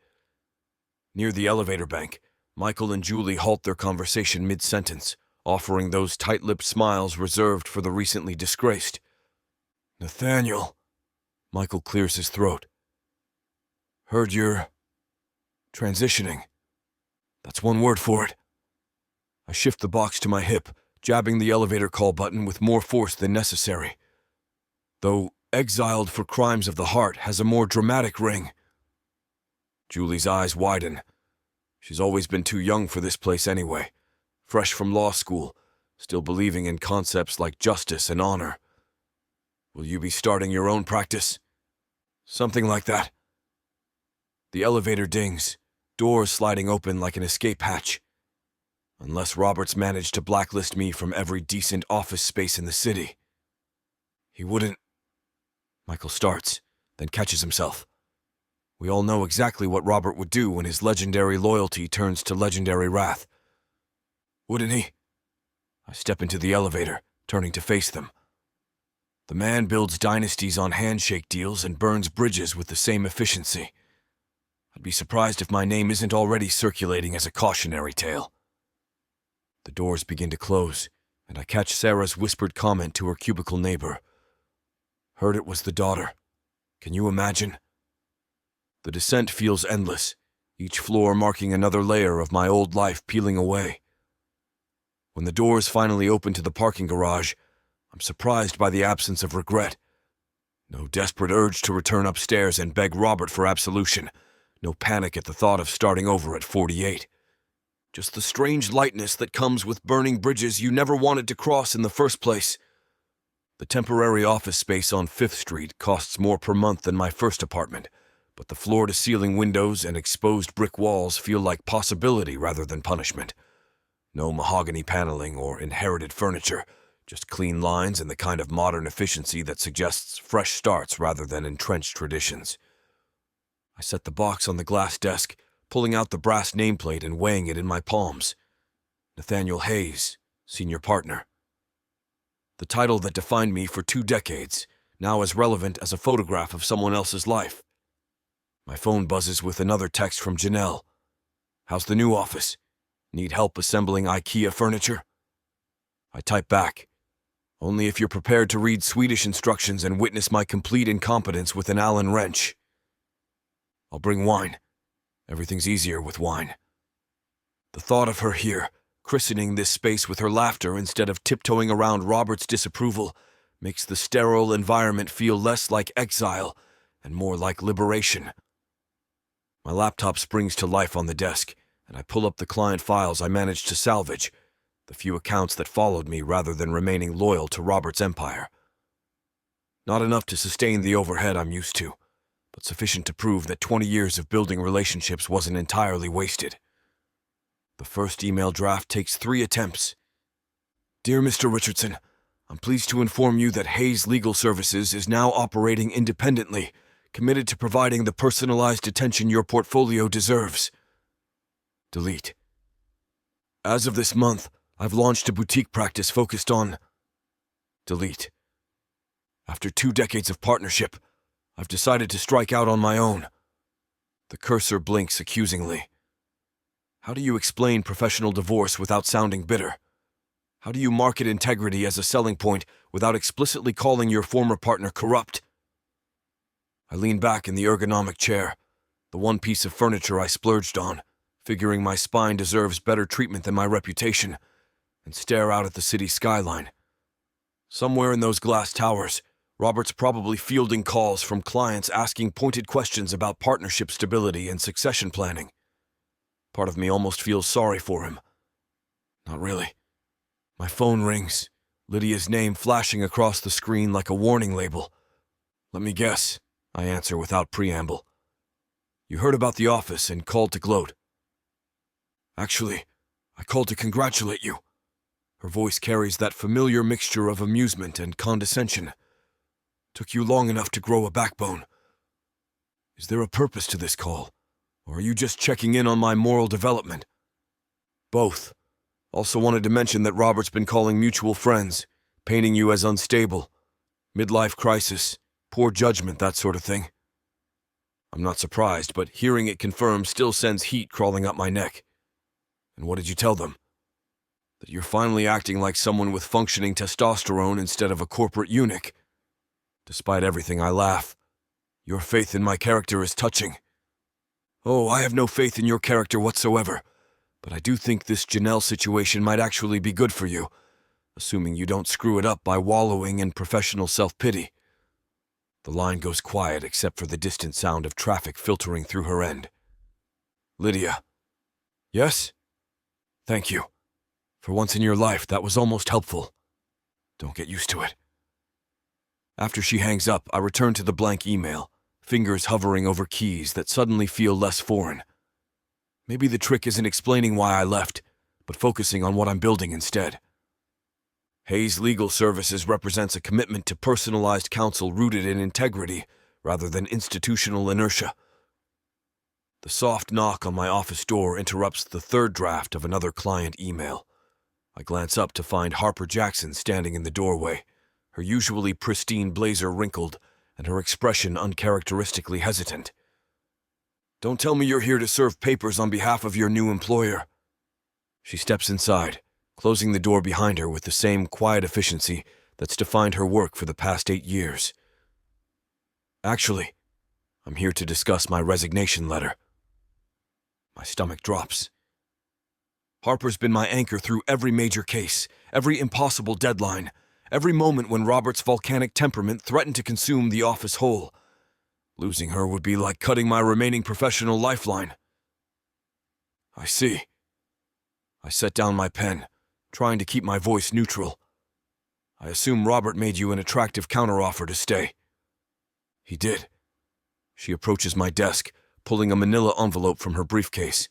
Near the elevator bank, Michael and Julie halt their conversation mid-sentence, offering those tight-lipped smiles reserved for the recently disgraced. Nathaniel, Michael clears his throat. Heard you're transitioning. That's one word for it. I shift the box to my hip, jabbing the elevator call button with more force than necessary. Though exiled for crimes of the heart has a more dramatic ring. Julie's eyes widen. She's always been too young for this place anyway, fresh from law school, still believing in concepts like justice and honor. Will you be starting your own practice? Something like that. The elevator dings, doors sliding open like an escape hatch. Unless Roberts managed to blacklist me from every decent office space in the city. He wouldn't... Michael starts, then catches himself. We all know exactly what Robert would do when his legendary loyalty turns to legendary wrath. Wouldn't he? I step into the elevator, turning to face them. The man builds dynasties on handshake deals and burns bridges with the same efficiency. I'd be surprised if my name isn't already circulating as a cautionary tale. The doors begin to close, and I catch Sarah's whispered comment to her cubicle neighbor. Heard it was the daughter. Can you imagine? The descent feels endless, each floor marking another layer of my old life peeling away. When the doors finally open to the parking garage, I'm surprised by the absence of regret. No desperate urge to return upstairs and beg Robert for absolution. No panic at the thought of starting over at 48. Just the strange lightness that comes with burning bridges you never wanted to cross in the first place. The temporary office space on 5th Street costs more per month than my first apartment, but the floor-to-ceiling windows and exposed brick walls feel like possibility rather than punishment. No mahogany paneling or inherited furniture, just clean lines and the kind of modern efficiency that suggests fresh starts rather than entrenched traditions. I set the box on the glass desk, pulling out the brass nameplate and weighing it in my palms. Nathaniel Hayes, senior partner. The title that defined me for 2 decades, now as relevant as a photograph of someone else's life. My phone buzzes with another text from Janelle. How's the new office? Need help assembling IKEA furniture? I type back. Only if you're prepared to read Swedish instructions and witness my complete incompetence with an Allen wrench. I'll bring wine. Everything's easier with wine. The thought of her here, christening this space with her laughter instead of tiptoeing around Robert's disapproval, makes the sterile environment feel less like exile and more like liberation. My laptop springs to life on the desk, and I pull up the client files I managed to salvage, the few accounts that followed me rather than remaining loyal to Robert's empire. Not enough to sustain the overhead I'm used to, but sufficient to prove that 20 years of building relationships wasn't entirely wasted. The first email draft takes 3 attempts. Dear Mr. Richardson, I'm pleased to inform you that Hayes Legal Services is now operating independently, committed to providing the personalized attention your portfolio deserves. Delete. As of this month, I've launched a boutique practice focused on... Delete. After 2 decades of partnership, I've decided to strike out on my own. The cursor blinks accusingly. How do you explain professional divorce without sounding bitter? How do you market integrity as a selling point without explicitly calling your former partner corrupt? I lean back in the ergonomic chair, the one piece of furniture I splurged on, figuring my spine deserves better treatment than my reputation, and stare out at the city skyline. Somewhere in those glass towers, Robert's probably fielding calls from clients asking pointed questions about partnership stability and succession planning. Part of me almost feels sorry for him. Not really. My phone rings, Lydia's name flashing across the screen like a warning label. Let me guess, I answer without preamble. You heard about the office and called to gloat. Actually, I called to congratulate you. Her voice carries that familiar mixture of amusement and condescension. Took you long enough to grow a backbone. Is there a purpose to this call, or are you just checking in on my moral development? Both. Also wanted to mention that Robert's been calling mutual friends, painting you as unstable, midlife crisis, poor judgment, that sort of thing. I'm not surprised, but hearing it confirmed still sends heat crawling up my neck. And what did you tell them? That you're finally acting like someone with functioning testosterone instead of a corporate eunuch. Despite everything, I laugh. Your faith in my character is touching. Oh, I have no faith in your character whatsoever, but I do think this Janelle situation might actually be good for you, assuming you don't screw it up by wallowing in professional self-pity. The line goes quiet except for the distant sound of traffic filtering through her end. Lydia. Yes? Thank you. For once in your life, that was almost helpful. Don't get used to it. After she hangs up, I return to the blank email, fingers hovering over keys that suddenly feel less foreign. Maybe the trick isn't explaining why I left, but focusing on what I'm building instead. Hayes Legal Services represents a commitment to personalized counsel rooted in integrity rather than institutional inertia. The soft knock on my office door interrupts the 3rd draft of another client email. I glance up to find Harper Jackson standing in the doorway, her usually pristine blazer wrinkled and her expression uncharacteristically hesitant. Don't tell me you're here to serve papers on behalf of your new employer. She steps inside, closing the door behind her with the same quiet efficiency that's defined her work for the past 8 years. Actually, I'm here to discuss my resignation letter. My stomach drops. Harper's been my anchor through every major case, every impossible deadline, every moment when Robert's volcanic temperament threatened to consume the office whole. Losing her would be like cutting my remaining professional lifeline. I see. I set down my pen, trying to keep my voice neutral. I assume Robert made you an attractive counteroffer to stay. He did. She approaches my desk, pulling a manila envelope from her briefcase.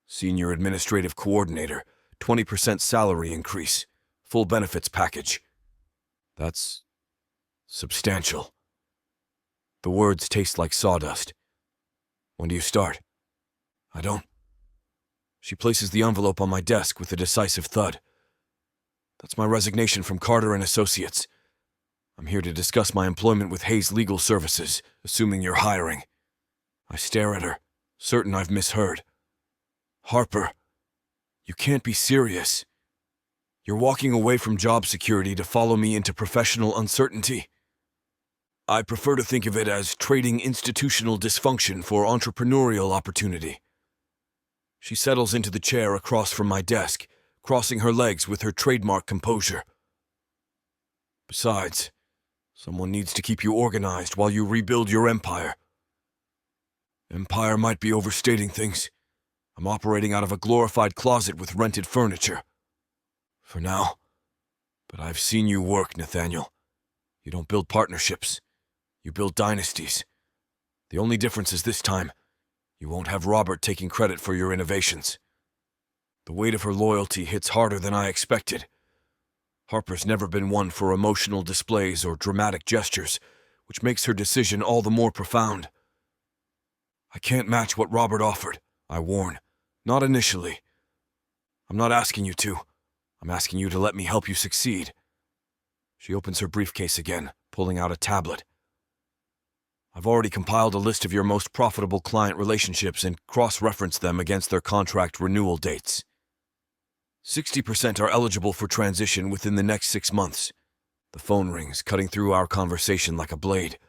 Senior Administrative Coordinator, 20% salary increase, full benefits package. That's substantial. The words taste like sawdust. When do you start? I don't. She places the envelope on my desk with a decisive thud. That's my resignation from Carter and Associates. I'm here to discuss my employment with Hayes Legal Services, assuming you're hiring. I stare at her, certain I've misheard. Harper, you can't be serious. You're walking away from job security to follow me into professional uncertainty. I prefer to think of it as trading institutional dysfunction for entrepreneurial opportunity. She settles into the chair across from my desk, crossing her legs with her trademark composure. Besides, someone needs to keep you organized while you rebuild your empire. Empire might be overstating things. I'm operating out of a glorified closet with rented furniture. For now. But I've seen you work, Nathaniel. You don't build partnerships. You build dynasties. The only difference is this time, you won't have Robert taking credit for your innovations. The weight of her loyalty hits harder than I expected. Harper's never been one for emotional displays or dramatic gestures, which makes her decision all the more profound. I can't match what Robert offered, I warn. Not initially. I'm not asking you to. I'm asking you to let me help you succeed. She opens her briefcase again, pulling out a tablet. I've already compiled a list of your most profitable client relationships and cross-referenced them against their contract renewal dates. 60% are eligible for transition within the next 6 months. The phone rings, cutting through our conversation like a blade.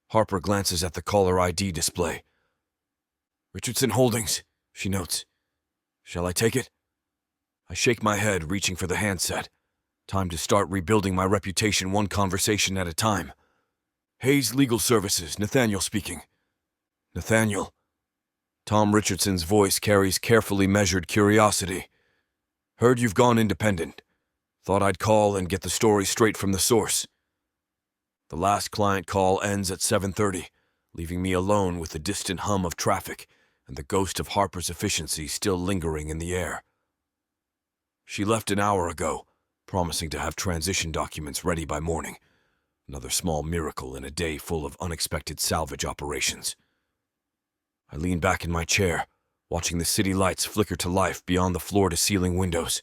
Harper glances at the caller ID display. Richardson Holdings, she notes. Shall I take it? I shake my head, reaching for the handset. Time to start rebuilding my reputation one conversation at a time. Hayes Legal Services, Nathaniel speaking. Nathaniel. Tom Richardson's voice carries carefully measured curiosity. Heard you've gone independent. Thought I'd call and get the story straight from the source. The last client call ends at 7:30, leaving me alone with the distant hum of traffic and the ghost of Harper's efficiency still lingering in the air. She left an hour ago, promising to have transition documents ready by morning. Another small miracle in a day full of unexpected salvage operations. I lean back in my chair, watching the city lights flicker to life beyond the floor-to-ceiling windows.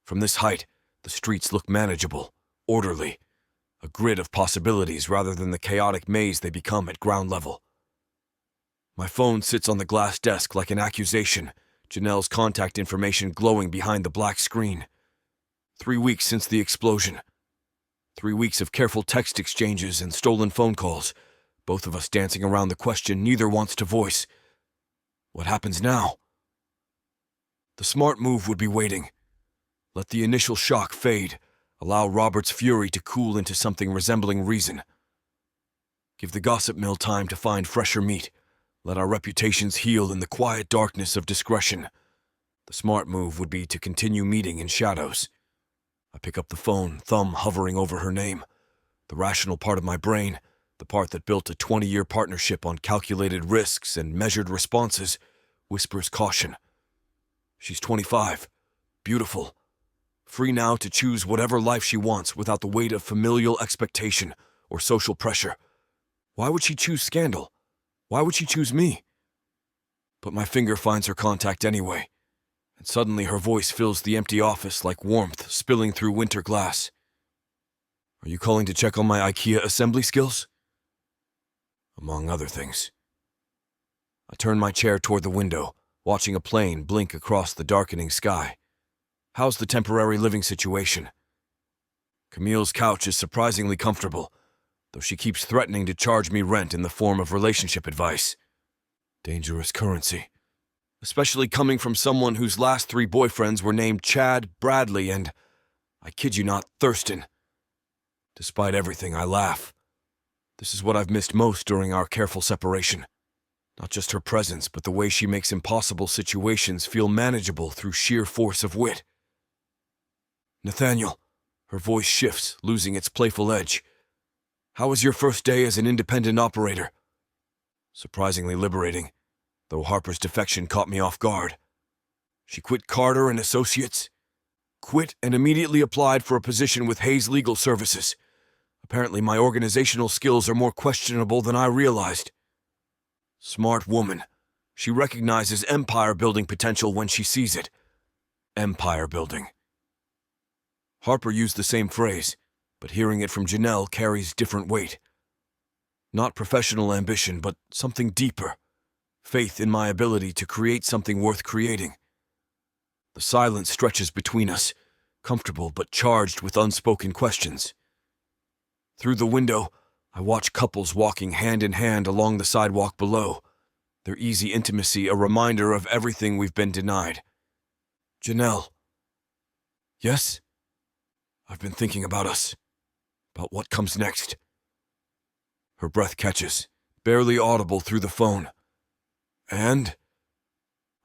From this height, the streets look manageable, orderly, a grid of possibilities rather than the chaotic maze they become at ground level. My phone sits on the glass desk like an accusation, Janelle's contact information glowing behind the black screen. 3 weeks since the explosion. 3 weeks of careful text exchanges and stolen phone calls, both of us dancing around the question neither wants to voice. What happens now? The smart move would be waiting. Let the initial shock fade, allow Robert's fury to cool into something resembling reason. Give the gossip mill time to find fresher meat. Let our reputations heal in the quiet darkness of discretion. The smart move would be to continue meeting in shadows. I pick up the phone, thumb hovering over her name. The rational part of my brain, the part that built a 20-year partnership on calculated risks and measured responses, whispers caution. She's 25, beautiful, free now to choose whatever life she wants without the weight of familial expectation or social pressure. Why would she choose scandal? Why would she choose me? But my finger finds her contact anyway, and suddenly her voice fills the empty office like warmth spilling through winter glass. Are you calling to check on my IKEA assembly skills? Among other things. I turn my chair toward the window, watching a plane blink across the darkening sky. How's the temporary living situation? Camille's couch is surprisingly comfortable, though she keeps threatening to charge me rent in the form of relationship advice. Dangerous currency, especially coming from someone whose last 3 boyfriends were named Chad, Bradley, and, I kid you not, Thurston. Despite everything, I laugh. This is what I've missed most during our careful separation. Not just her presence, but the way she makes impossible situations feel manageable through sheer force of wit. Nathaniel, her voice shifts, losing its playful edge. How was your first day as an independent operator? Surprisingly liberating, though Harper's defection caught me off guard. She quit Carter and Associates, quit and immediately applied for a position with Hayes Legal Services. Apparently my organizational skills are more questionable than I realized. Smart woman. She recognizes empire-building potential when she sees it. Empire-building. Harper used the same phrase, but hearing it from Janelle carries different weight. Not professional ambition, but something deeper. Faith in my ability to create something worth creating. The silence stretches between us, comfortable but charged with unspoken questions. Through the window, I watch couples walking hand in hand along the sidewalk below, their easy intimacy a reminder of everything we've been denied. Janelle. Yes? I've been thinking about us, about what comes next. Her breath catches, barely audible through the phone. And?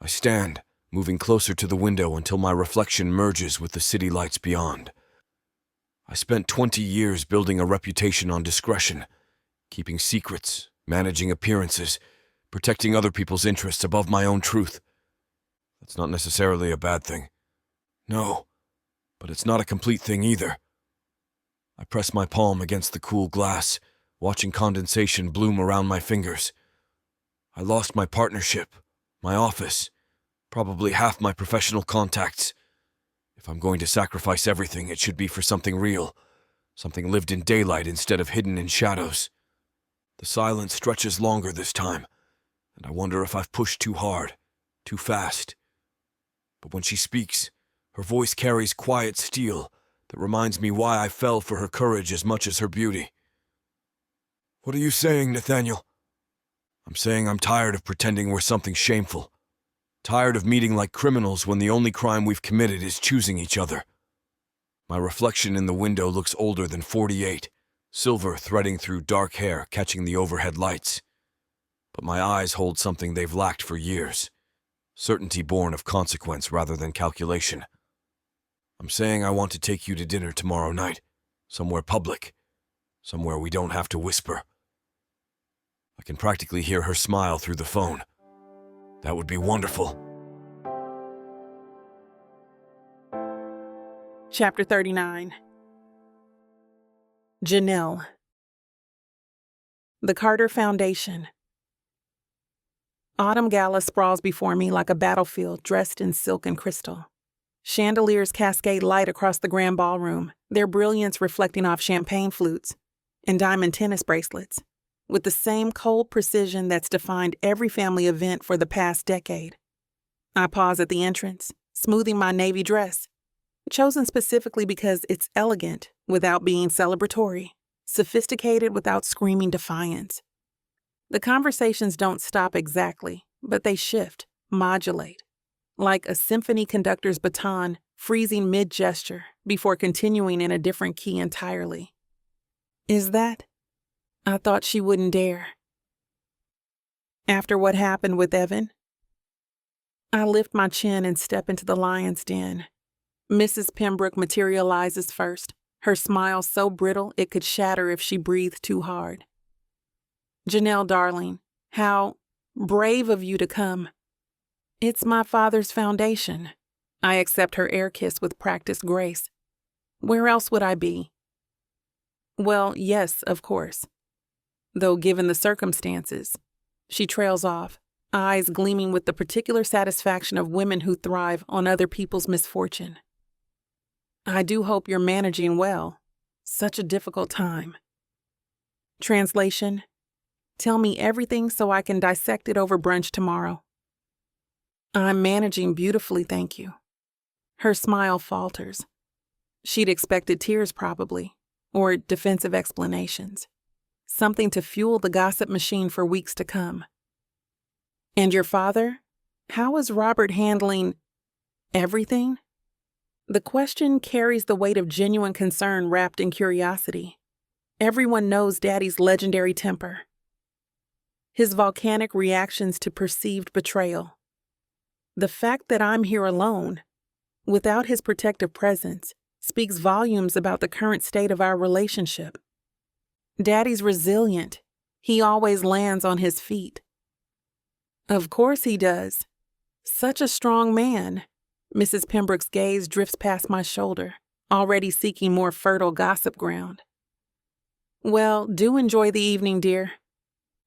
I stand, moving closer to the window until my reflection merges with the city lights beyond. I spent 20 years building a reputation on discretion, keeping secrets, managing appearances, protecting other people's interests above my own truth. That's not necessarily a bad thing. No, but it's not a complete thing either. I press my palm against the cool glass, watching condensation bloom around my fingers. I lost my partnership, my office, probably half my professional contacts. If I'm going to sacrifice everything, it should be for something real, something lived in daylight instead of hidden in shadows. The silence stretches longer this time, and I wonder if I've pushed too hard, too fast. But when she speaks, her voice carries quiet steel that reminds me why I fell for her courage as much as her beauty. What are you saying, Nathaniel? I'm saying I'm tired of pretending we're something shameful. Tired of meeting like criminals when the only crime we've committed is choosing each other. My reflection in the window looks older than 48, silver threading through dark hair catching the overhead lights. But my eyes hold something they've lacked for years. Certainty born of consequence rather than calculation. I'm saying I want to take you to dinner tomorrow night, somewhere public, somewhere we don't have to whisper. I can practically hear her smile through the phone. That would be wonderful. Chapter 39. Janelle. The Carter Foundation. Autumn Gala sprawls before me like a battlefield dressed in silk and crystal. Chandeliers cascade light across the grand ballroom, their brilliance reflecting off champagne flutes and diamond tennis bracelets, with the same cold precision that's defined every family event for the past decade. I pause at the entrance, smoothing my navy dress, chosen specifically because it's elegant without being celebratory, sophisticated without screaming defiance. The conversations don't stop exactly, but they shift, modulate, like a symphony conductor's baton freezing mid-gesture before continuing in a different key entirely. Is that? I thought she wouldn't dare. After what happened with Evan? I lift my chin and step into the lion's den. Mrs. Pembroke materializes first, her smile so brittle it could shatter if she breathed too hard. Janelle, darling, how brave of you to come. It's my father's foundation. I accept her air kiss with practiced grace. Where else would I be? Well, yes, of course. Though given the circumstances, she trails off, eyes gleaming with the particular satisfaction of women who thrive on other people's misfortune. I do hope you're managing well. Such a difficult time. Translation: tell me everything so I can dissect it over brunch tomorrow. I'm managing beautifully, thank you. Her smile falters. She'd expected tears probably, or defensive explanations. something to fuel the gossip machine for weeks to come. And your father? How is Robert handling everything? The question carries the weight of genuine concern wrapped in curiosity. Everyone knows Daddy's legendary temper. His volcanic reactions to perceived betrayal. The fact that I'm here alone, without his protective presence, speaks volumes about the current state of our relationship. Daddy's resilient. He always lands on his feet. Of course he does. Such a strong man. Mrs. Pembroke's gaze drifts past my shoulder, already seeking more fertile gossip ground. Well, do enjoy the evening, dear.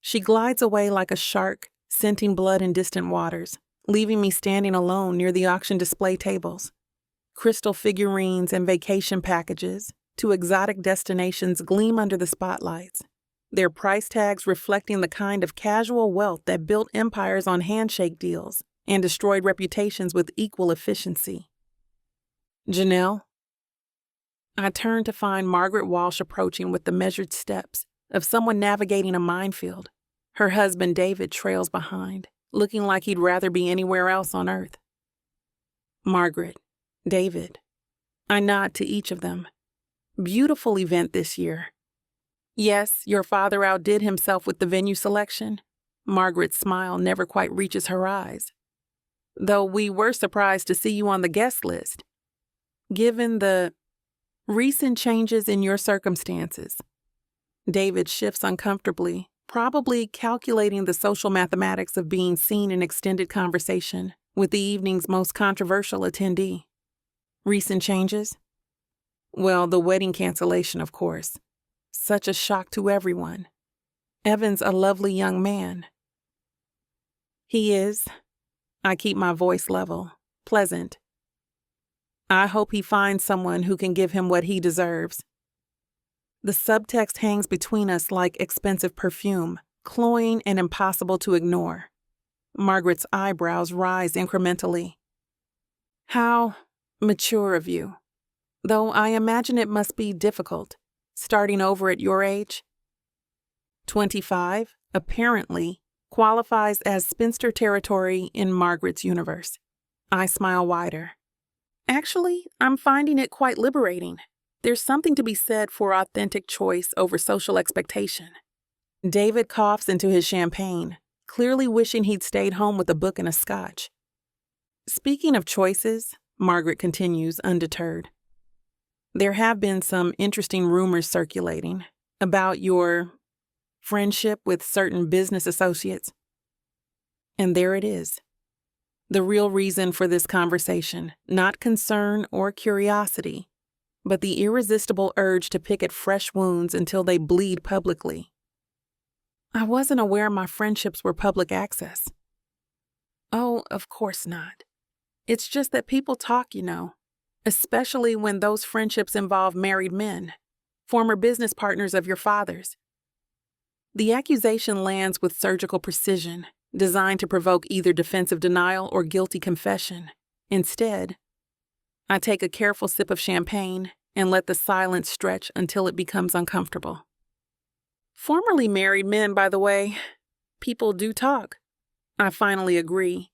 She glides away like a shark, scenting blood in distant waters, leaving me standing alone near the auction display tables. Crystal figurines and vacation packages to exotic destinations gleam under the spotlights, their price tags reflecting the kind of casual wealth that built empires on handshake deals and destroyed reputations with equal efficiency. Janelle? I turn to find Margaret Walsh approaching with the measured steps of someone navigating a minefield. Her husband David trails behind, looking like he'd rather be anywhere else on earth. Margaret, David. I nod to each of them. Beautiful event this year. Yes, your father outdid himself with the venue selection. Margaret's smile never quite reaches her eyes. Though we were surprised to see you on the guest list. Given the recent changes in your circumstances. David shifts uncomfortably, probably calculating the social mathematics of being seen in extended conversation with the evening's most controversial attendee. Recent changes? Well, the wedding cancellation, of course. Such a shock to everyone. Evan's a lovely young man. He is. I keep my voice level, pleasant. I hope he finds someone who can give him what he deserves. The subtext hangs between us like expensive perfume, cloying and impossible to ignore. Margaret's eyebrows rise incrementally. How mature of you. Though I imagine it must be difficult, starting over at your age. 25, apparently, qualifies as spinster territory in Margaret's universe. I smile wider. Actually, I'm finding it quite liberating. There's something to be said for authentic choice over social expectation. David coughs into his champagne, clearly wishing he'd stayed home with a book and a scotch. Speaking of choices, Margaret continues undeterred. There have been some interesting rumors circulating about your friendship with certain business associates. And there it is. The real reason for this conversation, not concern or curiosity, but the irresistible urge to pick at fresh wounds until they bleed publicly. I wasn't aware my friendships were public access. Oh, of course not. It's just that people talk, especially when those friendships involve married men, former business partners of your father's. The accusation lands with surgical precision, designed to provoke either defensive denial or guilty confession. Instead, I take a careful sip of champagne and let the silence stretch until it becomes uncomfortable. Formerly married men, by the way, people do talk. I finally agree.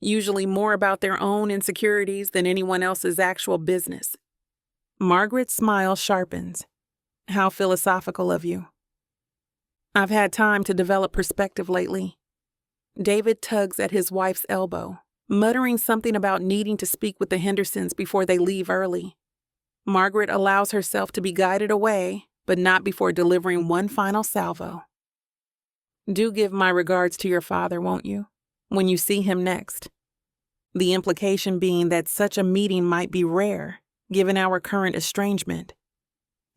Usually more about their own insecurities than anyone else's actual business. Margaret's smile sharpens. How philosophical of you. I've had time to develop perspective lately. David tugs at his wife's elbow, muttering something about needing to speak with the Hendersons before they leave early. Margaret allows herself to be guided away, but not before delivering one final salvo. Do give my regards to your father, won't you, when you see him next? The implication being that such a meeting might be rare, given our current estrangement.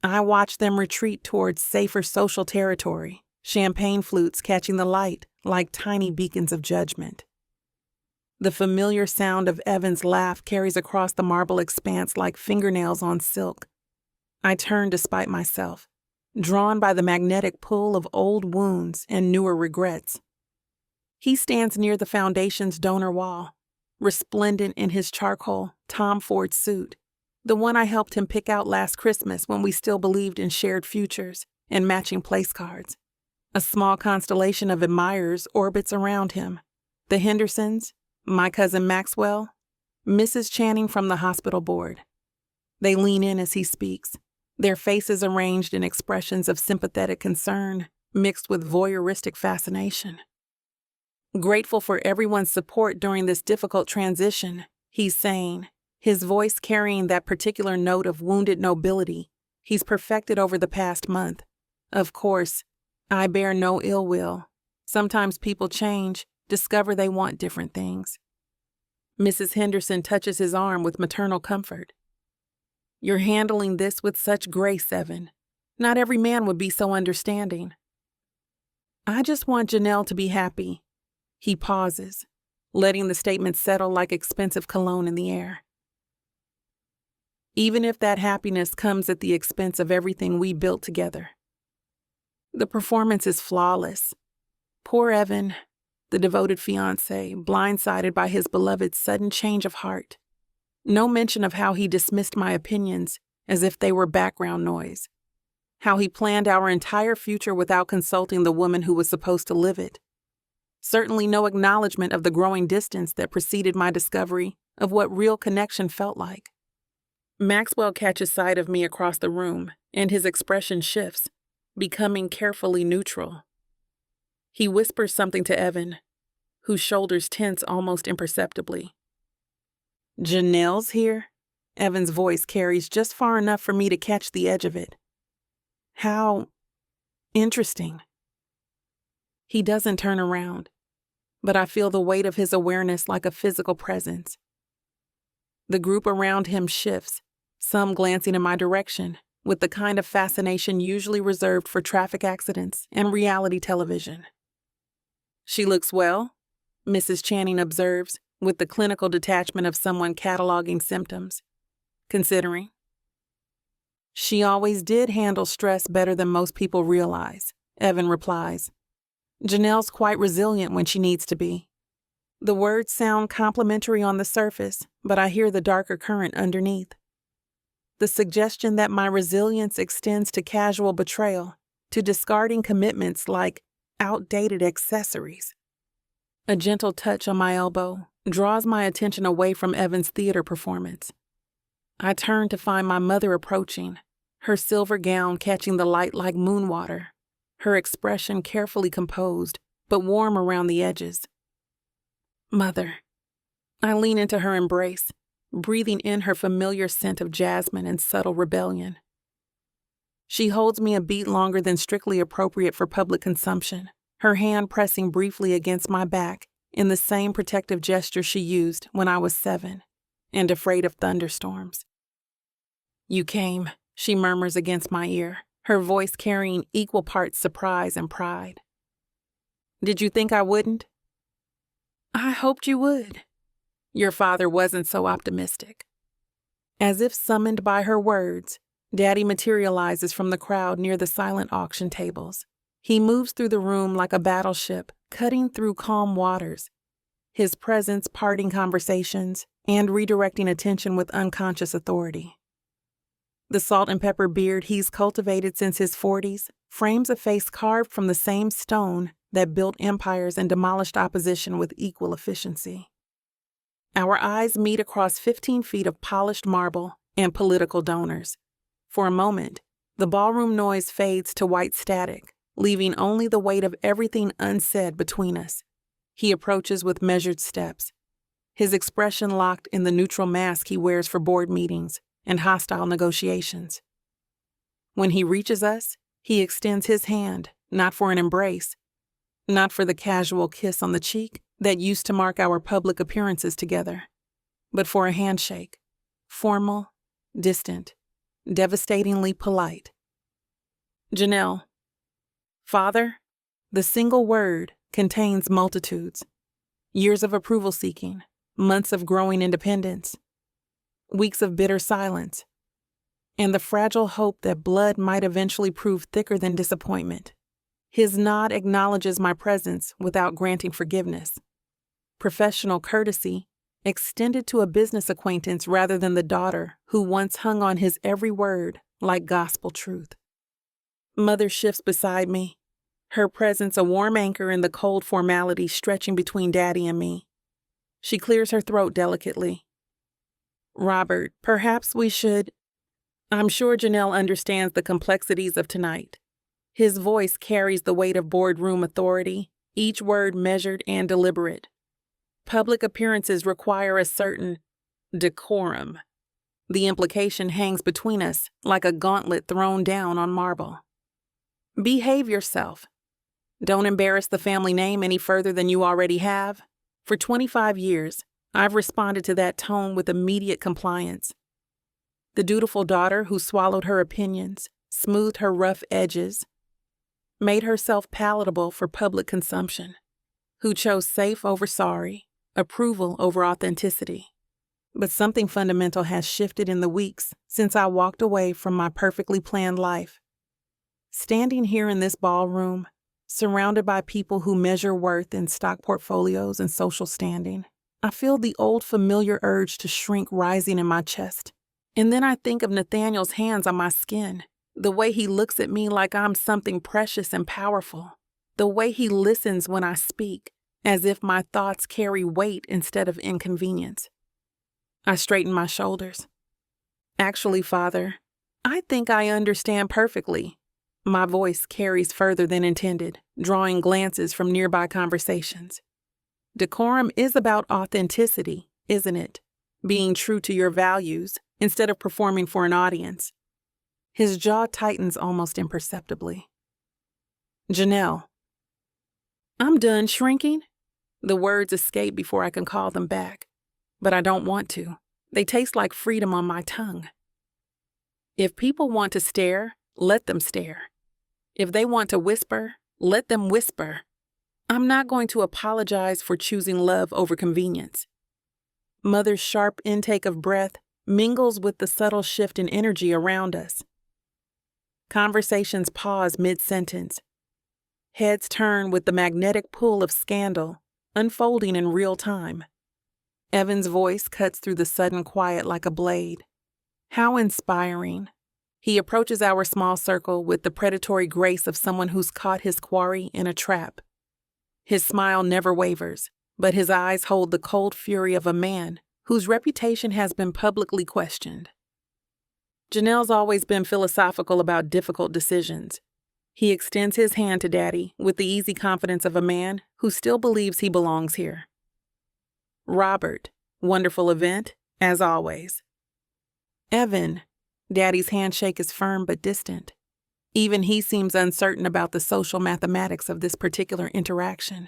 I watch them retreat towards safer social territory, champagne flutes catching the light like tiny beacons of judgment. The familiar sound of Evan's laugh carries across the marble expanse like fingernails on silk. I turn despite myself, drawn by the magnetic pull of old wounds and newer regrets. He stands near the foundation's donor wall, resplendent in his charcoal Tom Ford suit, the one I helped him pick out last Christmas when we still believed in shared futures. and matching place cards. A small constellation of admirers orbits around him. The Hendersons, my cousin Maxwell, Mrs. Channing from the hospital board. They lean in as he speaks, their faces arranged in expressions of sympathetic concern mixed with voyeuristic fascination. Grateful for everyone's support during this difficult transition, he's saying, his voice carrying that particular note of wounded nobility he's perfected over the past month. Of course, I bear no ill will. Sometimes people change, discover they want different things. Mrs. Henderson touches his arm with maternal comfort. You're handling this with such grace, Evan. Not every man would be so understanding. I just want Janelle to be happy. He pauses, letting the statement settle like expensive cologne in the air. Even if that happiness comes at the expense of everything we built together. The performance is flawless. Poor Evan, the devoted fiancé, blindsided by his beloved's sudden change of heart. No mention of how he dismissed my opinions as if they were background noise. How he planned our entire future without consulting the woman who was supposed to live it. Certainly no acknowledgement of the growing distance that preceded my discovery of what real connection felt like. Maxwell catches sight of me across the room, and his expression shifts, becoming carefully neutral. He whispers something to Evan, whose shoulders tense almost imperceptibly. Janelle's here? Evan's voice carries just far enough for me to catch the edge of it. How interesting. He doesn't turn around, but I feel the weight of his awareness like a physical presence. The group around him shifts, some glancing in my direction, with the kind of fascination usually reserved for traffic accidents and reality television. She looks well, Mrs. Channing observes, with the clinical detachment of someone cataloging symptoms. Considering. She always did handle stress better than most people realize, Evan replies. Janelle's quite resilient when she needs to be. The words sound complimentary on the surface, but I hear the darker current underneath. The suggestion that my resilience extends to casual betrayal, to discarding commitments like outdated accessories. A gentle touch on my elbow draws my attention away from Evan's theater performance. I turn to find my mother approaching, her silver gown catching the light like moon water, her expression carefully composed, but warm around the edges. Mother. I lean into her embrace, breathing in her familiar scent of jasmine and subtle rebellion. She holds me a beat longer than strictly appropriate for public consumption, her hand pressing briefly against my back in the same protective gesture she used when I was 7 and afraid of thunderstorms. You came, she murmurs against my ear, her voice carrying equal parts surprise and pride. Did you think I wouldn't? I hoped you would. Your father wasn't so optimistic. As if summoned by her words, Daddy materializes from the crowd near the silent auction tables. He moves through the room like a battleship, cutting through calm waters, his presence parting conversations and redirecting attention with unconscious authority. The salt and pepper beard he's cultivated since his 40s frames a face carved from the same stone that built empires and demolished opposition with equal efficiency. Our eyes meet across 15 feet of polished marble and political donors. For a moment, the ballroom noise fades to white static, leaving only the weight of everything unsaid between us. He approaches with measured steps, his expression locked in the neutral mask he wears for board meetings and hostile negotiations. When he reaches us, he extends his hand, not for an embrace, not for the casual kiss on the cheek that used to mark our public appearances together, but for a handshake, formal, distant, devastatingly polite. Janelle. Father, the single word contains multitudes, years of approval seeking, months of growing independence, weeks of bitter silence, and the fragile hope that blood might eventually prove thicker than disappointment. His nod acknowledges my presence without granting forgiveness. Professional courtesy extended to a business acquaintance rather than the daughter who once hung on his every word like gospel truth. Mother shifts beside me, her presence a warm anchor in the cold formality stretching between Daddy and me. She clears her throat delicately. Robert, perhaps we should... I'm sure Janelle understands the complexities of tonight. His voice carries the weight of boardroom authority, each word measured and deliberate. Public appearances require a certain decorum. The implication hangs between us like a gauntlet thrown down on marble. Behave yourself. Don't embarrass the family name any further than you already have. For 25 years, I've responded to that tone with immediate compliance. The dutiful daughter who swallowed her opinions, smoothed her rough edges, made herself palatable for public consumption, who chose safe over sorry, approval over authenticity. But something fundamental has shifted in the weeks since I walked away from my perfectly planned life. Standing here in this ballroom, surrounded by people who measure worth in stock portfolios and social standing, I feel the old familiar urge to shrink rising in my chest. And then I think of Nathaniel's hands on my skin, the way he looks at me like I'm something precious and powerful, the way he listens when I speak, as if my thoughts carry weight instead of inconvenience. I straighten my shoulders. Actually, Father, I think I understand perfectly. My voice carries further than intended, drawing glances from nearby conversations. Decorum is about authenticity, isn't it? Being true to your values instead of performing for an audience. His jaw tightens almost imperceptibly. Janelle. I'm done shrinking. The words escape before I can call them back. But I don't want to. They taste like freedom on my tongue. If people want to stare, let them stare. If they want to whisper, let them whisper. I'm not going to apologize for choosing love over convenience. Mother's sharp intake of breath mingles with the subtle shift in energy around us. Conversations pause mid-sentence. Heads turn with the magnetic pull of scandal, unfolding in real time. Evan's voice cuts through the sudden quiet like a blade. How inspiring. He approaches our small circle with the predatory grace of someone who's caught his quarry in a trap. His smile never wavers, but his eyes hold the cold fury of a man whose reputation has been publicly questioned. Janelle's always been philosophical about difficult decisions. He extends his hand to Daddy with the easy confidence of a man who still believes he belongs here. Robert, wonderful event, as always. Evan, Daddy's handshake is firm but distant. Even he seems uncertain about the social mathematics of this particular interaction.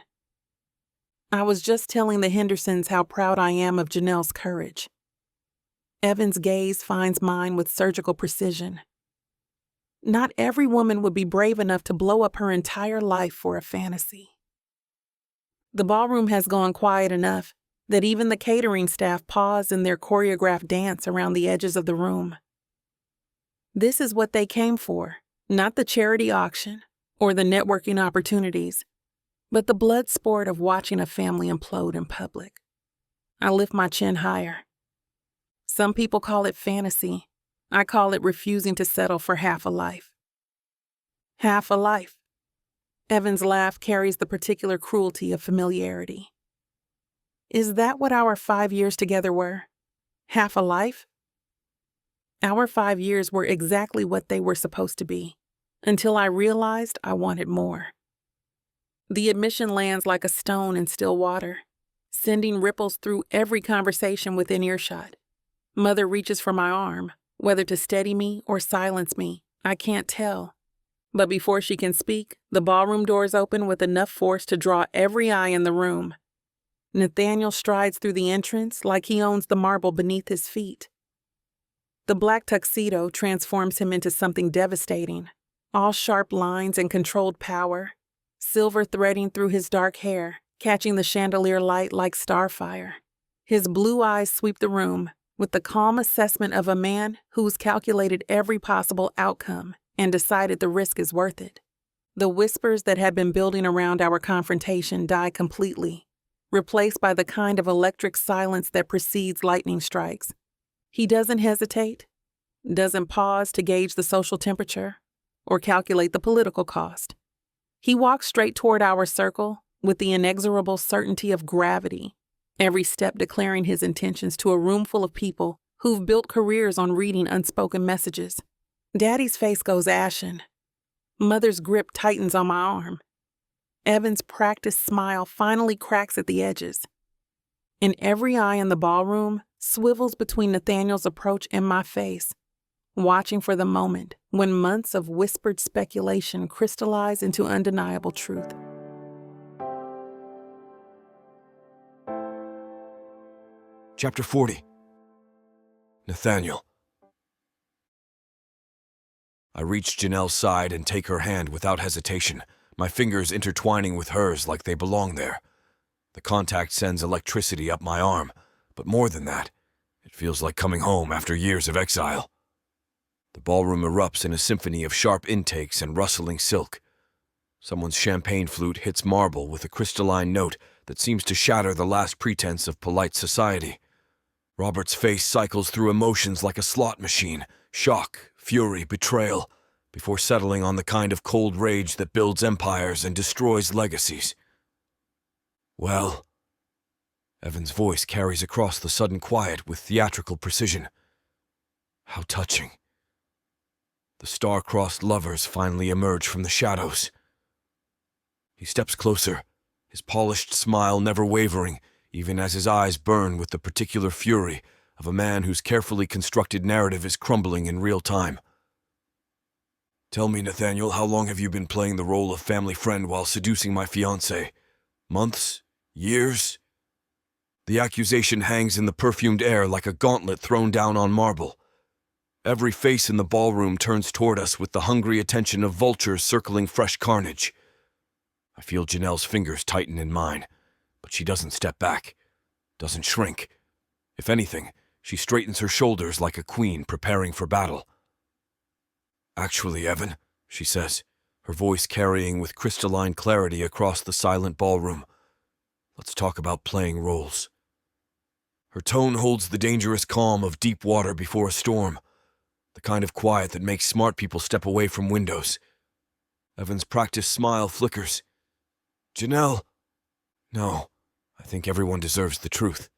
I was just telling the Hendersons how proud I am of Janelle's courage. Evan's gaze finds mine with surgical precision. Not every woman would be brave enough to blow up her entire life for a fantasy. The ballroom has gone quiet enough that even the catering staff pause in their choreographed dance around the edges of the room. This is what they came for, not the charity auction or the networking opportunities, but the blood sport of watching a family implode in public. I lift my chin higher. Some people call it fantasy. I call it refusing to settle for half a life. Half a life. Evan's laugh carries the particular cruelty of familiarity. Is that what our 5 years together were? Half a life? Our 5 years were exactly what they were supposed to be, until I realized I wanted more. The admission lands like a stone in still water, sending ripples through every conversation within earshot. Mother reaches for my arm, whether to steady me or silence me, I can't tell. But before she can speak, the ballroom doors open with enough force to draw every eye in the room. Nathaniel strides through the entrance like he owns the marble beneath his feet. The black tuxedo transforms him into something devastating, all sharp lines and controlled power, silver threading through his dark hair, catching the chandelier light like starfire. His blue eyes sweep the room with the calm assessment of a man who's calculated every possible outcome and decided the risk is worth it. The whispers that had been building around our confrontation die completely, replaced by the kind of electric silence that precedes lightning strikes. He doesn't hesitate, doesn't pause to gauge the social temperature, or calculate the political cost. He walked straight toward our circle with the inexorable certainty of gravity, every step declaring his intentions to a room full of people who've built careers on reading unspoken messages. Daddy's face goes ashen. Mother's grip tightens on my arm. Evan's practiced smile finally cracks at the edges. And every eye in the ballroom swivels between Nathaniel's approach and my face, watching for the moment when months of whispered speculation crystallize into undeniable truth. Chapter 40. Nathaniel. I reach Janelle's side and take her hand without hesitation, my fingers intertwining with hers like they belong there. The contact sends electricity up my arm, but more than that, it feels like coming home after years of exile. The ballroom erupts in a symphony of sharp intakes and rustling silk. Someone's champagne flute hits marble with a crystalline note that seems to shatter the last pretense of polite society. Robert's face cycles through emotions like a slot machine, shock, fury, betrayal, before settling on the kind of cold rage that builds empires and destroys legacies. Well, Evan's voice carries across the sudden quiet with theatrical precision. How touching. The star-crossed lovers finally emerge from the shadows. He steps closer, his polished smile never wavering, even as his eyes burn with the particular fury of a man whose carefully constructed narrative is crumbling in real time. Tell me, Nathaniel, how long have you been playing the role of family friend while seducing my fiancée? Months? Years? The accusation hangs in the perfumed air like a gauntlet thrown down on marble. Every face in the ballroom turns toward us with the hungry attention of vultures circling fresh carnage. I feel Janelle's fingers tighten in mine, but she doesn't step back, doesn't shrink. If anything, she straightens her shoulders like a queen preparing for battle. Actually, Evan, she says, her voice carrying with crystalline clarity across the silent ballroom, let's talk about playing roles. Her tone holds the dangerous calm of deep water before a storm, the kind of quiet that makes smart people step away from windows. Evan's practiced smile flickers. Janelle. No, I think everyone deserves the truth.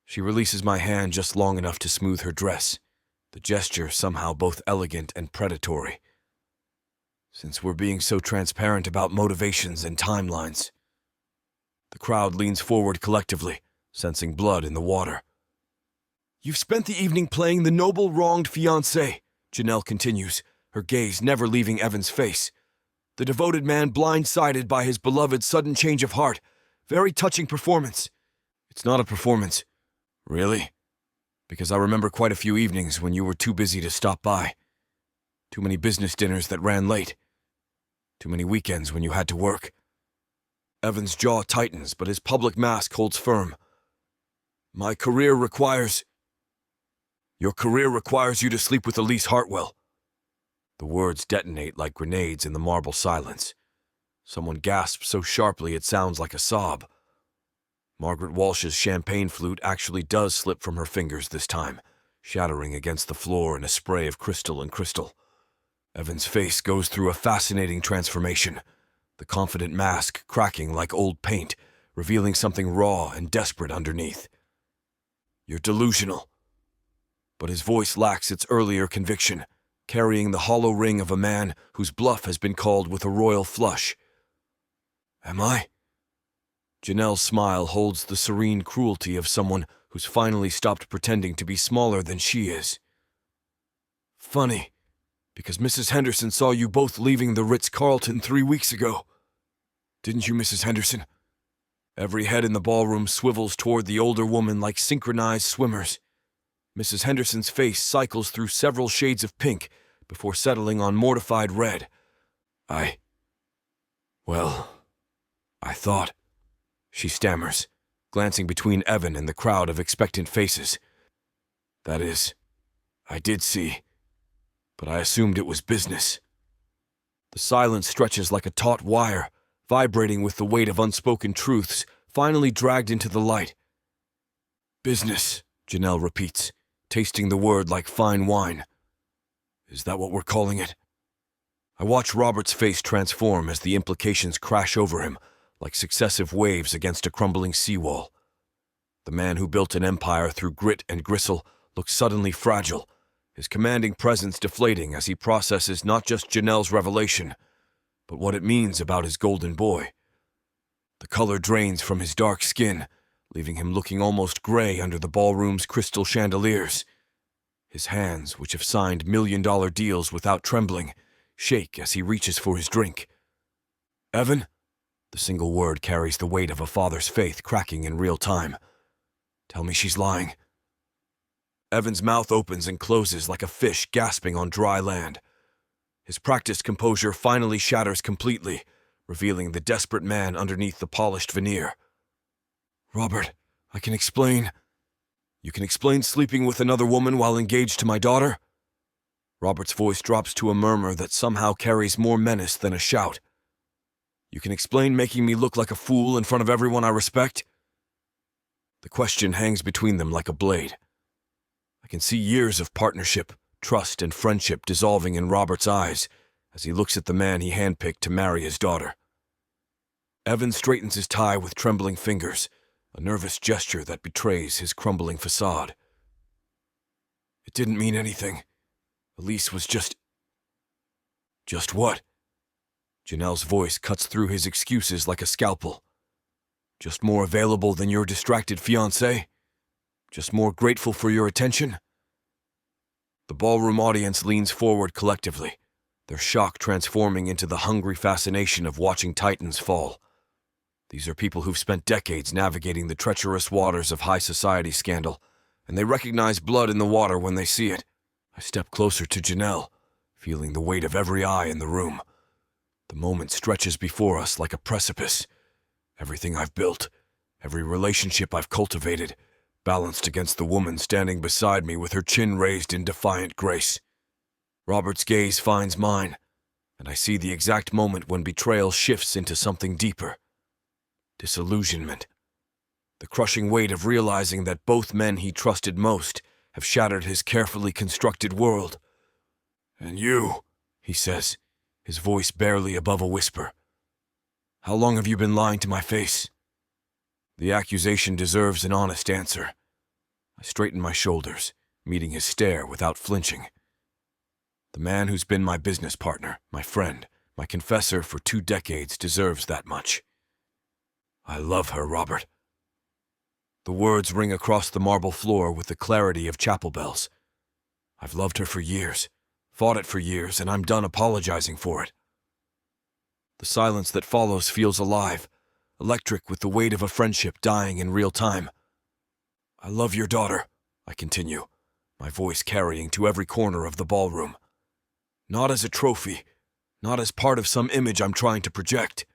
She releases my hand just long enough to smooth her dress, the gesture somehow both elegant and predatory. Since we're being so transparent about motivations and timelines. The crowd leans forward collectively, sensing blood in the water. You've spent the evening playing the noble wronged fiancé, Janelle continues, her gaze never leaving Evan's face. The devoted man blindsided by his beloved's sudden change of heart. Very touching performance. It's not a performance. Really? Because I remember quite a few evenings when you were too busy to stop by. Too many business dinners that ran late. Too many weekends when you had to work. Evan's jaw tightens, but his public mask holds firm. My career requires... Your career requires you to sleep with Elise Hartwell. The words detonate like grenades in the marble silence. Someone gasps so sharply it sounds like a sob. Margaret Walsh's champagne flute actually does slip from her fingers this time, shattering against the floor in a spray of crystal and crystal. Evan's face goes through a fascinating transformation, the confident mask cracking like old paint, revealing something raw and desperate underneath. You're delusional. But his voice lacks its earlier conviction, carrying the hollow ring of a man whose bluff has been called with a royal flush. Am I? Janelle's smile holds the serene cruelty of someone who's finally stopped pretending to be smaller than she is. Funny, because Mrs. Henderson saw you both leaving the Ritz-Carlton 3 weeks ago. Didn't you, Mrs. Henderson? Every head in the ballroom swivels toward the older woman like synchronized swimmers. Mrs. Henderson's face cycles through several shades of pink before settling on mortified red. I thought, she stammers, glancing between Evan and the crowd of expectant faces. That is, I did see, but I assumed it was business. The silence stretches like a taut wire, vibrating with the weight of unspoken truths, finally dragged into the light. Business, Janelle repeats, tasting the word like fine wine. Is that what we're calling it? I watch Robert's face transform as the implications crash over him like successive waves against a crumbling seawall. The man who built an empire through grit and gristle looks suddenly fragile, his commanding presence deflating as he processes not just Janelle's revelation, but what it means about his golden boy. The color drains from his dark skin, leaving him looking almost gray under the ballroom's crystal chandeliers. His hands, which have signed million-dollar deals without trembling, shake as he reaches for his drink. "Evan?" The single word carries the weight of a father's faith cracking in real time. "Tell me she's lying." Evan's mouth opens and closes like a fish gasping on dry land. His practiced composure finally shatters completely, revealing the desperate man underneath the polished veneer. "Robert, I can explain." "You can explain sleeping with another woman while engaged to my daughter?" Robert's voice drops to a murmur that somehow carries more menace than a shout. "You can explain making me look like a fool in front of everyone I respect?" The question hangs between them like a blade. I can see years of partnership, trust, and friendship dissolving in Robert's eyes as he looks at the man he handpicked to marry his daughter. Evan straightens his tie with trembling fingers, a nervous gesture that betrays his crumbling facade. "It didn't mean anything. Elise was just..." "Just what?" Janelle's voice cuts through his excuses like a scalpel. "Just more available than your distracted fiancé? Just more grateful for your attention?" The ballroom audience leans forward collectively, their shock transforming into the hungry fascination of watching titans fall. These are people who've spent decades navigating the treacherous waters of high society scandal, and they recognize blood in the water when they see it. I step closer to Janelle, feeling the weight of every eye in the room. The moment stretches before us like a precipice. Everything I've built, every relationship I've cultivated, balanced against the woman standing beside me with her chin raised in defiant grace. Robert's gaze finds mine, and I see the exact moment when betrayal shifts into something deeper. Disillusionment. The crushing weight of realizing that both men he trusted most have shattered his carefully constructed world. "And you," he says, his voice barely above a whisper. "How long have you been lying to my face?" The accusation deserves an honest answer. I straighten my shoulders, meeting his stare without flinching. The man who's been my business partner, my friend, my confessor for 2 decades deserves that much. "I love her, Robert." The words ring across the marble floor with the clarity of chapel bells. I've loved her for years, fought it for years, and I'm done apologizing for it. The silence that follows feels alive, electric with the weight of a friendship dying in real time. "I love your daughter," I continue, my voice carrying to every corner of the ballroom. "Not as a trophy, not as part of some image I'm trying to project.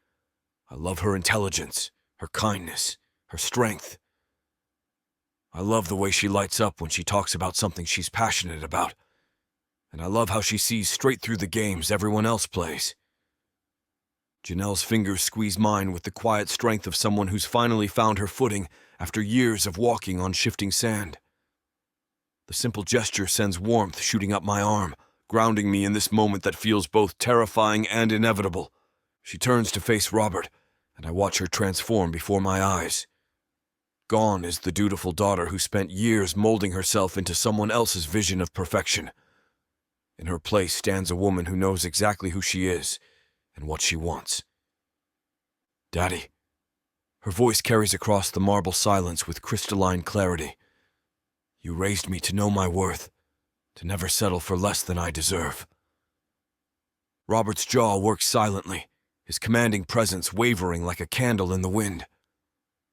I love her intelligence, her kindness, her strength. I love the way she lights up when she talks about something she's passionate about. And I love how she sees straight through the games everyone else plays." Janelle's fingers squeeze mine with the quiet strength of someone who's finally found her footing after years of walking on shifting sand. The simple gesture sends warmth shooting up my arm, grounding me in this moment that feels both terrifying and inevitable. She turns to face Robert, and I watch her transform before my eyes. Gone is the dutiful daughter who spent years molding herself into someone else's vision of perfection. In her place stands a woman who knows exactly who she is and what she wants. "Daddy." Her voice carries across the marble silence with crystalline clarity. "You raised me to know my worth, to never settle for less than I deserve." Robert's jaw works silently, his commanding presence wavering like a candle in the wind.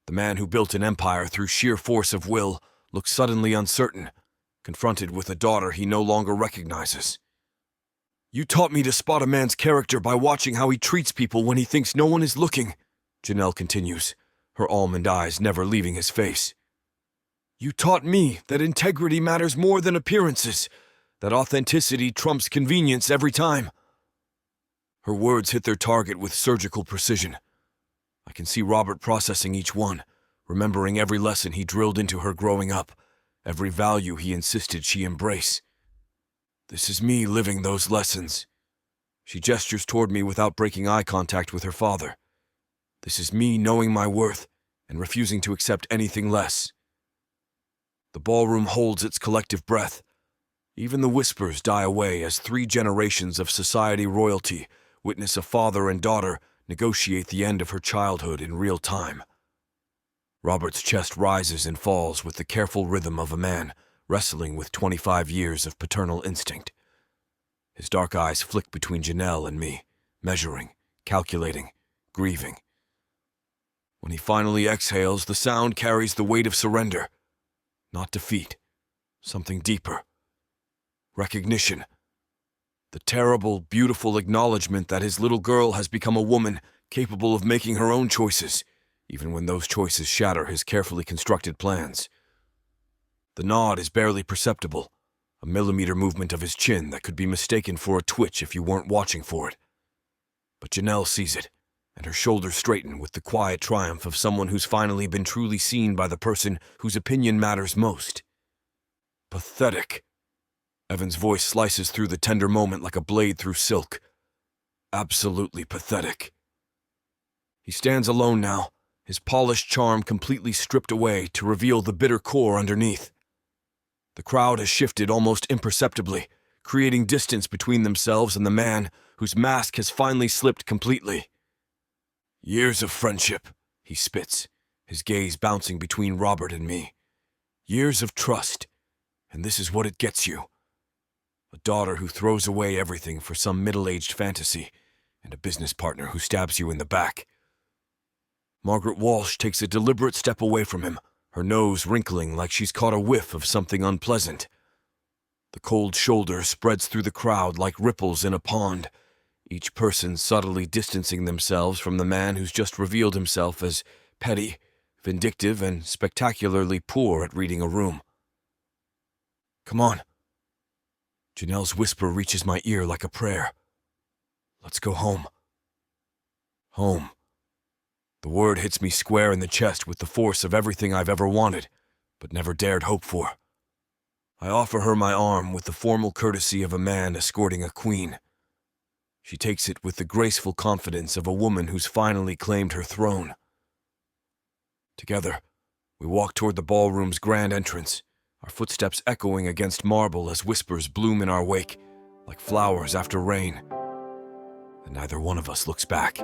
The man who built an empire through sheer force of will looks suddenly uncertain, confronted with a daughter he no longer recognizes. "You taught me to spot a man's character by watching how he treats people when he thinks no one is looking," Janelle continues, her almond eyes never leaving his face. "You taught me that integrity matters more than appearances, that authenticity trumps convenience every time." Her words hit their target with surgical precision. I can see Robert processing each one, remembering every lesson he drilled into her growing up, every value he insisted she embrace. "This is me living those lessons." She gestures toward me without breaking eye contact with her father. This is me knowing my worth and refusing to accept anything less. The ballroom holds its collective breath. Even the whispers die away as 3 generations of society royalty witness a father and daughter negotiate the end of her childhood in real time. Robert's chest rises and falls with the careful rhythm of a man wrestling with 25 years of paternal instinct. His dark eyes flick between Janelle and me, measuring, calculating, grieving. When he finally exhales, the sound carries the weight of surrender, not defeat, something deeper. Recognition. The terrible, beautiful acknowledgement that his little girl has become a woman capable of making her own choices, even when those choices shatter his carefully constructed plans. The nod is barely perceptible, a millimeter movement of his chin that could be mistaken for a twitch if you weren't watching for it. But Janelle sees it, and her shoulders straighten with the quiet triumph of someone who's finally been truly seen by the person whose opinion matters most. Pathetic. Evan's voice slices through the tender moment like a blade through silk. Absolutely pathetic. He stands alone now, his polished charm completely stripped away to reveal the bitter core underneath. The crowd has shifted almost imperceptibly, creating distance between themselves and the man whose mask has finally slipped completely. Years of friendship, he spits, his gaze bouncing between Robert and me. Years of trust, and this is what it gets you. A daughter who throws away everything for some middle-aged fantasy, and a business partner who stabs you in the back. Margaret Walsh takes a deliberate step away from him, her nose wrinkling like she's caught a whiff of something unpleasant. The cold shoulder spreads through the crowd like ripples in a pond, each person subtly distancing themselves from the man who's just revealed himself as petty, vindictive, and spectacularly poor at reading a room. Come on. Janelle's whisper reaches my ear like a prayer. Let's go home. Home. The word hits me square in the chest with the force of everything I've ever wanted, but never dared hope for. I offer her my arm with the formal courtesy of a man escorting a queen. She takes it with the graceful confidence of a woman who's finally claimed her throne. Together, we walk toward the ballroom's grand entrance, our footsteps echoing against marble as whispers bloom in our wake, like flowers after rain. And neither one of us looks back.